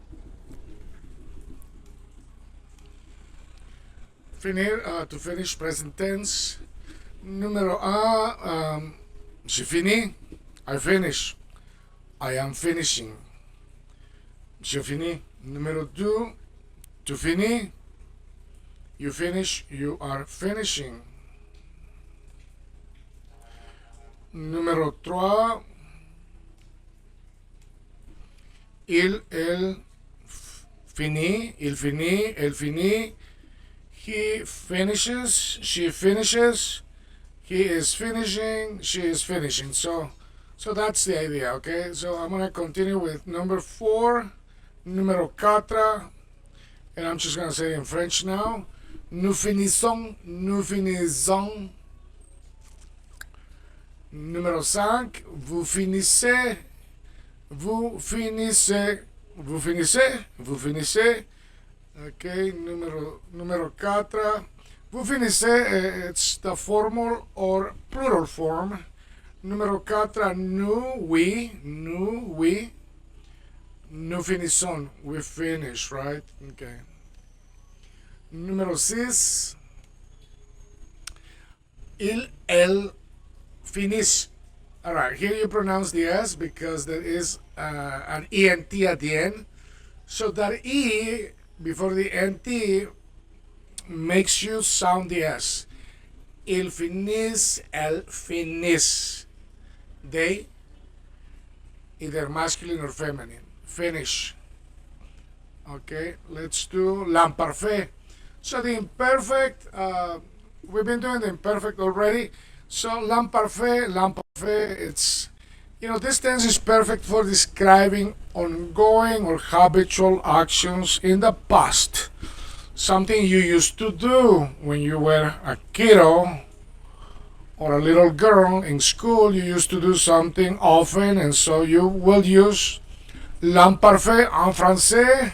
Finir, to finish, present tense. Numero un, j'ai fini. I finish. I am finishing. J'ai fini. Numero deux, tu finis. You finish, you are finishing. Numéro 3. Elle finit, il finit, elle finit. He finishes, she finishes. He is finishing, she is finishing. So that's the idea, okay? So I'm going to continue with number 4, numéro 4, and I'm just going to say it in French now. Nous finissons, nous finissons. Numéro 5, vous finissez, vous finissez, vous finissez, vous finissez. Okay, numéro 4. Vous finissez, it's the formal or plural form. Numéro 4, nous, we, nous finissons, we finish, right? Okay. Numéro 6, il, elle finissent. All right, here you pronounce the S because there is an ENT at the end. So that E before the NT makes you sound the S. Il finissent, elles finissent. They, either masculine or feminine. Finish. Okay, let's do l'imparfait. So the imperfect, we've been doing the imperfect already. So l'imparfait, it's, this tense is perfect for describing ongoing or habitual actions in the past. Something you used to do when you were a kiddo or a little girl in school. You used to do something often, and so you will use l'imparfait en français.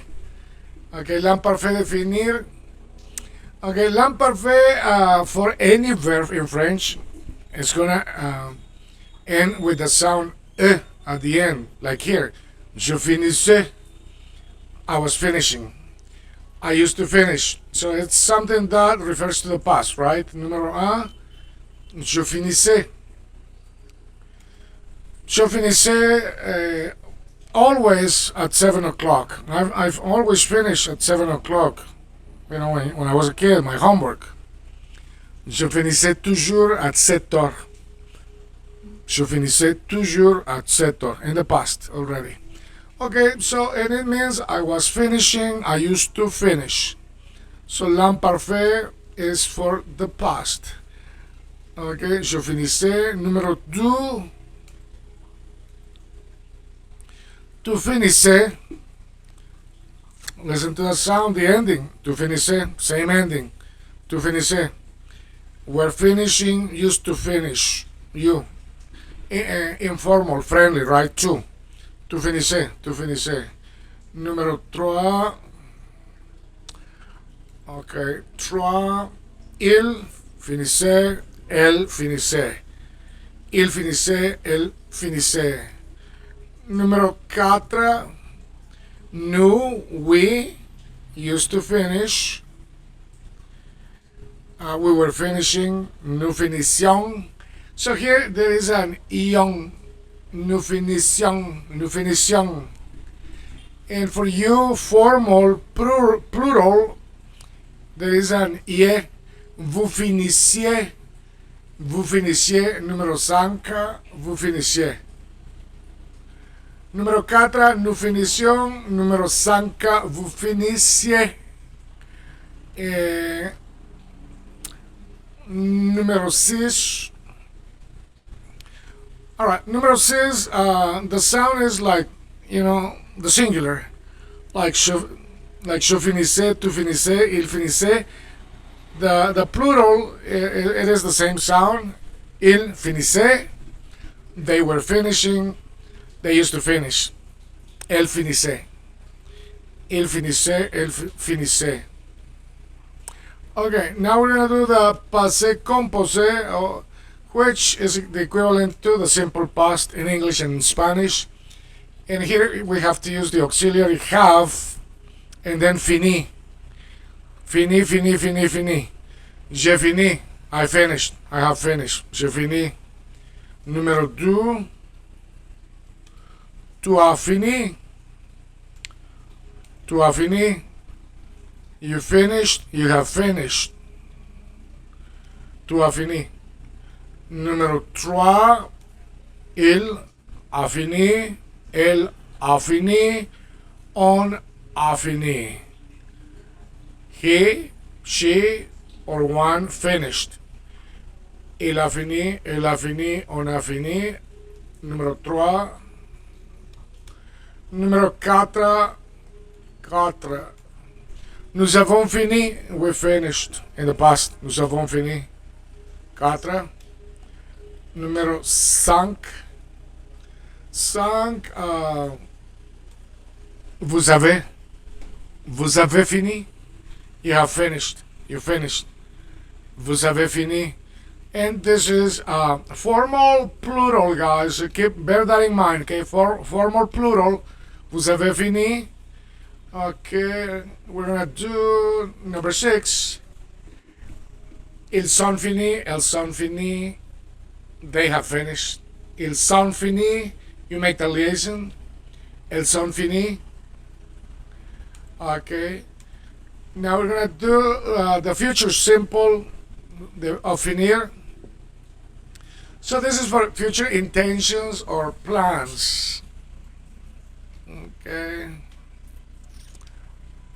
Okay, l'imparfait définir. Okay, l'imparfait for any verb in French, it's gonna end with the sound e at the end, like here. Je finissais. I was finishing. I used to finish. So it's something that refers to the past, right? Numéro 1. Je finissais. Je finissais always at 7 o'clock. I've always finished at 7 o'clock. When I was a kid, my homework. Je finissais toujours à 7 heures. Je finissais toujours à 7 heures. In the past already. Okay, so and it means I was finishing, I used to finish. So l'imparfait is for the past. Okay, je finissais. Numéro 2. Tu finissais. Listen to the sound, the ending. Tu finissais, same ending. Tu finissais. We're finishing, used to finish. You. Informal, friendly, right? Tu. Tu finissais, tu finissais. Numéro 3. Okay, 3. Il finissait, elle finissait. Il finissait, elle finissait. Numéro 4. Nous, we used to finish. We were finishing. Nous finissions. So here there is an ion. Nous finissions. Nous finissions. And for you, formal, plural, there is an ie. Vous finissiez. Vous finissiez. Numéro 5. Vous finissiez. Numéro 4, nous finissions. Numéro 5, vous finissiez. Et numéro 6. Alright, numero 6, the sound is like, the singular. Like je finissais, tu finissais, il finissait. The plural, it is the same sound. Il finissait. They were finishing. They used to finish. Elle finissait. Il finissait, elle finissait. Okay, now we're going to do the passé composé, which is the equivalent to the simple past in English and in Spanish. And here we have to use the auxiliary have and then fini. Fini, fini, fini, fini. J'ai fini. I finished. I have finished. J'ai fini. Numéro 2. Tu as fini. Tu as fini. You finished, you have finished. Tu as fini. Numéro 3, il a fini, elle a fini, on a fini. He, she, or one finished. Il a fini, elle a fini, on a fini. Numéro 3. Numéro 4. 4. Nous avons fini. We finished. In the past. Nous avons fini. 4. Numéro 5. 5. Vous avez. Vous avez fini. You have finished. You finished. Vous avez fini. And this is formal plural, guys. So bear that in mind. Okay, formal plural. Vous avez fini. Okay, we're gonna do number 6. Ils sont finis. Elles sont finis. They have finished. Ils sont finis. You make the liaison. Elles sont finis. Okay. Now we're gonna do the future simple of finir. So this is for future intentions or plans. Okay.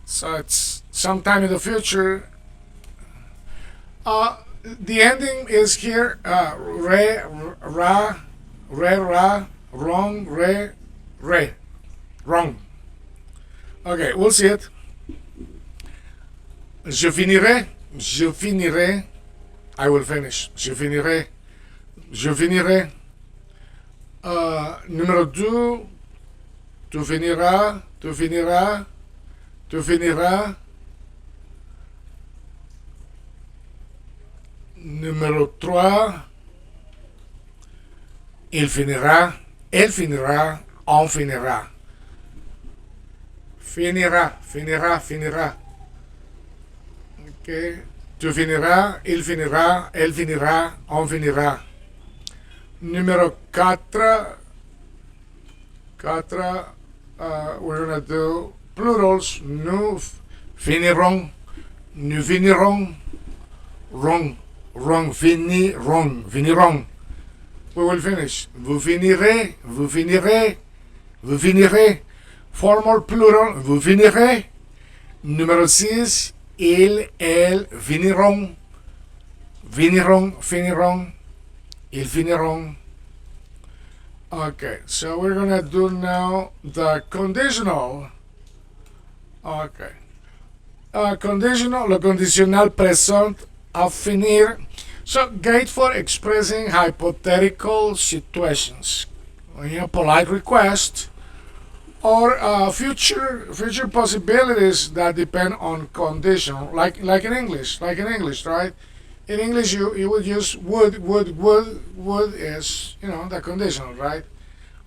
So it's sometime in the future. The ending is here. Re, ra, re, ra, wrong, re. Wrong. Okay, we'll see it. Je finirai. Je finirai. I will finish. Je finirai. Je finirai. Numéro 2. Tu finiras. Tu finiras. Tu finiras. Numéro 3. Il finira. Elle finira. On finira. Finira. Finira. Finira. Okay. Tu finiras, il finira, elle finira, on finira. Numéro 4. 4. We're going to do plurals. Nous finirons. Nous finirons. Wrong. Wrong. Finirons. Finirons. We will finish. Vous finirez. Vous finirez. Vous finirez. Formal plural. Vous finirez. Numéro 6. Ils, elles finiront. Finiront, finiront. Ils finiront. Okay, so we're gonna do now the conditional. Okay. Conditional, le conditionnel présent of finir. So, great for expressing hypothetical situations. Polite request. Or future possibilities that depend on conditional, like in English, right? In English, you would use would is the conditional, right?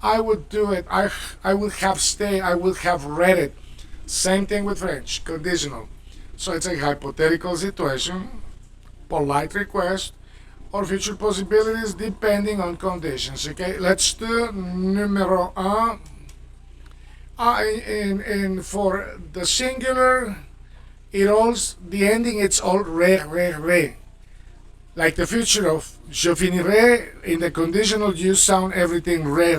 I would do it. I would have stayed. I would have read it. Same thing with French, conditional. So it's a hypothetical situation, polite request, or future possibilities depending on conditions. Okay, let's do numéro 1. And for the singular, the ending, it's all re. Like the future of je finirai, in the conditional you sound everything re.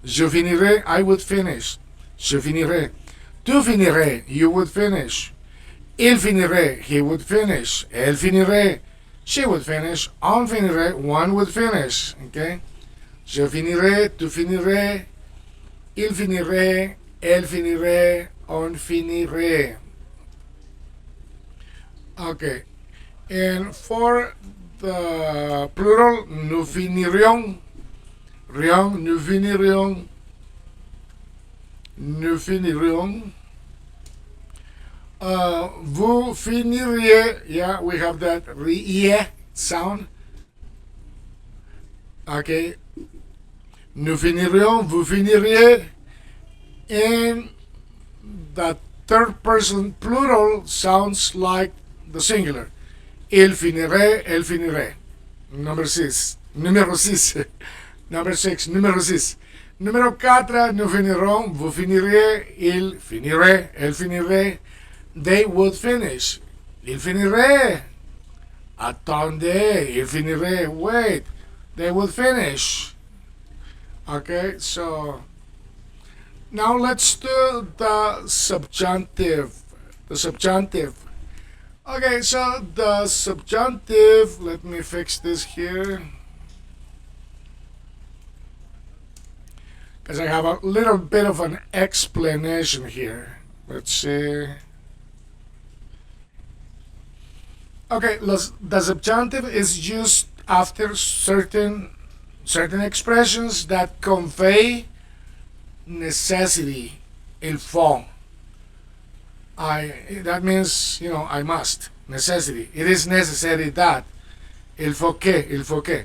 Je finirai, I would finish. Je finirai. Tu finirais, you would finish. Il finirait, he would finish. Elle finirait, she would finish. On finirait, one would finish. Okay? Je finirai, tu finirais. Il finirait, elle finirait, on finirait. Okay. And for the plural, nous finirions. Nous finirions. Nous finirions. Vous finiriez. Yeah, we have that yeah sound. Okay. Nous finirions, vous finiriez, and the third person plural sounds like the singular. Il finirait, elle finirait. Number 6. Numéro 6. Number 6. Numéro 6. Numéro 4. Nous finirons, vous finiriez, il finirait, elle finirait. they would finish. Il finirait. Attendez, il finirait. Wait, they would finish. Okay, so now let's do the subjunctive. The subjunctive. Okay, so the subjunctive, let me fix this here. Because I have a little bit of an explanation here. Let's see. Okay, the subjunctive is used after certain expressions that convey necessity, il faut. That means, I must. Necessity. It is necessary that. Il faut que.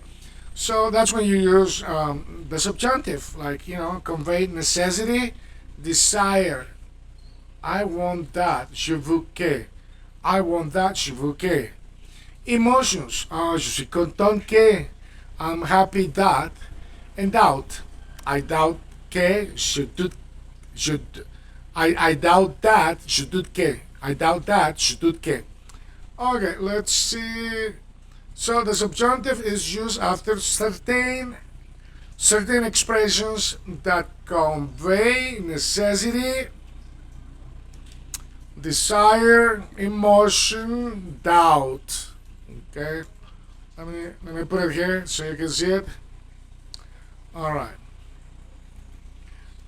So that's when you use the subjunctive, like, convey necessity, desire. I want that, je veux que. I want that, je veux que. Emotions. Je suis content que. I'm happy that. And doubt. I doubt que, I doubt that, je doute que. I doubt that, je doute que. Okay, let's see. So the subjunctive is used after certain expressions that convey necessity, desire, emotion, doubt. Okay, let me put it here so you can see it. All right,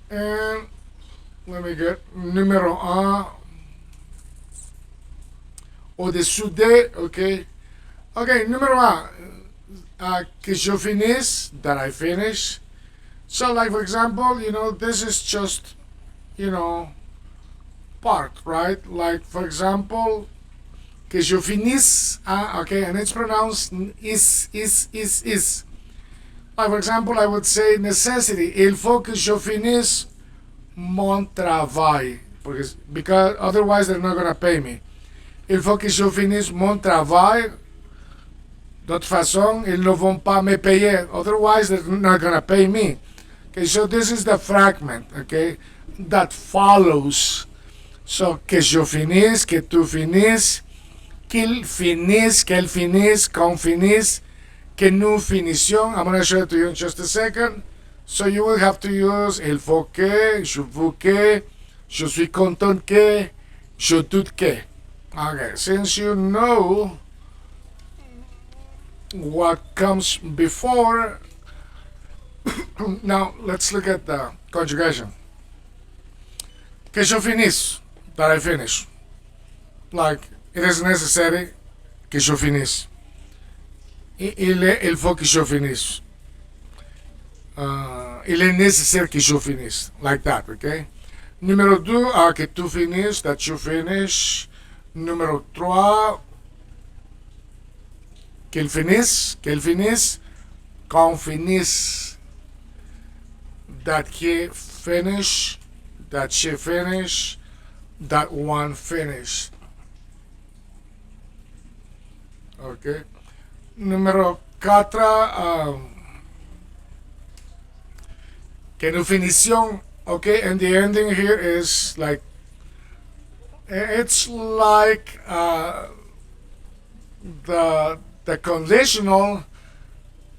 and let me get numéro un. Au-dessous de, okay. Okay, numéro un, que je finisse, that I finish. So, like, for example, this is just, part, right? Like, for example, que je finisse, okay, and it's pronounced is. Like, for example, I would say necessity. Il faut que je finisse mon travail. Because otherwise they're not going to pay me. Il faut que je finisse mon travail. D'autre façon, ils ne vont pas me payer. Otherwise, they're not going to pay me. Okay, so this is the fragment, okay, that follows. So, que je finisse, que tu finisses, qu'il finisse, qu'elle finisse, qu'on finisse, que nous finissions. I'm going to show it to you in just a second. So you will have to use il faut que, je veux que, je suis content que, je doute que. Okay, since you know what comes before, now let's look at the conjugation. Que je finisse, that I finish. Like, it is necessary que je finisse. Il faut que je finisse. Il est nécessaire que je finisse. Like that, okay? Numéro 2, que tu finisses, that you finish. Numéro 3, qu'elle finisse, qu'on finisse, that he finish, that she finish, that one finish. Okay. Numéro 4, que nous finissions, okay, and the ending here is like, it's like the conditional,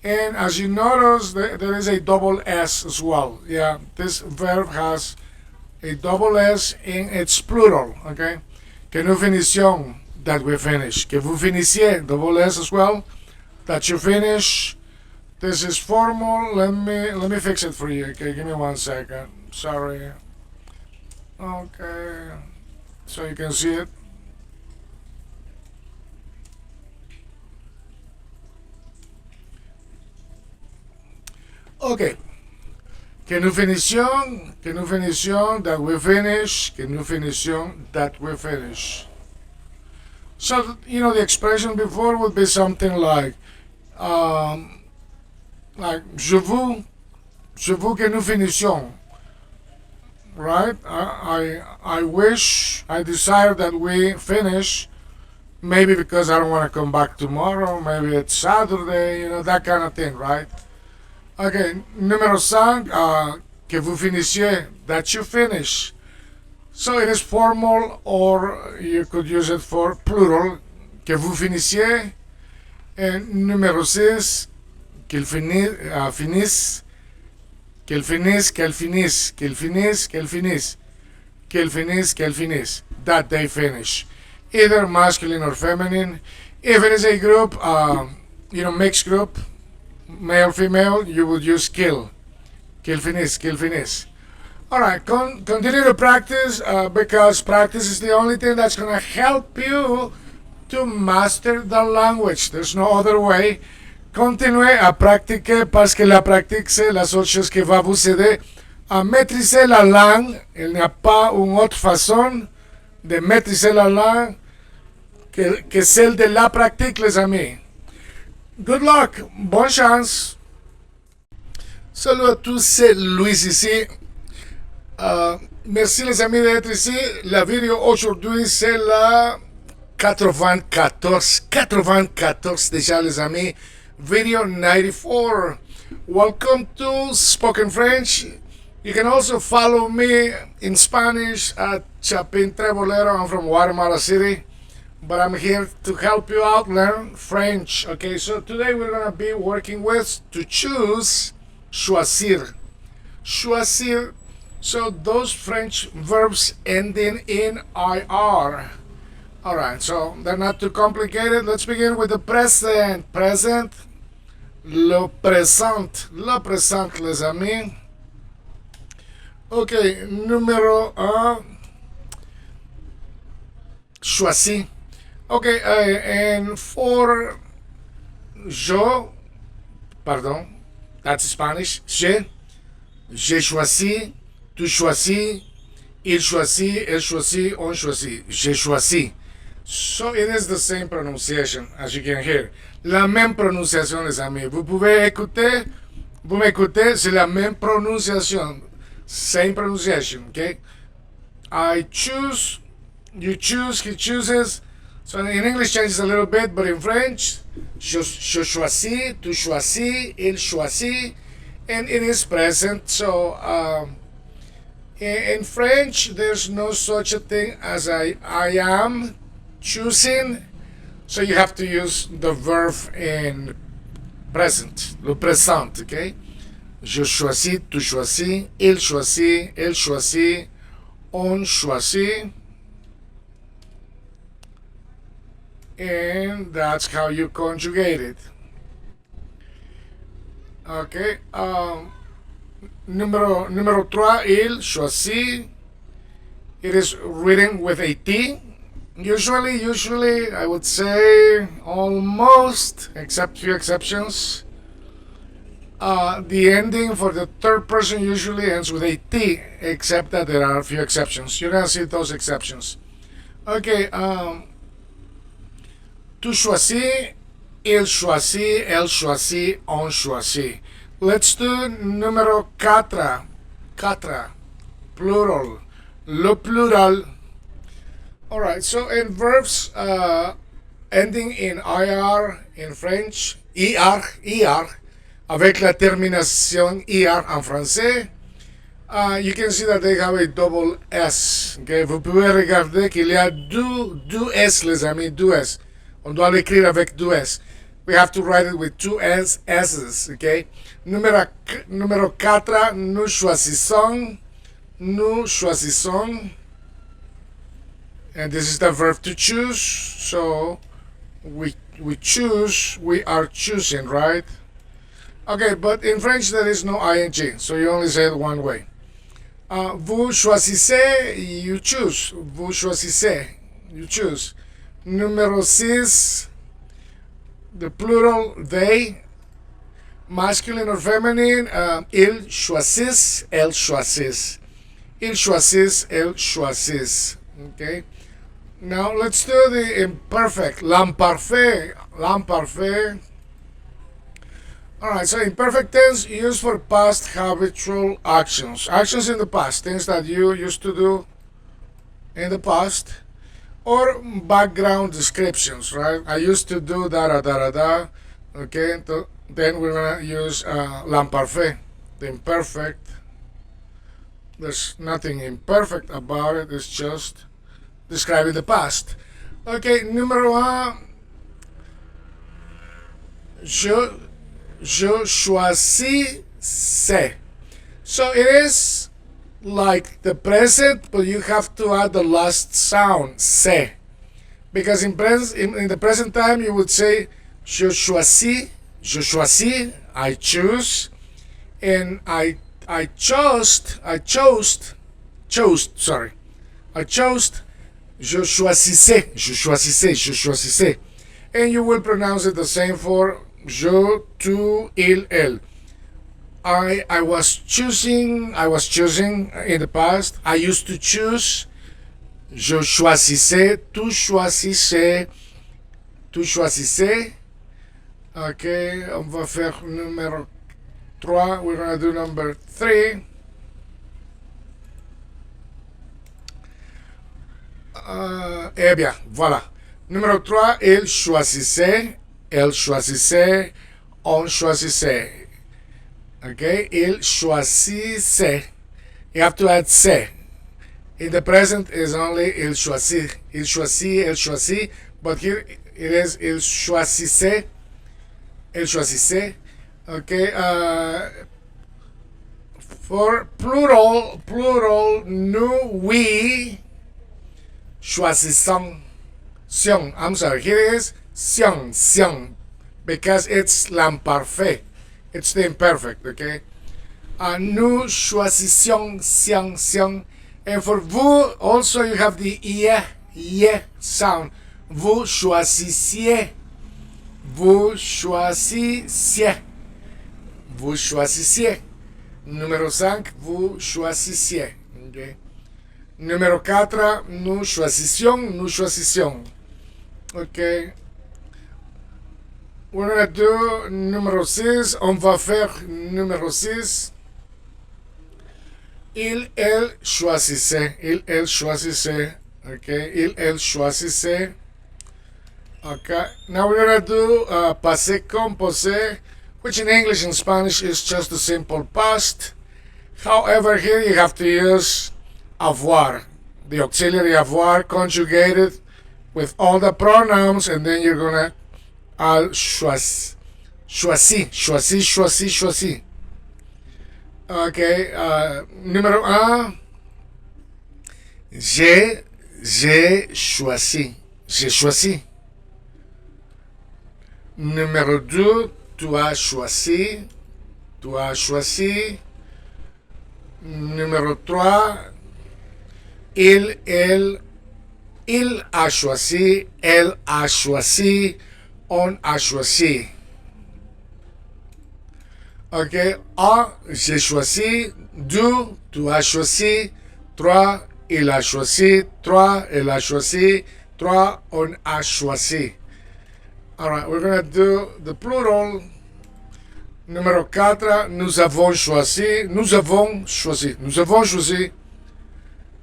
and as you notice, there is a double S as well. Yeah, this verb has a double S in its plural, okay? Que nous finissions, that we finish. Que vous finissiez, double S as well, that you finish. This is formal. Let me fix it for you. Okay, give me 1 second. Sorry. Okay, so you can see it. Okay. Que nous finissions, that we finish, que nous finissions, that we finish. So, the expression before would be something like je veux que nous finissions. Right? I wish, I desire that we finish. Maybe because I don't want to come back tomorrow. Maybe it's Saturday, that kind of thing, right? Okay, numéro 5, que vous finissiez, that you finish. So it is formal, or you could use it for plural. Que vous finissiez. And numéro 6, qu'il finisse, qu'elle finisse, qu'elle finisse, qu'elle finisse, qu'elle finisse, qu'elle finisse, qu'elle finisse, that they finish. Either masculine or feminine. If it is a group, mixed group, male, female, you would use qu'il. Qu'il finisse, qu'il finisse. Alright, continue to practice because practice is the only thing that's going to help you to master the language. There's no other way. Continuez à pratiquer parce que la pratique, c'est la seule chose qui va vous aider à maîtriser la langue. Il n'y a pas une autre façon de maîtriser la langue que celle de la pratique, les amis. Good luck. Bonne chance. Salut à tous, c'est Luis ici. Merci les amis d'être ici. La vidéo aujourd'hui, c'est la 94 déjà les amis. Video 94. Welcome to Spoken French. You can also follow me in Spanish at Chapin Trebolero. I'm from Guatemala City, but I'm here to help you out learn French. Okay, so today we're going to be working with to choose, choisir. Choisir. So those French verbs ending in IR. Alright, so they're not too complicated. Let's begin with the present. Present. Le présent. Le présent, les amis. Okay, numéro 1. Choisi. Okay, and for that's Spanish. J'ai choisi, tu choisis, il choisit, elle choisit, on choisit. J'ai choisi. So it is the same pronunciation as you can hear. La même prononciation, les amis. Vous pouvez écouter, vous m'écoutez, c'est la même prononciation. Same pronunciation, okay? I choose, you choose, he chooses. So in English changes a little bit, but in French, je choisis, tu choisis, il choisit, and it is present. So in French, there's no such a thing as I am choosing, so you have to use the verb in present, le présent, okay? Je choisis, tu choisis, il choisit, elle choisit, on choisit, and that's how you conjugate it. Okay, numéro 3, il choisit. It is written with a T. Usually, I would say almost, except few exceptions. The ending for the third person usually ends with a T, except that there are a few exceptions. You're gonna see those exceptions. Okay, tu choisis, il choisit, elle choisit, on choisit. Let's do numéro 4. 4. Plural. Le plural. Alright, so in verbs ending in IR in French, IR, avec la terminación IR en français, you can see that they have a double S. Okay? Vous pouvez regarder qu'il y a deux S, les amis, deux S. On doit l'écrire avec deux S. We have to write it with two S's, okay? Numéro 4, nous choisissons. And this is the verb to choose. So we choose, we are choosing, right? Okay, but in French there is no ing, so you only say it one way. Vous choisissez, you choose. Vous choisissez, you choose. Numéro 6, the plural, they. Masculine or feminine, ils choisissent, elles choisissent. Ils choisissent, elles choisissent. Okay? Now let's do the imperfect. L'imparfait. Alright, so imperfect tense used for past habitual actions. Actions in the past, things that you used to do in the past. Or background descriptions, right? I used to do da. Okay, then we're gonna use l'imparfait, the imperfect. There's nothing imperfect about it. It's just describing the past. Okay, numéro un. Je choisis c'est. So it is like the present, but you have to add the last sound, c'est. Because in the present time, you would say je choisis, I choose, and I chose, je choisissais, and you will pronounce it the same for je, tu, il, elle. I was choosing in the past. I used to choose. Je choisissais, tu choisissais. Ok, on va faire numéro 3. We're going to do number 3. Eh bien, voilà. Numéro 3, il choisissait, elle choisissait, on choisissait. Okay, il choisissait. You have to add c'est. In the present is only il choisit, elle choisit, but here it is il choisissait, Okay, for plural, nous, we choisissons. I'm sorry, here is xiong, because it's l'imparfait. It's the imperfect, okay? Nous choisissions xiong. And for vous, also you have the ye sound. Vous choisissiez. Numéro 5, vous choisissiez. Okay? Numéro 4, nous choisissions. Okay? We're going to do numéro 6. On va faire numéro 6. Il, elle choisissait. Okay. Il, elle choisissait. Okay. Now we're going to do passé composé, which in English and Spanish is just the simple past. However, here you have to use avoir, the auxiliary avoir conjugated with all the pronouns, and then you're going to add choisi. Okay, numéro 1, j'ai choisi. Numéro 2, tu as choisi. Numéro 3, il a choisi, elle a choisi, on a choisi. Ok, 1, j'ai choisi. 2, tu as choisi. 3, il a choisi. 3, elle a choisi. 3, on a choisi. Alright, we're going to do the plural. Numéro 4, nous avons choisi.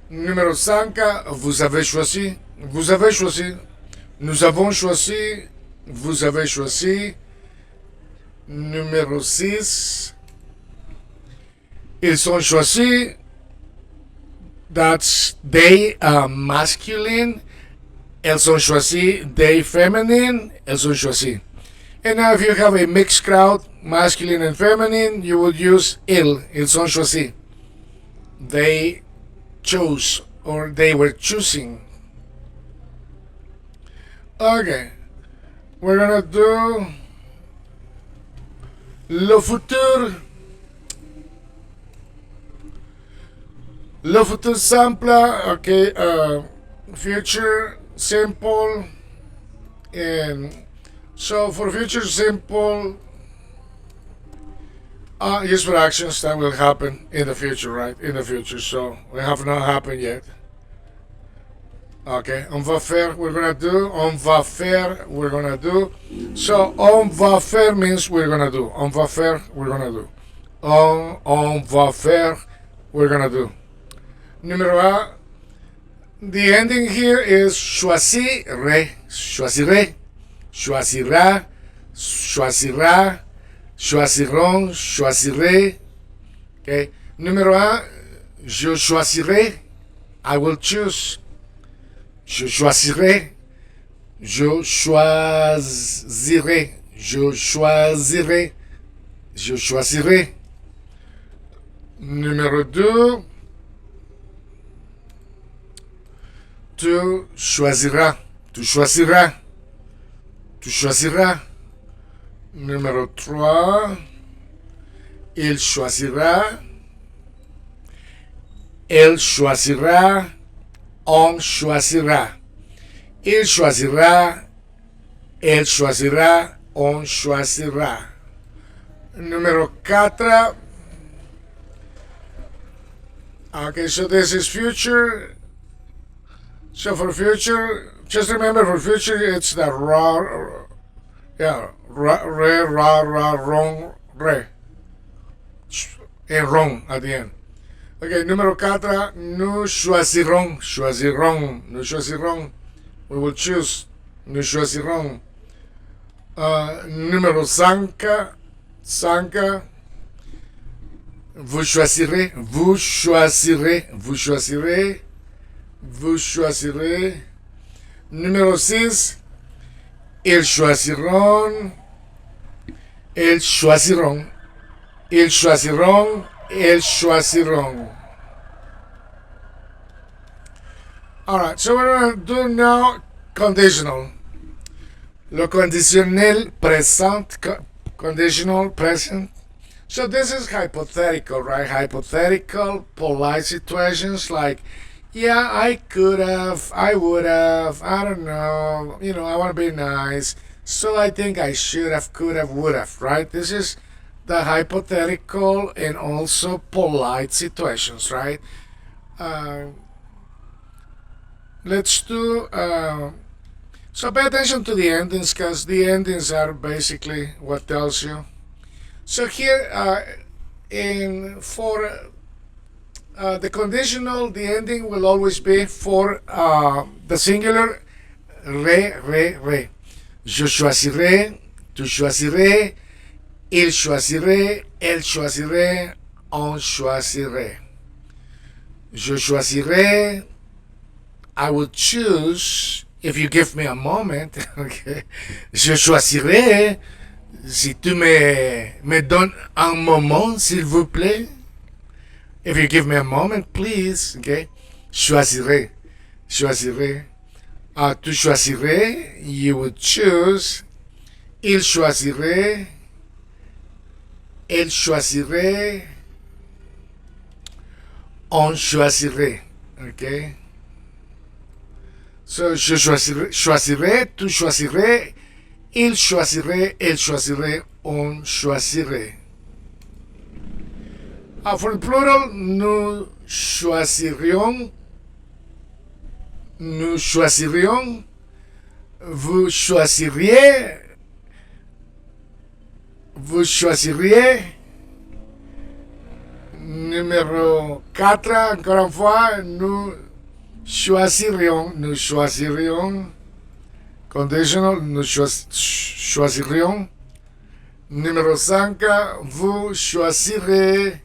Numéro 5, vous avez choisi. Nous avons choisi. Vous avez choisi. Numéro 6, ils ont choisi. That's they masculine. Elles ont choisi. They feminine. Elles ont choisi. And now if you have a mixed crowd, masculine and feminine, you would use ils ont choisi. They chose, or they were choosing. Okay, we're gonna do le futur simple. Okay, future simple. And so for future simple, use for actions that will happen in the future, right? In the future, so they have not happened yet. Okay, on va faire, we're gonna do. On va faire, we're gonna do. So on va faire means we're gonna do. On va faire, we're gonna do. On va faire, we're gonna do. Numéro 1, the ending here is choisirai, choisirai, choisira, choisiront, choisirez. Okay. Numéro 1, Je choisirai. I will choose. Je choisirai. Je choisirai. Je choisirai. Je choisirai. Numéro 2. Tu choisiras. Tu choisiras. Tu choisiras. Numéro 3. Il choisira. Elle choisira. On choisira. Il choisira. Elle choisira. On choisira. Numéro 4. Okay, so this is future. So for future, just remember for future, it's the ra, yeah, re, ra, wrong, re, and wrong at the end. Okay, numéro 4, nous choisirons, choisirons, nous choisirons. We will choose, nous choisirons. Numéro 5, 5, vous choisirez, vous choisirez, vous choisirez, vous choisirez. Numéro 6, ils choisiront, ils choisiront, ils choisiront, ils choisiront. Alright, so we're going to do now conditional. Le conditionnel présent, conditional present. So this is hypothetical, right? Hypothetical, polite situations like, yeah, I could have, I would have, I don't know, I want to be nice, so I think I should have, could have, would have, right? This is the hypothetical and also polite situations, right? Let's do, so pay attention to the endings because the endings are basically what tells you. So here, for the conditional, the ending will always be for the singular, re. Je choisirai, tu choisirais, il choisirait, elle choisirait, on choisirait. Je choisirais, I would choose, if you give me a moment, okay. Je choisirais, si tu me donnes un moment, s'il vous plaît. If you give me a moment, please, okay. Choisirai, choisirai. Tu choisirais, you would choose. Il choisirait, elle choisirait, on choisirait, okay. So, je choisirais, tu choisirais, il choisirait, elle choisirait, on choisirait. For the plural, nous choisirions, vous choisiriez, vous choisiriez. Numéro 4, encore une fois, nous choisirions, conditional, nous choisirions. Numéro 5, vous choisirez,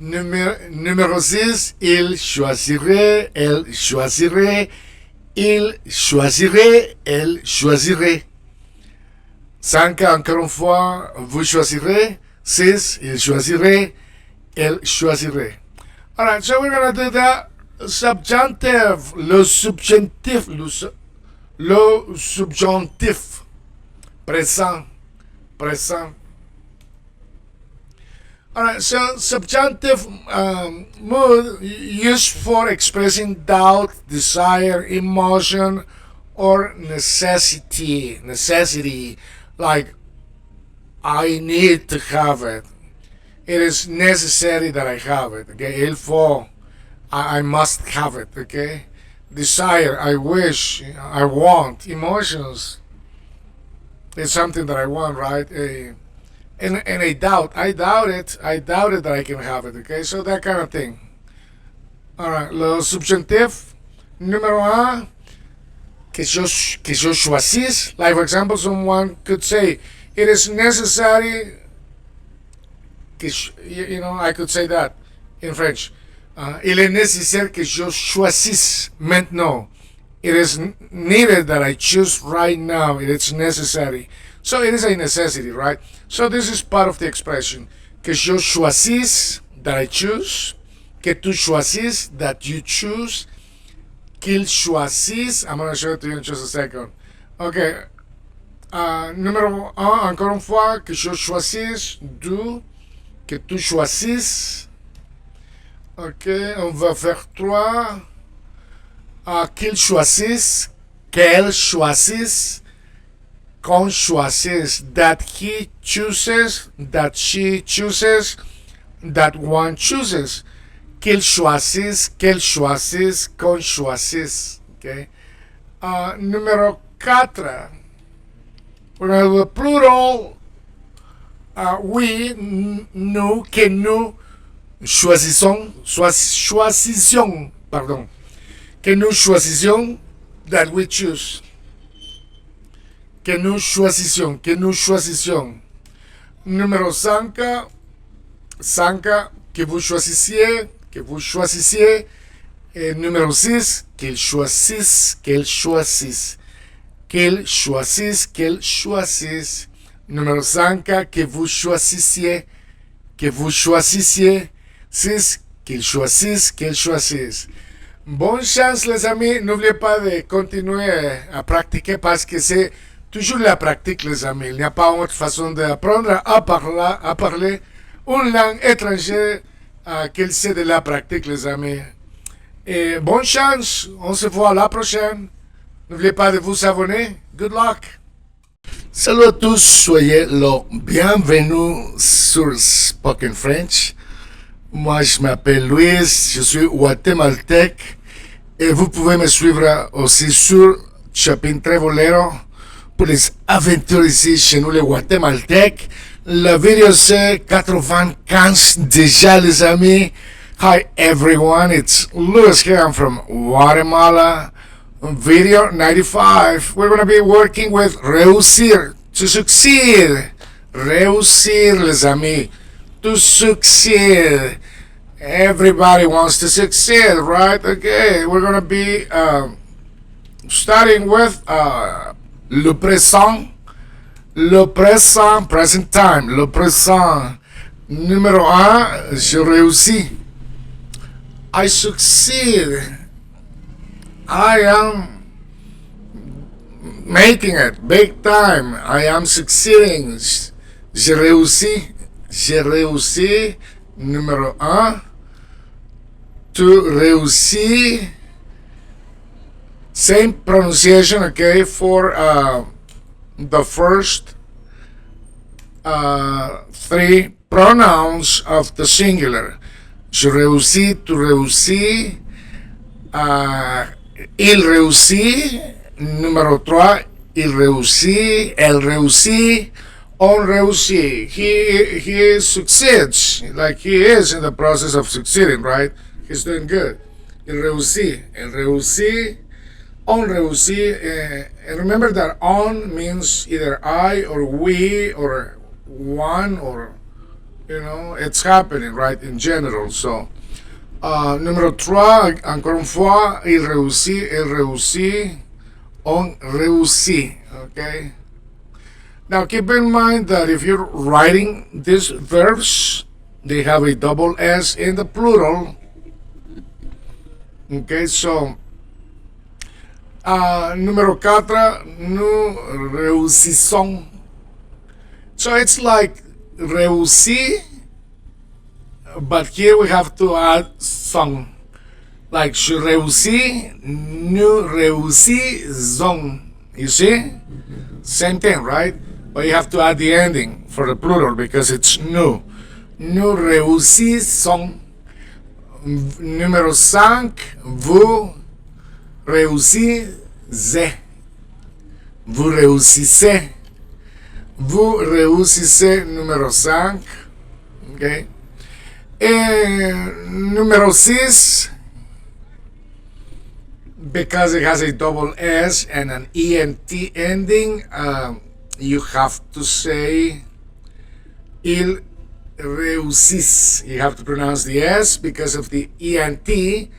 Numéro 6, il choisirait, elle choisirait, il choisirait, elle choisirait. 5, encore une fois, vous choisirez. 6, il choisirait, elle choisirait. Alright, so we're going to do the subjunctive, le subjonctif, le subjonctif, présent. Alright, so subjunctive mood used for expressing doubt, desire, emotion, or necessity. Like, I need to have it. It is necessary that I have it. Okay, il faut. I must have it. Okay, desire. I wish. I want. Emotions. It's something that I want, right? And I doubt. I doubt it that I can have it. Okay, so that kind of thing. All right. Le subjunctif numéro 1. Que je choisisse. Like, for example, someone could say, it is necessary I could say that in French. Il est nécessaire que je choisisse maintenant. It is needed that I choose right now. It is necessary. So it is a necessity, right? So this is part of the expression. Que je choisisse, that I choose. Que tu choisisses, that you choose. Qu'il choisisse. I'm going to show it to you in just a second. Okay. Numéro 1, encore une fois. Que je choisisse, du. Que tu choisisses. Ok, on va faire 3. Qu'il choisisse, qu'elle choisisse, qu'on choisisse, that he chooses, that she chooses, that one chooses. Qu'il choisisse, qu'elle choisisse, qu'on choisisse. Okay. Numéro 4. We're going to do the plural. We, nous, que nous choisissions, pardon. Que nous choisissions, that we choose. Que nous choisissions. Numéro 5, que vous choisissiez, Et numéro 6, qu'elle choisisse. Numéro 5, que vous choisissiez. 6, qu'il choisisse. Bonne chance les amis, n'oubliez pas de continuer à pratiquer parce que c'est toujours la pratique les amis. Il n'y a pas autre façon d'apprendre à parler une langue étrangère qu'elle c'est de la pratique les amis. Et bonne chance, on se voit la prochaine. N'oubliez pas de vous abonner. Good luck. Salut à tous, soyez les bienvenus sur Spoken French. Moi, je m'appelle Luis, je suis guatémaltèque et vous pouvez me suivre aussi sur Chapin Trevolero pour les aventures ici chez nous les guatémaltèques. La vidéo c'est 95 déjà les amis. Hi everyone, it's Luis here, I'm from Guatemala. Video 95, we're going to be working with réussir, to succeed. Réussir les amis. To succeed. Everybody wants to succeed, right? Okay, we're going to be starting with le présent. Le présent, present time. Le présent. Numéro 1, je réussis. I succeed. I am making it big time. I am succeeding. Je réussis. Numéro 1. Tu réussis. Same pronunciation, okay, for the first 3 pronouns of the singular. Je réussis, tu réussis. Il réussit. Numéro 3. Il réussit. Elle réussit. On réussit. He succeeds, like he is in the process of succeeding, right? He's doing good. Il réussit. Elle réussit. On réussit. And remember that on means either I or we or one or, it's happening, right, in general. So, numéro 3, encore une fois, il réussit, elle réussit, on réussit, okay? Now keep in mind that if you're writing these verbs, they have a double S in the plural. Okay, so numéro 4, nous réussissons. So it's like réussi, but here we have to add son. Like je réussis, nous réussissons. You see? Same thing, right? But you have to add the ending for the plural because it's nous. Nous réussissons. Numéro 5, vous réussissez. Vous réussissez. Vous réussissez, numéro 5. Okay. And numéro 6, because it has a double S and an ENT ending, you have to say il réussis. You have to pronounce the S because of the ENT.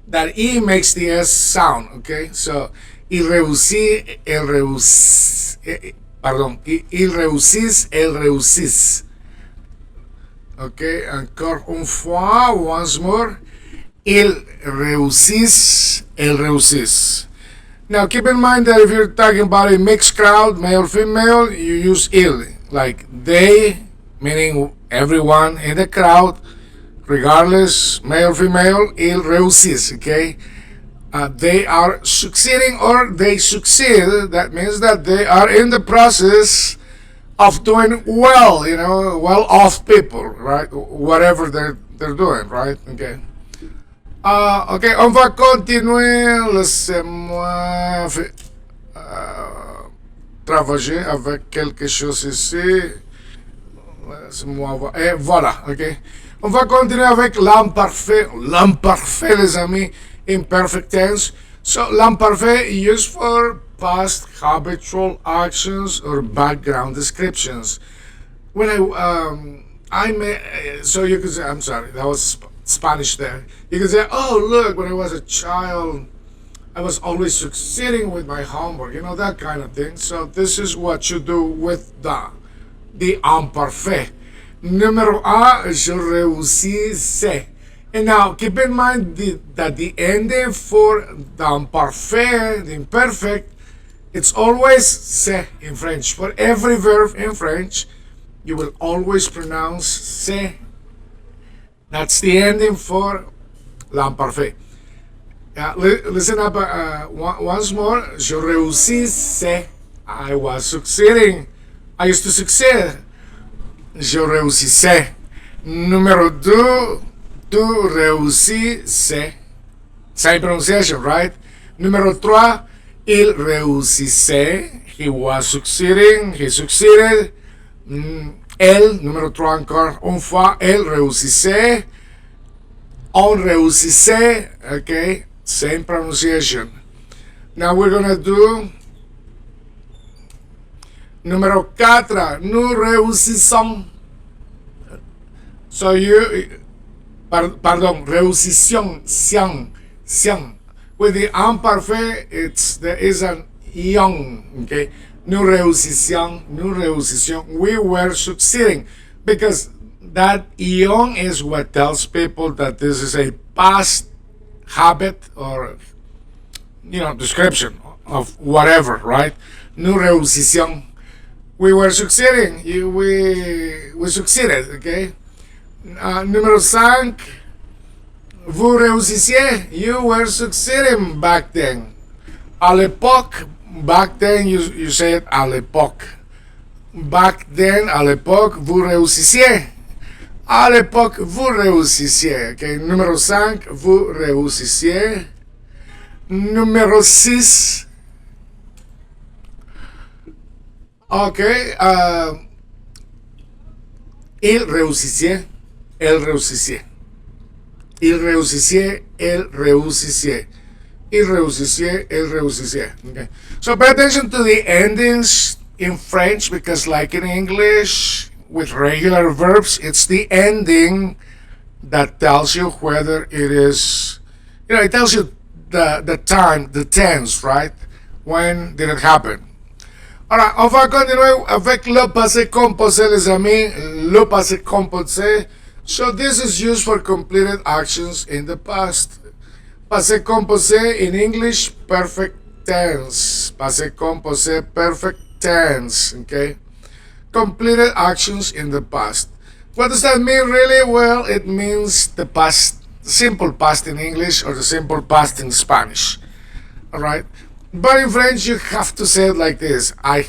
That E makes the S sound, okay? So, il réussit, elle réussit, pardon, il réussit, elle réussit. Okay, encore une fois, once more. Il réussit, elle réussit. Now, keep in mind that if you're talking about a mixed crowd, male, female, you use il. Like they, meaning everyone in the crowd, regardless, male, female, il réussit, okay? They are succeeding or they succeed. That means that they are in the process of doing well, well off people, right? Whatever they're doing, right? Okay. Ok, on va continuer. Laissez-moi travailler avec quelque chose ici. Laissez-moi voir. Et voilà, ok. On va continuer avec l'imparfait. L'imparfait, les amis, imperfect tense. So, l'imparfait used for past habitual actions or background descriptions. When I may, so you could say, I'm sorry, that was Spanish there. You could say, oh, look, when I was a child, I was always succeeding with my homework, that kind of thing. So this is what you do with the imparfait. Numéro un, je réussissais. And now, keep in mind that the ending for the imparfait, the imperfect, it's always se in French. For every verb in French, you will always pronounce se. That's the ending for l'imparfait. Listen up once more. Je réussissais. I was succeeding. I used to succeed. Je réussissais. Numéro deux, tu réussissais. Same pronunciation, right? Numéro trois, il réussissait. He was succeeding. He succeeded. Elle, numéro 3 encore, une fois, elle réussissait. On réussissait. Okay, same pronunciation. Now we're gonna do numéro 4, nous réussissons. So pardon, réussissions, siang. With the imparfait, there is an young, okay? Nous réussissions, we were succeeding. Because that ion is what tells people that this is a past habit or, description of whatever, right? Nous réussissions. We were succeeding. We succeeded, okay? Numéro 5, vous réussissiez. You were succeeding back then. À l'époque, back then, you say it à l'époque. Back then, à l'époque, vous réussissiez. À l'époque, vous réussissiez. Okay. Numéro 5, vous réussissiez. Numéro 6. Ok. Il réussissait. Elle réussissait. Il réussissait. Elle réussissait. Il réussissait, elle réussissait. Okay. So pay attention to the endings in French because, like in English, with regular verbs, it's the ending that tells you whether it is, it tells you the time, the tense, right? When did it happen? Alright, on va continuer avec le passé composé, les amis. Le passé composé. So this is used for completed actions in the past. Passé composé in English, perfect tense. Passé composé, perfect tense. Okay? Completed actions in the past. What does that mean really? Well, it means the past, simple past in English or the simple past in Spanish. Alright? But in French, you have to say it like this. I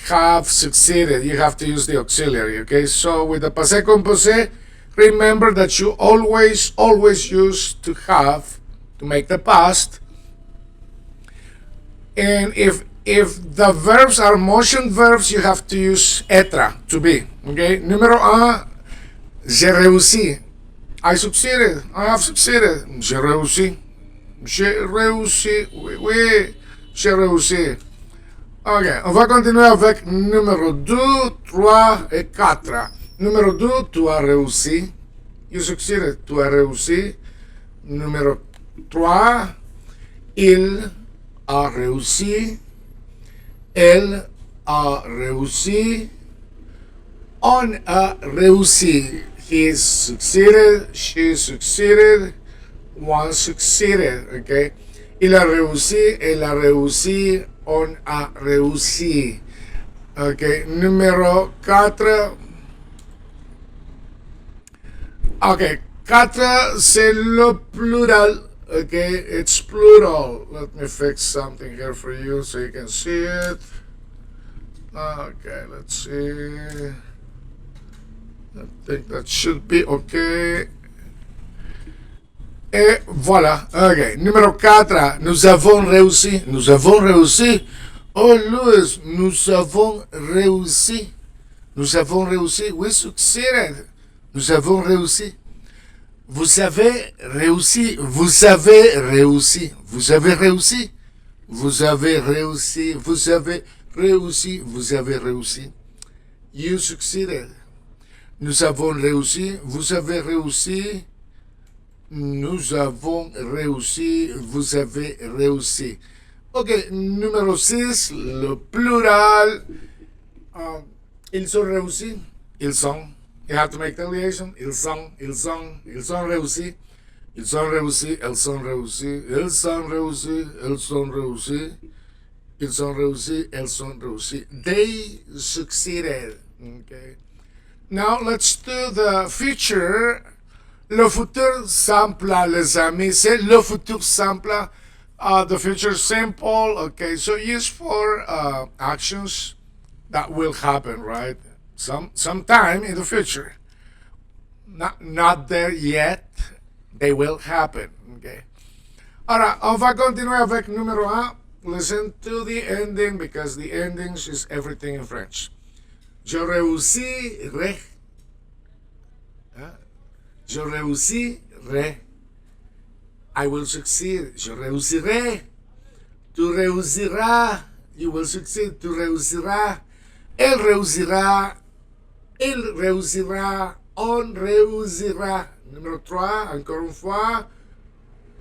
have succeeded. You have to use the auxiliary. Okay? So with the passé composé, remember that you always use to have to make the past. And if the verbs are motion verbs, you have to use être, to be. Okay? Numéro 1, j'ai réussi. I succeeded. I have succeeded. J'ai réussi. J'ai réussi. Oui, j'ai réussi. Ok, on va continuer avec numéro 2, 3 et 4. Numéro 2, tu as réussi. You succeeded, tu as réussi. Numéro 3, il a réussi. Elle a réussi. On a réussi. He succeeded. She succeeded. One succeeded. Okay. Il a réussi. Elle a réussi. On a réussi. Ok. Numéro 4. Ok. 4, c'est le plural. Okay. It's plural. Let me fix something here for you so you can see it. Okay. Let's see. I think that should be okay. Et voilà. Ok. Numéro 4. Nous avons réussi. Nous avons réussi. Oh, Louis, nous avons réussi. Nous avons réussi. We succeeded. Nous avons réussi. Vous avez réussi. Vous avez réussi. Vous avez réussi. Vous avez réussi. Vous avez réussi. Vous avez réussi. You succeeded. Nous avons réussi. Vous avez réussi. Nous avons réussi. Vous avez réussi. Ok, numéro 6, le plural. Ils ont réussi. Ils sont. You have to make the liaison. Ils sont. Ils sont. Ils ont réussi. Ils ont réussi. Elles ont réussi. Ils ont réussi. Elles ont réussi. Ils ont réussi. Elles ont réussi. They succeeded. Okay. Now let's do the future. Le futur simple, les amis, c'est le futur simple. The future simple. Okay, so used for actions that will happen, right? Sometime in the future. Not there yet. They will happen. Okay. Alors, on va continuer avec numéro 1. Listen to the ending because the endings is everything in French. Je réussirai. Je réussirai. I will succeed. Je réussirai. Tu réussiras. You will succeed. Tu réussiras. Elle réussira. Il réussira. On réussira. Numéro 3, encore une fois.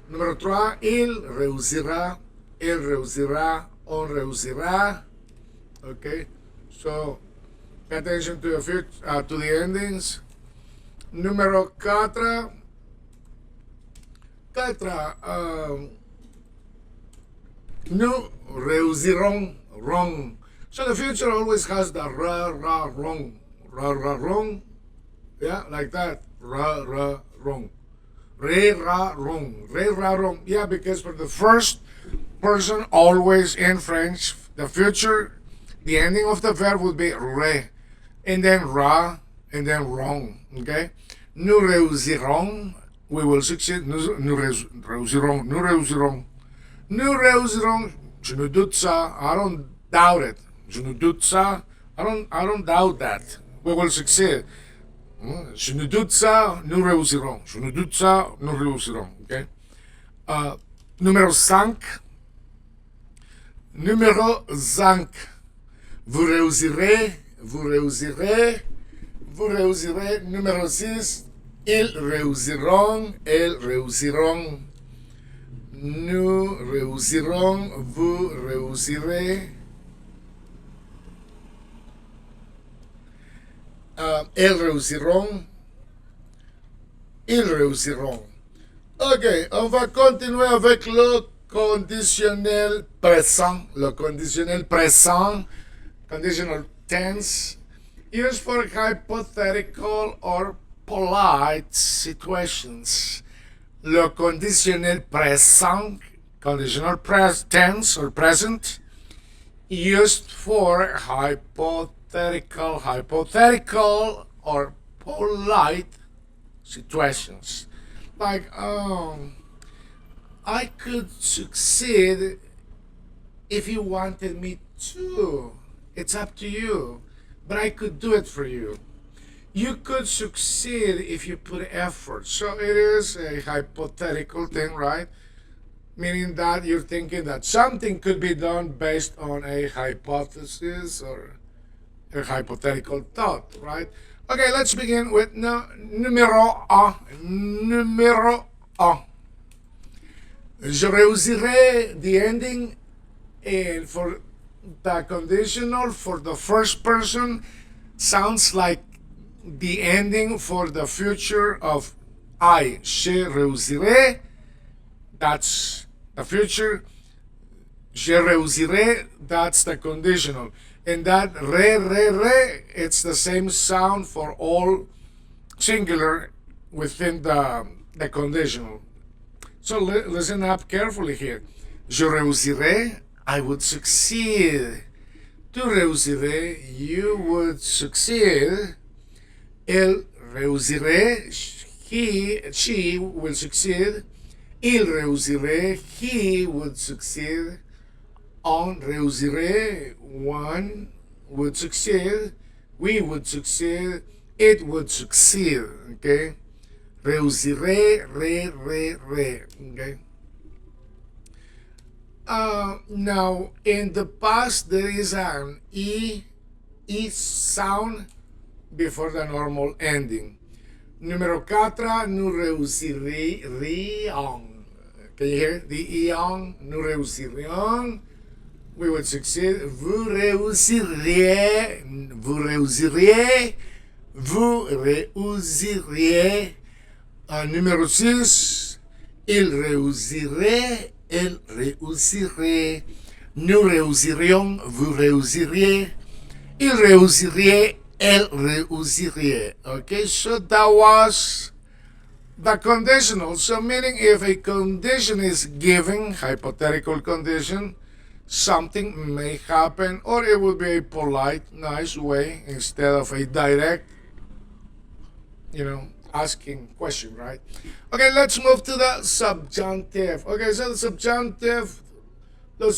Numéro 3, il réussira. Elle réussira. On réussira. Okay. So, pay attention to the endings. Numéro 4. 4. Nous réussirons. Wrong. So the future always has the wrong. Wrong. Yeah, like that. Wrong. Wrong. Yeah, because for the first person, always in French, the future, the ending of the verb would be re, and then ra, and then wrong. Okay? Nous réussirons. We will succeed. Nous réussirons. Nous réussirons. Nous réussirons. Je ne doute ça. I don't doubt it. Je ne doute ça. I don't doubt that. We will succeed. Je ne doute ça. Nous réussirons. Je ne doute ça. Nous réussirons. Okay? Numéro 5. Numéro 5. Vous réussirez. Vous réussirez. Vous réussirez. Numéro 6. Ils réussiront. Elles réussiront. Nous réussirons. Vous réussirez. Elles réussiront. Ils réussiront. Ok, on va continuer avec le conditionnel présent. Le conditionnel présent. Conditional tense. Used for hypothetical or polite situations. Le conditionnel présent, conditional tense or present, used for hypothetical or polite situations. Like, I could succeed if you wanted me to. It's up to you. But I could do it for you. You could succeed if you put effort. So it is a hypothetical thing, right? meaning that you're thinking that something could be done based on a hypothesis or a hypothetical thought, right? Okay, let's begin with numéro un. Numéro un. Je réussirai, the ending, and for the conditional for the first person sounds like the ending for the future of I. Je réussirai, that's the future. Je réussirai, that's the conditional. And that re, it's the same sound for all singular within the conditional. So listen up carefully here. Je réussirai, I would succeed. Tu réussirais, you would succeed. Elle réussirait, she will succeed. Il réussirait, he would succeed. On réussirait, one would succeed. We would succeed. It would succeed. Okay? Réussirait, re. Okay? Now, in the past, there is an E sound before the normal ending. Numéro 4, nous réussirions. Can you hear the ion? Nous réussirions. We would succeed. Vous réussiriez. Vous réussiriez. Vous réussiriez. Numéro 6, il réussirait. Elle réussirait. Nous réussirions. Vous réussiriez. Il réussirait. Elle réussirait. Okay, so that was the conditional. So meaning if a condition is given, hypothetical condition, something may happen, or it would be a polite, nice way instead of a direct, asking question, right? Okay, let's move to the subjunctive. Okay, so the subjunctive, the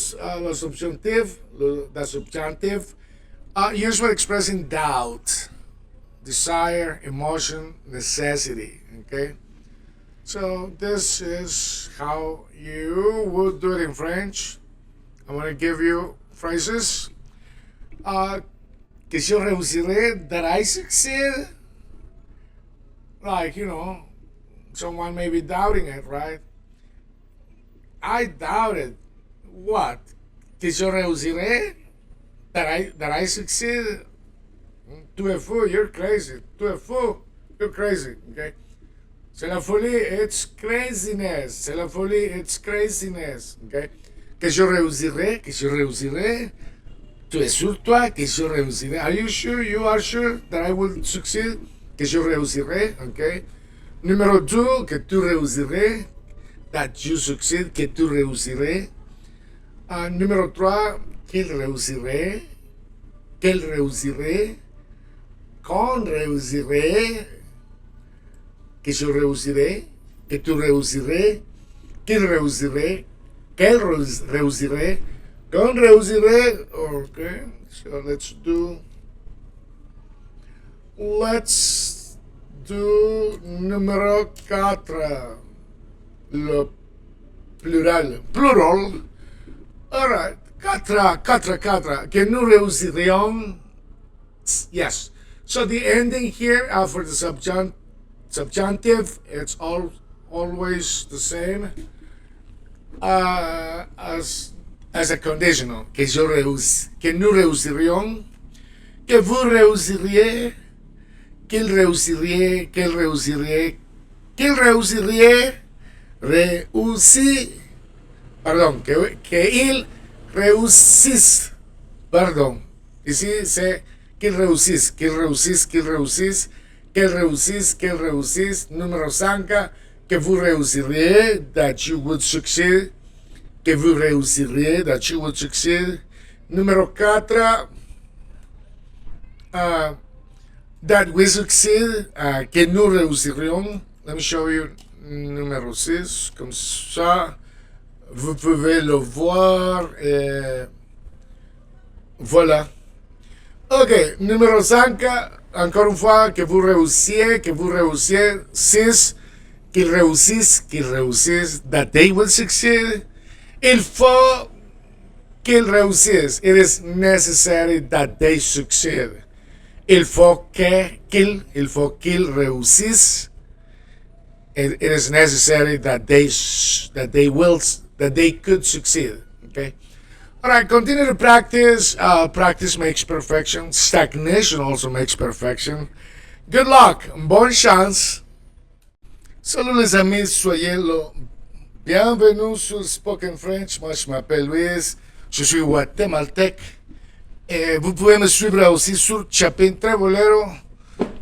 subjunctive, used for expressing doubt, desire, emotion, necessity. Okay, so this is how you would do it in French. I'm going to give you phrases. Que je réussirai, that I succeed. Like, someone may be doubting it, right? I doubt it. What? Que je réussirai? That I succeed? Tu es fou, you're crazy. Tu es fou, you're crazy, okay? C'est la folie, it's craziness. C'est la folie, it's craziness, okay? Que je réussirai, Tu es sûr, toi, que je réussirai? Are you sure? You are sure that I will succeed? Que je réussirai, okay? Numéro 2, que tu réussirais. That you succeed, que tu réussirais. Numéro 3, qu'il réussirait. Qu'elle réussirait. Qu'on réussirait. Que je réussirai. Que tu réussirais. Qu'il réussirait. Qu'elle réussirait. Qu'on réussirait. Okay, so let's do numéro 4, le plural. Plural. Alright, 4. Que nous réussirions. Yes. So the ending here for the subjunctive, it's always the same as a conditional. Que nous réussirions. Que vous réussiriez. Qu'il réussirait, qu'elle réussirait, qu'il réussirait, pardon, qu'il réussisse, pardon. Ici, c'est qu'il réussisse, Numéro 5, que vous réussiriez, that you would succeed, que vous réussiriez, that you would succeed. Numéro 4, that we succeed, que nous réussirions. Let me show you numéro 6, comme ça, vous pouvez le voir. Voilà. Ok, numéro 5, encore une fois, que vous réussissiez. 6, qu'ils réussissent, that they will succeed. Il faut qu'ils réussissent. It is necessary that they succeed. Il faut qu'ils réussissent. It is necessary that they could succeed. Okay. All right. Continue to practice. Practice makes perfection. Stagnation also makes perfection. Good luck. Bonne chance. Salut les amis, soyez là. Bienvenue sur Spoken French. Moi, je m'appelle Luis. Je suis guatémaltèque. Et vous pouvez me suivre aussi sur Chapin Trebolero.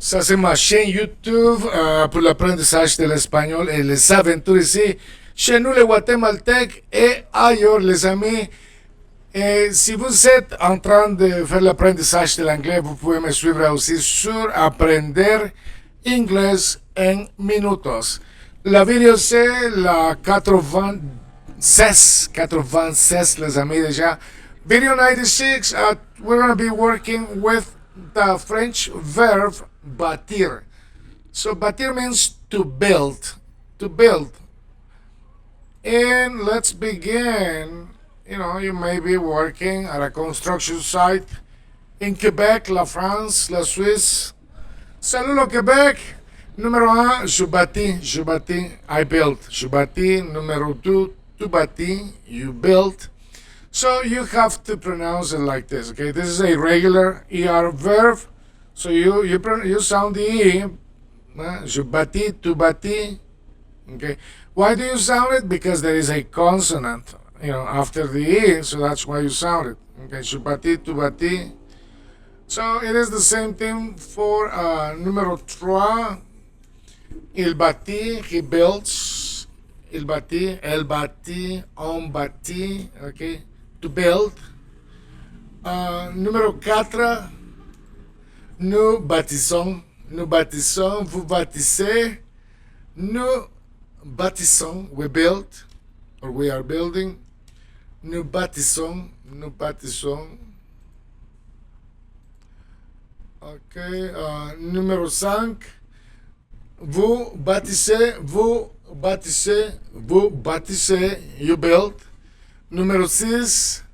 Ça, c'est ma chaîne YouTube pour l'apprentissage de l'espagnol et les aventures ici, chez nous les Guatémaltèques et ailleurs, les amis. Et si vous êtes en train de faire l'apprentissage de l'anglais, vous pouvez me suivre aussi sur Aprender Inglés en Minutos. La vidéo, c'est la 96, les amis, déjà. Video 96, we're going to be working with the French verb bâtir. So bâtir means to build, to build. And let's begin. You know, you may be working at a construction site in Quebec, la France, la Suisse. Salut le Québec. Numéro 1, je bâtis, I built. Je bâtis. Numéro 2, tu bâtis, you built. So you have to pronounce it like this, okay? This is a regular ER verb. So you sound the E. Je bâtis, tu bâtis. Okay. Why do you sound it? Because there is a consonant, you know, after the E. So that's why you sound it. Okay. Je bâtis, tu bâtis. So it is the same thing for numéro 3. Il bâtit, he builds. Il bâtit, elle bâtit, on bâtit. Okay. To build. Numéro 4. Nous bâtissons, vous bâtissez, nous bâtissons, we build, or we are building, nous bâtissons. Ok, numéro 5, vous bâtissez, you build. Numéro 6,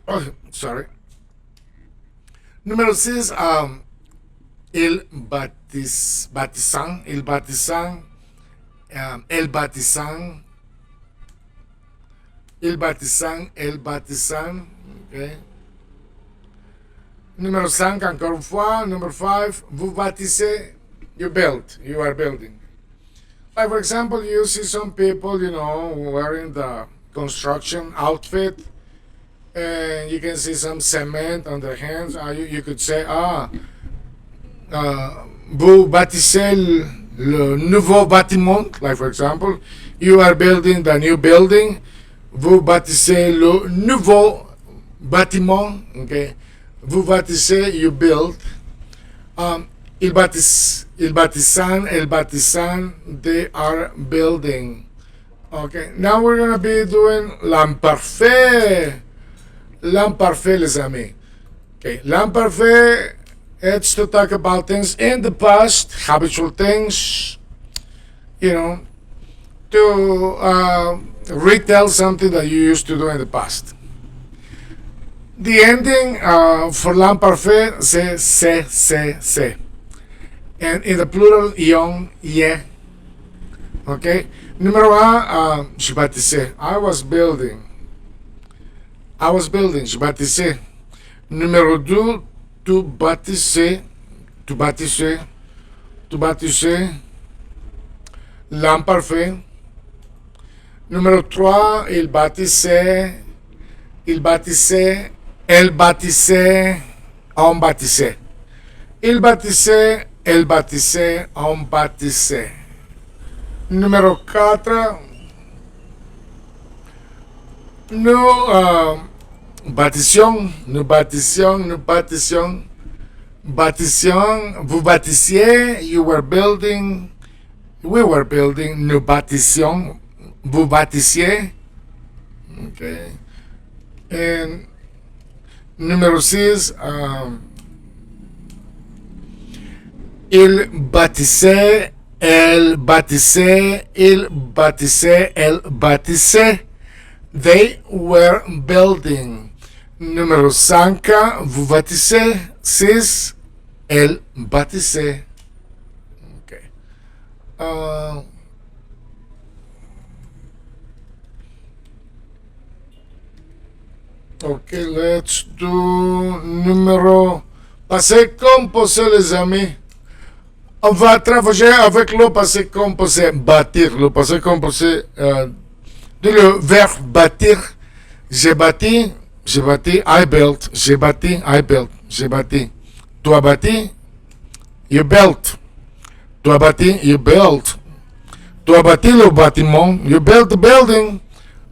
oh, sorry. Numéro 6, il bâtissant, elle bâtissant, okay. Numéro 5, encore une fois. Numéro 5, vous bâtissez, you build, you are building. Like for example, you see some people, you know, wearing the construction outfit. And you can see some cement on their hands. You could say, vous bâtissez le nouveau bâtiment. Like for example, you are building the new building. Vous bâtissez le nouveau bâtiment. Okay. Vous bâtissez, you build. Ils bâtissent, they are building. Okay. Now we're gonna be doing l'imparfait. L'imparfait, les amis. Okay, l'imparfait, it's to talk about things in the past, habitual things, you know, to retell something that you used to do in the past. The ending for l'imparfait, c'est. And in the plural, ion, yeah. Okay. Numéro 1, je bâtissais. I was building, je bâtissais. Numéro 2, tu bâtissais. L'imparfait. Numéro 3, il bâtissait, elle bâtissait, on bâtissait. Il bâtissait, elle bâtissait, on bâtissait. Numéro 4, nous bâtissions, vous bâtissiez, you were building, we were building, nous bâtissions, vous bâtissiez. Okay. And numéro 6, il bâtissait, elle bâtissait, They were building. Numéro 5, vous bâtissez. 6, elle bâtissait. Okay. Okay, let's do numéro passé composé, les amis. On va travailler avec le passé composé, bâtir. Le passé composé le verbe bâtir. J'ai bâti, I built. J'ai bâti, I built. J'ai bâti. Tu as bâti, you built. Tu as bâti, you built. Tu as bâti le bâtiment, you built the building.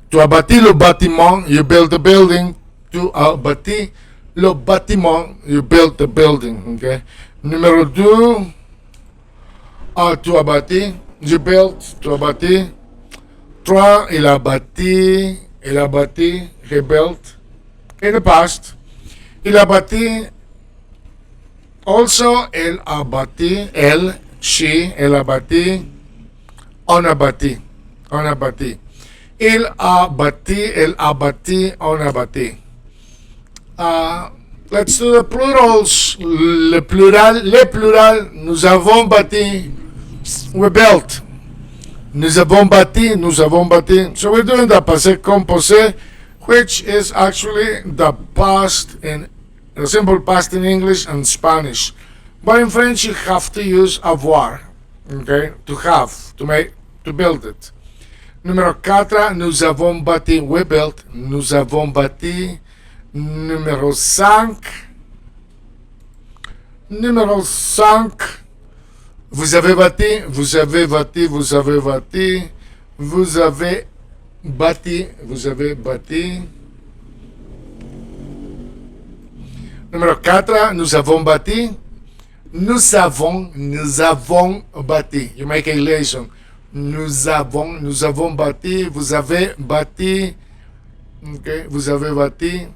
Tu as bâti le bâtiment, you built the building. Tu as bâti le bâtiment, you built the building. Okay? Numéro 2, tu as bâti, you built, tu as bâti. 3, il a bâti, he built. In the past, il a bâti. Also, elle a bâti, elle, she, elle a bâti. On a bâti, on a bâti. Il a bâti, elle a bâti, on a bâti. Let's do the plurals. Le plural, nous avons bâti. We built. Nous avons bâti, nous avons bâti. So we're doing the passé composé, which is actually the past in the simple past in English and Spanish. But in French, you have to use avoir, okay, to have, to build it. Numéro 4, nous avons bâti, we built, nous avons bâti. Numéro 5, vous avez bâti, vous avez bâti, vous avez bâti, vous avez bâti, vous avez bâti. Numéro 4, nous avons bâti. Nous avons bâti. You make a liaison. Nous avons bâti. Vous avez bâti. Okay, vous avez bâti.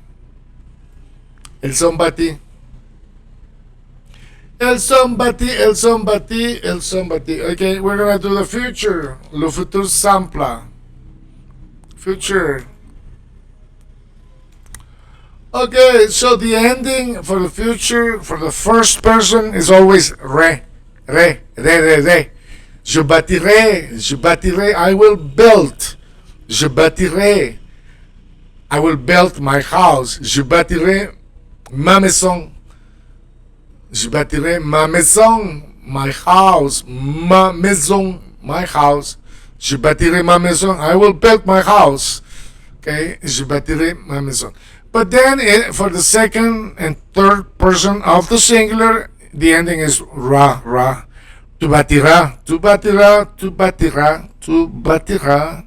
Elles ont bâti. Elles ont bâti, elles ont bâti, elles ont bâti. Okay, we're gonna do the future. Le futur simple. Future. Okay, so the ending for the future, for the first person, is always re. Je bâtirai, I will build. Je bâtirai, I will build my house. Je bâtirai ma maison. Je bâtirai ma maison, my house. Ma maison, my house. Je bâtirai ma maison, I will build my house. Okay, je bâtirai ma maison. But then, for the second and third person of the singular, the ending is ra. Tu bâtiras, tu bâtiras, tu bâtiras, tu bâtiras.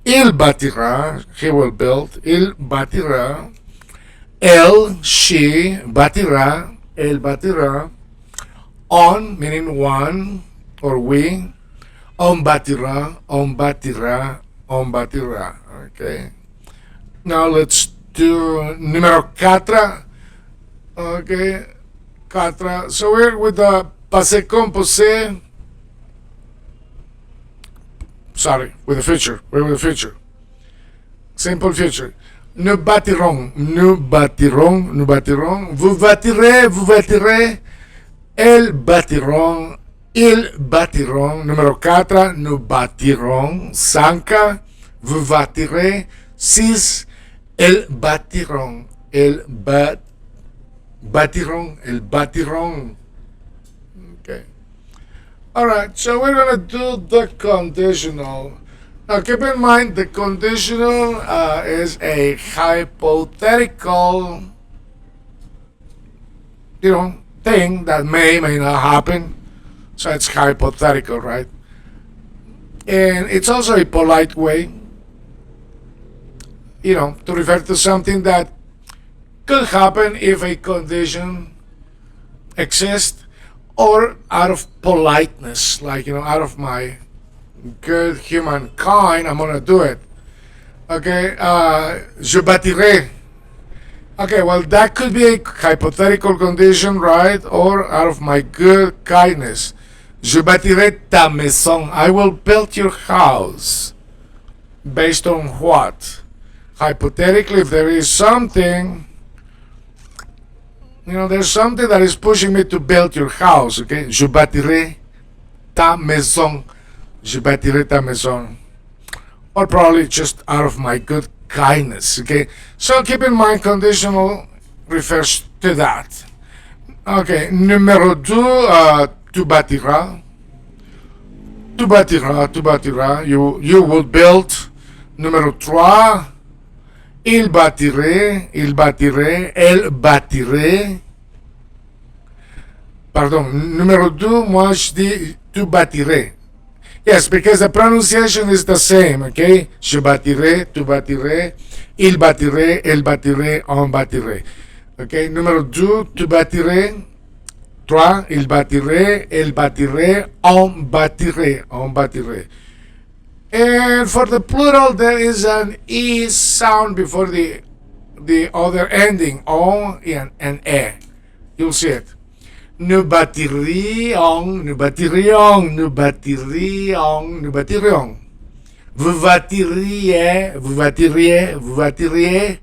Il bâtira, he will build. Il bâtira. Elle, she, bâtira. Elle bâtira. On, meaning one or we. On bâtira, on bâtira, on bâtira. Okay. Now let's do numéro 4. Okay, 4. So we're with the passé composé. Sorry, with the future. We're with the future. Simple future. Nous bâtirons, nous bâtirons, nous bâtirons. Vous bâtirez, vous bâtirez. Elles bâtiront, ils bâtiront. Numéro 4, nous bâtirons. 5, vous bâtirez. 6, elles bâtiront. Elles bâtiront. Elles bâtiront. Okay. All right, so we're going to do the conditional. Now, keep in mind the conditional is a hypothetical, thing that may not happen. So it's hypothetical, right? And it's also a polite way, to refer to something that could happen if a condition exists, or out of politeness, like, out of my good humankind, I'm gonna do it. Okay, je bâtirai. Okay, well, that could be a hypothetical condition, right? Or out of my good kindness. Je bâtirai ta maison. I will build your house. Based on what? Hypothetically, if there is something, there's something that is pushing me to build your house, okay? Je bâtirai ta maison. Je bâtirai ta maison. Or probably just out of my good kindness, okay? So keep in mind, conditional refers to that. Okay, numéro 2, tu bâtiras. Tu bâtiras, tu bâtiras. You will build. Numéro 3, il bâtirait, il bâtirait, elle bâtirait. Pardon, numéro 2, moi je dis tu bâtirais. Yes, because the pronunciation is the same, okay? Je bâtirais, tu bâtirais, il bâtirait, elle bâtirait, on bâtirait. Okay, numéro 2, tu bâtirais. 3, il bâtirait, elle bâtirait, on bâtirait, on bâtirait. And for the plural, there is an E sound before the other ending, on and E. You'll see it. Nous bâtirions, nous bâtirions, nous bâtirions, nous bâtirions. Vous bâtiriez, vous bâtiriez, vous bâtiriez.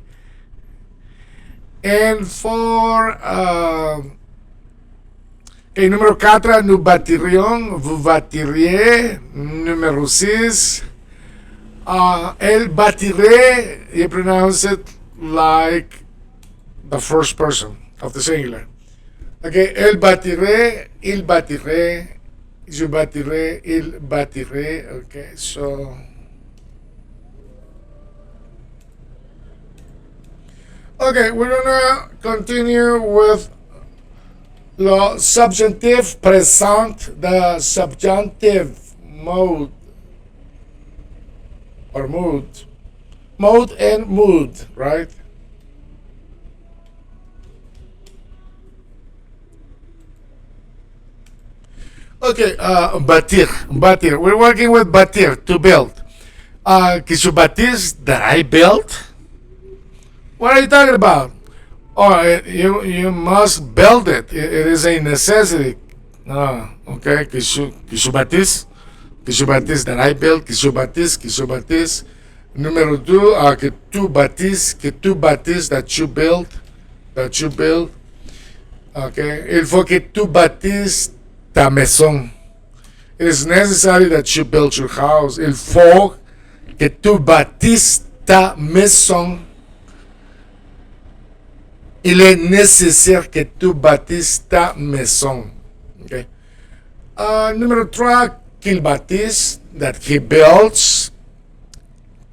And for numéro 4, nous bâtirions, vous bâtiriez. Numéro 6, elle bâtirait, you pronounce it like the first person of the singular. Okay, elle bâtirait, il bâtirait, je bâtirais, il bâtirait. Okay, so okay, we're gonna continue with le subjunctive présent, the subjunctive mode or mood. Mode and mood, right? Okay, bâtir, bâtir. We're working with bâtir, to build. Que je bâtisse, that I built? What are you talking about? Oh, you must build it. It is a necessity. Okay, que je bâtisse, that I built, que je bâtisse. Numéro 2, que tu bâtisses, that you build. Okay, il faut que tu bâtisses ta maison. It is necessary that you build your house. Il faut que tu bâtisses ta maison. Il est nécessaire que tu bâtisses ta maison. Okay. Numéro 3, qu'il bâtisse, that he builds.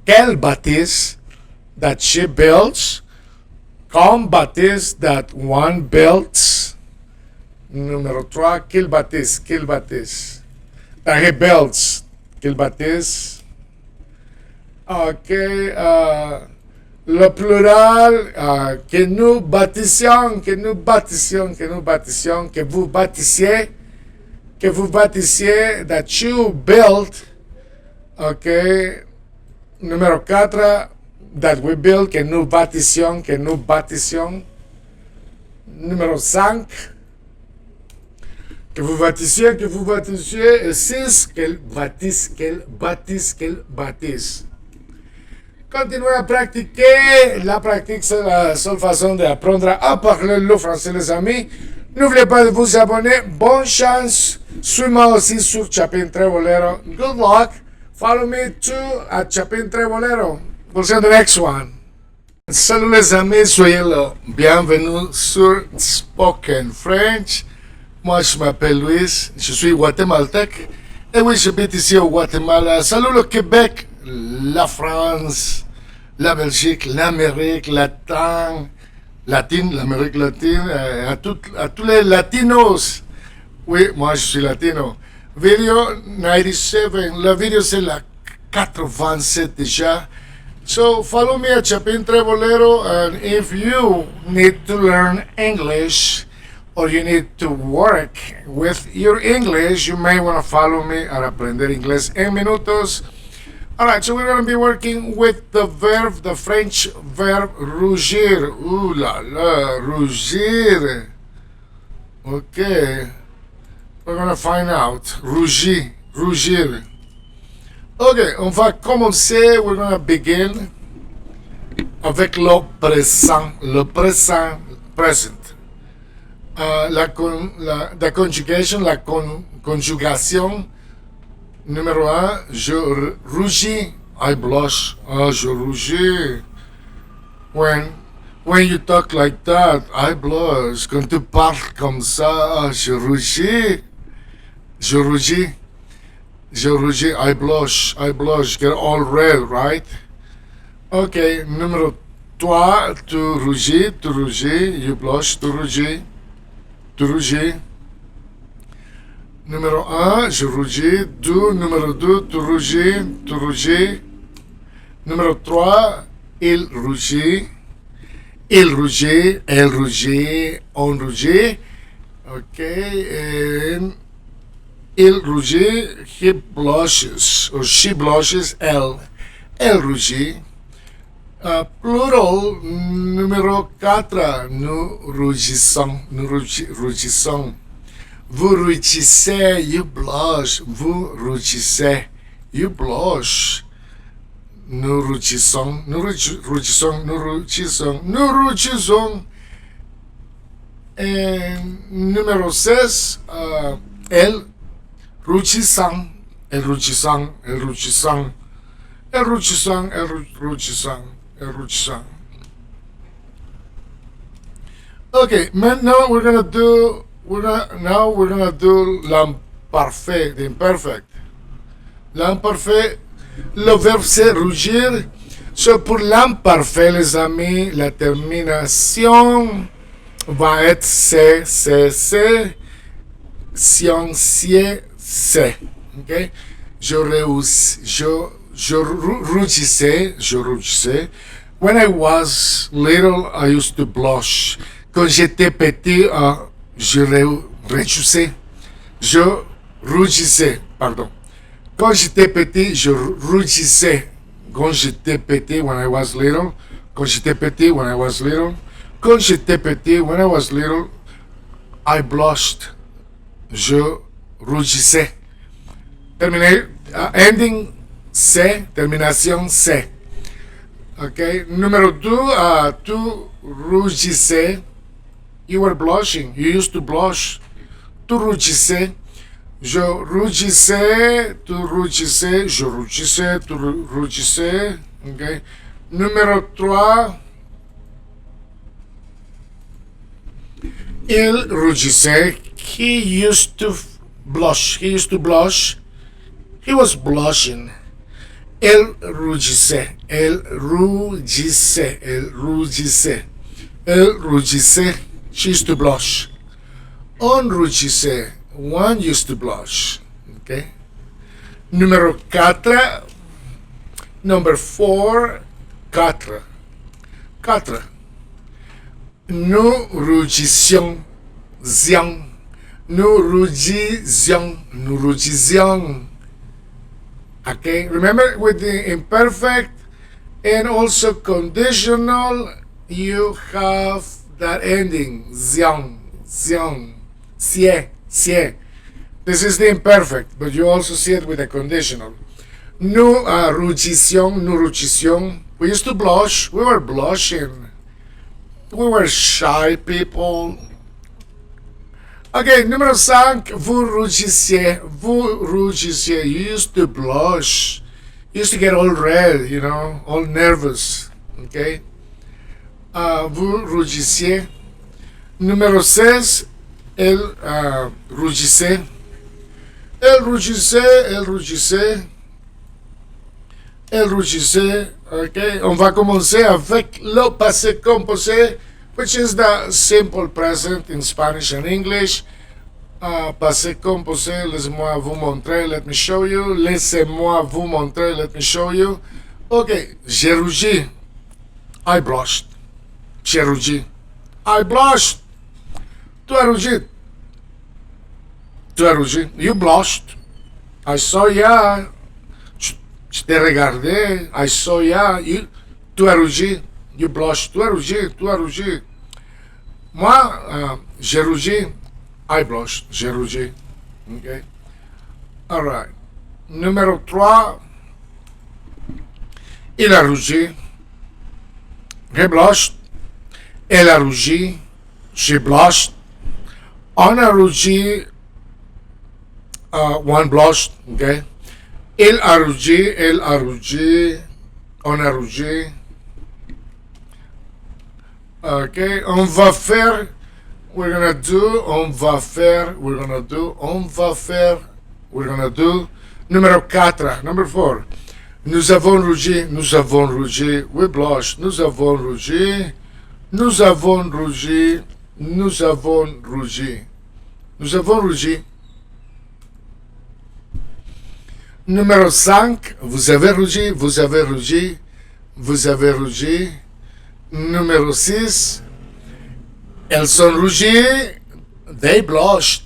Qu'elle bâtisse, that she builds. Qu'on bâtisse, that one builds. Numéro 3, qu'il bâtisse, that he builds, qu'il bâtisse. Okay, le plural, que nous bâtissions, que vous bâtissiez, that you build. Okay, numéro 4, that we build, que nous bâtissions. Numéro 5, que vous bâtissiez. Et 6, qu'elle bâtisse. Continuez à pratiquer. La pratique, c'est la seule façon d'apprendre à parler le français, les amis. N'oubliez pas de vous abonner. Bonne chance. Suis-moi aussi sur Chapin Trebolero. Good luck. Follow me too at Chapin Trebolero. We'll see you in the next one. Salut les amis, soyez là. Bienvenue sur Spoken French. Moi, je m'appelle Luis. Je suis guatémaltèque. Et oui, j'habite ici au Guatemala. Salut le Québec, la France, la Belgique, l'Amérique latine, l'Amérique latine, à tous les latinos. Oui, moi je suis latino. Video 97, la vidéo c'est la 87 déjà. So follow me at Chapin Trebolero, and if you need to learn English or you need to work with your English, you may want to follow me at Aprender Inglés en Minutos. Alright, so we're going to be working with the French verb rougir. Ooh la la, rougir. Okay, we're going to find out. Rougir. Ok, on va commencer. We're gonna begin avec le présent. Le présent, present. La conjugation, conjugation numéro un, je rougis, I blush. Ah, je rougis. When you talk like that, I blush. Quand tu parles comme ça, ah, je rougis. Je rougis. Je rougis, I blush, get all red, right? Ok, numéro 3, tu rougis, you blush, tu rougis. Numéro 1, je rougis, numéro 2, tu rougis. Numéro 3, il rougit, elle rougit, on rougit. Ok, and il rougit, he blushes, or she blushes, elle rougit. Plural, numéro 4, nous rougissons. Vous rougissez, you blush. Vous rougissez, you blush. Nous rougissons. Et numéro 16, elle rougissant. Okay, now we're gonna do l'imparfait, the imperfect. L'imparfait, le verbe c'est rougir. So pour l'imparfait, les amis, la termination va être c'est, c'est. Okay? Je rougissais. When I was little, I used to blush. Quand j'étais petit, je rougissais. Je rougissais, pardon. Quand j'étais petit, je rougissais. Quand j'étais petit, when I was little. Quand j'étais petit, when I was little. Quand j'étais petit, when I was little, I blushed. Je rougissais. Terminé. Ending C, termination C. Ok. Numéro 2, tu rougissais. You were blushing. You used to blush. Tu rougissais. Je rougissais. Tu rougissais. Je rougissais. Tu rougissais. Ok. Numéro 3. Il rougissait. He used to blush. He was blushing. Elle rougissait. She used to blush. On rougissait. One used to blush. Okay. Numéro 4. Number 4. 4. Nous rougissions. Nous rougissions. Okay, remember with the imperfect and also conditional, you have that ending, sie. This is the imperfect, but you also see it with the conditional. Nous rougissions. We used to blush. We were blushing. We were shy people. Okay, numéro 5, vous rougissiez. You used to blush. You used to get all red, all nervous. Okay? Vous rougissiez. Numéro 16, elle rougissait. Elle rougissait. Okay? On va commencer avec le passé composé, which is the simple present in Spanish and English. Passé composé, laissez-moi vous montrer, let me show you. Laissez-moi vous montrer, let me show you. Ok, j'ai rougi. I blushed. J'ai rougi. I blushed. Tu as rougi. You blushed. I saw ya. Je t'ai regardé. I saw ya. Tu as rougi. You blushed. Tu as rougi. Moi, j'ai rougi. I blushed. J'ai rougi. Okay. All right. Numéro 3. Il a rougi. He blushed. Elle a rougi. She blushed. On a rougi. One blushed. Okay. Il a rougi. Elle a rougi. On a rougi. Okay. On va faire. We're gonna do. On va faire. We're gonna do. On va faire. We're gonna do. Numéro 4. Number 4. Nous avons rougi. Nous avons rougi. We blushed. Nous avons rougi. Nous avons rougi. Nous avons rougi. Nous avons rougi. Numéro 5. Vous avez rougi. Vous avez rougi. Vous avez rougi. Numéro 6. Elles sont rougies. They blushed.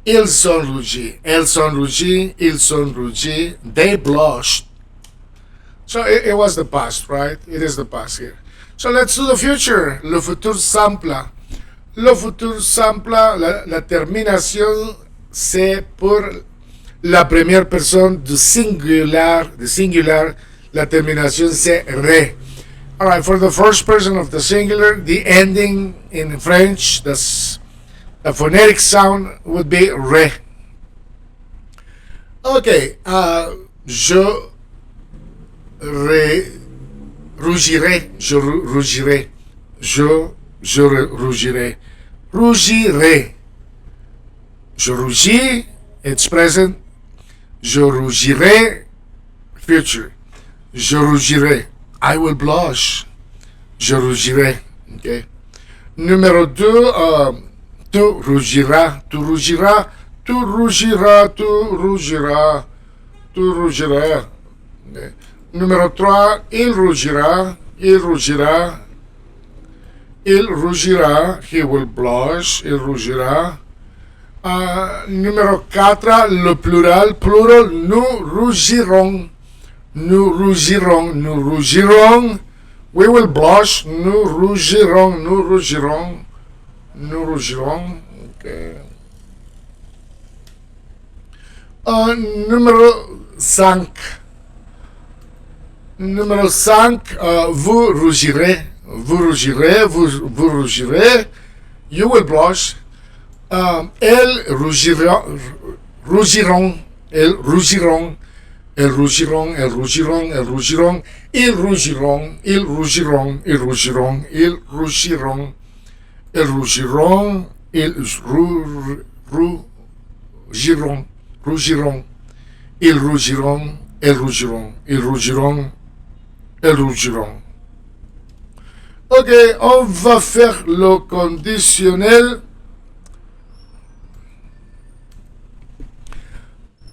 Ils sont rougis. Elles sont rougies. Ils sont rougis. They blushed. So it was the past, right? It is the past here. So let's do the future. Le futur simple. Le futur simple, la terminación, c'est pour la première personne du singular. The singular, la terminación, c'est re. All right, for the first person of the singular, the ending in French, the phonetic sound would be re. Okay, je rougirai, je rougirai, je rougirai, rougirai. Je rougis, it's present. Je rougirai, future. Je rougirai. I will blush. Je rougirai. Okay. Numéro 2, tu rougiras, tu rougiras, tu rougiras, tu rougiras, tu rougiras. Okay. Numéro 3, il rougira, il rougira, il rougira, he will blush, il rougira. Numéro 4, le plural, plural, nous rougirons, nous rougirons, nous rougirons. We will blush, nous rougirons, nous rougirons, nous rougirons. Okay. Numéro 5. Numéro 5, vous rougirez, vous rougirez, vous rougirez. You will blush. Elles rougiront, rougiront, elles rougiront, elles rougiront, elles rougiront, elles rougiront. Ils rougiront, ils rougiront, ils rougiront, ils rougiront, elles rougiront, ils rougiront, rougiront. Ils rougiront, elles rougiront, ils rougiront, elles rougiront. Ok, on va faire le conditionnel.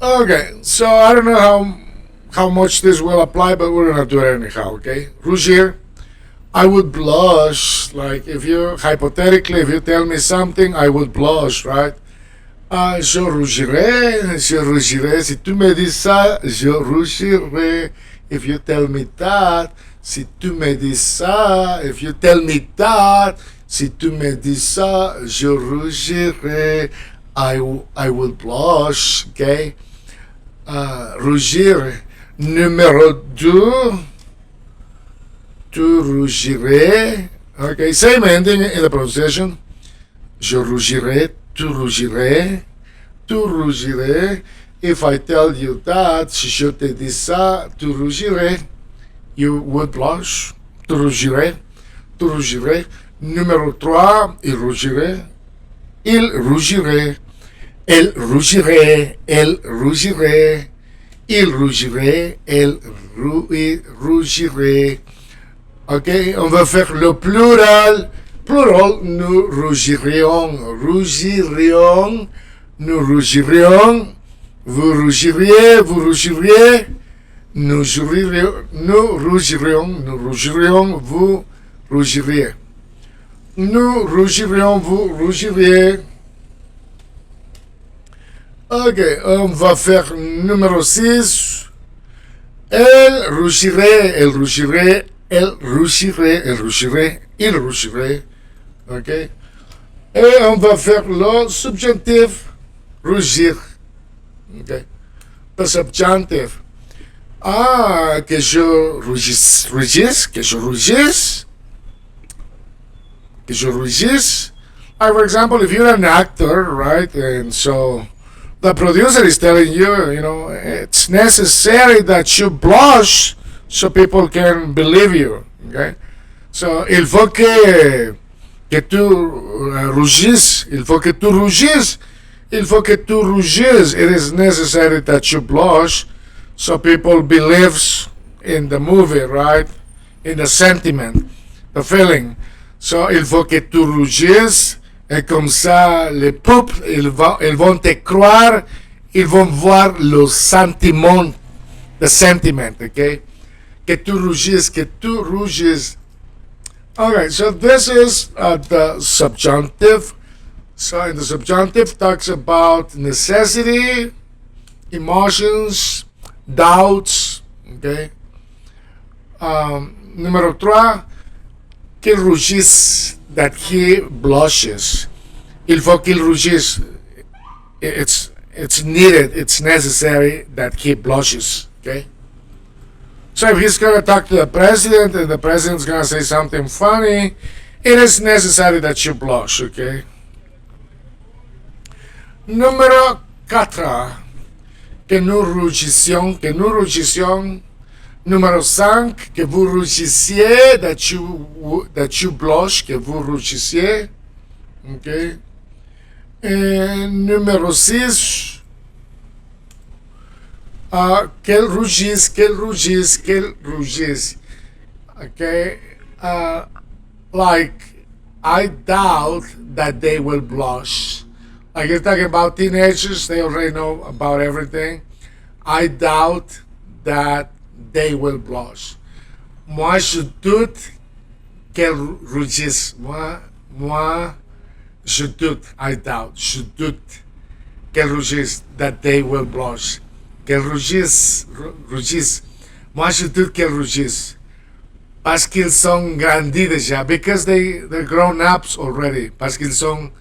Okay, so I don't know how much this will apply, but we're gonna do it anyhow, okay? Rougir, I would blush, like if you, hypothetically, if you tell me something, I would blush, right? Je rougirai, si tu me dis ça, je rougirai. If you tell me that, si tu me dis ça, if you tell me that, si tu me dis ça, je rougirai. I will blush, okay? Rougir. Numéro 2, tu rougirais. Okay, same ending in the pronunciation. Je rougirai, tu rougirais, tu rougirais. If I tell you that, si je te dis ça, tu rougirais. You would blush. Tu rougirais, tu rougirais. Numéro 3, il rougirait. Il rougirait. Elle rougirait. Elle rougirait. Il rougirait. Elle rougirait. Ok, on va faire le plural. Plural, nous rougirions. Rougirions. Nous rougirions. Vous rougiriez. Vous rougiriez. Nous rougirions. Nous rougirions. Nous rougirions. Vous rougiriez. Nous rougirions. Vous rougiriez. Ok, on va faire numéro 6. Elle rougirait, elle rougirait, elle rougirait, elle rougirait, il rougirait. Ok. Et on va faire le subjonctif rougir. Ok. Le subjonctif. Ah, que je rougisse, que je rougisse, que je rougisse. For example, if you're an actor, right, and so the producer is telling you, it's necessary that you blush so people can believe you. Okay, so il faut que tu rougisses, il faut que tu rougisses, il faut que tu rougisses. It is necessary that you blush so people believes in the movie, right? In the sentiment, the feeling. So il faut que tu rougisses. Et comme ça, les peuples, ils vont te croire, ils vont voir le sentiment, the sentiment, okay? Que tu rougisses, que tu rougisses. Okay, so this is the subjunctive. So in the subjunctive talks about necessity, emotions, doubts, okay? Número 3, qu'il rougisse, that he blushes. Il faut qu'il rougisse. It's needed, it's necessary that he blushes, okay? So if he's going to talk to the president and the president's going to say something funny, it is necessary that you blush, okay? Número 4, que nous rougissions, que nous rougissions. Numéro 5, que vous rougissiez, that you blush, que vous rougissiez. Okay. Et numéro 6, qu'elle rougisse, qu'elle rougisse, qu'elle rougisse. Okay. Like, I doubt that they will blush. Like, you're talking about teenagers, they already know about everything. I doubt that they will blush. Moi, je doute qu'elle rougisse. Moi, je doute, I doubt, je doute qu'elle rougisse, that they will blush. Qu'elle rougisse. Moi, je doute qu'elle rougisse. Parce qu'ils sont grandis déjà. Because they're grown-ups already. Parce qu'ils sont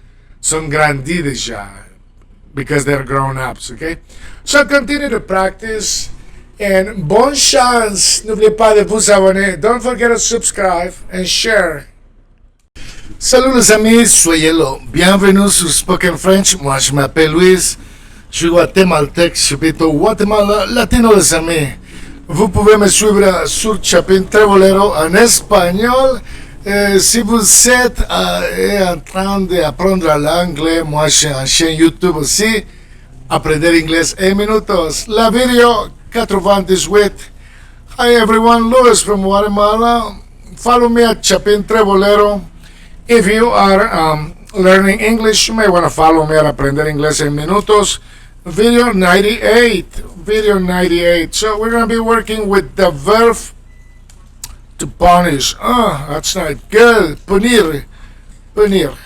grandis déjà. Because they're grown-ups, okay? So continue to practice. And bonne chance. N'oubliez pas de vous abonner. Don't forget to subscribe and share. Salut les amis, soyez là. Bienvenue sur Spoken French. Moi, je m'appelle Luis. Je suis guatémaltèque, j'habite au Guatemala latino les amis. Vous pouvez me suivre sur Chapin Trebolero en espagnol. Si vous êtes en train d'apprendre l'anglais, moi j'ai une chaîne YouTube aussi. Aprender inglés en minutos. La video 98. Hi everyone, Luis from Guatemala. Follow me at Chapin Trebolero. If you are learning English, you may want to follow me at Aprender Inglés en Minutos. Video 98. Video 98. So we're going to be working with the verb to punish. Oh, that's not good. Punir. Punir.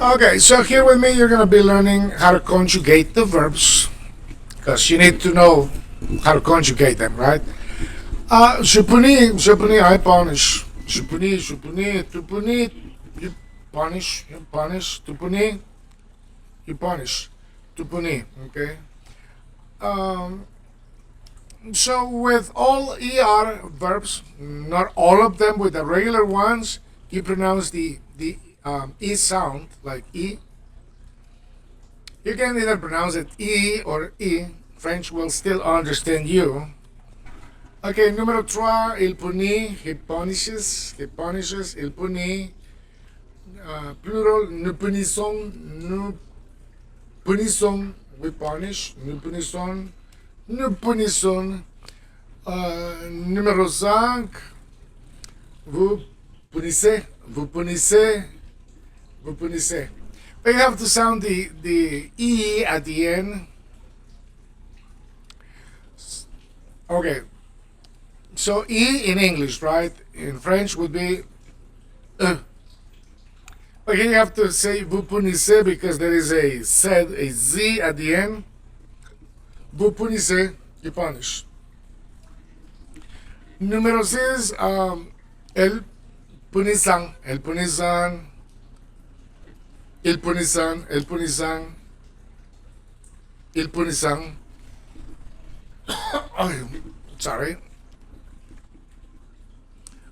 Okay, so here with me, you're going to be learning how to conjugate the verbs. Because you need to know how to conjugate them, right? Je punis, I punish. Je punis, tu punis, you punish, tu punis, you punish, tu punis, okay? So with all ER verbs, not all of them with the regular ones, you pronounce the E sound, like E. You can either pronounce it E or E. French will still understand you. Okay, numéro 3, il punit, he punishes, il punit. Plural, nous punissons, we punish, nous punissons. Numéro 5, vous punissez. We have to sound the E at the end. Okay, so E in English, right? In French would be But here you have to say vous punissez because there is a Z at the end. Vous punissez, you punish. Numéro 6, el punissant, Sorry.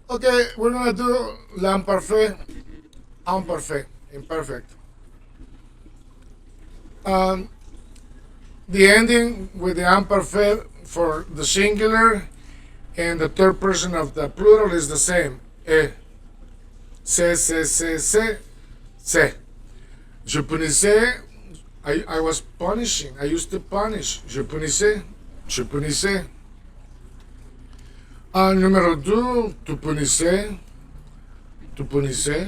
Okay, we're gonna do l'imparfait, imperfect, imperfect. Um, the ending with the imperfect for the singular and the third person of the plural is the same. Se. Je punissais. I was punishing. I used to punish. Je punissais. Je punissais. Numéro 2, tu punissais. Tu punissais.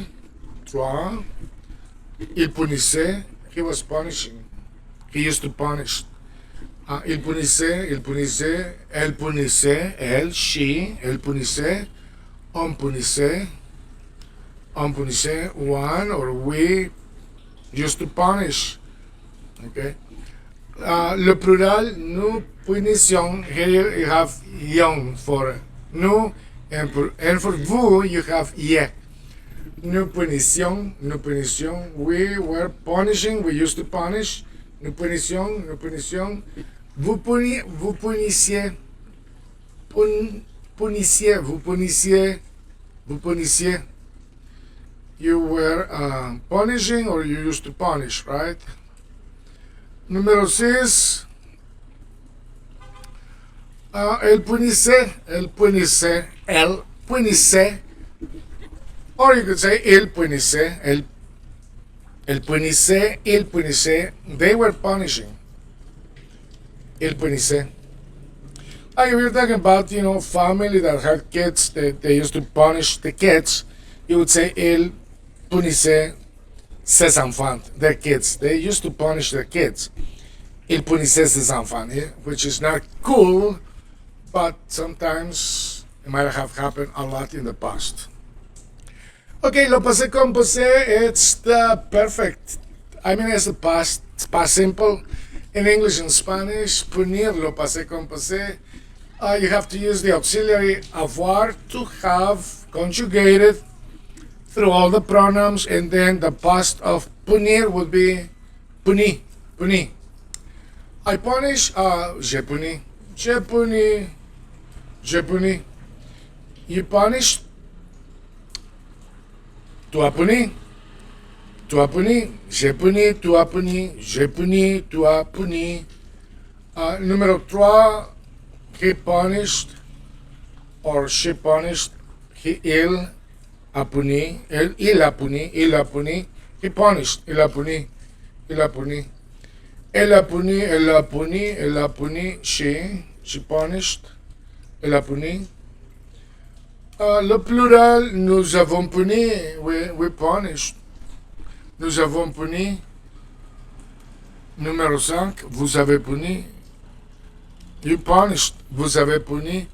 3. Il punissait. He was punishing. He used to punish. Il punissait, elle punissait, elle, she, elle punissait, on punissait, one or we used to punish. Okay. Le plural, nous punissions, here you have young for nous, and for vous you have ye. Nous punissions, we were punishing, we used to punish. Nous punissions, vous punissiez, vous punissiez. You were punishing or you used to punish, right? Numéro 6. Elle punissait, or you could say il punissait, il punissait, they were punishing. Il punissait. Like if you're talking about, family that had kids, they used to punish the kids, you would say il punissait ses enfants, their kids. They used to punish their kids. Il punissait ses enfants, which is not cool, but sometimes it might have happened a lot in the past. Okay, lo passé composé, it's the perfect. I mean, it's the past simple. In English and Spanish, punir, lo passé composé, you have to use the auxiliary avoir to have conjugated through all the pronouns, and then the past of punir would be puni. I punish, je punis. You punish, tu as puni, j'ai puni, tu as puni, j'ai puni, tu as puni. Numéro 3, he punished or she punished, il a puni, il a puni, he punished, il a puni. Elle a puni, she punished, elle a puni. Le plural, nous avons puni, we punished. Nous avons puni. Numéro 5, vous avez puni. You punished, vous avez puni.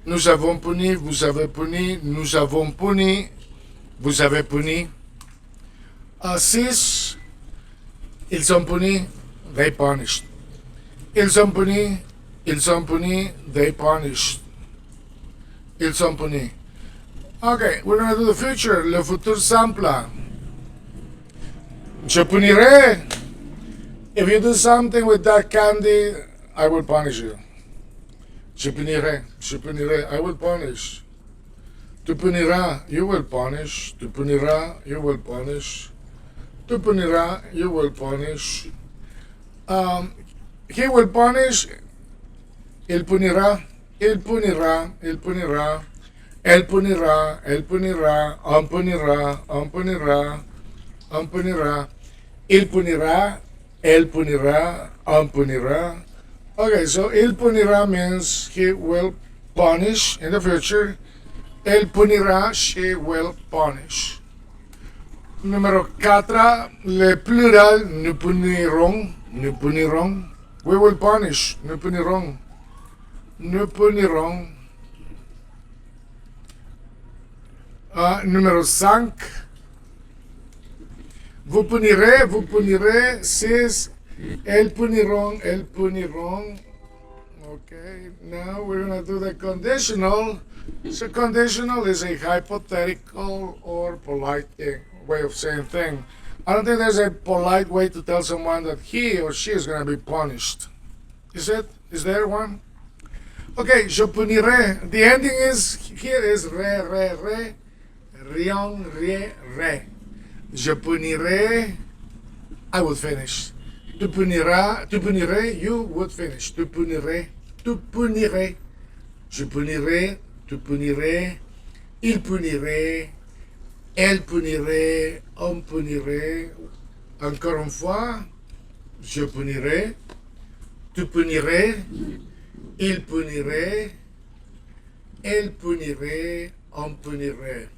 Nous avons puni, vous avez puni. Nous avons puni, vous avez puni. 6, ils ont puni, they punished. Ils ont puni, they punished. Ils sont punis. Okay, we're going to do the future, le futur simple. Je punirai. If you do something with that candy, I will punish you. Je punirai, I will punish. Tu puniras, you will punish. Tu puniras, you will punish. Tu puniras, you will punish. He will punish. Il punira. Il punira, elle punira, on punira, il punira, elle punira, on punira. Okay, so il punira means he will punish in the future. Elle punira, she will punish. Numéro 4, le plural, nous punirons, we will punish, nous punirons. Nous punirons. Numéro 5. Vous punirez. 6. Elles puniront. Okay, now we're going to do the conditional. So conditional is a hypothetical or polite way of saying thing. I don't think there's a polite way to tell someone that he or she is going to be punished. Is there one? Okay, je punirai. The ending is here is re, rien, re. Je punirai. I will finish. Tu punirais, you would finish. Tu punirais. Je punirai, tu punirais, il punirait, elle punirait, on punirait. Encore une fois, je punirai, tu punirais, il punirait, elle punirait, on punirait.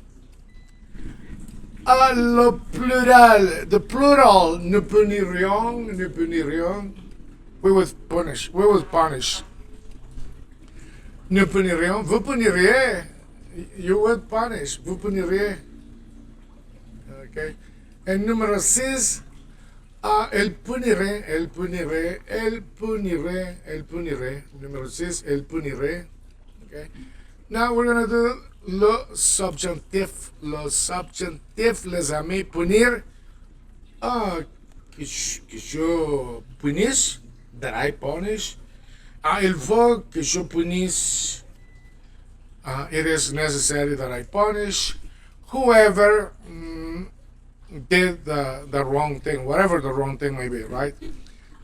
Ah, le plural, the plural, nous punirions, we will punish. Nous punirions, vous puniriez, you would punish, vous puniriez. Okay. Et numéro 6, elle punirait, elle punirait, elle punirait, elle punirait. Numéro 6, elle punirait. Okay. Now we're going to do le subjonctif. Le subjonctif, les amis, punir. Que je punisse, that I punish. Il faut que je punisse. It is necessary that I punish whoever did the wrong thing, whatever the wrong thing may be, right?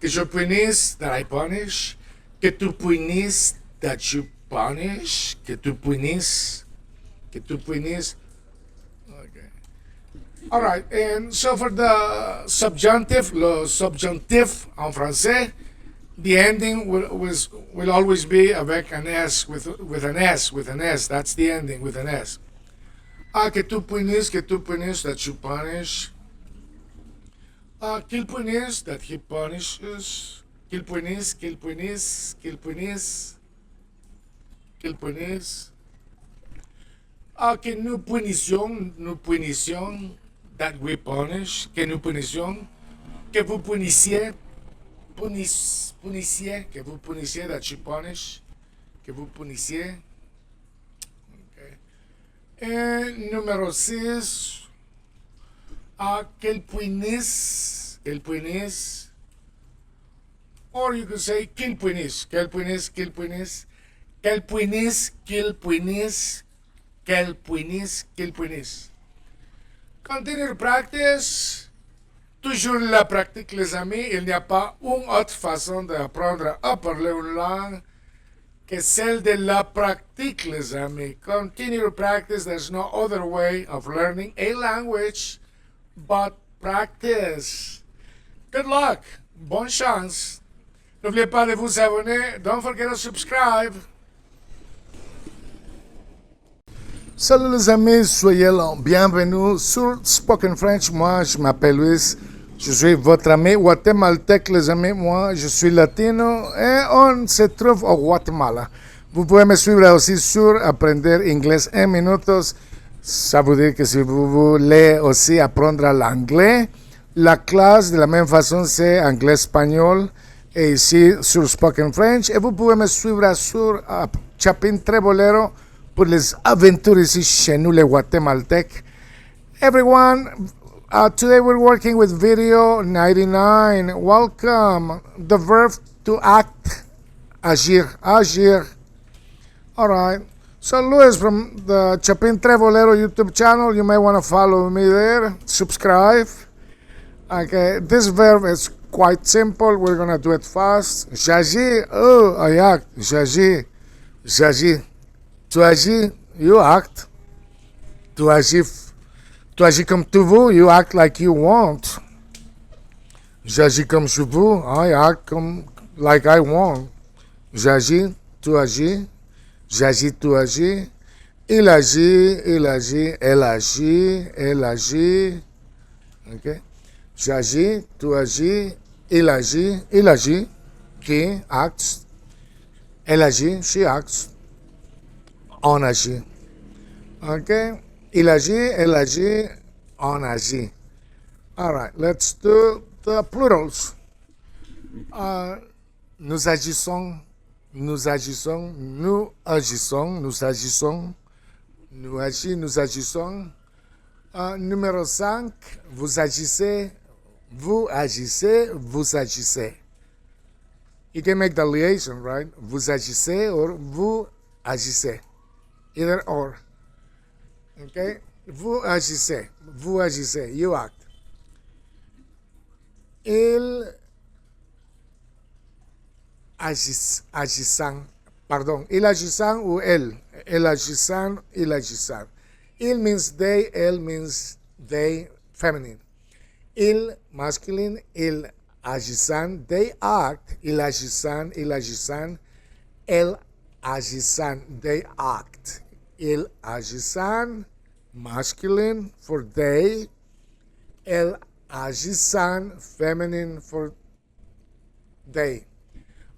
Que je punisse, that I punish. Que tu punisses, that you punish. Que tu punisses. Que tu punisses. Okay. All right, and so for the subjunctive, le subjunctif en français, the ending will always be avec an S, with an S. That's the ending, with an S. Que tu punisses, that you punish. Qu'il punisse, that he punishes. Qu'il punisse, qu'il punisse, qu'il punisse. Qu'il punisse. Que nous punissions, that we punish. Que nous punissions. Que vous punissiez, punissiez, que vous punissiez, that you punish. Que vous punissiez. Okay. Et numéro 6, qu'elle punisse, or you could say qu'il punisse, qu'elle punisse, qu'il punisse, qu'elle punisse, qu'il punisse, qu'elle punisse, qu'il punisse. Continue practice. Toujours la pratique, les amis. Il n'y a pas une autre façon d'apprendre à parler une langue que celle de la pratique, les amis. Continue practice. There's no other way of learning a language but practice. Good luck. Bonne chance. N'oubliez pas de vous abonner. Don't forget to subscribe. Salut les amis, soyez là. Bienvenue sur Spoken French. Moi, je m'appelle Luis. Je suis votre ami guatémaltèque, les amis. Moi, je suis latino et on se trouve au Guatemala. Vous pouvez me suivre aussi sur Aprender Inglés en Minutos. Ça veut dire que si vous voulez aussi apprendre l'anglais, la classe de la même façon, c'est anglais-espagnol. Et ici, sur Spoken French. Et vous pouvez me suivre sur Chapin Trebolero pour les aventures ici chez nous, les Guatémaltèques. Everyone, today we're working with video 99. Welcome. The verb to act, agir. All right. So Luis from the Chapin Trebolero YouTube channel, you may want to follow me there. Subscribe. Okay. This verb is quite simple. We're going to do it fast. J'agis. Oh, I act. J'agis. Tu agis, you act. Tu agis comme tu veux, you act like you want. J'agis comme je veux, I act like I want. J'agis, tu agis. J'agis, tu agis. Il agit, elle agit. Okay? J'agis, tu agis. Il agit. He acts. Elle agit, she acts. On agit. Okay? Il agit, elle agit, on agit. All right, let's do the plurals. Nous agissons. Nous agissons. Numéro 5, vous agissez. You can make the liaison, right? Vous agissez or vous agissez. Either or. Okay? Vous agissez. Vous agissez. You act. Il agissant. Pardon. Il agissant ou elle. El agissant, il agissant. Il means they, elle means they, feminine. Il, masculine, il agissant, they act. Il agissant, il agissant. El agissant, they act. Il agissant, masculine for they. El agissant, feminine for they.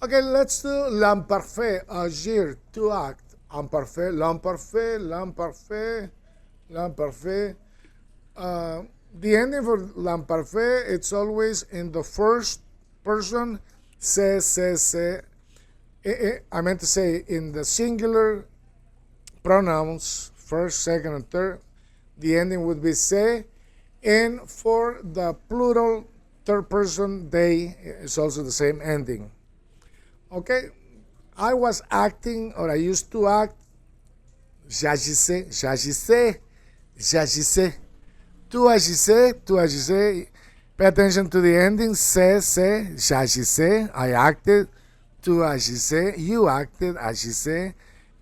Okay, let's do l'imparfait, agir, to act. Imparfait, l'imparfait, l'imparfait, l'imparfait. The ending for l'imparfait, it's always in the first person. Se. I meant to say in the singular pronouns, first, second, and third. The ending would be se. And for the plural third person, they, is also the same ending. Okay, I was acting, or I used to act. J'agissais, j'agissais, j'agissais. Tu agissais, tu agissais. Pay attention to the ending. Se, j'agissais, I acted. Tu agissais, you acted, agissais.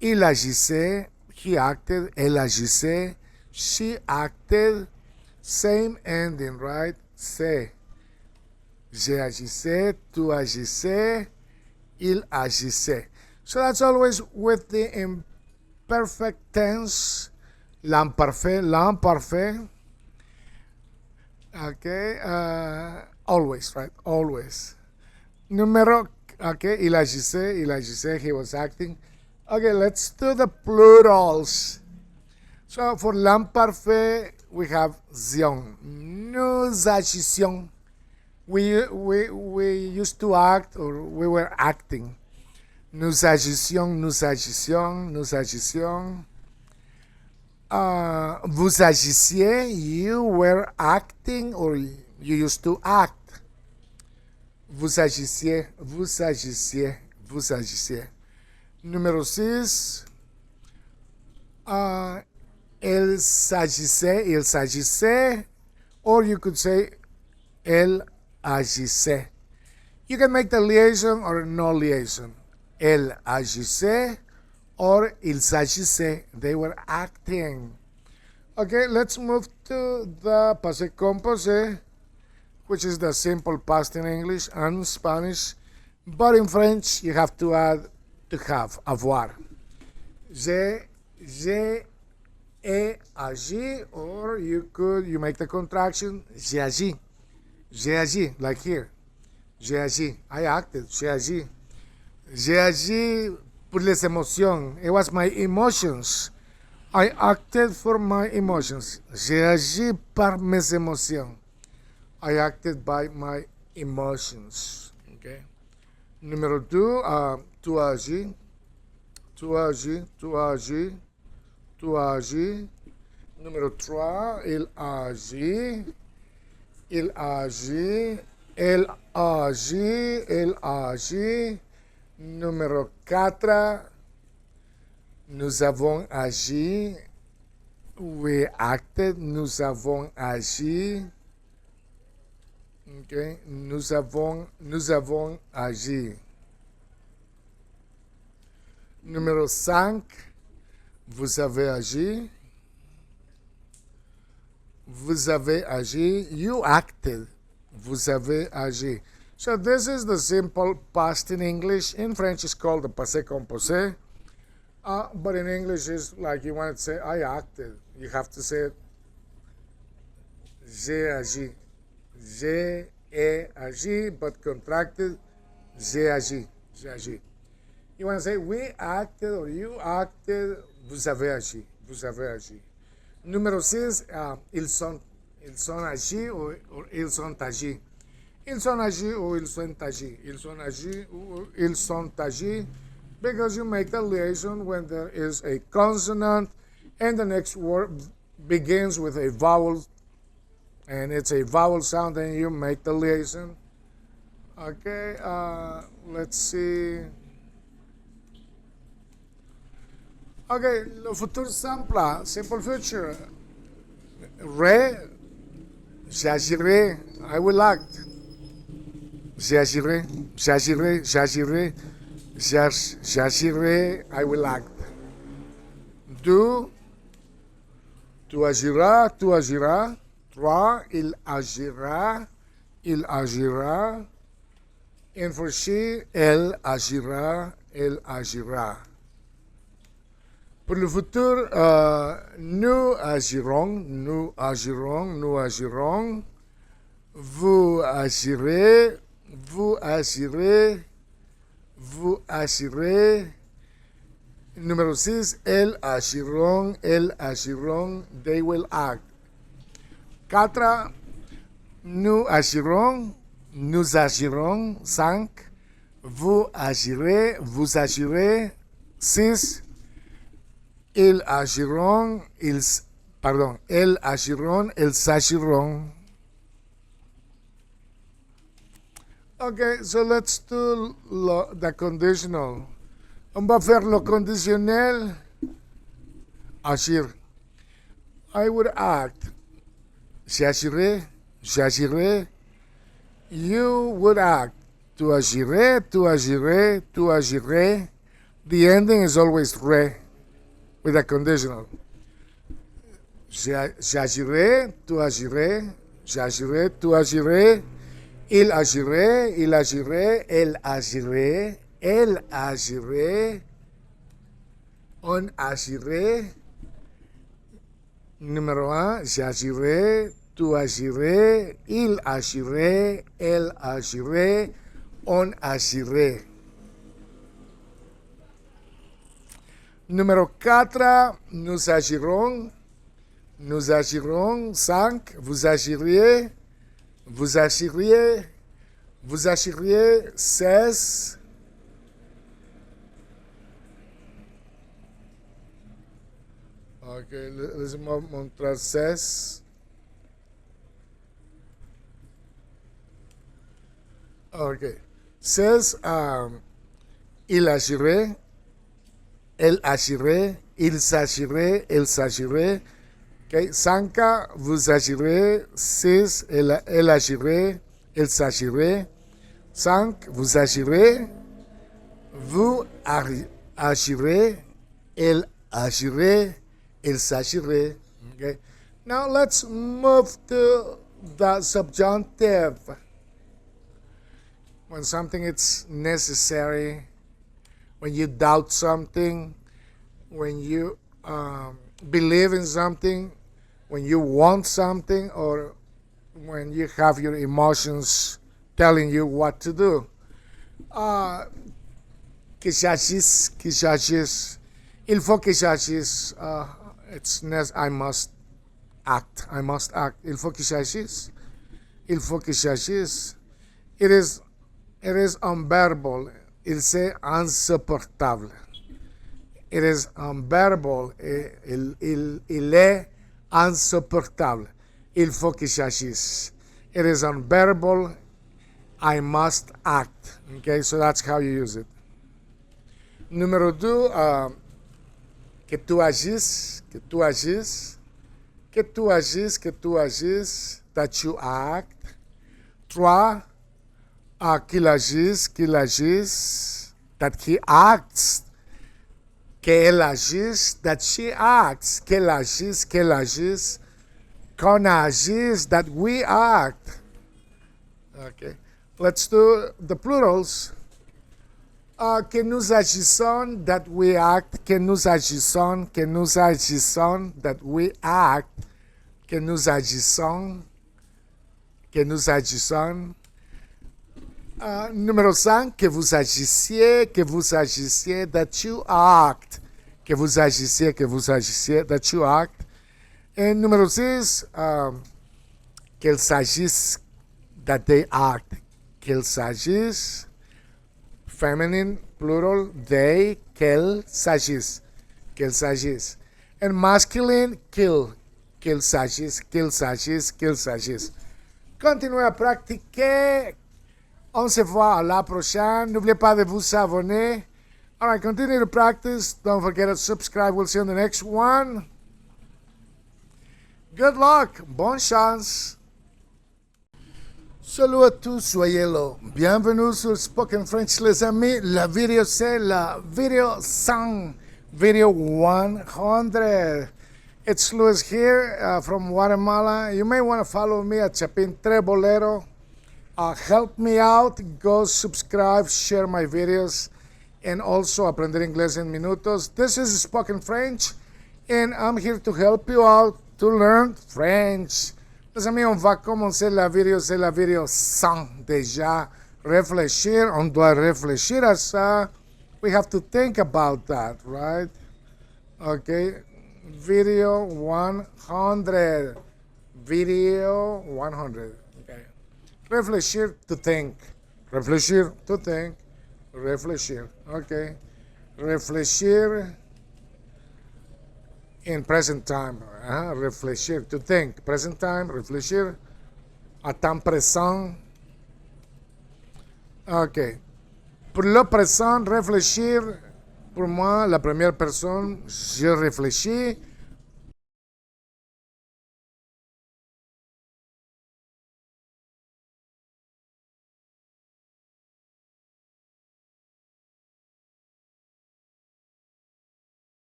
Il agissait, he acted. Elle agissait, she acted. Same ending, right? Se. J'agissais, tu agissais. Il agissait. So that's always with the imperfect tense. L'imparfait, l'imparfait. Okay, always, right? Always. Numero, okay, il agissait, he was acting. Okay, let's do the plurals. So for l'imparfait, we have zion. Nous agissions. We used to act, or we were acting. Nous agissions, nous agissions, nous agissions. Vous agissiez, you were acting, or you used to act. Vous agissiez, vous agissiez, vous agissiez. Numéro 6. Elle s'agissait, il s'agissait, or you could say elle agissait. You can make the liaison or no liaison. Elle agissait or il s'agissait. They were acting. Okay, let's move to the passé composé, which is the simple past in English and Spanish. But in French, you have to add to have, avoir. J'ai agi, or you make the contraction, j'ai agi. J'ai agi, like here. J'ai agi. I acted. J'ai agi. J'ai agi por les emotions. It was my emotions. I acted for my emotions. J'ai agi par mes emotions. I acted by my emotions. Okay. Numéro 2, tu agis. Tu agis, tu agis, tu agis. Numéro 3, il agit. Il agit, elle agit, elle agit. Numéro 4, nous avons agi. We acted, nous avons agi. Okay. Nous avons agi. Numéro 5, vous avez agi. Vous avez agi. You acted. Vous avez agi. So this is the simple past in English. In French, it's called the passé composé. But in English, it's like you want to say, I acted. You have to say it. J'ai agi. J'ai agi, but contracted. J'ai agi. J'ai agi. You want to say, we acted or you acted. Vous avez agi. Vous avez agi. Numéro 6, ils sont agis ou ils sont agis. Ils sont agis ou ils sont agis. Ils sont agis ou ils sont agis. Because you make the liaison when there is a consonant and the next word begins with a vowel and it's a vowel sound, and you make the liaison Okay, let's see. Okay, le futur simple, simple future. Re, j'agirai, I will act. J'agirai, j'agirai, j'agirai, j'agirai, I will act. Do, tu agiras, tu agiras. Toi, il agira, il agira. And for she, elle agira, elle agira. Pour le futur, nous agirons, nous agirons, nous agirons. Vous agirez, vous agirez, vous agirez. Numéro 6, elles agiront, they will act. 4, nous agirons, nous agirons. 5, vous agirez, vous agirez. 6, ils agiront, elles agiront, elles agiront. Okay, so let's do the conditional. On va faire le conditionnel. Agir. I would act. J'agirai, j'agirai. You would act. Tu agirais, tu agirais, tu agirais. The ending is always re with a conditional. J'agirai, tu agirais, j'agirai, tu agirais. Il agirait, il agirait, elle agirait, elle agirait, on agirait. Numéro 1, j'agirais, tu agirais, il agirait, elle agirait, on agirait. Numéro 4, nous agirons. Nous agirons. 5, vous agiriez. Vous agiriez. Vous agiriez. 16. Ok, laissez-moi montrer 16. Ok. 16, il agirait. Elle agirait, il s'agirait, elle s'agirait. Okay. 5, vous agirez. 6, elle agirait, elle s'agirait. 5, vous agirez. Vous agirez, elle agirait, elle s'agirait. Okay. Now let's move to the subjunctive. When something is necessary, when you doubt something, when you believe in something, when you want something, or when you have your emotions telling you what to do. Que j'agisse, que j'agisse. Il faut que j'agisse. I must act. I must act. Il faut que j'agisse. Il faut que j'agisse. It is unbearable. C'est insupportable. It is unbearable. Il est insupportable. Il faut que j'agisse. It is unbearable. I must act. Okay, so that's how you use it. Numéro 2, que tu agisses, que tu agisses, que tu agisses, que tu agisses, that you act. 3, qu'il agisse, that he acts, qu'elle agisse, that she acts, qu'elle agisse, qu'on agisse, that we act. Okay, let's do the plurals. Que nous agissons, that we act, que nous agissons, that we act, que nous agissons, numéro 5, que vous agissiez, that you act, que vous agissiez, that you act. Et numéro 6, qu'elles s'agissent, that they act, qu'elles s'agissent. Feminine, plural, they, qu'elles s'agissent. And masculine, qu'elles s'agissent. Continuez à pratiquer On se voit à la prochaine. N'oubliez pas de vous abonner. All right, continue to practice. Don't forget to subscribe. We'll see you on the next one. Good luck. Bonne chance. Salut à tous, soyez là. Bienvenue sur Spoken French, les amis. La vidéo, c'est la vidéo 100, video 100. It's Luis here from Guatemala. You may want to follow me at Chapin Trebolero. Help me out. Go subscribe, share my videos, and also Aprender Inglés en Minutos. This is Spoken French, and I'm here to help you out to learn French. Les amis, on va commencer la vidéo, c'est la vidéo 100 déjà. Réfléchir, on doit réfléchir à ça. We have to think about that, right? Okay, video 100. Video 100. Okay. Réfléchir, to think. Réfléchir, to think. Réfléchir, okay. Réfléchir in present time. Réfléchir, to think. Present time, réfléchir. À temps présent. Ok. Pour le présent, réfléchir. Pour moi, la première personne, je réfléchis.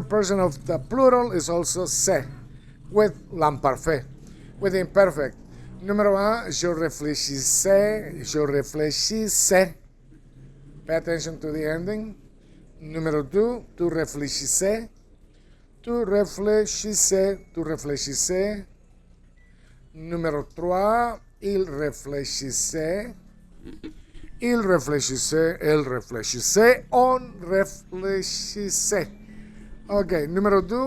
Person of the plural is also se, with l'imparfait, with imperfect. Numéro 1, je réfléchissais, je réfléchissais. Pay attention to the ending. Numéro 2, tu réfléchissais, tu réfléchissais, tu réfléchissais. Numéro 3, il réfléchissait, il réfléchissait, elle réfléchissait, on réfléchissait. Ok, numéro 2.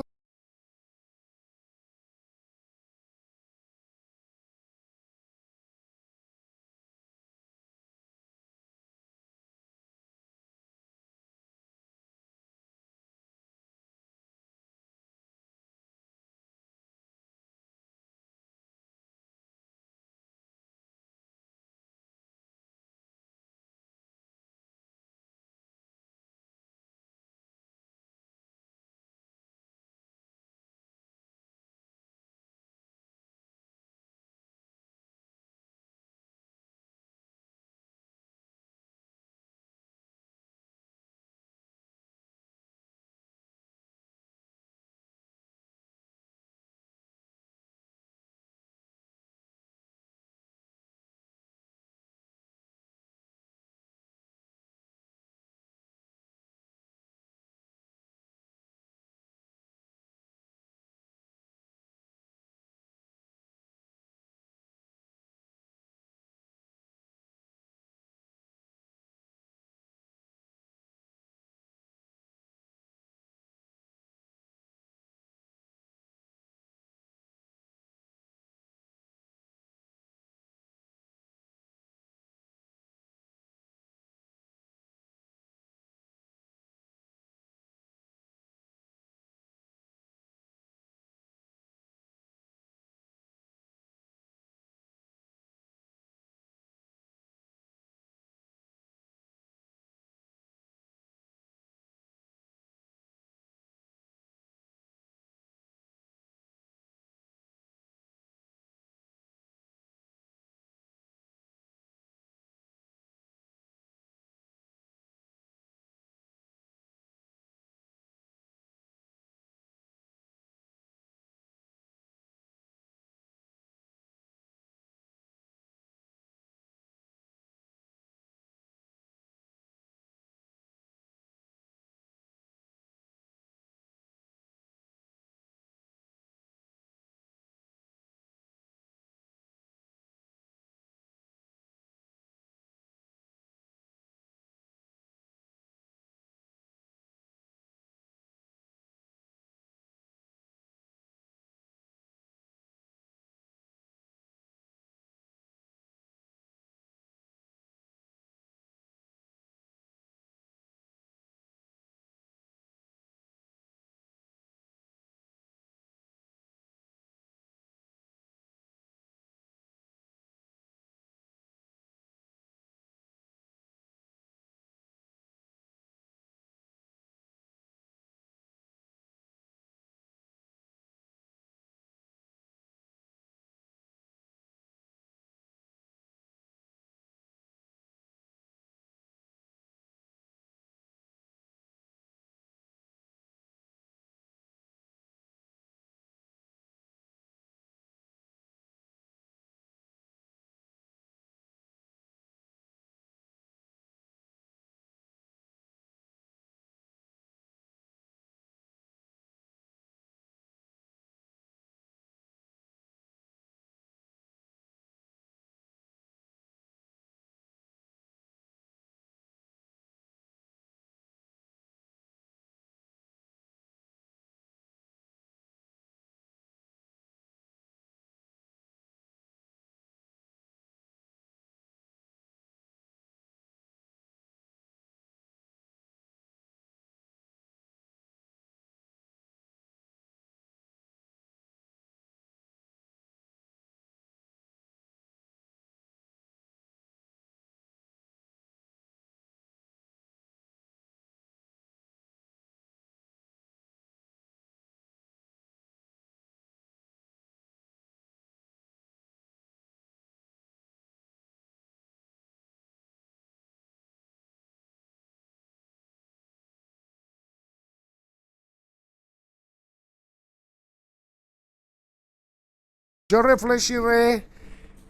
Je réfléchirai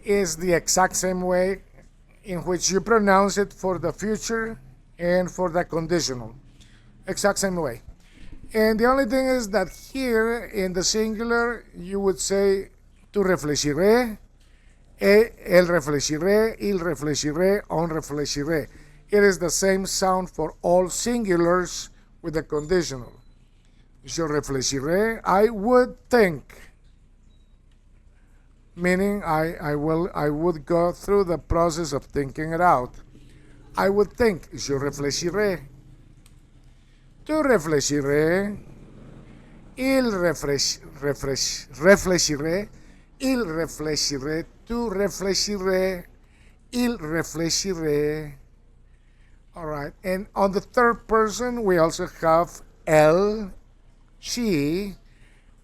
is the exact same way in which you pronounce it for the future and for the conditional. Exact same way. And the only thing is that here in the singular you would say tu réfléchirai, elle réfléchirait, il réfléchirait, on réfléchirait. It is the same sound for all singulars with the conditional. Je réfléchirai, I would think, meaning I would go through the process of thinking it out. I would think, je réfléchirai. Tu réfléchirais, il réfléchirait, il réfléchirait, tu réfléchirais, il réfléchirait. All right, and on the third person we also have elle, she,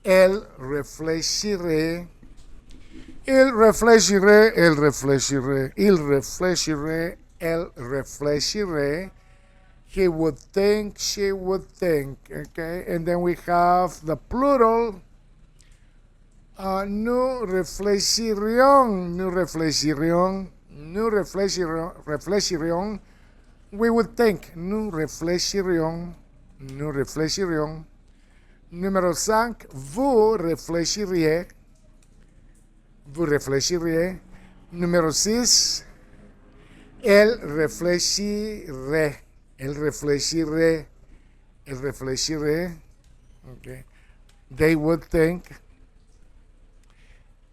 elle réfléchirait, il réfléchirait, elle réfléchirait, il réfléchirait, elle réfléchirait. He would think, she would think, okay? And then we have the plural, nous réfléchirions, nous réfléchirions, nous réfléchirions. We would think, nous réfléchirions, nous réfléchirions. Numéro 5, vous réfléchiriez, vous réfléchiriez. Numéro 6, elle réfléchirait. Elle réfléchirait, elle réfléchirait, okay. They would think.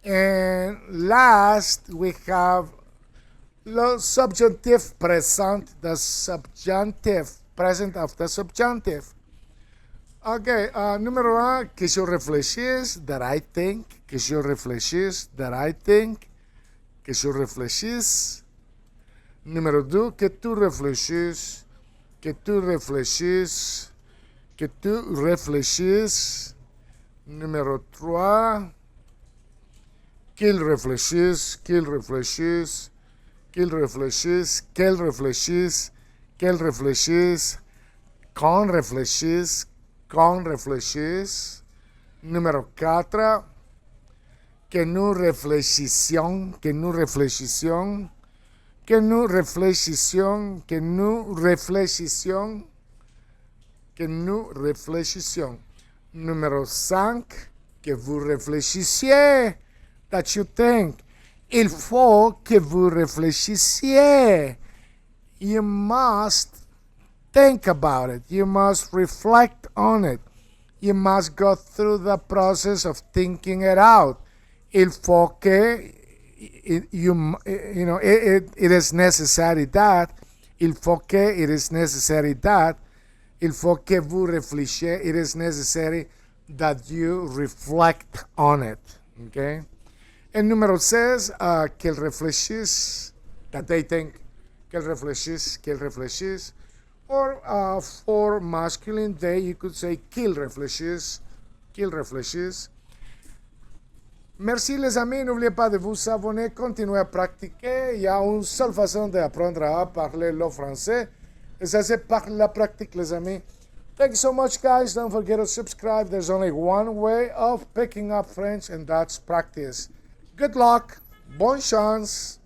And last, we have le subjunctive present, the subjunctive, present of the subjunctive. Okay, numéro 1, que je réfléchisse, that I think, que je réfléchisse, that I think, que je réfléchisse. Numéro 2, que tu réfléchisses, que tu réfléchisses, que tu réfléchisses. Numéro 3, qu'il réfléchisse, qu'il réfléchisse, qu'il réfléchisse, qu'elle réfléchisse, qu'elle réfléchisse, qu'on réfléchisse, qu'on réfléchisse. Numéro 4, que nous réfléchissions, que nous réfléchissions, que nous réfléchissions, que nous réfléchissions, que nous réfléchissions. Numéro 5, que vous réfléchissiez, that you think. Il faut que vous réfléchissiez. You must think about it. You must reflect on it. You must go through the process of thinking it out. Il faut que it is necessary that, il faut que, it is necessary that, il faut que vous réfléchissiez, it is necessary that you reflect on it, okay? And número 6, qu'elle réfléchisse, that they think, qu'elle réfléchisse, or for masculine they, you could say qu'il réfléchisse, qu'il réfléchisse. Merci les amis, n'oubliez pas de vous abonner, continuez à pratiquer. Il y a une seule façon d'apprendre à parler le français, et ça c'est par la pratique les amis. Thank you so much guys, don't forget to subscribe. There's only one way of picking up French and that's practice. Good luck, bonne chance.